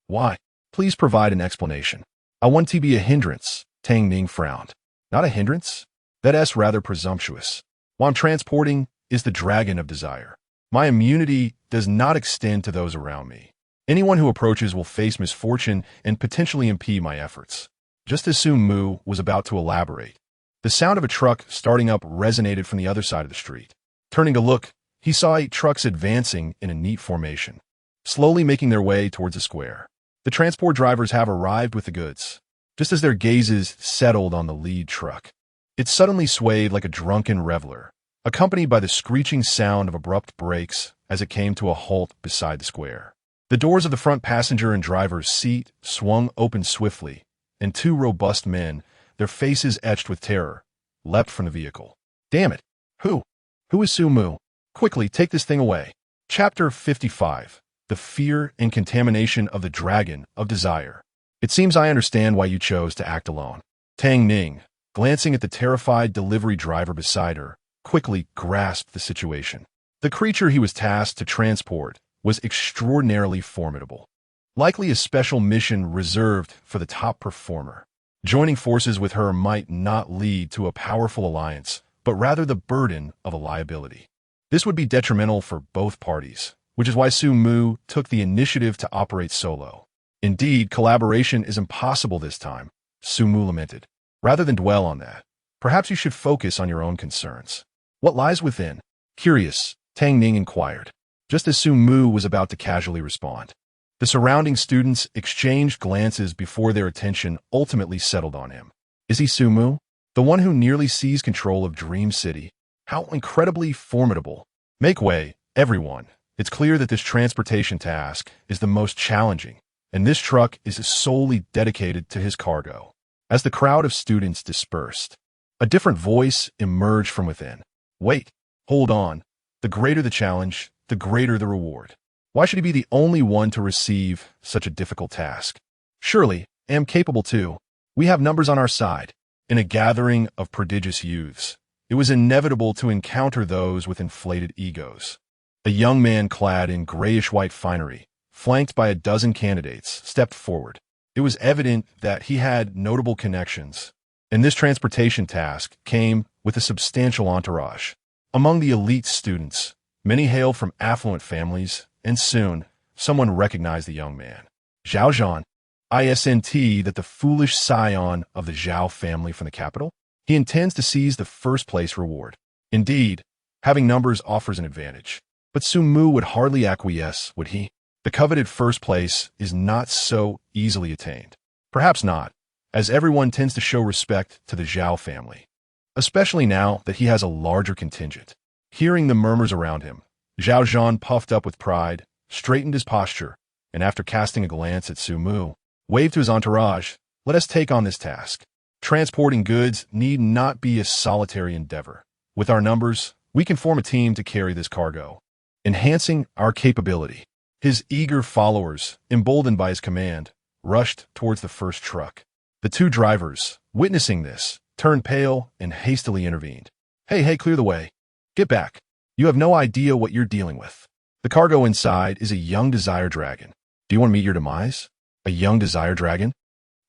"Why? Please provide an explanation." "I want to be a hindrance," Tang Ning frowned. "Not a hindrance? That's rather presumptuous. What I'm transporting is the dragon of desire. My immunity does not extend to those around me. Anyone who approaches will face misfortune and potentially impede my efforts." Just as Su Mu was about to elaborate, the sound of a truck starting up resonated from the other side of the street. Turning to look, he saw 8 trucks advancing in a neat formation, slowly making their way towards the square. The transport drivers have arrived with the goods. Just as their gazes settled on the lead truck, it suddenly swayed like a drunken reveler, accompanied by the screeching sound of abrupt brakes as it came to a halt beside the square. The doors of the front passenger and driver's seat swung open swiftly, and 2 robust men, their faces etched with terror, leapt from the vehicle. "Damn it! Who is Su Mu? Quickly, take this thing away." Chapter 55. The Fear and Contamination of the Dragon of Desire. "It seems I understand why you chose to act alone." Tang Ning, glancing at the terrified delivery driver beside her, quickly grasped the situation. The creature he was tasked to transport was extraordinarily formidable. Likely a special mission reserved for the top performer. Joining forces with her might not lead to a powerful alliance, but rather the burden of a liability. This would be detrimental for both parties, which is why Su Mu took the initiative to operate solo. "Indeed, collaboration is impossible this time," Su Mu lamented. "Rather than dwell on that, perhaps you should focus on your own concerns." "What lies within?" Curious, Tang Ning inquired, just as Su Mu was about to casually respond. The surrounding students exchanged glances before their attention ultimately settled on him. Is he Su Mu? The one who nearly seized control of Dream City? How incredibly formidable. Make way, everyone. It's clear that this transportation task is the most challenging, and this truck is solely dedicated to his cargo. As the crowd of students dispersed, a different voice emerged from within. "Wait, hold on. The greater the challenge, the greater the reward. Why should he be the only one to receive such a difficult task? Surely, I am capable too. We have numbers on our side." In a gathering of prodigious youths, it was inevitable to encounter those with inflated egos. A young man clad in grayish-white finery, flanked by a dozen candidates, stepped forward. It was evident that he had notable connections, and this transportation task came with a substantial entourage. Among the elite students, many hailed from affluent families, and soon, someone recognized the young man. Zhao Zhan. Isn't that the foolish scion of the Zhao family from the capital? He intends to seize the first-place reward. Indeed, Having numbers offers an advantage. But Su Mu would hardly acquiesce, would he? The coveted first place is not so easily attained. Perhaps not, as everyone tends to show respect to the Zhao family, especially now that he has a larger contingent. Hearing the murmurs around him, Zhao Zhan puffed up with pride, straightened his posture, and after casting a glance at Su Mu, waved to his entourage, "Let us take on this task. Transporting goods need not be a solitary endeavor. With our numbers, we can form a team to carry this cargo, enhancing our capability." His eager followers, emboldened by his command, rushed towards the first truck. The two drivers, witnessing this, turned pale and hastily intervened. Hey, clear the way. Get back. You have no idea what you're dealing with. The cargo inside is a young desire dragon. Do you want to meet your demise? A young desire dragon?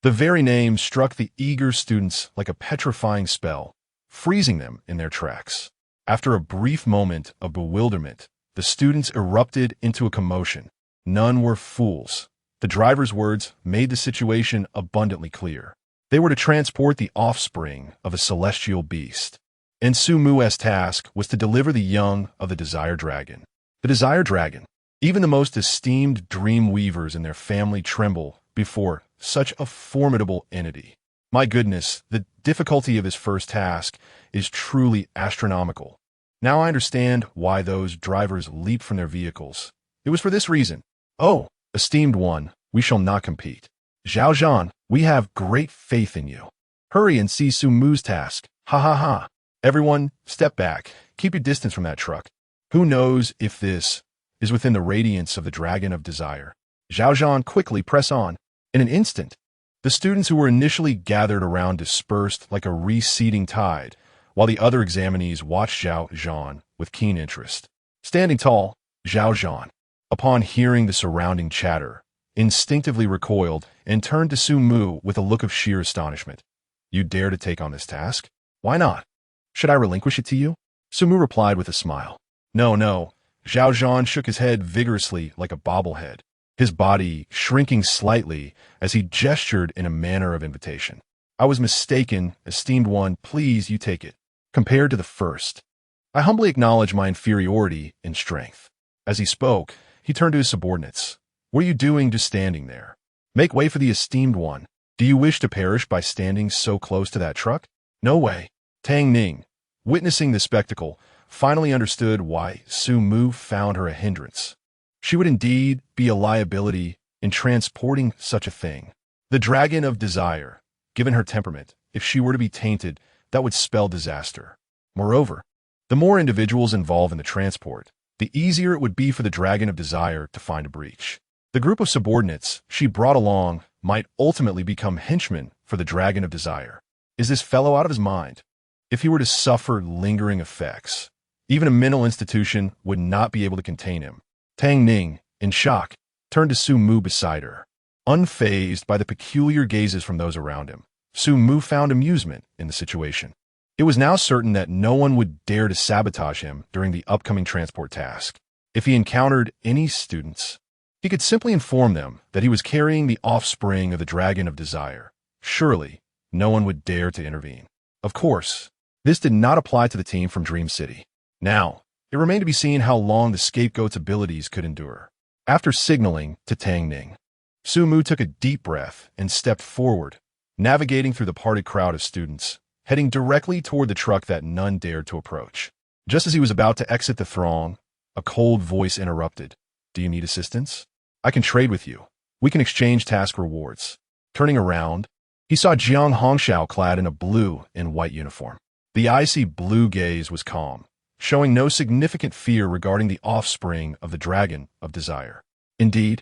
The very name struck the eager students like a petrifying spell, freezing them in their tracks. After a brief moment of bewilderment, the students erupted into a commotion. None were fools. The driver's words made the situation abundantly clear. They were to transport the offspring of a celestial beast, and Su Mu's task was to deliver the young of the desire dragon. The desire dragon. Even the most esteemed dream weavers in their family tremble before such a formidable entity. My goodness, the difficulty of his first task is truly astronomical. Now I understand why those drivers leaped from their vehicles. It was for this reason. Oh, esteemed one, we shall not compete. Zhao Zhan, we have great faith in you. Hurry and see Su Mu's task. Ha ha ha. Everyone, step back. Keep your distance from that truck. Who knows if this is within the radiance of the Dragon of Desire? Zhao Zhan, quickly press on. In an instant, the students who were initially gathered around dispersed like a receding tide, while the other examinees watched Zhao Zhan with keen interest. Standing tall, Zhao Zhan, upon hearing the surrounding chatter, instinctively recoiled and turned to Su Mu with a look of sheer astonishment. You dare to take on this task? Why not? Should I relinquish it to you? Su Mu replied with a smile. No. Zhao Zhan shook his head vigorously like a bobblehead, his body shrinking slightly as he gestured in a manner of invitation. I was mistaken, esteemed one, please you take it. Compared to the first, I humbly acknowledge my inferiority in strength. As he spoke, he turned to his subordinates. What are you doing just standing there? Make way for the esteemed one. Do you wish to perish by standing so close to that truck? No way. Tang Ning, witnessing the spectacle, finally understood why Su Mu found her a hindrance. She would indeed be a liability in transporting such a thing. The Dragon of Desire, given her temperament, if she were to be tainted, that would spell disaster. Moreover, the more individuals involved in the transport, the easier it would be for the Dragon of Desire to find a breach. The group of subordinates she brought along might ultimately become henchmen for the Dragon of Desire. Is this fellow out of his mind? If he were to suffer lingering effects, even a mental institution would not be able to contain him. Tang Ning, in shock, turned to Su Mu beside her. Unfazed by the peculiar gazes from those around him, Su Mu found amusement in the situation. It was now certain that no one would dare to sabotage him during the upcoming transport task. If he encountered any students, he could simply inform them that he was carrying the offspring of the Dragon of Desire. Surely, no one would dare to intervene. Of course, this did not apply to the team from Dream City. Now, it remained to be seen how long the scapegoat's abilities could endure. After signaling to Tang Ning, Su Mu took a deep breath and stepped forward, navigating through the parted crowd of students, heading directly toward the truck that none dared to approach. Just as he was about to exit the throng, a cold voice interrupted. Do you need assistance? I can trade with you. We can exchange task rewards. Turning around, he saw Jiang Hongxiao clad in a blue and white uniform. The icy blue gaze was calm, showing no significant fear regarding the offspring of the Dragon of Desire. Indeed,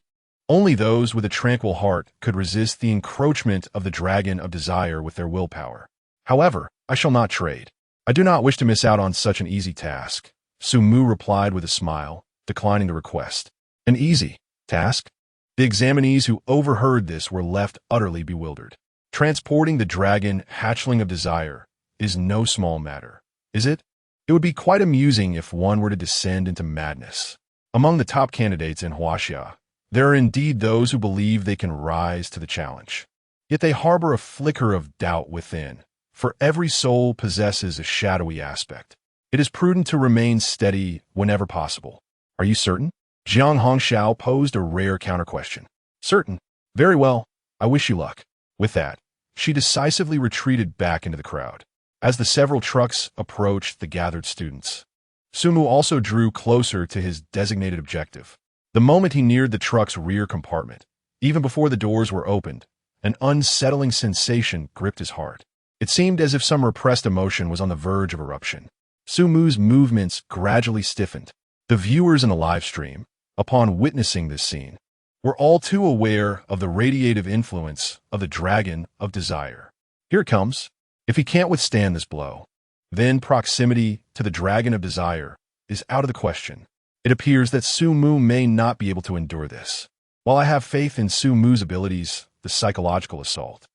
only those with a tranquil heart could resist the encroachment of the Dragon of Desire with their willpower. However, I shall not trade. I do not wish to miss out on such an easy task. Su Mu replied with a smile, declining the request. An easy task? The examinees who overheard this were left utterly bewildered. Transporting the dragon hatchling of desire is no small matter, is it? It would be quite amusing if one were to descend into madness. Among the top candidates in Huaxia, there are indeed those who believe they can rise to the challenge. Yet they harbor a flicker of doubt within, for every soul possesses a shadowy aspect. It is prudent to remain steady whenever possible. Are you certain? Jiang Hongxiao posed a rare counter-question. Certain. Very well. I wish you luck. With that, she decisively retreated back into the crowd. As the several trucks approached the gathered students, Sumu also drew closer to his designated objective. The moment he neared the truck's rear compartment, even before the doors were opened, an unsettling sensation gripped his heart. It seemed as if some repressed emotion was on the verge of eruption. Sumu's movements gradually stiffened. The viewers in the live stream, upon witnessing this scene, were all too aware of the radiative influence of the Dragon of Desire. Here it comes. If he can't withstand this blow, then proximity to the Dragon of Desire is out of the question. It appears that Sumu may not be able to endure this. While I have faith in Sumu's abilities, the psychological assault,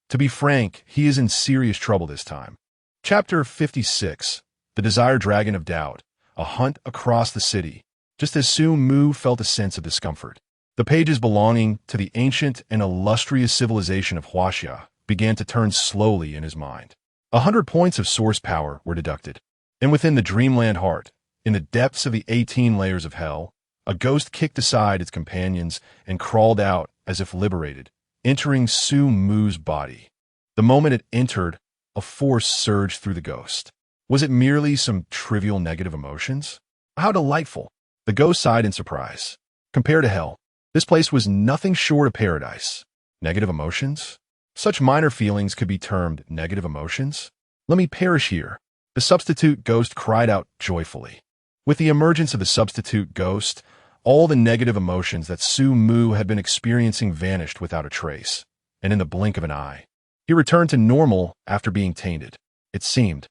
to be frank, he is in serious trouble this time. Chapter 56, The Desire Dragon of Doubt, a hunt across the city. Just as Sumu felt a sense of discomfort, the pages belonging to the ancient and illustrious civilization of Huaxia began to turn slowly in his mind. 100 points of source power were deducted. And within the dreamland heart, in the depths of the 18 layers of hell, a ghost kicked aside its companions and crawled out as if liberated, entering Sumu's body. The moment it entered, a force surged through the ghost. Was it merely some trivial negative emotions? How delightful! The ghost sighed in surprise. Compared to hell, this place was nothing short of paradise. Negative emotions? Such minor feelings could be termed negative emotions? Let me perish here. The substitute ghost cried out joyfully. With the emergence of the substitute ghost, all the negative emotions that Sumu had been experiencing vanished without a trace, and in the blink of an eye, he returned to normal after being tainted. It seemed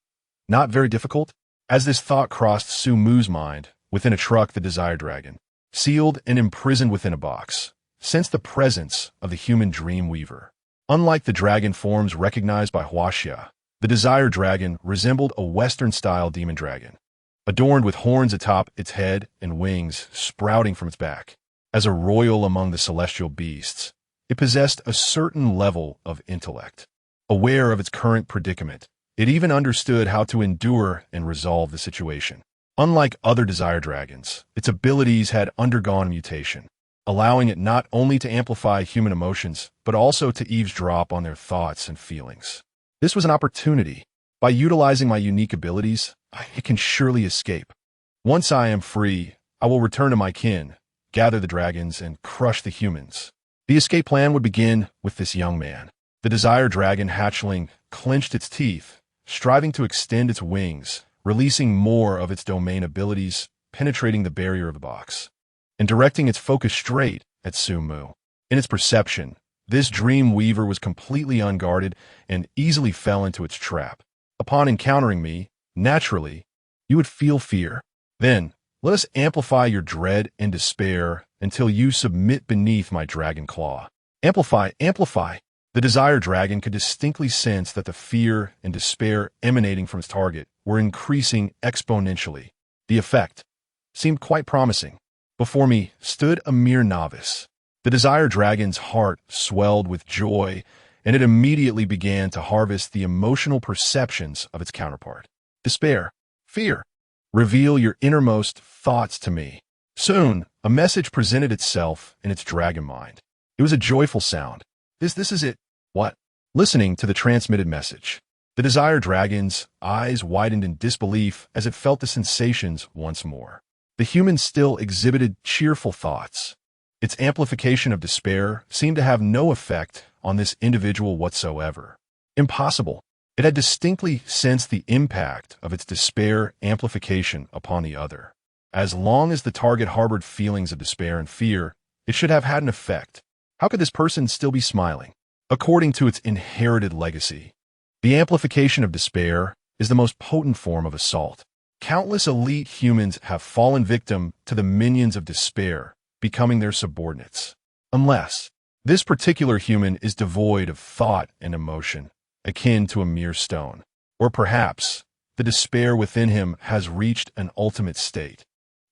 not very difficult. As this thought crossed Sumu's mind, within a truck the Desire Dragon, sealed and imprisoned within a box, sensed the presence of the human dream weaver. Unlike the dragon forms recognized by Huaxia, the Desire Dragon resembled a Western-style demon dragon, adorned with horns atop its head and wings sprouting from its back. As a royal among the celestial beasts, it possessed a certain level of intellect. Aware of its current predicament, it even understood how to endure and resolve the situation. Unlike other Desire Dragons, its abilities had undergone mutation, allowing it not only to amplify human emotions, but also to eavesdrop on their thoughts and feelings. This was an opportunity. By utilizing my unique abilities, I can surely escape. Once I am free, I will return to my kin, gather the dragons, and crush the humans. The escape plan would begin with this young man. The Desire Dragon hatchling clenched its teeth, striving to extend its wings, releasing more of its domain abilities, penetrating the barrier of the box, and directing its focus straight at Sumu. In its perception, this dream weaver was completely unguarded and easily fell into its trap. Upon encountering me, naturally, you would feel fear. Then, let us amplify your dread and despair until you submit beneath my dragon claw. Amplify, amplify! The Desire Dragon could distinctly sense that the fear and despair emanating from its target were increasing exponentially. The effect seemed quite promising. Before me stood a mere novice. The Desire Dragon's heart swelled with joy, and it immediately began to harvest the emotional perceptions of its counterpart. Despair, fear, reveal your innermost thoughts to me. Soon, a message presented itself in its dragon mind. It was a joyful sound. This is it. What? Listening to the transmitted message, the Desire Dragon's eyes widened in disbelief as it felt the sensations once more. The human still exhibited cheerful thoughts. Its amplification of despair seemed to have no effect on this individual whatsoever. Impossible. It had distinctly sensed the impact of its despair amplification upon the other. As long as the target harbored feelings of despair and fear, it should have had an effect. How could this person still be smiling? According to its inherited legacy, the amplification of despair is the most potent form of assault. Countless elite humans have fallen victim to the minions of despair, becoming their subordinates. Unless this particular human is devoid of thought and emotion, akin to a mere stone. Or perhaps the despair within him has reached an ultimate state,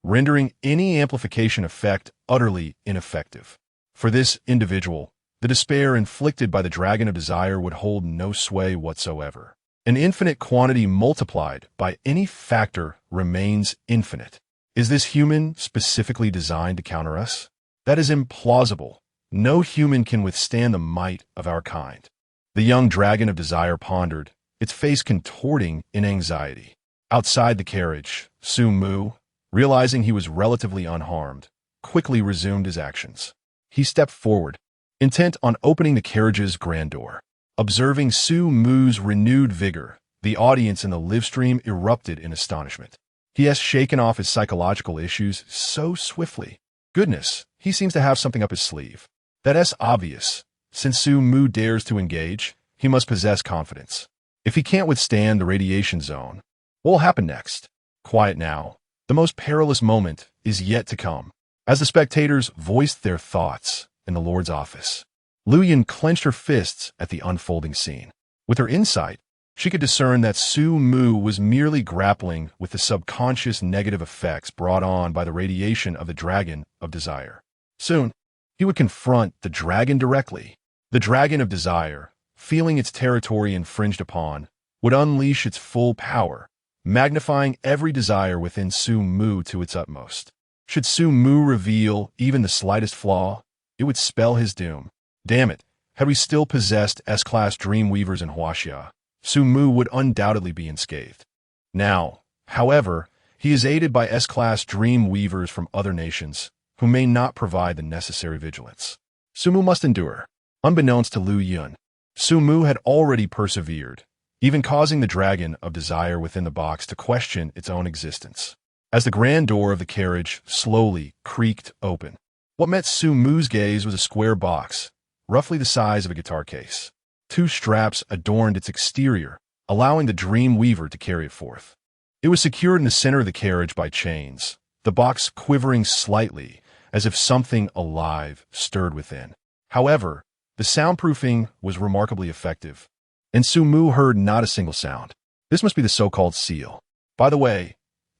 rendering any amplification effect utterly ineffective. For this individual, the despair inflicted by the Dragon of Desire would hold no sway whatsoever. An infinite quantity multiplied by any factor remains infinite. Is this human specifically designed to counter us? That is implausible. No human can withstand the might of our kind. The young dragon of desire pondered, its face contorting in anxiety. Outside the carriage, Su-mu, realizing he was relatively unharmed, quickly resumed his actions. He stepped forward, intent on opening the carriage's grand door. Observing Su-mu's renewed vigor, the audience in the livestream erupted in astonishment. He has shaken off his psychological issues so swiftly. Goodness, he seems to have something up his sleeve. That's obvious. Since Su-mu dares to engage, he must possess confidence. If he can't withstand the radiation zone, what will happen next? Quiet now. The most perilous moment is yet to come. As the spectators voiced their thoughts in the Lord's office, Lu Yin clenched her fists at the unfolding scene. With her insight, she could discern that Su-mu was merely grappling with the subconscious negative effects brought on by the radiation of the dragon of desire. Soon, he would confront the dragon directly. The dragon of desire, feeling its territory infringed upon, would unleash its full power, magnifying every desire within Su-mu to its utmost. Should Su-mu reveal even the slightest flaw, it would spell his doom. Damn it, had we still possessed S-class dreamweavers in Huaxia, Su-mu would undoubtedly be unscathed. Now, however, he is aided by S-class dreamweavers from other nations, who may not provide the necessary vigilance. Su-mu must endure. Unbeknownst to Lu Yun, Su-mu had already persevered, even causing the dragon of desire within the box to question its own existence. As the grand door of the carriage slowly creaked open, what met Su-mu's gaze was a square box, roughly the size of a guitar case. 2 straps adorned its exterior, allowing the dream weaver to carry it forth. It was secured in the center of the carriage by chains, the box quivering slightly as if something alive stirred within. However, the soundproofing was remarkably effective, and Su-mu heard not a single sound. This must be the so-called seal. By the way,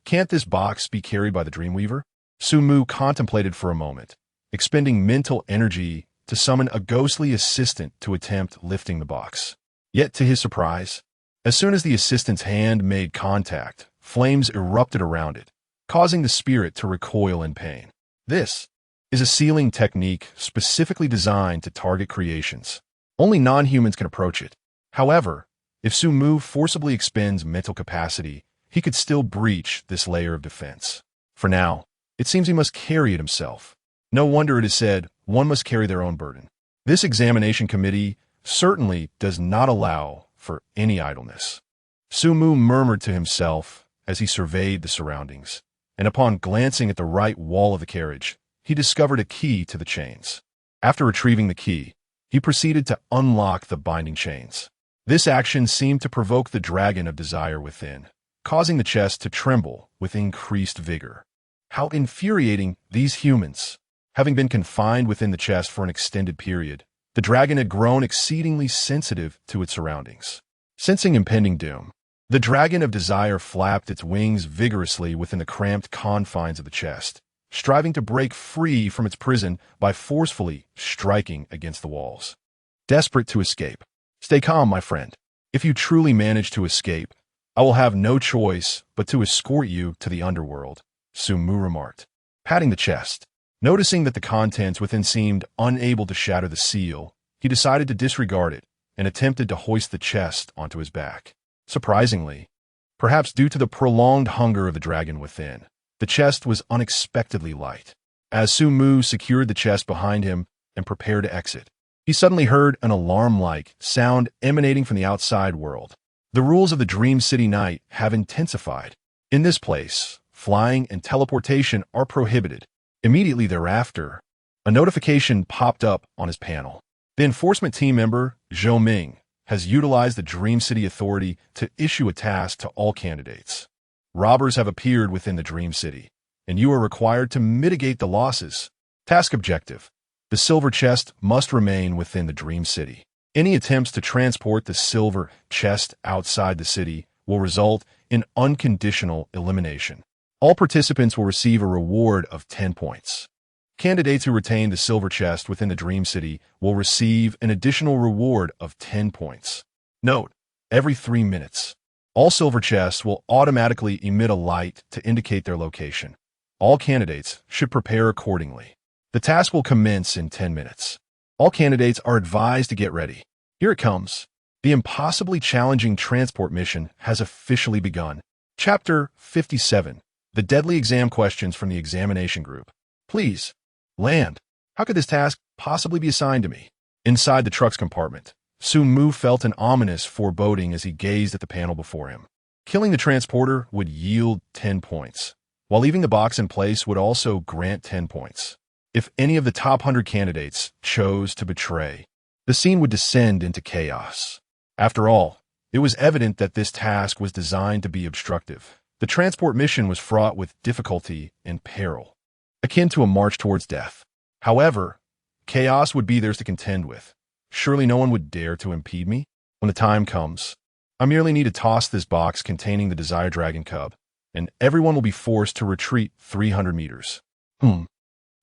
can't this box be carried by the Dreamweaver? Su-mu contemplated for a moment, expending mental energy to summon a ghostly assistant to attempt lifting the box. Yet, to his surprise, as soon as the assistant's hand made contact, flames erupted around it, causing the spirit to recoil in pain. This is a sealing technique specifically designed to target creations. Only non-humans can approach it. However, if Su-mu forcibly expends mental capacity, he could still breach this layer of defense. For now, it seems he must carry it himself. No wonder it is said, one must carry their own burden. This examination committee certainly does not allow for any idleness. Su-mu murmured to himself as he surveyed the surroundings, and upon glancing at the right wall of the carriage, he discovered a key to the chains. After retrieving the key, he proceeded to unlock the binding chains. This action seemed to provoke the dragon of desire within, causing the chest to tremble with increased vigor. How infuriating these humans! Having been confined within the chest for an extended period, the dragon had grown exceedingly sensitive to its surroundings. Sensing impending doom, the dragon of desire flapped its wings vigorously within the cramped confines of the chest, striving to break free from its prison by forcefully striking against the walls. Desperate to escape. Stay calm, my friend. If you truly manage to escape, I will have no choice but to escort you to the underworld, Su-mu remarked, patting the chest. Noticing that the contents within seemed unable to shatter the seal, he decided to disregard it and attempted to hoist the chest onto his back. Surprisingly, perhaps due to the prolonged hunger of the dragon within, the chest was unexpectedly light. As Su-mu secured the chest behind him and prepared to exit, he suddenly heard an alarm-like sound emanating from the outside world. The rules of the Dream City Night have intensified. In this place, flying and teleportation are prohibited. Immediately thereafter, a notification popped up on his panel. The enforcement team member, Zhou Ming, has utilized the Dream City Authority to issue a task to all candidates. Robbers have appeared within the Dream City, and you are required to mitigate the losses. Task objective: the silver chest must remain within the Dream City. Any attempts to transport the silver chest outside the city will result in unconditional elimination. All participants will receive a reward of 10 points. Candidates who retain the silver chest within the Dream City will receive an additional reward of 10 points. Note, every 3 minutes. All silver chests will automatically emit a light to indicate their location. All candidates should prepare accordingly. The task will commence in 10 minutes. All candidates are advised to get ready. Here it comes. The impossibly challenging transport mission has officially begun. Chapter 57. The deadly exam questions from the examination group. Please, land. How could this task possibly be assigned to me? Inside the truck's compartment, Sumu felt an ominous foreboding as he gazed at the panel before him. Killing the transporter would yield 10 points, while leaving the box in place would also grant 10 points. If any of the top 100 candidates chose to betray, the scene would descend into chaos. After all, it was evident that this task was designed to be obstructive. The transport mission was fraught with difficulty and peril, akin to a march towards death. However, chaos would be theirs to contend with. Surely no one would dare to impede me? When the time comes, I merely need to toss this box containing the desired dragon cub, and everyone will be forced to retreat 300 meters.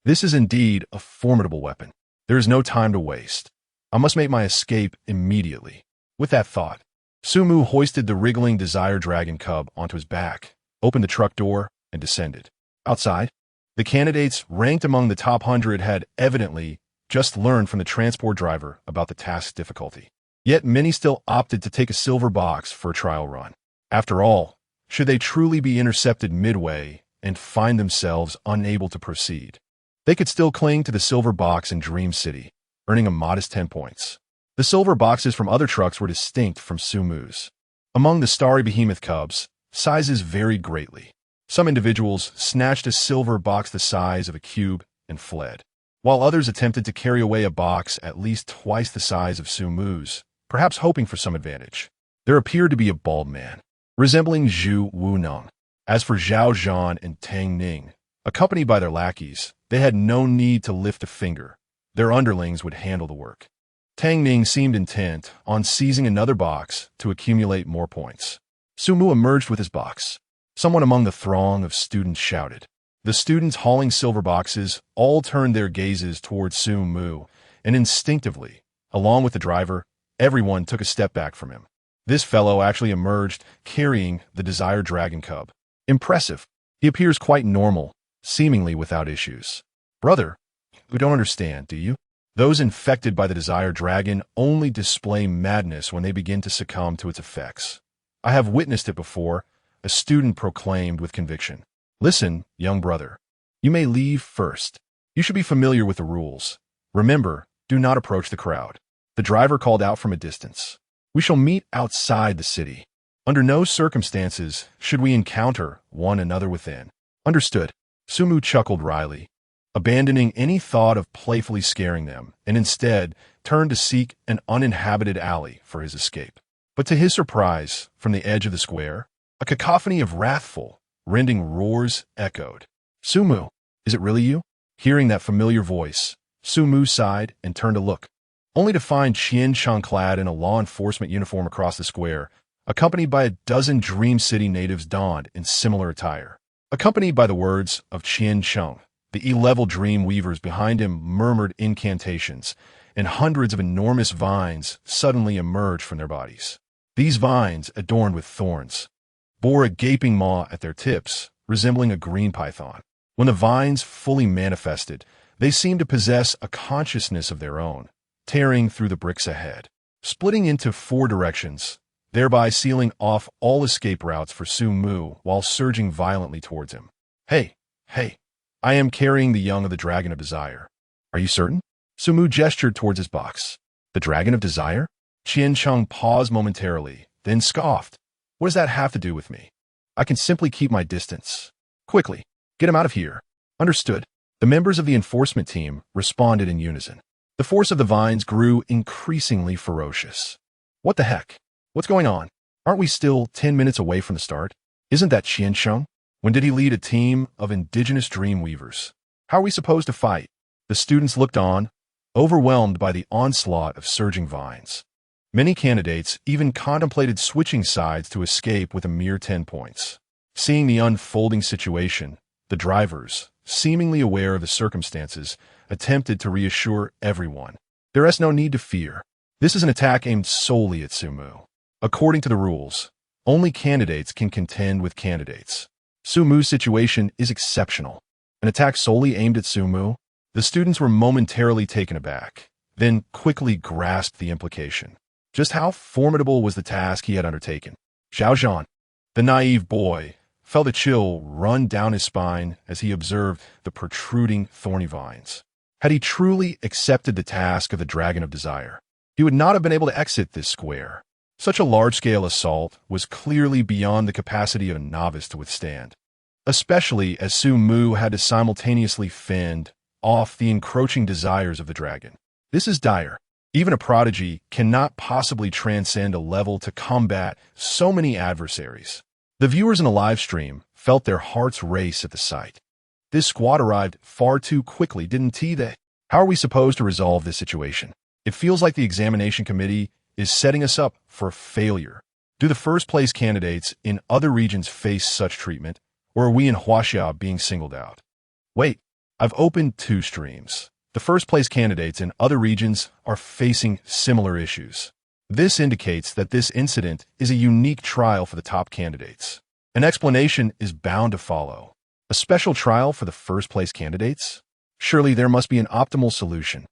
This is indeed a formidable weapon. There is no time to waste. I must make my escape immediately. With that thought, Sumu hoisted the wriggling desire dragon cub onto his back, opened the truck door, and descended. Outside, the candidates ranked among the top 100 had evidently just learned from the transport driver about the task's difficulty. Yet many still opted to take a silver box for a trial run. After all, should they truly be intercepted midway and find themselves unable to proceed, they could still cling to the silver box in Dream City, earning a modest 10 points. The silver boxes from other trucks were distinct from Sumu's. Among the starry behemoth cubs, sizes varied greatly. Some individuals snatched a silver box the size of a cube and fled, while others attempted to carry away a box at least twice the size of Sumu's, perhaps hoping for some advantage. There appeared to be a bald man, resembling Zhu Wunong. As for Zhao Zhan and Tang Ning, accompanied by their lackeys, they had no need to lift a finger. Their underlings would handle the work. Tang Ning seemed intent on seizing another box to accumulate more points. Sumu emerged with his box. Someone among the throng of students shouted. The students hauling silver boxes all turned their gazes towards Sumu, and instinctively, along with the driver, everyone took a step back from him. This fellow actually emerged carrying the desired dragon cub. Impressive. He appears quite normal, seemingly without issues. Brother, you don't understand, do you? Those infected by the desired dragon only display madness when they begin to succumb to its effects. I have witnessed it before, a student proclaimed with conviction. Listen, young brother. You may leave first. You should be familiar with the rules. Remember, do not approach the crowd. The driver called out from a distance. We shall meet outside the city. Under no circumstances should we encounter one another within. Understood. Sumu chuckled wryly, abandoning any thought of playfully scaring them, and instead turned to seek an uninhabited alley for his escape. But to his surprise, from the edge of the square, a cacophony of wrathful, rending roars echoed. Sumu, is it really you? Hearing that familiar voice, Sumu sighed and turned to look, only to find Qian Cheng clad in a law enforcement uniform across the square, accompanied by a dozen Dream City natives donned in similar attire. Accompanied by the words of Qian Cheng, the E-level dream weavers behind him murmured incantations, and hundreds of enormous vines suddenly emerged from their bodies. These vines, adorned with thorns, bore a gaping maw at their tips, resembling a green python. When the vines fully manifested, they seemed to possess a consciousness of their own, tearing through the bricks ahead, splitting into 4 directions, thereby sealing off all escape routes for Sumu while surging violently towards him. Hey, I am carrying the young of the Dragon of Desire. Are you certain? Sumu gestured towards his box. The Dragon of Desire? Qian Cheng paused momentarily, then scoffed. What does that have to do with me? I can simply keep my distance. Quickly, get him out of here. Understood. The members of the enforcement team responded in unison. The force of the vines grew increasingly ferocious. What the heck? What's going on? Aren't we still 10 minutes away from the start? Isn't that Qian Cheng? When did he lead a team of indigenous dream weavers? How are we supposed to fight? The students looked on, overwhelmed by the onslaught of surging vines. Many candidates even contemplated switching sides to escape with a mere 10 points. Seeing the unfolding situation, the drivers, seemingly aware of the circumstances, attempted to reassure everyone. There is no need to fear. This is an attack aimed solely at Sumu. According to the rules, only candidates can contend with candidates. Su Mu's situation is exceptional. An attack solely aimed at Su Mu? The students were momentarily taken aback, then quickly grasped the implication. Just how formidable was the task he had undertaken? Xiao Zhan, the naive boy, felt a chill run down his spine as he observed the protruding thorny vines. Had he truly accepted the task of the Dragon of Desire, he would not have been able to exit this square. Such a large-scale assault was clearly beyond the capacity of a novice to withstand, especially as Su Mu had to simultaneously fend off the encroaching desires of the dragon. This is dire. Even a prodigy cannot possibly transcend a level to combat so many adversaries. The viewers in the live stream felt their hearts race at the sight. This squad arrived far too quickly, didn't they? How are we supposed to resolve this situation? It feels like the examination committee is setting us up for failure. Do the first-place candidates in other regions face such treatment, or are we in Huaxia being singled out? Wait, I've opened 2 streams. The first-place candidates in other regions are facing similar issues. This indicates that this incident is a unique trial for the top candidates. An explanation is bound to follow. A special trial for the first-place candidates? Surely there must be an optimal solution.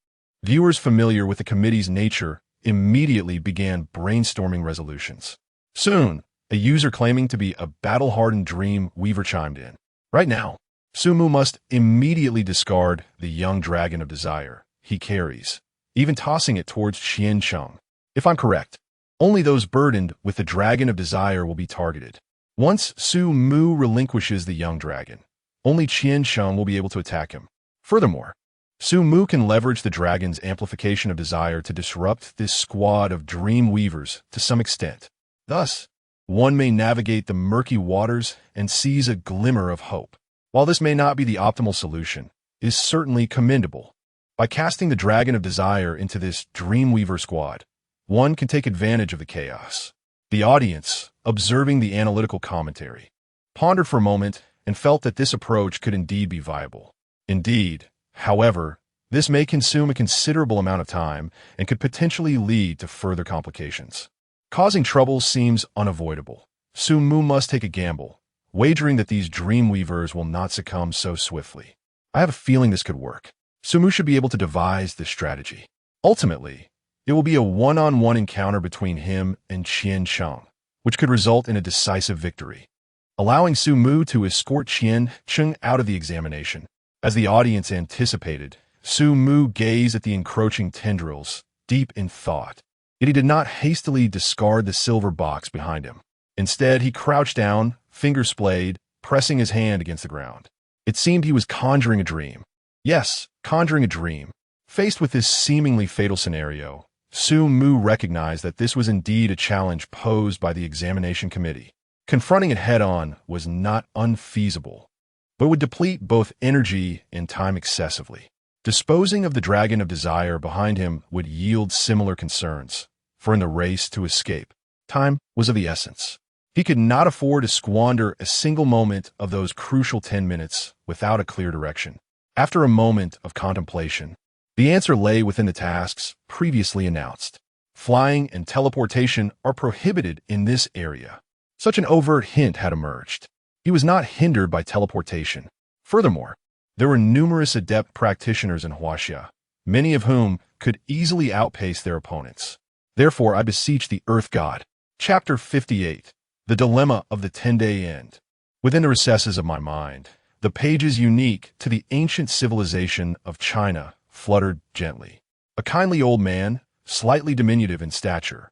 Viewers familiar with the committee's nature immediately began brainstorming resolutions. Soon, a user claiming to be a battle-hardened dream weaver chimed in. Right now, Su Mu must immediately discard the young Dragon of Desire he carries, even tossing it towards Qian Sheng. If I'm correct, only those burdened with the Dragon of Desire will be targeted. Once Su Mu relinquishes the young dragon, only Qian Sheng will be able to attack him. Furthermore, Su Mu can leverage the dragon's amplification of desire to disrupt this squad of dream weavers to some extent. Thus, one may navigate the murky waters and seize a glimmer of hope. While this may not be the optimal solution, it is certainly commendable. By casting the Dragon of Desire into this Dreamweaver squad, one can take advantage of the chaos. The audience, observing the analytical commentary, pondered for a moment and felt that this approach could indeed be viable. Indeed, however, this may consume a considerable amount of time and could potentially lead to further complications. Causing trouble seems unavoidable. Su Mu must take a gamble, wagering that these Dreamweavers will not succumb so swiftly. I have a feeling this could work. Su Mu should be able to devise this strategy. Ultimately, it will be a one-on-one encounter between him and Qian Sheng, which could result in a decisive victory, allowing Su Mu to escort Qian Sheng out of the examination. As the audience anticipated, Su Mu gazed at the encroaching tendrils, deep in thought. Yet he did not hastily discard the silver box behind him. Instead, he crouched down, fingers splayed, pressing his hand against the ground. It seemed he was conjuring a dream. Yes, conjuring a dream. Faced with this seemingly fatal scenario, Su Mu recognized that this was indeed a challenge posed by the examination committee. Confronting it head-on was not unfeasible, but would deplete both energy and time excessively. Disposing of the Dragon of Desire behind him would yield similar concerns, for in the race to escape, time was of the essence. He could not afford to squander a single moment of those crucial 10 minutes without a clear direction. After a moment of contemplation, the answer lay within the tasks previously announced. Flying and teleportation are prohibited in this area. Such an overt hint had emerged. He was not hindered by teleportation. Furthermore, there were numerous adept practitioners in Huaxia, many of whom could easily outpace their opponents. Therefore, I beseech the Earth God. Chapter 58. The Dilemma of the 10-Day End. Within the recesses of my mind, the pages unique to the ancient civilization of China fluttered gently. A kindly old man, slightly diminutive in stature,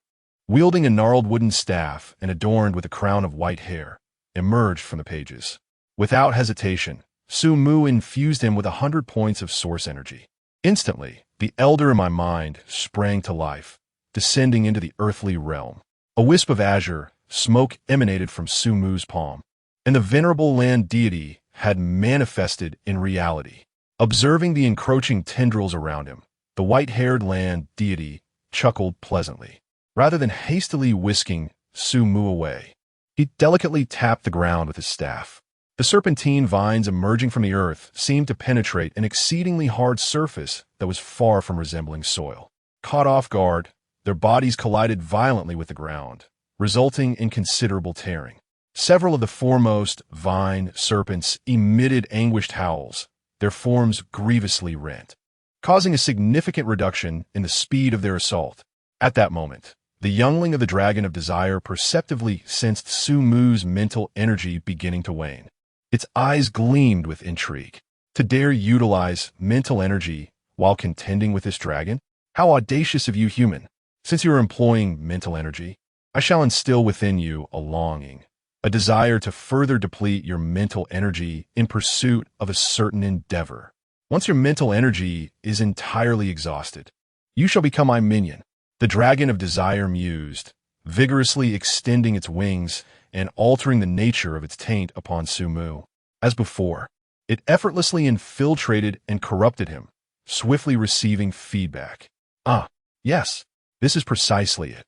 wielding a gnarled wooden staff and adorned with a crown of white hair, emerged from the pages. Without hesitation, Su Mu infused him with 100 points of source energy. Instantly, the elder in my mind sprang to life, descending into the earthly realm. A wisp of azure smoke emanated from Su Mu's palm, and the venerable land deity had manifested in reality. Observing the encroaching tendrils around him, the white-haired land deity chuckled pleasantly. Rather than hastily whisking Su Mu away, he delicately tapped the ground with his staff. The serpentine vines emerging from the earth seemed to penetrate an exceedingly hard surface that was far from resembling soil. Caught off guard, their bodies collided violently with the ground, resulting in considerable tearing. Several of the foremost vine serpents emitted anguished howls, their forms grievously rent, causing a significant reduction in the speed of their assault. At that moment, the youngling of the Dragon of Desire perceptibly sensed Su Mu's mental energy beginning to wane. Its eyes gleamed with intrigue. To dare utilize mental energy while contending with this dragon? How audacious of you, human! Since you are employing mental energy, I shall instill within you a longing, a desire to further deplete your mental energy in pursuit of a certain endeavor. Once your mental energy is entirely exhausted, you shall become my minion. The Dragon of Desire mused, vigorously extending its wings and altering the nature of its taint upon Su Mu. As before, it effortlessly infiltrated and corrupted him, swiftly receiving feedback. Ah, yes, this is precisely it.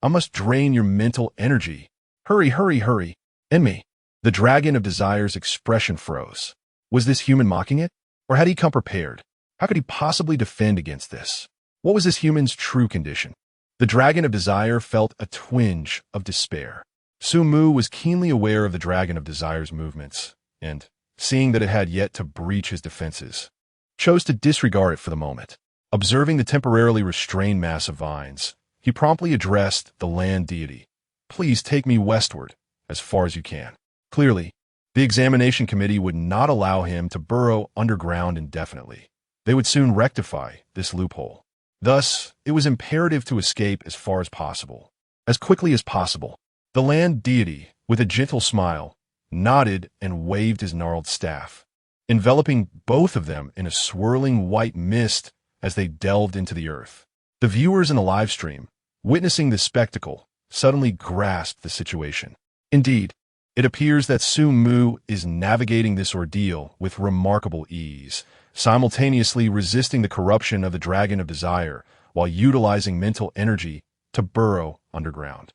I must drain your mental energy. Hurry, hurry, hurry. And me. The Dragon of Desire's expression froze. Was this human mocking it? Or had he come prepared? How could he possibly defend against this? What was this human's true condition? The Dragon of Desire felt a twinge of despair. Su Mu was keenly aware of the Dragon of Desire's movements, and, seeing that it had yet to breach his defenses, chose to disregard it for the moment. Observing the temporarily restrained mass of vines, he promptly addressed the land deity. Please take me westward, as far as you can. Clearly, the examination committee would not allow him to burrow underground indefinitely. They would soon rectify this loophole. Thus, it was imperative to escape as far as possible. As quickly as possible. The land deity, with a gentle smile, nodded and waved his gnarled staff, enveloping both of them in a swirling white mist as they delved into the earth. The viewers in the live stream, witnessing this spectacle, suddenly grasped the situation. Indeed, it appears that Su Mu is navigating this ordeal with remarkable ease, simultaneously resisting the corruption of the Dragon of Desire while utilizing mental energy to burrow underground.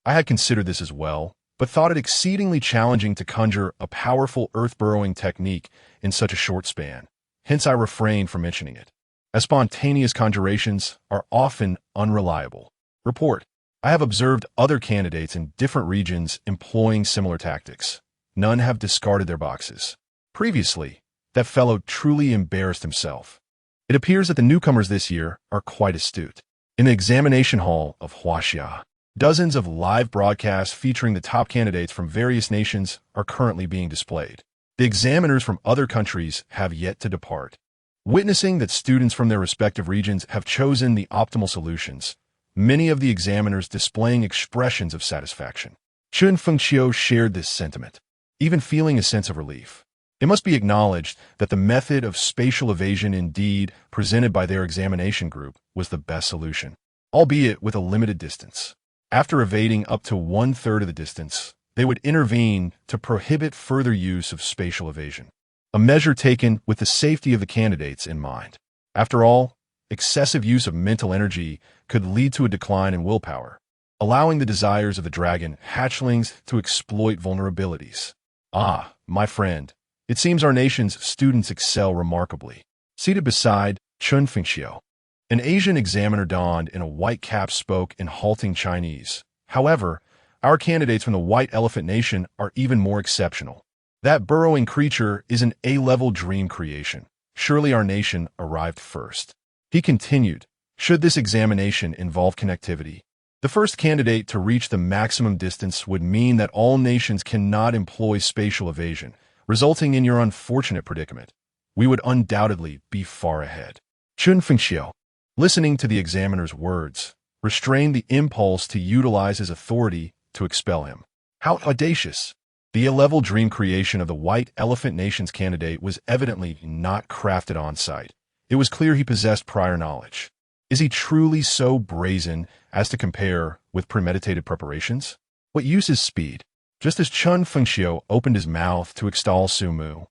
I had considered this as well, but thought it exceedingly challenging to conjure a powerful earth-burrowing technique in such a short span. Hence I refrained from mentioning it, as spontaneous conjurations are often unreliable. Report. I have observed other candidates in different regions employing similar tactics. None have discarded their boxes. Previously, that fellow truly embarrassed himself. It appears that the newcomers this year are quite astute. In the examination hall of Huaxia, dozens of live broadcasts featuring the top candidates from various nations are currently being displayed. The examiners from other countries have yet to depart. Witnessing that students from their respective regions have chosen the optimal solutions, many of the examiners displaying expressions of satisfaction. Chun Fengqiu shared this sentiment, even feeling a sense of relief. It must be acknowledged that the method of spatial evasion indeed presented by their examination group was the best solution, albeit with a limited distance. After evading up to 1/3 of the distance, they would intervene to prohibit further use of spatial evasion, a measure taken with the safety of the candidates in mind. After all, excessive use of mental energy could lead to a decline in willpower, allowing the desires of the dragon hatchlings to exploit vulnerabilities. Ah, my friend, it seems our nation's students excel remarkably. Seated beside Chun Fengqiu, an Asian examiner donned in a white cap spoke in halting Chinese. However, our candidates from the White Elephant Nation are even more exceptional. That burrowing creature is an A-level dream creation. Surely our nation arrived first. He continued, should this examination involve connectivity, the first candidate to reach the maximum distance would mean that all nations cannot employ spatial evasion, resulting in your unfortunate predicament. We would undoubtedly be far ahead. Chun Fengqiu, listening to the examiner's words, restrained the impulse to utilize his authority to expel him. How audacious! The A-level dream creation of the White Elephant Nation's candidate was evidently not crafted on site. It was clear he possessed prior knowledge. Is he truly so brazen as to compare with premeditated preparations? What use is speed? Just as Chun Fengqiu opened his mouth to extol Su Mu,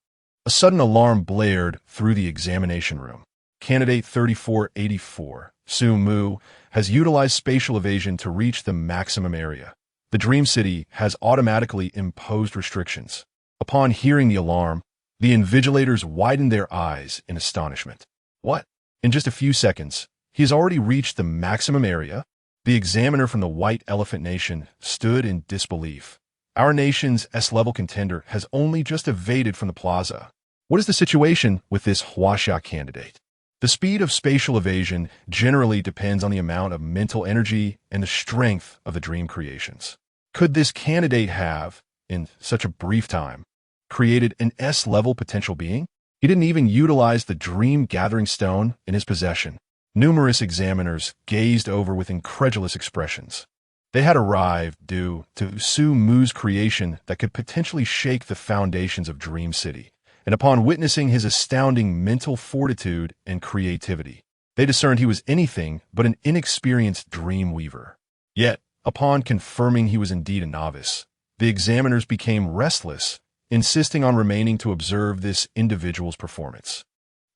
a sudden alarm blared through the examination room. Candidate 3484, Su Mu, has utilized spatial evasion to reach the maximum area. The Dream City has automatically imposed restrictions. Upon hearing the alarm, the invigilators widened their eyes in astonishment. What? In just a few seconds, he has already reached the maximum area? The examiner from the White Elephant Nation stood in disbelief. Our nation's S-level contender has only just evaded from the plaza. What is the situation with this Huaxia candidate? The speed of spatial evasion generally depends on the amount of mental energy and the strength of the dream creations. Could this candidate have, in such a brief time, created an S-level potential being? He didn't even utilize the dream gathering stone in his possession. Numerous examiners gazed over with incredulous expressions. They had arrived due to Su Mu's creation that could potentially shake the foundations of Dream City, and upon witnessing his astounding mental fortitude and creativity, they discerned he was anything but an inexperienced dream weaver. Yet, upon confirming he was indeed a novice, the examiners became restless, insisting on remaining to observe this individual's performance.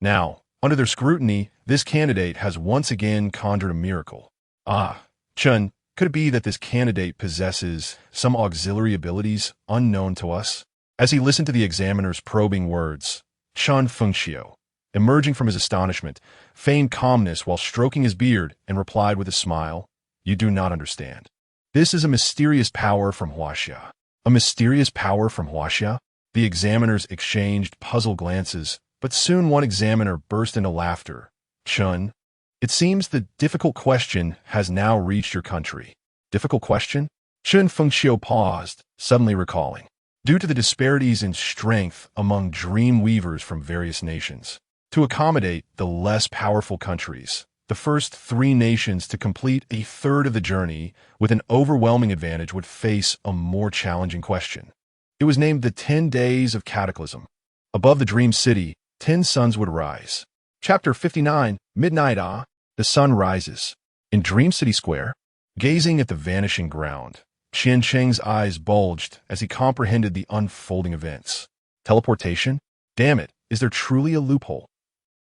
Now, under their scrutiny, this candidate has once again conjured a miracle. Chun, could it be that this candidate possesses some auxiliary abilities unknown to us? As he listened to the examiner's probing words, Chun Fengxiu, emerging from his astonishment, feigned calmness while stroking his beard and replied with a smile, "You do not understand. This is a mysterious power from Huaxia." A mysterious power from Huaxia? The examiners exchanged puzzled glances, but soon one examiner burst into laughter. "Chun, it seems the difficult question has now reached your country." Difficult question? Chun Fengxiu paused, suddenly recalling. Due to the disparities in strength among dream weavers from various nations, to accommodate the less powerful countries, the first 3 nations to complete a third of the journey with an overwhelming advantage would face a more challenging question. It was named the 10 Days of Cataclysm. Above the Dream City, 10 suns would rise. Chapter 59, Midnight The sun rises. In Dream City Square, gazing at the vanishing ground, Qian Cheng's eyes bulged as he comprehended the unfolding events. Teleportation? Damn it, is there truly a loophole?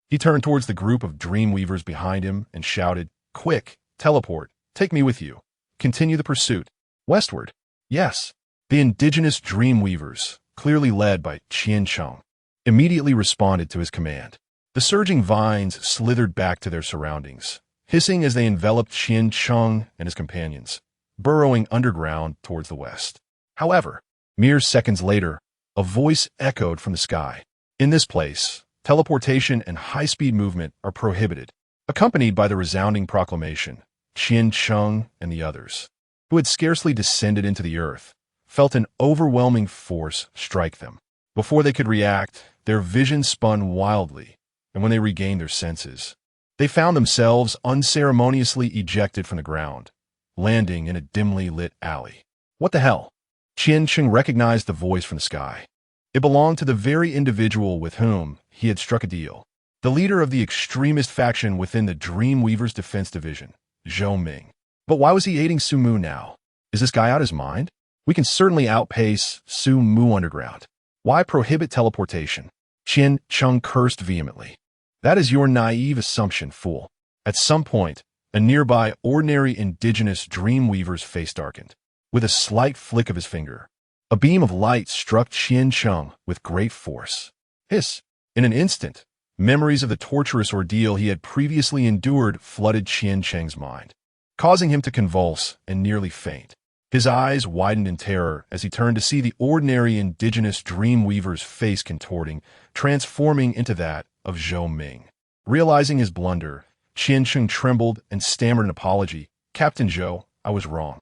He turned towards the group of dream weavers behind him and shouted, "Quick, teleport, take me with you. Continue the pursuit. Westward." Yes, the indigenous dream weavers, clearly led by Qian Cheng, immediately responded to his command. The surging vines slithered back to their surroundings, hissing as they enveloped Qian Cheng and his companions, burrowing underground towards the west. However, mere seconds later, a voice echoed from the sky. In this place, teleportation and high-speed movement are prohibited, accompanied by the resounding proclamation. Qian Cheng and the others, who had scarcely descended into the earth, felt an overwhelming force strike them. Before they could react, their vision spun wildly, and when they regained their senses, they found themselves unceremoniously ejected from the ground, landing in a dimly lit alley. What the hell? Qian Cheng recognized the voice from the sky. It belonged to the very individual with whom he had struck a deal, the leader of the extremist faction within the Dreamweaver's Defense Division, Zhou Ming. But why was he aiding Su Mu now? Is this guy out his mind? We can certainly outpace Su Mu underground. Why prohibit teleportation? Qian Cheng cursed vehemently. That is your naive assumption, fool. At some point, a nearby ordinary indigenous Dreamweaver's face darkened. With a slight flick of his finger, a beam of light struck Qian Cheng with great force. Hiss! In an instant, memories of the torturous ordeal he had previously endured flooded Qian Cheng's mind, causing him to convulse and nearly faint. His eyes widened in terror as he turned to see the ordinary indigenous Dreamweaver's face contorting, transforming into that of Zhou Ming. Realizing his blunder, Qian Cheng trembled and stammered an apology. "Captain Zhou, I was wrong."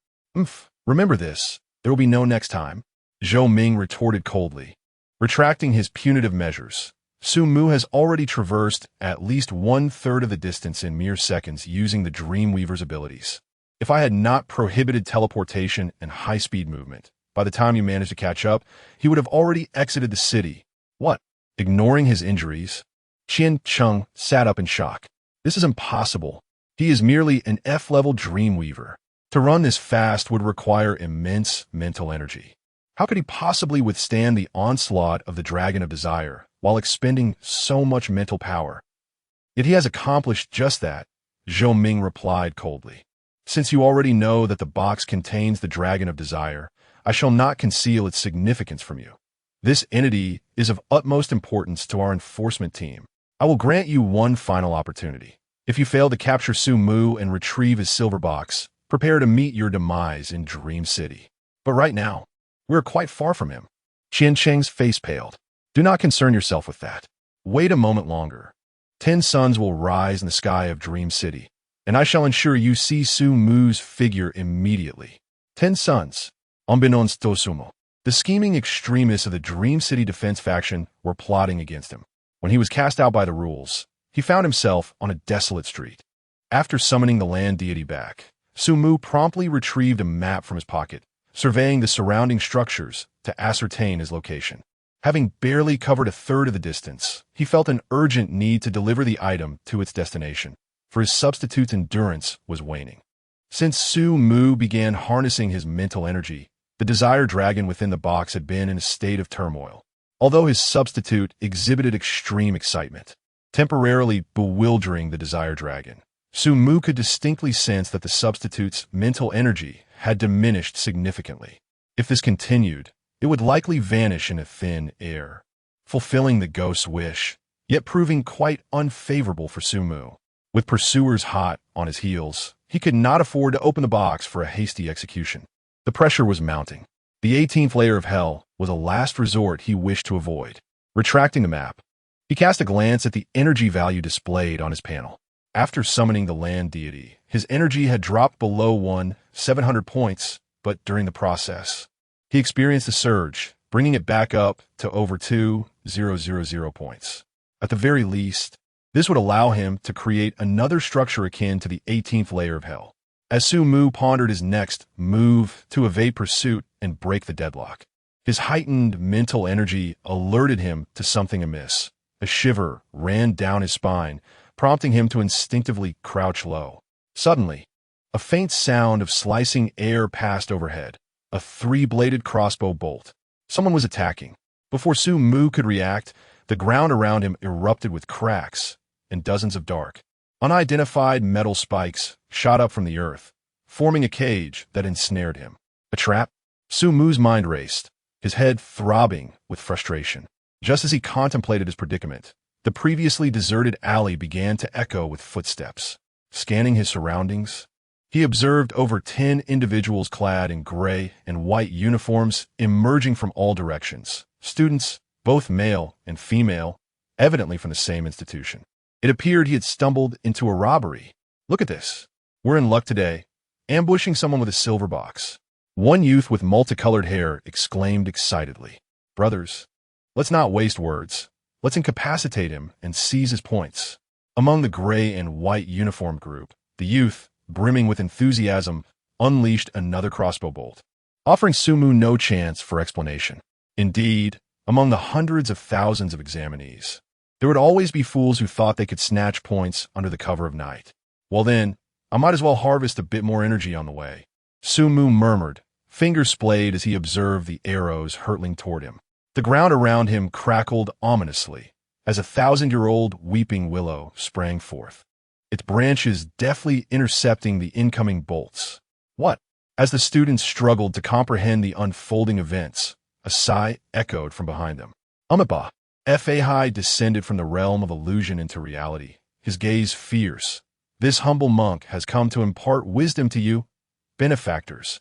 Remember this. There will be no next time," Zhou Ming retorted coldly. Retracting his punitive measures, Su Mu has already traversed at least 1/3 of the distance in mere seconds using the Dreamweaver's abilities. If I had not prohibited teleportation and high-speed movement, by the time you managed to catch up, he would have already exited the city. What? Ignoring his injuries? Qian Cheng sat up in shock. This is impossible. He is merely an F-level Dreamweaver. To run this fast would require immense mental energy. How could he possibly withstand the onslaught of the Dragon of Desire while expending so much mental power? Yet he has accomplished just that, Zhou Ming replied coldly. Since you already know that the box contains the Dragon of Desire, I shall not conceal its significance from you. This entity is of utmost importance to our enforcement team. I will grant you one final opportunity. If you fail to capture Su Mu and retrieve his silver box, Prepare to meet your demise in Dream City. But right now, we're quite far from him. Qian Cheng's face paled. Do not concern yourself with that. Wait a moment longer. 10 suns will rise in the sky of Dream City, and I shall ensure you see Su Mu's figure immediately. 10 suns. Unbeknownst to Sumo. The scheming extremists of the Dream City defense faction were plotting against him. When he was cast out by the rules, he found himself on a desolate street. After summoning the land deity back, Su Mu promptly retrieved a map from his pocket, surveying the surrounding structures to ascertain his location. Having barely covered a third of the distance, he felt an urgent need to deliver the item to its destination, for his substitute's endurance was waning. Since Su Mu began harnessing his mental energy, the desire dragon within the box had been in a state of turmoil. Although his substitute exhibited extreme excitement, temporarily bewildering the desire dragon, Su Mu could distinctly sense that the substitute's mental energy had diminished significantly. If this continued, it would likely vanish in a thin air, fulfilling the ghost's wish, yet proving quite unfavorable for Su Mu. With pursuers hot on his heels, he could not afford to open the box for a hasty execution. The pressure was mounting. The 18th layer of hell was a last resort he wished to avoid. Retracting the map, he cast a glance at the energy value displayed on his panel. After summoning the land deity, his energy had dropped below 700 points, but during the process, he experienced a surge, bringing it back up to over 2,000 points. At the very least, this would allow him to create another structure akin to the 18th layer of hell. As Su Mu pondered his next move to evade pursuit and break the deadlock, his heightened mental energy alerted him to something amiss. A shiver ran down his spine, prompting him to instinctively crouch low. Suddenly, a faint sound of slicing air passed overhead. A three-bladed crossbow bolt. Someone was attacking. Before Su Mu could react, the ground around him erupted with cracks and dozens of dark, unidentified metal spikes shot up from the earth, forming a cage that ensnared him. A trap? Su Mu's mind raced, his head throbbing with frustration. Just as he contemplated his predicament, the previously deserted alley began to echo with footsteps. Scanning his surroundings, he observed over 10 individuals clad in gray and white uniforms emerging from all directions. Students, both male and female, evidently from the same institution. It appeared he had stumbled into a robbery. Look at this. We're in luck today, ambushing someone with a silver box. One youth with multicolored hair exclaimed excitedly. Brothers, let's not waste words. Let's incapacitate him and seize his points. Among the gray and white uniform group, the youth, brimming with enthusiasm, unleashed another crossbow bolt, offering Su Mu no chance for explanation. Indeed, among the hundreds of thousands of examinees, there would always be fools who thought they could snatch points under the cover of night. Well then, I might as well harvest a bit more energy on the way. Su Mu murmured, fingers splayed as he observed the arrows hurtling toward him. The ground around him crackled ominously as a 1,000-year-old weeping willow sprang forth, its branches deftly intercepting the incoming bolts. What? As the students struggled to comprehend the unfolding events, a sigh echoed from behind them. Umaba. Fahai descended from the realm of illusion into reality, his gaze fierce. This humble monk has come to impart wisdom to you, benefactors.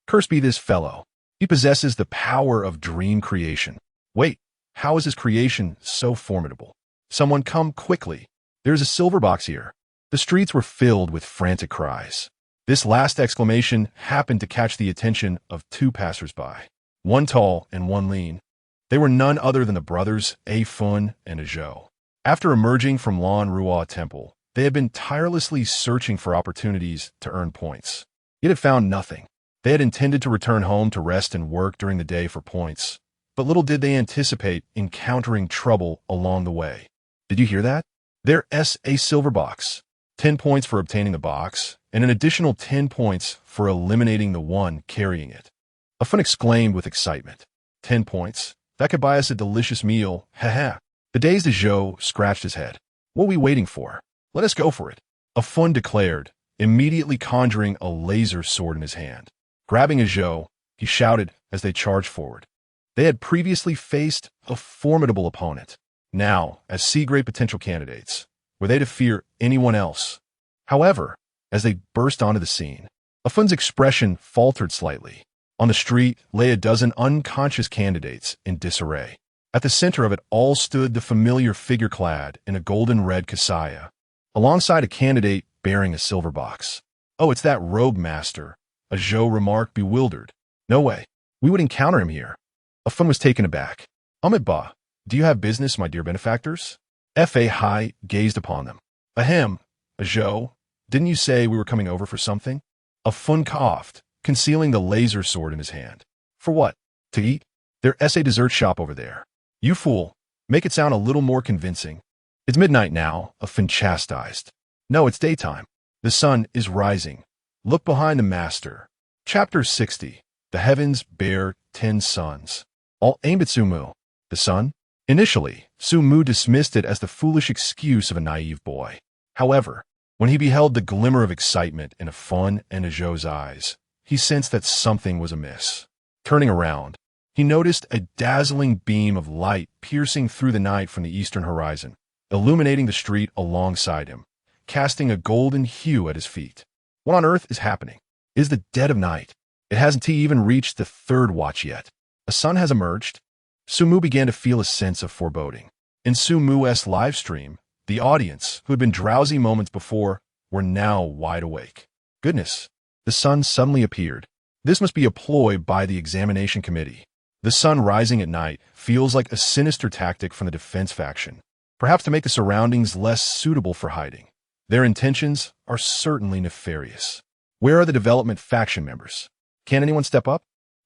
Cursed be this fellow. He possesses the power of dream creation. Wait, how is his creation so formidable? Someone come quickly. There's a silver box here. The streets were filled with frantic cries. This last exclamation happened to catch the attention of two passers-by, one tall and one lean. They were none other than the brothers A Fun and A Zhou. After emerging from Lan Rua Temple, they had been tirelessly searching for opportunities to earn points, yet had found nothing. They had intended to return home to rest and work during the day for points, but little did they anticipate encountering trouble along the way. Did you hear that? There's a silver box. 10 points for obtaining the box, and an additional 10 points for eliminating the one carrying it. A Fun exclaimed with excitement. 10 points? That could buy us a delicious meal, haha. The dazed Zhou scratched his head. What are we waiting for? Let us go for it. A Fun declared, immediately conjuring a laser sword in his hand. Grabbing a Zhou, he shouted as they charged forward. They had previously faced a formidable opponent. Now, as C-grade potential candidates, were they to fear anyone else? However, as they burst onto the scene, Afun's expression faltered slightly. On the street lay a dozen unconscious candidates in disarray. At the center of it all stood the familiar figure clad in a golden-red kasaya, alongside a candidate bearing a silver box. "Oh, it's that rogue master," Ajo remarked, bewildered. "No way. We would encounter him here." Afun was taken aback. "Ahmed Ba, do you have business, my dear benefactors?" Fa Hai gazed upon them. "Ahem, Ajo, didn't you say we were coming over for something?" Afun coughed, concealing the laser sword in his hand. "For what? To eat? There's a dessert shop over there." "You fool. Make it sound a little more convincing." "It's midnight now," Afun chastised. "No, it's daytime. The sun is rising. Look behind the master." Chapter 60. The heavens bear 10 suns. All aimed at Sumu. The sun? Initially, Sumu dismissed it as the foolish excuse of a naive boy. However, when he beheld the glimmer of excitement in Afun and Ajo's eyes, he sensed that something was amiss. Turning around, he noticed a dazzling beam of light piercing through the night from the eastern horizon, illuminating the street alongside him, casting a golden hue at his feet. What on earth is happening? It is the dead of night. It hasn't even reached the third watch yet. A sun has emerged. Sumu began to feel a sense of foreboding. In Sumu's live stream, the audience, who had been drowsy moments before, were now wide awake. Goodness, the sun suddenly appeared. This must be a ploy by the examination committee. The sun rising at night feels like a sinister tactic from the defense faction, perhaps to make the surroundings less suitable for hiding. Their intentions are certainly nefarious. Where are the development faction members? Can anyone step up?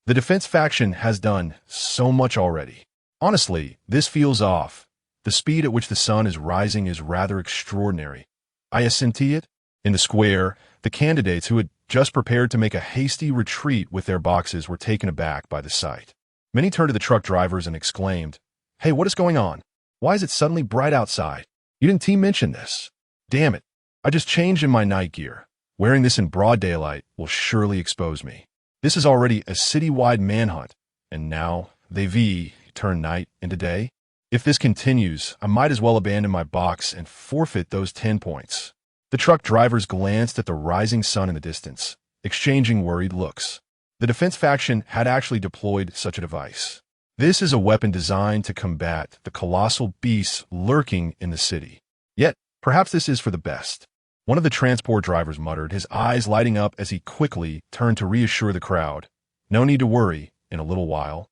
The defense faction has done so much already. Honestly, this feels off. The speed at which the sun is rising is rather extraordinary. I assenti it. In the square, the candidates who had just prepared to make a hasty retreat with their boxes were taken aback by the sight. Many turned to the truck drivers and exclaimed, "Hey, what is going on? Why is it suddenly bright outside? You didn't mention this. Damn it, I just changed in my night gear. Wearing this in broad daylight will surely expose me. This is already a citywide manhunt, and now they turn night into day. If this continues, I might as well abandon my box and forfeit those 10 points." The truck drivers glanced at the rising sun in the distance, exchanging worried looks. The defense faction had actually deployed such a device. This is a weapon designed to combat the colossal beasts lurking in the city. Yet, perhaps this is for the best. One of the transport drivers muttered, his eyes lighting up as he quickly turned to reassure the crowd. "No need to worry. In a little while,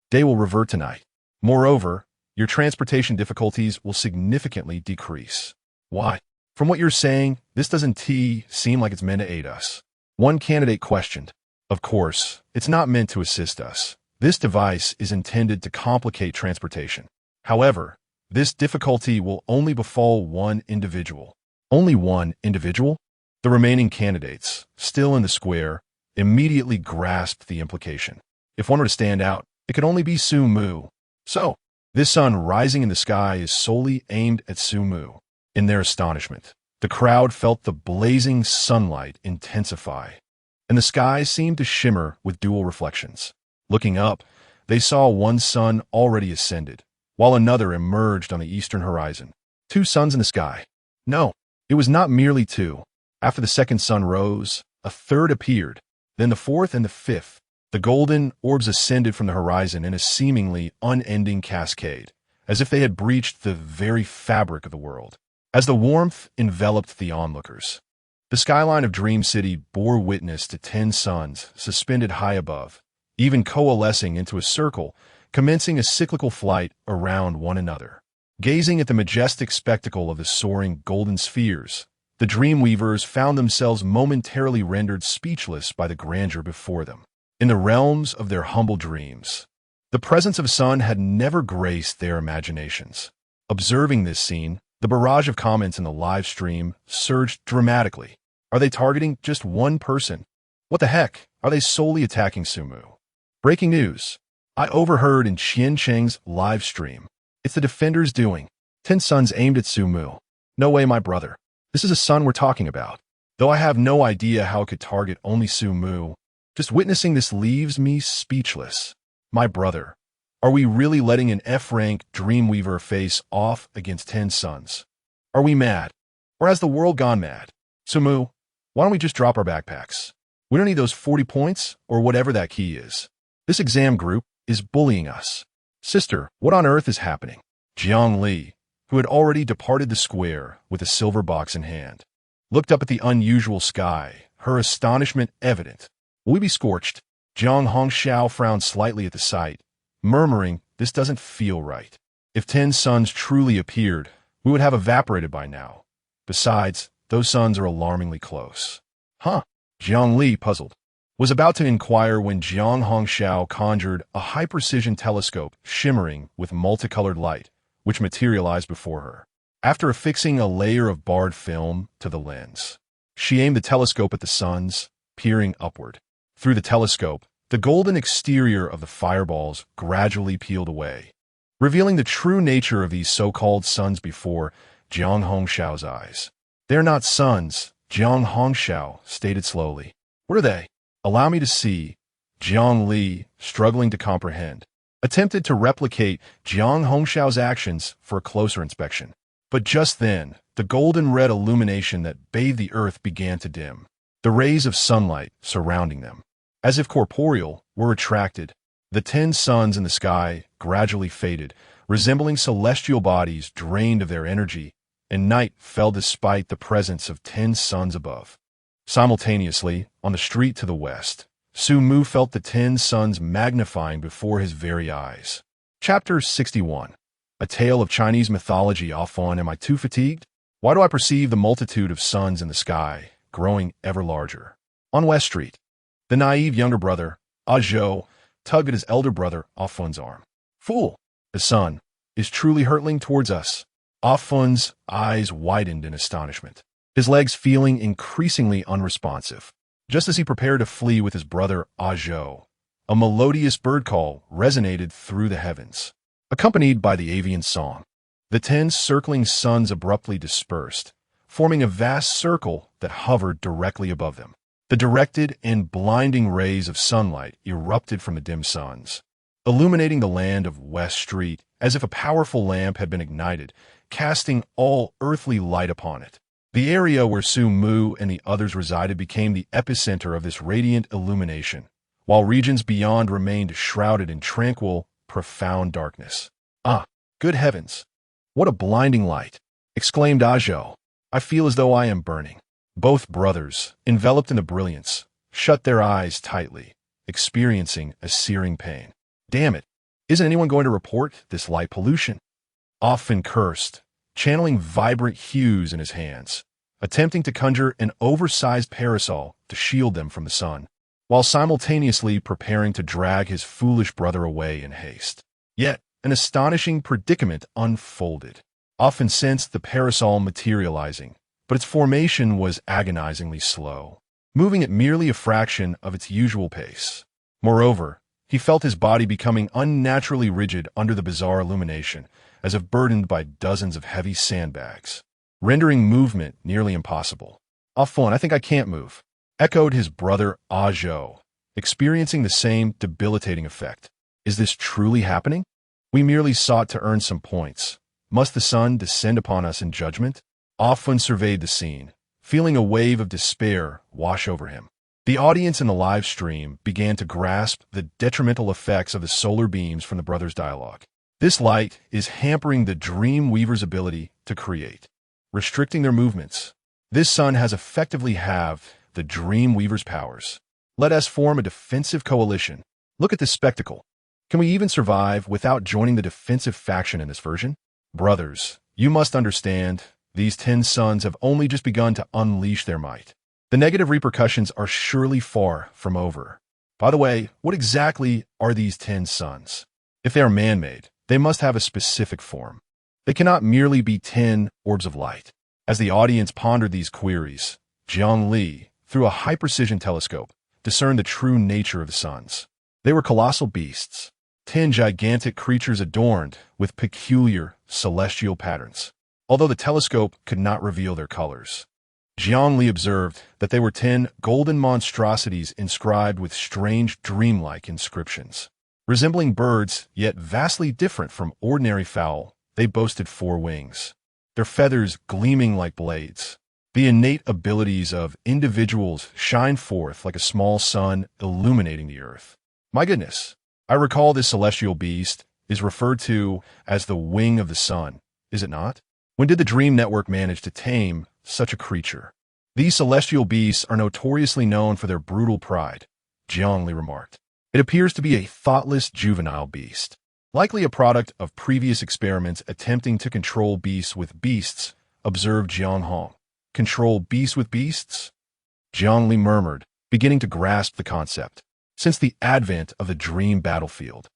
day will revert to night. Moreover, your transportation difficulties will significantly decrease." "Why? From what you're saying, this doesn't seem like it's meant to aid us." One candidate questioned. "Of course, it's not meant to assist us. This device is intended to complicate transportation. However, this difficulty will only befall one individual." Only one individual? The remaining candidates, still in the square, immediately grasped the implication. If one were to stand out, it could only be Sumu. So, this sun rising in the sky is solely aimed at Sumu. In their astonishment, the crowd felt the blazing sunlight intensify, and the sky seemed to shimmer with dual reflections. Looking up, they saw one sun already ascended, while another emerged on the eastern horizon. 2 suns in the sky. No, it was not merely 2. After the second sun rose, a third appeared, then the fourth and the fifth. The golden orbs ascended from the horizon in a seemingly unending cascade, as if they had breached the very fabric of the world. As the warmth enveloped the onlookers, the skyline of Dream City bore witness to 10 suns suspended high above, even coalescing into a circle, commencing a cyclical flight around one another. Gazing at the majestic spectacle of the soaring golden spheres, the Dreamweavers found themselves momentarily rendered speechless by the grandeur before them. In the realms of their humble dreams, the presence of a sun had never graced their imaginations. Observing this scene, the barrage of comments in the live stream surged dramatically. Are they targeting just one person? What the heck? Are they solely attacking Sumu? Breaking news. I overheard in Qian Cheng's live stream. It's the defenders doing. 10 suns aimed at Sumu. No way, my brother. This is a sun we're talking about. Though I have no idea how it could target only Sumu, just witnessing this leaves me speechless. My brother, are we really letting an F-rank Dreamweaver face off against 10 suns? Are we mad? Or has the world gone mad? Sumu, why don't we just drop our backpacks? We don't need those 40 points or whatever that key is. This exam group is bullying us. Sister, what on earth is happening? Jiang Li, who had already departed the square with a silver box in hand, looked up at the unusual sky, her astonishment evident. Will we be scorched? Jiang Hongxiao frowned slightly at the sight, murmuring, this doesn't feel right. If 10 suns truly appeared, we would have evaporated by now. Besides, those suns are alarmingly close. Huh? Jiang Li, puzzled, was about to inquire when Jiang Hongxiao conjured a high-precision telescope shimmering with multicolored light, which materialized before her. After affixing a layer of barred film to the lens, she aimed the telescope at the suns, peering upward. Through the telescope, the golden exterior of the fireballs gradually peeled away, revealing the true nature of these so-called suns before Jiang Hongxiao's eyes. They're not suns, Jiang Hongxiao stated slowly. What are they? Allow me to see. Jiang Li, struggling to comprehend, attempted to replicate Jiang Hongxiao's actions for a closer inspection. But just then, the golden-red illumination that bathed the earth began to dim. The rays of sunlight surrounding them, as if corporeal, were attracted. The 10 suns in the sky gradually faded, resembling celestial bodies drained of their energy, and night fell despite the presence of 10 suns above. Simultaneously, on the street to the west, Su Mu felt the 10 suns magnifying before his very eyes. Chapter 61. A Tale of Chinese Mythology. Often am I too fatigued? Why do I perceive the multitude of suns in the sky, growing ever larger? On West Street, the naive younger brother, Ah Zhou, tugged at his elder brother, Ah Fun's arm. Fool! The sun is truly hurtling towards us. Ah Fun's eyes widened in astonishment, his legs feeling increasingly unresponsive. Just as he prepared to flee with his brother Ah Zhou, a melodious bird call resonated through the heavens, accompanied by the avian song. The 10 circling suns abruptly dispersed, forming a vast circle that hovered directly above them. The directed and blinding rays of sunlight erupted from the dim suns, illuminating the land of West Street as if a powerful lamp had been ignited, casting all earthly light upon it. The area where Su Mu and the others resided became the epicenter of this radiant illumination, while regions beyond remained shrouded in tranquil, profound darkness. Ah, good heavens! What a blinding light! Exclaimed Ah Zhou. I feel as though I am burning. Both brothers, enveloped in the brilliance, shut their eyes tightly, experiencing a searing pain. Damn it! Isn't anyone going to report this light pollution? Ah Fin cursed, channeling vibrant hues in his hands, attempting to conjure an oversized parasol to shield them from the sun, while simultaneously preparing to drag his foolish brother away in haste. Yet, an astonishing predicament unfolded. Ah Fin sensed the parasol materializing, but its formation was agonizingly slow, moving at merely a fraction of its usual pace. Moreover, he felt his body becoming unnaturally rigid under the bizarre illumination, as if burdened by dozens of heavy sandbags, rendering movement nearly impossible. Ah Fin, I think I can't move, echoed his brother Ah Zhou, experiencing the same debilitating effect. Is this truly happening? We merely sought to earn some points. Must the sun descend upon us in judgment? Ah Fin surveyed the scene, feeling a wave of despair wash over him. The audience in the live stream began to grasp the detrimental effects of the solar beams from the brothers' dialogue. This light is hampering the dream weaver's ability to create, restricting their movements. This sun has effectively halved the dream weaver's powers. Let us form a defensive coalition. Look at this spectacle. Can we even survive without joining the defensive faction in this version? Brothers, you must understand, these 10 suns have only just begun to unleash their might. The negative repercussions are surely far from over. By the way, what exactly are these 10 suns? If they are man-made, they must have a specific form. They cannot merely be 10 orbs of light. As the audience pondered these queries, Jiang Li, through a high-precision telescope, discerned the true nature of the suns. They were colossal beasts, 10 gigantic creatures adorned with peculiar celestial patterns. Although the telescope could not reveal their colors, Jiang Li observed that they were 10 golden monstrosities inscribed with strange dreamlike inscriptions. Resembling birds, yet vastly different from ordinary fowl, they boasted 4 wings, their feathers gleaming like blades. The innate abilities of individuals shine forth like a small sun illuminating the earth. My goodness, I recall this celestial beast is referred to as the wing of the sun, is it not? When did the Dream Network manage to tame such a creature? These celestial beasts are notoriously known for their brutal pride, Jiangli remarked. It appears to be a thoughtless juvenile beast, likely a product of previous experiments attempting to control beasts with beasts, observed Jiang Hong. Control beasts with beasts? Jiangli murmured, beginning to grasp the concept. Since the advent of the dream battlefield,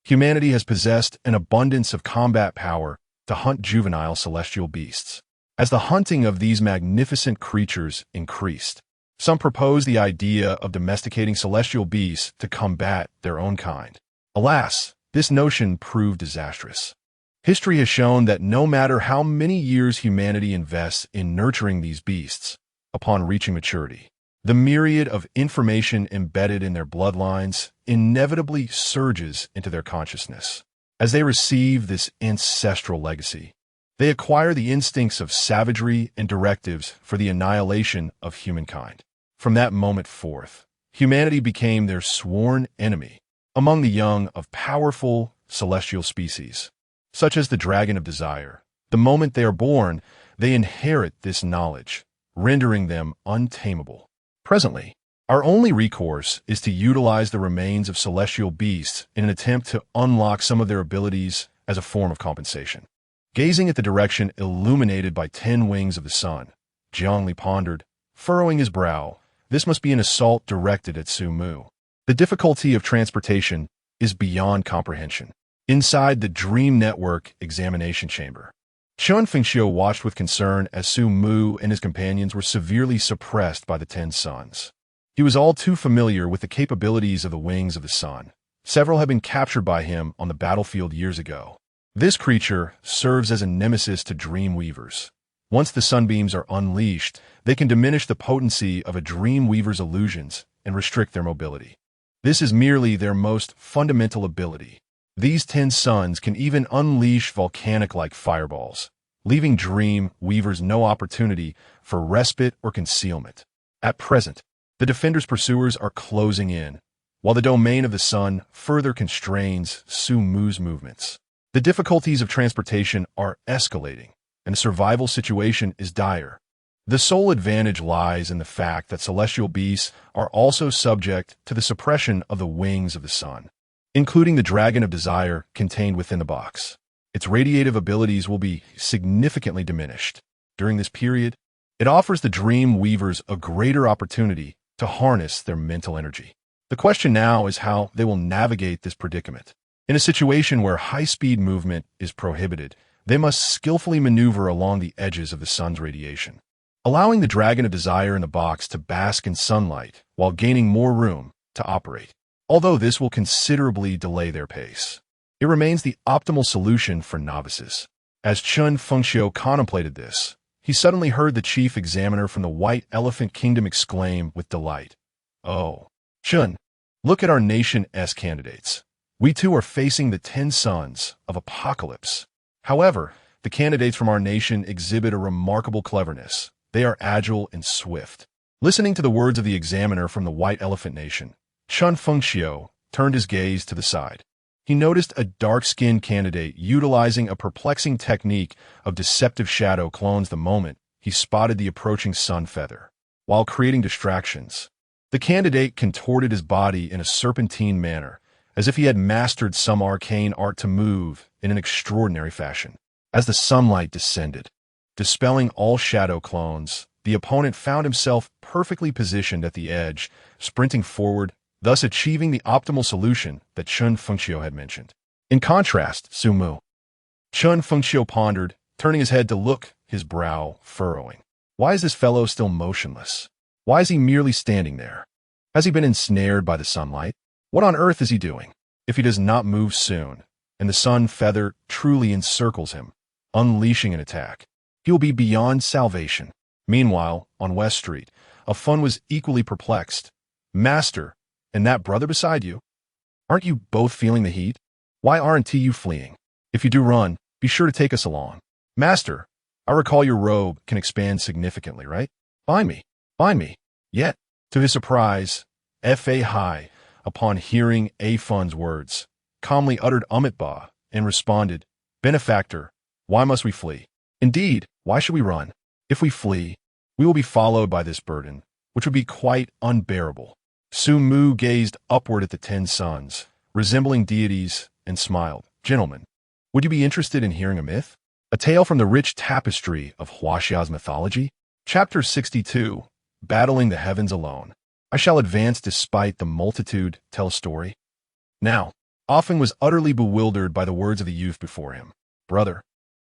humanity has possessed an abundance of combat power to hunt juvenile celestial beasts. As the hunting of these magnificent creatures increased, some proposed the idea of domesticating celestial beasts to combat their own kind. Alas, this notion proved disastrous. History has shown that no matter how many years humanity invests in nurturing these beasts, upon reaching maturity, the myriad of information embedded in their bloodlines inevitably surges into their consciousness. As they receive this ancestral legacy, they acquire the instincts of savagery and directives for the annihilation of humankind. From that moment forth, humanity became their sworn enemy among the young of powerful celestial species, such as the Dragon of Desire. The moment they are born, they inherit this knowledge, rendering them untamable. Presently, our only recourse is to utilize the remains of celestial beasts in an attempt to unlock some of their abilities as a form of compensation. Gazing at the direction illuminated by 10 wings of the sun, Jiangli pondered, furrowing his brow. This must be an assault directed at Su Mu. The difficulty of transportation is beyond comprehension. Inside the Dream Network examination chamber, Chun Fengxiu watched with concern as Su Mu and his companions were severely suppressed by the 10 suns. He was all too familiar with the capabilities of the wings of the sun. Several had been captured by him on the battlefield years ago. This creature serves as a nemesis to dream weavers. Once the sunbeams are unleashed, they can diminish the potency of a dream weaver's illusions and restrict their mobility. This is merely their most fundamental ability. These 10 suns can even unleash volcanic-like fireballs, leaving dream weavers no opportunity for respite or concealment. At present, the defender's pursuers are closing in, while the domain of the sun further constrains Su Mu's movements. The difficulties of transportation are escalating, and the survival situation is dire. The sole advantage lies in the fact that celestial beasts are also subject to the suppression of the wings of the sun, including the Dragon of Desire contained within the box. Its radiative abilities will be significantly diminished. During this period, it offers the dream weavers a greater opportunity to harness their mental energy. The question now is how they will navigate this predicament. In a situation where high-speed movement is prohibited, they must skillfully maneuver along the edges of the sun's radiation, allowing the Dragon of Desire in the box to bask in sunlight while gaining more room to operate. Although this will considerably delay their pace, it remains the optimal solution for novices. As Chun Fengxiu contemplated this, he suddenly heard the chief examiner from the White Elephant Kingdom exclaim with delight, "Oh, Chun, look at our nation's candidates. We too are facing the 10 suns of apocalypse. However, the candidates from our nation exhibit a remarkable cleverness. They are agile and swift." Listening to the words of the examiner from the White Elephant Nation, Chun Fengxiu turned his gaze to the side. He noticed a dark-skinned candidate utilizing a perplexing technique of deceptive shadow clones the moment he spotted the approaching sun feather. While creating distractions, the candidate contorted his body in a serpentine manner, as if he had mastered some arcane art to move in an extraordinary fashion. As the sunlight descended, dispelling all shadow clones, the opponent found himself perfectly positioned at the edge, sprinting forward, thus achieving the optimal solution that Chun Fengxiu had mentioned. In contrast, Su Mu. Chun Fengxiu pondered, turning his head to look, his brow furrowing. Why is this fellow still motionless? Why is he merely standing there? Has he been ensnared by the sunlight? What on earth is he doing? If he does not move soon, and the sun feather truly encircles him, unleashing an attack, he will be beyond salvation. Meanwhile, on West Street, a Fun was equally perplexed. "Master, and that brother beside you? Aren't you both feeling the heat? Why aren't you fleeing? If you do run, be sure to take us along." "Master, I recall your robe can expand significantly, right? Find me. Find me. Yet, to his surprise, F.A. Hai, upon hearing A Fun's words, calmly uttered Amitba and responded, Benefactor, why must we flee? Indeed, why should we run? If we flee, we will be followed by this burden, which would be quite unbearable. Su Mu gazed upward at the 10 sons, resembling deities, and smiled. Gentlemen, would you be interested in hearing a myth? A tale from the rich tapestry of Huaxia's mythology? Chapter 62, Battling the Heavens Alone. I shall advance despite the multitude, tell a story. Now, Offing was utterly bewildered by the words of the youth before him. Brother,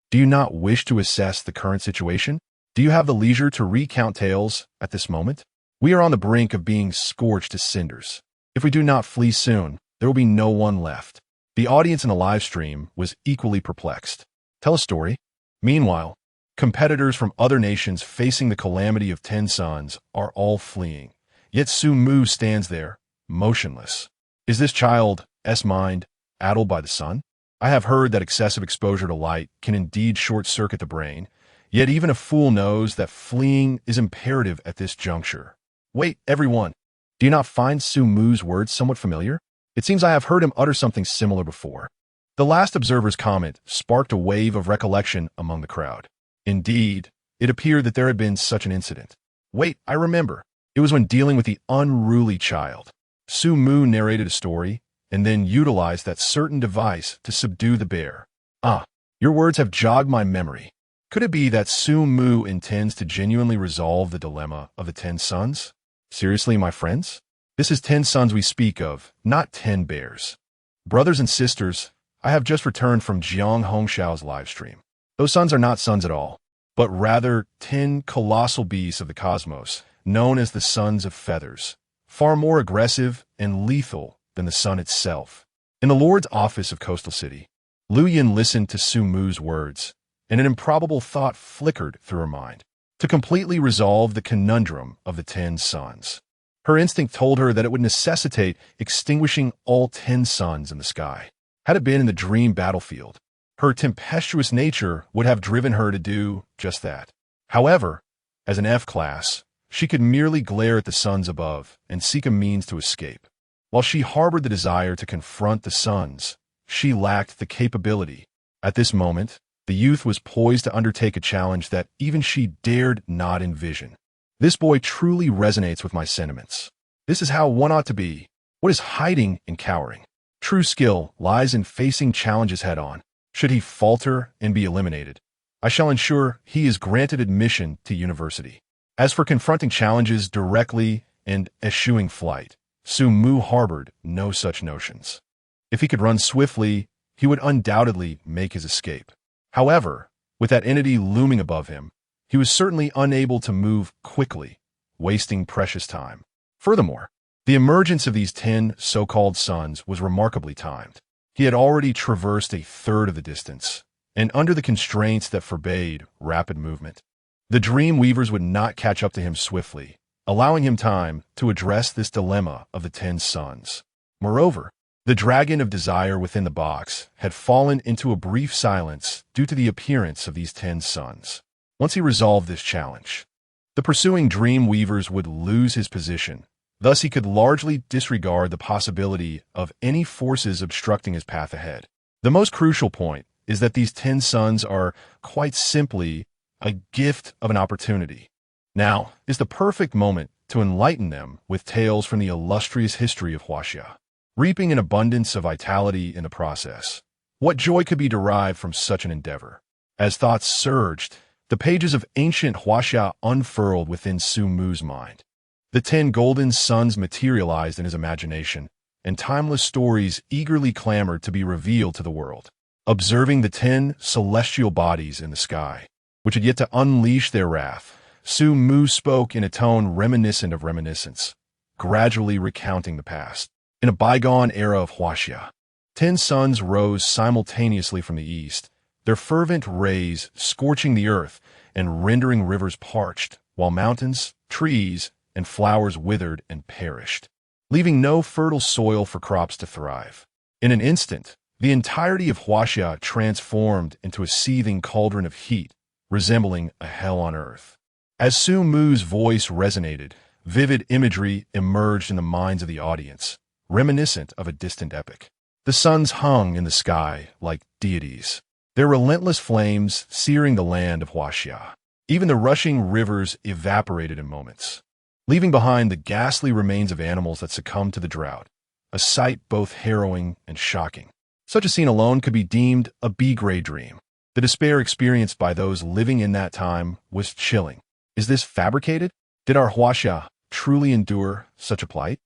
do you not wish to assess the current situation? Do you have the leisure to recount tales at this moment? We are on the brink of being scorched to cinders. If we do not flee soon, there will be no one left. The audience in the live stream was equally perplexed. Tell a story. Meanwhile, competitors from other nations facing the calamity of 10 sons are all fleeing. Yet Su Mu stands there, motionless. Is this child's mind addled by the sun? I have heard that excessive exposure to light can indeed short-circuit the brain, yet even a fool knows that fleeing is imperative at this juncture. Wait, everyone. Do you not find Su Mu's words somewhat familiar? It seems I have heard him utter something similar before. The last observer's comment sparked a wave of recollection among the crowd. Indeed, it appeared that there had been such an incident. Wait, I remember. It was when dealing with the unruly child. Su Mu narrated a story, and then utilized that certain device to subdue the bear. Ah, your words have jogged my memory. Could it be that Su Mu intends to genuinely resolve the dilemma of the 10 sons? Seriously, my friends? This is 10 sons we speak of, not 10 bears. Brothers and sisters, I have just returned from Jiang Hongshao's livestream. Those sons are not sons at all, but rather 10 colossal beasts of the cosmos, known as the Sons of Feathers, far more aggressive and lethal than the sun itself. In the Lord's office of Coastal City, Lu Yin listened to Su Mu's words, and an improbable thought flickered through her mind. To completely resolve the conundrum of the 10 sons. Her instinct told her that it would necessitate extinguishing all 10 suns in the sky. Had it been in the dream battlefield, her tempestuous nature would have driven her to do just that. However, as an F-class, she could merely glare at the suns above and seek a means to escape. While she harbored the desire to confront the suns, she lacked the capability. At this moment, the youth was poised to undertake a challenge that even she dared not envision. This boy truly resonates with my sentiments. This is how one ought to be. What is hiding and cowering? True skill lies in facing challenges head-on. Should he falter and be eliminated, I shall ensure he is granted admission to university. As for confronting challenges directly and eschewing flight, Su Mu harbored no such notions. If he could run swiftly, he would undoubtedly make his escape. However, with that entity looming above him, he was certainly unable to move quickly, wasting precious time. Furthermore, the emergence of these 10 so-called sons was remarkably timed. He had already traversed a third of the distance, and under the constraints that forbade rapid movement. The dream weavers would not catch up to him swiftly, allowing him time to address this dilemma of the 10 sons. Moreover, the dragon of desire within the box had fallen into a brief silence due to the appearance of these 10 sons. Once he resolved this challenge, the pursuing dream weavers would lose his position. Thus, he could largely disregard the possibility of any forces obstructing his path ahead. The most crucial point is that these 10 sons are quite simply a gift of an opportunity. Now is the perfect moment to enlighten them with tales from the illustrious history of Huaxia, reaping an abundance of vitality in the process. What joy could be derived from such an endeavor? As thoughts surged, the pages of ancient Huaxia unfurled within Su Mu's mind. The 10 golden suns materialized in his imagination, and timeless stories eagerly clamored to be revealed to the world. Observing the 10 celestial bodies in the sky, which had yet to unleash their wrath, Su Mu spoke in a tone reminiscent of reminiscence, gradually recounting the past. In a bygone era of Huaxia, 10 suns rose simultaneously from the east, their fervent rays scorching the earth and rendering rivers parched, while mountains, trees, and flowers withered and perished, leaving no fertile soil for crops to thrive. In an instant, the entirety of Huaxia transformed into a seething cauldron of heat, resembling a hell on earth. As Su Mu's voice resonated, vivid imagery emerged in the minds of the audience, reminiscent of a distant epic. The suns hung in the sky like deities, their relentless flames searing the land of Huaxia. Even the rushing rivers evaporated in moments, leaving behind the ghastly remains of animals that succumbed to the drought, a sight both harrowing and shocking. Such a scene alone could be deemed a B-grade dream. The despair experienced by those living in that time was chilling. Is this fabricated? Did our Huaxia truly endure such a plight?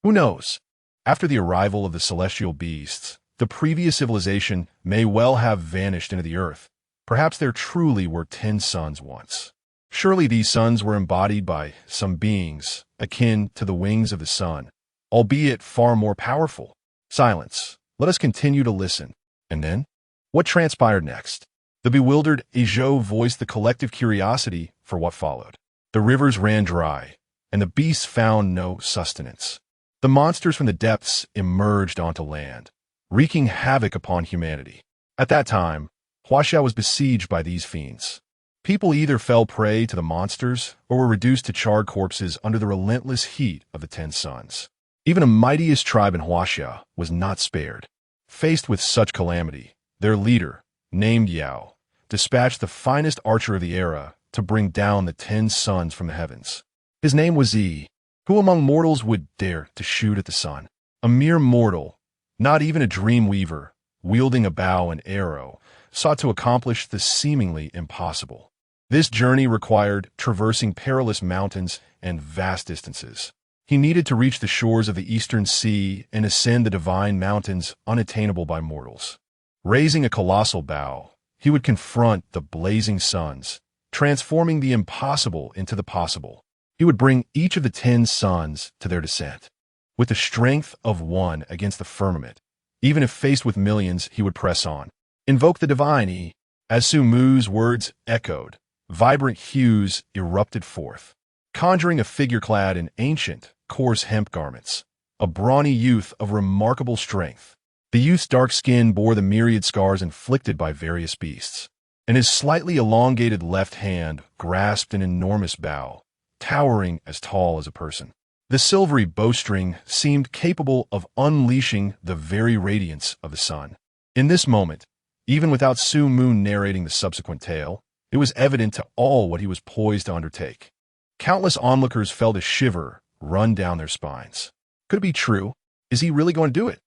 Who knows? After the arrival of the celestial beasts, the previous civilization may well have vanished into the earth. Perhaps there truly were 10 suns once. Surely these suns were embodied by some beings akin to the wings of the sun, albeit far more powerful. Silence. Let us continue to listen. And then? What transpired next? The bewildered Izhou voiced the collective curiosity for what followed. The rivers ran dry, and the beasts found no sustenance. The monsters from the depths emerged onto land, wreaking havoc upon humanity. At that time, Huaxia was besieged by these fiends. People either fell prey to the monsters or were reduced to charred corpses under the relentless heat of the 10 suns. Even the mightiest tribe in Huaxia was not spared. Faced with such calamity, their leader, named Yao, dispatched the finest archer of the era to bring down the 10 suns from the heavens. His name was Yi. Who among mortals would dare to shoot at the sun? A mere mortal, not even a dream weaver, wielding a bow and arrow, sought to accomplish the seemingly impossible. This journey required traversing perilous mountains and vast distances. He needed to reach the shores of the eastern sea and ascend the divine mountains unattainable by mortals. Raising a colossal bow, he would confront the blazing suns, transforming the impossible into the possible. He would bring each of the 10 suns to their descent. With the strength of one against the firmament, even if faced with millions, he would press on. Invoke the divine. As Su Mu's words echoed, vibrant hues erupted forth, conjuring a figure clad in ancient, coarse hemp garments, a brawny youth of remarkable strength. The youth's dark skin bore the myriad scars inflicted by various beasts, and his slightly elongated left hand grasped an enormous bow, towering as tall as a person. The silvery bowstring seemed capable of unleashing the very radiance of the sun. In this moment, even without Su Mu narrating the subsequent tale, it was evident to all what he was poised to undertake. Countless onlookers felt a shiver run down their spines. Could it be true? Is he really going to do it?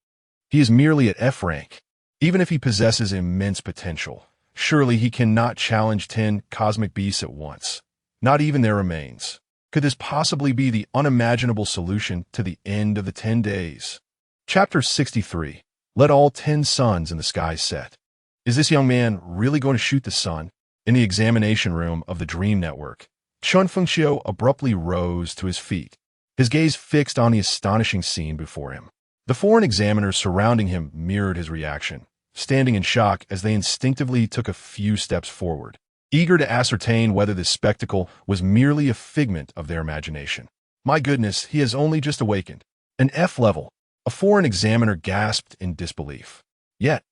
He is merely at F rank. Even if he possesses immense potential, surely he cannot challenge 10 cosmic beasts at once, not even their remains. Could this possibly be the unimaginable solution to the end of the 10 days? Chapter 63. Let all 10 suns in the sky set. Is this young man really going to shoot the sun? In the examination room of the Dream Network, Chun Fengxiu abruptly rose to his feet, his gaze fixed on the astonishing scene before him. The foreign examiners surrounding him mirrored his reaction, standing in shock as they instinctively took a few steps forward, eager to ascertain whether this spectacle was merely a figment of their imagination. My goodness, he has only just awakened. An F level. A foreign examiner gasped in disbelief. Yet,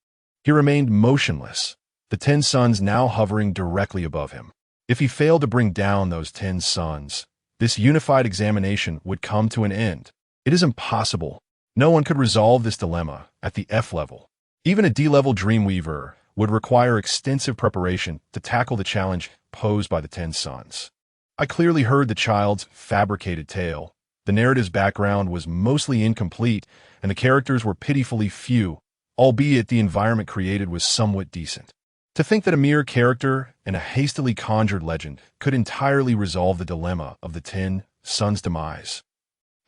he remained motionless, the 10 suns now hovering directly above him. If he failed to bring down those 10 suns, this unified examination would come to an end. It is impossible. No one could resolve this dilemma at the F level. Even a D-level Dreamweaver would require extensive preparation to tackle the challenge posed by the 10 suns. I clearly heard the child's fabricated tale. The narrative's background was mostly incomplete, and the characters were pitifully few, albeit the environment created was somewhat decent. To think that a mere character and a hastily conjured legend could entirely resolve the dilemma of the 10 suns' demise.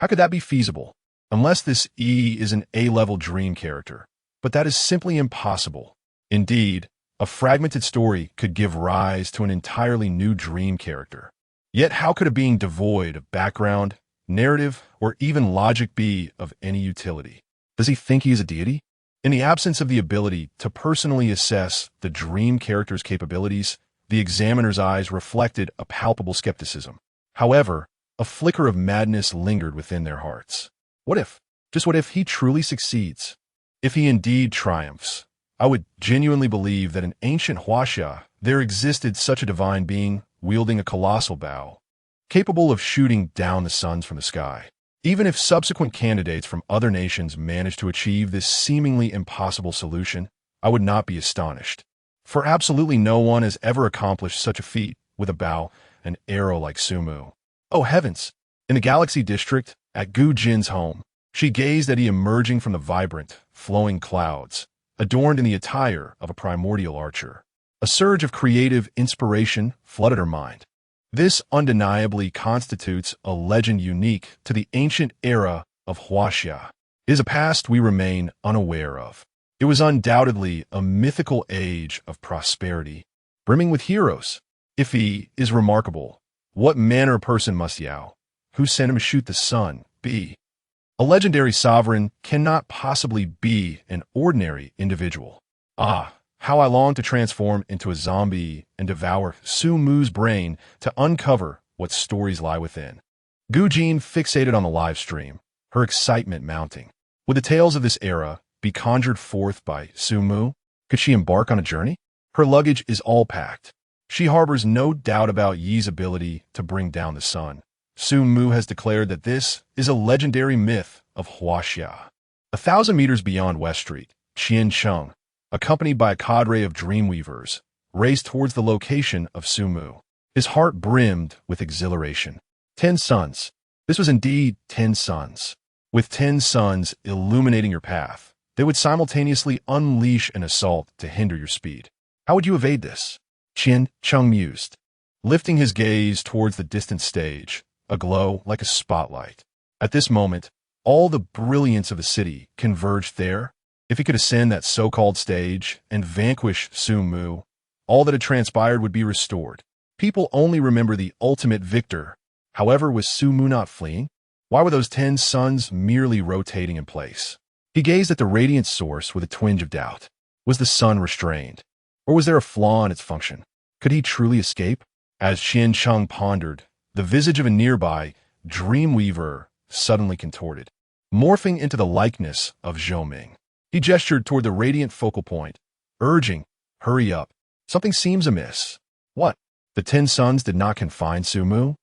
How could that be feasible? Unless this E is an A-level dream character. But that is simply impossible. Indeed, a fragmented story could give rise to an entirely new dream character. Yet how could a being devoid of background, narrative, or even logic be of any utility? Does he think he is a deity? In the absence of the ability to personally assess the dream character's capabilities, the examiner's eyes reflected a palpable skepticism. However, a flicker of madness lingered within their hearts. What if, just what if he truly succeeds? If he indeed triumphs, I would genuinely believe that in ancient Huaxia, there existed such a divine being wielding a colossal bow, capable of shooting down the suns from the sky. Even if subsequent candidates from other nations managed to achieve this seemingly impossible solution, I would not be astonished. For absolutely no one has ever accomplished such a feat with a bow and arrow like Sumu. Oh heavens! In the Galaxy District, at Gu Jin's home, she gazed at he emerging from the vibrant, flowing clouds, adorned in the attire of a primordial archer. A surge of creative inspiration flooded her mind. This undeniably constitutes a legend unique to the ancient era of Huaxia. It is a past we remain unaware of. It was undoubtedly a mythical age of prosperity, brimming with heroes. If he is remarkable, what manner of person must Yao, who sent him to shoot the sun, be? A legendary sovereign cannot possibly be an ordinary individual. Ah, how I long to transform into a zombie and devour Su Mu's brain to uncover what stories lie within. Gu Jin fixated on the live stream, her excitement mounting. Would the tales of this era be conjured forth by Su Mu? Could she embark on a journey? Her luggage is all packed. She harbors no doubt about Yi's ability to bring down the sun. Su Mu has declared that this is a legendary myth of Huaxia. 1,000 meters beyond West Street, Qian Cheng, accompanied by a cadre of dreamweavers, raced towards the location of Su Mu. His heart brimmed with exhilaration. 10 suns. This was indeed 10 suns. With 10 suns illuminating your path, they would simultaneously unleash an assault to hinder your speed. How would you evade this? Qian Cheng mused, lifting his gaze towards the distant stage, aglow like a spotlight. At this moment, all the brilliance of the city converged there. If he could ascend that so-called stage and vanquish Su Mu, all that had transpired would be restored. People only remember the ultimate victor. However, was Su Mu not fleeing? Why were those 10 suns merely rotating in place? He gazed at the radiant source with a twinge of doubt. Was the sun restrained? Or was there a flaw in its function? Could he truly escape? As Qian Cheng pondered, the visage of a nearby dreamweaver suddenly contorted, morphing into the likeness of Zhou Ming. He gestured toward the radiant focal point, urging, "Hurry up. Something seems amiss." What? The 10 suns did not confine Su Mu?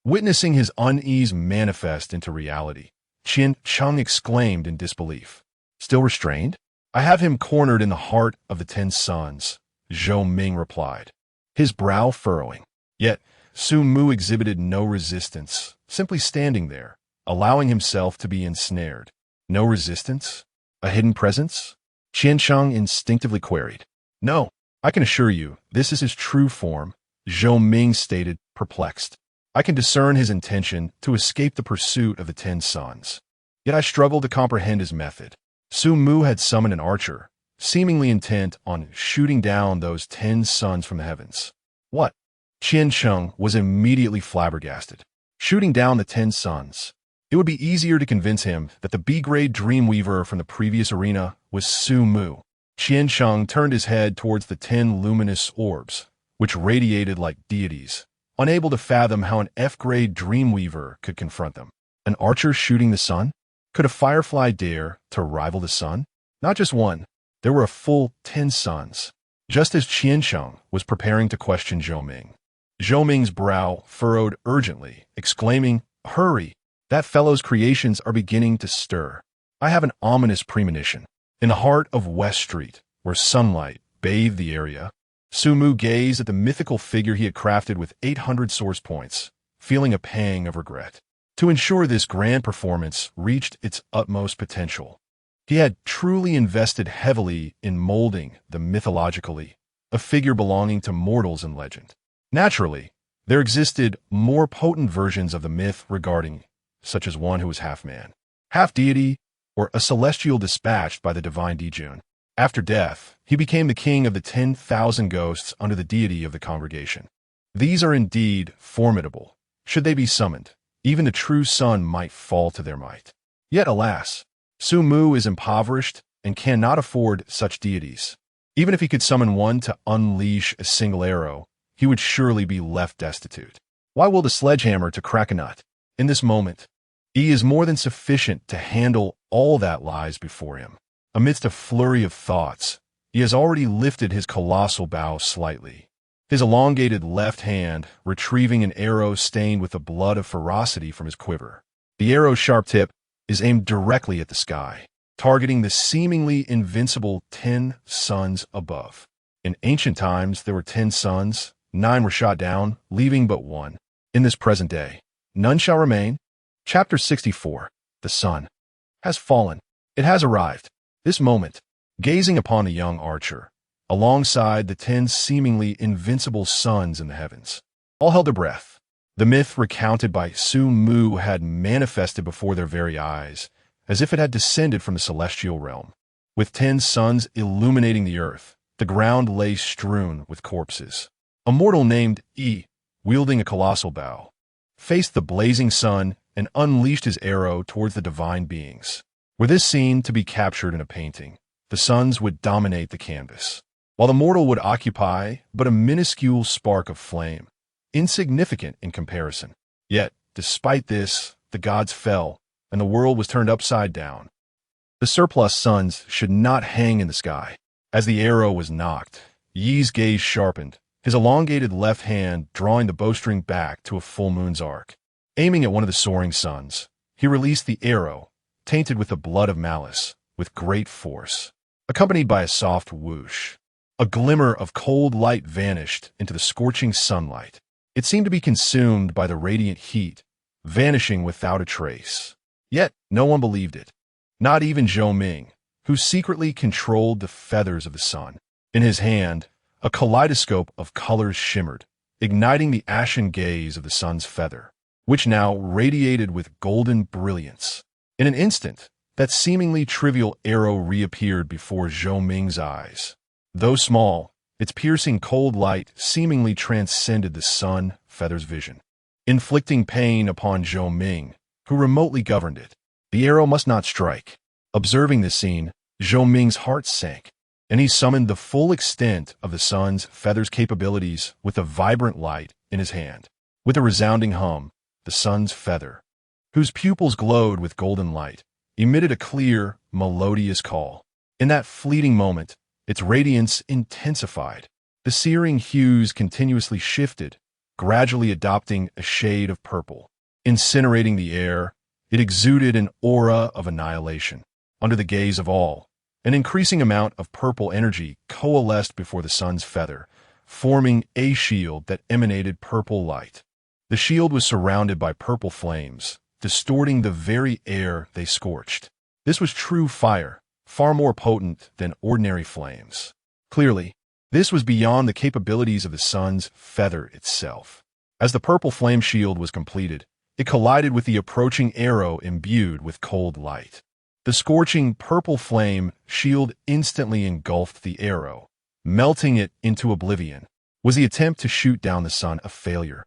Witnessing his unease manifest into reality, Qian Cheng exclaimed in disbelief. Still restrained? I have him cornered in the heart of the 10 suns, Zhou Ming replied, his brow furrowing. Yet, Su Mu exhibited no resistance, simply standing there, allowing himself to be ensnared. No resistance? A hidden presence? Qian Cheng instinctively queried. No, I can assure you, this is his true form, Zhou Ming stated, perplexed. I can discern his intention to escape the pursuit of the 10 suns. Yet I struggle to comprehend his method. Su Mu had summoned an archer, seemingly intent on shooting down those 10 suns from the heavens. What? Qian Cheng was immediately flabbergasted. Shooting down the 10 suns. It would be easier to convince him that the B-grade dreamweaver from the previous arena was Su Mu. Qian Cheng turned his head towards the 10 luminous orbs, which radiated like deities, unable to fathom how an F-grade dreamweaver could confront them. An archer shooting the sun? Could a firefly dare to rival the sun? Not just one. There were a full 10 suns. Just as Qian Cheng was preparing to question Zhou Ming, Zhou Ming's brow furrowed urgently, exclaiming, "Hurry! That fellow's creations are beginning to stir. I have an ominous premonition." In the heart of West Street, where sunlight bathed the area, Su Mu gazed at the mythical figure he had crafted with 800 source points, feeling a pang of regret. To ensure this grand performance reached its utmost potential, he had truly invested heavily in molding the mythologically, a figure belonging to mortals in legend. Naturally, there existed more potent versions of the myth regarding such as one who was half man, half deity, or a celestial dispatched by the divine Dijun. After death, he became the king of the 10,000 ghosts under the deity of the congregation. These are indeed formidable. Should they be summoned, even the true sun might fall to their might. Yet, alas, Su Mu is impoverished and cannot afford such deities. Even if he could summon one to unleash a single arrow, he would surely be left destitute. Why wield a sledgehammer to crack a nut? In this moment, he is more than sufficient to handle all that lies before him. Amidst a flurry of thoughts, He has already lifted his colossal bow slightly, his elongated left hand retrieving an arrow stained with the blood of ferocity from his quiver. The arrow's sharp tip is aimed directly at the sky, targeting the seemingly invincible 10 suns above. In ancient times, there were 10 suns, 9 were shot down, leaving but 1. In this present day, none shall remain. Chapter 64. The sun has fallen. It has arrived. This moment, gazing upon the young archer, alongside the 10 seemingly invincible suns in the heavens. All held their breath. The myth recounted by Su Mu had manifested before their very eyes, as if it had descended from the celestial realm. With 10 suns illuminating the earth, the ground lay strewn with corpses. A mortal named Yi, wielding a colossal bow, faced the blazing sun and unleashed his arrow towards the divine beings. Were this scene to be captured in a painting, the suns would dominate the canvas, while the mortal would occupy but a minuscule spark of flame, insignificant in comparison. Yet, despite this, the gods fell, and the world was turned upside down. The surplus suns should not hang in the sky. As the arrow was nocked, Yi's gaze sharpened, his elongated left hand drawing the bowstring back to a full moon's arc. Aiming at one of the soaring suns, he released the arrow, tainted with the blood of malice, with great force, accompanied by a soft whoosh. A glimmer of cold light vanished into the scorching sunlight. It seemed to be consumed by the radiant heat, vanishing without a trace. Yet no one believed it, not even Zhou Ming, who secretly controlled the feathers of the sun. In his hand, a kaleidoscope of colors shimmered, igniting the ashen gaze of the sun's feather, which now radiated with golden brilliance. In an instant, that seemingly trivial arrow reappeared before Zhou Ming's eyes. Though small, its piercing cold light seemingly transcended the sun feather's vision, inflicting pain upon Zhou Ming, who remotely governed it. The arrow must not strike. Observing this scene, Zhou Ming's heart sank, and he summoned the full extent of the sun's feather's capabilities with a vibrant light in his hand. With a resounding hum, the sun's feather, whose pupils glowed with golden light, emitted a clear, melodious call. In that fleeting moment, its radiance intensified. The searing hues continuously shifted, gradually adopting a shade of purple. Incinerating the air, it exuded an aura of annihilation. Under the gaze of all, an increasing amount of purple energy coalesced before the sun's feather, forming a shield that emanated purple light. The shield was surrounded by purple flames, distorting the very air they scorched. This was true fire, far more potent than ordinary flames. Clearly, this was beyond the capabilities of the sun's feather itself. As the purple flame shield was completed, it collided with the approaching arrow imbued with cold light. The scorching purple flame shield instantly engulfed the arrow, melting it into oblivion. Was the attempt to shoot down the sun a failure?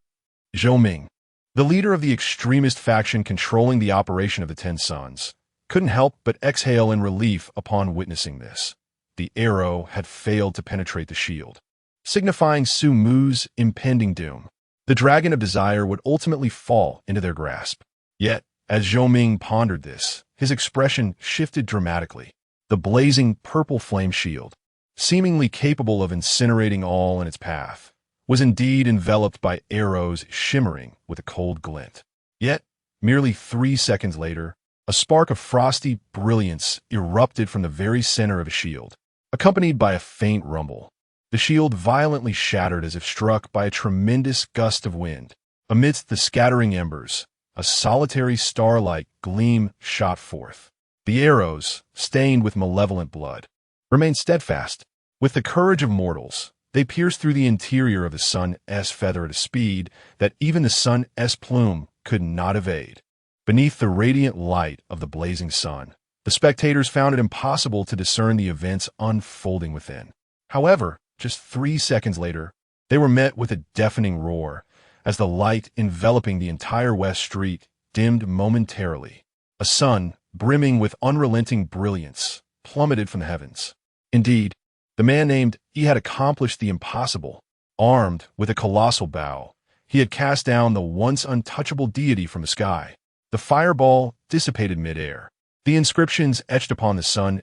Zhou Ming, the leader of the extremist faction controlling the operation of the 10 suns, couldn't help but exhale in relief upon witnessing this. The arrow had failed to penetrate the shield, signifying Su Mu's impending doom. The dragon of desire would ultimately fall into their grasp. Yet, as Zhou Ming pondered this, his expression shifted dramatically. The blazing purple flame shield, seemingly capable of incinerating all in its path, was indeed enveloped by arrows shimmering with a cold glint. Yet, merely 3 seconds later, a spark of frosty brilliance erupted from the very center of a shield, accompanied by a faint rumble. The shield violently shattered as if struck by a tremendous gust of wind. Amidst the scattering embers, a solitary star-like gleam shot forth. The arrows, stained with malevolent blood, remained steadfast. With the courage of mortals, they pierced through the interior of the sun's feather at a speed that even the sun's plume could not evade. Beneath the radiant light of the blazing sun, the spectators found it impossible to discern the events unfolding within. However, just 3 seconds later, they were met with a deafening roar as the light enveloping the entire West Street dimmed momentarily. A sun, brimming with unrelenting brilliance, plummeted from the heavens. Indeed, the man named Yi had accomplished the impossible. Armed with a colossal bow, he had cast down the once untouchable deity from the sky. The fireball dissipated midair. The inscriptions etched upon the sun's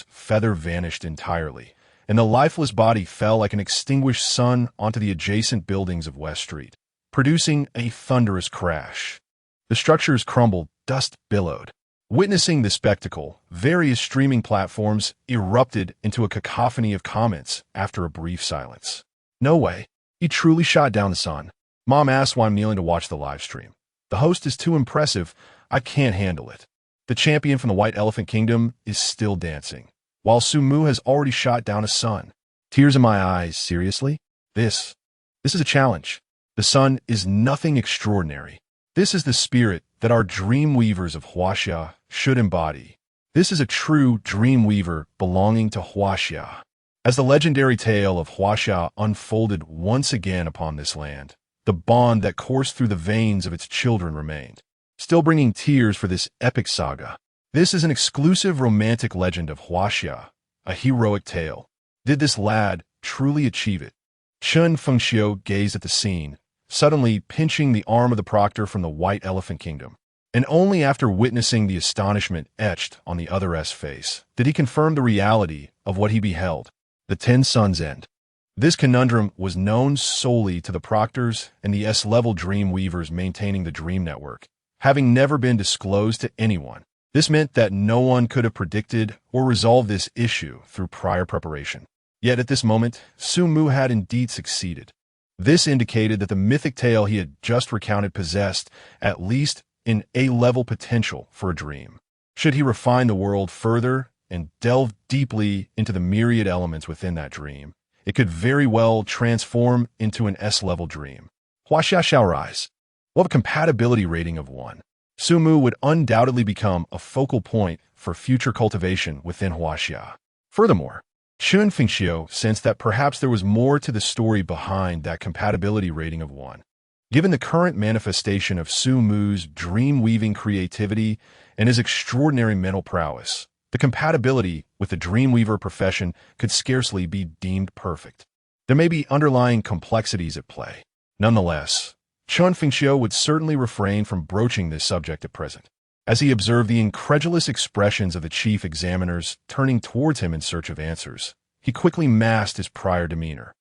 feather vanished entirely, and the lifeless body fell like an extinguished sun onto the adjacent buildings of West Street, producing a thunderous crash. The structures crumbled, dust billowed. Witnessing the spectacle, various streaming platforms erupted into a cacophony of comments after a brief silence. "No way. He truly shot down the sun." Mom asked while I'm kneeling to watch the live stream. "The host is too impressive. I can't handle it." The champion from the White Elephant Kingdom is still dancing, while Sumu has already shot down a sun. Tears in my eyes. Seriously? This is a challenge. The sun is nothing extraordinary. This is the spirit that our dream weavers of Huaxia should embody. This is a true dream weaver belonging to Huaxia. As the legendary tale of Huaxia unfolded once again upon this land, the bond that coursed through the veins of its children remained, still bringing tears for this epic saga. This is an exclusive romantic legend of Huaxia, a heroic tale. Did this lad truly achieve it? Chen Fengxiu gazed at the scene, suddenly pinching the arm of the proctor from the White Elephant Kingdom. And only after witnessing the astonishment etched on the other's face did he confirm the reality of what he beheld, the 10 Suns End. This conundrum was known solely to the proctors and the S-level dream weavers maintaining the dream network, having never been disclosed to anyone. This meant that no one could have predicted or resolved this issue through prior preparation. Yet at this moment, Sumu had indeed succeeded. This indicated that the mythic tale he had just recounted possessed, at least an A-level potential for a dream. Should he refine the world further and delve deeply into the myriad elements within that dream, it could very well transform into an S-level dream. Huaxia shall rise. We'll have a compatibility rating of 1. Sumu would undoubtedly become a focal point for future cultivation within Huaxia. Furthermore, Chen Fengxiu sensed that perhaps there was more to the story behind that compatibility rating of 1. Given the current manifestation of Sumu's dream-weaving creativity and his extraordinary mental prowess, the compatibility with the dreamweaver profession could scarcely be deemed perfect. There may be underlying complexities at play. Nonetheless, Chen Fengxiu would certainly refrain from broaching this subject at present. As he observed the incredulous expressions of the chief examiners turning towards him in search of answers, he quickly masked his prior demeanor,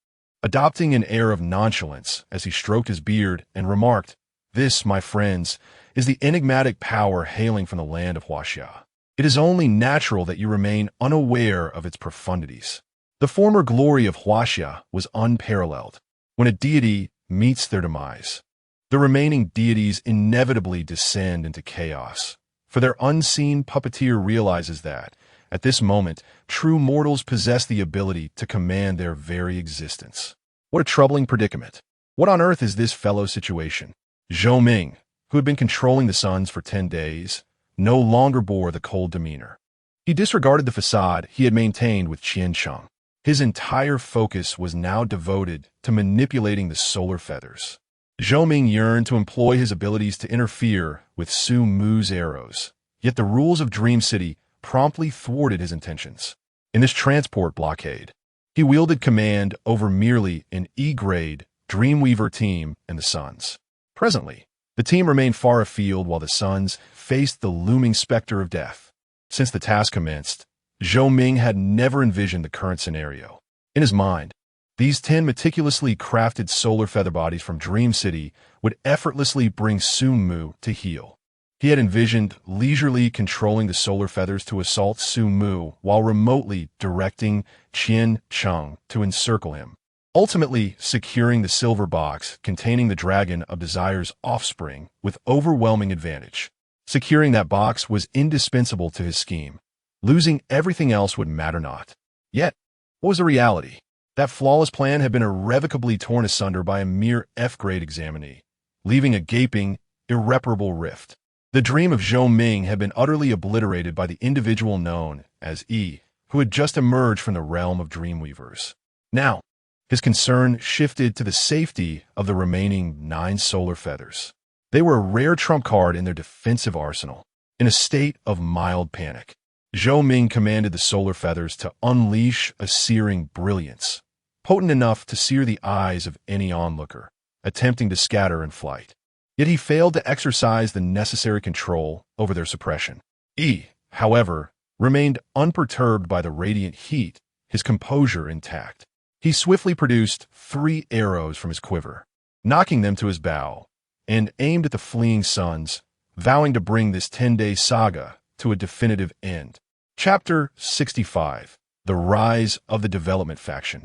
adopting an air of nonchalance as he stroked his beard and remarked, "This, my friends, is the enigmatic power hailing from the land of Huaxia. It is only natural that you remain unaware of its profundities. The former glory of Huaxia was unparalleled. When a deity meets their demise, the remaining deities inevitably descend into chaos, for their unseen puppeteer realizes that, at this moment, true mortals possess the ability to command their very existence." What a troubling predicament. What on earth is this fellow's situation? Zhou Ming, who had been controlling the suns for 10 days, no longer bore the cold demeanor. He disregarded the facade he had maintained with Qian Cheng. His entire focus was now devoted to manipulating the solar feathers. Zhou Ming yearned to employ his abilities to interfere with Su Mu's arrows, yet the rules of Dream City promptly thwarted his intentions. In this transport blockade, he wielded command over merely an E-grade Dreamweaver team and the Suns. Presently, the team remained far afield while the Suns faced the looming specter of death. Since the task commenced, Zhou Ming had never envisioned the current scenario. In his mind, these 10 meticulously crafted solar feather bodies from Dream City would effortlessly bring Sumu to heel. He had envisioned leisurely controlling the solar feathers to assault Sumu while remotely directing Qian Cheng to encircle him, ultimately securing the silver box containing the Dragon of Desire's offspring with overwhelming advantage. Securing that box was indispensable to his scheme. Losing everything else would matter not. Yet, what was the reality? That flawless plan had been irrevocably torn asunder by a mere F-grade examinee, leaving a gaping, irreparable rift. The dream of Zhou Ming had been utterly obliterated by the individual known as E, who had just emerged from the realm of Dreamweavers. Now, his concern shifted to the safety of the remaining 9 solar feathers. They were a rare trump card in their defensive arsenal. In a state of mild panic, Zhou Ming commanded the solar feathers to unleash a searing brilliance, potent enough to sear the eyes of any onlooker, attempting to scatter in flight. Yet he failed to exercise the necessary control over their suppression. E, however, remained unperturbed by the radiant heat his composure intact. He swiftly produced 3 arrows from his quiver, knocking them to his bow, and aimed at the fleeing sons, vowing to bring this 10-day saga to a definitive end. Chapter 65. The Rise of the Development Faction.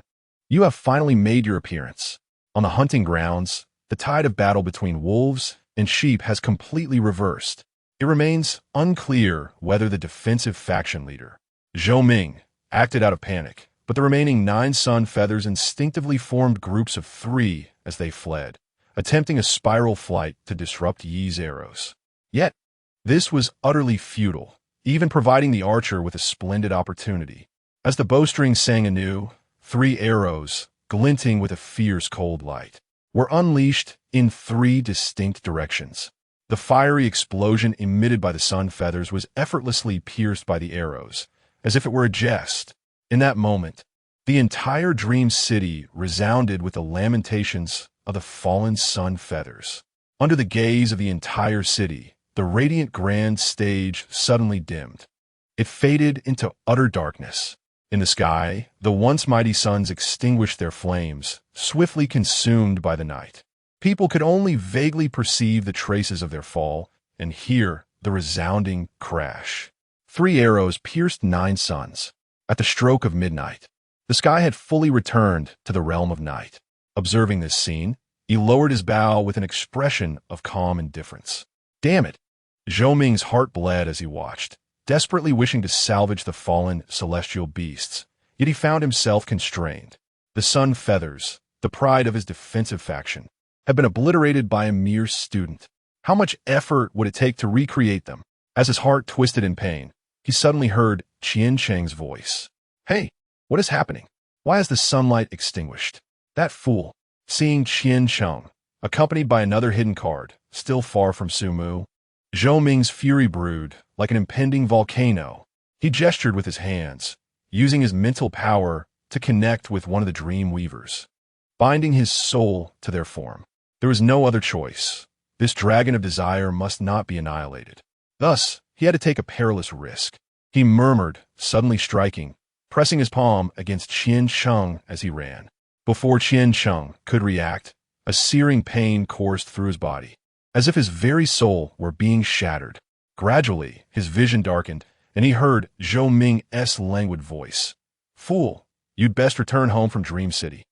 You have finally made your appearance. On the hunting grounds, the tide of battle between wolves and sheep has completely reversed. It remains unclear whether the defensive faction leader, Zhou Ming, acted out of panic, but the remaining 9 sun feathers instinctively formed groups of 3 as they fled, attempting a spiral flight to disrupt Yi's arrows. Yet, this was utterly futile, even providing the archer with a splendid opportunity. As the bowstring sang anew, 3 arrows, glinting with a fierce cold light, were unleashed in 3 distinct directions. The fiery explosion emitted by the sun feathers was effortlessly pierced by the arrows, as if it were a jest. In that moment, the entire dream city resounded with the lamentations of the fallen sun feathers. Under the gaze of the entire city, the radiant grand stage suddenly dimmed. It faded into utter darkness. In the sky, the once mighty suns extinguished their flames, swiftly consumed by the night. People could only vaguely perceive the traces of their fall and hear the resounding crash. 3 arrows pierced 9 suns. At the stroke of midnight, the sky had fully returned to the realm of night. Observing this scene, he lowered his bow with an expression of calm indifference. Damn it! Zhou Ming's heart bled as he watched, desperately wishing to salvage the fallen celestial beasts, yet he found himself constrained. The sun feathers, the pride of his defensive faction, had been obliterated by a mere student. How much effort would it take to recreate them? As his heart twisted in pain, he suddenly heard Qian Cheng's voice. Hey, what is happening? Why is the sunlight extinguished? That fool. Seeing Qian Cheng, accompanied by another hidden card, still far from Su Mu, Zhou Ming's fury brewed like an impending volcano. He gestured with his hands, using his mental power to connect with one of the dream weavers, binding his soul to their form. There was no other choice. This dragon of desire must not be annihilated. Thus, he had to take a perilous risk. He murmured, suddenly striking, pressing his palm against Qian Cheng as he ran. Before Qian Cheng could react, a searing pain coursed through his body, as if his very soul were being shattered. Gradually, his vision darkened, and he heard Zhou Ming's languid voice. Fool, you'd best return home from Dream City.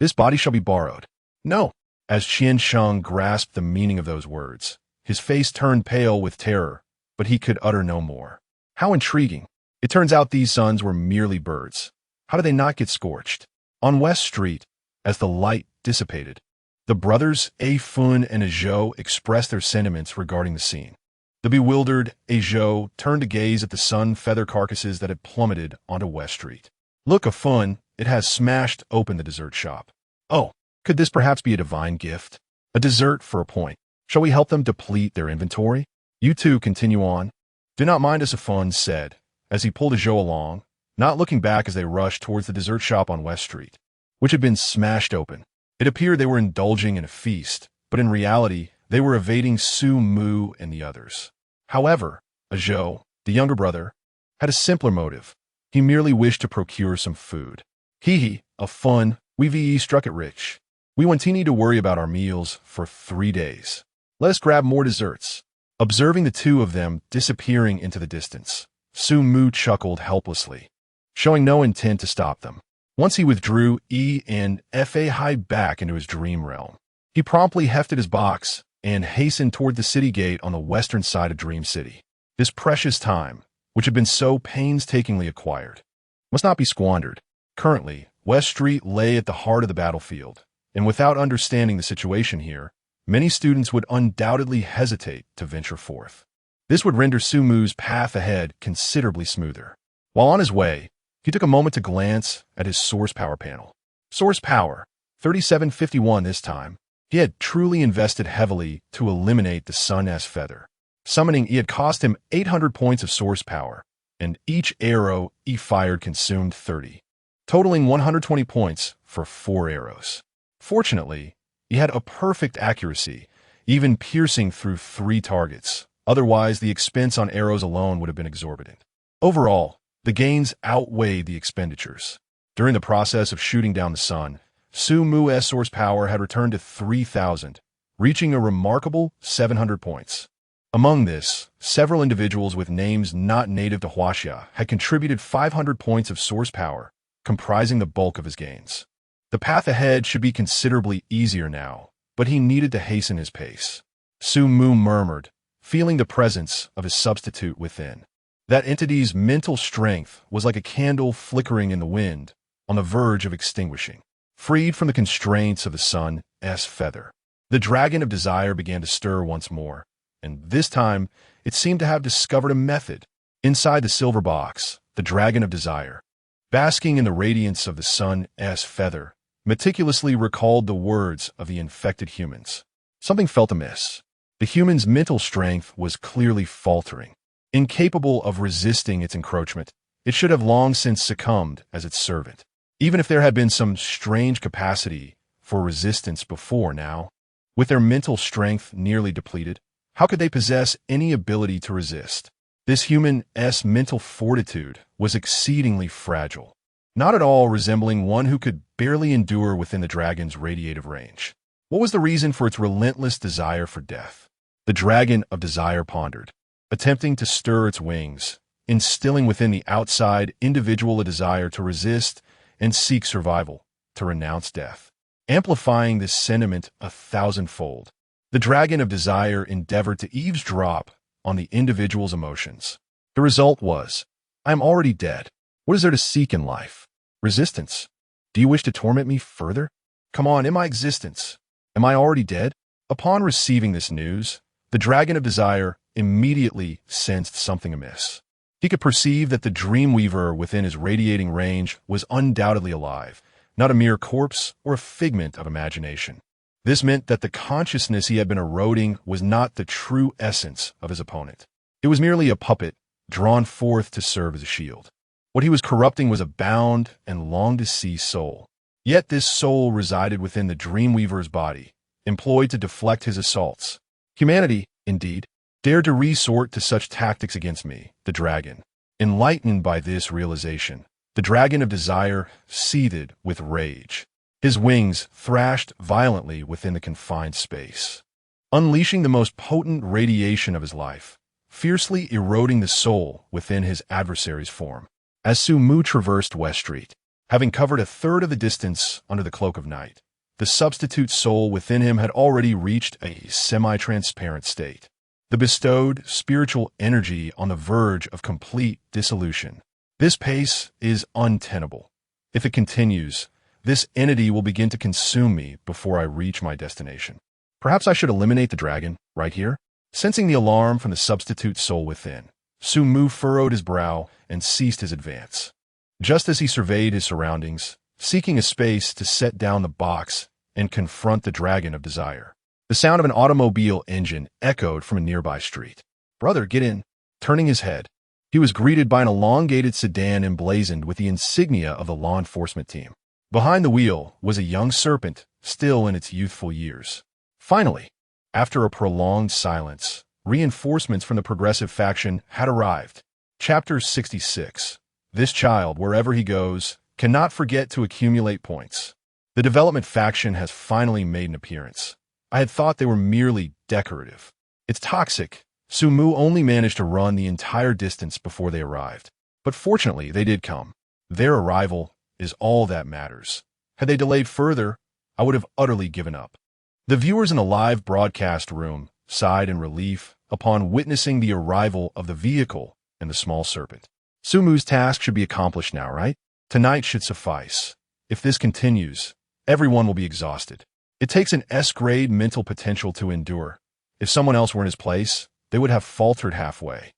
This body shall be borrowed. No. As Qian Cheng grasped the meaning of those words, his face turned pale with terror, but he could utter no more. How intriguing. It turns out these suns were merely birds. How did they not get scorched? On West Street, as the light dissipated, the brothers A Fun and A Zhou expressed their sentiments regarding the scene. The bewildered A Zhou turned to gaze at the sun feather carcasses that had plummeted onto West Street. Look, A Fun, it has smashed open the dessert shop. Oh, could this perhaps be a divine gift? A dessert for a point. Shall we help them deplete their inventory? You two continue on. Do not mind us, A Fun said, as he pulled A Zhou along, not looking back as they rushed towards the dessert shop on West Street, which had been smashed open. It appeared they were indulging in a feast, but in reality, they were evading Su Mu and the others. However, A Zhou, the younger brother, had a simpler motive. He merely wished to procure some food. Hee, A Fun, we struck it rich. We won't need to worry about our meals for 3 days. Let us grab more desserts. Observing the two of them disappearing into the distance, Su Mu chuckled helplessly, showing no intent to stop them. Once he withdrew Fa back into his dream realm, he promptly hefted his box and hastened toward the city gate on the western side of Dream City. This precious time, which had been so painstakingly acquired, must not be squandered. Currently, West Street lay at the heart of the battlefield, and without understanding the situation here, many students would undoubtedly hesitate to venture forth. This would render Su Mu's path ahead considerably smoother. While on his way, he took a moment to glance at his source power panel. Source power, 3751 this time. He had truly invested heavily to eliminate the Sun-S feather. Summoning it had cost him 800 points of source power, and each arrow he fired consumed 30, totaling 120 points for 4 arrows. Fortunately, he had a perfect accuracy, even piercing through 3 targets. Otherwise, the expense on arrows alone would have been exorbitant. Overall, the gains outweighed the expenditures. During the process of shooting down the sun, Su Mu's source power had returned to 3,000, reaching a remarkable 700 points. Among this, several individuals with names not native to Huaxia had contributed 500 points of source power, comprising the bulk of his gains. The path ahead should be considerably easier now, but he needed to hasten his pace. Su Mu murmured, feeling the presence of his substitute within. That entity's mental strength was like a candle flickering in the wind, on the verge of extinguishing. Freed from the constraints of the sun's feather, the dragon of desire began to stir once more, and this time it seemed to have discovered a method. Inside the silver box, the dragon of desire, basking in the radiance of the sun's feather, meticulously recalled the words of the infected humans. Something felt amiss. The human's mental strength was clearly faltering. Incapable of resisting its encroachment, it should have long since succumbed as its servant. Even if there had been some strange capacity for resistance before now, with their mental strength nearly depleted, how could they possess any ability to resist? This human's mental fortitude was exceedingly fragile, not at all resembling one who could barely endure within the dragon's radiative range. What was the reason for its relentless desire for death? The dragon of desire pondered, attempting to stir its wings, instilling within the outside individual a desire to resist and seek survival, to renounce death. Amplifying this sentiment 1,000-fold, the dragon of desire endeavored to eavesdrop on the individual's emotions. The result was, I am already dead. What is there to seek in life? Resistance? Do you wish to torment me further? Come on, in my existence. Am I already dead? Upon receiving this news, the dragon of desire immediately sensed something amiss. He could perceive that the dreamweaver within his radiating range was undoubtedly alive, not a mere corpse or a figment of imagination. This meant that the consciousness he had been eroding was not the true essence of his opponent. It was merely a puppet, drawn forth to serve as a shield. What he was corrupting was a bound and long-to-see soul. Yet this soul resided within the dreamweaver's body, employed to deflect his assaults. Humanity, indeed, dared to resort to such tactics against me, the dragon. Enlightened by this realization, the dragon of desire seethed with rage. His wings thrashed violently within the confined space, unleashing the most potent radiation of his life, fiercely eroding the soul within his adversary's form. As Su Mu traversed West Street, having covered a third of the distance under the cloak of night, the substitute soul within him had already reached a semi-transparent state, the bestowed spiritual energy on the verge of complete dissolution. This pace is untenable. If it continues, this entity will begin to consume me before I reach my destination. Perhaps I should eliminate the dragon, right here? Sensing the alarm from the substitute soul within, Su Mu furrowed his brow and ceased his advance. Just as he surveyed his surroundings, seeking a space to set down the box and confront the dragon of desire, the sound of an automobile engine echoed from a nearby street. "Brother, get in." Turning his head, he was greeted by an elongated sedan emblazoned with the insignia of the law enforcement team. Behind the wheel was a young serpent, still in its youthful years. Finally, after a prolonged silence, reinforcements from the progressive faction had arrived. Chapter 66. This child, wherever he goes, cannot forget to accumulate points. The development faction has finally made an appearance. I had thought they were merely decorative. It's toxic. Su Mu only managed to run the entire distance before they arrived. But fortunately, they did come. Their arrival is all that matters. Had they delayed further, I would have utterly given up. The viewers in the live broadcast room sighed in relief upon witnessing the arrival of the vehicle and the small serpent. Su Mu's task should be accomplished now, right? Tonight should suffice. If this continues, everyone will be exhausted. It takes an S-grade mental potential to endure. If someone else were in his place, they would have faltered halfway.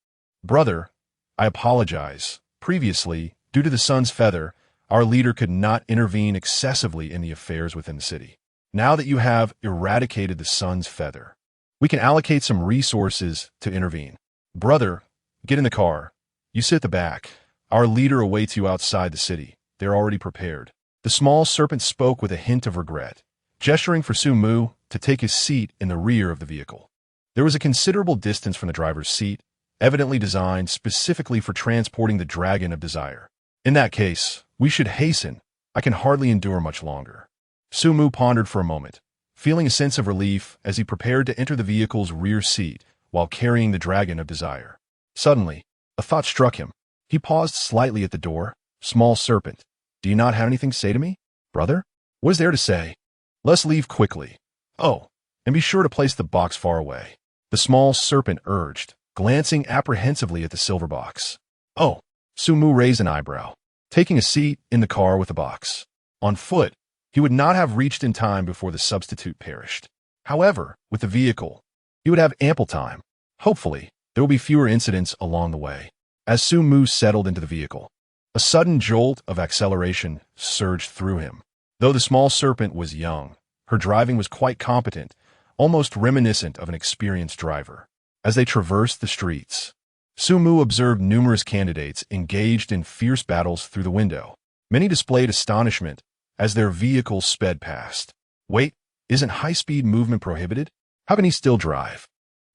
Brother, I apologize. Previously, due to the sun's feather, our leader could not intervene excessively in the affairs within the city. Now that you have eradicated the sun's feather, we can allocate some resources to intervene. Brother, get in the car. You sit at the back. Our leader awaits you outside the city. They're already prepared. The small serpent spoke with a hint of regret, gesturing for Su Mu to take his seat in the rear of the vehicle. There was a considerable distance from the driver's seat, evidently designed specifically for transporting the dragon of desire. In that case, we should hasten I can hardly endure much longer. Sumu pondered for a moment, feeling a sense of relief as he prepared to enter the vehicle's rear seat while carrying the dragon of desire. Suddenly, a thought struck him. He paused slightly at the door. Small serpent, do you not have anything to say to me, brother? What is there to say? Let's leave quickly. Oh, and be sure to place the box far away. The small serpent urged, glancing apprehensively at the silver box. Oh, Sumu raised an eyebrow, taking a seat in the car with the box. On foot, he would not have reached in time before the substitute perished. However, with the vehicle, he would have ample time. Hopefully, there will be fewer incidents along the way. As Sumu settled into the vehicle, a sudden jolt of acceleration surged through him. Though the small serpent was young, her driving was quite competent, almost reminiscent of an experienced driver. As they traversed the streets, Sumu observed numerous candidates engaged in fierce battles through the window. Many displayed astonishment as their vehicles sped past. Wait, isn't high-speed movement prohibited? How can he still drive?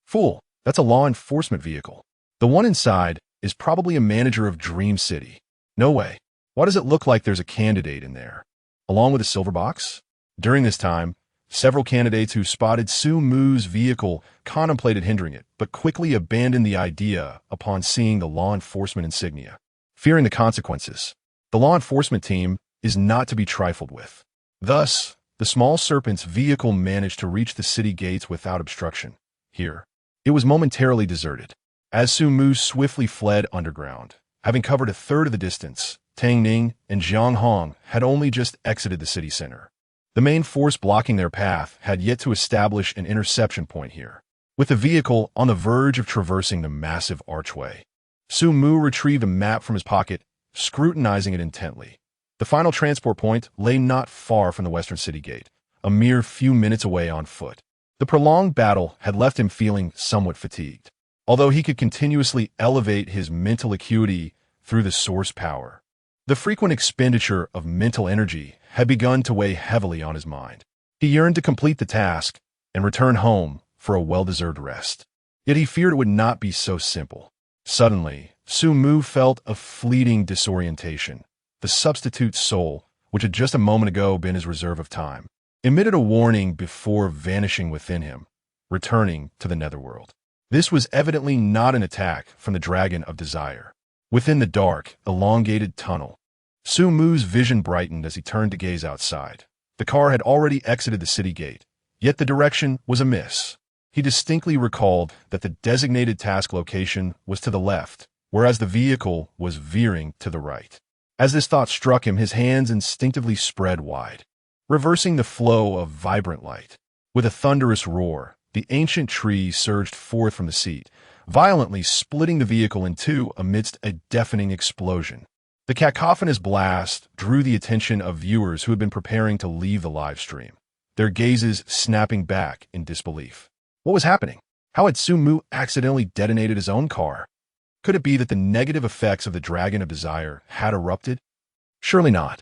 Fool, that's a law enforcement vehicle. The one inside is probably a manager of Dream City. No way. Why does it look like there's a candidate in there? Along with a silver box? During this time, several candidates who spotted Sumu's vehicle contemplated hindering it, but quickly abandoned the idea upon seeing the law enforcement insignia. Fearing the consequences, the law enforcement team is not to be trifled with. Thus, the small serpent's vehicle managed to reach the city gates without obstruction. Here, it was momentarily deserted. As Sumu swiftly fled underground, having covered a third of the distance, Tang Ning and Jiang Hong had only just exited the city center. The main force blocking their path had yet to establish an interception point here. With the vehicle on the verge of traversing the massive archway, Sumu retrieved a map from his pocket, scrutinizing it intently. The final transport point lay not far from the western city gate, a mere few minutes away on foot. The prolonged battle had left him feeling somewhat fatigued, although he could continuously elevate his mental acuity through the source power. The frequent expenditure of mental energy had begun to weigh heavily on his mind. He yearned to complete the task and return home for a well-deserved rest. Yet he feared it would not be so simple. Suddenly, Sumu felt a fleeting disorientation. The substitute soul, which had just a moment ago been his reserve of time, emitted a warning before vanishing within him, returning to the netherworld. This was evidently not an attack from the Dragon of Desire. Within the dark, elongated tunnel, Sumu's vision brightened as he turned to gaze outside. The car had already exited the city gate, yet the direction was amiss. He distinctly recalled that the designated task location was to the left, whereas the vehicle was veering to the right. As this thought struck him, his hands instinctively spread wide, reversing the flow of vibrant light. With a thunderous roar, the ancient tree surged forth from the seat, violently splitting the vehicle in two amidst a deafening explosion. The cacophonous blast drew the attention of viewers who had been preparing to leave the live stream, their gazes snapping back in disbelief. What was happening? How had Sumu accidentally detonated his own car? Could it be that the negative effects of the Dragon of Desire had erupted? Surely not.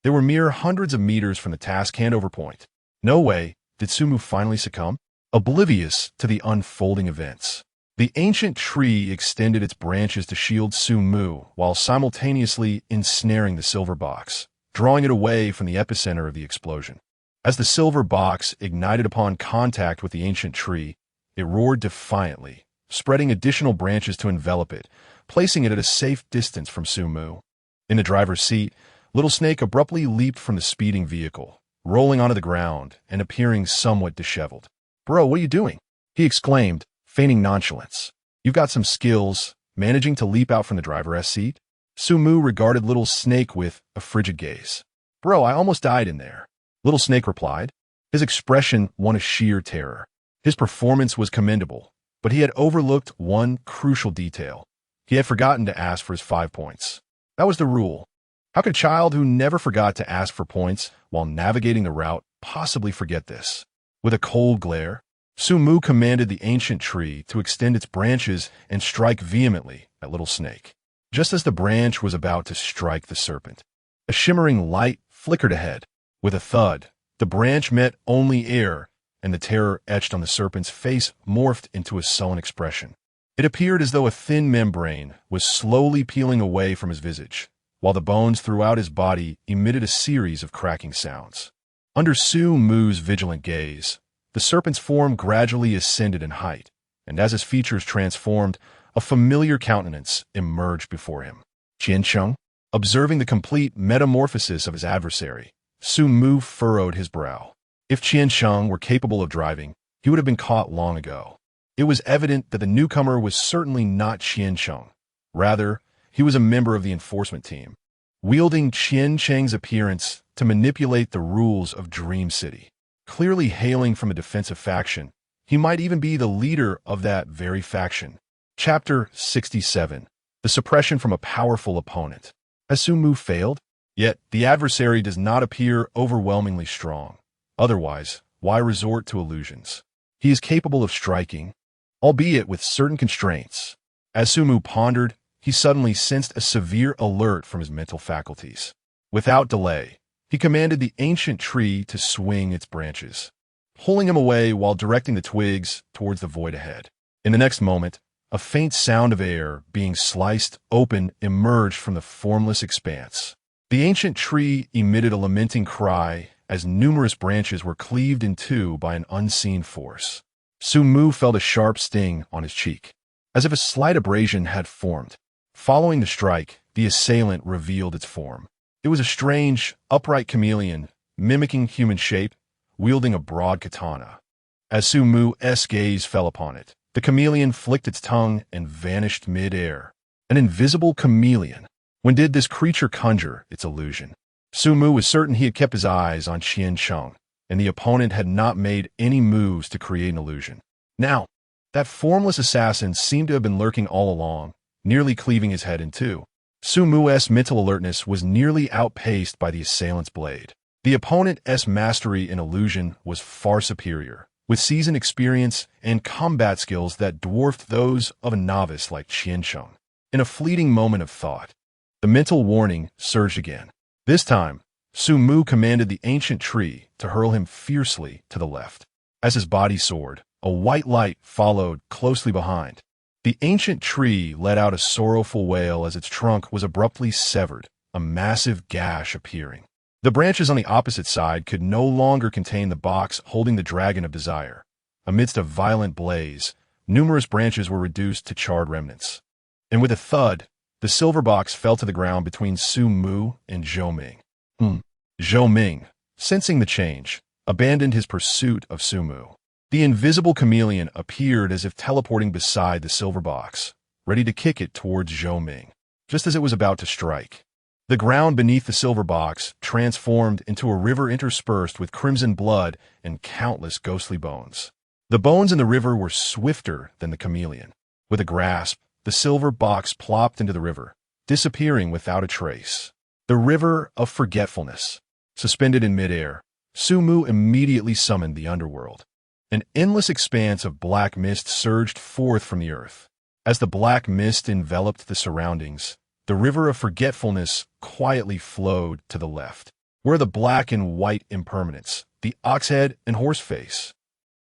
They were mere hundreds of meters from the task handover point. No way did Sumu finally succumb, oblivious to the unfolding events. The ancient tree extended its branches to shield Sumu while simultaneously ensnaring the silver box, drawing it away from the epicenter of the explosion. As the silver box ignited upon contact with the ancient tree, it roared defiantly, spreading additional branches to envelop it, placing it at a safe distance from Sumu. In the driver's seat, Little Snake abruptly leaped from the speeding vehicle, rolling onto the ground and appearing somewhat disheveled. "Bro, what are you doing?" he exclaimed, feigning nonchalance. "You've got some skills, managing to leap out from the driver's seat?" Sumu regarded Little Snake with a frigid gaze. "Bro, I almost died in there," Little Snake replied, his expression one of sheer terror. His performance was commendable, but he had overlooked one crucial detail. He had forgotten to ask for his 5 points. That was the rule. How could a child who never forgot to ask for points while navigating the route possibly forget this? With a cold glare, Sumu commanded the ancient tree to extend its branches and strike vehemently at Little Snake. Just as the branch was about to strike the serpent, a shimmering light flickered ahead. With a thud, the branch met only air, and the terror etched on the serpent's face morphed into a sullen expression. It appeared as though a thin membrane was slowly peeling away from his visage, while the bones throughout his body emitted a series of cracking sounds. Under Su Mu's vigilant gaze, the serpent's form gradually ascended in height, and as his features transformed, a familiar countenance emerged before him. Qiansheng, observing the complete metamorphosis of his adversary, Su Mu furrowed his brow. If Qiansheng were capable of driving, he would have been caught long ago. It was evident that the newcomer was certainly not Qiansheng. Rather, he was a member of the enforcement team, wielding Qiansheng's appearance to manipulate the rules of Dream City. Clearly hailing from a defensive faction, he might even be the leader of that very faction. Chapter 67. The suppression from a powerful opponent. Has Su Mu failed? Yet, the adversary does not appear overwhelmingly strong. Otherwise, why resort to illusions? He is capable of striking, albeit with certain constraints. As Su Mu pondered, he suddenly sensed a severe alert from his mental faculties. Without delay, he commanded the ancient tree to swing its branches, pulling him away while directing the twigs towards the void ahead. In the next moment, a faint sound of air being sliced open emerged from the formless expanse. The ancient tree emitted a lamenting cry as numerous branches were cleaved in two by an unseen force. Su Mu felt a sharp sting on his cheek, as if a slight abrasion had formed. Following the strike, the assailant revealed its form. It was a strange, upright chameleon, mimicking human shape, wielding a broad katana. As Su Mu's gaze fell upon it, the chameleon flicked its tongue and vanished mid-air. An invisible chameleon. When did this creature conjure its illusion? Su Mu was certain he had kept his eyes on Qiansheng, and the opponent had not made any moves to create an illusion. Now, that formless assassin seemed to have been lurking all along, nearly cleaving his head in two. Su Mu's mental alertness was nearly outpaced by the assailant's blade. The opponent's mastery in illusion was far superior, with seasoned experience and combat skills that dwarfed those of a novice like Qiansheng. In a fleeting moment of thought, the mental warning surged again. This time, Su Mu commanded the ancient tree to hurl him fiercely to the left. As his body soared, a white light followed closely behind. The ancient tree let out a sorrowful wail as its trunk was abruptly severed, a massive gash appearing. The branches on the opposite side could no longer contain the box holding the dragon of desire. Amidst a violent blaze, numerous branches were reduced to charred remnants. And with a thud, the silver box fell to the ground between Su Mu and Zhou Ming. Zhou Ming, sensing the change, abandoned his pursuit of Su Mu. The invisible chameleon appeared as if teleporting beside the silver box, ready to kick it towards Zhou Ming, just as it was about to strike. The ground beneath the silver box transformed into a river interspersed with crimson blood and countless ghostly bones. The bones in the river were swifter than the chameleon. With a grasp, the silver box plopped into the river, disappearing without a trace. The river of forgetfulness. Suspended in midair, Su Mu immediately summoned the underworld. An endless expanse of black mist surged forth from the earth. As the black mist enveloped the surroundings, the river of forgetfulness quietly flowed to the left, where the black and white impermanents, the ox head and horse face.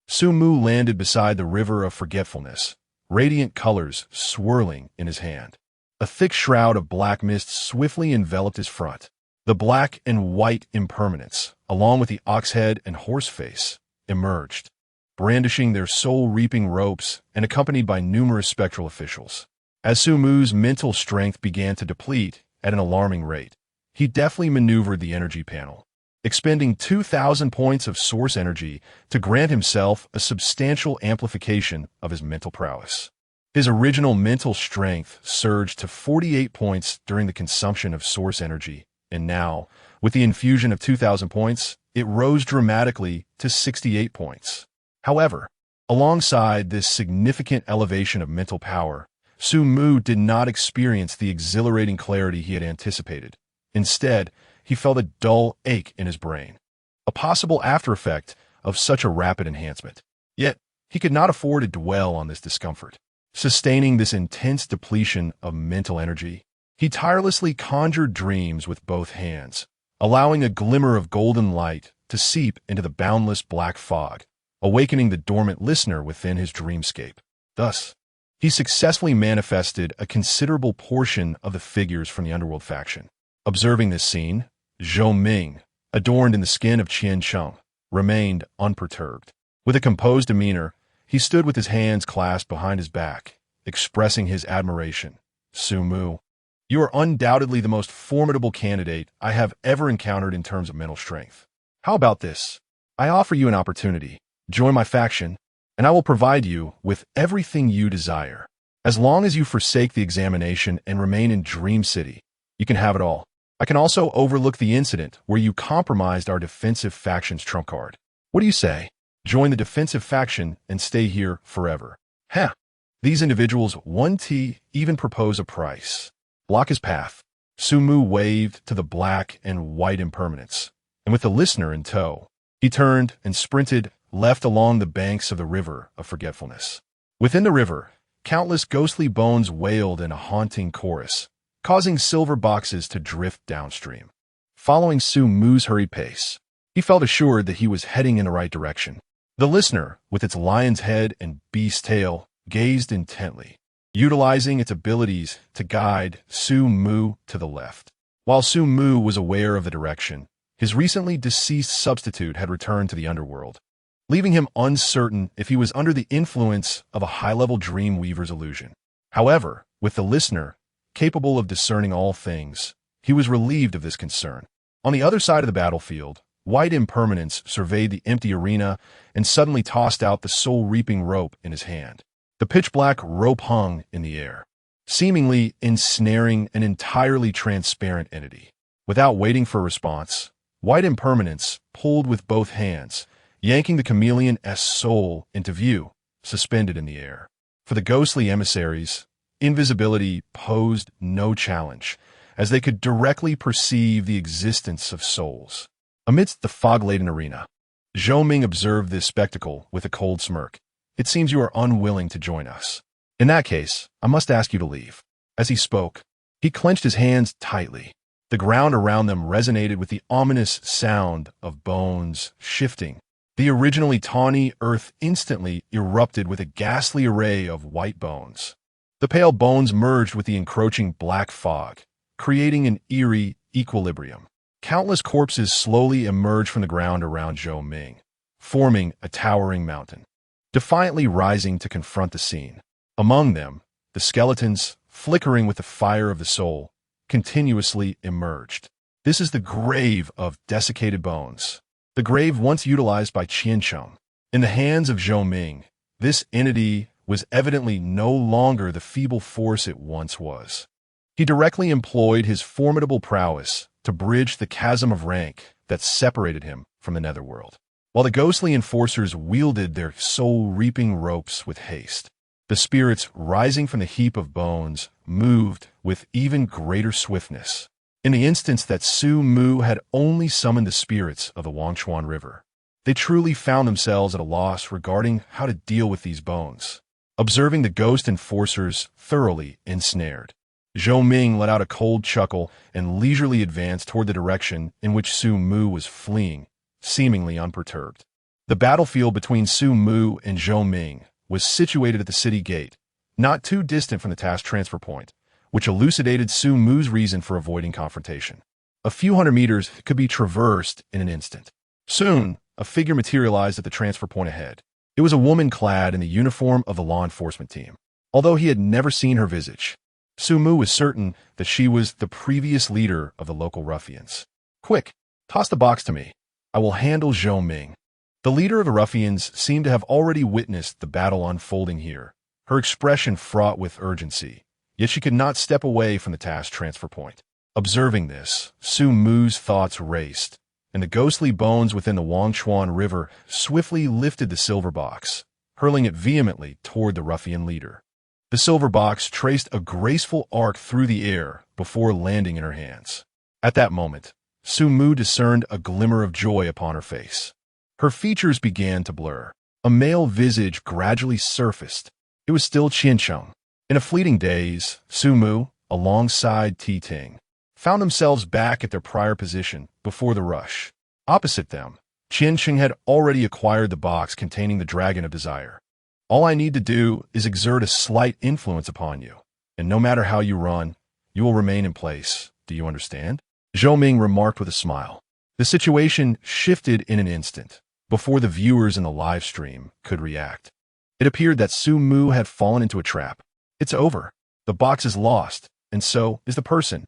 Su Mu landed beside the river of forgetfulness, radiant colors swirling in his hand. A thick shroud of black mist swiftly enveloped his front. The black and white impermanents, along with the ox head and horse face, emerged, brandishing their soul-reaping ropes and accompanied by numerous spectral officials. As Su Mu's mental strength began to deplete at an alarming rate, he deftly maneuvered the energy panel, expending 2,000 points of source energy to grant himself a substantial amplification of his mental prowess. His original mental strength surged to 48 points during the consumption of source energy, and now, with the infusion of 2,000 points, it rose dramatically to 68 points. However, alongside this significant elevation of mental power, Su Mu did not experience the exhilarating clarity he had anticipated. Instead, he felt a dull ache in his brain, a possible after-effect of such a rapid enhancement. Yet, he could not afford to dwell on this discomfort. Sustaining this intense depletion of mental energy, he tirelessly conjured dreams with both hands, allowing a glimmer of golden light to seep into the boundless black fog, awakening the dormant listener within his dreamscape. Thus, he successfully manifested a considerable portion of the figures from the underworld faction. Observing this scene, Zhou Ming, adorned in the skin of Qian Cheng, remained unperturbed. With a composed demeanor, he stood with his hands clasped behind his back, expressing his admiration. Su Mu, you are undoubtedly the most formidable candidate I have ever encountered in terms of mental strength. How about this? I offer you an opportunity. Join my faction, and I will provide you with everything you desire. As long as you forsake the examination and remain in Dream City, you can have it all. I can also overlook the incident where you compromised our defensive faction's trump card. What do you say? Join the defensive faction and stay here forever. Heh. These individuals won't even propose a price. Block his path. Su Mu waved to the black and white impermanence, and with the listener in tow, he turned and sprinted left along the banks of the river of forgetfulness. Within the river, countless ghostly bones wailed in a haunting chorus, causing silver boxes to drift downstream. Following Su Mu's hurried pace, he felt assured that he was heading in the right direction. The listener, with its lion's head and beast's tail, gazed intently, utilizing its abilities to guide Su Mu to the left. While Su Mu was aware of the direction, his recently deceased substitute had returned to the underworld, leaving him uncertain if he was under the influence of a high-level Dreamweaver's illusion. However, with the listener, capable of discerning all things, he was relieved of this concern. On the other side of the battlefield, White Impermanence surveyed the empty arena and suddenly tossed out the soul-reaping rope in his hand. The pitch-black rope hung in the air, seemingly ensnaring an entirely transparent entity. Without waiting for a response, White Impermanence pulled with both hands, yanking the chameleon's soul into view, suspended in the air. For the ghostly emissaries, invisibility posed no challenge, as they could directly perceive the existence of souls. Amidst the fog-laden arena, Zhou Ming observed this spectacle with a cold smirk. It seems you are unwilling to join us. In that case, I must ask you to leave. As he spoke, he clenched his hands tightly. The ground around them resonated with the ominous sound of bones shifting. The originally tawny earth instantly erupted with a ghastly array of white bones. The pale bones merged with the encroaching black fog, creating an eerie equilibrium. Countless corpses slowly emerged from the ground around Zhou Ming, forming a towering mountain, defiantly rising to confront the scene. Among them, the skeletons, flickering with the fire of the soul, continuously emerged. This is the grave of desiccated bones, the grave once utilized by Qian Cheng. In the hands of Zhou Ming, this entity was evidently no longer the feeble force it once was. He directly employed his formidable prowess to bridge the chasm of rank that separated him from the netherworld. While the ghostly enforcers wielded their soul-reaping ropes with haste, the spirits rising from the heap of bones moved with even greater swiftness. In the instance that Su Mu had only summoned the spirits of the Wangshuan River, they truly found themselves at a loss regarding how to deal with these bones. Observing the ghost enforcers thoroughly ensnared, Zhou Ming let out a cold chuckle and leisurely advanced toward the direction in which Su Mu was fleeing, seemingly unperturbed. The battlefield between Su Mu and Zhou Ming was situated at the city gate, not too distant from the task transfer point, which elucidated Su Mu's reason for avoiding confrontation. A few hundred meters could be traversed in an instant. Soon, a figure materialized at the transfer point ahead. It was a woman clad in the uniform of the law enforcement team. Although he had never seen her visage, Su Mu was certain that she was the previous leader of the local ruffians. Quick, toss the box to me. I will handle Zhou Ming. The leader of the ruffians seemed to have already witnessed the battle unfolding here, her expression fraught with urgency, yet she could not step away from the task transfer point. Observing this, Su Mu's thoughts raced, and the ghostly bones within the Wangshuan River swiftly lifted the silver box, hurling it vehemently toward the ruffian leader. The silver box traced a graceful arc through the air before landing in her hands. At that moment, Su Mu discerned a glimmer of joy upon her face. Her features began to blur. A male visage gradually surfaced. It was still Qian Cheng. In a fleeting daze, Su Mu, alongside Ti Ting, found themselves back at their prior position before the rush. Opposite them, Qian Cheng had already acquired the box containing the Dragon of Desire. All I need to do is exert a slight influence upon you, and no matter how you run, you will remain in place. Do you understand? Zhou Ming remarked with a smile. The situation shifted in an instant, before the viewers in the live stream could react. It appeared that Su Mu had fallen into a trap. It's over. The box is lost, and so is the person.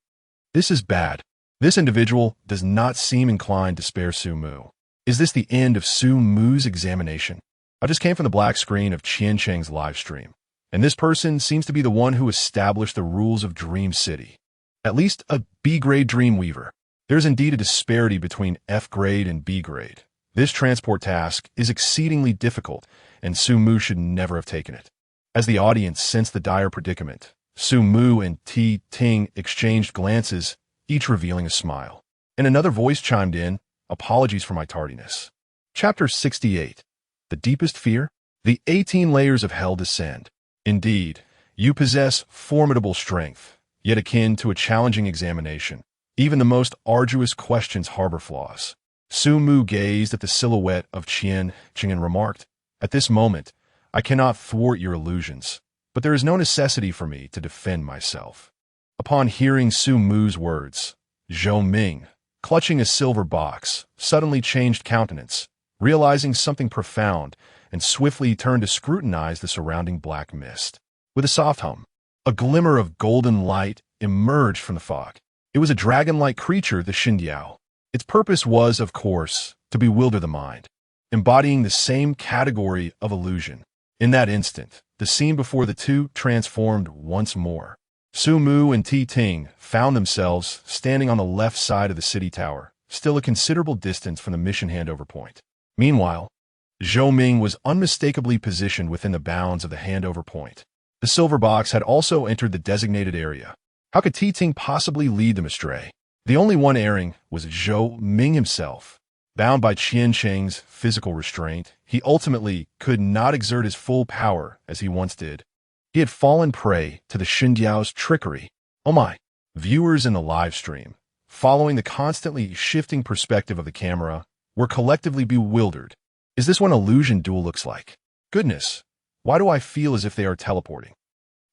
This is bad. This individual does not seem inclined to spare Su Mu. Is this the end of Su Mu's examination? I just came from the black screen of Qian Cheng's live stream, and this person seems to be the one who established the rules of Dream City. At least a B-grade Dreamweaver. There's indeed a disparity between F-grade and B-grade. This transport task is exceedingly difficult, and Su Mu should never have taken it. As the audience sensed the dire predicament, Su Mu and Ti Ting exchanged glances, each revealing a smile. And another voice chimed in, "Apologies for my tardiness." Chapter 68. The Deepest Fear? The 18 layers of hell descend. Indeed, you possess formidable strength, yet akin to a challenging examination. Even the most arduous questions harbor flaws. Su Mu gazed at the silhouette of Qian Cheng and remarked, "At this moment, I cannot thwart your illusions, but there is no necessity for me to defend myself." Upon hearing Su Mu's words, Zhou Ming, clutching a silver box, suddenly changed countenance, realizing something profound, and swiftly turned to scrutinize the surrounding black mist. With a soft hum, a glimmer of golden light emerged from the fog. It was a dragon-like creature, the Xindiao. Its purpose was, of course, to bewilder the mind, embodying the same category of illusion. In that instant, the scene before the two transformed once more. Su Mu and Ti Ting found themselves standing on the left side of the city tower, still a considerable distance from the mission handover point. Meanwhile, Zhou Ming was unmistakably positioned within the bounds of the handover point. The silver box had also entered the designated area. How could Ti Ting possibly lead them astray? The only one erring was Zhou Ming himself. Bound by Qian Cheng's physical restraint, he ultimately could not exert his full power as he once did. He had fallen prey to the Xindiao's trickery. Oh my! Viewers in the live stream, following the constantly shifting perspective of the camera, were collectively bewildered. Is this what an illusion duel looks like? Goodness, why do I feel as if they are teleporting?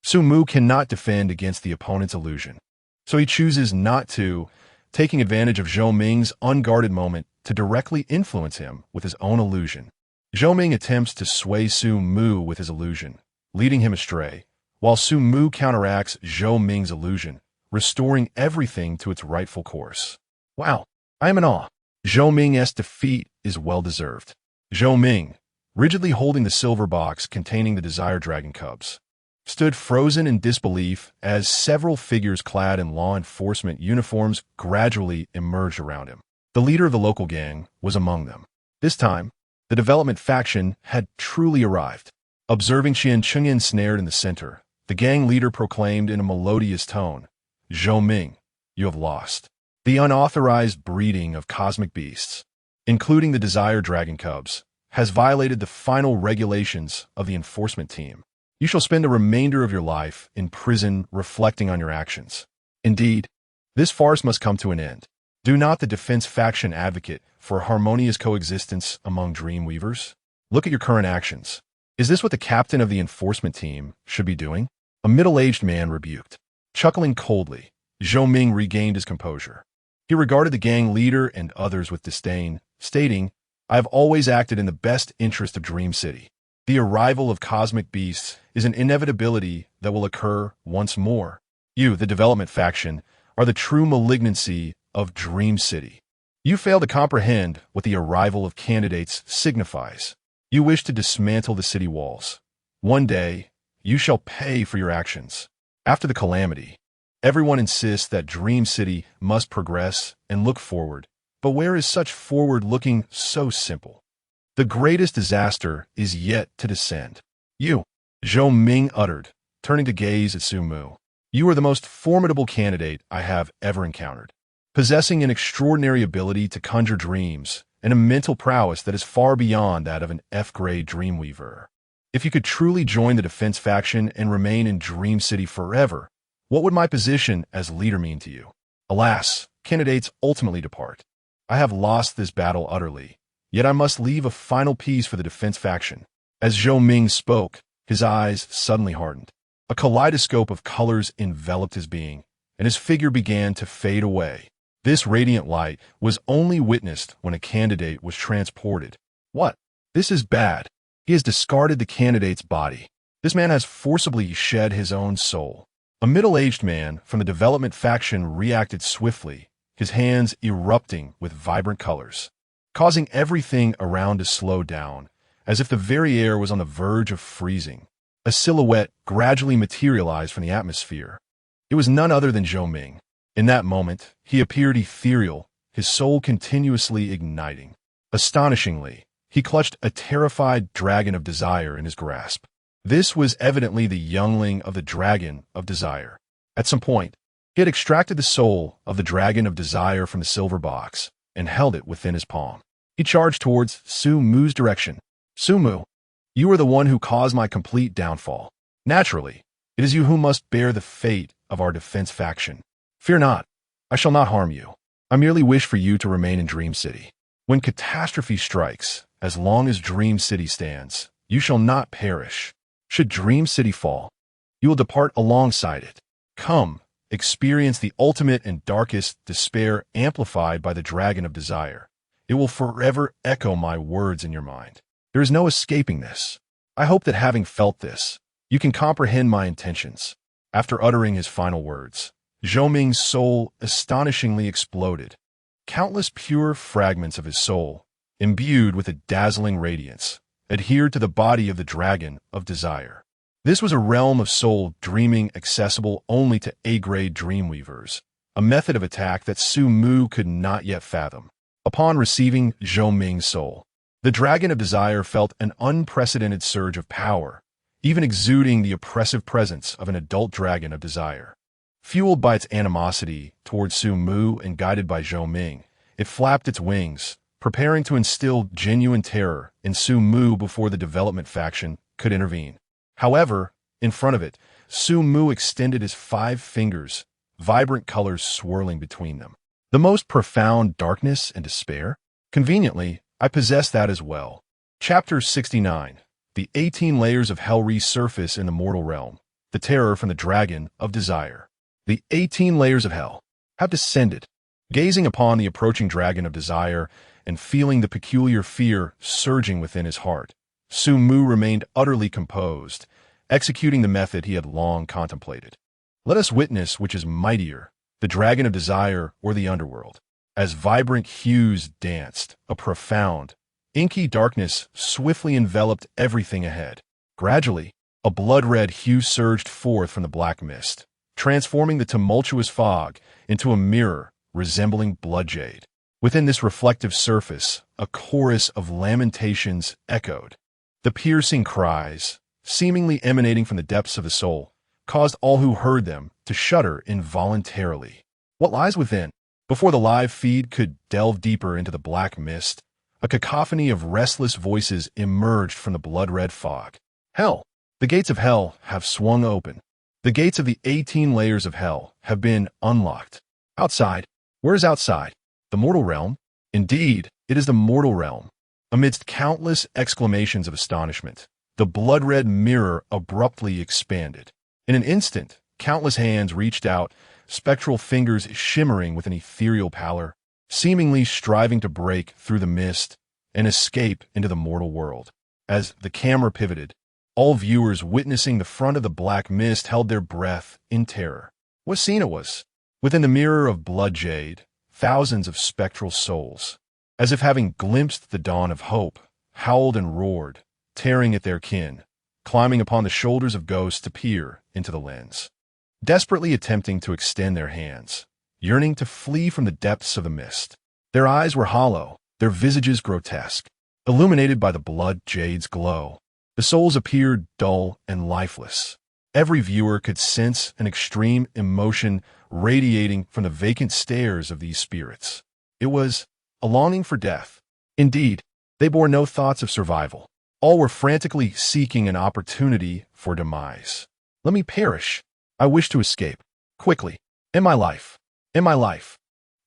Su Mu cannot defend against the opponent's illusion, so he chooses not to, taking advantage of Zhou Ming's unguarded moment to directly influence him with his own illusion. Zhou Ming attempts to sway Su Mu with his illusion, leading him astray, while Su Mu counteracts Zhou Ming's illusion, restoring everything to its rightful course. Wow, I am in awe. Zhou Ming's defeat is well-deserved. Zhou Ming, rigidly holding the silver box containing the Desire Dragon cubs, stood frozen in disbelief as several figures clad in law enforcement uniforms gradually emerged around him. The leader of the local gang was among them. This time, the development faction had truly arrived. Observing Qian Cheng ensnared in the center, the gang leader proclaimed in a melodious tone, "Zhou Ming, you have lost. The unauthorized breeding of cosmic beasts, including the Desire Dragon cubs, has violated the final regulations of the enforcement team. You shall spend the remainder of your life in prison reflecting on your actions. Indeed, this farce must come to an end. Do not the defense faction advocate for harmonious coexistence among Dreamweavers? Look at your current actions. Is this what the captain of the enforcement team should be doing?" A middle-aged man rebuked. Chuckling coldly, Zhou Ming regained his composure. He regarded the gang leader and others with disdain, stating, "I have always acted in the best interest of Dream City. The arrival of cosmic beasts is an inevitability that will occur once more. You, the development faction, are the true malignancy of Dream City. You fail to comprehend what the arrival of candidates signifies. You wish to dismantle the city walls. One day, you shall pay for your actions. After the calamity, everyone insists that Dream City must progress and look forward. But where is such forward-looking so simple? The greatest disaster is yet to descend. You," Zhou Ming uttered, turning to gaze at Su Mu. "You are the most formidable candidate I have ever encountered, possessing an extraordinary ability to conjure dreams and a mental prowess that is far beyond that of an F-grade Dreamweaver. If you could truly join the defense faction and remain in Dream City forever, what would my position as leader mean to you? Alas, candidates ultimately depart. I have lost this battle utterly, yet I must leave a final piece for the defense faction." As Zhou Ming spoke, his eyes suddenly hardened. A kaleidoscope of colors enveloped his being, and his figure began to fade away. This radiant light was only witnessed when a candidate was transported. What? This is bad. He has discarded the candidate's body. This man has forcibly shed his own soul. A middle-aged man from the development faction reacted swiftly, his hands erupting with vibrant colors, causing everything around to slow down, as if the very air was on the verge of freezing. A silhouette gradually materialized from the atmosphere. It was none other than Zhou Ming. In that moment, he appeared ethereal, his soul continuously igniting. Astonishingly, he clutched a terrified dragon of desire in his grasp. This was evidently the youngling of the dragon of desire. At some point, he had extracted the soul of the dragon of desire from the silver box and held it within his palm. He charged towards Su Mu's direction. Su Mu, you are the one who caused my complete downfall. Naturally, it is you who must bear the fate of our defense faction. Fear not, I shall not harm you. I merely wish for you to remain in Dream City. When catastrophe strikes, as long as Dream City stands, you shall not perish. Should Dream City fall, you will depart alongside it. Come, experience the ultimate and darkest despair amplified by the dragon of desire. It will forever echo my words in your mind. There is no escaping this. I hope that having felt this, you can comprehend my intentions. After uttering his final words, Zhou Ming's soul astonishingly exploded. Countless pure fragments of his soul, imbued with a dazzling radiance, adhered to the body of the dragon of desire. This was a realm of soul dreaming accessible only to A-grade dreamweavers, a method of attack that Su Mu could not yet fathom. Upon receiving Zhou Ming's soul, the dragon of desire felt an unprecedented surge of power, even exuding the oppressive presence of an adult dragon of desire. Fueled by its animosity towards Su Mu and guided by Zhou Ming, it flapped its wings, preparing to instill genuine terror in Su Mu before the development faction could intervene. However, in front of it, Su Mu extended his 5 fingers, vibrant colors swirling between them. The most profound darkness and despair? Conveniently, I possess that as well. Chapter 69. The 18 layers of hell resurface in the mortal realm. The terror from the dragon of desire. The 18 layers of hell have descended. Gazing upon the approaching dragon of desire and feeling the peculiar fear surging within his heart, Su Mu remained utterly composed, executing the method he had long contemplated. Let us witness which is mightier, the dragon of desire or the underworld. As vibrant hues danced, a profound, inky darkness swiftly enveloped everything ahead. Gradually, a blood-red hue surged forth from the black mist, transforming the tumultuous fog into a mirror resembling blood jade. Within this reflective surface, a chorus of lamentations echoed. The piercing cries, seemingly emanating from the depths of the soul, caused all who heard them to shudder involuntarily. What lies within? Before the live feed could delve deeper into the black mist, a cacophony of restless voices emerged from the blood-red fog. Hell! The gates of hell have swung open. The gates of the 18 layers of hell have been unlocked. Outside? Where is outside? The mortal realm? Indeed, it is the mortal realm. Amidst countless exclamations of astonishment, the blood-red mirror abruptly expanded. In an instant, countless hands reached out, spectral fingers shimmering with an ethereal pallor, seemingly striving to break through the mist and escape into the mortal world. As the camera pivoted, all viewers witnessing the front of the black mist held their breath in terror. What scene it was! Within the mirror of blood jade, thousands of spectral souls, as if having glimpsed the dawn of hope, howled and roared, tearing at their kin, climbing upon the shoulders of ghosts to peer into the lens, desperately attempting to extend their hands, yearning to flee from the depths of the mist. Their eyes were hollow, their visages grotesque, illuminated by the blood jade's glow. The souls appeared dull and lifeless. Every viewer could sense an extreme emotion radiating from the vacant stares of these spirits. It was a longing for death. Indeed, they bore no thoughts of survival. All were frantically seeking an opportunity for demise. Let me perish. I wish to escape. Quickly. In my life. In my life.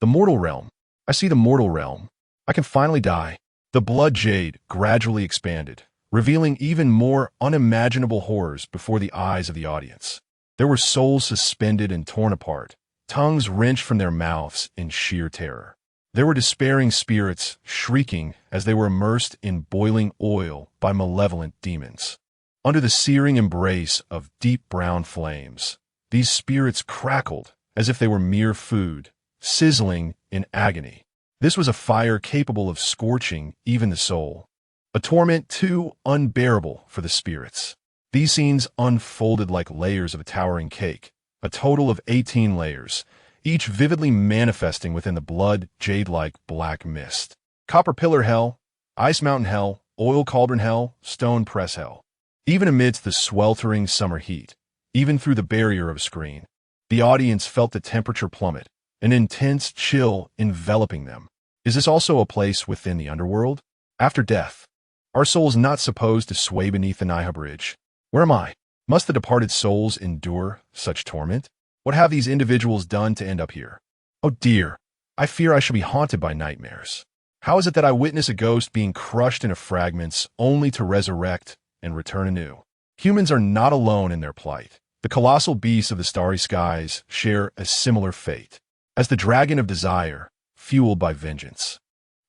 The mortal realm. I see the mortal realm. I can finally die. The blood jade gradually expanded, revealing even more unimaginable horrors before the eyes of the audience. There were souls suspended and torn apart, tongues wrenched from their mouths in sheer terror. There were despairing spirits shrieking as they were immersed in boiling oil by malevolent demons. Under the searing embrace of deep brown flames, these spirits crackled as if they were mere food, sizzling in agony. This was a fire capable of scorching even the soul, a torment too unbearable for the spirits. These scenes unfolded like layers of a towering cake, a total of 18 layers, each vividly manifesting within the blood jade-like black mist. Copper pillar hell, ice mountain hell, oil cauldron hell, stone press hell. Even amidst the sweltering summer heat, even through the barrier of a screen, the audience felt the temperature plummet, an intense chill enveloping them. Is this also a place within the underworld? After death, are souls not supposed to sway beneath the Niha Bridge? Where am I? Must the departed souls endure such torment? What have these individuals done to end up here? Oh dear, I fear I shall be haunted by nightmares. How is it that I witness a ghost being crushed into fragments only to resurrect and return anew? Humans are not alone in their plight. The colossal beasts of the starry skies share a similar fate. As the dragon of desire, fueled by vengeance,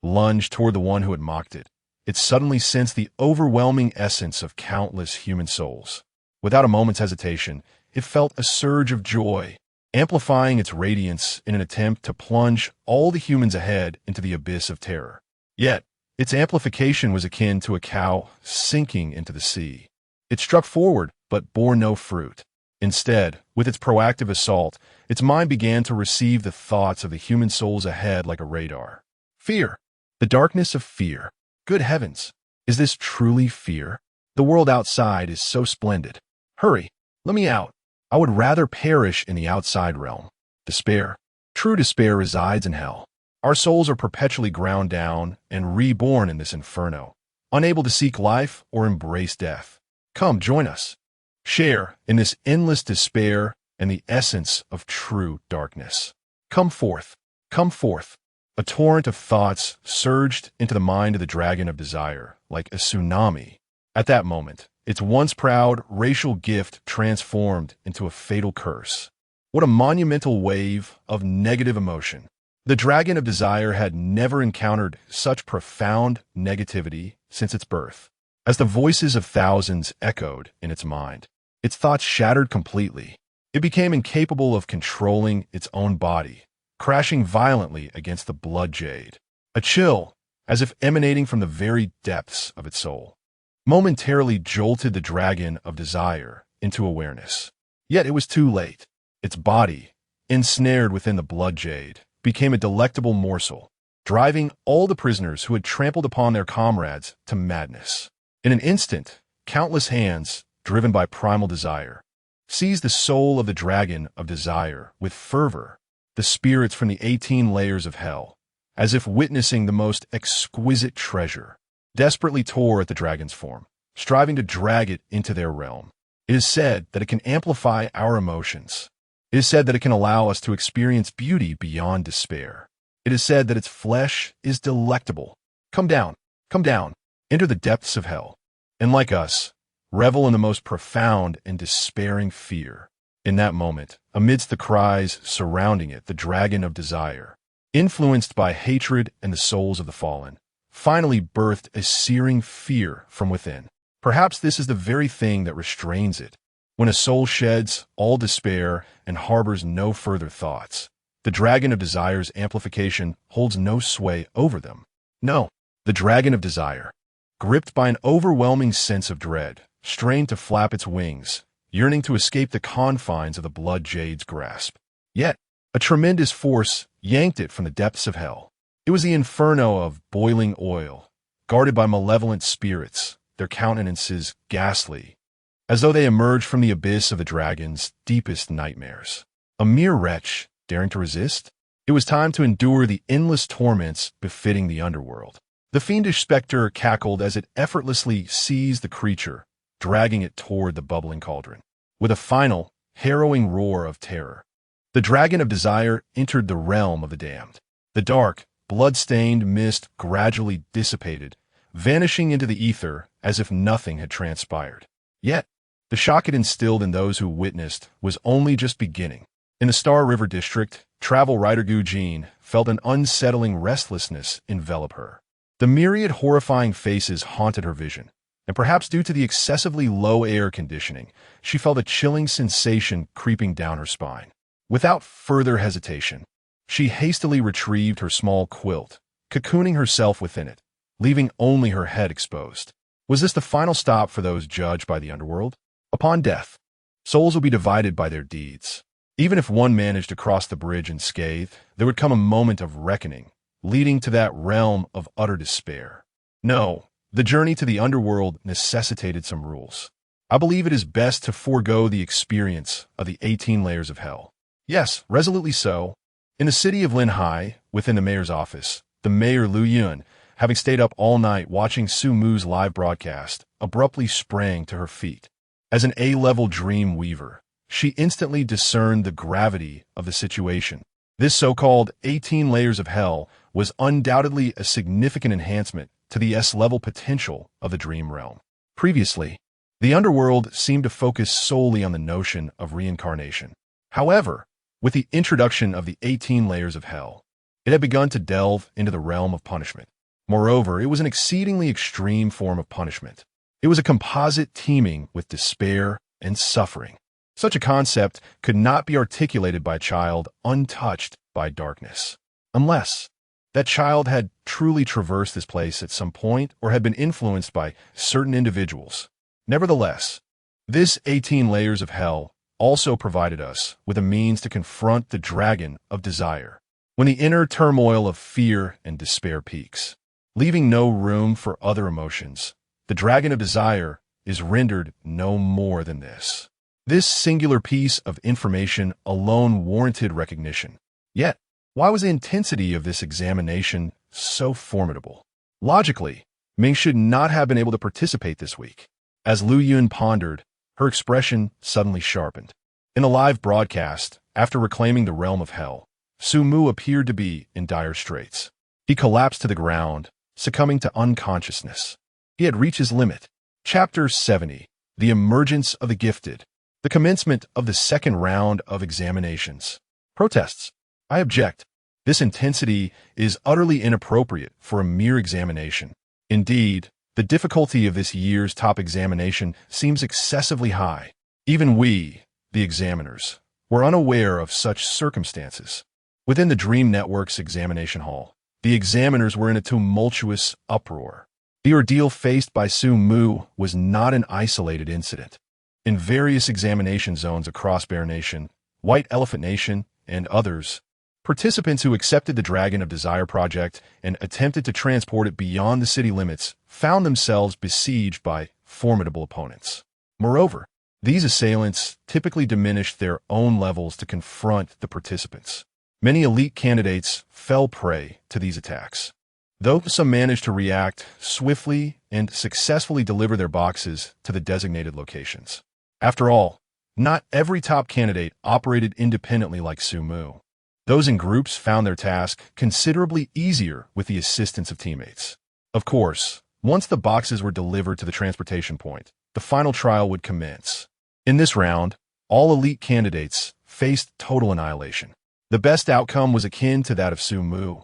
lunged toward the one who had mocked it, it suddenly sensed the overwhelming essence of countless human souls. Without a moment's hesitation, it felt a surge of joy, amplifying its radiance in an attempt to plunge all the humans ahead into the abyss of terror. Yet, its amplification was akin to a cow sinking into the sea. It struck forward, but bore no fruit. Instead, with its proactive assault, its mind began to receive the thoughts of the human souls ahead like a radar. Fear. The darkness of fear. Good heavens, is this truly fear? The world outside is so splendid. Hurry, let me out. I would rather perish in the outside realm. Despair. True despair resides in hell. Our souls are perpetually ground down and reborn in this inferno, unable to seek life or embrace death. Come, join us. Share in this endless despair and the essence of true darkness. Come forth. Come forth. A torrent of thoughts surged into the mind of the dragon of desire, like a tsunami. At that moment, its once proud racial gift transformed into a fatal curse. What a monumental wave of negative emotion. The dragon of desire had never encountered such profound negativity since its birth. As the voices of thousands echoed in its mind, its thoughts shattered completely. It became incapable of controlling its own body, crashing violently against the blood jade. A chill, as if emanating from the very depths of its soul, momentarily jolted the dragon of desire into awareness. Yet it was too late. Its body, ensnared within the blood jade, became a delectable morsel, driving all the prisoners who had trampled upon their comrades to madness. In an instant, countless hands, driven by primal desire, seized the soul of the dragon of desire with fervor, the spirits from the 18 layers of hell, as if witnessing the most exquisite treasure, desperately tore at the dragon's form, striving to drag it into their realm. It is said that it can amplify our emotions. It is said that it can allow us to experience beauty beyond despair. It is said that its flesh is delectable. Come down, enter the depths of hell, and like us, revel in the most profound and despairing fear. In that moment, amidst the cries surrounding it, the dragon of desire, influenced by hatred and the souls of the fallen, finally birthed a searing fear from within. Perhaps this is the very thing that restrains it. When a soul sheds all despair and harbors no further thoughts, the dragon of desire's amplification holds no sway over them. No, the dragon of desire, gripped by an overwhelming sense of dread, strained to flap its wings, yearning to escape the confines of the blood jade's grasp. Yet, a tremendous force yanked it from the depths of hell. It was the inferno of boiling oil, guarded by malevolent spirits, their countenances ghastly, as though they emerged from the abyss of the dragon's deepest nightmares. A mere wretch, daring to resist? It was time to endure the endless torments befitting the underworld. The fiendish specter cackled as it effortlessly seized the creature, dragging it toward the bubbling cauldron. With a final, harrowing roar of terror, the dragon of desire entered the realm of the damned. The dark, blood-stained mist gradually dissipated, vanishing into the ether as if nothing had transpired. Yet, the shock it instilled in those who witnessed was only just beginning. In the Star River district, travel writer Gu Jin felt an unsettling restlessness envelop her. The myriad horrifying faces haunted her vision, and perhaps due to the excessively low air conditioning, she felt a chilling sensation creeping down her spine. Without further hesitation, she hastily retrieved her small quilt, cocooning herself within it, leaving only her head exposed. Was this the final stop for those judged by the underworld? Upon death, souls will be divided by their deeds. Even if one managed to cross the bridge unscathed, there would come a moment of reckoning, leading to that realm of utter despair. No, the journey to the underworld necessitated some rules. I believe it is best to forego the experience of the 18 layers of hell. Yes, resolutely so. In the city of Linhai, within the mayor's office, the mayor Lu Yun, having stayed up all night watching Su Mu's live broadcast, abruptly sprang to her feet. As an A-level dream weaver, she instantly discerned the gravity of the situation. This so-called 18 layers of hell was undoubtedly a significant enhancement to the S-level potential of the dream realm. Previously, the underworld seemed to focus solely on the notion of reincarnation. However, with the introduction of the 18 layers of hell, it had begun to delve into the realm of punishment. Moreover, it was an exceedingly extreme form of punishment. It was a composite teeming with despair and suffering. Such a concept could not be articulated by a child untouched by darkness, unless that child had truly traversed this place at some point or had been influenced by certain individuals. Nevertheless, this 18 layers of hell also provided us with a means to confront the dragon of desire when the inner turmoil of fear and despair peaks. Leaving no room for other emotions, the dragon of desire is rendered no more than this. This singular piece of information alone warranted recognition. Yet, why was the intensity of this examination so formidable? Logically, Ming should not have been able to participate this week. As Lu Yun pondered, her expression suddenly sharpened. In a live broadcast, after reclaiming the realm of hell, Su Mu appeared to be in dire straits. He collapsed to the ground, succumbing to unconsciousness. He had reached his limit. Chapter 70. The Emergence of the Gifted. The commencement of the second round of examinations. Protests. I object. This intensity is utterly inappropriate for a mere examination. Indeed, the difficulty of this year's top examination seems excessively high. Even we, the examiners, were unaware of such circumstances. Within the Dream Network's examination hall, the examiners were in a tumultuous uproar. The ordeal faced by Su Mu was not an isolated incident. In various examination zones across Bear Nation, White Elephant Nation, and others, participants who accepted the Dragon of Desire project and attempted to transport it beyond the city limits found themselves besieged by formidable opponents. Moreover, these assailants typically diminished their own levels to confront the participants. Many elite candidates fell prey to these attacks. Though some managed to react swiftly and successfully deliver their boxes to the designated locations. After all, not every top candidate operated independently like Su Mu. Those in groups found their task considerably easier with the assistance of teammates. Of course, once the boxes were delivered to the transportation point, the final trial would commence. In this round, all elite candidates faced total annihilation. The best outcome was akin to that of Su Mu,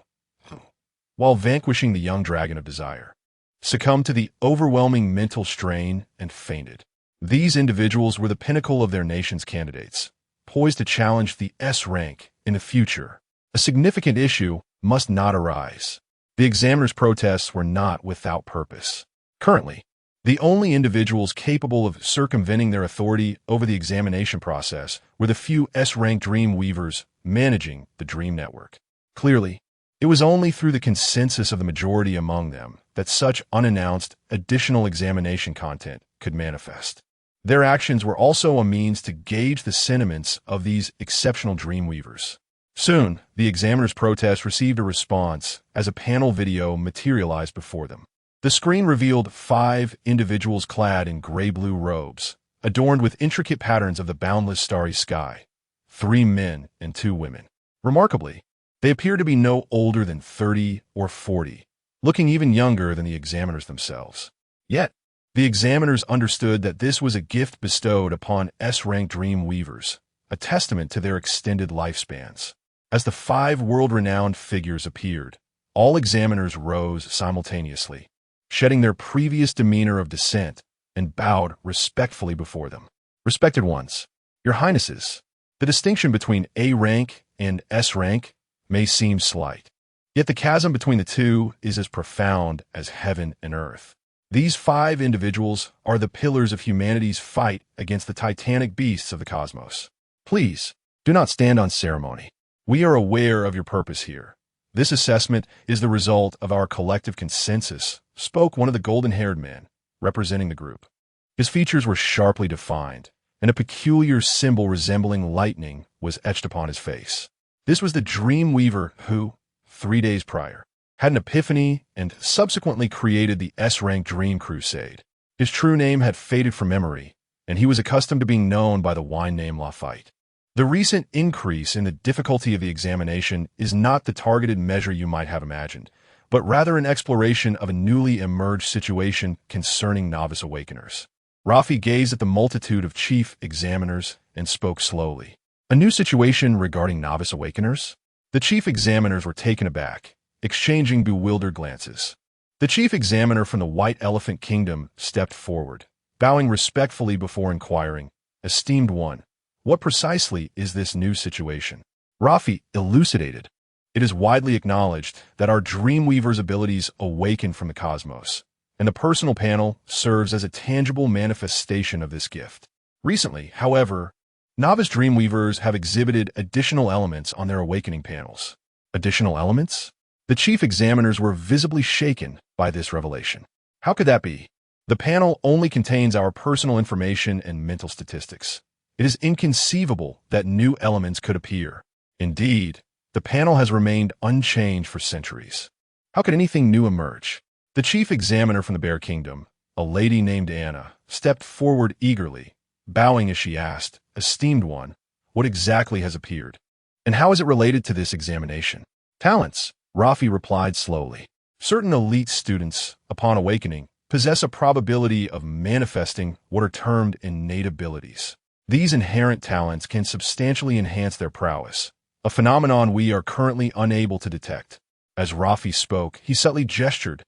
while vanquishing the young dragon of desire, succumbed to the overwhelming mental strain and fainted. These individuals were the pinnacle of their nation's candidates, poised to challenge the S rank in the future. A significant issue must not arise. The examiners' protests were not without purpose. Currently, the only individuals capable of circumventing their authority over the examination process were the few S-rank dream weavers managing the Dream Network. Clearly, it was only through the consensus of the majority among them that such unannounced additional examination content could manifest. Their actions were also a means to gauge the sentiments of these exceptional dream weavers. Soon, the examiners' protest received a response as a panel video materialized before them. The screen revealed 5 individuals clad in gray-blue robes, adorned with intricate patterns of the boundless starry sky. 3 men and 2 women. Remarkably, they appear to be no older than 30 or 40, looking even younger than the examiners themselves. Yet, the examiners understood that this was a gift bestowed upon S-rank dream weavers, a testament to their extended lifespans. As the 5 world-renowned figures appeared, all examiners rose simultaneously, shedding their previous demeanor of dissent, and bowed respectfully before them. Respected ones, your highnesses, the distinction between A rank and S rank may seem slight, yet the chasm between the two is as profound as heaven and earth. These 5 individuals are the pillars of humanity's fight against the titanic beasts of the cosmos. Please, do not stand on ceremony. We are aware of your purpose here. This assessment is the result of our collective consensus, spoke one of the golden-haired men, representing the group. His features were sharply defined, and a peculiar symbol resembling lightning was etched upon his face. This was the dream weaver who, 3 days prior, had an epiphany and subsequently created the S-rank Dream Crusade. His true name had faded from memory, and he was accustomed to being known by the wine name Lafite. The recent increase in the difficulty of the examination is not the targeted measure you might have imagined, but rather an exploration of a newly emerged situation concerning novice awakeners. Rafi gazed at the multitude of chief examiners and spoke slowly. A new situation regarding novice awakeners? The chief examiners were taken aback, exchanging bewildered glances. The chief examiner from the White Elephant Kingdom stepped forward, bowing respectfully before inquiring, "Esteemed one, what precisely is this new situation?" Rafi elucidated. "It is widely acknowledged that our Dreamweaver's abilities awaken from the cosmos, and the personal panel serves as a tangible manifestation of this gift. Recently, however, novice Dreamweavers have exhibited additional elements on their awakening panels." Additional elements? The chief examiners were visibly shaken by this revelation. How could that be? The panel only contains our personal information and mental statistics. It is inconceivable that new elements could appear. Indeed, the panel has remained unchanged for centuries. How could anything new emerge? The chief examiner from the Bear Kingdom, a lady named Anna, stepped forward eagerly, bowing as she asked, "Esteemed one, what exactly has appeared? And how is it related to this examination?" "Talents," Rafi replied slowly. "Certain elite students, upon awakening, possess a probability of manifesting what are termed innate abilities. These inherent talents can substantially enhance their prowess, a phenomenon we are currently unable to detect." As Rafi spoke, he subtly gestured,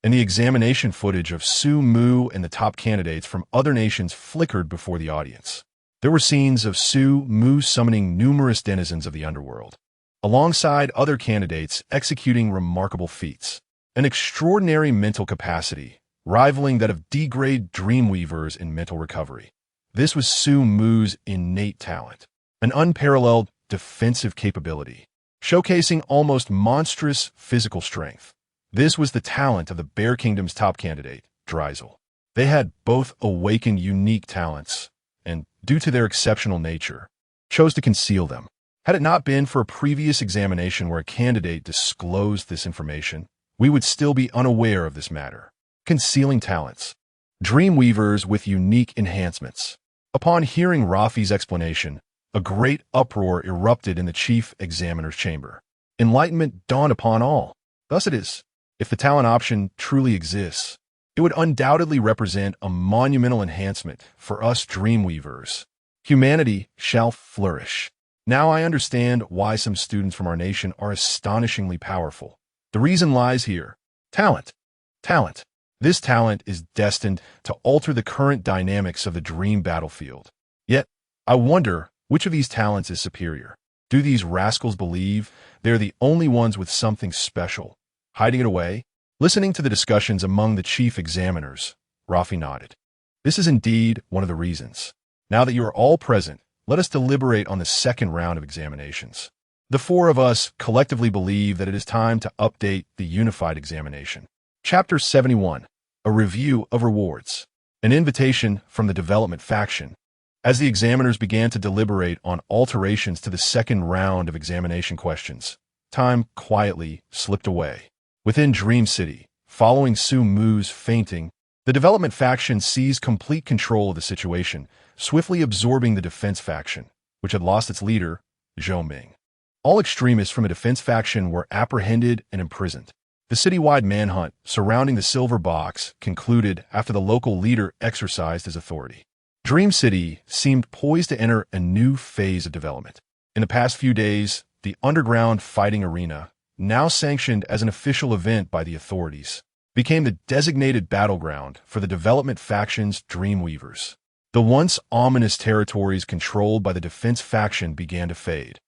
and the examination footage of Su Mu and the top candidates from other nations flickered before the audience. There were scenes of Su Mu summoning numerous denizens of the underworld, alongside other candidates executing remarkable feats, an extraordinary mental capacity, rivaling that of D-grade Dreamweavers in mental recovery. This was Su Mu's innate talent, an unparalleled defensive capability, showcasing almost monstrous physical strength. This was the talent of the Bear Kingdom's top candidate, Dreizel. They had both awakened unique talents, and, due to their exceptional nature, chose to conceal them. Had it not been for a previous examination where a candidate disclosed this information, we would still be unaware of this matter. Concealing talents. Dreamweavers with unique enhancements. Upon hearing Rafi's explanation, a great uproar erupted in the chief examiner's chamber. Enlightenment dawned upon all. Thus it is. If the talent option truly exists, it would undoubtedly represent a monumental enhancement for us Dreamweavers. Humanity shall flourish. Now I understand why some students from our nation are astonishingly powerful. The reason lies here. Talent. Talent. This talent is destined to alter the current dynamics of the dream battlefield. Yet, I wonder which of these talents is superior. Do these rascals believe they're the only ones with something special, hiding it away? Listening to the discussions among the chief examiners, Rafi nodded. This is indeed one of the reasons. Now that you are all present, let us deliberate on the second round of examinations. The 4 of us collectively believe that it is time to update the unified examination. Chapter 71, A Review of Rewards. An invitation from the development faction. As the examiners began to deliberate on alterations to the second round of examination questions, time quietly slipped away. Within Dream City, following Su Mu's fainting, the development faction seized complete control of the situation, swiftly absorbing the defense faction, which had lost its leader, Zhou Ming. All extremists from the defense faction were apprehended and imprisoned. The citywide manhunt surrounding the silver box concluded after the local leader exercised his authority. Dream City seemed poised to enter a new phase of development. In the past few days, the underground fighting arena, now sanctioned as an official event by the authorities, became the designated battleground for the development faction's Dreamweavers. The once ominous territories controlled by the defense faction began to fade,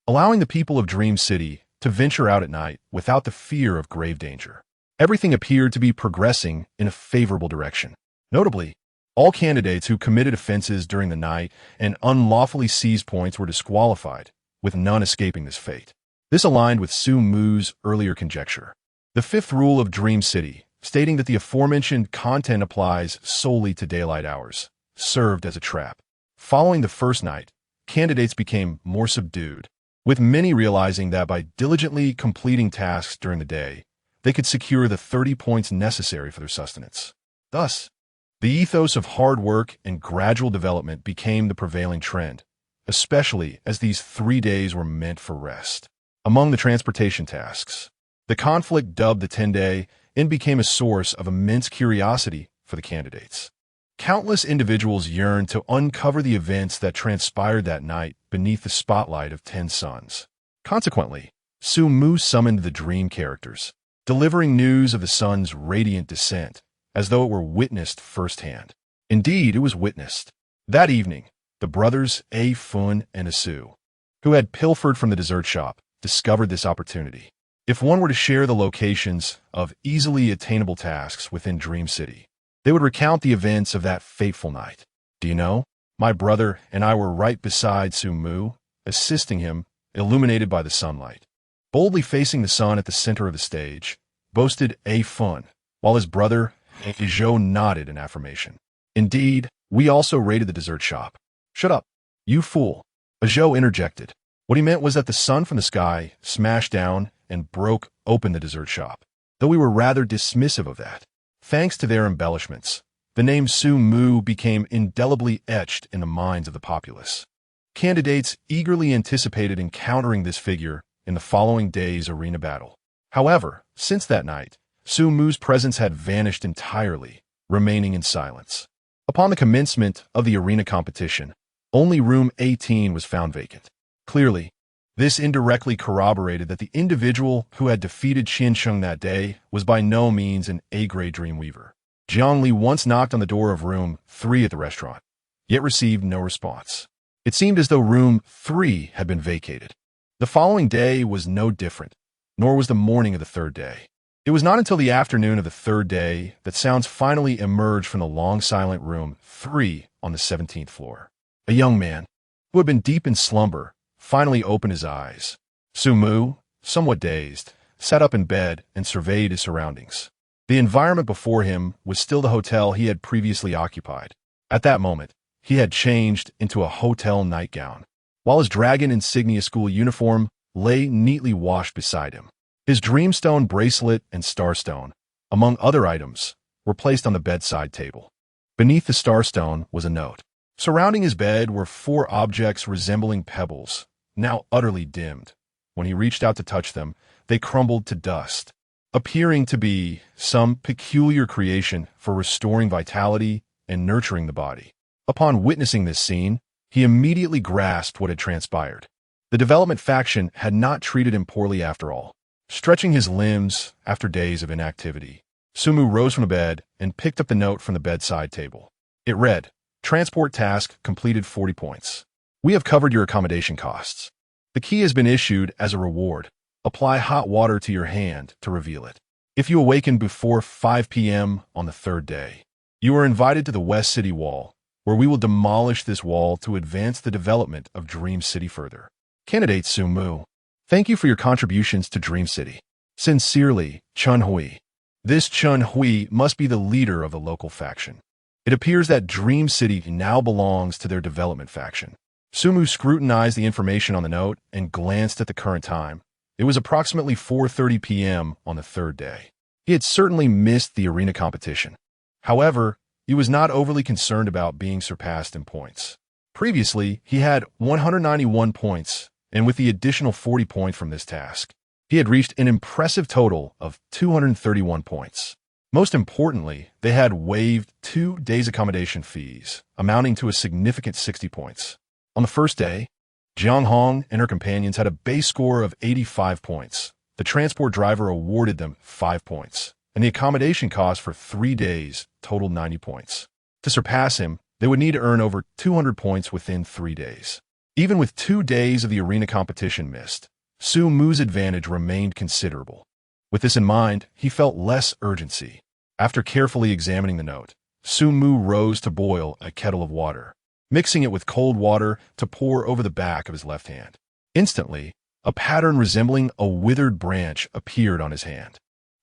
allowing the people of Dream City to venture out at night without the fear of grave danger. Everything appeared to be progressing in a favorable direction. Notably, all candidates who committed offenses during the night and unlawfully seized points were disqualified, with none escaping this fate. This aligned with Su Mu's earlier conjecture. The fifth rule of Dream City, stating that the aforementioned content applies solely to daylight hours, served as a trap. Following the first night, candidates became more subdued, with many realizing that by diligently completing tasks during the day, they could secure the 30 points necessary for their sustenance. Thus, the ethos of hard work and gradual development became the prevailing trend, especially as these 3 days were meant for rest. Among the transportation tasks, the conflict dubbed the 10-day became a source of immense curiosity for the candidates. Countless individuals yearned to uncover the events that transpired that night beneath the spotlight of 10 suns. Consequently, Su Mu summoned the dream characters, delivering news of the sun's radiant descent, as though it were witnessed firsthand. Indeed, it was witnessed. That evening, the brothers A Fun and Asu, who had pilfered from the dessert shop, discovered this opportunity. If one were to share the locations of easily attainable tasks within Dream City, they would recount the events of that fateful night. Do you know, my brother and I were right beside Su Mu, assisting him, illuminated by the sunlight. Boldly facing the sun at the center of the stage, boasted A Fun, while his brother Zhou nodded in affirmation. Indeed, we also raided the dessert shop. Shut up, you fool, Zhou interjected. What he meant was that the sun from the sky smashed down and broke open the dessert shop, though we were rather dismissive of that. Thanks to their embellishments, the name Su Mu became indelibly etched in the minds of the populace. Candidates eagerly anticipated encountering this figure in the following day's arena battle. However, since that night, Su Mu's presence had vanished entirely, remaining in silence. Upon the commencement of the arena competition, only room 18 was found vacant. Clearly, this indirectly corroborated that the individual who had defeated Qiansheng that day was by no means an A-grade Dreamweaver. Jiang Li once knocked on the door of room 3 at the restaurant, yet received no response. It seemed as though room 3 had been vacated. The following day was no different, nor was the morning of the third day. It was not until the afternoon of the third day that sounds finally emerged from the long silent room 3 on the 17th floor. A young man, who had been deep in slumber, finally opened his eyes. Su Mu, somewhat dazed, sat up in bed and surveyed his surroundings. The environment before him was still the hotel he had previously occupied. At that moment, he had changed into a hotel nightgown, while his dragon insignia school uniform lay neatly washed beside him. His dreamstone bracelet and starstone, among other items, were placed on the bedside table. Beneath the starstone was a note. Surrounding his bed were 4 objects resembling pebbles, now utterly dimmed. When he reached out to touch them, they crumbled to dust, appearing to be some peculiar creation for restoring vitality and nurturing the body. Upon witnessing this scene, he immediately grasped what had transpired. The development faction had not treated him poorly after all. Stretching his limbs after days of inactivity, Su Mu rose from the bed and picked up the note from the bedside table. It read, "Transport task completed 40 points. We have covered your accommodation costs. The key has been issued as a reward. Apply hot water to your hand to reveal it. If you awaken before 5 p.m. on the third day, you are invited to the West City Wall, where we will demolish this wall to advance the development of Dream City further. Candidate Su Mu, thank you for your contributions to Dream City. Sincerely, Chun Hui." This Chun Hui must be the leader of the local faction. It appears that Dream City now belongs to their development faction. Su Mu scrutinized the information on the note and glanced at the current time. It was approximately 4:30 p.m. on the third day. He had certainly missed the arena competition. However, he was not overly concerned about being surpassed in points. Previously, he had 191 points, and with the additional 40 points from this task, he had reached an impressive total of 231 points. Most importantly, they had waived 2 days accommodation fees, amounting to a significant 60 points. On the first day, Jiang Hong and her companions had a base score of 85 points. The transport driver awarded them 5 points, and the accommodation cost for 3 days totaled 90 points. To surpass him, they would need to earn over 200 points within 3 days. Even with 2 days of the arena competition missed, Su Mu's advantage remained considerable. With this in mind, he felt less urgency. After carefully examining the note, Su Mu rose to boil a kettle of water, mixing it with cold water to pour over the back of his left hand. Instantly, a pattern resembling a withered branch appeared on his hand.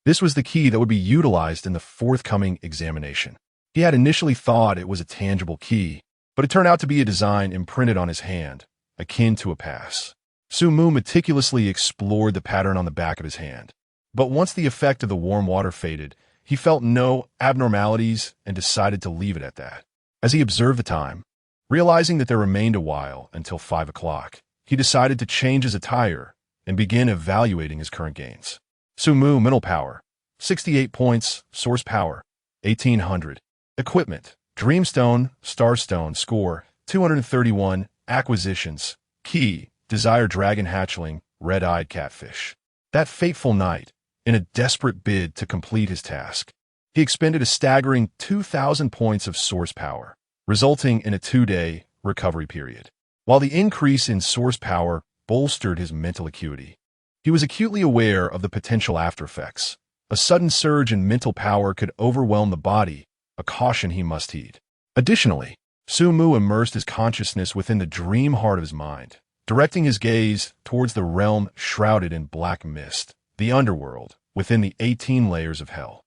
This was the key that would be utilized in the forthcoming examination. He had initially thought it was a tangible key, but it turned out to be a design imprinted on his hand, akin to a pass. Su Mu meticulously explored the pattern on the back of his hand. But once the effect of the warm water faded, he felt no abnormalities and decided to leave it at that. As he observed the time, realizing that there remained a while until 5 o'clock, he decided to change his attire and begin evaluating his current gains. Su Mu mental power, 68 points, source power, 1800. Equipment, Dreamstone, Starstone, score, 231, acquisitions, key, Desire Dragon Hatchling, Red-Eyed Catfish. That fateful night, in a desperate bid to complete his task, he expended a staggering 2,000 points of source power, resulting in a 2-day recovery period. While the increase in source power bolstered his mental acuity, he was acutely aware of the potential aftereffects. A sudden surge in mental power could overwhelm the body, a caution he must heed. Additionally, Su Mu immersed his consciousness within the dream heart of his mind, directing his gaze towards the realm shrouded in black mist, the underworld, within the 18 layers of hell.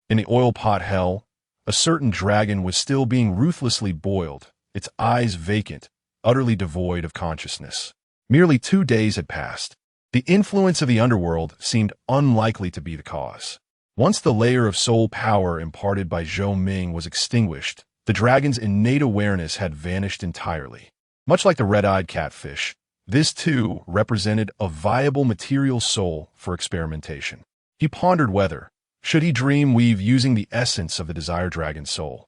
In the oil pot hell, a certain dragon was still being ruthlessly boiled, its eyes vacant, utterly devoid of consciousness. Merely 2 days had passed. The influence of the underworld seemed unlikely to be the cause. Once the layer of soul power imparted by Zhou Ming was extinguished, the dragon's innate awareness had vanished entirely. Much like the red-eyed catfish, this too represented a viable material soul for experimentation. He pondered whether, should he dream weave using the essence of the Desire Dragon's soul,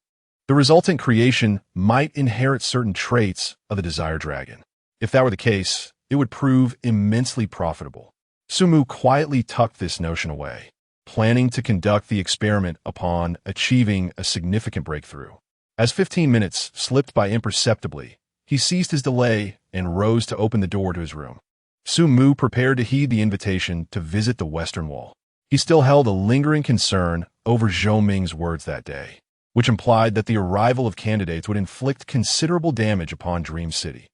the resultant creation might inherit certain traits of the Desire Dragon. If that were the case, it would prove immensely profitable. Su Mu quietly tucked this notion away, planning to conduct the experiment upon achieving a significant breakthrough. As 15 minutes slipped by imperceptibly, he seized his delay and rose to open the door to his room. Su Mu prepared to heed the invitation to visit the Western Wall. He still held a lingering concern over Zhou Ming's words that day, which implied that the arrival of candidates would inflict considerable damage upon Dream City.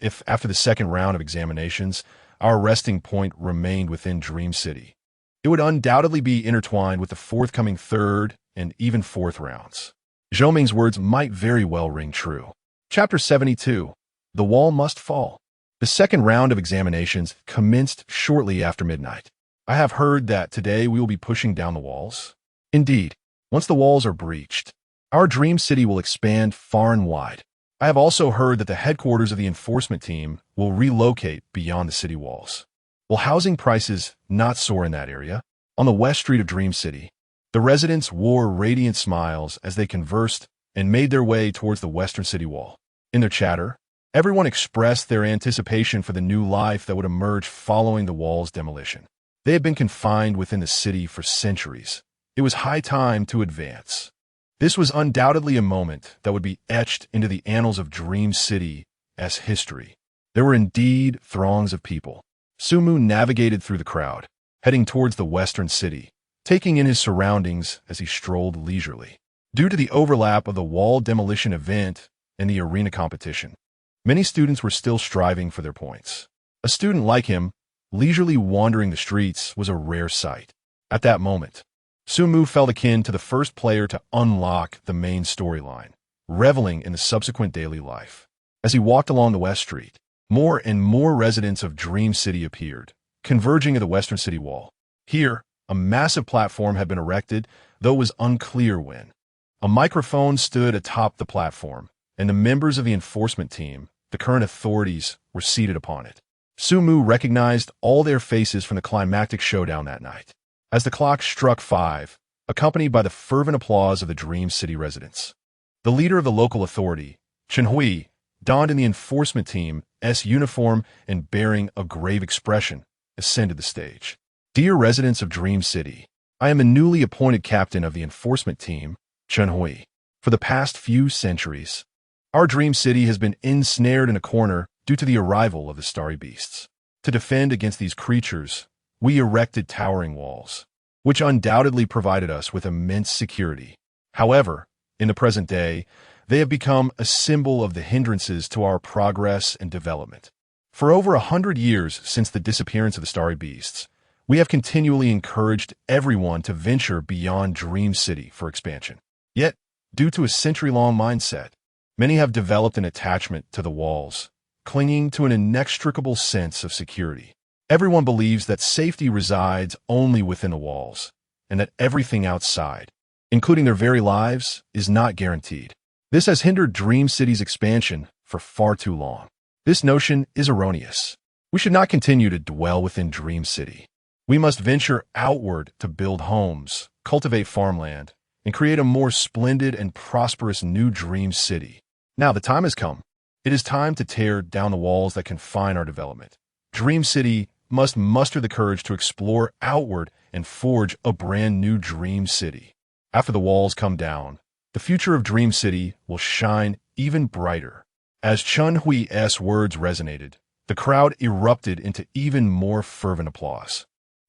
If, after the second round of examinations, our resting point remained within Dream City, it would undoubtedly be intertwined with the forthcoming third and even fourth rounds. Zhou Ming's words might very well ring true. Chapter 72. The Wall Must Fall. The second round of examinations commenced shortly after midnight. I have heard that today we will be pushing down the walls. Indeed, once the walls are breached, our dream city will expand far and wide. I have also heard that the headquarters of the enforcement team will relocate beyond the city walls. Will housing prices not soar in that area? On the west street of Dream City, the residents wore radiant smiles as they conversed and made their way towards the western city wall. In their chatter, everyone expressed their anticipation for the new life that would emerge following the wall's demolition. They had been confined within the city for centuries. It was high time to advance. This was undoubtedly a moment that would be etched into the annals of Dream City as history. There were indeed throngs of people. Su Mu navigated through the crowd, heading towards the western city, taking in his surroundings as he strolled leisurely. Due to the overlap of the wall demolition event and the arena competition, many students were still striving for their points. A student like him, leisurely wandering the streets, was a rare sight. At that moment, Su Mu felt akin to the first player to unlock the main storyline, reveling in the subsequent daily life. As he walked along the West Street, more and more residents of Dream City appeared, converging at the western city wall. Here, a massive platform had been erected, though it was unclear when. A microphone stood atop the platform, and the members of the enforcement team, the current authorities, were seated upon it. Su Mu recognized all their faces from the climactic showdown that night. As the clock struck 5, accompanied by the fervent applause of the Dream City residents. The leader of the local authority, Chen Hui, donned in the enforcement team's uniform and bearing a grave expression, ascended the stage. Dear residents of Dream City, I am a newly appointed captain of the enforcement team, Chen Hui. For the past few centuries, our Dream City has been ensnared in a corner due to the arrival of the starry beasts. To defend against these creatures, we erected towering walls, which undoubtedly provided us with immense security. However, in the present day, they have become a symbol of the hindrances to our progress and development. For over 100 years since the disappearance of the starry beasts, we have continually encouraged everyone to venture beyond Dream City for expansion. Yet, due to a century-long mindset, many have developed an attachment to the walls, clinging to an inextricable sense of security. Everyone believes that safety resides only within the walls, and that everything outside, including their very lives, is not guaranteed. This has hindered Dream City's expansion for far too long. This notion is erroneous. We should not continue to dwell within Dream City. We must venture outward to build homes, cultivate farmland, and create a more splendid and prosperous new Dream City. Now the time has come. It is time to tear down the walls that confine our development. Dream City must muster the courage to explore outward and forge a brand new Dream City. After the walls come down, the future of Dream City will shine even brighter. As Chen Hui's words resonated, the crowd erupted into even more fervent applause,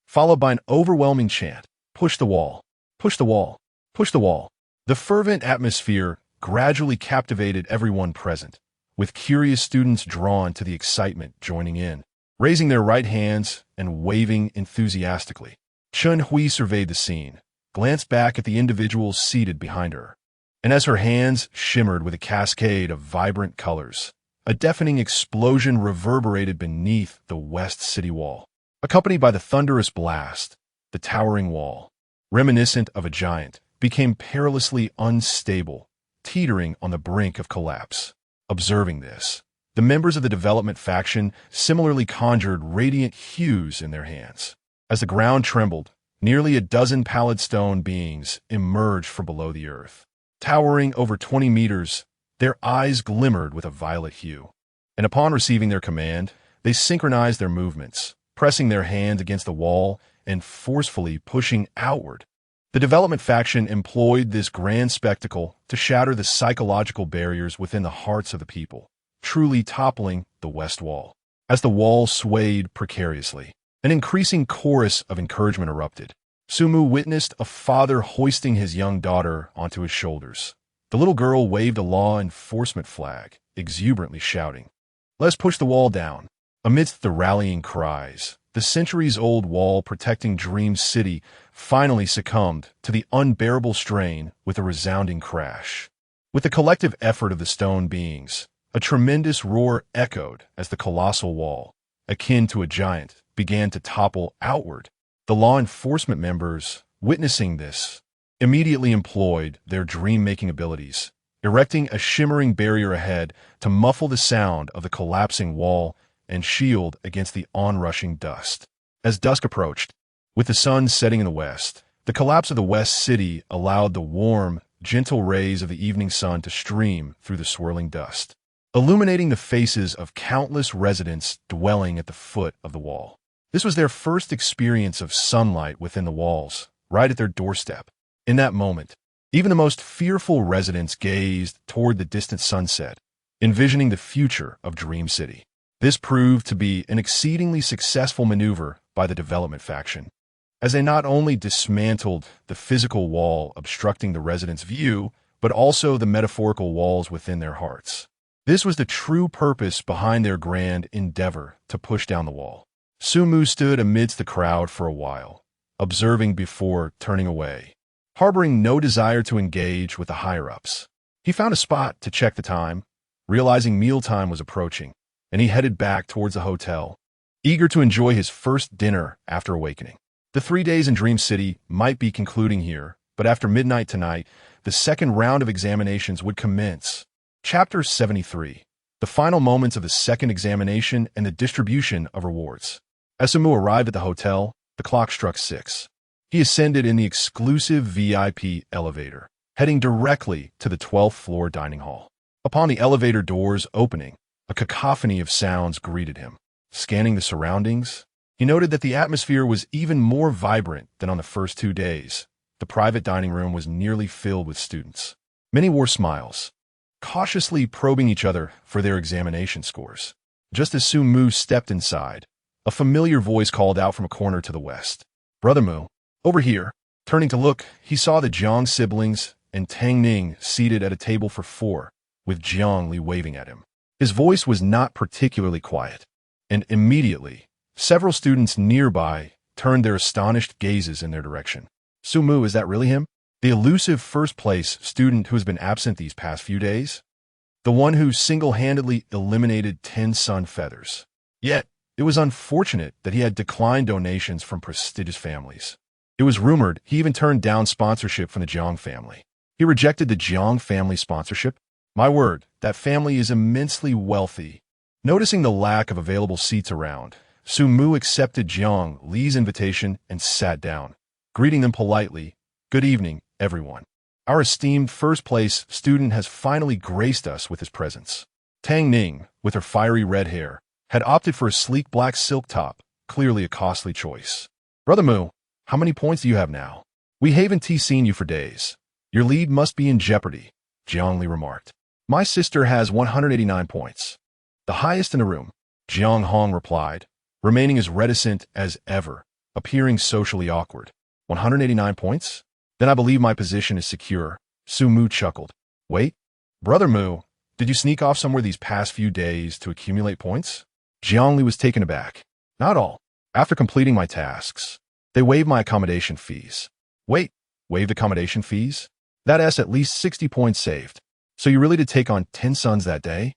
followed by an overwhelming chant, "Push the wall! Push the wall! Push the wall!" The fervent atmosphere gradually captivated everyone present, with curious students drawn to the excitement joining in, raising their right hands and waving enthusiastically. Chen Hui surveyed the scene, glanced back at the individuals seated behind her, and as her hands shimmered with a cascade of vibrant colors, a deafening explosion reverberated beneath the west city wall. Accompanied by the thunderous blast, the towering wall, reminiscent of a giant, became perilously unstable, teetering on the brink of collapse. Observing this, the members of the development faction similarly conjured radiant hues in their hands. As the ground trembled, nearly a dozen pallid stone beings emerged from below the earth. Towering over 20 meters, their eyes glimmered with a violet hue. And upon receiving their command, they synchronized their movements, pressing their hands against the wall and forcefully pushing outward. The development faction employed this grand spectacle to shatter the psychological barriers within the hearts of the people, truly toppling the west wall. As the wall swayed precariously, an increasing chorus of encouragement erupted. Sumu witnessed a father hoisting his young daughter onto his shoulders. The little girl waved a law enforcement flag, exuberantly shouting, "Let's push the wall down." Amidst the rallying cries, the centuries-old wall protecting Dream City finally succumbed to the unbearable strain with a resounding crash. With the collective effort of the stone beings, a tremendous roar echoed as the colossal wall, akin to a giant, began to topple outward. The law enforcement members, witnessing this, immediately employed their dream-making abilities, erecting a shimmering barrier ahead to muffle the sound of the collapsing wall and shield against the onrushing dust. As dusk approached, with the sun setting in the west, the collapse of the West City allowed the warm, gentle rays of the evening sun to stream through the swirling dust, illuminating the faces of countless residents dwelling at the foot of the wall. This was their first experience of sunlight within the walls, right at their doorstep. In that moment, even the most fearful residents gazed toward the distant sunset, envisioning the future of Dream City. This proved to be an exceedingly successful maneuver by the development faction, as they not only dismantled the physical wall obstructing the residents' view, but also the metaphorical walls within their hearts. This was the true purpose behind their grand endeavor to push down the wall. Sumu stood amidst the crowd for a while, observing before turning away, harboring no desire to engage with the higher-ups. He found a spot to check the time, realizing mealtime was approaching, and he headed back towards the hotel, eager to enjoy his first dinner after awakening. The 3 days in Dream City might be concluding here, but after midnight tonight, the second round of examinations would commence. Chapter 73. The final moments of the second examination and the distribution of rewards. As Sumu arrived at the hotel, the clock struck 6. He ascended in the exclusive VIP elevator, heading directly to the 12th floor dining hall. Upon the elevator doors opening, a cacophony of sounds greeted him. Scanning the surroundings, he noted that the atmosphere was even more vibrant than on the first 2 days. The private dining room was nearly filled with students. Many wore smiles, cautiously probing each other for their examination scores. Just as Su Mu stepped inside, a familiar voice called out from a corner to the west. "Brother Mu, over here." Turning to look, he saw the Jiang siblings and Tang Ning seated at a table for 4, with Jiang Li waving at him. His voice was not particularly quiet, and immediately, several students nearby turned their astonished gazes in their direction. "Su Mu, is that really him? The elusive first-place student who has been absent these past few days? The one who single-handedly eliminated 10 sun feathers. Yet, it was unfortunate that he had declined donations from prestigious families. It was rumored he even turned down sponsorship from the Jiang family. He rejected the Jiang family sponsorship? My word, that family is immensely wealthy." Noticing the lack of available seats around, Su Mu accepted Jiang Li's invitation and sat down, greeting them politely. "Good evening, everyone. Our esteemed first-place student has finally graced us with his presence." Tang Ning, with her fiery red hair, had opted for a sleek black silk top, clearly a costly choice. "Brother Mu, how many points do you have now? We haven't seen you for days. Your lead must be in jeopardy," Jiang Li remarked. "My sister has 189 points. The highest in the room," Jiang Hong replied, remaining as reticent as ever, appearing socially awkward. 189 points? Then I believe my position is secure." Su Mu chuckled. "Wait, Brother Mu, did you sneak off somewhere these past few days to accumulate points?" Jiang Li was taken aback. "Not all. After completing my tasks, they waived my accommodation fees." "Wait, waived accommodation fees? That's at least 60 points saved. So you really did take on 10 suns that day?"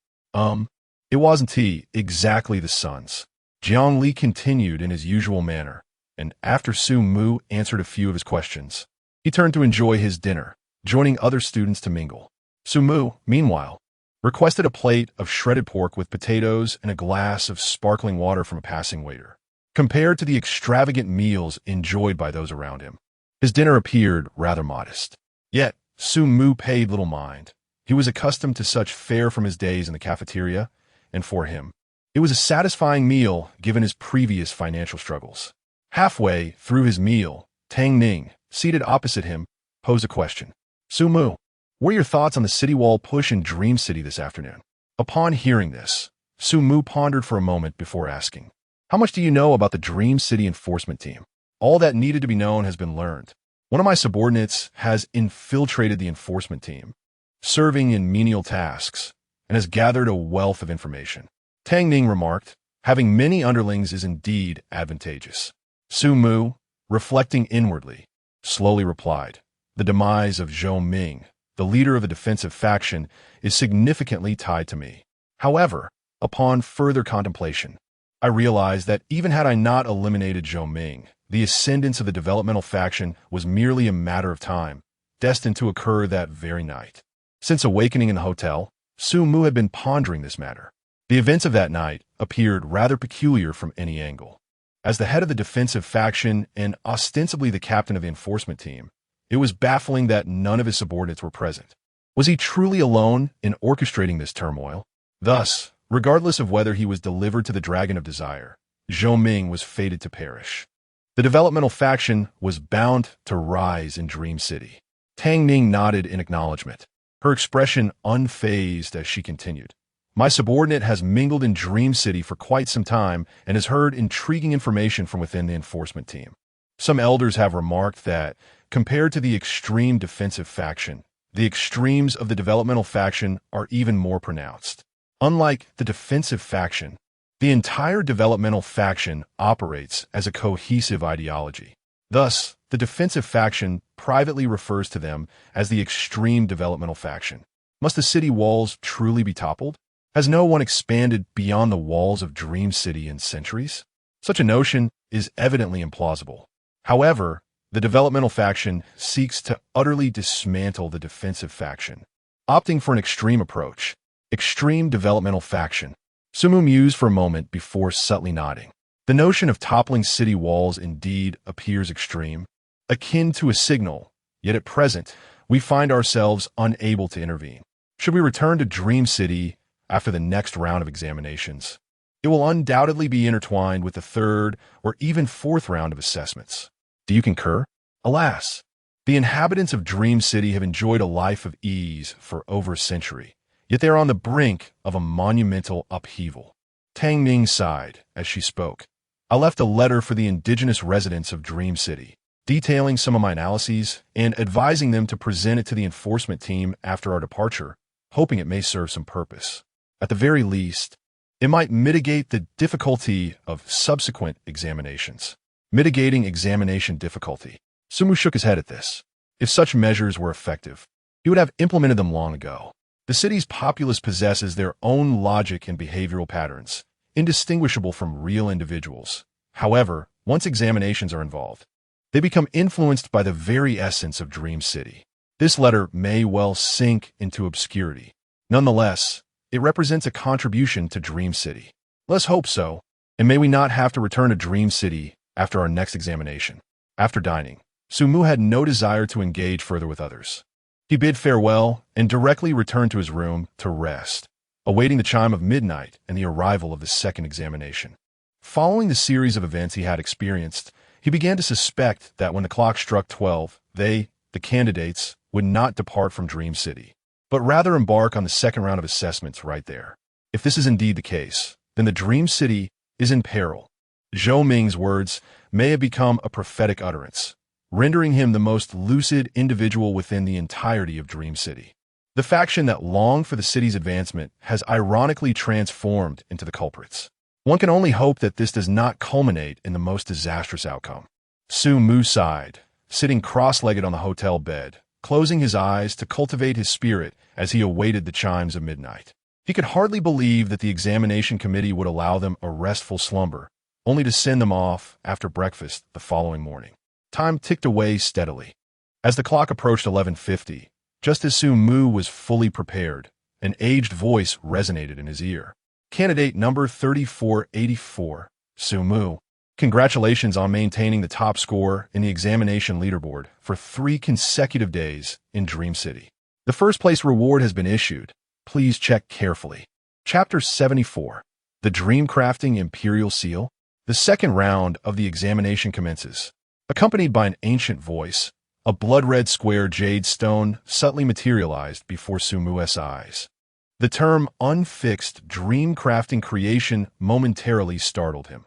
It wasn't exactly the suns." Jiang Li continued in his usual manner, and after Su Mu answered a few of his questions, he turned to enjoy his dinner, joining other students to mingle. Su Mu, meanwhile, requested a plate of shredded pork with potatoes and a glass of sparkling water from a passing waiter. Compared to the extravagant meals enjoyed by those around him, his dinner appeared rather modest. Yet, Su Mu paid little mind. He was accustomed to such fare from his days in the cafeteria, and for him, it was a satisfying meal given his previous financial struggles. Halfway through his meal, Tang Ning, seated opposite him, posed a question. "Su Mu, what are your thoughts on the city wall push in Dream City this afternoon?" Upon hearing this, Su Mu pondered for a moment before asking, "How much do you know about the Dream City enforcement team?" "All that needed to be known has been learned. One of my subordinates has infiltrated the enforcement team, serving in menial tasks, and has gathered a wealth of information." Tang Ning remarked, "Having many underlings is indeed advantageous." Su Mu, reflecting inwardly, slowly replied, "The demise of Zhou Ming, the leader of the defensive faction, is significantly tied to me. However, upon further contemplation, I realized that even had I not eliminated Zhou Ming, the ascendance of the developmental faction was merely a matter of time, destined to occur that very night." Since awakening in the hotel, Su Mu had been pondering this matter. The events of that night appeared rather peculiar from any angle. As the head of the defensive faction and ostensibly the captain of the enforcement team, it was baffling that none of his subordinates were present. Was he truly alone in orchestrating this turmoil? Thus, regardless of whether he was delivered to the Dragon of Desire, Zhou Ming was fated to perish. The developmental faction was bound to rise in Dream City. Tang Ning nodded in acknowledgement, her expression unfazed as she continued. "My subordinate has mingled in Dream City for quite some time and has heard intriguing information from within the enforcement team. Some elders have remarked that, compared to the extreme defensive faction, the extremes of the developmental faction are even more pronounced. Unlike the defensive faction, the entire developmental faction operates as a cohesive ideology. Thus, the defensive faction privately refers to them as the extreme developmental faction. Must the city walls truly be toppled? Has no one expanded beyond the walls of Dream City in centuries? Such a notion is evidently implausible. However, the developmental faction seeks to utterly dismantle the defensive faction, opting for an extreme approach. Extreme developmental faction. Su Mu mused for a moment before subtly nodding. The notion of toppling city walls indeed appears extreme. akin to a signal, yet at present, we find ourselves unable to intervene. Should we return to Dream City after the next round of examinations, it will undoubtedly be intertwined with the third or even fourth round of assessments. Do you concur? Alas, the inhabitants of Dream City have enjoyed a life of ease for over a century, yet they are on the brink of a monumental upheaval. Tang Ming sighed as she spoke. I left a letter for the indigenous residents of Dream City, detailing some of my analyses and advising them to present it to the enforcement team after our departure, hoping it may serve some purpose. At the very least, it might mitigate the difficulty of subsequent examinations. Mitigating examination difficulty. Sumu shook his head at this. If such measures were effective, he would have implemented them long ago. The city's populace possesses their own logic and behavioral patterns, indistinguishable from real individuals. However, once examinations are involved, they become influenced by the very essence of Dream City. This letter may well sink into obscurity. Nonetheless, it represents a contribution to Dream City. Let's hope so, and may we not have to return to Dream City after our next examination. After dining, Sumu had no desire to engage further with others. He bid farewell and directly returned to his room to rest, awaiting the chime of midnight and the arrival of the second examination. Following the series of events he had experienced, he began to suspect that when the clock struck 12, they, the candidates, would not depart from Dream City, but rather embark on the second round of assessments right there. If this is indeed the case, then the Dream City is in peril. Zhou Ming's words may have become a prophetic utterance, rendering him the most lucid individual within the entirety of Dream City. The faction that longed for the city's advancement has ironically transformed into the culprits. One can only hope that this does not culminate in the most disastrous outcome. Su Mu sighed, sitting cross-legged on the hotel bed, closing his eyes to cultivate his spirit as he awaited the chimes of midnight. He could hardly believe that the examination committee would allow them a restful slumber, only to send them off after breakfast the following morning. Time ticked away steadily. As the clock approached 11:50, just as Su Mu was fully prepared, an aged voice resonated in his ear. Candidate number 3484, Su Mu. Congratulations on maintaining the top score in the examination leaderboard for 3 consecutive days in Dream City. The first place reward has been issued. Please check carefully. Chapter 74, The Dream Crafting Imperial Seal. The second round of the examination commences. Accompanied by an ancient voice, a blood-red square jade stone subtly materialized before Sumu's eyes. The term unfixed dream crafting creation momentarily startled him.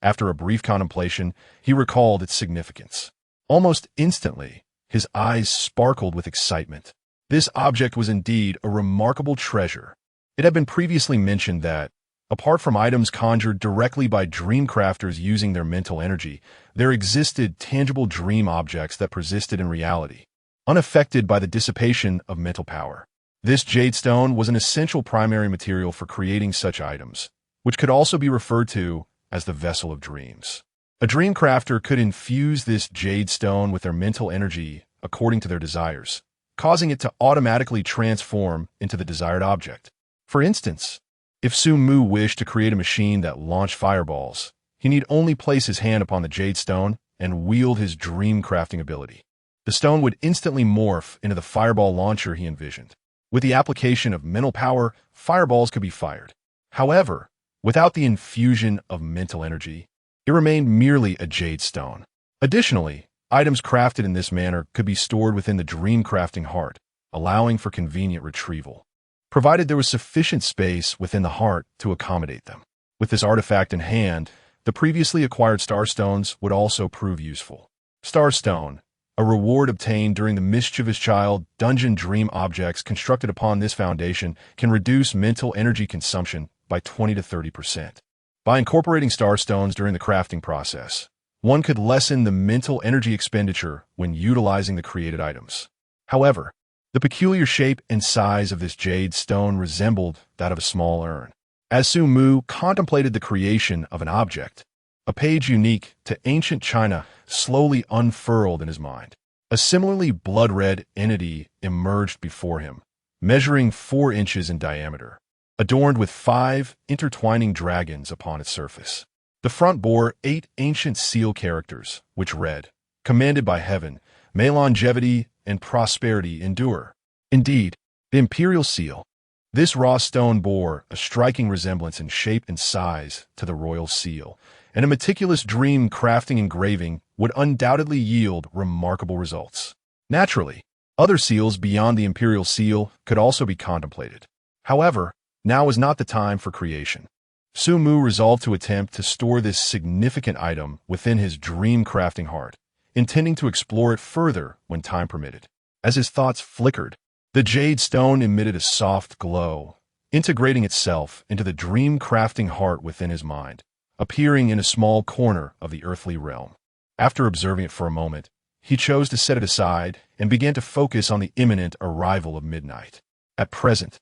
After a brief contemplation, he recalled its significance. Almost instantly, his eyes sparkled with excitement. This object was indeed a remarkable treasure. It had been previously mentioned that, apart from items conjured directly by dream crafters using their mental energy, there existed tangible dream objects that persisted in reality, unaffected by the dissipation of mental power. This jade stone was an essential primary material for creating such items, which could also be referred to as the vessel of dreams. A dream crafter could infuse this jade stone with their mental energy according to their desires, causing it to automatically transform into the desired object. For instance, if Su Mu wished to create a machine that launched fireballs, he need only place his hand upon the jade stone and wield his dream crafting ability. The stone would instantly morph into the fireball launcher he envisioned. With the application of mental power, fireballs could be fired. However, without the infusion of mental energy, it remained merely a jade stone. Additionally, items crafted in this manner could be stored within the dream crafting heart, allowing for convenient retrieval, provided there was sufficient space within the heart to accommodate them. With this artifact in hand, the previously acquired starstones would also prove useful. Starstone, a reward obtained during the Mischievous Child dungeon dream objects constructed upon this foundation, can reduce mental energy consumption by 20 to 30%. By incorporating starstones during the crafting process, one could lessen the mental energy expenditure when utilizing the created items. However, the peculiar shape and size of this jade stone resembled that of a small urn. As Su Mu contemplated the creation of an object, a page unique to ancient China slowly unfurled in his mind. A similarly blood-red entity emerged before him, measuring 4 inches in diameter, adorned with 5 intertwining dragons upon its surface. The front bore 8 ancient seal characters, which read, commanded by heaven, may longevity and prosperity endure. Indeed, the imperial seal. This raw stone bore a striking resemblance in shape and size to the royal seal, and a meticulous dream crafting engraving would undoubtedly yield remarkable results. Naturally, other seals beyond the imperial seal could also be contemplated. However, now is not the time for creation. Su Mu resolved to attempt to store this significant item within his dream-crafting heart, intending to explore it further when time permitted. As his thoughts flickered, the jade stone emitted a soft glow, integrating itself into the dream-crafting heart within his mind, appearing in a small corner of the earthly realm. After observing it for a moment, he chose to set it aside and began to focus on the imminent arrival of midnight. At present,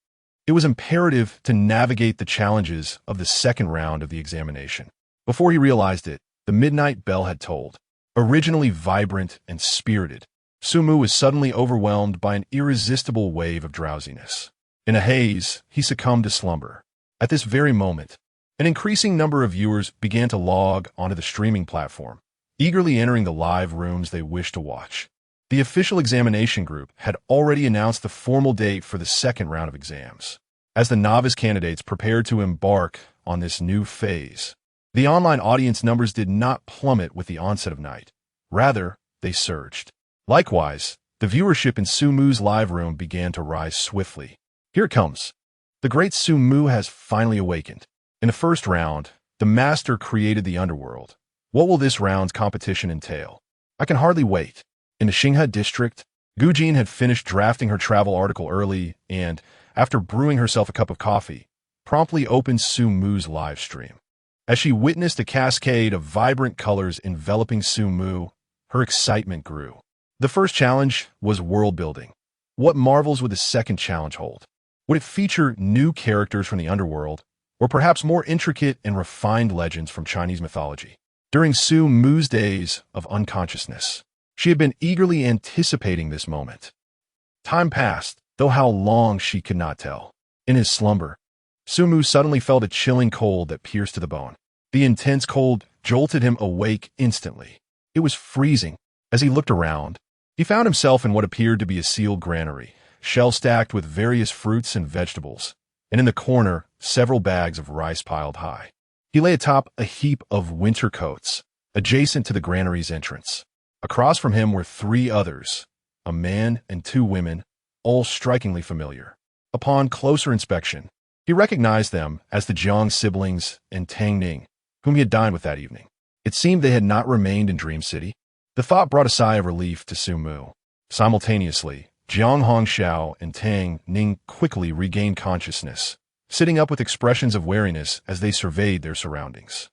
it was imperative to navigate the challenges of the second round of the examination. Before he realized it, the midnight bell had tolled. Originally vibrant and spirited, Su Mu was suddenly overwhelmed by an irresistible wave of drowsiness. In a haze, he succumbed to slumber. At this very moment, an increasing number of viewers began to log onto the streaming platform, eagerly entering the live rooms they wished to watch. The official examination group had already announced the formal date for the second round of exams. As the novice candidates prepared to embark on this new phase, the online audience numbers did not plummet with the onset of night. Rather, they surged. Likewise, the viewership in Su Mu's live room began to rise swiftly. Here it comes. The great Su Mu has finally awakened. In the first round, the master created the underworld. What will this round's competition entail? I can hardly wait. In the Xinghe district, Gu Jin had finished drafting her travel article early and, after brewing herself a cup of coffee, promptly opened Su Mu's live stream. As she witnessed a cascade of vibrant colors enveloping Su Mu, her excitement grew. The first challenge was world building. What marvels would the second challenge hold? Would it feature new characters from the underworld, or perhaps more intricate and refined legends from Chinese mythology? During Su Mu's days of unconsciousness, she had been eagerly anticipating this moment. Time passed, though how long she could not tell. In his slumber, Su Mu suddenly felt a chilling cold that pierced to the bone. The intense cold jolted him awake instantly. It was freezing. As he looked around, he found himself in what appeared to be a sealed granary, shell-stacked with various fruits and vegetables, and in the corner, several bags of rice piled high. He lay atop a heap of winter coats, adjacent to the granary's entrance. Across from him were three others, a man and two women, all strikingly familiar. Upon closer inspection, he recognized them as the Jiang siblings and Tang Ning, whom he had dined with that evening. It seemed they had not remained in Dream City. The thought brought a sigh of relief to Su Mu. Simultaneously, Jiang Hongxiao and Tang Ning quickly regained consciousness, sitting up with expressions of wariness as they surveyed their surroundings.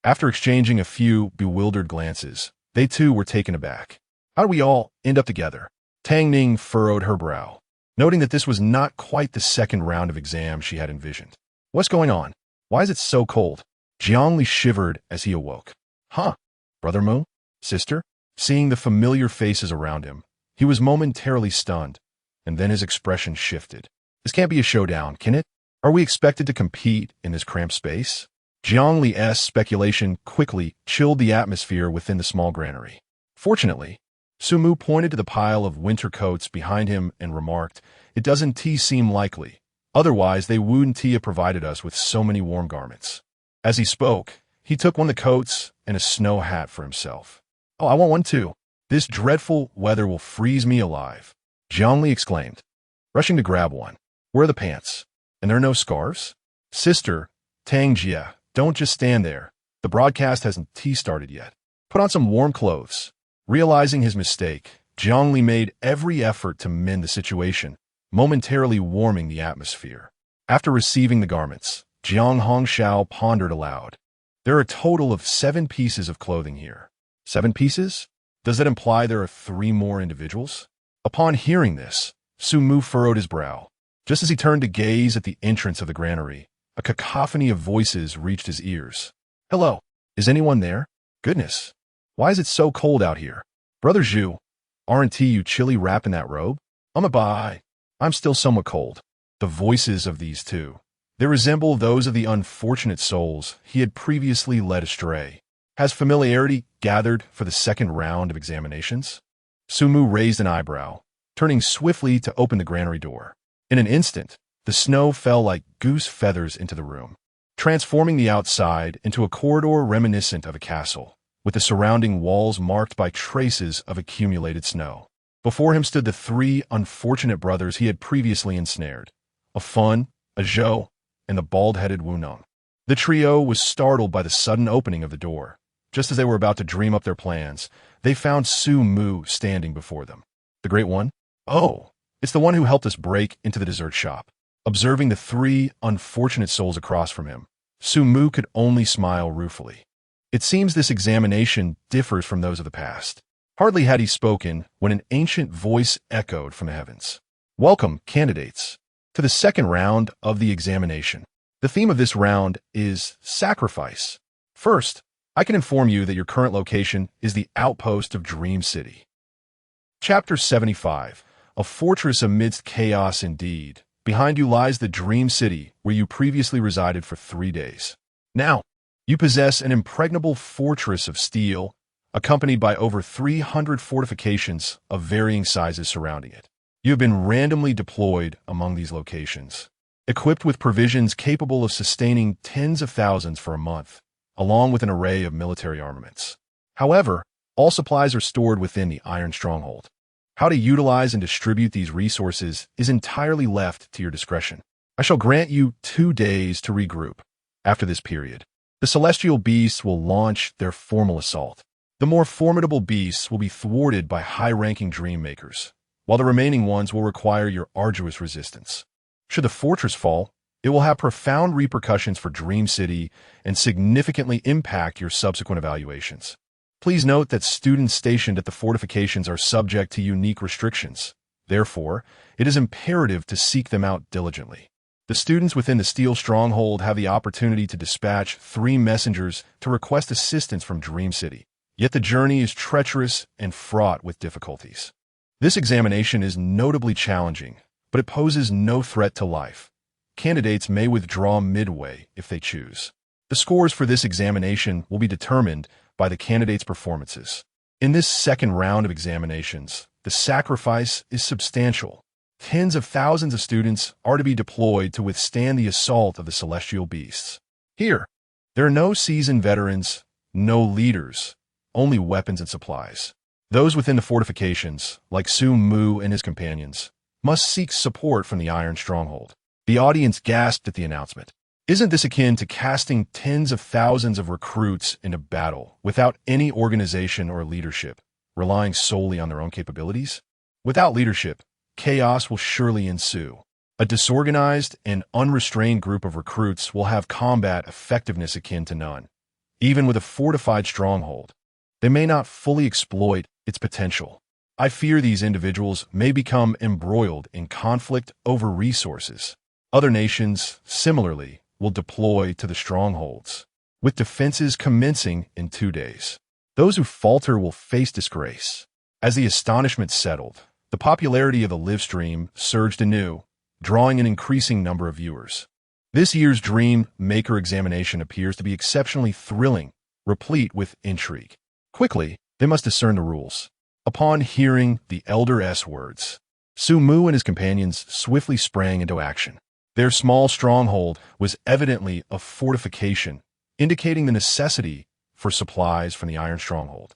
After exchanging a few bewildered glances, they too were taken aback. How did we all end up together? Tang Ning furrowed her brow, noting that this was not quite the second round of exams she had envisioned. What's going on? Why is it so cold? Jiang Li shivered as he awoke. Huh? Brother Mu? Sister? Seeing the familiar faces around him, he was momentarily stunned, and then his expression shifted. This can't be a showdown, can it? Are we expected to compete in this cramped space? Jiang Li's speculation quickly chilled the atmosphere within the small granary. Fortunately, Su Mu pointed to the pile of winter coats behind him and remarked, "It doesn't seem likely. Otherwise, they wouldn't have provided us with so many warm garments." As he spoke, he took one of the coats and a snow hat for himself. "Oh, I want one too. This dreadful weather will freeze me alive," Jiang Li exclaimed, rushing to grab one. "Where are the pants? And there are no scarves?" "Sister, Tang Jia, don't just stand there. The broadcast hasn't started yet. Put on some warm clothes." Realizing his mistake, Jiang Li made every effort to mend the situation, momentarily warming the atmosphere. After receiving the garments, Jiang Hongxiao pondered aloud. There are a total of 7 pieces of clothing here. 7 pieces? Does that imply there are 3 more individuals? Upon hearing this, Su Mu furrowed his brow. Just as he turned to gaze at the entrance of the granary, a cacophony of voices reached his ears. "Hello, is anyone there? Goodness, why is it so cold out here? Brother Zhu, aren't you chilly wrapped in that robe? I'm still somewhat cold." The voices of these two, they resemble those of the unfortunate souls he had previously led astray. Has familiarity gathered for the second round of examinations? Su Mu raised an eyebrow, turning swiftly to open the granary door. In an instant, the snow fell like goose feathers into the room, transforming the outside into a corridor reminiscent of a castle, with the surrounding walls marked by traces of accumulated snow. Before him stood the three unfortunate brothers he had previously ensnared, a Fun, a Zhou, and the bald-headed Wu Nong. The trio was startled by the sudden opening of the door. Just as they were about to dream up their plans, they found Su Mu standing before them. The Great One? Oh, it's the one who helped us break into the dessert shop. Observing the three unfortunate souls across from him, Su Mu could only smile ruefully. It seems this examination differs from those of the past. Hardly had he spoken when an ancient voice echoed from the heavens. Welcome, candidates, to the second round of the examination. The theme of this round is sacrifice. First, I can inform you that your current location is the outpost of Dream City. Chapter 75, A Fortress Amidst Chaos Indeed. Behind you lies the Dream City, where you previously resided for 3 days. Now, you possess an impregnable fortress of steel, accompanied by over 300 fortifications of varying sizes surrounding it. You have been randomly deployed among these locations, equipped with provisions capable of sustaining tens of thousands for a month, along with an array of military armaments. However, all supplies are stored within the Iron Stronghold. How to utilize and distribute these resources is entirely left to your discretion. I shall grant you 2 days to regroup. After this period, the celestial beasts will launch their formal assault. The more formidable beasts will be thwarted by high-ranking dream makers, while the remaining ones will require your arduous resistance. Should the fortress fall, it will have profound repercussions for Dream City and significantly impact your subsequent evaluations. Please note that students stationed at the fortifications are subject to unique restrictions. Therefore, it is imperative to seek them out diligently. The students within the Steel Stronghold have the opportunity to dispatch 3 messengers to request assistance from Dream City. Yet the journey is treacherous and fraught with difficulties. This examination is notably challenging, but it poses no threat to life. Candidates may withdraw midway if they choose. The scores for this examination will be determined by the candidates' performances. In this second round of examinations, the sacrifice is substantial. Tens of thousands of students are to be deployed to withstand the assault of the celestial beasts. Here, there are no seasoned veterans, no leaders, only weapons and supplies. Those within the fortifications, like Su Mu and his companions, must seek support from the Iron Stronghold. The audience gasped at the announcement. Isn't this akin to casting tens of thousands of recruits into battle without any organization or leadership, relying solely on their own capabilities? Without leadership, chaos will surely ensue. A disorganized and unrestrained group of recruits will have combat effectiveness akin to none. Even with a fortified stronghold, they may not fully exploit its potential. I fear these individuals may become embroiled in conflict over resources. Other nations, similarly, will deploy to the strongholds, with defenses commencing in 2 days. Those who falter will face disgrace. As the astonishment settled, the popularity of the live stream surged anew, drawing an increasing number of viewers. This year's Dream Maker examination appears to be exceptionally thrilling, replete with intrigue. Quickly, they must discern the rules. Upon hearing the Elder S words, Su Mu and his companions swiftly sprang into action. Their small stronghold was evidently a fortification, indicating the necessity for supplies from the Iron Stronghold.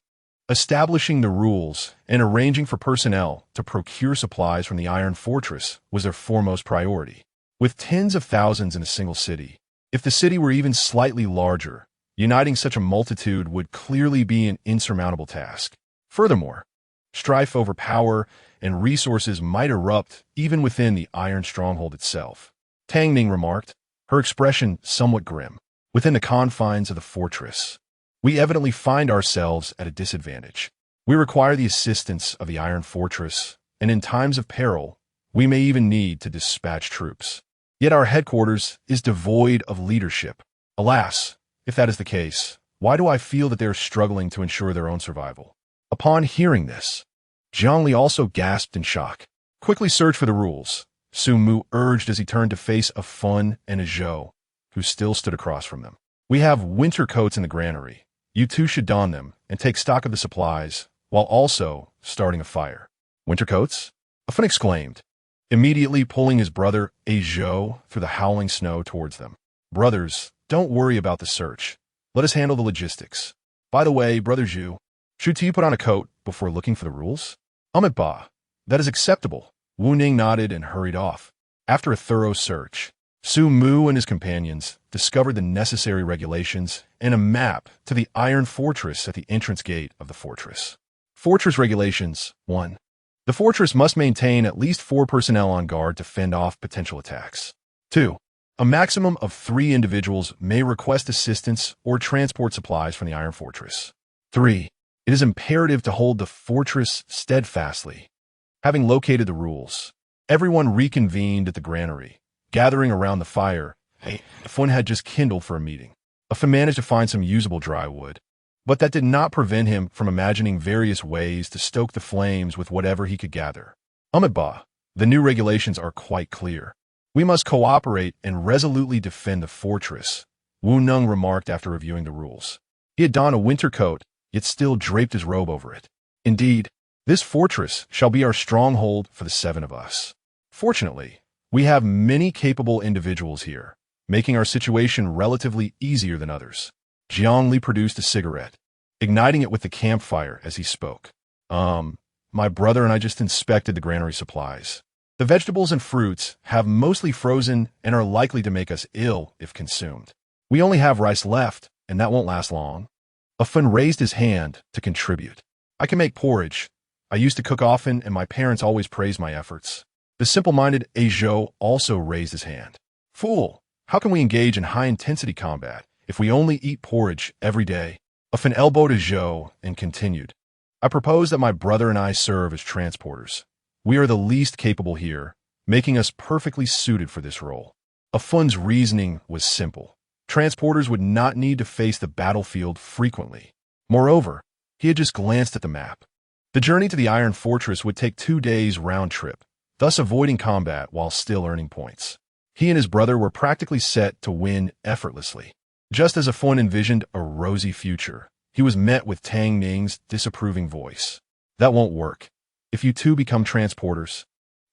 Establishing the rules and arranging for personnel to procure supplies from the Iron Fortress was their foremost priority. With tens of thousands in a single city, if the city were even slightly larger, uniting such a multitude would clearly be an insurmountable task. Furthermore, strife over power and resources might erupt even within the Iron Stronghold itself. Tang Ning remarked, her expression somewhat grim. Within the confines of the fortress, we evidently find ourselves at a disadvantage. We require the assistance of the Iron Fortress, and in times of peril, we may even need to dispatch troops. Yet our headquarters is devoid of leadership. Alas, if that is the case, why do I feel that they are struggling to ensure their own survival? Upon hearing this, Zhongli also gasped in shock. Quickly search for the rules, Su Mu urged as he turned to face a Fun and a Zhou, who still stood across from them. We have winter coats in the granary. You too should don them and take stock of the supplies, while also starting a fire. Winter coats? Fun exclaimed, immediately pulling his brother Ajo through the howling snow towards them. Brothers, don't worry about the search. Let us handle the logistics. By the way, Brother Zhu, should you put on a coat before looking for the rules? Ba, that is acceptable. Wu Ning nodded and hurried off. After a thorough search, Su Mu and his companions discovered the necessary regulations and a map to the iron fortress at the entrance gate of the fortress. Fortress Regulations 1. The fortress must maintain at least 4 personnel on guard to fend off potential attacks. 2. A maximum of 3 individuals may request assistance or transport supplies from the iron fortress. 3. It is imperative to hold the fortress steadfastly. Having located the rules, everyone reconvened at the granary, gathering around the fire. Fun had just kindled for a meeting. Fun managed to find some usable dry wood, but that did not prevent him from imagining various ways to stoke the flames with whatever he could gather. Ba, the new regulations are quite clear. We must cooperate and resolutely defend the fortress, Wu Nung remarked after reviewing the rules. He had donned a winter coat, yet still draped his robe over it. Indeed, this fortress shall be our stronghold for the 7 of us. Fortunately, we have many capable individuals here, making our situation relatively easier than others. Jiang Li produced a cigarette, igniting it with the campfire as he spoke. My brother and I just inspected the granary supplies. The vegetables and fruits have mostly frozen and are likely to make us ill if consumed. We only have rice left, and that won't last long. Fun raised his hand to contribute. I can make porridge. I used to cook often, and my parents always praised my efforts. The simple-minded Ajo also raised his hand. Fool, how can we engage in high-intensity combat if we only eat porridge every day? Fun elbowed Ajo and continued. I propose that my brother and I serve as transporters. We are the least capable here, making us perfectly suited for this role. Fun's reasoning was simple. Transporters would not need to face the battlefield frequently. Moreover, he had just glanced at the map. The journey to the Iron Fortress would take 2 days round trip, thus avoiding combat while still earning points. He and his brother were practically set to win effortlessly. Just as Fun envisioned a rosy future, he was met with Tang Ning's disapproving voice. That won't work. If you two become transporters,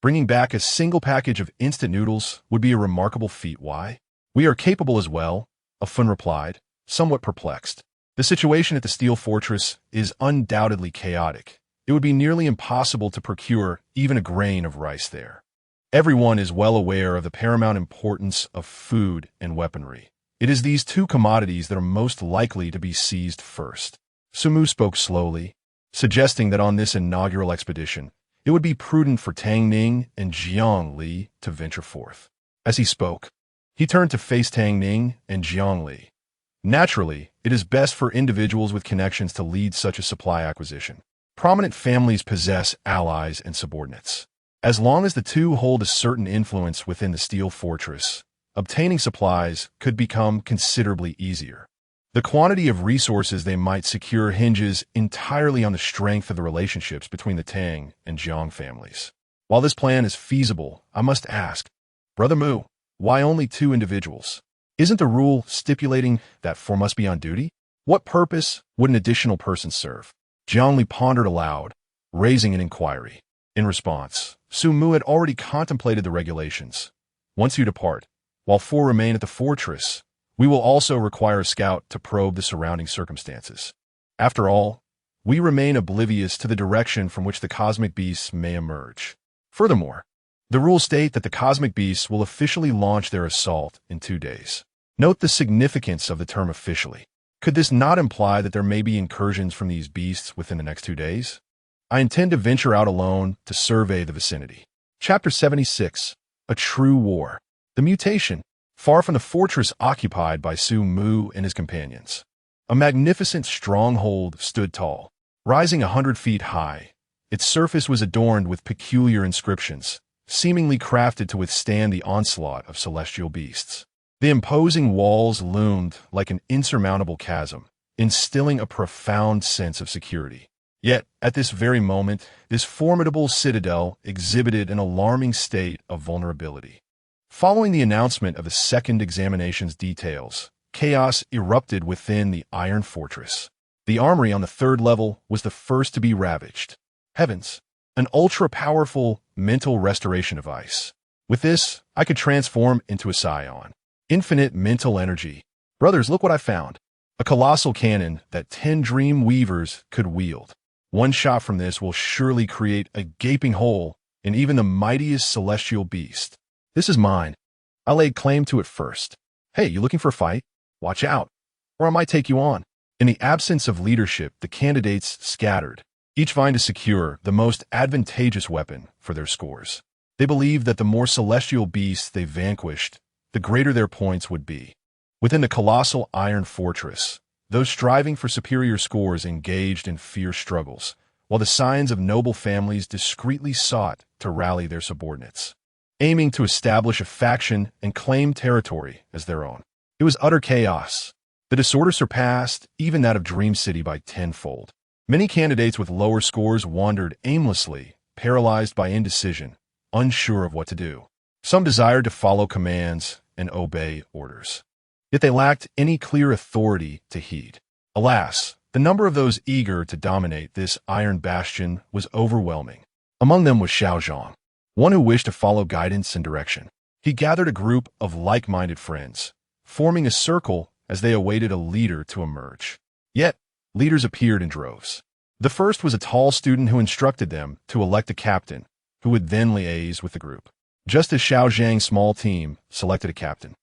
bringing back a single package of instant noodles would be a remarkable feat. Why? We are capable as well, Fun replied, somewhat perplexed. The situation at the Steel Fortress is undoubtedly chaotic. It would be nearly impossible to procure even a grain of rice there. Everyone is well aware of the paramount importance of food and weaponry. It is these 2 commodities that are most likely to be seized first. Sumu spoke slowly, suggesting that on this inaugural expedition, it would be prudent for Tang Ning and Jiang Li to venture forth. As he spoke, he turned to face Tang Ning and Jiang Li. Naturally, it is best for individuals with connections to lead such a supply acquisition. Prominent families possess allies and subordinates. As long as the 2 hold a certain influence within the Steel Fortress, obtaining supplies could become considerably easier. The quantity of resources they might secure hinges entirely on the strength of the relationships between the Tang and Jiang families. While this plan is feasible, I must ask, Brother Mu, why only 2 individuals? Isn't the rule stipulating that 4 must be on duty? What purpose would an additional person serve? Jiang Li pondered aloud, raising an inquiry. In response, Su Mu had already contemplated the regulations. Once you depart, while 4 remain at the fortress, we will also require a scout to probe the surrounding circumstances. After all, we remain oblivious to the direction from which the cosmic beasts may emerge. Furthermore, the rules state that the cosmic beasts will officially launch their assault in 2 days. Note the significance of the term officially. Could this not imply that there may be incursions from these beasts within the next 2 days? I intend to venture out alone to survey the vicinity. Chapter 76. A True War. The Mutation. Far from the fortress occupied by Su Mu and his companions, a magnificent stronghold stood tall, rising 100 feet high. Its surface was adorned with peculiar inscriptions, seemingly crafted to withstand the onslaught of celestial beasts. The imposing walls loomed like an insurmountable chasm, instilling a profound sense of security. Yet, at this very moment, this formidable citadel exhibited an alarming state of vulnerability. Following the announcement of the second examination's details, chaos erupted within the Iron Fortress. The armory on the third level was the first to be ravaged. Heavens, an ultra-powerful mental restoration device. With this, I could transform into a scion. Infinite mental energy. Brothers, look what I found. A colossal cannon that 10 dream weavers could wield. One shot from this will surely create a gaping hole in even the mightiest celestial beast. This is mine. I laid claim to it first. Hey, you looking for a fight? Watch out, or I might take you on. In the absence of leadership, the candidates scattered, each vying to secure the most advantageous weapon for their scores. They believed that the more celestial beasts they vanquished, the greater their points would be. Within the colossal iron fortress, those striving for superior scores engaged in fierce struggles, while the scions of noble families discreetly sought to rally their subordinates, aiming to establish a faction and claim territory as their own. It was utter chaos. The disorder surpassed even that of Dream City by tenfold. Many candidates with lower scores wandered aimlessly, paralyzed by indecision, unsure of what to do. Some desired to follow commands and obey orders. Yet they lacked any clear authority to heed. Alas, the number of those eager to dominate this iron bastion was overwhelming. Among them was Xiao Zhang, one who wished to follow guidance and direction. He gathered a group of like-minded friends, forming a circle as they awaited a leader to emerge. Yet, leaders appeared in droves. The first was a tall student who instructed them to elect a captain, who would then liaise with the group, just as Xiao Zhang's small team selected a captain.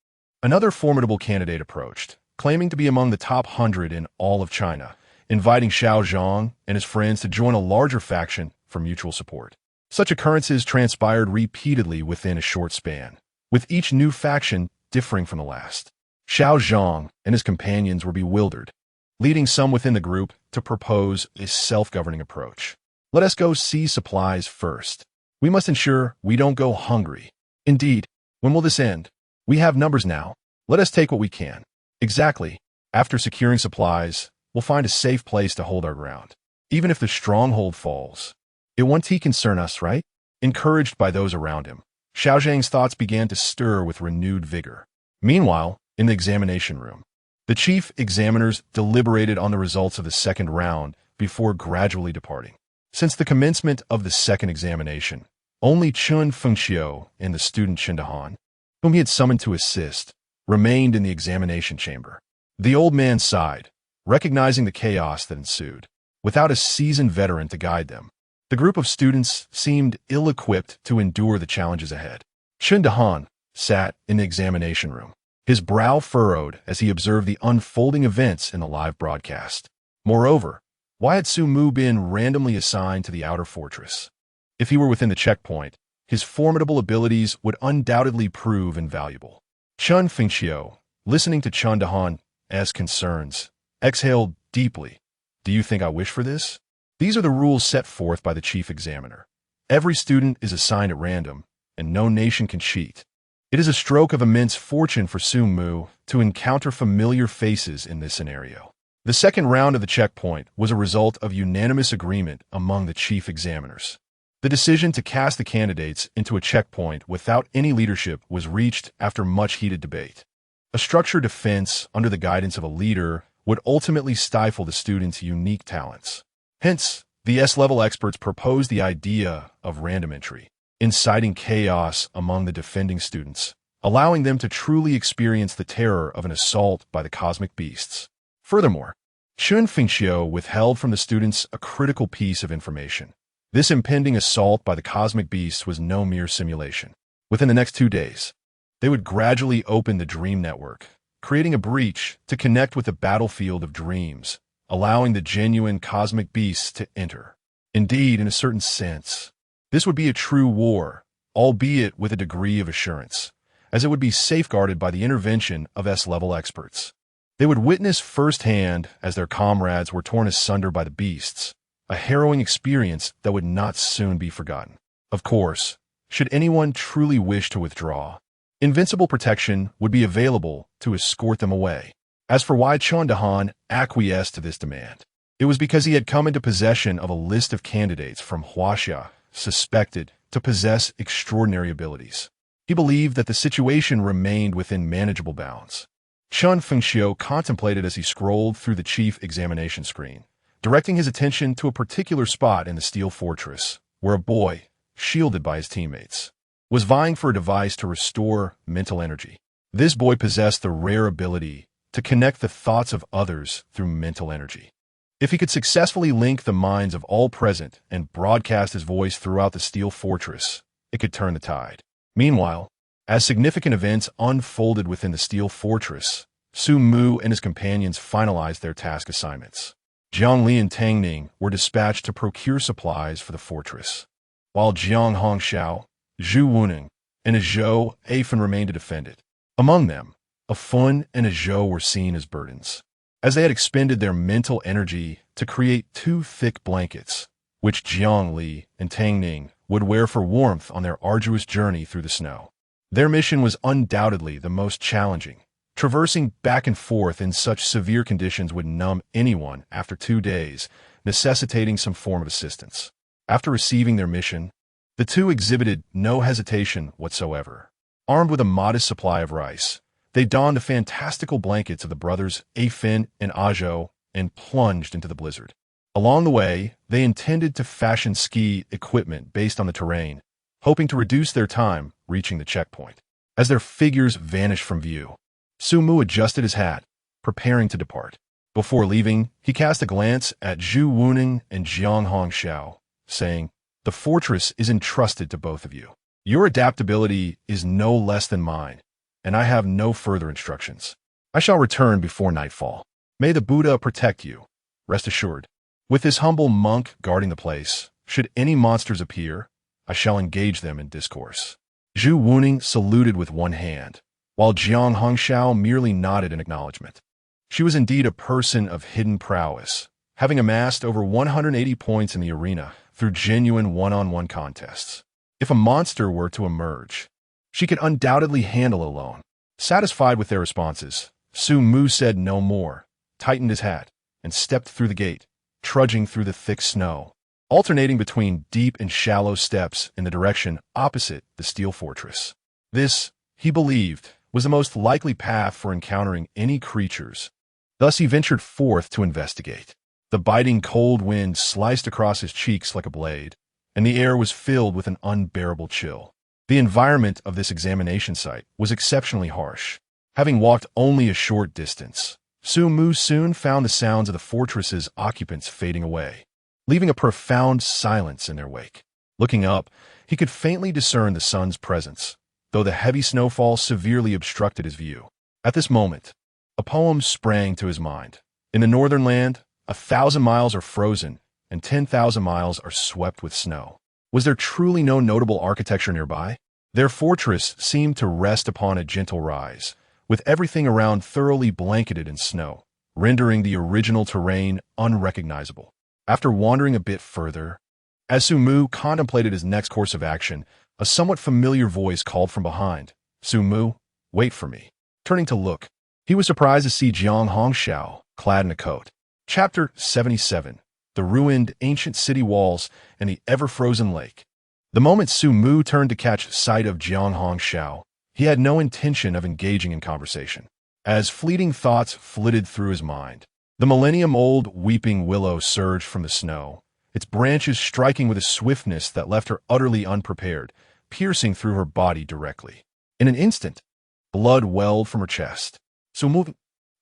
Another formidable candidate approached, claiming to be among the top 100 in all of China, inviting Xiao Zhang and his friends to join a larger faction for mutual support. Such occurrences transpired repeatedly within a short span, with each new faction differing from the last. Xiao Zhang and his companions were bewildered, leading some within the group to propose a self-governing approach. Let us go seize supplies first. We must ensure we don't go hungry. Indeed, when will this end? We have numbers now. Let us take what we can. Exactly. After securing supplies, we'll find a safe place to hold our ground. Even if the stronghold falls, it won't concern us, right? Encouraged by those around him, Xiao Zhang's thoughts began to stir with renewed vigor. Meanwhile, in the examination room, the chief examiners deliberated on the results of the second round before gradually departing. Since the commencement of the second examination, only Chun Fengxiu and the student Shindahan, whom he had summoned to assist, remained in the examination chamber. The old man sighed, recognizing the chaos that ensued. Without a seasoned veteran to guide them, the group of students seemed ill-equipped to endure the challenges ahead. Shindahan sat in the examination room, his brow furrowed as he observed the unfolding events in the live broadcast. Moreover, why had Su Mu been randomly assigned to the outer fortress? If he were within the checkpoint, his formidable abilities would undoubtedly prove invaluable. Chun Fengxiu, listening to Chandahan's concerns, exhaled deeply. Do you think I wish for this? These are the rules set forth by the chief examiner. Every student is assigned at random, and no nation can cheat. It is a stroke of immense fortune for Su Mu to encounter familiar faces in this scenario. The second round of the checkpoint was a result of unanimous agreement among the chief examiners. The decision to cast the candidates into a checkpoint without any leadership was reached after much heated debate. A structured defense under the guidance of a leader would ultimately stifle the students' unique talents. Hence, the S-level experts proposed the idea of random entry, inciting chaos among the defending students, allowing them to truly experience the terror of an assault by the cosmic beasts. Furthermore, Chun Fengxiu withheld from the students a critical piece of information. This impending assault by the cosmic beasts was no mere simulation. Within the next 2 days, they would gradually open the dream network, creating a breach to connect with the battlefield of dreams, allowing the genuine cosmic beasts to enter. Indeed, in a certain sense, this would be a true war, albeit with a degree of assurance, as it would be safeguarded by the intervention of S-level experts. They would witness firsthand as their comrades were torn asunder by the beasts, a harrowing experience that would not soon be forgotten. Of course, should anyone truly wish to withdraw, invincible protection would be available to escort them away. As for why Chandahan acquiesced to this demand, it was because he had come into possession of a list of candidates from Huaxia suspected to possess extraordinary abilities. He believed that the situation remained within manageable bounds. Chun Fengxiu contemplated as he scrolled through the chief examination screen, directing his attention to a particular spot in the steel fortress, where a boy, shielded by his teammates, was vying for a device to restore mental energy. This boy possessed the rare ability to connect the thoughts of others through mental energy. If he could successfully link the minds of all present and broadcast his voice throughout the steel fortress, it could turn the tide. Meanwhile, as significant events unfolded within the steel fortress, Su Mu and his companions finalized their task assignments. Jiang Li and Tang Ning were dispatched to procure supplies for the fortress, while Jiang Hongxiao, Zhu Wuning, and a Zhou Afen remained to defend it. Among them, a Fun and a Zhou were seen as burdens, as they had expended their mental energy to create 2 thick blankets, which Jiang Li and Tang Ning would wear for warmth on their arduous journey through the snow. Their mission was undoubtedly the most challenging. Traversing back and forth in such severe conditions would numb anyone after 2 days, necessitating some form of assistance. After receiving their mission, the two exhibited no hesitation whatsoever. Armed with a modest supply of rice, they donned the fantastical blankets of the brothers Afen and Azhou and plunged into the blizzard. Along the way, they intended to fashion ski equipment based on the terrain, hoping to reduce their time reaching the checkpoint. As their figures vanished from view, Su Mu adjusted his hat, preparing to depart. Before leaving, he cast a glance at Zhu Wuning and Jiang Hongxiao, saying, "The fortress is entrusted to both of you. Your adaptability is no less than mine, and I have no further instructions. I shall return before nightfall. May the Buddha protect you. Rest assured, with this humble monk guarding the place, should any monsters appear, I shall engage them in discourse." Zhu Wuning saluted with one hand, while Jiang Hongxiao merely nodded in acknowledgement. She was indeed a person of hidden prowess, having amassed over 180 points in the arena through genuine one-on-one contests. If a monster were to emerge, she could undoubtedly handle it alone. Satisfied with their responses, Su Mu said no more, tightened his hat, and stepped through the gate, trudging through the thick snow, alternating between deep and shallow steps in the direction opposite the steel fortress. This, he believed, was the most likely path for encountering any creatures. Thus he ventured forth to investigate. The biting cold wind sliced across his cheeks like a blade, and the air was filled with an unbearable chill. The environment of this examination site was exceptionally harsh. Having walked only a short distance, Su Mu soon found the sounds of the fortress's occupants fading away, leaving a profound silence in their wake. Looking up, he could faintly discern the sun's presence, though the heavy snowfall severely obstructed his view. At this moment, a poem sprang to his mind. In the northern land, 1,000 miles are frozen, and 10,000 miles are swept with snow. Was there truly no notable architecture nearby? Their fortress seemed to rest upon a gentle rise, with everything around thoroughly blanketed in snow, rendering the original terrain unrecognizable. After wandering a bit further, as Su Mu contemplated his next course of action, a somewhat familiar voice called from behind, "Su Mu, wait for me." Turning to look, he was surprised to see Jiang Hongxiao, clad in a coat. Chapter 77. The Ruined Ancient City Walls and the Ever-Frozen Lake. The moment Su Mu turned to catch sight of Jiang Hongxiao, he had no intention of engaging in conversation. As fleeting thoughts flitted through his mind, the millennium-old weeping willow surged from the snow, its branches striking with a swiftness that left her utterly unprepared, piercing through her body directly. In an instant, blood welled from her chest. Su Mu,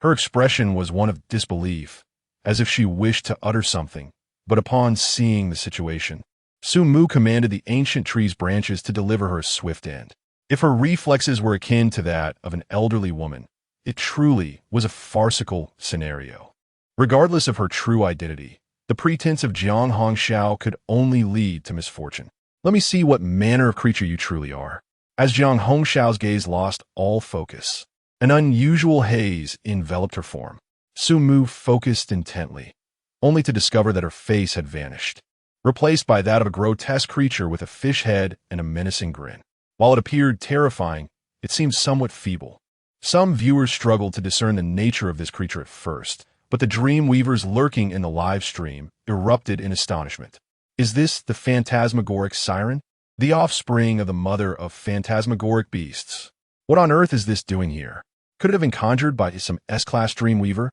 her expression was one of disbelief, as if she wished to utter something, but upon seeing the situation, Su Mu commanded the ancient tree's branches to deliver her a swift end. If her reflexes were akin to that of an elderly woman, it truly was a farcical scenario. Regardless of her true identity, the pretense of Jiang Hongxiao could only lead to misfortune. "Let me see what manner of creature you truly are." As Jiang Hongxiao's gaze lost all focus, an unusual haze enveloped her form. Su Mu focused intently, only to discover that her face had vanished, replaced by that of a grotesque creature with a fish head and a menacing grin. While it appeared terrifying, it seemed somewhat feeble. Some viewers struggled to discern the nature of this creature at first, but the dream weavers lurking in the live stream erupted in astonishment. Is this the phantasmagoric siren? The offspring of the mother of phantasmagoric beasts? What on earth is this doing here? Could it have been conjured by some S-class Dreamweaver?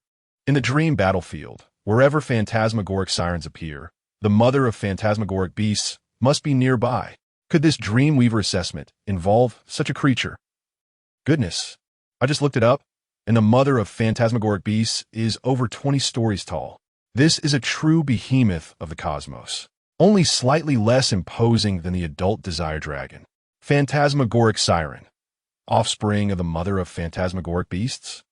In the dream battlefield, wherever phantasmagoric sirens appear, the mother of phantasmagoric beasts must be nearby. Could this Dreamweaver assessment involve such a creature? Goodness, I just looked it up, and the mother of phantasmagoric beasts is over 20 stories tall. This is a true behemoth of the cosmos, only slightly less imposing than the adult desire dragon. Phantasmagoric siren, offspring of the mother of phantasmagoric beasts?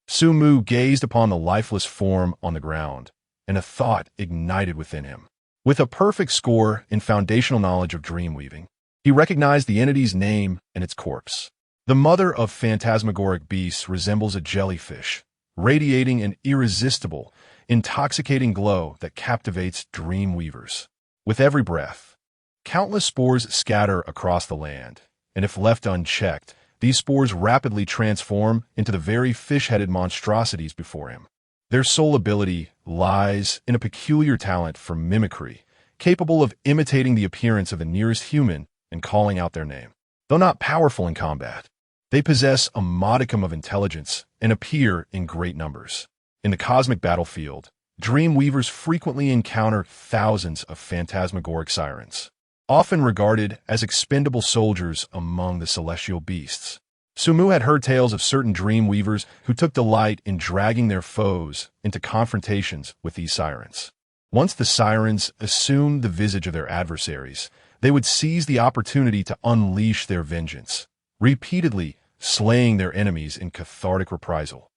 Sumu gazed upon the lifeless form on the ground, and a thought ignited within him. With a perfect score in foundational knowledge of dreamweaving, he recognized the entity's name and its corpse. The mother of phantasmagoric beasts resembles a jellyfish, radiating an irresistible, intoxicating glow that captivates dreamweavers. With every breath, countless spores scatter across the land, and if left unchecked, these spores rapidly transform into the very fish-headed monstrosities before him. Their sole ability lies in a peculiar talent for mimicry, capable of imitating the appearance of the nearest human and calling out their name. Though not powerful in combat, they possess a modicum of intelligence and appear in great numbers. In the cosmic battlefield, Dreamweavers frequently encounter thousands of phantasmagoric sirens, often regarded as expendable soldiers among the celestial beasts. Sumu had heard tales of certain Dreamweavers who took delight in dragging their foes into confrontations with these sirens. Once the sirens assumed the visage of their adversaries, they would seize the opportunity to unleash their vengeance, repeatedly slaying their enemies in cathartic reprisal.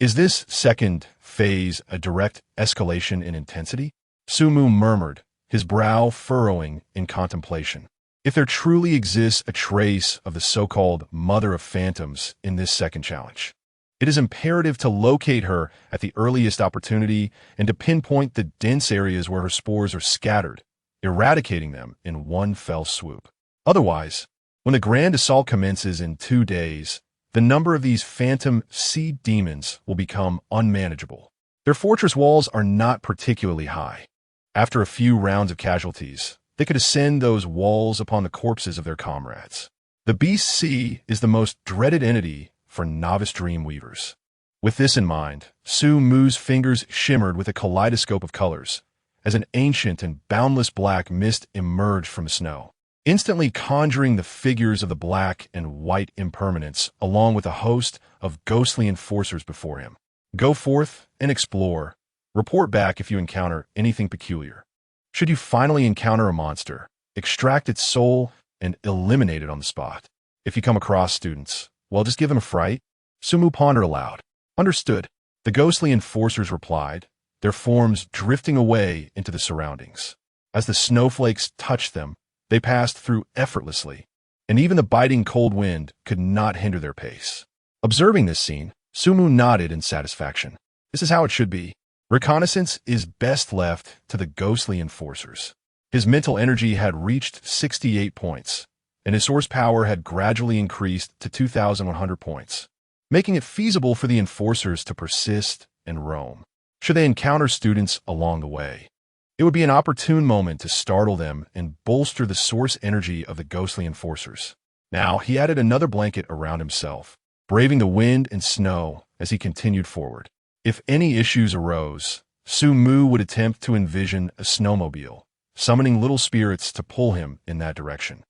Is this second phase a direct escalation in intensity? Sumu murmured, his brow furrowing in contemplation. If there truly exists a trace of the so-called Mother of Phantoms in this second challenge, it is imperative to locate her at the earliest opportunity and to pinpoint the dense areas where her spores are scattered, eradicating them in one fell swoop. Otherwise, when the grand assault commences in 2 days, the number of these phantom sea demons will become unmanageable. Their fortress walls are not particularly high. After a few rounds of casualties, they could ascend those walls upon the corpses of their comrades. The Beast Sea is the most dreaded entity for novice Dreamweavers. With this in mind, Sumu's fingers shimmered with a kaleidoscope of colors as an ancient and boundless black mist emerged from the snow, instantly conjuring the figures of the black and white impermanents along with a host of ghostly enforcers before him. Go forth and explore. Report back if you encounter anything peculiar. Should you finally encounter a monster, extract its soul and eliminate it on the spot. If you come across students, well, just give them a fright. Sumu pondered aloud. Understood. The ghostly enforcers replied, their forms drifting away into the surroundings. As the snowflakes touched them, they passed through effortlessly, and even the biting cold wind could not hinder their pace. Observing this scene, Sumu nodded in satisfaction. This is how it should be. Reconnaissance is best left to the ghostly enforcers. His mental energy had reached 68 points, and his source power had gradually increased to 2,100 points, making it feasible for the enforcers to persist and roam, should they encounter students along the way. It would be an opportune moment to startle them and bolster the source energy of the ghostly enforcers. Now, he added another blanket around himself, braving the wind and snow as he continued forward. If any issues arose, Sumu would attempt to envision a snowmobile, summoning little spirits to pull him in that direction.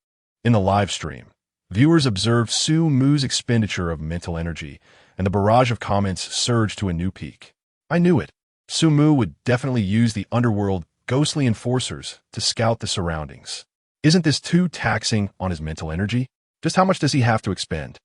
In the live stream, viewers observed Sumu's expenditure of mental energy, and the barrage of comments surged to a new peak. I knew it. Sumu would definitely use the underworld ghostly enforcers to scout the surroundings. Isn't this too taxing on his mental energy? Just how much does he have to expend?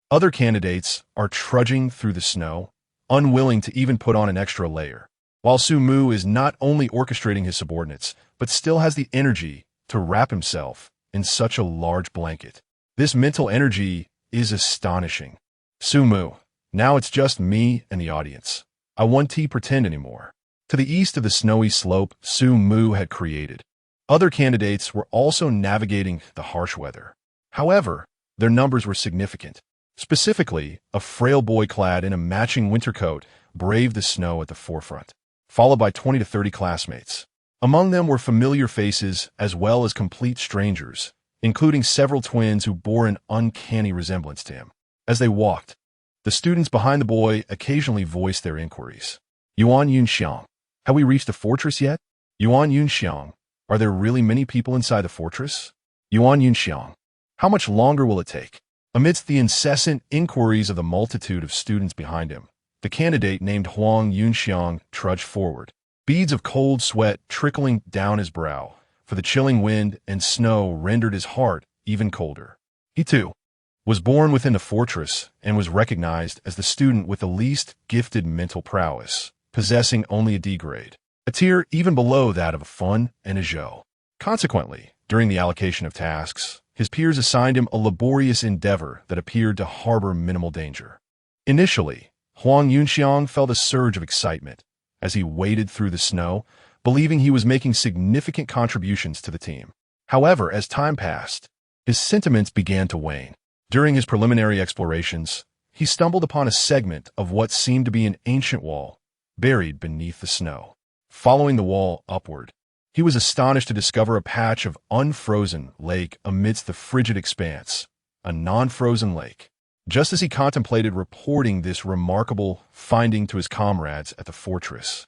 Other candidates are trudging through the snow, unwilling to even put on an extra layer, while Sumu is not only orchestrating his subordinates, but still has the energy to wrap himself in such a large blanket. This mental energy is astonishing. Sumu, now it's just me and the audience. I won't pretend anymore. To the east of the snowy slope Sumu had created, other candidates were also navigating the harsh weather. However, their numbers were significant. Specifically, a frail boy clad in a matching winter coat braved the snow at the forefront, followed by 20 to 30 classmates. Among them were familiar faces as well as complete strangers, including several twins who bore an uncanny resemblance to him. As they walked, The students behind the boy occasionally voiced their inquiries. Yuan Yunxiang, have we reached the fortress yet? Yuan Yunxiang, are there really many people inside the fortress? Yuan Yunxiang, how much longer will it take? Amidst the incessant inquiries of the multitude of students behind him, the candidate named Huang Yunxiang trudged forward, beads of cold sweat trickling down his brow, for the chilling wind and snow rendered his heart even colder. He, too, was born within the fortress and was recognized as the student with the least gifted mental prowess, possessing only a D grade, a tier even below that of a Fun and a Zhou. Consequently, during the allocation of tasks, his peers assigned him a laborious endeavor that appeared to harbor minimal danger. Initially, Huang Yunxiang felt a surge of excitement as he waded through the snow, believing he was making significant contributions to the team. However, as time passed, his sentiments began to wane. During his preliminary explorations, he stumbled upon a segment of what seemed to be an ancient wall, buried beneath the snow. Following the wall upward, he was astonished to discover a patch of unfrozen lake amidst the frigid expanse, a non-frozen lake. Just as he contemplated reporting this remarkable finding to his comrades at the fortress,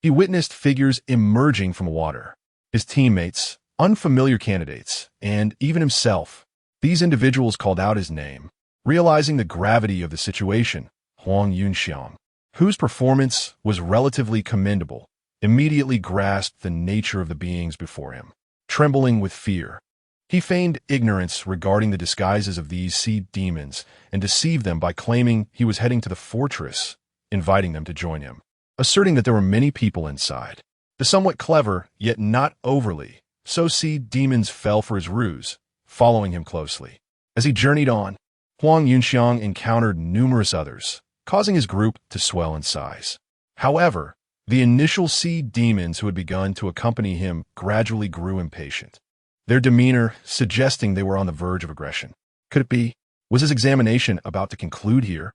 he witnessed figures emerging from water. His teammates, unfamiliar candidates, and even himself. These individuals called out his name, realizing the gravity of the situation. Huang Yunxiang, whose performance was relatively commendable, immediately grasped the nature of the beings before him. Trembling with fear, he feigned ignorance regarding the disguises of these sea demons and deceived them by claiming he was heading to the fortress, inviting them to join him, asserting that there were many people inside. The somewhat clever, yet not overly, so sea demons fell for his ruse, following him closely. As he journeyed on, Huang Yunxiang encountered numerous others, causing his group to swell in size. However, the initial sea demons who had begun to accompany him gradually grew impatient, their demeanor suggesting they were on the verge of aggression. Could it be? Was his examination about to conclude here?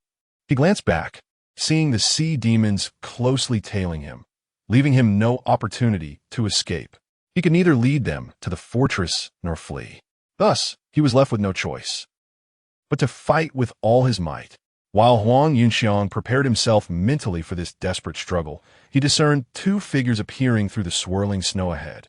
He glanced back, seeing the sea demons closely tailing him, leaving him no opportunity to escape. He could neither lead them to the fortress nor flee. Thus, he was left with no choice but to fight with all his might. While Huang Yunxiang prepared himself mentally for this desperate struggle, he discerned two figures appearing through the swirling snow ahead.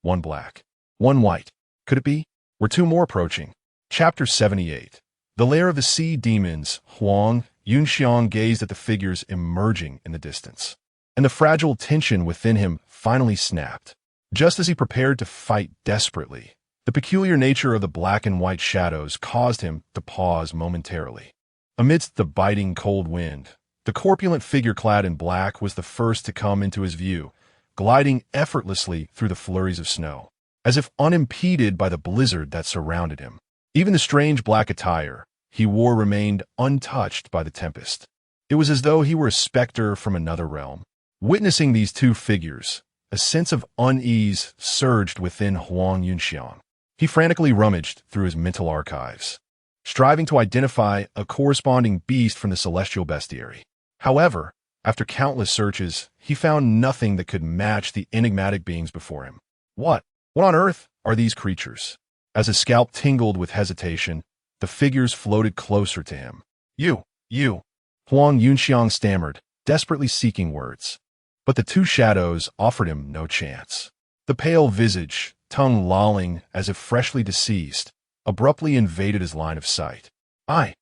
One black, one white. Could it be? Were two more approaching? Chapter 78. The lair of the sea demons. Huang Yunxiang gazed at the figures emerging in the distance, and the fragile tension within him finally snapped. Just as he prepared to fight desperately, the peculiar nature of the black and white shadows caused him to pause momentarily. Amidst the biting cold wind, the corpulent figure clad in black was the first to come into his view, gliding effortlessly through the flurries of snow, as if unimpeded by the blizzard that surrounded him. Even the strange black attire he wore remained untouched by the tempest. It was as though he were a specter from another realm. Witnessing these two figures, a sense of unease surged within Huang Yunxiang. He frantically rummaged through his mental archives, striving to identify a corresponding beast from the celestial bestiary. However, after countless searches, he found nothing that could match the enigmatic beings before him. What on earth are these creatures? As his scalp tingled with hesitation, the figures floated closer to him. You, Huang Yunxiang stammered, desperately seeking words. But the two shadows offered him no chance. The pale visage, tongue lolling as if freshly deceased, abruptly invaded his line of sight. I.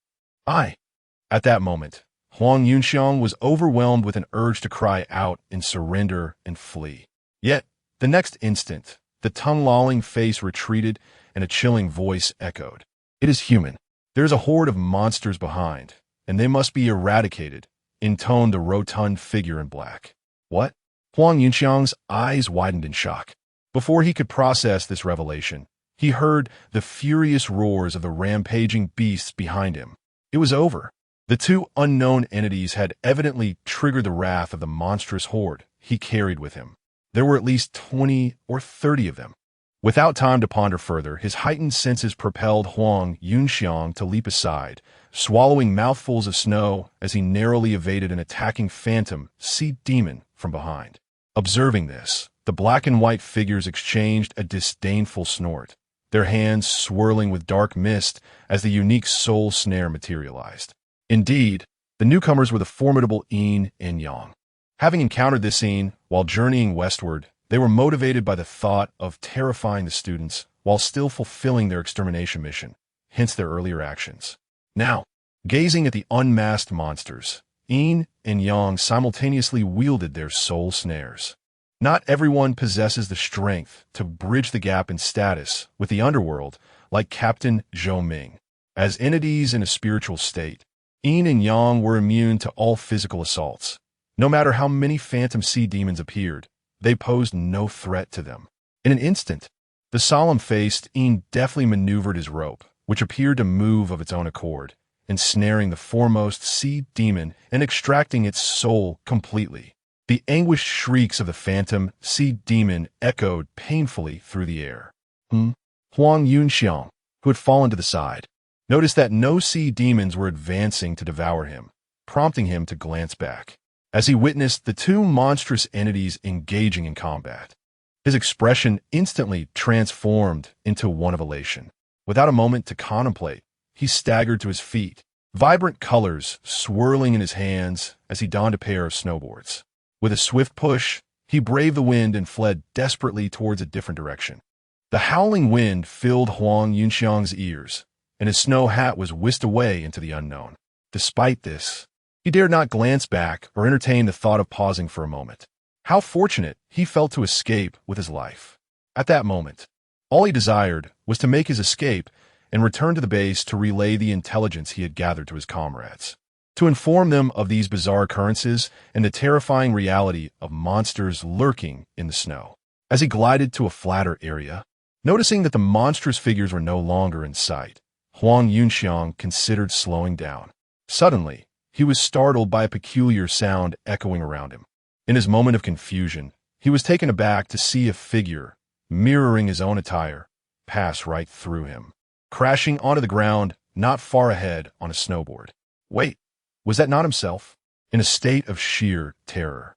At that moment, Huang Yunxiang was overwhelmed with an urge to cry out in surrender and flee. Yet, the next instant, the tongue-lolling face retreated and a chilling voice echoed. It is human. There is a horde of monsters behind, and they must be eradicated, intoned the rotund figure in black. What? Huang Yunxiang's eyes widened in shock. Before he could process this revelation, he heard the furious roars of the rampaging beasts behind him. It was over. The two unknown entities had evidently triggered the wrath of the monstrous horde he carried with him. There were at least 20 or 30 of them. Without time to ponder further, his heightened senses propelled Huang Yunxiang to leap aside, swallowing mouthfuls of snow as he narrowly evaded an attacking phantom sea demon from behind. Observing this, the black and white figures exchanged a disdainful snort, their hands swirling with dark mist as the unique soul snare materialized. Indeed, The newcomers were the formidable Yin and Yang. Having encountered this scene while journeying westward, they were motivated by the thought of terrifying the students while still fulfilling their extermination mission, hence their earlier actions. Now, gazing at the unmasked monsters, Yin and Yang simultaneously wielded their soul snares. Not everyone possesses the strength to bridge the gap in status with the underworld like Captain Zhou Ming. As entities in a spiritual state, Yin and Yang were immune to all physical assaults. No matter how many phantom sea demons appeared, they posed no threat to them. In an instant, the solemn-faced Yin deftly maneuvered his rope, which appeared to move of its own accord, ensnaring the foremost sea demon and extracting its soul completely. The anguished shrieks of the phantom sea demon echoed painfully through the air. Huang Yunxiang, who had fallen to the side, noticed that no sea demons were advancing to devour him, prompting him to glance back, as he witnessed the two monstrous entities engaging in combat. His expression instantly transformed into one of elation. Without a moment to contemplate, he staggered to his feet, vibrant colors swirling in his hands as he donned a pair of snowboards. With a swift push, he braved the wind and fled desperately towards a different direction. The howling wind filled Huang Yunxiang's ears, and his snow hat was whisked away into the unknown. Despite this, he dared not glance back or entertain the thought of pausing for a moment. How fortunate he felt to escape with his life. At that moment, all he desired was to make his escape and return to the base to relay the intelligence he had gathered to his comrades, to inform them of these bizarre occurrences and the terrifying reality of monsters lurking in the snow. As he glided to a flatter area, noticing that the monstrous figures were no longer in sight, Huang Yunxiang considered slowing down. Suddenly, he was startled by a peculiar sound echoing around him. In his moment of confusion, he was taken aback to see a figure, mirroring his own attire, pass right through him, crashing onto the ground not far ahead on a snowboard. Wait, was that not himself? In a state of sheer terror,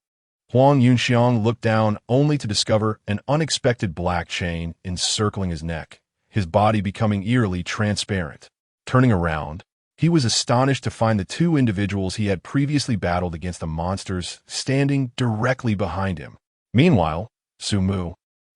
Huang Yunxiang looked down only to discover an unexpected black chain encircling his neck, his body becoming eerily transparent. Turning around, he was astonished to find the two individuals he had previously battled against the monsters standing directly behind him. Meanwhile, Su Mu,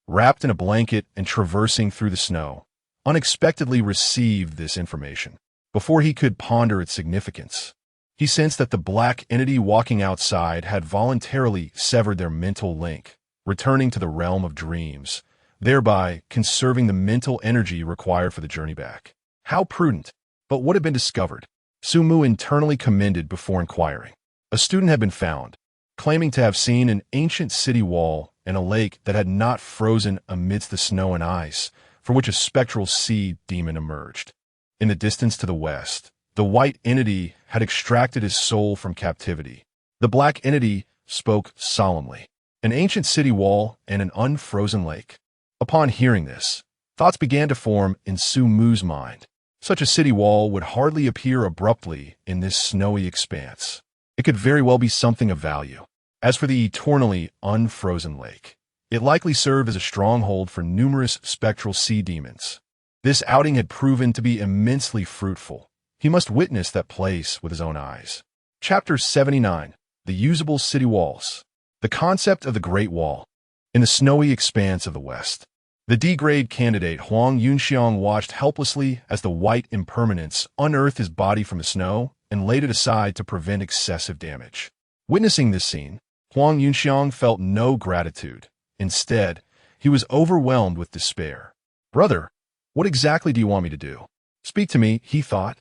wrapped in a blanket and traversing through the snow, unexpectedly received this information. Before he could ponder its significance, he sensed that the black entity walking outside had voluntarily severed their mental link, returning to the realm of dreams, thereby conserving the mental energy required for the journey back. How prudent! But what had been discovered? Su Mu internally commended before inquiring. A student had been found, claiming to have seen an ancient city wall and a lake that had not frozen amidst the snow and ice, from which a spectral sea demon emerged. In the distance to the west, the white entity had extracted his soul from captivity. The black entity spoke solemnly. An ancient city wall and an unfrozen lake. Upon hearing this, thoughts began to form in Su Mu's mind. Such a city wall would hardly appear abruptly in this snowy expanse. It could very well be something of value. As for the eternally unfrozen lake, it likely served as a stronghold for numerous spectral sea demons. This outing had proven to be immensely fruitful. He must witness that place with his own eyes. Chapter 79. The Usable City Walls. The concept of the Great Wall. In the snowy expanse of the west, the D-grade candidate Huang Yunxiang watched helplessly as the white impermanence unearthed his body from the snow and laid it aside to prevent excessive damage. Witnessing this scene, Huang Yunxiang felt no gratitude. Instead, he was overwhelmed with despair. "Brother, what exactly do you want me to do? Speak to me," he thought.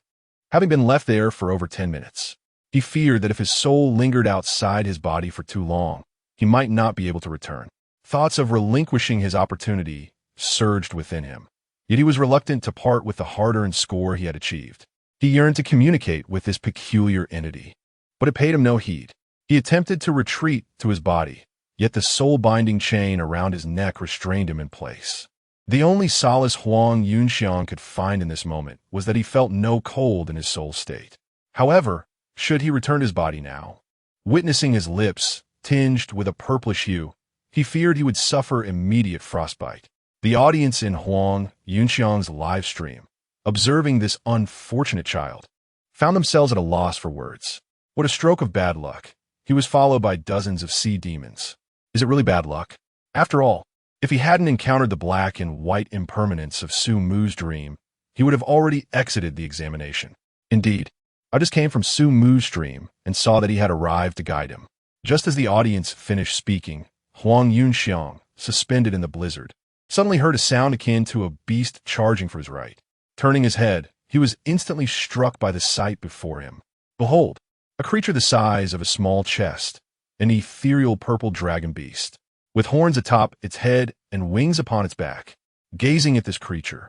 Having been left there for over 10 minutes, he feared that if his soul lingered outside his body for too long, he might not be able to return. Thoughts of relinquishing his opportunity surged within him, yet he was reluctant to part with the hard-earned score he had achieved. He yearned to communicate with this peculiar entity, but it paid him no heed. He attempted to retreat to his body, yet the soul-binding chain around his neck restrained him in place. The only solace Huang Yunxiang could find in this moment was that he felt no cold in his soul state. However, should he return to his body now, witnessing his lips tinged with a purplish hue, he feared he would suffer immediate frostbite. The audience in Huang Yunxiang's live stream, observing this unfortunate child, found themselves at a loss for words. What a stroke of bad luck. He was followed by dozens of sea demons. Is it really bad luck? After all, if he hadn't encountered the black and white impermanence of Su Mu's dream, he would have already exited the examination. Indeed, I just came from Su Mu's dream and saw that he had arrived to guide him. Just as the audience finished speaking, Huang Yunxiang, suspended in the blizzard, suddenly heard a sound akin to a beast charging for his right. Turning his head, he was instantly struck by the sight before him. Behold, a creature the size of a small chest, an ethereal purple dragon beast, with horns atop its head and wings upon its back. Gazing at this creature,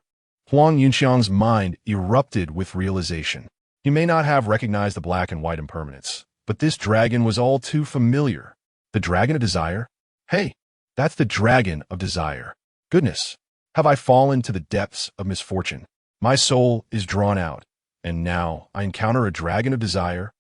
Huang Yunxiang's mind erupted with realization. He may not have recognized the black and white impermanence, but this dragon was all too familiar. The dragon of desire? Hey, that's the dragon of desire. Goodness, have I fallen to the depths of misfortune? My soul is drawn out, and now I encounter a dragon of desire.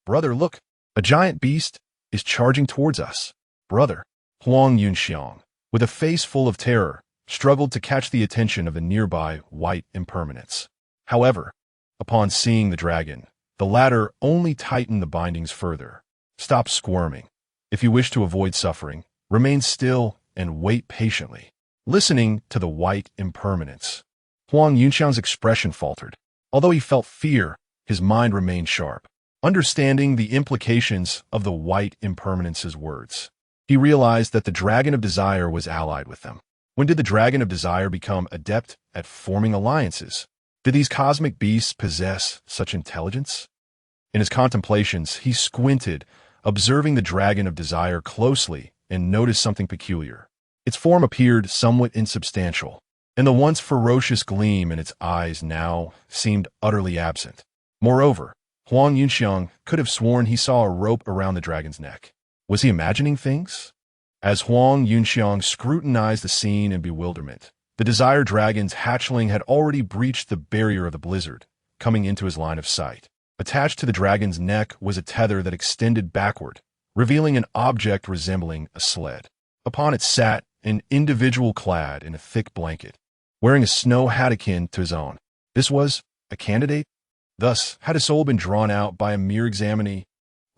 Brother, look, a giant beast is charging towards us. Brother, Huang Yunxiang, with a face full of terror, struggled to catch the attention of the nearby white impermanence. However, upon seeing the dragon, the latter only tightened the bindings further. Stop squirming. If you wish to avoid suffering, remain still and wait patiently. Listening to the white impermanence, Huang Yunxiang's expression faltered. Although he felt fear, his mind remained sharp. Understanding the implications of the white impermanence's words, he realized that the dragon of desire was allied with them. When did the dragon of desire become adept at forming alliances? Did these cosmic beasts possess such intelligence? In his contemplations, he squinted, observing the dragon of desire closely, and noticed something peculiar. Its form appeared somewhat insubstantial, and the once ferocious gleam in its eyes now seemed utterly absent. Moreover, Huang Yunxiang could have sworn he saw a rope around the dragon's neck. Was he imagining things? As Huang Yunxiang scrutinized the scene in bewilderment, the desire dragon's hatchling had already breached the barrier of the blizzard, coming into his line of sight. Attached to the dragon's neck was a tether that extended backward, revealing an object resembling a sled. Upon it sat an individual clad in a thick blanket, wearing a snow hat akin to his own. This was a candidate? Thus, had his soul been drawn out by a mere examinee?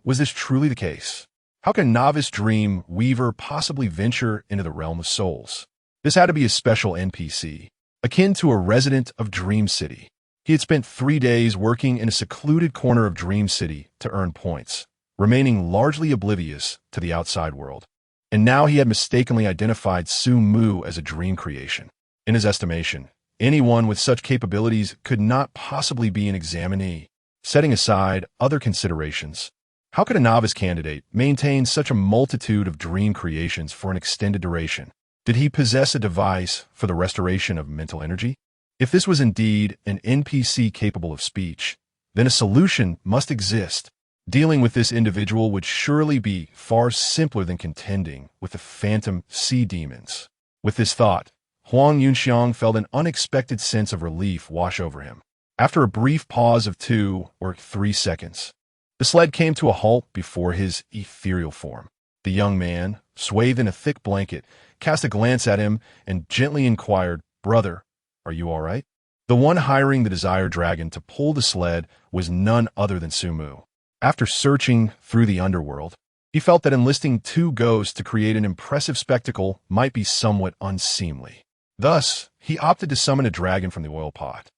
Was this truly the case? How can a novice dream weaver possibly venture into the realm of souls? This had to be a special NPC, akin to a resident of Dream City. He had spent 3 days working in a secluded corner of Dream City to earn points, remaining largely oblivious to the outside world. And now he had mistakenly identified Su Mu as a dream creation. In his estimation, anyone with such capabilities could not possibly be an examinee. Setting aside other considerations, how could a novice candidate maintain such a multitude of dream creations for an extended duration? Did he possess a device for the restoration of mental energy? If this was indeed an NPC capable of speech, then a solution must exist. Dealing with this individual would surely be far simpler than contending with the phantom sea demons. With this thought, Huang Yunxiang felt an unexpected sense of relief wash over him. After a brief pause of 2 or 3 seconds, the sled came to a halt before his ethereal form. The young man, swathed in a thick blanket, cast a glance at him and gently inquired, "Brother, are you all right?" The one hiring the desire dragon to pull the sled was none other than Su Mu. After searching through the underworld, he felt that enlisting 2 ghosts to create an impressive spectacle might be somewhat unseemly. Thus, he opted to summon a dragon from the oil pot,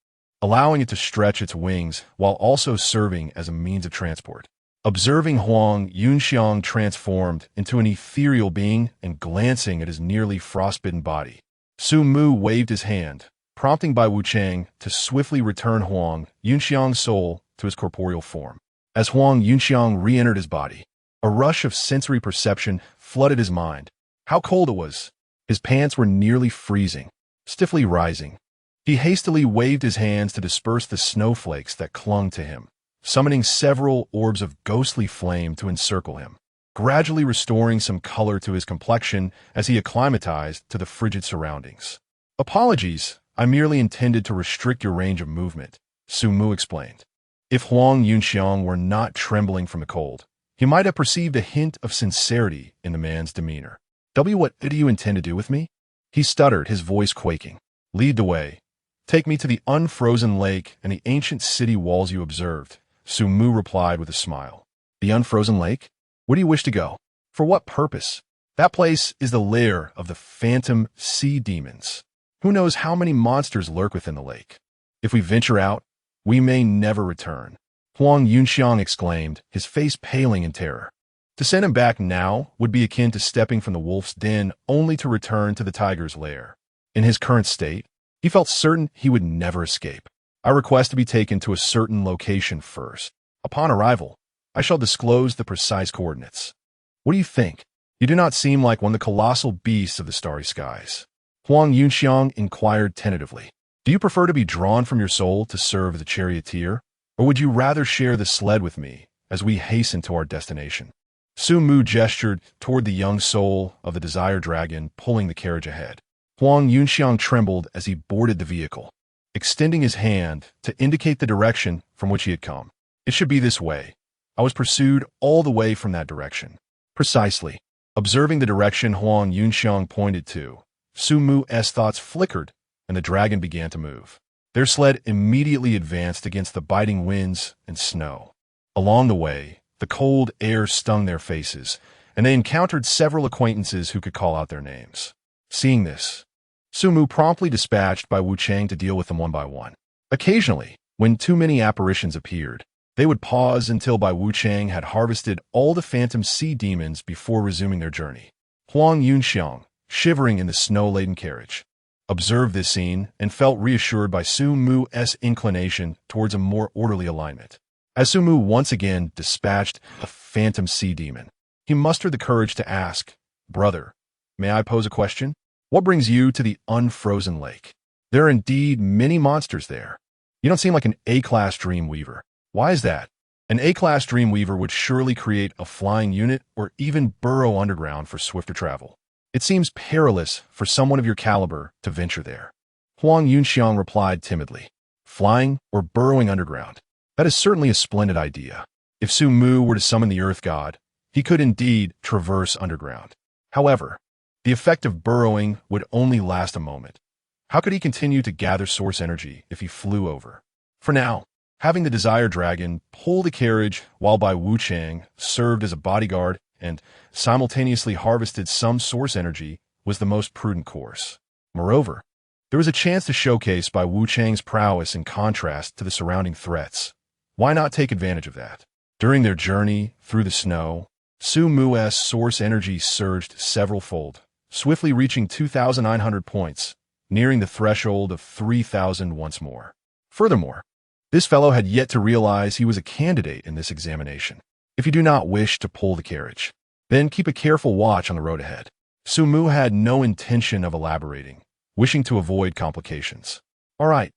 allowing it to stretch its wings while also serving as a means of transport. Observing Huang Yunxiang transformed into an ethereal being and glancing at his nearly frostbitten body, Su Mu waved his hand, prompting Bai Wuchang to swiftly return Huang Yunxiang's soul to his corporeal form. As Huang Yunxiang re-entered his body, a rush of sensory perception flooded his mind. How cold it was! His pants were nearly freezing, stiffly rising. He hastily waved his hands to disperse the snowflakes that clung to him, summoning several orbs of ghostly flame to encircle him, gradually restoring some color to his complexion as he acclimatized to the frigid surroundings. "Apologies, I merely intended to restrict your range of movement," Su Mu explained. If Huang Yunxiang were not trembling from the cold, he might have perceived a hint of sincerity in the man's demeanor. What do you intend to do with me?" He stuttered, his voice quaking. "Lead the way. Take me to the unfrozen lake and the ancient city walls you observed," Su Mu replied with a smile. The unfrozen lake? Where do you wish to go? For what purpose? That place is the lair of the phantom sea demons. Who knows how many monsters lurk within the lake? If we venture out, we may never return. Huang Yunxiang exclaimed, his face paling in terror. To send him back now would be akin to stepping from the wolf's den only to return to the tiger's lair. In his current state, he felt certain he would never escape. I request to be taken to a certain location first. Upon arrival, I shall disclose the precise coordinates. What do you think? You do not seem like one of the colossal beasts of the starry skies. Huang Yunxiang inquired tentatively. Do you prefer to be drawn from your soul to serve as a charioteer, or would you rather share the sled with me as we hasten to our destination? Su Mu gestured toward the young soul of the desire dragon pulling the carriage ahead. Huang Yunxiang trembled as he boarded the vehicle, extending his hand to indicate the direction from which he had come. It should be this way. I was pursued all the way from that direction. Precisely. Observing the direction Huang Yunxiang pointed to, Su Mu's thoughts flickered and the dragon began to move. Their sled immediately advanced against the biting winds and snow. Along the way, the cold air stung their faces, and they encountered several acquaintances who could call out their names. Seeing this, Su Mu promptly dispatched Bai Wuchang to deal with them one by one. Occasionally, when too many apparitions appeared, they would pause until Bai Wuchang had harvested all the phantom sea demons before resuming their journey. Huang Yunxiang, shivering in the snow-laden carriage, observed this scene and felt reassured by Su Mu's inclination towards a more orderly alignment. As Su Mu once again dispatched a phantom sea demon, he mustered the courage to ask, "Brother, may I pose a question? What brings you to the unfrozen lake? There are indeed many monsters there. You don't seem like an A-class dreamweaver. Why is that? An A-class dreamweaver would surely create a flying unit or even burrow underground for swifter travel. It seems perilous for someone of your caliber to venture there." Huang Yunxiang replied timidly. Flying or burrowing underground? That is certainly a splendid idea. If Su Mu were to summon the earth god, he could indeed traverse underground. However, the effect of burrowing would only last a moment. How could he continue to gather source energy if he flew over? For now, having the Desire Dragon pull the carriage while Bai Wuchang served as a bodyguard and simultaneously harvested some source energy was the most prudent course. Moreover, there was a chance to showcase Bai Wuchang's prowess in contrast to the surrounding threats. Why not take advantage of that? During their journey through the snow, Su Mu's source energy surged several-fold, swiftly reaching 2,900 points, nearing the threshold of 3,000 once more. Furthermore, this fellow had yet to realize he was a candidate in this examination. If you do not wish to pull the carriage, then keep a careful watch on the road ahead. Su Mu had no intention of elaborating, wishing to avoid complications. All right,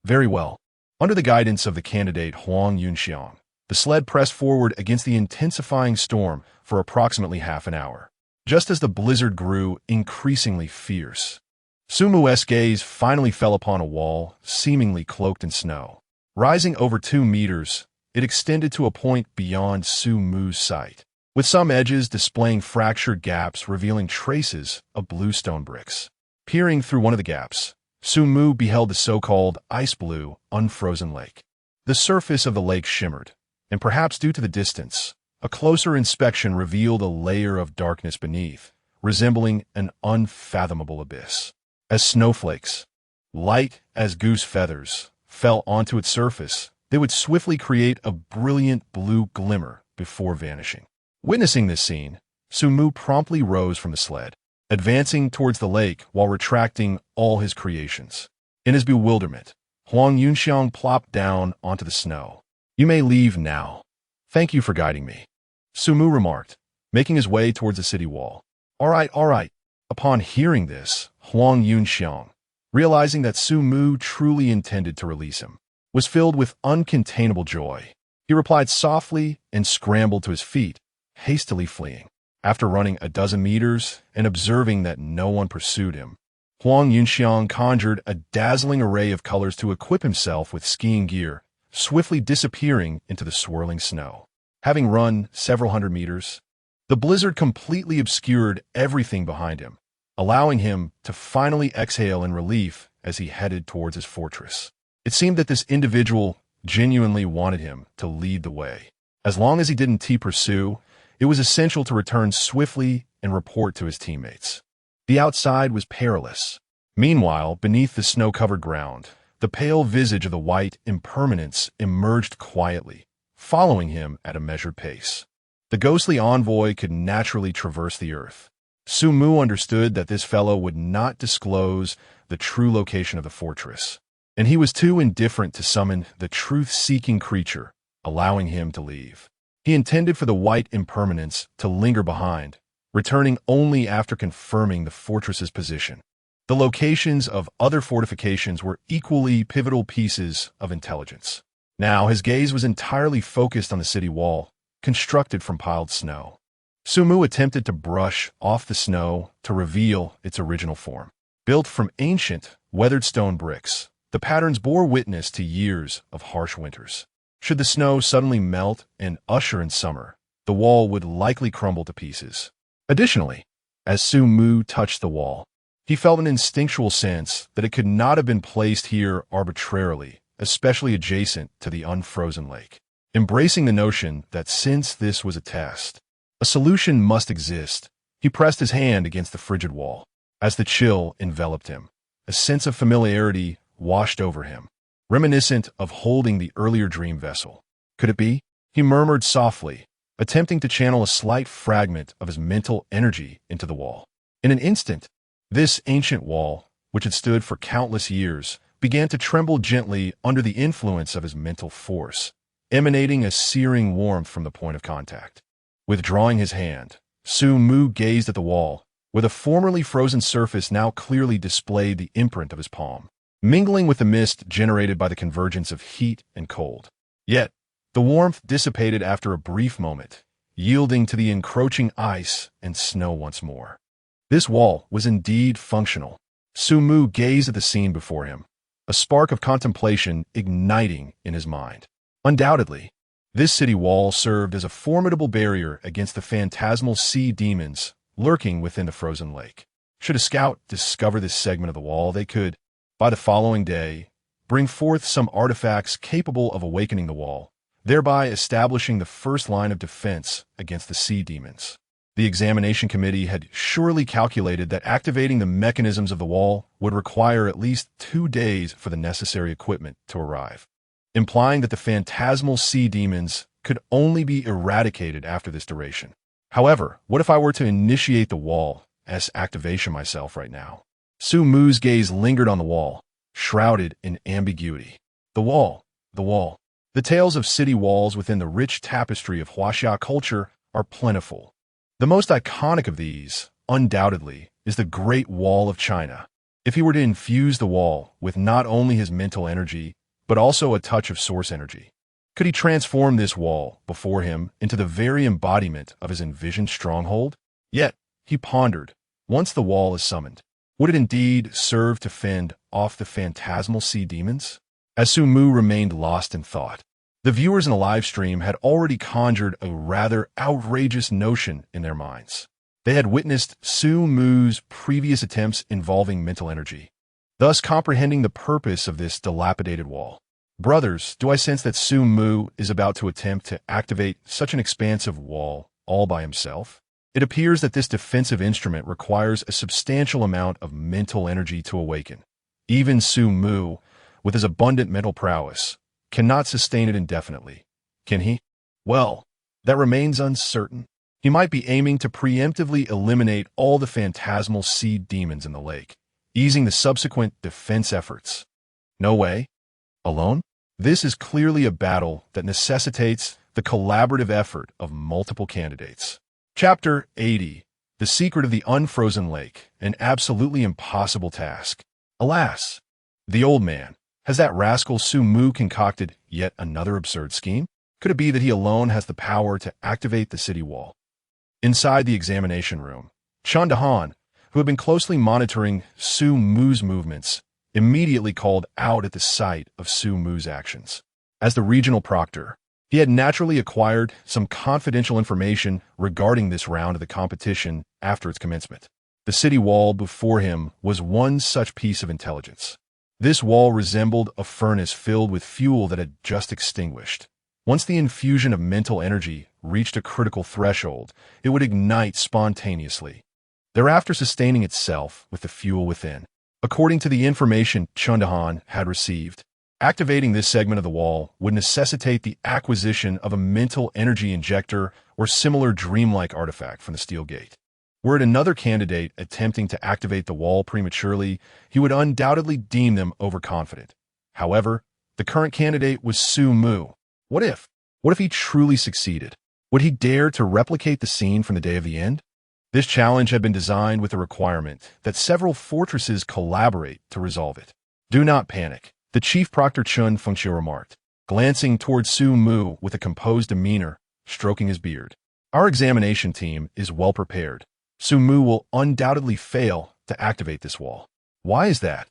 very well. Under the guidance of the candidate Huang Yunxiang, the sled pressed forward against the intensifying storm for approximately half an hour. Just as the blizzard grew increasingly fierce, Su Mu's gaze finally fell upon a wall seemingly cloaked in snow. Rising over 2 meters, it extended to a point beyond Su Mu's sight, with some edges displaying fractured gaps revealing traces of bluestone bricks. Peering through one of the gaps, Su Mu beheld the so-called ice-blue, unfrozen lake. The surface of the lake shimmered, and perhaps due to the distance, a closer inspection revealed a layer of darkness beneath, resembling an unfathomable abyss. As snowflakes, light as goose feathers, fell onto its surface, they would swiftly create a brilliant blue glimmer before vanishing. Witnessing this scene, Su Mu promptly rose from the sled, advancing towards the lake while retracting all his creations. In his bewilderment, Huang Yunxiang plopped down onto the snow. "You may leave now. Thank you for guiding me," Su Mu remarked, making his way towards the city wall. All right. Upon hearing this, Huang Yunxiang, realizing that Su Mu truly intended to release him, was filled with uncontainable joy. He replied softly and scrambled to his feet, hastily fleeing. After running a dozen meters and observing that no one pursued him, Huang Yunxiang conjured a dazzling array of colors to equip himself with skiing gear, swiftly disappearing into the swirling snow. Having run several hundred meters, the blizzard completely obscured everything behind him, allowing him to finally exhale in relief as he headed towards his fortress. It seemed that this individual genuinely wanted him to lead the way. As long as he didn't pursue, it was essential to return swiftly and report to his teammates. The outside was perilous. Meanwhile, beneath the snow-covered ground, the pale visage of the white impermanence emerged quietly, following him at a measured pace. The ghostly envoy could naturally traverse the earth. Su Mu understood that this fellow would not disclose the true location of the fortress, and he was too indifferent to summon the truth-seeking creature, allowing him to leave. He intended for the white impermanence to linger behind, returning only after confirming the fortress's position. The locations of other fortifications were equally pivotal pieces of intelligence. Now his gaze was entirely focused on the city wall, constructed from piled snow. Su Mu attempted to brush off the snow to reveal its original form. Built from ancient, weathered stone bricks, the patterns bore witness to years of harsh winters. Should the snow suddenly melt and usher in summer, the wall would likely crumble to pieces. Additionally, as Su Mu touched the wall, he felt an instinctual sense that it could not have been placed here arbitrarily, especially adjacent to the unfrozen lake. Embracing the notion that since this was a test, a solution must exist, he pressed his hand against the frigid wall. As the chill enveloped him, a sense of familiarity washed over him, reminiscent of holding the earlier dream vessel. Could it be? He murmured softly, attempting to channel a slight fragment of his mental energy into the wall. In an instant, this ancient wall, which had stood for countless years, began to tremble gently under the influence of his mental force, emanating a searing warmth from the point of contact. Withdrawing his hand, Su Mu gazed at the wall, where the formerly frozen surface now clearly displayed the imprint of his palm, mingling with the mist generated by the convergence of heat and cold. Yet, the warmth dissipated after a brief moment, yielding to the encroaching ice and snow once more. This wall was indeed functional. Su Mu gazed at the scene before him, a spark of contemplation igniting in his mind. Undoubtedly, this city wall served as a formidable barrier against the phantasmal sea demons lurking within the frozen lake. Should a scout discover this segment of the wall, they could, by the following day, bring forth some artifacts capable of awakening the wall, thereby establishing the first line of defense against the sea demons. The examination committee had surely calculated that activating the mechanisms of the wall would require at least 2 days for the necessary equipment to arrive, implying that the phantasmal sea demons could only be eradicated after this duration. However, what if I were to initiate the wall as activation myself right now? Su Mu's gaze lingered on the wall, shrouded in ambiguity. The wall, the wall. The tales of city walls within the rich tapestry of Huaxia culture are plentiful. The most iconic of these, undoubtedly, is the Great Wall of China. If he were to infuse the wall with not only his mental energy, but also a touch of source energy, could he transform this wall before him into the very embodiment of his envisioned stronghold? Yet, he pondered, once the wall is summoned, would it indeed serve to fend off the phantasmal sea demons? As Su Mu remained lost in thought, the viewers in the live stream had already conjured a rather outrageous notion in their minds. They had witnessed Su Mu's previous attempts involving mental energy, thus comprehending the purpose of this dilapidated wall. Brothers, do I sense that Su Mu is about to attempt to activate such an expansive wall all by himself? It appears that this defensive instrument requires a substantial amount of mental energy to awaken. Even Su Mu, with his abundant mental prowess, cannot sustain it indefinitely. Can he? Well, that remains uncertain. He might be aiming to preemptively eliminate all the phantasmal sea demons in the lake, easing the subsequent defense efforts. No way. Alone? This is clearly a battle that necessitates the collaborative effort of multiple candidates. Chapter 80. The Secret of the Unfrozen Lake, an absolutely impossible task. Alas, the old man. Has that rascal Su Mu concocted yet another absurd scheme? Could it be that he alone has the power to activate the city wall? Inside the examination room, Chan Dahan, who had been closely monitoring Su Mu's movements, immediately called out at the sight of Su Mu's actions. As the regional proctor, he had naturally acquired some confidential information regarding this round of the competition after its commencement. The city wall before him was one such piece of intelligence. This wall resembled a furnace filled with fuel that had just extinguished. Once the infusion of mental energy reached a critical threshold, it would ignite spontaneously, thereafter sustaining itself with the fuel within. According to the information Chundahan had received, activating this segment of the wall would necessitate the acquisition of a mental energy injector or similar dreamlike artifact from the steel gate. Were it another candidate attempting to activate the wall prematurely, he would undoubtedly deem them overconfident. However, the current candidate was Su Mu. What if? What if he truly succeeded? Would he dare to replicate the scene from the Day of the End? This challenge had been designed with the requirement that several fortresses collaborate to resolve it. Do not panic, the Chief Proctor Chun Fengxiu remarked, glancing toward Su Mu with a composed demeanor, stroking his beard. Our examination team is well prepared. Su Mu will undoubtedly fail to activate this wall. Why is that?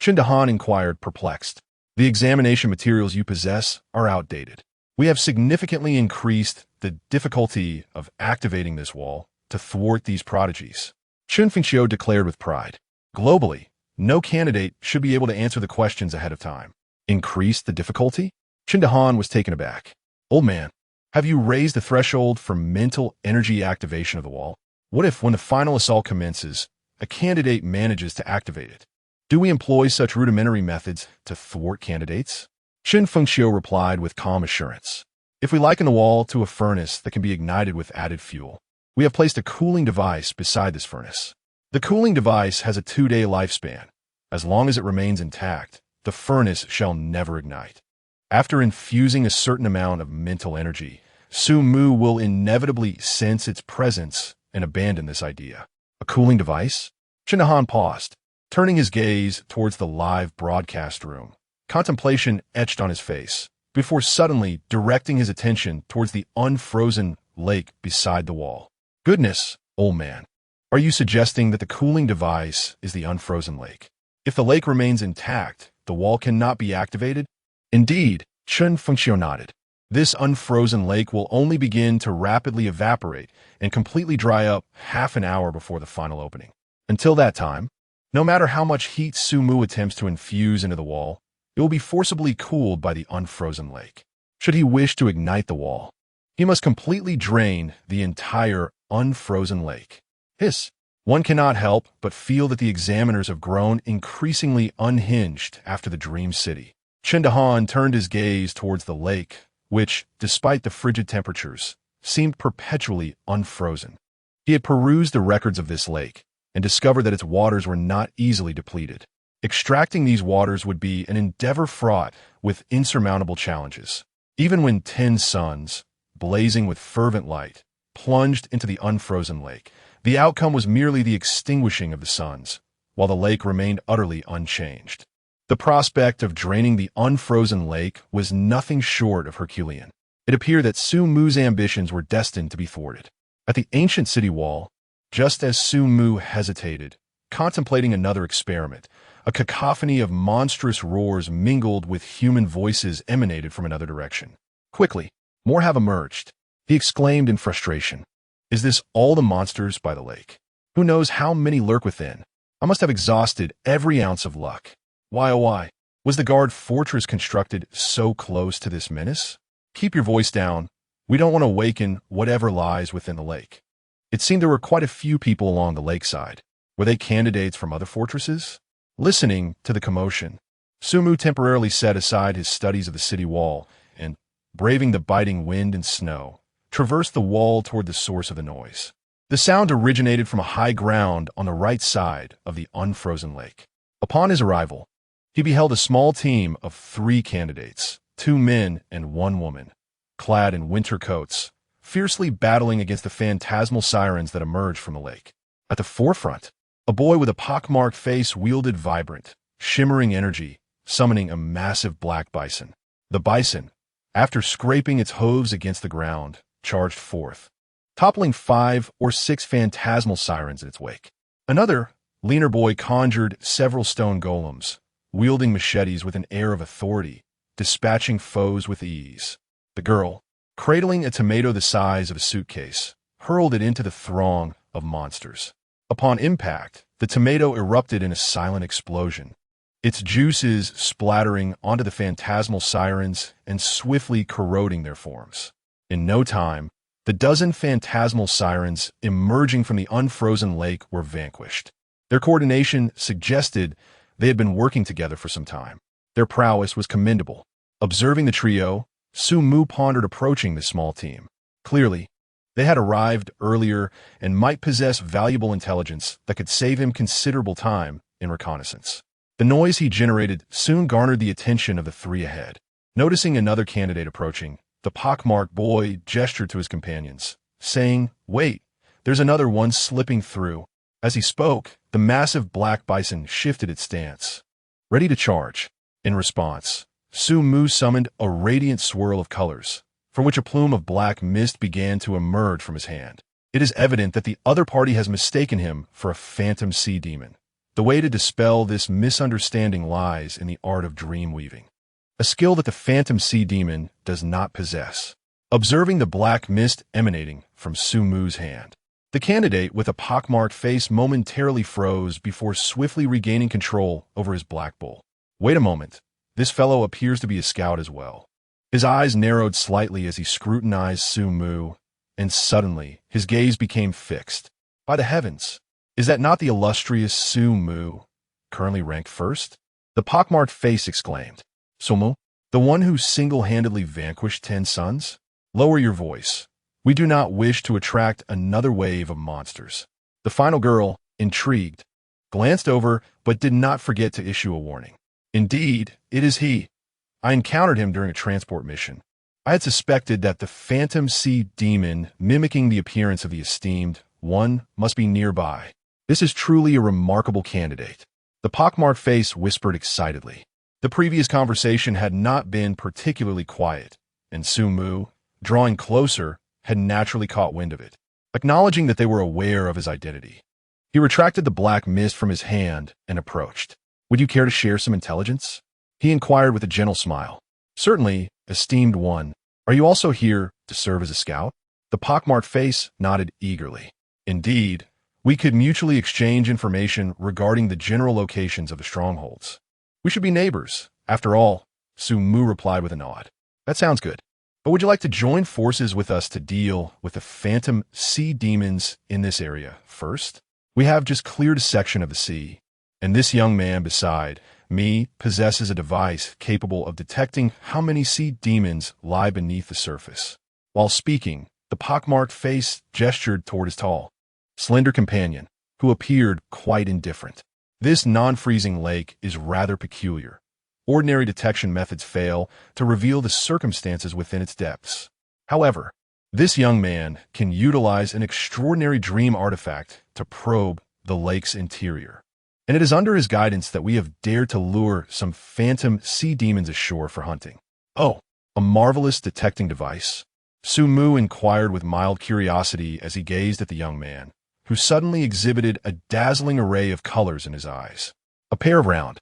Chindahan inquired, perplexed. The examination materials you possess are outdated. We have significantly increased the difficulty of activating this wall to thwart these prodigies. Chun Fengxiu declared with pride. Globally, no candidate should be able to answer the questions ahead of time. Increase the difficulty? Chindahan was taken aback. Old man, have you raised the threshold for mental energy activation of the wall? What if, when the final assault commences, a candidate manages to activate it? Do we employ such rudimentary methods to thwart candidates? Chun Fengxiu replied with calm assurance. If we liken the wall to a furnace that can be ignited with added fuel, we have placed a cooling device beside this furnace. The cooling device has a 2-day lifespan. As long as it remains intact, the furnace shall never ignite. After infusing a certain amount of mental energy, Su Mu will inevitably sense its presence and abandon this idea. A cooling device? Chindahan paused, turning his gaze towards the live broadcast room. Contemplation etched on his face, before suddenly directing his attention towards the unfrozen lake beside the wall. Goodness, old man, are you suggesting that the cooling device is the unfrozen lake? If the lake remains intact, the wall cannot be activated? Indeed, Chun Fengxiu nodded. This unfrozen lake will only begin to rapidly evaporate and completely dry up half an hour before the final opening. Until that time, no matter how much heat Su Mu attempts to infuse into the wall, it will be forcibly cooled by the unfrozen lake. Should he wish to ignite the wall, he must completely drain the entire unfrozen lake. Hiss! One cannot help but feel that the examiners have grown increasingly unhinged after the Dream City. Chindahan turned his gaze towards the lake, which, despite the frigid temperatures, seemed perpetually unfrozen. He had perused the records of this lake and discovered that its waters were not easily depleted. Extracting these waters would be an endeavor fraught with insurmountable challenges. Even when 10 suns, blazing with fervent light, plunged into the unfrozen lake, the outcome was merely the extinguishing of the suns, while the lake remained utterly unchanged. The prospect of draining the unfrozen lake was nothing short of Herculean. It appeared that Su Mu's ambitions were destined to be thwarted. At the ancient city wall, just as Su Mu hesitated, contemplating another experiment, a cacophony of monstrous roars mingled with human voices emanated from another direction. Quickly, more have emerged, he exclaimed in frustration. Is this all the monsters by the lake? Who knows how many lurk within? I must have exhausted every ounce of luck. Why, oh why, was the guard fortress constructed so close to this menace? Keep your voice down. We don't want to awaken whatever lies within the lake. It seemed there were quite a few people along the lakeside. Were they candidates from other fortresses? Listening to the commotion, Su Mu temporarily set aside his studies of the city wall and, braving the biting wind and snow, traversed the wall toward the source of the noise. The sound originated from a high ground on the right side of the unfrozen lake. Upon his arrival, he beheld a small team of 3 candidates, 2 men and 1 woman, clad in winter coats, fiercely battling against the phantasmal sirens that emerged from the lake. At the forefront, a boy with a pockmarked face wielded vibrant, shimmering energy, summoning a massive black bison. The bison, after scraping its hooves against the ground, charged forth, toppling 5 or 6 phantasmal sirens in its wake. Another, leaner boy conjured several stone golems, wielding machetes with an air of authority, dispatching foes with ease. The girl, cradling a tomato the size of a suitcase, hurled it into the throng of monsters. Upon impact, the tomato erupted in a silent explosion, its juices splattering onto the phantasmal sirens and swiftly corroding their forms. In no time, the dozen phantasmal sirens emerging from the unfrozen lake were vanquished. Their coordination suggested they had been working together for some time. Their prowess was commendable. Observing the trio, Su Mu pondered approaching the small team. Clearly, they had arrived earlier and might possess valuable intelligence that could save him considerable time in reconnaissance. The noise he generated soon garnered the attention of the three ahead. Noticing another candidate approaching, the pockmarked boy gestured to his companions, saying, "Wait, there's another one slipping through." As he spoke, the massive black bison shifted its stance, ready to charge. In response, Su Mu summoned a radiant swirl of colors, from which a plume of black mist began to emerge from his hand. It is evident that the other party has mistaken him for a phantom sea demon. The way to dispel this misunderstanding lies in the art of dream weaving, a skill that the phantom sea demon does not possess. Observing the black mist emanating from Su Mu's hand, the candidate with a pockmarked face momentarily froze before swiftly regaining control over his black bull. Wait a moment, this fellow appears to be a scout as well. His eyes narrowed slightly as he scrutinized Su Mu, and suddenly his gaze became fixed. By the heavens, is that not the illustrious Su Mu, currently ranked first? The pockmarked face exclaimed. Su Mu, the one who single-handedly vanquished 10 sons? Lower your voice. We do not wish to attract another wave of monsters. The final girl, intrigued, glanced over but did not forget to issue a warning. Indeed, it is he. I encountered him during a transport mission. I had suspected that the phantom sea demon mimicking the appearance of the esteemed one must be nearby. This is truly a remarkable candidate. The pockmarked face whispered excitedly. The previous conversation had not been particularly quiet, and Su Mu, drawing closer, had naturally caught wind of it. Acknowledging that they were aware of his identity, he retracted the black mist from his hand and approached. Would you care to share some intelligence? He inquired with a gentle smile. Certainly, esteemed one. Are you also here to serve as a scout? The pockmarked face nodded eagerly. Indeed, we could mutually exchange information regarding the general locations of the strongholds. We should be neighbors. After all, Su Mu replied with a nod. That sounds good. But would you like to join forces with us to deal with the phantom sea demons in this area first? We have just cleared a section of the sea, and this young man beside me possesses a device capable of detecting how many sea demons lie beneath the surface. While speaking, the pockmarked face gestured toward his tall, slender companion, who appeared quite indifferent. This non-freezing lake is rather peculiar. Ordinary detection methods fail to reveal the circumstances within its depths. However, this young man can utilize an extraordinary dream artifact to probe the lake's interior. And it is under his guidance that we have dared to lure some phantom sea demons ashore for hunting. Oh, a marvelous detecting device. Su Mu inquired with mild curiosity as he gazed at the young man, who suddenly exhibited a dazzling array of colors in his eyes. A pair of round,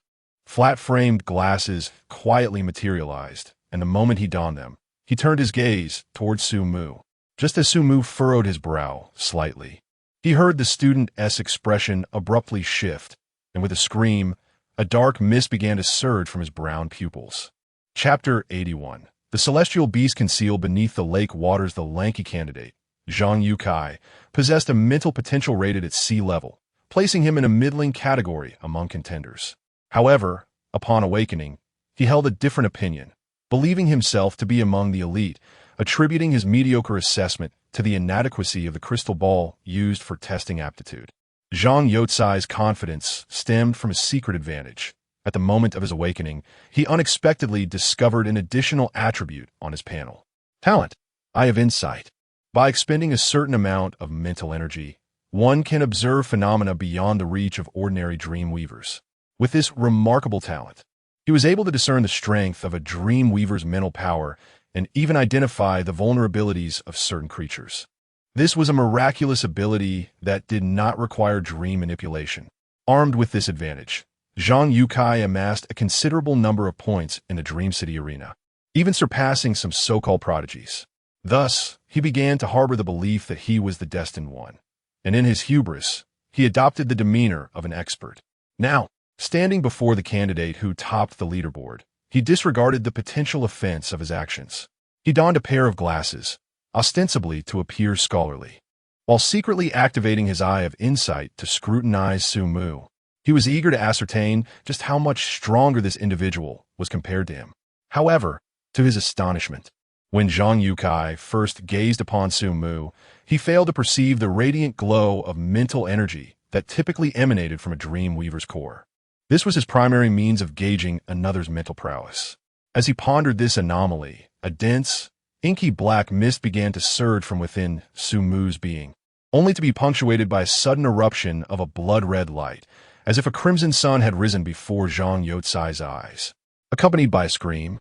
flat-framed glasses quietly materialized, and the moment he donned them, he turned his gaze towards Su Mu. Just as Su Mu furrowed his brow slightly, he heard the student-esque expression abruptly shift, and with a scream, a dark mist began to surge from his brown pupils. Chapter 81. The celestial beast concealed beneath the lake waters. The lanky candidate, Zhang Yukai, possessed a mental potential rated at sea level, placing him in a middling category among contenders. However, upon awakening, he held a different opinion, believing himself to be among the elite, attributing his mediocre assessment to the inadequacy of the crystal ball used for testing aptitude. Zhang Yotsai's confidence stemmed from a secret advantage. At the moment of his awakening, he unexpectedly discovered an additional attribute on his panel. Talent. Eye of insight. By expending a certain amount of mental energy, one can observe phenomena beyond the reach of ordinary dream weavers. With this remarkable talent, he was able to discern the strength of a dream weaver's mental power and even identify the vulnerabilities of certain creatures. This was a miraculous ability that did not require dream manipulation. Armed with this advantage, Zhang Yukai amassed a considerable number of points in the Dream City arena, even surpassing some so-called prodigies. Thus, he began to harbor the belief that he was the destined one, and in his hubris, he adopted the demeanor of an expert. Now, Standing before the candidate who topped the leaderboard, he disregarded the potential offense of his actions. He donned a pair of glasses, ostensibly to appear scholarly, while secretly activating his eye of insight to scrutinize Su-mu. He was eager to ascertain just how much stronger this individual was compared to him. However, to his astonishment, when Zhang Yukai first gazed upon Su-mu, he failed to perceive the radiant glow of mental energy that typically emanated from a dream weaver's core. This was his primary means of gauging another's mental prowess. As he pondered this anomaly, a dense, inky black mist began to surge from within Su-mu's being, only to be punctuated by a sudden eruption of a blood-red light, as if a crimson sun had risen before Zhang Yotsai's eyes. Accompanied by a scream,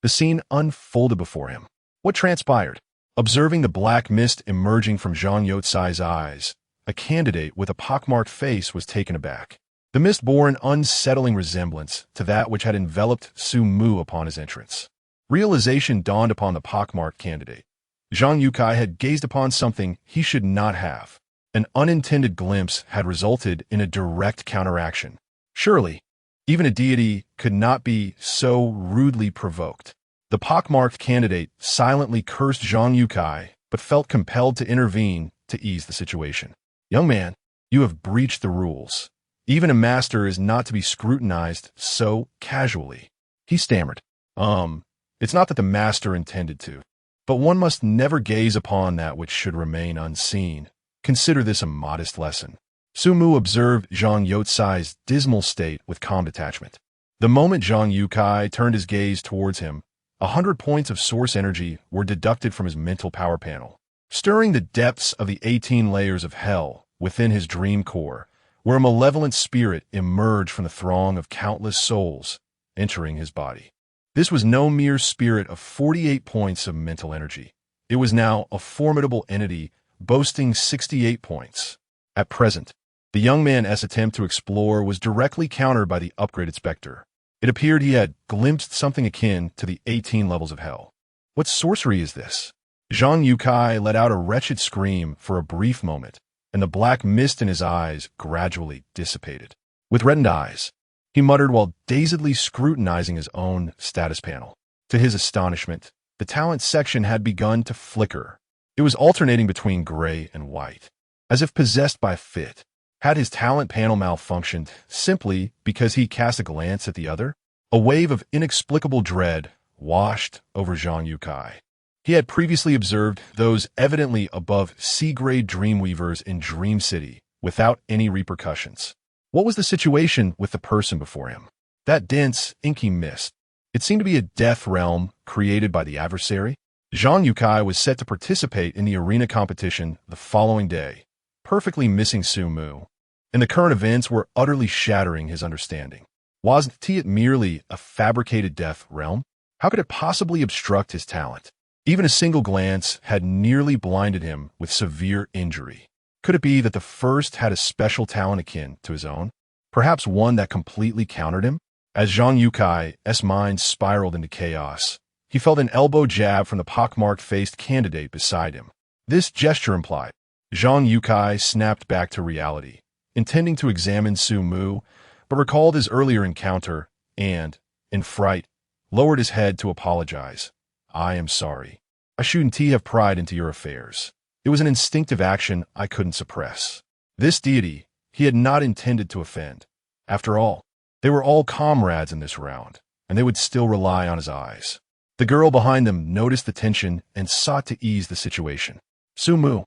the scene unfolded before him. What transpired? Observing the black mist emerging from Zhang Yotsai's eyes, a candidate with a pockmarked face was taken aback. The mist bore an unsettling resemblance to that which had enveloped Su-mu upon his entrance. Realization dawned upon the pockmarked candidate. Zhang Yukai had gazed upon something he should not have. An unintended glimpse had resulted in a direct counteraction. Surely, even a deity could not be so rudely provoked. The pockmarked candidate silently cursed Zhang Yukai, but felt compelled to intervene to ease the situation. Young man, you have breached the rules. Even a master is not to be scrutinized so casually. He stammered. It's not that the master intended to, but one must never gaze upon that which should remain unseen. Consider this a modest lesson. Su-mu observed Zhang Yotsai's dismal state with calm detachment. The moment Zhang Yukai turned his gaze towards him, 100 points of source energy were deducted from his mental power panel, stirring the depths of the 18 layers of hell within his dream core, where a malevolent spirit emerged from the throng of countless souls entering his body. This was no mere spirit of 48 points of mental energy. It was now a formidable entity boasting 68 points. At present, the young man's attempt to explore was directly countered by the upgraded specter. It appeared he had glimpsed something akin to the 18 levels of hell. What sorcery is this? Zhang Yukai let out a wretched scream for a brief moment, and the black mist in his eyes gradually dissipated. With reddened eyes, he muttered while dazedly scrutinizing his own status panel. To his astonishment, the talent section had begun to flicker. It was alternating between gray and white, as if possessed by a fit. Had his talent panel malfunctioned simply because he cast a glance at the other? A wave of inexplicable dread washed over Zhang Yukai. He had previously observed those evidently above C-grade dreamweavers in Dream City without any repercussions. What was the situation with the person before him? That dense, inky mist. It seemed to be a death realm created by the adversary. Zhang Yukai was set to participate in the arena competition the following day, perfectly missing Su-mu, and the current events were utterly shattering his understanding. Wasn't it merely a fabricated death realm? How could it possibly obstruct his talent? Even a single glance had nearly blinded him with severe injury. Could it be that the first had a special talent akin to his own? Perhaps one that completely countered him? As Zhang Yukai's mind spiraled into chaos, he felt an elbow jab from the pockmarked-faced candidate beside him. This gesture implied. Zhang Yukai snapped back to reality, intending to examine Su-mu, but recalled his earlier encounter and, in fright, lowered his head to apologize. I am sorry. I shouldn't have pried into your affairs. It was an instinctive action I couldn't suppress. This deity he had not intended to offend. After all, they were all comrades in this round, and they would still rely on his eyes. The girl behind them noticed the tension and sought to ease the situation. Su-mu,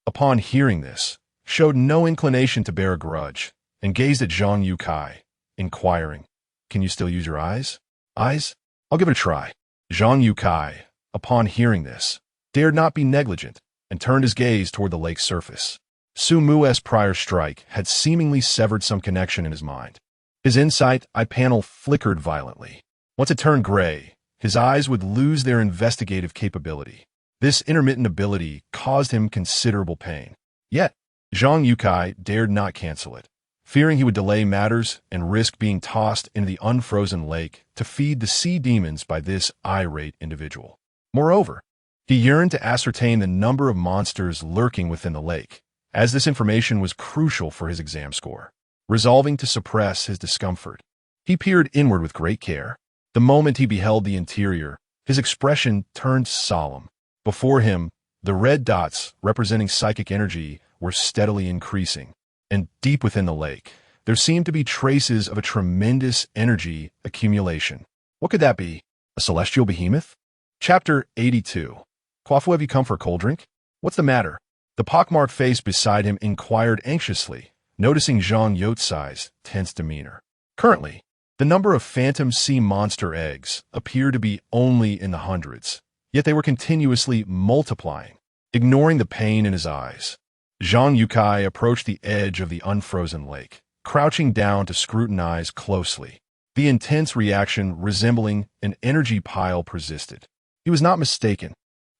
upon hearing this, showed no inclination to bear a grudge, and gazed at Zhang Yukai, inquiring, Can you still use your eyes? Eyes? I'll give it a try. Zhang Yukai, upon hearing this, dared not be negligent, and turned his gaze toward the lake's surface. Su-mu's prior strike had seemingly severed some connection in his mind. His insight eye panel flickered violently. Once it turned gray, his eyes would lose their investigative capability. This intermittent ability caused him considerable pain. Yet, Zhang Yukai dared not cancel it, fearing he would delay matters and risk being tossed into the unfrozen lake to feed the sea demons by this irate individual. Moreover, he yearned to ascertain the number of monsters lurking within the lake, as this information was crucial for his exam score. resolving to suppress his discomfort. He peered inward with great care. The moment he beheld the interior, his expression turned solemn. Before him, the red dots, representing psychic energy, were steadily increasing. And deep within the lake, there seemed to be traces of a tremendous energy accumulation. What could that be? A celestial behemoth? Chapter 82. Kwafu, have you come for a cold drink? What's the matter? The pockmarked face beside him inquired anxiously, noticing Zhang Youtsai's tense demeanor. Currently, the number of phantom sea monster eggs appeared to be only in the hundreds, yet they were continuously multiplying. Ignoring the pain in his eyes, Zhang Yukai approached the edge of the unfrozen lake, crouching down to scrutinize closely. The intense reaction resembling an energy pile persisted. He was not mistaken.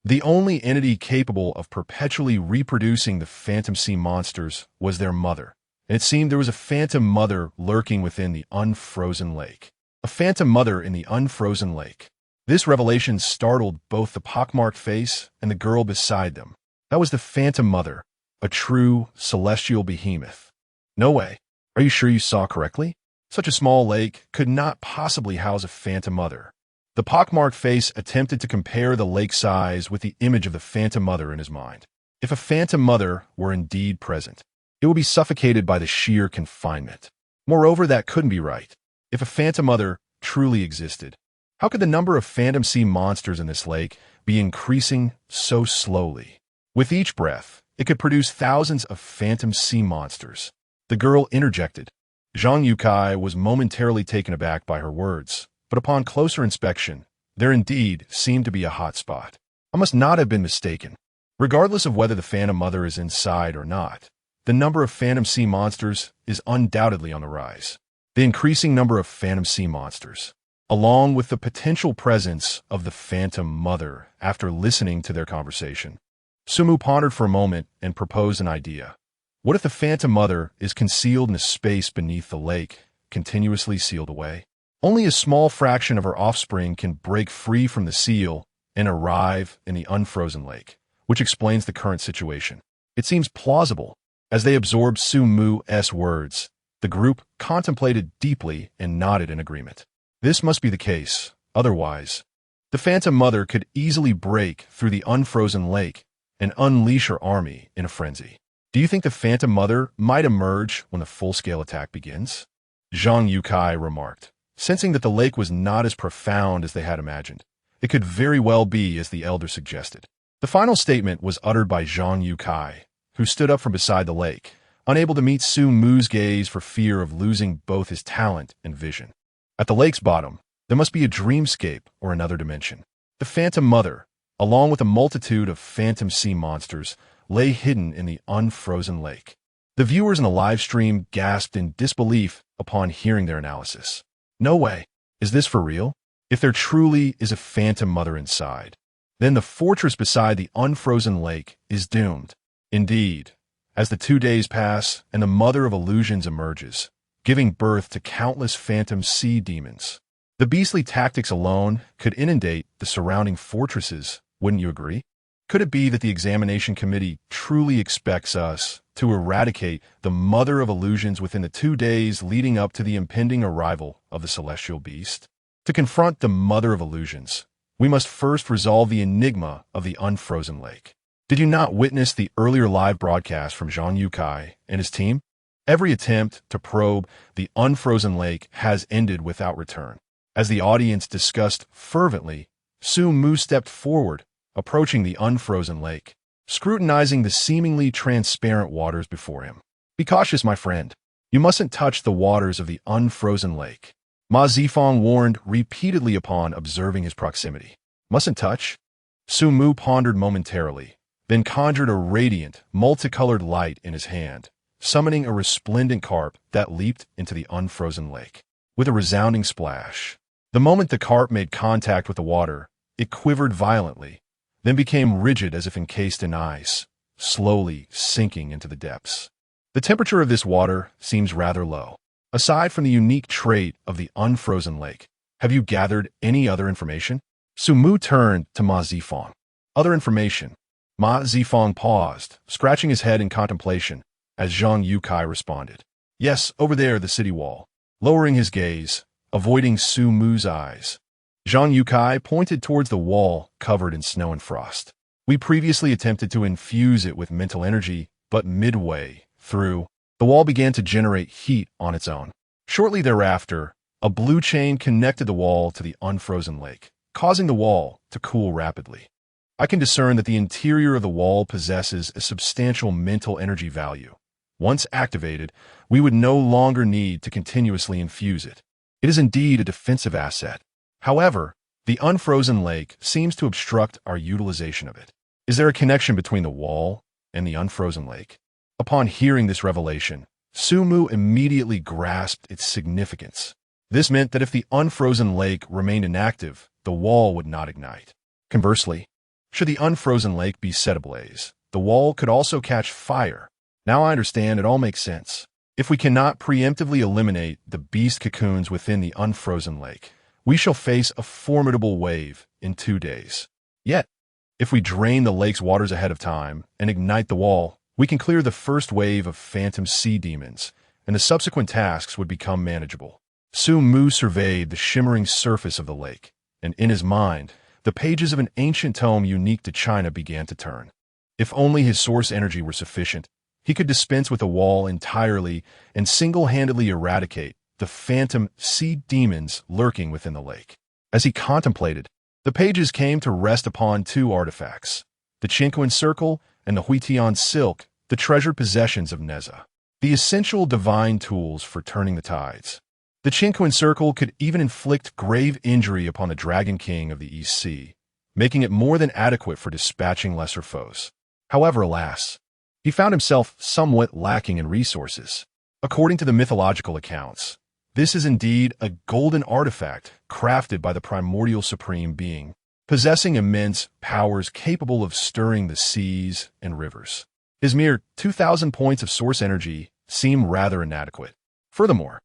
The only entity capable of perpetually reproducing the phantom sea monsters was their mother, and it seemed there was a phantom mother lurking within the unfrozen lake. A phantom mother in the unfrozen lake. This revelation startled both the pockmarked face and the girl beside them. That was the phantom mother, a true celestial behemoth. No way. Are you sure you saw correctly? Such a small lake could not possibly house a phantom mother. The pockmarked face attempted to compare the lake size with the image of the phantom mother in his mind. If a phantom mother were indeed present, it would be suffocated by the sheer confinement. Moreover, that couldn't be right. If a phantom mother truly existed, how could the number of phantom sea monsters in this lake be increasing so slowly? With each breath, it could produce thousands of phantom sea monsters. The girl interjected. Zhang Yukai was momentarily taken aback by her words, but upon closer inspection, there indeed seemed to be a hot spot. I must not have been mistaken. Regardless of whether the phantom mother is inside or not, the number of phantom sea monsters is undoubtedly on the rise. The increasing number of phantom sea monsters, along with the potential presence of the phantom mother after listening to their conversation. Sumu pondered for a moment and proposed an idea. What if the phantom mother is concealed in a space beneath the lake, continuously sealed away? Only a small fraction of her offspring can break free from the seal and arrive in the unfrozen lake, which explains the current situation. It seems plausible. As they absorbed Sumu's words, the group contemplated deeply and nodded in agreement. This must be the case. Otherwise, the phantom mother could easily break through the unfrozen lake and unleash her army in a frenzy. Do you think the phantom mother might emerge when the full-scale attack begins? Zhang Yukai remarked, sensing that the lake was not as profound as they had imagined. It could very well be as the elder suggested. The final statement was uttered by Zhang Yukai, who stood up from beside the lake, unable to meet Sumu's gaze for fear of losing both his talent and vision. At the lake's bottom, there must be a dreamscape or another dimension. The phantom mother, along with a multitude of phantom sea monsters, lay hidden in the unfrozen lake. The viewers in the live stream gasped in disbelief upon hearing their analysis. No way. Is this for real? If there truly is a phantom mother inside, then the fortress beside the unfrozen lake is doomed. Indeed, as the 2 days pass and the mother of illusions emerges, giving birth to countless phantom sea demons, the beastly tactics alone could inundate the surrounding fortresses, wouldn't you agree? Could it be that the examination committee truly expects us to eradicate the mother of illusions within the 2 days leading up to the impending arrival of the celestial beast? To confront the mother of illusions, we must first resolve the enigma of the unfrozen lake. Did you not witness the earlier live broadcast from Zhang Yukai and his team? Every attempt to probe the unfrozen lake has ended without return. As the audience discussed fervently, Sumu stepped forward, approaching the unfrozen lake, scrutinizing the seemingly transparent waters before him. Be cautious, my friend. You mustn't touch the waters of the unfrozen lake. Ma Zifang warned repeatedly upon observing his proximity. Mustn't touch? Sumu pondered momentarily, then conjured a radiant, multicolored light in his hand, summoning a resplendent carp that leaped into the unfrozen lake. With a resounding splash, the moment the carp made contact with the water, it quivered violently, then became rigid as if encased in ice, slowly sinking into the depths. The temperature of this water seems rather low. Aside from the unique trait of the unfrozen lake, have you gathered any other information? Sumu turned to Ma Zifang. Other information. Ma Zifang paused, scratching his head in contemplation as Zhang Yukai responded. Yes, over there, the city wall. Lowering his gaze, avoiding Su Mu's eyes, Zhang Yukai pointed towards the wall covered in snow and frost. We previously attempted to infuse it with mental energy, but midway through, the wall began to generate heat on its own. Shortly thereafter, a blue chain connected the wall to the unfrozen lake, causing the wall to cool rapidly. I can discern that the interior of the wall possesses a substantial mental energy value. Once activated, we would no longer need to continuously infuse it. It is indeed a defensive asset. However, the unfrozen lake seems to obstruct our utilization of it. Is there a connection between the wall and the unfrozen lake? Upon hearing this revelation, Su Mu immediately grasped its significance. This meant that if the unfrozen lake remained inactive, the wall would not ignite. Conversely, should the unfrozen lake be set ablaze, the wall could also catch fire. Now I understand, it all makes sense. If we cannot preemptively eliminate the beast cocoons within the unfrozen lake, we shall face a formidable wave in 2 days. Yet, if we drain the lake's waters ahead of time and ignite the wall, we can clear the first wave of phantom sea demons, and the subsequent tasks would become manageable. Su Mu surveyed the shimmering surface of the lake, and in his mind, the pages of an ancient tome unique to China began to turn. If only his source energy were sufficient, he could dispense with the wall entirely and single-handedly eradicate the phantom sea demons lurking within the lake. As he contemplated, the pages came to rest upon 2 artifacts, the Qinquan Circle and the Huitian Silk, the treasured possessions of Neza, the essential divine tools for turning the tides. The Qinquan Circle could even inflict grave injury upon the Dragon King of the East Sea, making it more than adequate for dispatching lesser foes. However, alas, he found himself somewhat lacking in resources. According to the mythological accounts, this is indeed a golden artifact crafted by the primordial supreme being, possessing immense powers capable of stirring the seas and rivers. His mere 2,000 points of source energy seem rather inadequate. Furthermore,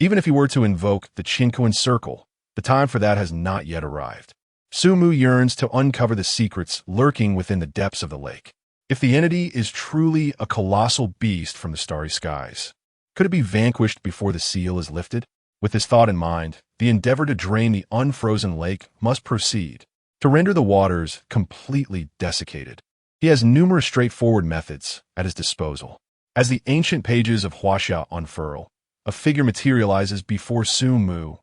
even if he were to invoke the Qinquan Circle, the time for that has not yet arrived. Su Mu yearns to uncover the secrets lurking within the depths of the lake. If the entity is truly a colossal beast from the starry skies, could it be vanquished before the seal is lifted? With this thought in mind, the endeavor to drain the unfrozen lake must proceed. To render the waters completely desiccated, he has numerous straightforward methods at his disposal. As the ancient pages of Huaxia unfurl, a figure materializes before Su Mu.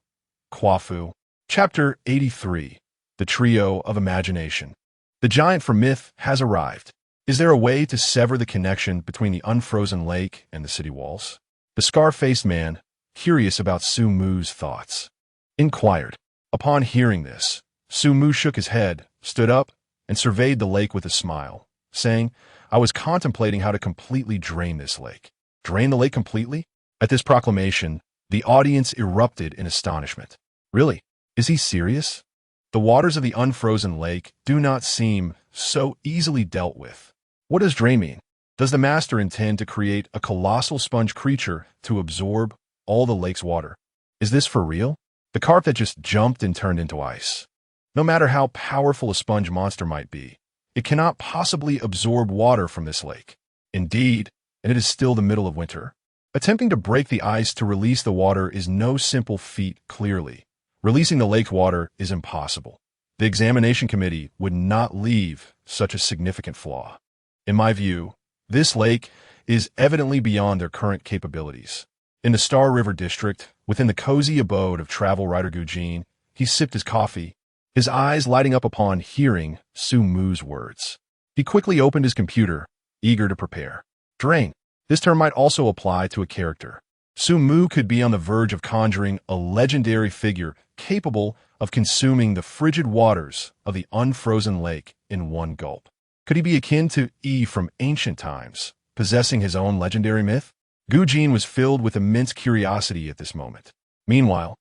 Quafu. Chapter 83. The Trio of Imagination. The giant from myth has arrived. Is there a way to sever the connection between the unfrozen lake and the city walls? The scar-faced man, curious about Su Mu's thoughts, inquired. Upon hearing this, Su Mu shook his head, stood up, and surveyed the lake with a smile, saying, I was contemplating how to completely drain this lake. Drain the lake completely? At this proclamation, the audience erupted in astonishment. Really? Is he serious? The waters of the unfrozen lake do not seem so easily dealt with. What does drain mean? Does the master intend to create a colossal sponge creature to absorb all the lake's water? Is this for real? The carp that just jumped and turned into ice. No matter how powerful a sponge monster might be, it cannot possibly absorb water from this lake. Indeed, and it is still the middle of winter. Attempting to break the ice to release the water is no simple feat, clearly. Releasing the lake's water is impossible. The examination committee would not leave such a significant flaw. In my view, this lake is evidently beyond their current capabilities. In the Star River district, within the cozy abode of travel writer Gujin, he sipped his coffee, his eyes lighting up upon hearing Su Mu's words. He quickly opened his computer, eager to prepare. Drain. This term might also apply to a character. Su Mu could be on the verge of conjuring a legendary figure capable of consuming the frigid waters of the unfrozen lake in one gulp. Could he be akin to E from ancient times, possessing his own legendary myth? Gujin was filled with immense curiosity at this moment. Meanwhile,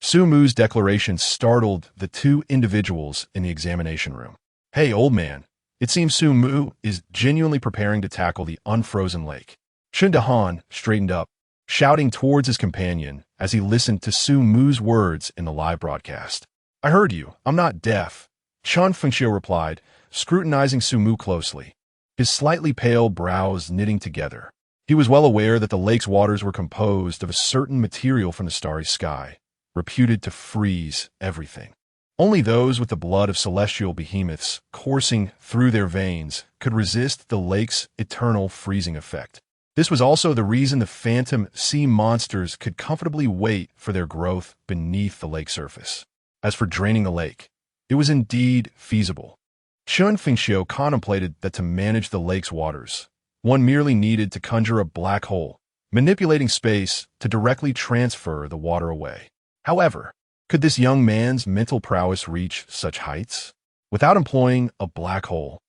Su Mu's declaration startled the 2 individuals in the examination room. Hey, old man, it seems Su Mu is genuinely preparing to tackle the unfrozen lake. Chun Dahan straightened up, shouting towards his companion as he listened to Su Mu's words in the live broadcast. I heard you. I'm not deaf. Chun Fengxiu replied, scrutinizing Su Mu closely, his slightly pale brows knitting together. He was well aware that the lake's waters were composed of a certain material from the starry sky, reputed to freeze everything. Only those with the blood of celestial behemoths coursing through their veins could resist the lake's eternal freezing effect. This was also the reason the phantom sea monsters could comfortably wait for their growth beneath the lake surface. As for draining the lake, it was indeed feasible. Chun Fengxiu contemplated that to manage the lake's waters, one merely needed to conjure a black hole, manipulating space to directly transfer the water away. However, could this young man's mental prowess reach such heights? Without employing a black hole,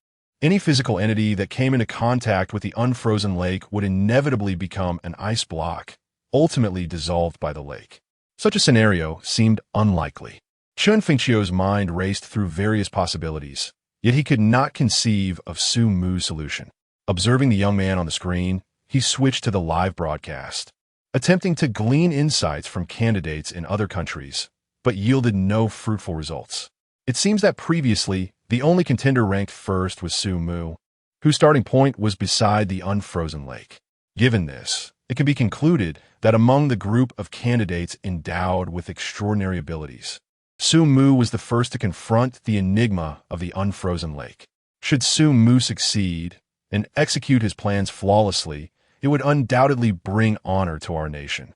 any physical entity that came into contact with the unfrozen lake would inevitably become an ice block, ultimately dissolved by the lake. Such a scenario seemed unlikely. Chun Fengxiu's mind raced through various possibilities, yet he could not conceive of Su Mu's solution. Observing the young man on the screen, he switched to the live broadcast, attempting to glean insights from candidates in other countries, but yielded no fruitful results. It seems that previously, the only contender ranked first was Su Mu, whose starting point was beside the unfrozen lake. Given this, it can be concluded that among the group of candidates endowed with extraordinary abilities, Su Mu was the first to confront the enigma of the unfrozen lake. Should Su Mu succeed and execute his plans flawlessly, it would undoubtedly bring honor to our nation.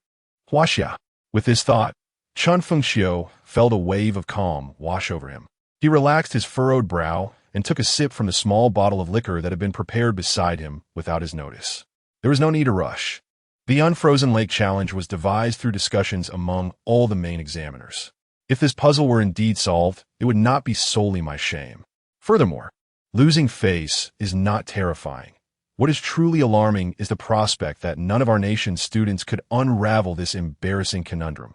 Huaxia. With this thought, Chun Fengxiu felt a wave of calm wash over him. He relaxed his furrowed brow and took a sip from the small bottle of liquor that had been prepared beside him without his notice. There was no need to rush. The Unfrozen Lake Challenge was devised through discussions among all the main examiners. If this puzzle were indeed solved, it would not be solely my shame. Furthermore, losing face is not terrifying. What is truly alarming is the prospect that none of our nation's students could unravel this embarrassing conundrum.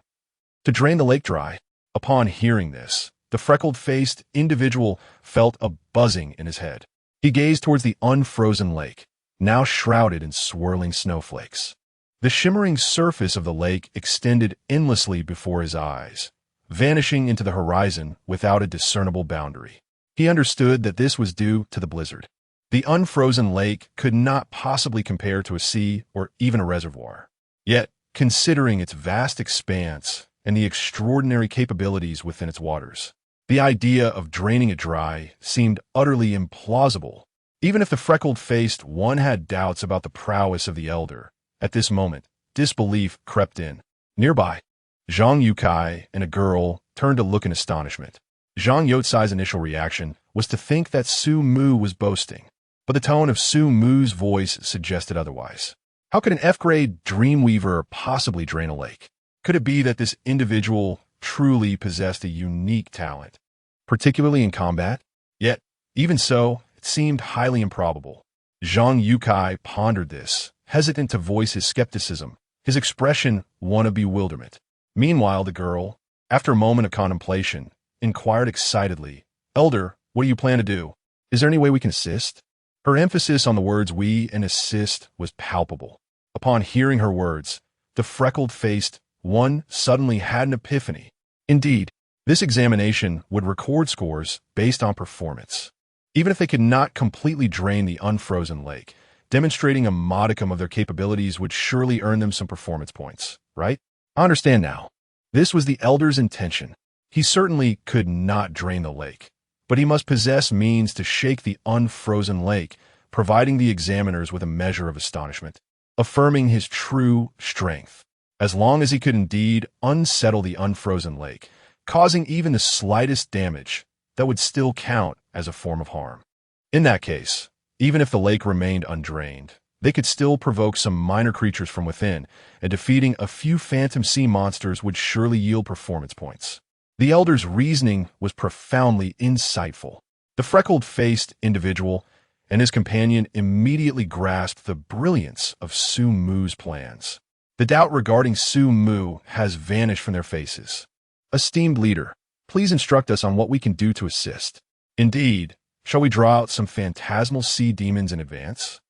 To drain the lake dry, upon hearing this, the freckled-faced individual felt a buzzing in his head. He gazed towards the unfrozen lake, now shrouded in swirling snowflakes. The shimmering surface of the lake extended endlessly before his eyes, vanishing into the horizon without a discernible boundary. He understood that this was due to the blizzard. The unfrozen lake could not possibly compare to a sea or even a reservoir. Yet, considering its vast expanse and the extraordinary capabilities within its waters, the idea of draining it dry seemed utterly implausible. Even if the freckled-faced one had doubts about the prowess of the elder, at this moment, disbelief crept in. Nearby, Zhang Yukai and a girl turned to look in astonishment. Zhang Yotsai's initial reaction was to think that Su Mu was boasting, but the tone of Su Mu's voice suggested otherwise. How could an F-grade dreamweaver possibly drain a lake? Could it be that this individual truly possessed a unique talent, particularly in combat? Yet, even so, it seemed highly improbable. Zhang Yukai pondered this, hesitant to voice his skepticism, his expression one of bewilderment. Meanwhile, the girl, after a moment of contemplation, inquired excitedly, "Elder, what do you plan to do? Is there any way we can assist?" Her emphasis on the words "we" and "assist" was palpable. Upon hearing her words, the freckled-faced one suddenly had an epiphany. Indeed, this examination would record scores based on performance. Even if they could not completely drain the unfrozen lake, demonstrating a modicum of their capabilities would surely earn them some performance points, right? I understand now. This was the elder's intention. He certainly could not drain the lake, but he must possess means to shake the unfrozen lake, providing the examiners with a measure of astonishment, affirming his true strength. As long as he could indeed unsettle the unfrozen lake, causing even the slightest damage, that would still count as a form of harm. In that case, even if the lake remained undrained, they could still provoke some minor creatures from within, and defeating a few phantom sea monsters would surely yield performance points. The elder's reasoning was profoundly insightful. The freckled-faced individual and his companion immediately grasped the brilliance of Su Mu's plans. The doubt regarding Su Mu has vanished from their faces. Esteemed leader, please instruct us on what we can do to assist. Indeed, shall we draw out some phantasmal sea demons in advance?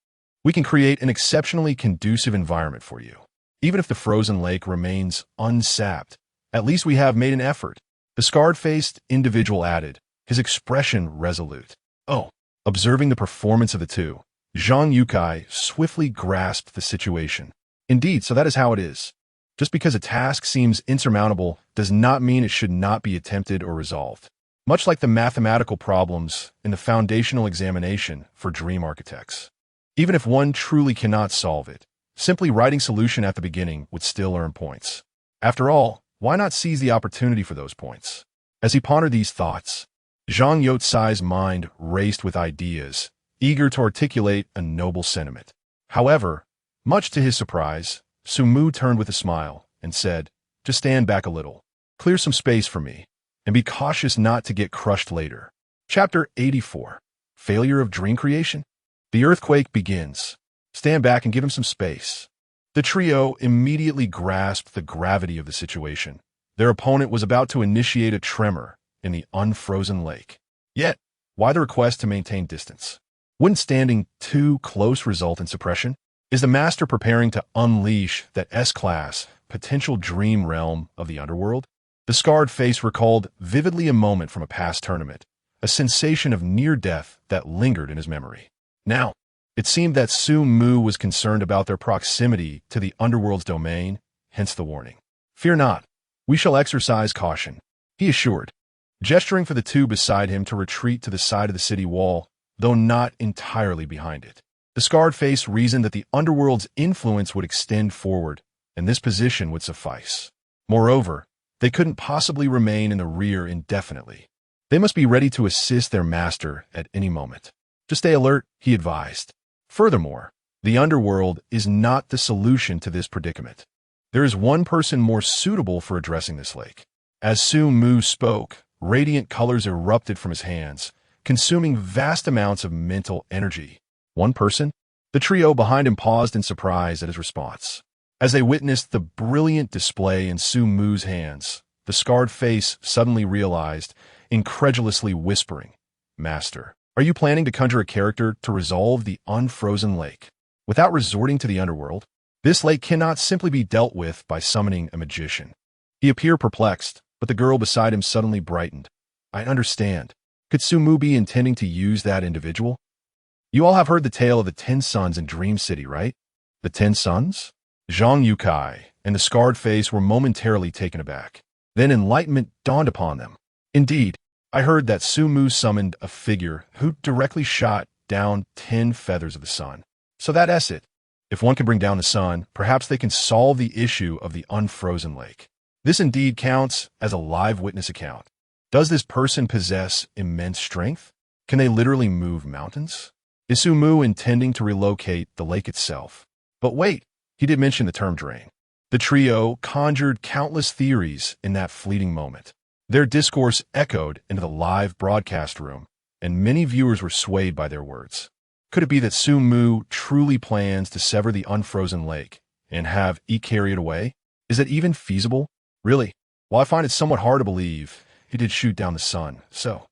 We can create an exceptionally conducive environment for you. Even if the frozen lake remains unsapped, at least we have made an effort. The scarred-faced individual added, his expression resolute. Oh, observing the performance of the two, Zhang Yukai swiftly grasped the situation. Indeed, so that is how it is. Just because a task seems insurmountable does not mean it should not be attempted or resolved. Much like the mathematical problems in the foundational examination for dream architects. Even if one truly cannot solve it, simply writing solution at the beginning would still earn points. After all, why not seize the opportunity for those points? As he pondered these thoughts, Zhang Youcai's mind raced with ideas, eager to articulate a noble sentiment. However, much to his surprise, Su Mu turned with a smile and said, "Just stand back a little, clear some space for me, and be cautious not to get crushed later." Chapter 84. Failure of Dream Creation? The earthquake begins. Stand back and give him some space. The trio immediately grasped the gravity of the situation. Their opponent was about to initiate a tremor in the unfrozen lake. Yet, why the request to maintain distance? Wouldn't standing too close result in suppression? Is the master preparing to unleash that S-class potential dream realm of the underworld? The scarred face recalled vividly a moment from a past tournament, a sensation of near death that lingered in his memory. Now, it seemed that Su Mu was concerned about their proximity to the underworld's domain, hence the warning. "Fear not, we shall exercise caution," he assured, gesturing for the two beside him to retreat to the side of the city wall, though not entirely behind it. The scarred face reasoned that the underworld's influence would extend forward, and this position would suffice. Moreover, they couldn't possibly remain in the rear indefinitely. They must be ready to assist their master at any moment. Just stay alert, he advised. Furthermore, the underworld is not the solution to this predicament. There is one person more suitable for addressing this lake. As Su Mu spoke, radiant colors erupted from his hands, consuming vast amounts of mental energy. One person? The trio behind him paused in surprise at his response. As they witnessed the brilliant display in Su Mu's hands, the scarred face suddenly realized, incredulously whispering, "Master, are you planning to conjure a character to resolve the unfrozen lake? Without resorting to the underworld, this lake cannot simply be dealt with by summoning a magician." He appeared perplexed, but the girl beside him suddenly brightened. "I understand. Could Su Mu be intending to use that individual? You all have heard the tale of the 10 sons in Dream City, right? The 10 sons?" Zhang Yukai and the scarred face were momentarily taken aback. Then enlightenment dawned upon them. "Indeed, I heard that Su Mu summoned a figure who directly shot down 10 feathers of the sun. So that's it. If one can bring down the sun, perhaps they can solve the issue of the unfrozen lake. This indeed counts as a live witness account. Does this person possess immense strength? Can they literally move mountains? Is Su Mu intending to relocate the lake itself? But wait, he did mention the term drain. The trio conjured countless theories in that fleeting moment. Their discourse echoed into the live broadcast room, and many viewers were swayed by their words. Could it be that Su Mu truly plans to sever the unfrozen lake and have it carry it away? Is that even feasible? Really, while I find it somewhat hard to believe, he did shoot down the sun, so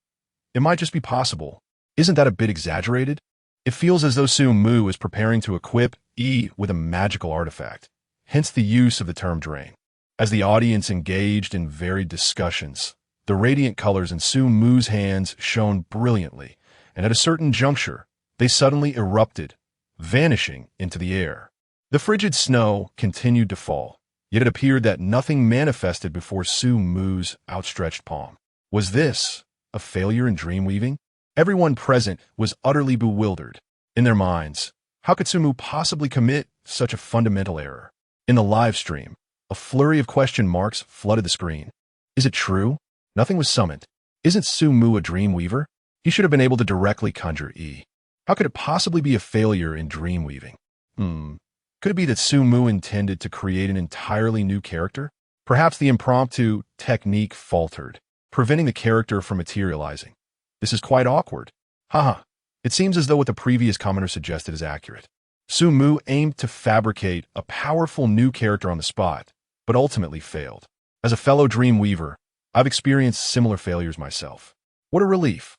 it might just be possible. Isn't that a bit exaggerated? It feels as though Su Mu is preparing to equip E with a magical artifact, hence the use of the term drain. As the audience engaged in varied discussions, the radiant colors in Su Mu's hands shone brilliantly, and at a certain juncture, they suddenly erupted, vanishing into the air. The frigid snow continued to fall, yet it appeared that nothing manifested before Su Mu's outstretched palm. Was this a failure in dream weaving? Everyone present was utterly bewildered. In their minds, how could Su Mu possibly commit such a fundamental error? In the live stream, a flurry of question marks flooded the screen. Is it true? Nothing was summoned. Isn't Su Mu a dream weaver? He should have been able to directly conjure E. How could it possibly be a failure in dream weaving? Could it be that Su Mu intended to create an entirely new character? Perhaps the impromptu technique faltered, preventing the character from materializing. This is quite awkward. Haha. It seems as though what the previous commenter suggested is accurate. Su Mu aimed to fabricate a powerful new character on the spot, but ultimately failed. As a fellow dream weaver, I've experienced similar failures myself. What a relief.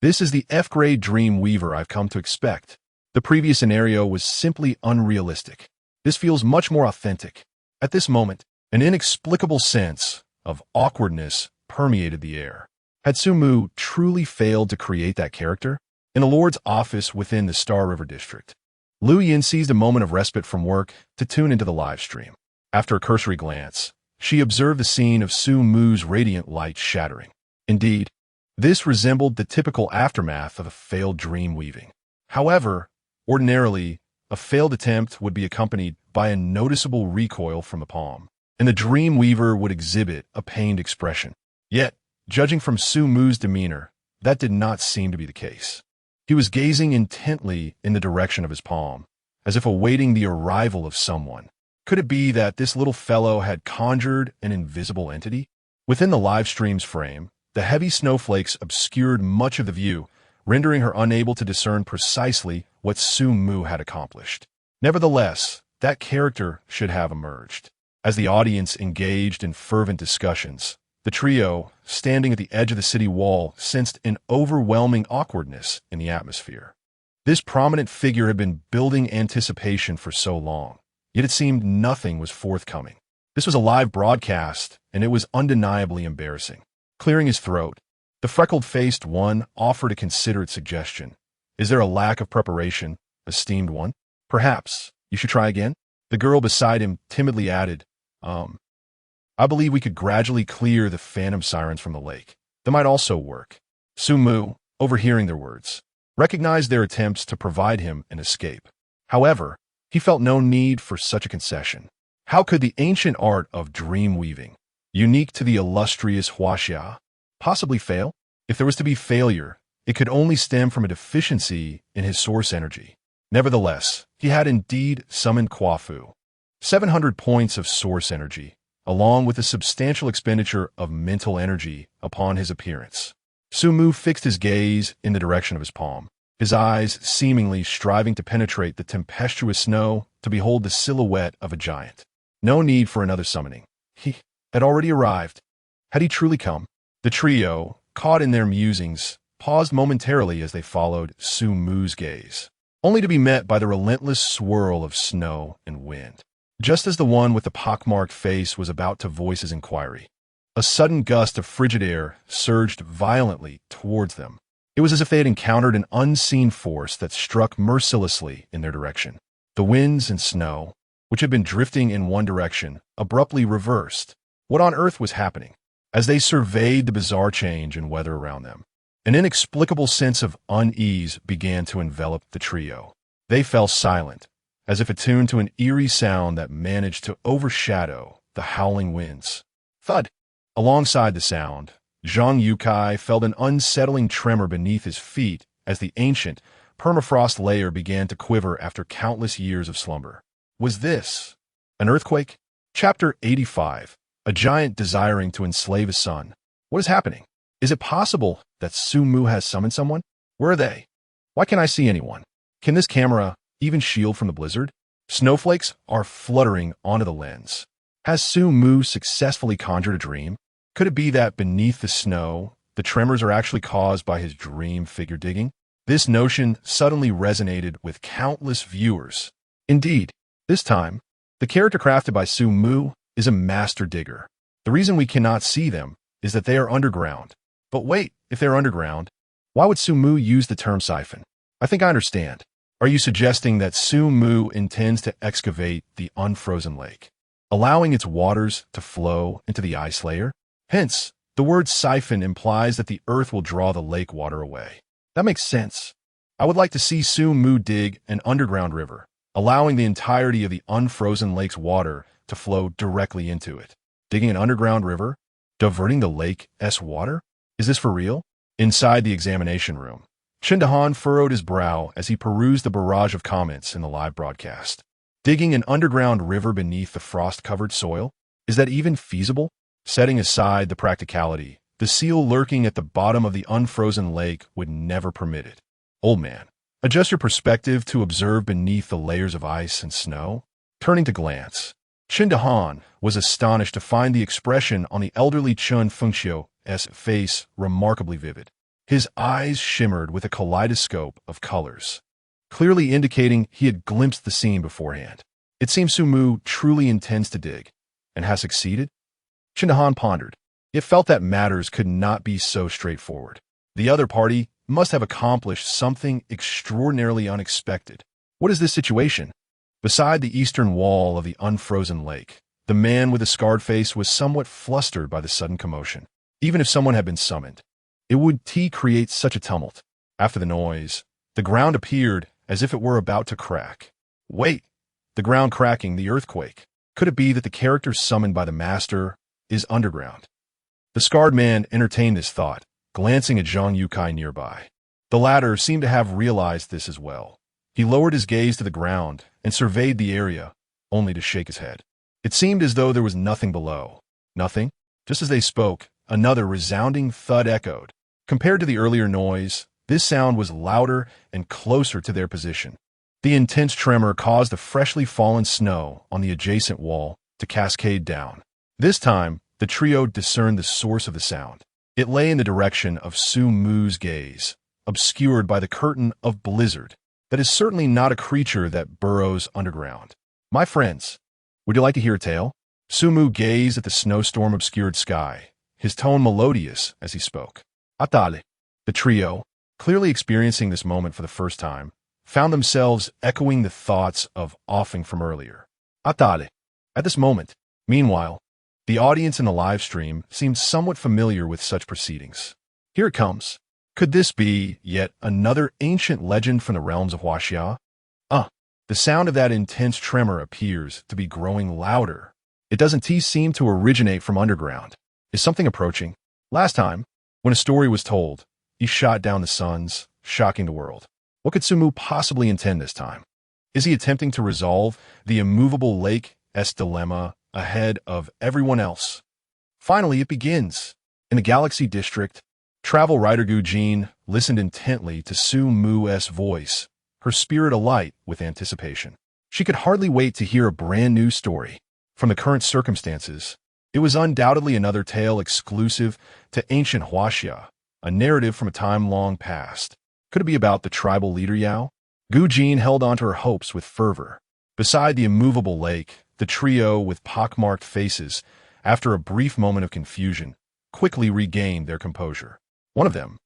This is the F-grade dream weaver I've come to expect. The previous scenario was simply unrealistic. This feels much more authentic. At this moment, an inexplicable sense of awkwardness permeated the air. Had Su Mu truly failed to create that character? in the Lord's office within the Star River District. Lu Yin seized a moment of respite from work to tune into the live stream. After a cursory glance, she observed the scene of Su Mu's radiant light shattering. Indeed, this resembled the typical aftermath of a failed dream weaving. However, ordinarily, a failed attempt would be accompanied by a noticeable recoil from the palm, and the dream weaver would exhibit a pained expression. Yet, judging from Su Mu's demeanor, that did not seem to be the case. He was gazing intently in the direction of his palm, as if awaiting the arrival of someone. Could it be that this little fellow had conjured an invisible entity? Within the live stream's frame, the heavy snowflakes obscured much of the view, rendering her unable to discern precisely what Su Mu had accomplished. Nevertheless, that character should have emerged. As the audience engaged in fervent discussions, the trio, standing at the edge of the city wall, sensed an overwhelming awkwardness in the atmosphere. This prominent figure had been building anticipation for so long, yet it seemed nothing was forthcoming. This was a live broadcast, and it was undeniably embarrassing. Clearing his throat, the freckled-faced one offered a considerate suggestion. Is there a lack of preparation, esteemed one? Perhaps you should try again? The girl beside him timidly added, I believe we could gradually clear the phantom sirens from the lake. That might also work. Su Mu, overhearing their words, recognized their attempts to provide him an escape. However, he felt no need for such a concession. How could the ancient art of dream weaving, unique to the illustrious Huaxia, possibly fail? If there was to be failure, it could only stem from a deficiency in his source energy. Nevertheless, he had indeed summoned Kuafu. 700 points of source energy, along with a substantial expenditure of mental energy upon his appearance. Su Mu fixed his gaze in the direction of his palm, his eyes seemingly striving to penetrate the tempestuous snow to behold the silhouette of a giant. No need for another summoning. He had already arrived. Had he truly come? The trio, caught in their musings, paused momentarily as they followed Su Mu's gaze, only to be met by the relentless swirl of snow and wind. Just as the one with the pockmarked face was about to voice his inquiry, a sudden gust of frigid air surged violently towards them. It was as if they had encountered an unseen force that struck mercilessly in their direction. The winds and snow, which had been drifting in one direction, abruptly reversed. What on earth was happening? As they surveyed the bizarre change in weather around them, an inexplicable sense of unease began to envelop the trio. They fell silent, as if attuned to an eerie sound that managed to overshadow the howling winds. Thud! Alongside the sound, Zhang Yukai felt an unsettling tremor beneath his feet as the ancient, permafrost layer began to quiver after countless years of slumber. Was this an earthquake? Chapter 85. A giant desiring to enslave his son. What is happening? Is it possible that Su Mu has summoned someone? Where are they? Why can't I see anyone? Can this camera even shield from the blizzard? Snowflakes are fluttering onto the lens. Has Su Mu successfully conjured a dream? Could it be that beneath the snow, the tremors are actually caused by his dream figure digging? This notion suddenly resonated with countless viewers. Indeed, this time, the character crafted by Su Mu is a master digger. The reason we cannot see them is that they are underground. But wait, if they're underground, why would Su Mu use the term siphon? I think I understand. Are you suggesting that Su Mu intends to excavate the unfrozen lake, allowing its waters to flow into the ice layer? Hence, the word siphon implies that the earth will draw the lake water away. That makes sense. I would like to see Su Mu dig an underground river, allowing the entirety of the unfrozen lake's water to flow directly into it. Digging an underground river? Diverting the lake's water? Is this for real? Inside the examination room, Chindahan furrowed his brow as he perused the barrage of comments in the live broadcast. Digging an underground river beneath the frost-covered soil? Is that even feasible? Setting aside the practicality, the seal lurking at the bottom of the unfrozen lake would never permit it. Old man, adjust your perspective to observe beneath the layers of ice and snow. Turning to glance, Chindahan was astonished to find the expression on the elderly Chun Fengxiu's face remarkably vivid. His eyes shimmered with a kaleidoscope of colors, clearly indicating he had glimpsed the scene beforehand. It seems Su Mu truly intends to dig, and has succeeded? Chindahan pondered. It felt that matters could not be so straightforward. The other party must have accomplished something extraordinarily unexpected. What is this situation? Beside the eastern wall of the unfrozen lake, the man with the scarred face was somewhat flustered by the sudden commotion. Even if someone had been summoned, it would create such a tumult. After the noise, the ground appeared as if it were about to crack. Wait, the ground cracking, the earthquake. Could it be that the character summoned by the master is underground? The scarred man entertained this thought, glancing at Zhang Yukai nearby. The latter seemed to have realized this as well. He lowered his gaze to the ground and surveyed the area, only to shake his head. It seemed as though there was nothing below. Nothing? Just as they spoke, another resounding thud echoed. Compared to the earlier noise, this sound was louder and closer to their position. The intense tremor caused the freshly fallen snow on the adjacent wall to cascade down. This time, the trio discerned the source of the sound. It lay in the direction of Su Mu's gaze, obscured by the curtain of blizzard. That is certainly not a creature that burrows underground. My friends, would you like to hear a tale? Su Mu gazed at the snowstorm-obscured sky, his tone melodious as he spoke. Atale. The trio, clearly experiencing this moment for the first time, found themselves echoing the thoughts of offing from earlier. Atale. At this moment, meanwhile, the audience in the live stream seemed somewhat familiar with such proceedings. Here it comes. Could this be yet another ancient legend from the realms of Huaxia? The sound of that intense tremor appears to be growing louder. It doesn't seem to originate from underground. Is something approaching? Last time, when a story was told, he shot down the suns, shocking the world. What could Su Mu possibly intend this time? Is he attempting to resolve the immovable lake's dilemma ahead of everyone else? Finally, it begins. In the Galaxy District, travel writer Gu Jin listened intently to Su Mu's voice, her spirit alight with anticipation. She could hardly wait to hear a brand new story. From the current circumstances, it was undoubtedly another tale exclusive to ancient Huaxia, a narrative from a time long past. Could it be about the tribal leader Yao? Gu Jin held on to her hopes with fervor. Beside the immovable lake, the trio with pockmarked faces, after a brief moment of confusion, quickly regained their composure. One of them,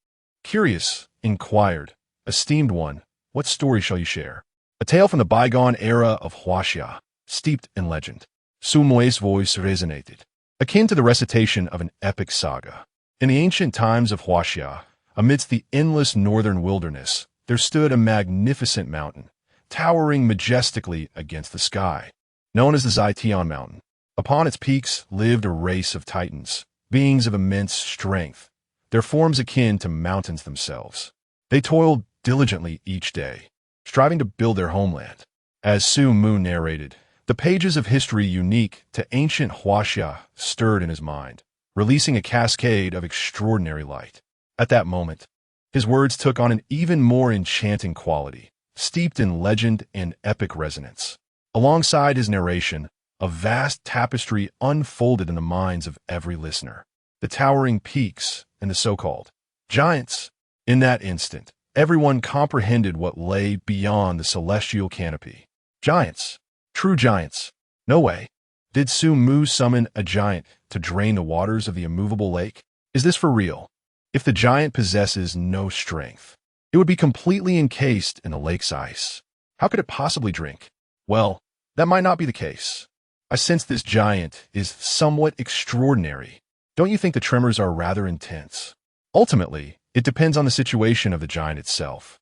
curious, inquired, "Esteemed one, what story shall you share?" A tale from the bygone era of Huaxia, steeped in legend. Su Mu's voice resonated, akin to the recitation of an epic saga. In the ancient times of Huaxia, amidst the endless northern wilderness, there stood a magnificent mountain, towering majestically against the sky, known as the Zaitian Mountain. Upon its peaks lived a race of titans, beings of immense strength, their forms akin to mountains themselves. They toiled diligently each day, striving to build their homeland. As Su Mu narrated, the pages of history unique to ancient Huaxia stirred in his mind, releasing a cascade of extraordinary light. At that moment, his words took on an even more enchanting quality, steeped in legend and epic resonance. Alongside his narration, a vast tapestry unfolded in the minds of every listener. The towering peaks and the so-called giants. In that instant, everyone comprehended what lay beyond the celestial canopy. Giants. True giants. No way. Did Su Mu summon a giant to drain the waters of the immovable lake? Is this for real? If the giant possesses no strength, it would be completely encased in the lake's ice. How could it possibly drink? Well, that might not be the case. I sense this giant is somewhat extraordinary. Don't you think the tremors are rather intense? Ultimately, it depends on the situation of the giant itself.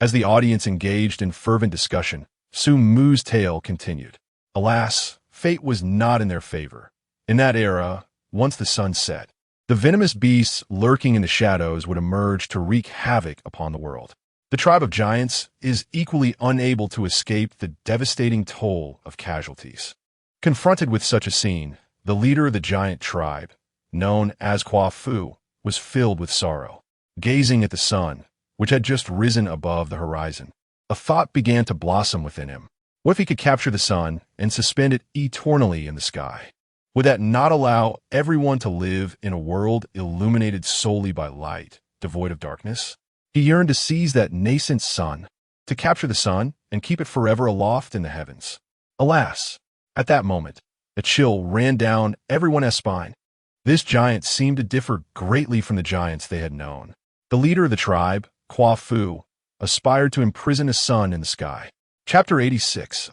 As the audience engaged in fervent discussion, Su Mu's tale continued. Alas, fate was not in their favor. In that era, once the sun set, the venomous beasts lurking in the shadows would emerge to wreak havoc upon the world. The tribe of giants is equally unable to escape the devastating toll of casualties. Confronted with such a scene, the leader of the giant tribe, known as Kwa Fu, was filled with sorrow. Gazing at the sun, which had just risen above the horizon, a thought began to blossom within him. What if he could capture the sun and suspend it eternally in the sky? Would that not allow everyone to live in a world illuminated solely by light, devoid of darkness? He yearned to seize that nascent sun, to capture the sun and keep it forever aloft in the heavens. Alas, at that moment, a chill ran down everyone's spine. This giant seemed to differ greatly from the giants they had known. The leader of the tribe, Fu, aspired to imprison a sun in the sky. Chapter 86.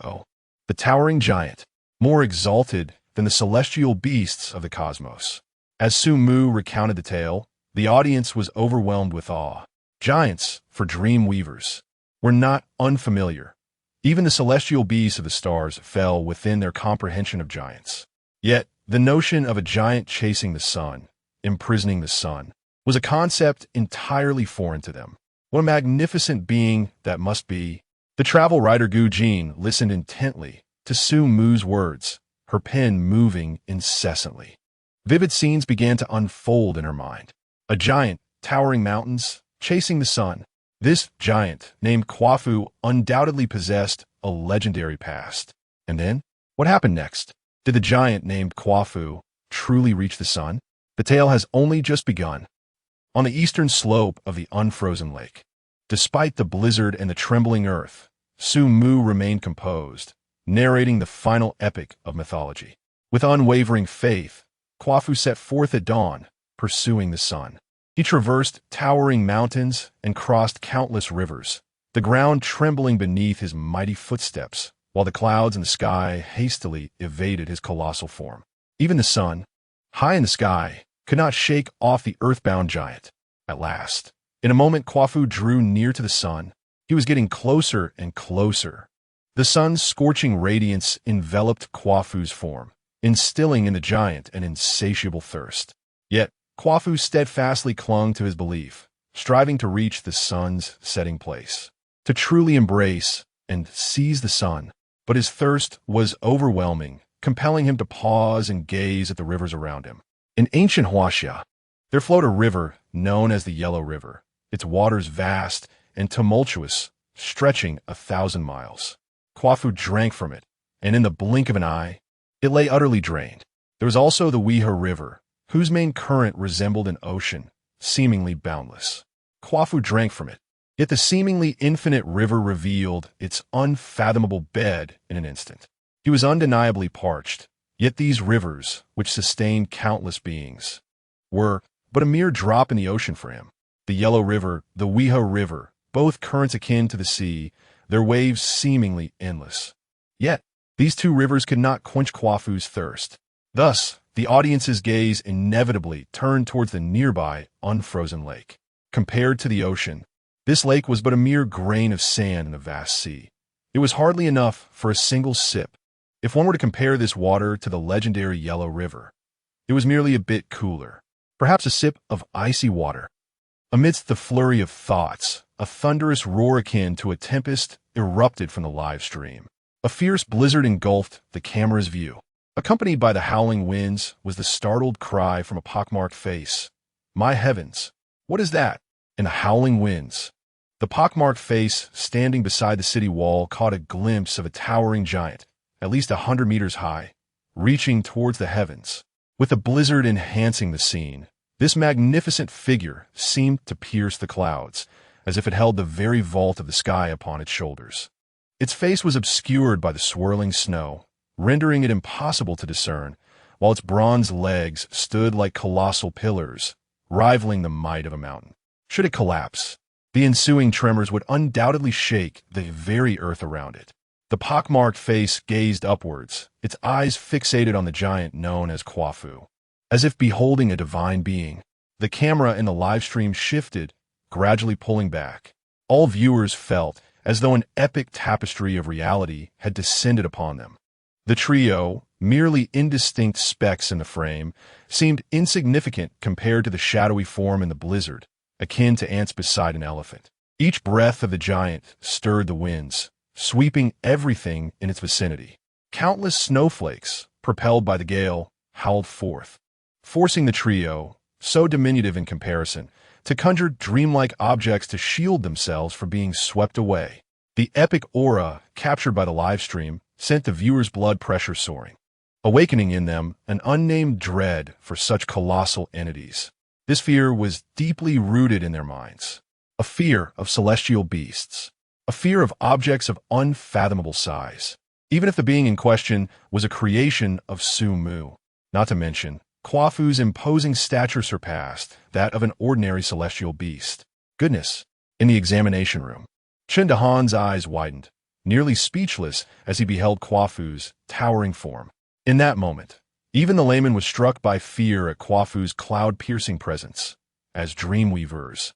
The towering giant, more exalted than the celestial beasts of the cosmos. As Su Mu recounted the tale, the audience was overwhelmed with awe. Giants, for dream weavers, were not unfamiliar. Even the celestial beasts of the stars fell within their comprehension of giants. Yet, the notion of a giant chasing the sun, imprisoning the sun, was a concept entirely foreign to them. What a magnificent being that must be. The travel writer Gu Jin listened intently to Su Mu's words, her pen moving incessantly. Vivid scenes began to unfold in her mind. A giant, towering mountains, chasing the sun. This giant, named Fu, undoubtedly possessed a legendary past. And then, what happened next? Did the giant named Fu truly reach the sun? The tale has only just begun. On the eastern slope of the unfrozen lake, despite the blizzard and the trembling earth, Su Mu remained composed, narrating the final epic of mythology. With unwavering faith, Fu set forth at dawn, pursuing the sun. He traversed towering mountains and crossed countless rivers, the ground trembling beneath his mighty footsteps, while the clouds in the sky hastily evaded his colossal form. Even the sun, high in the sky, could not shake off the earthbound giant. At last, in a moment Fu drew near to the sun. He was getting closer and closer. The sun's scorching radiance enveloped Fu's form, instilling in the giant an insatiable thirst. Yet, Fu steadfastly clung to his belief, striving to reach the sun's setting place, to truly embrace and seize the sun. But his thirst was overwhelming, compelling him to pause and gaze at the rivers around him. In ancient Huaxia, there flowed a river known as the Yellow River, its waters vast and tumultuous, stretching 1,000 miles. Fu drank from it, and in the blink of an eye, it lay utterly drained. There was also the Wehe River, whose main current resembled an ocean, seemingly boundless. Fu drank from it, yet the seemingly infinite river revealed its unfathomable bed in an instant. He was undeniably parched, yet these rivers, which sustained countless beings, were but a mere drop in the ocean for him. The Yellow River, the Wehe River, both currents akin to the sea, their waves seemingly endless. Yet, these two rivers could not quench Fu's thirst. Thus, the audience's gaze inevitably turned towards the nearby, unfrozen lake. Compared to the ocean, this lake was but a mere grain of sand in the vast sea. It was hardly enough for a single sip. If one were to compare this water to the legendary Yellow River, it was merely a bit cooler, perhaps a sip of icy water. Amidst the flurry of thoughts, a thunderous roar akin to a tempest erupted from the live stream. A fierce blizzard engulfed the camera's view. Accompanied by the howling winds was the startled cry from a pockmarked face. "My heavens, what is that?" In the howling winds, the pockmarked face standing beside the city wall caught a glimpse of a towering giant, at least 100 meters high, reaching towards the heavens. With the blizzard enhancing the scene, this magnificent figure seemed to pierce the clouds, as if it held the very vault of the sky upon its shoulders. Its face was obscured by the swirling snow, rendering it impossible to discern, while its bronze legs stood like colossal pillars, rivaling the might of a mountain. Should it collapse, the ensuing tremors would undoubtedly shake the very earth around it. The pockmarked face gazed upwards, its eyes fixated on the giant known as Fu. As if beholding a divine being, the camera in the live stream shifted, gradually pulling back. All viewers felt as though an epic tapestry of reality had descended upon them. The trio, merely indistinct specks in the frame, seemed insignificant compared to the shadowy form in the blizzard, akin to ants beside an elephant. Each breath of the giant stirred the winds, sweeping everything in its vicinity. Countless snowflakes, propelled by the gale, howled forth, forcing the trio, so diminutive in comparison, to conjure dreamlike objects to shield themselves from being swept away. The epic aura captured by the live stream sent the viewers' blood pressure soaring, awakening in them an unnamed dread for such colossal entities. This fear was deeply rooted in their minds, a fear of celestial beasts, a fear of objects of unfathomable size, even if the being in question was a creation of Su Mu. Not to mention, Fu's imposing stature surpassed that of an ordinary celestial beast. Goodness, In the examination room, Chen Dahan's eyes widened, nearly speechless as he beheld Kwafu's towering form. In that moment, even the layman was struck by fear at Kwafu's cloud-piercing presence. As dreamweavers,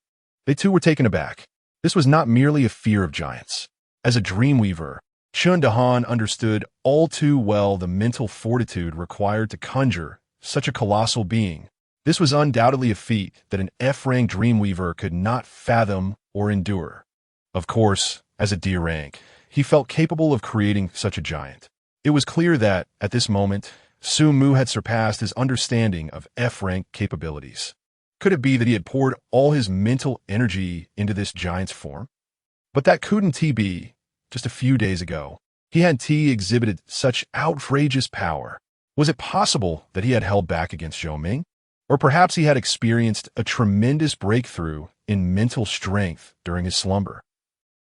they too were taken aback. This was not merely a fear of giants. As a dreamweaver, Chen Dahan understood all too well the mental fortitude required to conjure such a colossal being. This was undoubtedly a feat that an F-rank dreamweaver could not fathom or endure. Of course, as a D rank, he felt capable of creating such a giant. It was clear that, at this moment, Su Mu had surpassed his understanding of F-rank capabilities. Could it be that he had poured all his mental energy into this giant's form? But that couldn't be. Just a few days ago, he had exhibited such outrageous power. Was it possible that he had held back against Zhou Ming? Or perhaps he had experienced a tremendous breakthrough in mental strength during his slumber.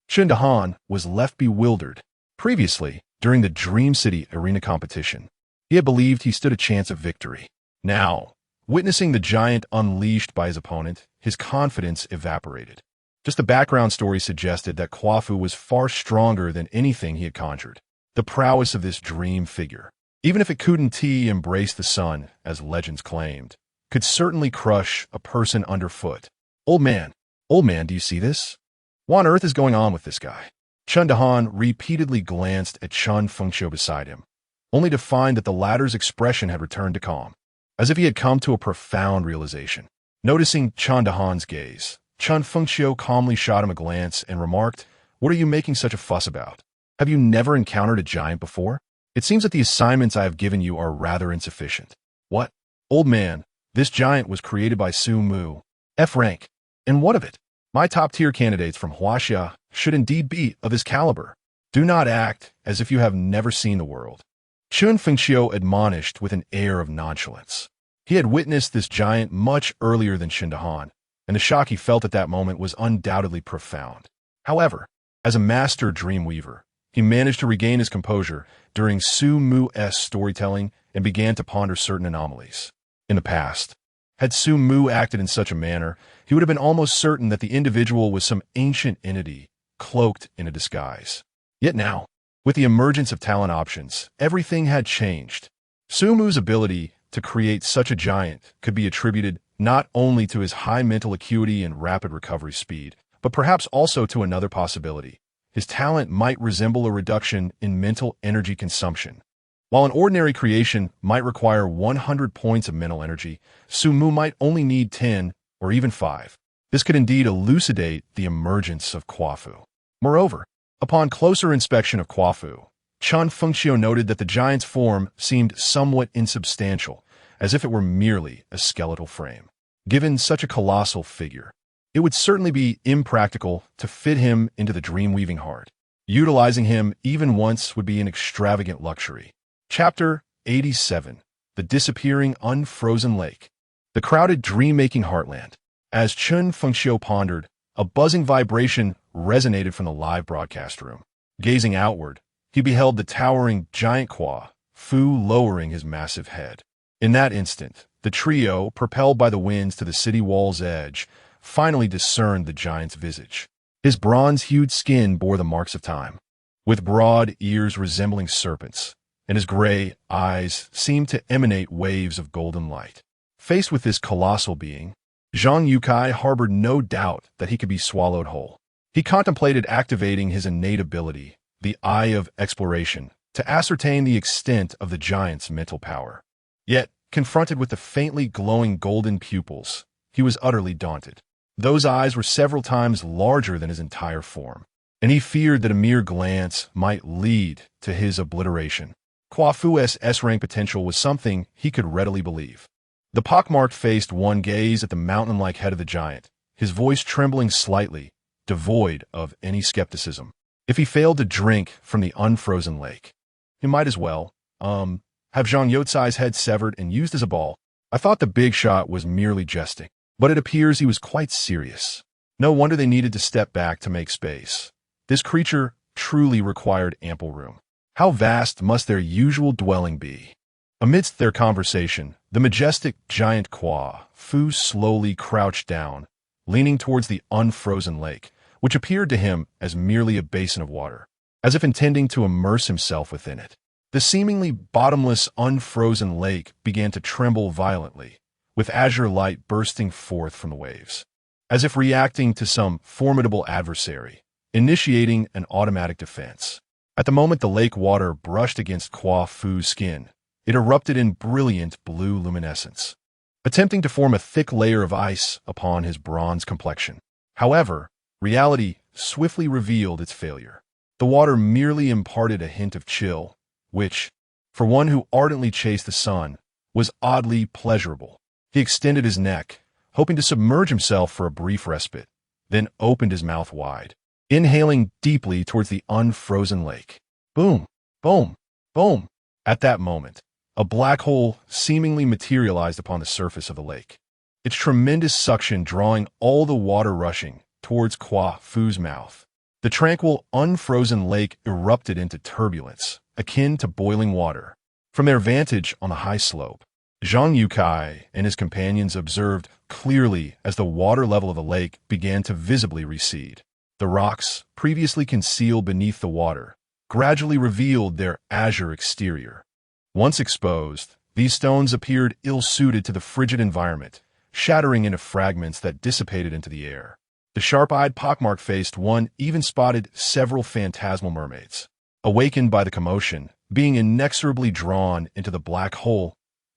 Chen Dahan was left bewildered. Previously, during the Dream City arena competition, he had believed he stood a chance of victory. Now, witnessing the giant unleashed by his opponent, his confidence evaporated. Just the background story suggested that Kwafu was far stronger than anything he had conjured. The prowess of this dream figure, even if it couldn't embrace the sun, as legends claimed, could certainly crush a person underfoot. Old man, do you see this? What on earth is going on with this guy? Chen Dahan repeatedly glanced at Chen Fengxiu beside him, only to find that the latter's expression had returned to calm, as if he had come to a profound realization. Noticing Chen Dahan's gaze, Chen Fengxiu calmly shot him a glance and remarked, "What are you making such a fuss about? Have you never encountered a giant before? It seems that the assignments I have given you are rather insufficient." "What? Old man, this giant was created by Su Mu, F rank. And what of it? My top-tier candidates from Huaxia should indeed be of his caliber. Do not act as if you have never seen the world." Chen Fengxiu admonished with an air of nonchalance. He had witnessed this giant much earlier than Chen Dahan, and the shock he felt at that moment was undoubtedly profound. However, as a master dreamweaver, he managed to regain his composure during Su Mu's storytelling and began to ponder certain anomalies. In the past, had Su Mu acted in such a manner, he would have been almost certain that the individual was some ancient entity cloaked in a disguise. Yet now, with the emergence of talent options, everything had changed. Su Mu's ability to create such a giant could be attributed not only to his high mental acuity and rapid recovery speed, but perhaps also to another possibility. His talent might resemble a reduction in mental energy consumption. While an ordinary creation might require 100 points of mental energy, Su Mu might only need 10 or even 5. This could indeed elucidate the emergence of Kwafu. Moreover, upon closer inspection of Kwafu, Chen Fengxiu noted that the giant's form seemed somewhat insubstantial, as if it were merely a skeletal frame. Given such a colossal figure, it would certainly be impractical to fit him into the dream-weaving heart. Utilizing him even once would be an extravagant luxury. Chapter 87. The Disappearing Unfrozen Lake. The crowded dream-making heartland. As Chen Fengxiu pondered, a buzzing vibration resonated from the live broadcast room. Gazing outward, he beheld the towering giant Kwafu lowering his massive head. In that instant, the trio, propelled by the winds to the city wall's edge, finally discerned the giant's visage. His bronze-hued skin bore the marks of time, with broad ears resembling serpents, and his gray eyes seemed to emanate waves of golden light. Faced with this colossal being, Zhang Yukai harbored no doubt that he could be swallowed whole. He contemplated activating his innate ability, the Eye of Exploration, to ascertain the extent of the giant's mental power. Yet, confronted with the faintly glowing golden pupils, he was utterly daunted. Those eyes were several times larger than his entire form, and he feared that a mere glance might lead to his obliteration. Kwafu's S-rank potential was something he could readily believe. The pockmarked faced one gazed at the mountain-like head of the giant, his voice trembling slightly, devoid of any skepticism. If he failed to drink from the unfrozen lake, he might as well, have Zhang Yotsai's head severed and used as a ball. I thought the big shot was merely jesting, but it appears he was quite serious. No wonder they needed to step back to make space. This creature truly required ample room. How vast must their usual dwelling be? Amidst their conversation, the majestic giant Kwafu slowly crouched down, leaning towards the unfrozen lake, which appeared to him as merely a basin of water, as if intending to immerse himself within it. The seemingly bottomless, unfrozen lake began to tremble violently, with azure light bursting forth from the waves, as if reacting to some formidable adversary, initiating an automatic defense. At the moment the lake water brushed against Kwa Fu's skin, it erupted in brilliant blue luminescence, attempting to form a thick layer of ice upon his bronze complexion. However, reality swiftly revealed its failure. The water merely imparted a hint of chill, which, for one who ardently chased the sun, was oddly pleasurable. He extended his neck, hoping to submerge himself for a brief respite, then opened his mouth wide, inhaling deeply towards the unfrozen lake. Boom, boom, boom. At that moment, a black hole seemingly materialized upon the surface of the lake, its tremendous suction drawing all the water rushing towards Kwa Fu's mouth. The tranquil, unfrozen lake erupted into turbulence, akin to boiling water. From their vantage on the high slope, Zhang Yukai and his companions observed clearly as the water level of the lake began to visibly recede. The rocks, previously concealed beneath the water, gradually revealed their azure exterior. Once exposed, these stones appeared ill-suited to the frigid environment, shattering into fragments that dissipated into the air. The sharp-eyed, pockmark-faced one even spotted several phantasmal mermaids, awakened by the commotion, being inexorably drawn into the black hole,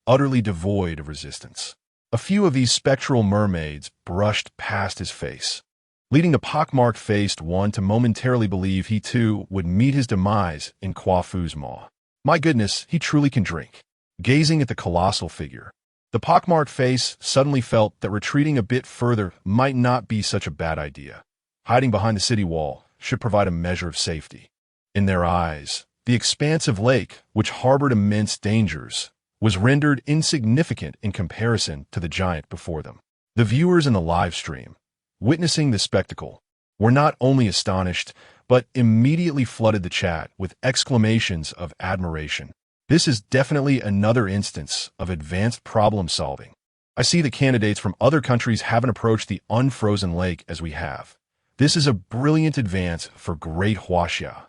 utterly devoid of resistance. A few of these spectral mermaids brushed past his face, leading the pockmarked-faced one to momentarily believe he too would meet his demise in Kwa Fu's maw. My goodness, he truly can drink. Gazing at the colossal figure, the pockmarked face suddenly felt that retreating a bit further might not be such a bad idea. Hiding behind the city wall should provide a measure of safety. In their eyes, the expansive lake, which harbored immense dangers, was rendered insignificant in comparison to the giant before them. The viewers in the live stream, witnessing the spectacle, were not only astonished, but immediately flooded the chat with exclamations of admiration. This is definitely another instance of advanced problem solving. I see that candidates from other countries haven't approached the unfrozen lake as we have. This is a brilliant advance for great Huaxia.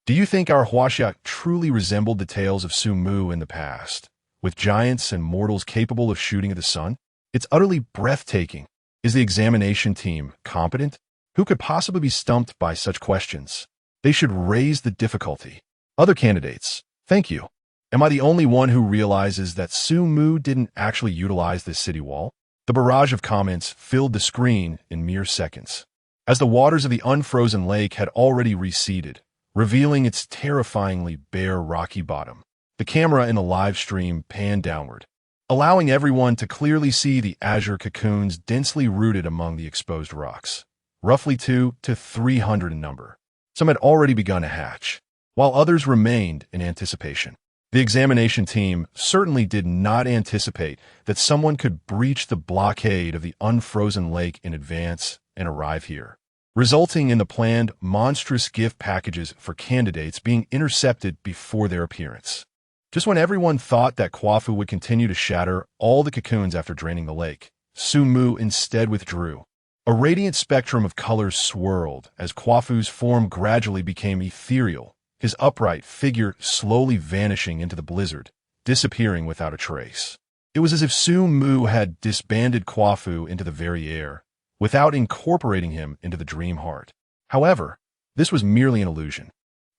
Do you think our Huaxia truly resembled the tales of Su Mu in the past, with giants and mortals capable of shooting at the sun? It's utterly breathtaking. Is the examination team competent? Who could possibly be stumped by such questions? They should raise the difficulty. Other candidates, thank you. Am I the only one who realizes that Su Mu didn't actually utilize this city wall? The barrage of comments filled the screen in mere seconds, as the waters of the unfrozen lake had already receded, revealing its terrifyingly bare rocky bottom. The camera in the live stream panned downward, allowing everyone to clearly see the azure cocoons densely rooted among the exposed rocks, roughly 200 to 300 in number. Some had already begun to hatch, while others remained in anticipation. The examination team certainly did not anticipate that someone could breach the blockade of the unfrozen lake in advance and arrive here, resulting in the planned monstrous gift packages for candidates being intercepted before their appearance. Just when everyone thought that Kwa Fu would continue to shatter all the cocoons after draining the lake, Su Mu instead withdrew. A radiant spectrum of colors swirled as Kwa Fu's form gradually became ethereal, his upright figure slowly vanishing into the blizzard, disappearing without a trace. It was as if Su Mu had disbanded Kwa Fu into the very air, without incorporating him into the dream heart. However, this was merely an illusion.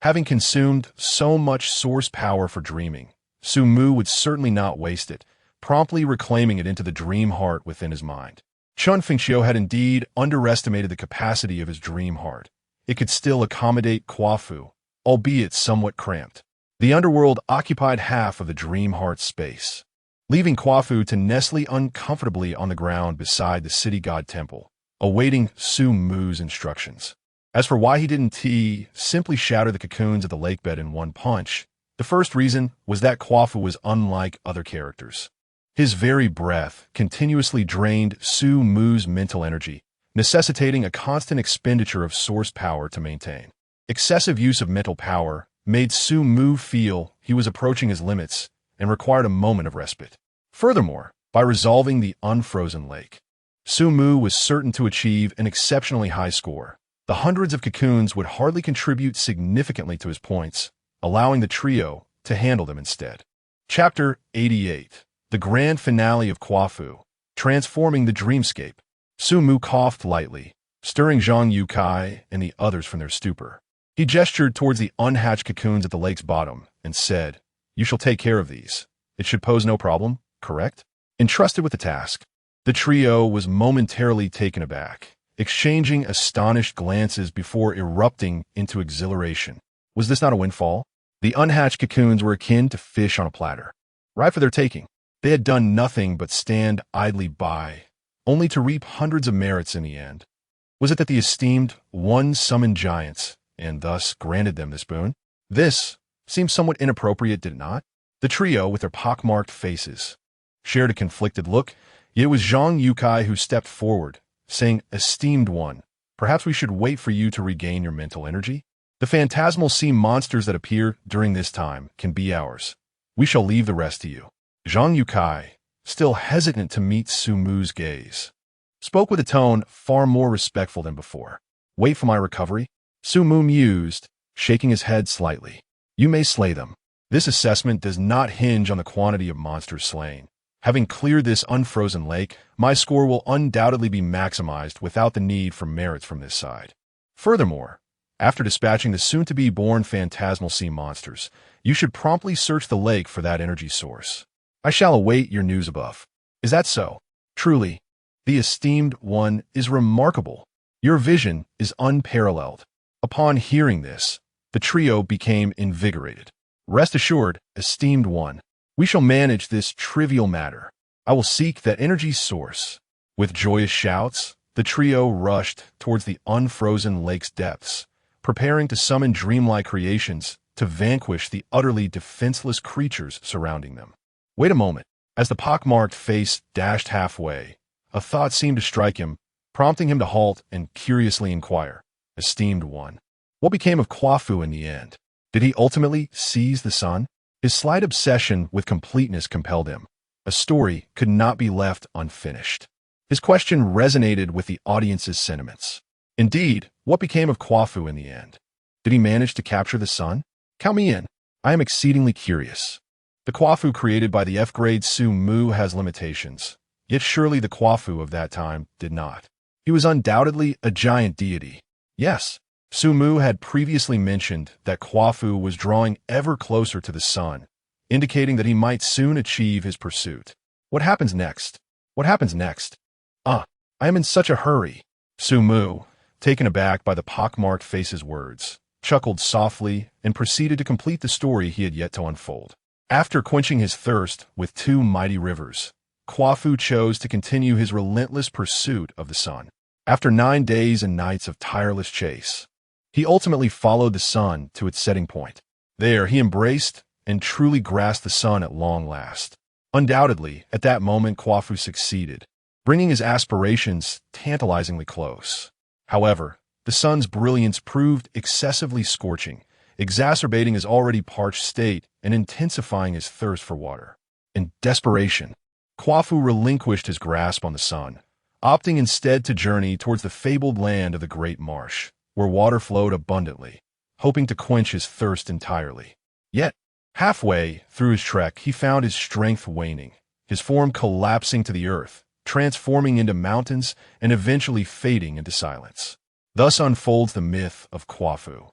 Having consumed so much source power for dreaming, Su Mu would certainly not waste it, promptly reclaiming it into the dream heart within his mind. Chun Fengxiu had indeed underestimated the capacity of his dream heart. It could still accommodate Kwa Fu, albeit somewhat cramped. The underworld occupied half of the dream heart's space, leaving Kwa Fu to nestle uncomfortably on the ground beside the city god temple, awaiting Su Mu's instructions. As for why he didn't simply shatter the cocoons of the lakebed in one punch, the first reason was that Kwa Fu was unlike other characters. His very breath continuously drained Su Mu's mental energy, necessitating a constant expenditure of source power to maintain. Excessive use of mental power made Su Mu feel he was approaching his limits and required a moment of respite. Furthermore, by resolving the unfrozen lake, Su Mu was certain to achieve an exceptionally high score, The hundreds of cocoons would hardly contribute significantly to his points, allowing the trio to handle them instead. Chapter 88. The Grand Finale of Kwafu, Transforming the Dreamscape. Su Mu coughed lightly, stirring Zhang Yukai and the others from their stupor. He gestured towards the unhatched cocoons at the lake's bottom and said, "You shall take care of these. It should pose no problem, correct?" Entrusted with the task, the trio was momentarily taken aback, exchanging astonished glances before erupting into exhilaration. Was this not a windfall? The unhatched cocoons were akin to fish on a platter, ripe for their taking. They had done nothing but stand idly by, only to reap hundreds of merits in the end. Was it that the esteemed one summoned giants, and thus granted them this boon? This seemed somewhat inappropriate, did it not? The trio, with their pockmarked faces, shared a conflicted look, yet it was Zhang Yukai who stepped forward, saying, "Esteemed one, perhaps we should wait for you to regain your mental energy? The phantasmal sea monsters that appear during this time can be ours. We shall leave the rest to you." Zhang Yukai, still hesitant to meet Su Mu's gaze, spoke with a tone far more respectful than before. "Wait for my recovery?" Su Mu mused, shaking his head slightly. "You may slay them. This assessment does not hinge on the quantity of monsters slain. Having cleared this unfrozen lake, my score will undoubtedly be maximized without the need for merits from this side. Furthermore, after dispatching the soon-to-be-born phantasmal sea monsters, you should promptly search the lake for that energy source. I shall await your news above." "Is that so? Truly, the esteemed one is remarkable. Your vision is unparalleled." Upon hearing this, the trio became invigorated. "Rest assured, esteemed one, we shall manage this trivial matter. I will seek that energy source." With joyous shouts, the trio rushed towards the unfrozen lake's depths, preparing to summon dreamlike creations to vanquish the utterly defenseless creatures surrounding them. Wait a moment. As the pockmarked face dashed halfway, a thought seemed to strike him, prompting him to halt and curiously inquire, "Esteemed one, what became of Kwafu in the end? Did he ultimately seize the sun?" His slight obsession with completeness compelled him. A story could not be left unfinished. His question resonated with the audience's sentiments. Indeed, what became of Kwafu in the end? Did he manage to capture the sun? Count me in. I am exceedingly curious. The Kwafu created by the F-grade Su Mu has limitations, yet surely the Kwafu of that time did not. He was undoubtedly a giant deity. Yes, Su Mu had previously mentioned that Kwafu was drawing ever closer to the sun, indicating that he might soon achieve his pursuit. What happens next? What happens next? I am in such a hurry. Su Mu, taken aback by the pockmarked face's words, chuckled softly and proceeded to complete the story he had yet to unfold. After quenching his thirst with 2 mighty rivers, Kwafu chose to continue his relentless pursuit of the sun. After 9 days and nights of tireless chase, he ultimately followed the sun to its setting point. There, he embraced and truly grasped the sun at long last. Undoubtedly, at that moment, Kwafu succeeded, bringing his aspirations tantalizingly close. However, the sun's brilliance proved excessively scorching, exacerbating his already parched state and intensifying his thirst for water. In desperation, Kwafu relinquished his grasp on the sun, opting instead to journey towards the fabled land of the Great Marsh, where water flowed abundantly, hoping to quench his thirst entirely. Yet, halfway through his trek, he found his strength waning, his form collapsing to the earth, transforming into mountains and eventually fading into silence. Thus unfolds the myth of Kwafu.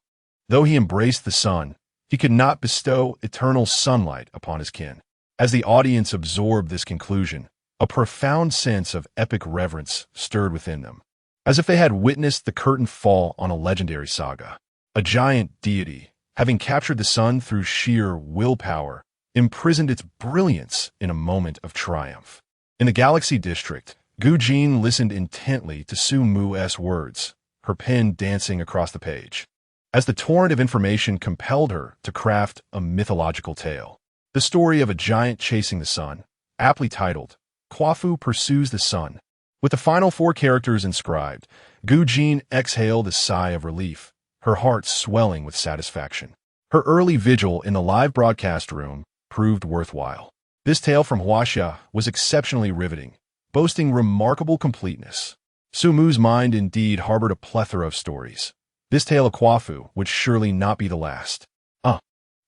Though he embraced the sun, he could not bestow eternal sunlight upon his kin. As the audience absorbed this conclusion, a profound sense of epic reverence stirred within them, as if they had witnessed the curtain fall on a legendary saga. A giant deity, having captured the sun through sheer willpower, imprisoned its brilliance in a moment of triumph. In the Galaxy District, Gu Jin listened intently to Su Mu's words, her pen dancing across the page, as the torrent of information compelled her to craft a mythological tale. The story of a giant chasing the sun, aptly titled, Kwafu Pursues the Sun. With the final 4 characters inscribed, Gu Jin exhaled a sigh of relief, her heart swelling with satisfaction. Her early vigil in the live broadcast room proved worthwhile. This tale from Huaxia was exceptionally riveting, boasting remarkable completeness. Su Mu's mind indeed harbored a plethora of stories. This tale of Quafu would surely not be the last.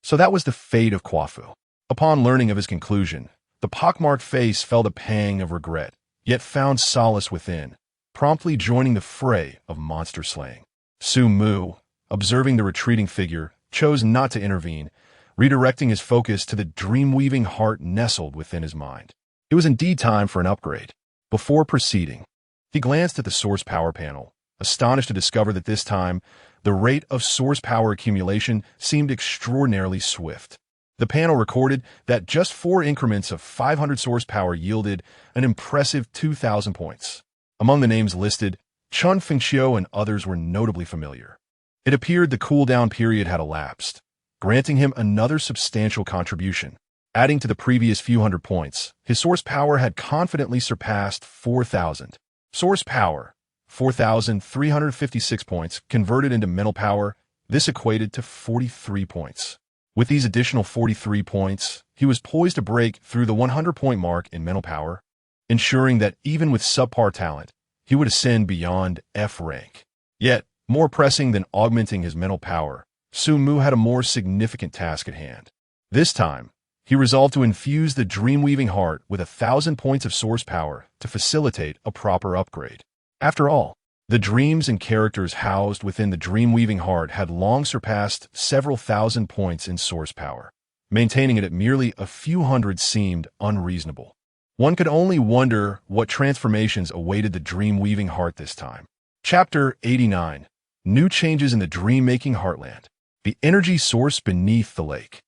So that was the fate of Quafu. Upon learning of his conclusion, the pockmarked face felt a pang of regret, yet found solace within, promptly joining the fray of monster slaying. Su Mu, observing the retreating figure, chose not to intervene, redirecting his focus to the dream-weaving heart nestled within his mind. It was indeed time for an upgrade. Before proceeding, he glanced at the source power panel, astonished to discover that this time, the rate of source power accumulation seemed extraordinarily swift. The panel recorded that just 4 increments of 500 source power yielded an impressive 2,000 points. Among the names listed, Chun Fengxiu and others were notably familiar. It appeared the cooldown period had elapsed, granting him another substantial contribution. Adding to the previous few hundred points, his source power had confidently surpassed 4,000. Source power, 4,356 points, converted into mental power, this equated to 43 points. With these additional 43 points, he was poised to break through the 100-point mark in mental power, ensuring that even with subpar talent, he would ascend beyond F rank. Yet, more pressing than augmenting his mental power, Su Mu had a more significant task at hand. This time, he resolved to infuse the dream-weaving heart with 1,000 points of source power to facilitate a proper upgrade. After all, the dreams and characters housed within the dream-weaving heart had long surpassed several thousand points in source power. Maintaining it at merely a few hundred seemed unreasonable. One could only wonder what transformations awaited the dream-weaving heart this time. Chapter 89. New Changes in the Dream-Making Heartland. The energy source beneath the lake.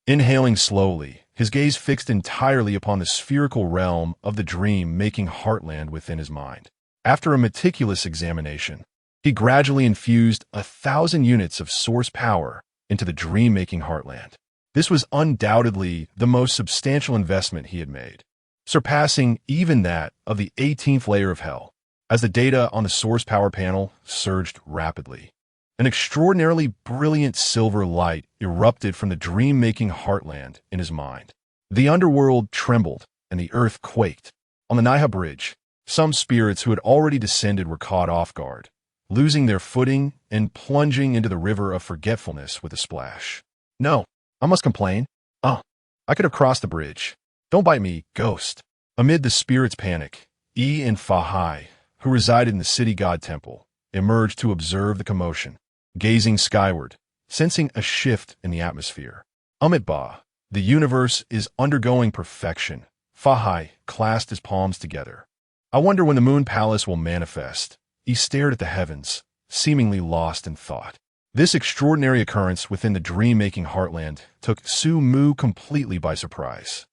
Inhaling slowly, his gaze fixed entirely upon the spherical realm of the dream-making heartland within his mind. After a meticulous examination, he gradually infused 1,000 units of source power into the dream-making heartland. This was undoubtedly the most substantial investment he had made, surpassing even that of the 18th layer of hell. As the data on the source power panel surged rapidly, an extraordinarily brilliant silver light erupted from the dream-making heartland in his mind. The underworld trembled and the earth quaked. On the Naiha Bridge, some spirits who had already descended were caught off guard, losing their footing and plunging into the river of forgetfulness with a splash. No, I must complain. I could have crossed the bridge. Don't bite me, ghost. Amid the spirits' panic, Yi and Fa Hai, who resided in the city god temple, emerged to observe the commotion. Gazing skyward, sensing a shift in the atmosphere. Ba, the universe is undergoing perfection. Fa Hai clasped his palms together. I wonder when the moon palace will manifest. He stared at the heavens, seemingly lost in thought. This extraordinary occurrence within the dream-making heartland took Su Mu completely by surprise.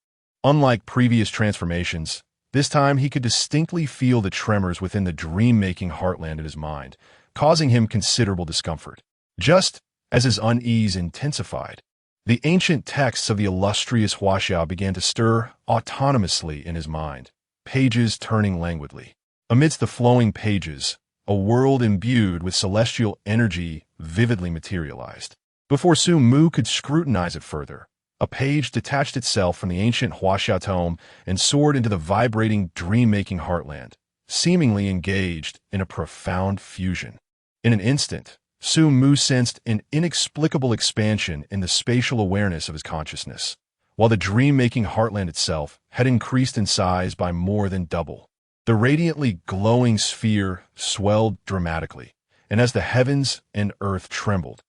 Unlike previous transformations, this time he could distinctly feel the tremors within the dream-making heartland in his mind, causing him considerable discomfort. Just as his unease intensified, the ancient texts of the illustrious Huaxia began to stir autonomously in his mind, pages turning languidly. Amidst the flowing pages, a world imbued with celestial energy vividly materialized. Before Su Mu could scrutinize it further, a page detached itself from the ancient Huaxia tome and soared into the vibrating dream-making heartland, seemingly engaged in a profound fusion. In an instant, Su Mu sensed an inexplicable expansion in the spatial awareness of his consciousness, while the dream-making heartland itself had increased in size by more than double. The radiantly glowing sphere swelled dramatically, and as the heavens and earth trembled,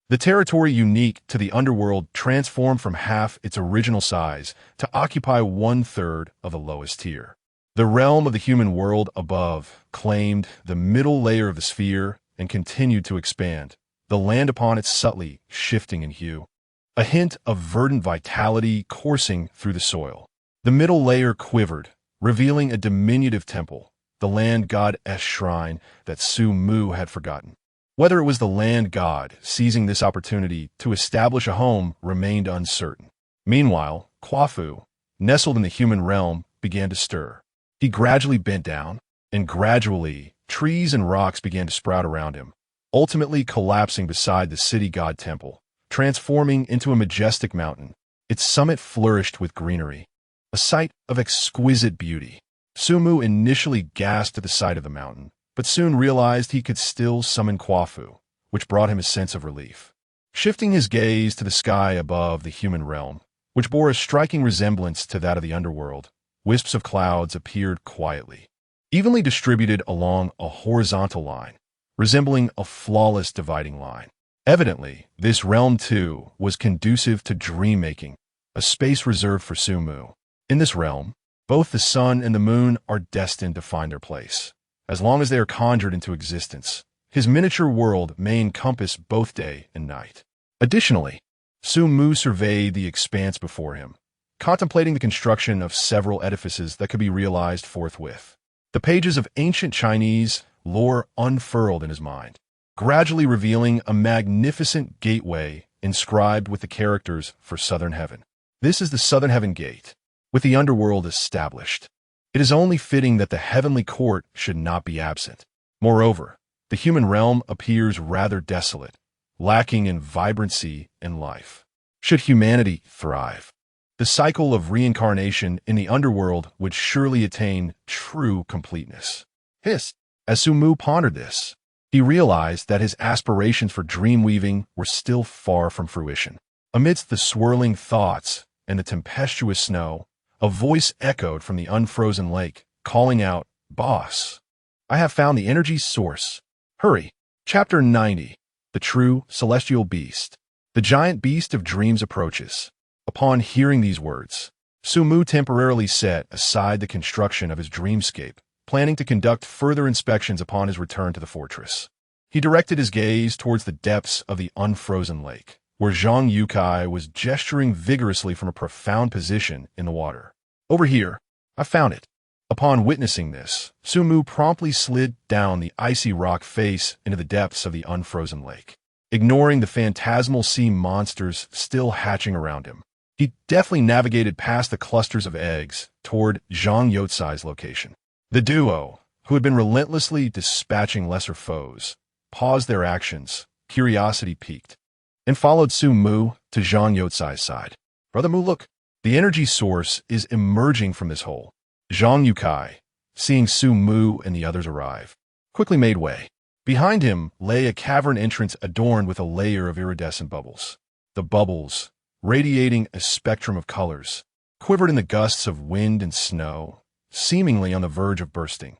the territory unique to the underworld transformed from half its original size to occupy 1/3 of the lowest tier. The realm of the human world above claimed the middle layer of the sphere and continued to expand, the land upon it subtly shifting in hue. A hint of verdant vitality coursing through the soil. The middle layer quivered, revealing a diminutive temple, the land god's shrine that Su Mu had forgotten. Whether it was the land god seizing this opportunity to establish a home remained uncertain. Meanwhile, Quafu, nestled in the human realm, began to stir. He gradually bent down, and gradually, trees and rocks began to sprout around him, ultimately collapsing beside the city god temple, transforming into a majestic mountain. Its summit flourished with greenery, a sight of exquisite beauty. Sumu initially gasped at the sight of the mountain, but soon realized he could still summon Kwafu, which brought him a sense of relief. Shifting his gaze to the sky above the human realm, which bore a striking resemblance to that of the underworld, wisps of clouds appeared quietly, evenly distributed along a horizontal line, resembling a flawless dividing line. Evidently, this realm too was conducive to dream-making, a space reserved for Sumu. In this realm, both the sun and the moon are destined to find their place. As long as they are conjured into existence, his miniature world may encompass both day and night. Additionally, Sumu surveyed the expanse before him, contemplating the construction of several edifices that could be realized forthwith. The pages of ancient Chinese lore unfurled in his mind, gradually revealing a magnificent gateway inscribed with the characters for Southern Heaven. This is the Southern Heaven Gate, with the underworld established. It is only fitting that the heavenly court should not be absent. Moreover, the human realm appears rather desolate, lacking in vibrancy and life. Should humanity thrive, the cycle of reincarnation in the underworld would surely attain true completeness. As Sumu pondered this, he realized that his aspirations for dream-weaving were still far from fruition. Amidst the swirling thoughts and the tempestuous snow, a voice echoed from the unfrozen lake, calling out, "Boss, I have found the energy source. Hurry." Chapter 90. The True Celestial Beast. The giant beast of dreams approaches. Upon hearing these words, Sumu temporarily set aside the construction of his dreamscape, planning to conduct further inspections upon his return to the fortress. He directed his gaze towards the depths of the unfrozen lake, where Zhang Yukai was gesturing vigorously from a profound position in the water. "Over here, I found it." Upon witnessing this, Sumu promptly slid down the icy rock face into the depths of the unfrozen lake, ignoring the phantasmal sea monsters still hatching around him. He deftly navigated past the clusters of eggs toward Zhang Yotsai's location. The duo, who had been relentlessly dispatching lesser foes, paused their actions, curiosity piqued, and followed Sumu to Zhang Yotsai's side. "Brother Mu, look, the energy source is emerging from this hole." Zhang Yukai, seeing Sumu and the others arrive, quickly made way. Behind him lay a cavern entrance adorned with a layer of iridescent bubbles. The bubbles, radiating a spectrum of colors, quivered in the gusts of wind and snow, seemingly on the verge of bursting.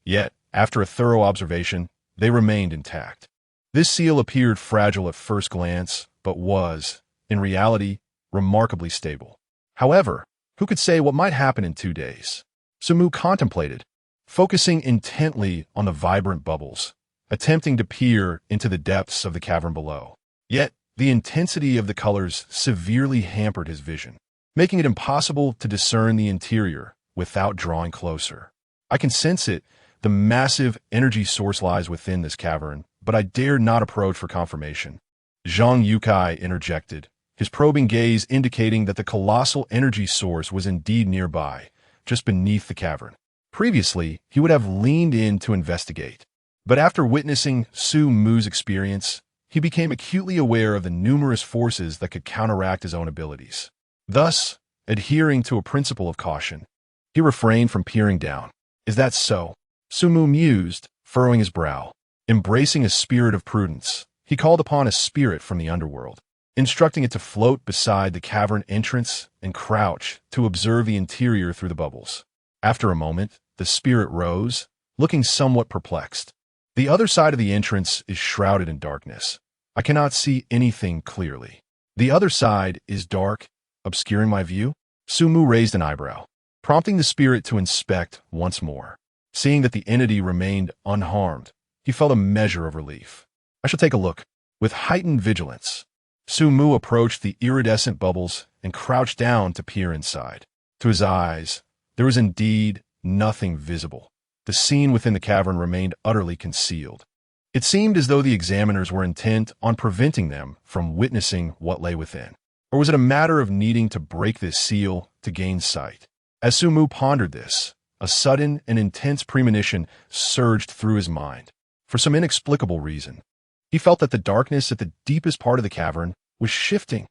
Yet, after a thorough observation, they remained intact. This seal appeared fragile at first glance, but was, in reality, remarkably stable. However, who could say what might happen in 2 days? Sumu contemplated, focusing intently on the vibrant bubbles, attempting to peer into the depths of the cavern below. Yet, the intensity of the colors severely hampered his vision, making it impossible to discern the interior without drawing closer. "I can sense it. The massive energy source lies within this cavern, but I dare not approach for confirmation." Zhang Yukai interjected, his probing gaze indicating that the colossal energy source was indeed nearby, just beneath the cavern. Previously, he would have leaned in to investigate, but after witnessing Sumu's experience, he became acutely aware of the numerous forces that could counteract his own abilities. Thus, adhering to a principle of caution, he refrained from peering down. "Is that so?" Sumu mused, furrowing his brow. Embracing a spirit of prudence, he called upon a spirit from the underworld, instructing it to float beside the cavern entrance and crouch to observe the interior through the bubbles. After a moment, the spirit rose, looking somewhat perplexed. "The other side of the entrance is shrouded in darkness. I cannot see anything clearly. The other side is dark, obscuring my view." Sumu raised an eyebrow, prompting the spirit to inspect once more. Seeing that the entity remained unharmed, he felt a measure of relief. "I shall take a look." With heightened vigilance, Sumu approached the iridescent bubbles and crouched down to peer inside. To his eyes, there was indeed nothing visible. The scene within the cavern remained utterly concealed. It seemed as though the examiners were intent on preventing them from witnessing what lay within. Or was it a matter of needing to break this seal to gain sight? As Sumu pondered this, a sudden and intense premonition surged through his mind. For some inexplicable reason, he felt that the darkness at the deepest part of the cavern was shifting.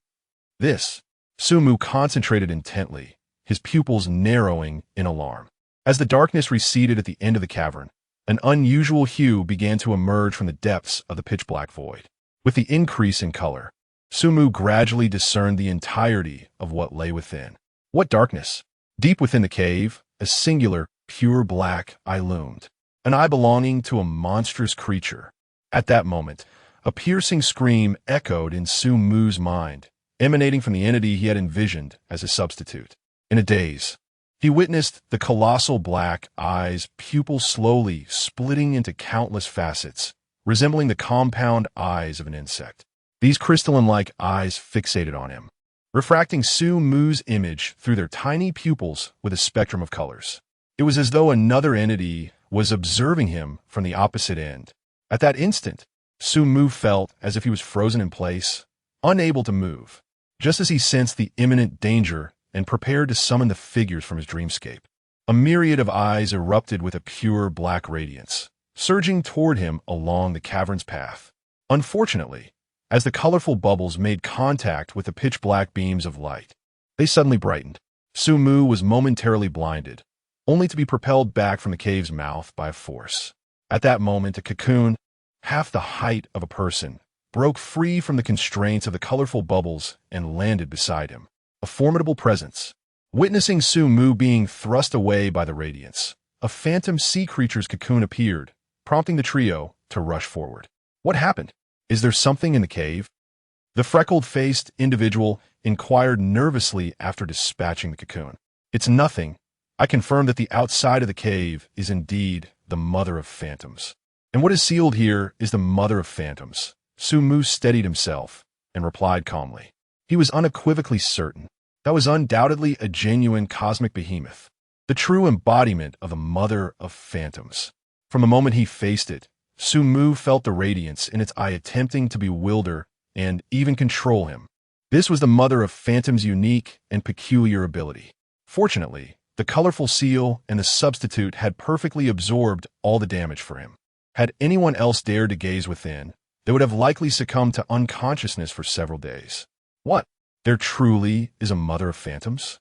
Sumu concentrated intently, his pupils narrowing in alarm. As the darkness receded at the end of the cavern, an unusual hue began to emerge from the depths of the pitch-black void. With the increase in color, Sumu gradually discerned the entirety of what lay within. What darkness! Deep within the cave, a singular, pure black eye loomed, an eye belonging to a monstrous creature. At that moment, a piercing scream echoed in Sumu's mind, emanating from the entity he had envisioned as a substitute. In a daze, he witnessed the colossal black eye's pupils slowly splitting into countless facets, resembling the compound eyes of an insect. These crystalline-like eyes fixated on him, refracting Sumu's image through their tiny pupils with a spectrum of colors. It was as though another entity was observing him from the opposite end. At that instant, Sumu felt as if he was frozen in place, unable to move, just as he sensed the imminent danger and prepared to summon the figures from his dreamscape. A myriad of eyes erupted with a pure black radiance, surging toward him along the cavern's path. Unfortunately, as the colorful bubbles made contact with the pitch-black beams of light, they suddenly brightened. Sumu was momentarily blinded, only to be propelled back from the cave's mouth by a force. At that moment, a cocoon, half the height of a person, broke free from the constraints of the colorful bubbles and landed beside him. A formidable presence. Witnessing Sumu being thrust away by the radiance, a phantom sea creature's cocoon appeared, prompting the trio to rush forward. What happened? Is there something in the cave? The freckled-faced individual inquired nervously after dispatching the cocoon. It's nothing. I confirm that the outside of the cave is indeed the mother of phantoms. And what is sealed here is the mother of phantoms. Sumu steadied himself and replied calmly. He was unequivocally certain. That was undoubtedly a genuine cosmic behemoth, the true embodiment of the mother of phantoms. From the moment he faced it, Sumu felt the radiance in its eye attempting to bewilder and even control him. This was the mother of phantoms' unique and peculiar ability. Fortunately, the colorful seal and the substitute had perfectly absorbed all the damage for him. Had anyone else dared to gaze within, they would have likely succumbed to unconsciousness for several days. What? There truly is a mother of phantoms?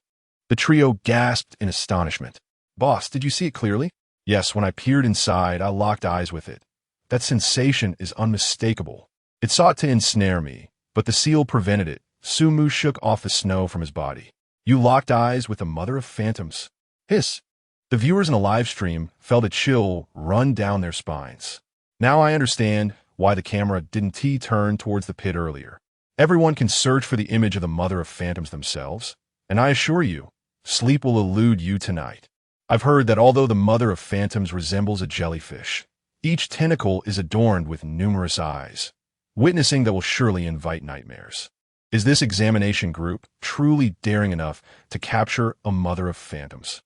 The trio gasped in astonishment. Boss, did you see it clearly? Yes, when I peered inside, I locked eyes with it. That sensation is unmistakable. It sought to ensnare me, but the seal prevented it. Sumu shook off the snow from his body. You locked eyes with the mother of phantoms. Hiss. The viewers in the live stream felt a chill run down their spines. Now I understand why the camera didn't turn towards the pit earlier. Everyone can search for the image of the mother of phantoms themselves, and I assure you, sleep will elude you tonight. I've heard that although the mother of phantoms resembles a jellyfish, each tentacle is adorned with numerous eyes, witnessing that will surely invite nightmares. Is this examination group truly daring enough to capture a mother of phantoms?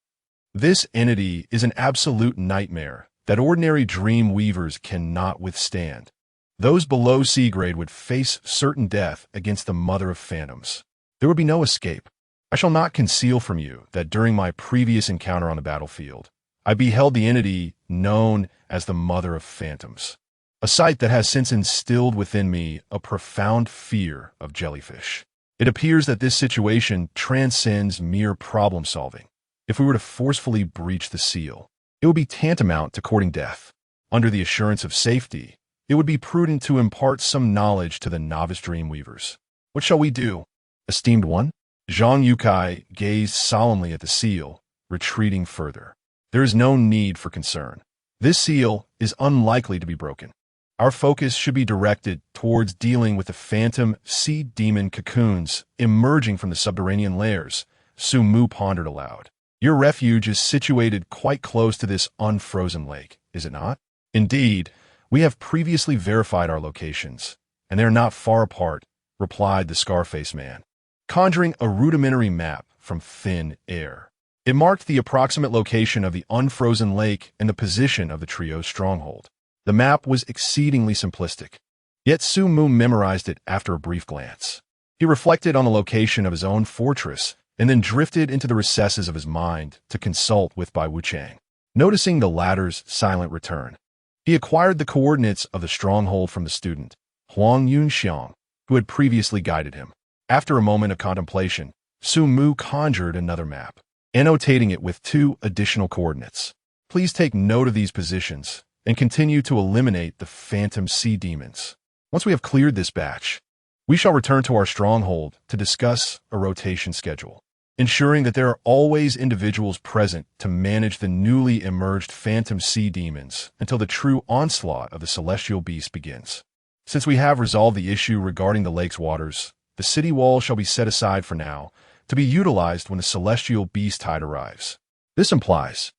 This entity is an absolute nightmare that ordinary dream weavers cannot withstand. Those below C grade would face certain death against the mother of phantoms. There would be no escape. I shall not conceal from you that during my previous encounter on the battlefield, I beheld the entity known as the mother of phantoms, a sight that has since instilled within me a profound fear of jellyfish. It appears that this situation transcends mere problem-solving. If we were to forcefully breach the seal, it would be tantamount to courting death. Under the assurance of safety, it would be prudent to impart some knowledge to the novice dreamweavers. What shall we do? Esteemed one? Zhang Yukai gazed solemnly at the seal, retreating further. There is no need for concern. This seal is unlikely to be broken. Our focus should be directed towards dealing with the phantom sea demon cocoons emerging from the subterranean layers. Sumu pondered aloud. Your refuge is situated quite close to this unfrozen lake, is it not? Indeed, we have previously verified our locations, and they are not far apart, replied the Scarface man, conjuring a rudimentary map from thin air. It marked the approximate location of the unfrozen lake and the position of the trio's stronghold. The map was exceedingly simplistic, yet Sumu memorized it after a brief glance. He reflected on the location of his own fortress and then drifted into the recesses of his mind to consult with Bai Wuchang. Noticing the latter's silent return, he acquired the coordinates of the stronghold from the student, Huang Yunxiang, who had previously guided him. After a moment of contemplation, Sumu conjured another map. annotating it with 2 additional coordinates. Please take note of these positions and continue to eliminate the phantom sea demons. Once we have cleared this batch, we shall return to our stronghold to discuss a rotation schedule, ensuring that there are always individuals present to manage the newly emerged phantom sea demons until the true onslaught of the celestial beast begins. Since we have resolved the issue regarding the lake's waters, the city wall shall be set aside for now, to be utilized when the celestial beast tide arrives. This implies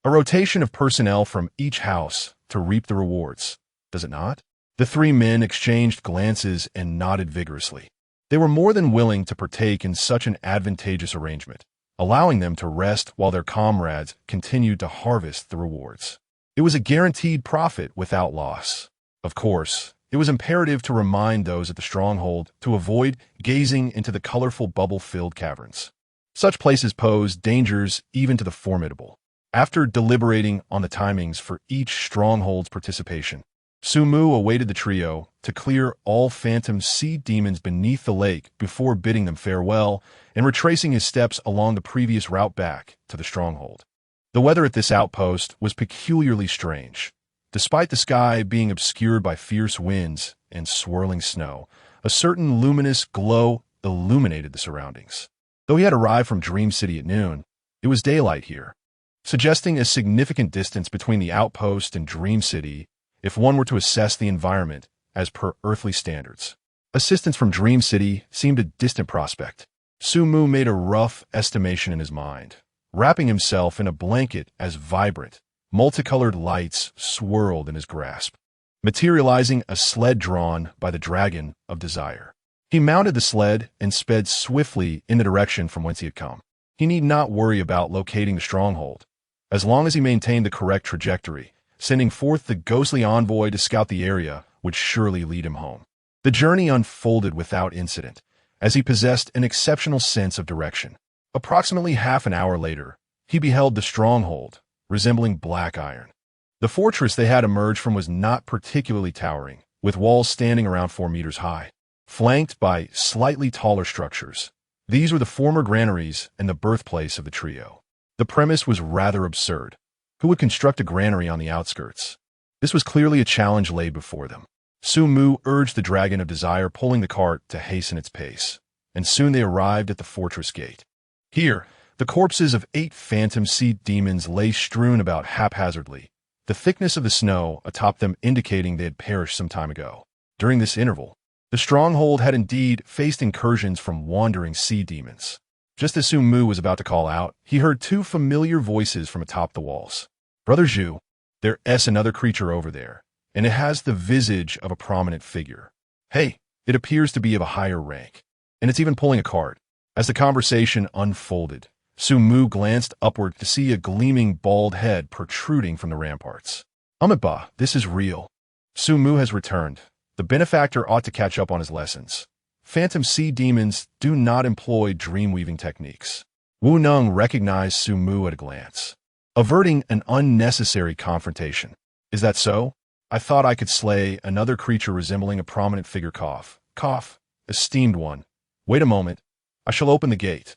a rotation of personnel from each house to reap the rewards, does it not? The 3 men exchanged glances and nodded vigorously. They were more than willing to partake in such an advantageous arrangement, allowing them to rest while their comrades continued to harvest the rewards. It was a guaranteed profit without loss. Of course, it was imperative to remind those at the stronghold to avoid gazing into the colorful bubble-filled caverns. Such places pose dangers even to the formidable. After deliberating on the timings for each stronghold's participation, Sumu awaited the trio to clear all phantom sea demons beneath the lake before bidding them farewell and retracing his steps along the previous route back to the stronghold. The weather at this outpost was peculiarly strange. Despite the sky being obscured by fierce winds and swirling snow, a certain luminous glow illuminated the surroundings. Though he had arrived from Dream City at noon, it was daylight here, suggesting a significant distance between the outpost and Dream City if one were to assess the environment as per earthly standards. Assistance from Dream City seemed a distant prospect. Sumu made a rough estimation in his mind, wrapping himself in a blanket as vibrant, multicolored lights swirled in his grasp, materializing a sled drawn by the Dragon of Desire. He mounted the sled and sped swiftly in the direction from whence he had come. He need not worry about locating the stronghold, as long as he maintained the correct trajectory. Sending forth the ghostly envoy to scout the area would surely lead him home. The journey unfolded without incident, as he possessed an exceptional sense of direction. Approximately half an hour later, he beheld the stronghold, resembling black iron. The fortress they had emerged from was not particularly towering, with walls standing around 4 meters high, flanked by slightly taller structures. These were the former granaries and the birthplace of the trio. The premise was rather absurd. Who would construct a granary on the outskirts? This was clearly a challenge laid before them. Sumu urged the Dragon of Desire, pulling the cart to hasten its pace, and soon they arrived at the fortress gate. Here, the corpses of 8 phantom sea demons lay strewn about haphazardly, the thickness of the snow atop them indicating they had perished some time ago. During this interval, the stronghold had indeed faced incursions from wandering sea demons. Just as Sumu was about to call out, he heard 2 familiar voices from atop the walls. "Brother Zhu, there's another creature over there, and it has the visage of a prominent figure. Hey, it appears to be of a higher rank, and it's even pulling a cart." As the conversation unfolded, Sumu glanced upward to see a gleaming bald head protruding from the ramparts. "Amiba, this is real. Sumu has returned. The benefactor ought to catch up on his lessons. Phantom sea demons do not employ dream-weaving techniques." Wu Neng recognized Sumu at a glance, averting an unnecessary confrontation. "Is that so? I thought I could slay another creature resembling a prominent figure. Cough. Cough. Esteemed one. Wait a moment. I shall open the gate."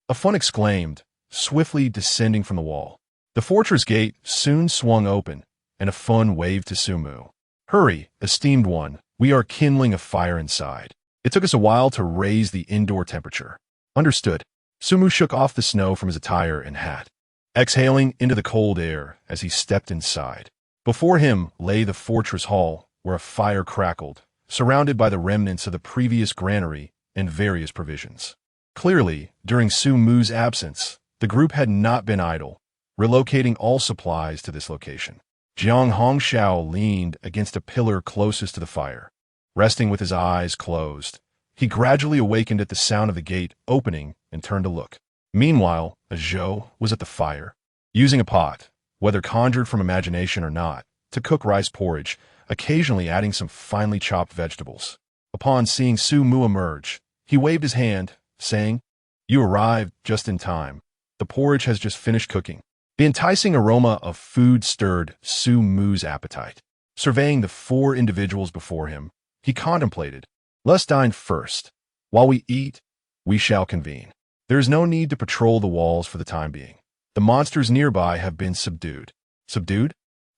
A Fun exclaimed, swiftly descending from the wall. The fortress gate soon swung open, and a Fun waved to Sumu. "Hurry, esteemed one. We are kindling a fire inside. It took us a while to raise the indoor temperature." "Understood." Sumu shook off the snow from his attire and hat, exhaling into the cold air as he stepped inside. Before him lay the fortress hall, where a fire crackled, surrounded by the remnants of the previous granary and various provisions. Clearly, during Sumu's absence, the group had not been idle, relocating all supplies to this location. Jiang Hongxiao leaned against a pillar closest to the fire. Resting with his eyes closed, he gradually awakened at the sound of the gate opening and turned to look. Meanwhile, a Zhou was at the fire, using a pot, whether conjured from imagination or not, to cook rice porridge, occasionally adding some finely chopped vegetables. Upon seeing Sumu emerge, he waved his hand, saying, "You arrived just in time. The porridge has just finished cooking." The enticing aroma of food stirred Sumu's appetite. Surveying the 4 individuals before him, he contemplated, "Let's dine first. While we eat, we shall convene." There is no need to patrol the walls for the time being. The monsters nearby have been subdued. Subdued?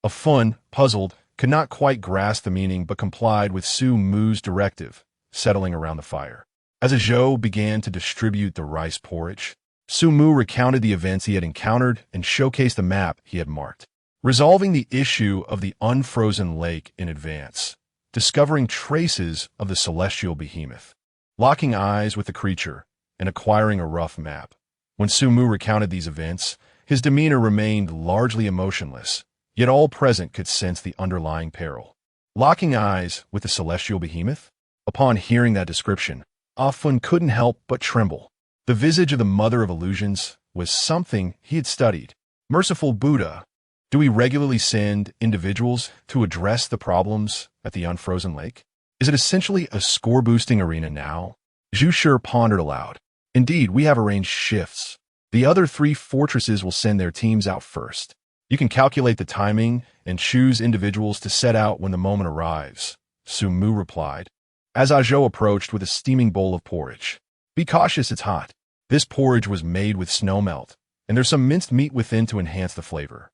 Afun, puzzled, could not quite grasp the meaning but complied with Su Mu's directive, settling around the fire. As Zhou began to distribute the rice porridge, Su Mu recounted the events he had encountered and showcased the map he had marked, resolving the issue of the unfrozen lake in advance, discovering traces of the celestial behemoth, locking eyes with the creature, and acquiring a rough map. When Su Mu recounted these events, his demeanor remained largely emotionless, yet all present could sense the underlying peril. Locking eyes with the celestial behemoth? Upon hearing that description, Afun couldn't help but tremble. The visage of the Mother of Illusions was something he had studied. Merciful Buddha, do we regularly send individuals to address the problems at the unfrozen lake? Is it essentially a score-boosting arena now? Zhu Shi pondered aloud. Indeed, we have arranged shifts. The other 3 fortresses will send their teams out first. You can calculate the timing and choose individuals to set out when the moment arrives, Su Mu replied, as Zhou approached with a steaming bowl of porridge. Be cautious, it's hot. This porridge was made with snow melt, and there's some minced meat within to enhance the flavor.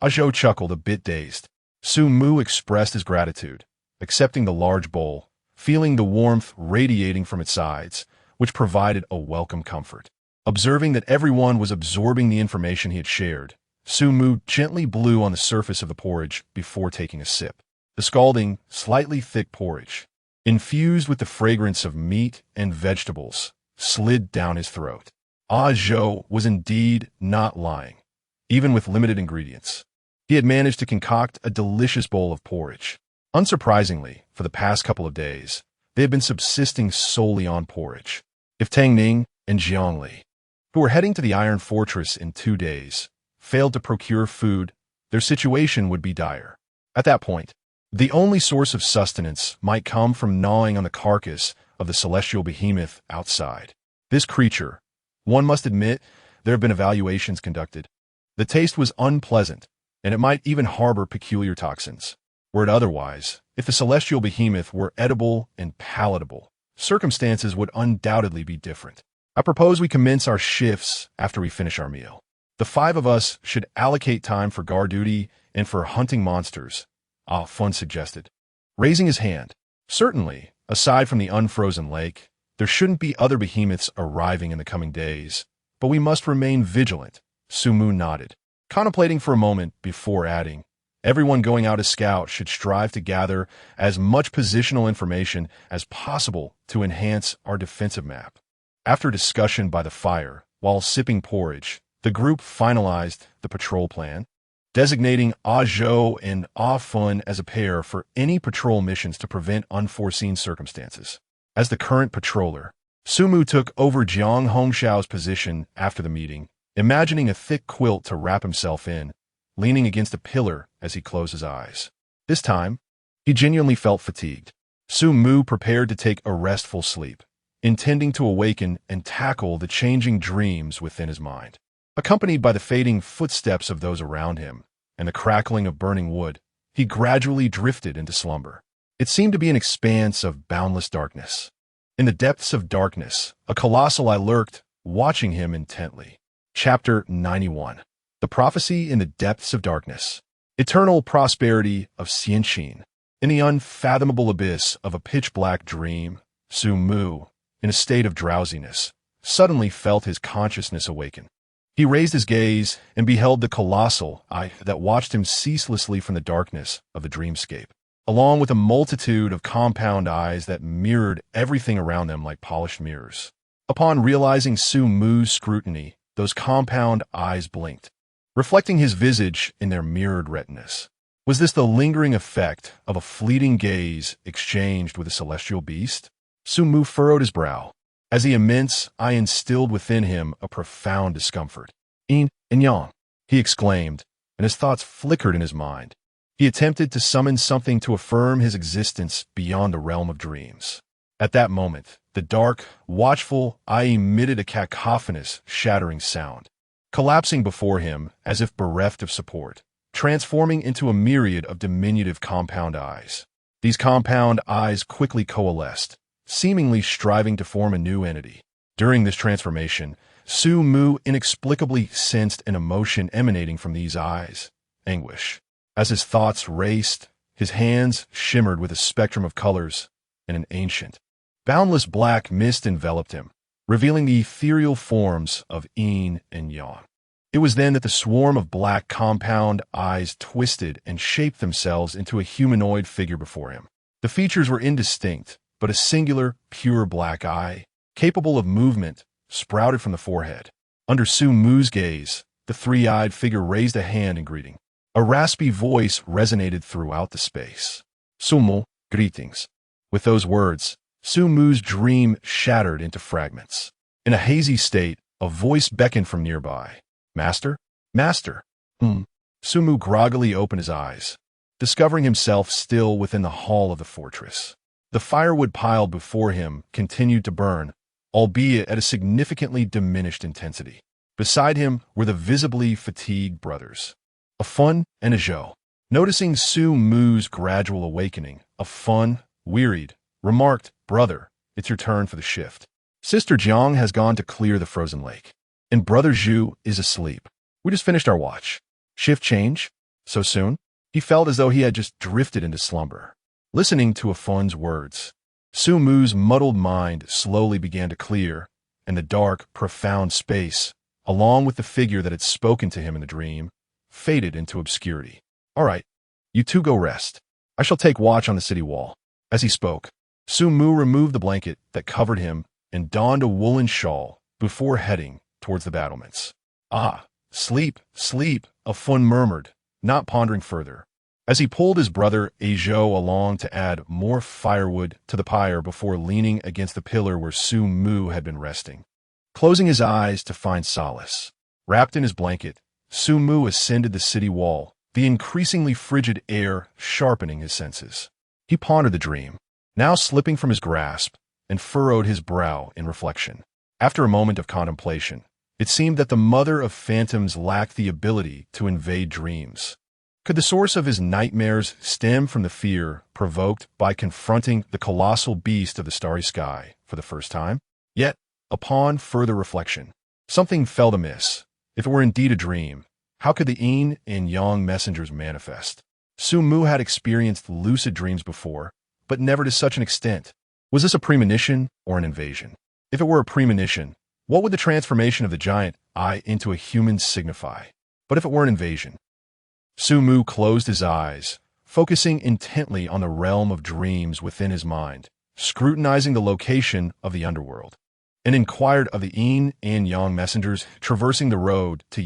Zhou chuckled, a bit dazed. Su Mu expressed his gratitude, accepting the large bowl, feeling the warmth radiating from its sides, which provided a welcome comfort. Observing that everyone was absorbing the information he had shared, Su Mu gently blew on the surface of the porridge before taking a sip. The scalding, slightly thick porridge, infused with the fragrance of meat and vegetables, slid down his throat. Zhou was indeed not lying. Even with limited ingredients, he had managed to concoct a delicious bowl of porridge. Unsurprisingly, for the past couple of days, they had been subsisting solely on porridge. If Tang Ning and Jiangli, who were heading to the Iron Fortress in 2 days, failed to procure food, their situation would be dire. At that point, the only source of sustenance might come from gnawing on the carcass of the celestial behemoth outside. This creature, one must admit, there have been evaluations conducted. The taste was unpleasant, and it might even harbor peculiar toxins. Were it otherwise, if the celestial behemoth were edible and palatable, circumstances would undoubtedly be different. I propose we commence our shifts after we finish our meal. The 5 of us should allocate time for guard duty and for hunting monsters, Fun suggested, raising his hand. Certainly, aside from the unfrozen lake, there shouldn't be other behemoths arriving in the coming days, but we must remain vigilant. Su Mu nodded, contemplating for a moment before adding, everyone going out as scout should strive to gather as much positional information as possible to enhance our defensive map. After discussion by the fire, while sipping porridge, the group finalized the patrol plan, designating Zhou and Fun as a pair for any patrol missions to prevent unforeseen circumstances. As the current patroller, Su Mu took over Jiang Hongshao's position after the meeting, imagining a thick quilt to wrap himself in, leaning against a pillar as he closed his eyes. This time, he genuinely felt fatigued. Su Mu prepared to take a restful sleep, intending to awaken and tackle the changing dreams within his mind. Accompanied by the fading footsteps of those around him and the crackling of burning wood, he gradually drifted into slumber. It seemed to be an expanse of boundless darkness. In the depths of darkness, a colossal eye lurked, watching him intently. Chapter 91. The Prophecy in the Depths of Darkness. Eternal prosperity of Xianxin. In the unfathomable abyss of a pitch-black dream, Su Mu, in a state of drowsiness, suddenly felt his consciousness awaken. He raised his gaze and beheld the colossal eye that watched him ceaselessly from the darkness of the dreamscape, along with a multitude of compound eyes that mirrored everything around them like polished mirrors. Upon realizing Su Mu's scrutiny, those compound eyes blinked, reflecting his visage in their mirrored retinas. Was this the lingering effect of a fleeting gaze exchanged with a celestial beast? Su Mu furrowed his brow, as the immense eye instilled within him a profound discomfort. Yin and Yang, he exclaimed, and his thoughts flickered in his mind. He attempted to summon something to affirm his existence beyond the realm of dreams. At that moment, the dark, watchful eye emitted a cacophonous, shattering sound, collapsing before him as if bereft of support, transforming into a myriad of diminutive compound eyes. These compound eyes quickly coalesced, seemingly striving to form a new entity. During this transformation, Su Mu inexplicably sensed an emotion emanating from these eyes, anguish. As his thoughts raced, his hands shimmered with a spectrum of colors, and an ancient, boundless black mist enveloped him, revealing the ethereal forms of yin and yang. It was then that the swarm of black compound eyes twisted and shaped themselves into a humanoid figure before him. The features were indistinct, but a singular, pure black eye, capable of movement, sprouted from the forehead. Under Su Mu's gaze, the three-eyed figure raised a hand in greeting. A raspy voice resonated throughout the space. Sumo, greetings. With those words, Su Mu's dream shattered into fragments. In a hazy state, a voice beckoned from nearby. Master? Master? Su Mu groggily opened his eyes, discovering himself still within the hall of the fortress. The firewood piled before him continued to burn, albeit at a significantly diminished intensity. Beside him were the visibly fatigued brothers, Afun and Ajo. Noticing Su Mu's gradual awakening, Afun, wearied, remarked, "Brother, it's your turn for the shift. Sister Jiang has gone to clear the frozen lake, and Brother Zhu is asleep. We just finished our watch. Shift change? So soon?" He felt as though he had just drifted into slumber. Listening to Afun's words, Su Mu's muddled mind slowly began to clear, and the dark, profound space, along with the figure that had spoken to him in the dream, faded into obscurity. "All right, you two go rest. I shall take watch on the city wall." As he spoke, Su Mu removed the blanket that covered him and donned a woolen shawl before heading towards the battlements. "Ah, sleep, sleep," Afun murmured, not pondering further, as he pulled his brother Ajo along to add more firewood to the pyre before leaning against the pillar where Su Mu had been resting. Closing his eyes to find solace, wrapped in his blanket, Su Mu ascended the city wall, the increasingly frigid air sharpening his senses. He pondered the dream, now slipping from his grasp, and furrowed his brow in reflection. After a moment of contemplation, it seemed that the mother of phantoms lacked the ability to invade dreams. Could the source of his nightmares stem from the fear provoked by confronting the colossal beast of the starry sky for the first time? Yet, upon further reflection, something felt amiss. If it were indeed a dream, how could the yin and yang messengers manifest? Su Mu had experienced lucid dreams before, but never to such an extent. Was this a premonition or an invasion? If it were a premonition, what would the transformation of the giant eye into a human signify? But if it were an invasion? Su Mu closed his eyes, focusing intently on the realm of dreams within his mind, scrutinizing the location of the underworld, and inquired of the yin and yang messengers traversing the road to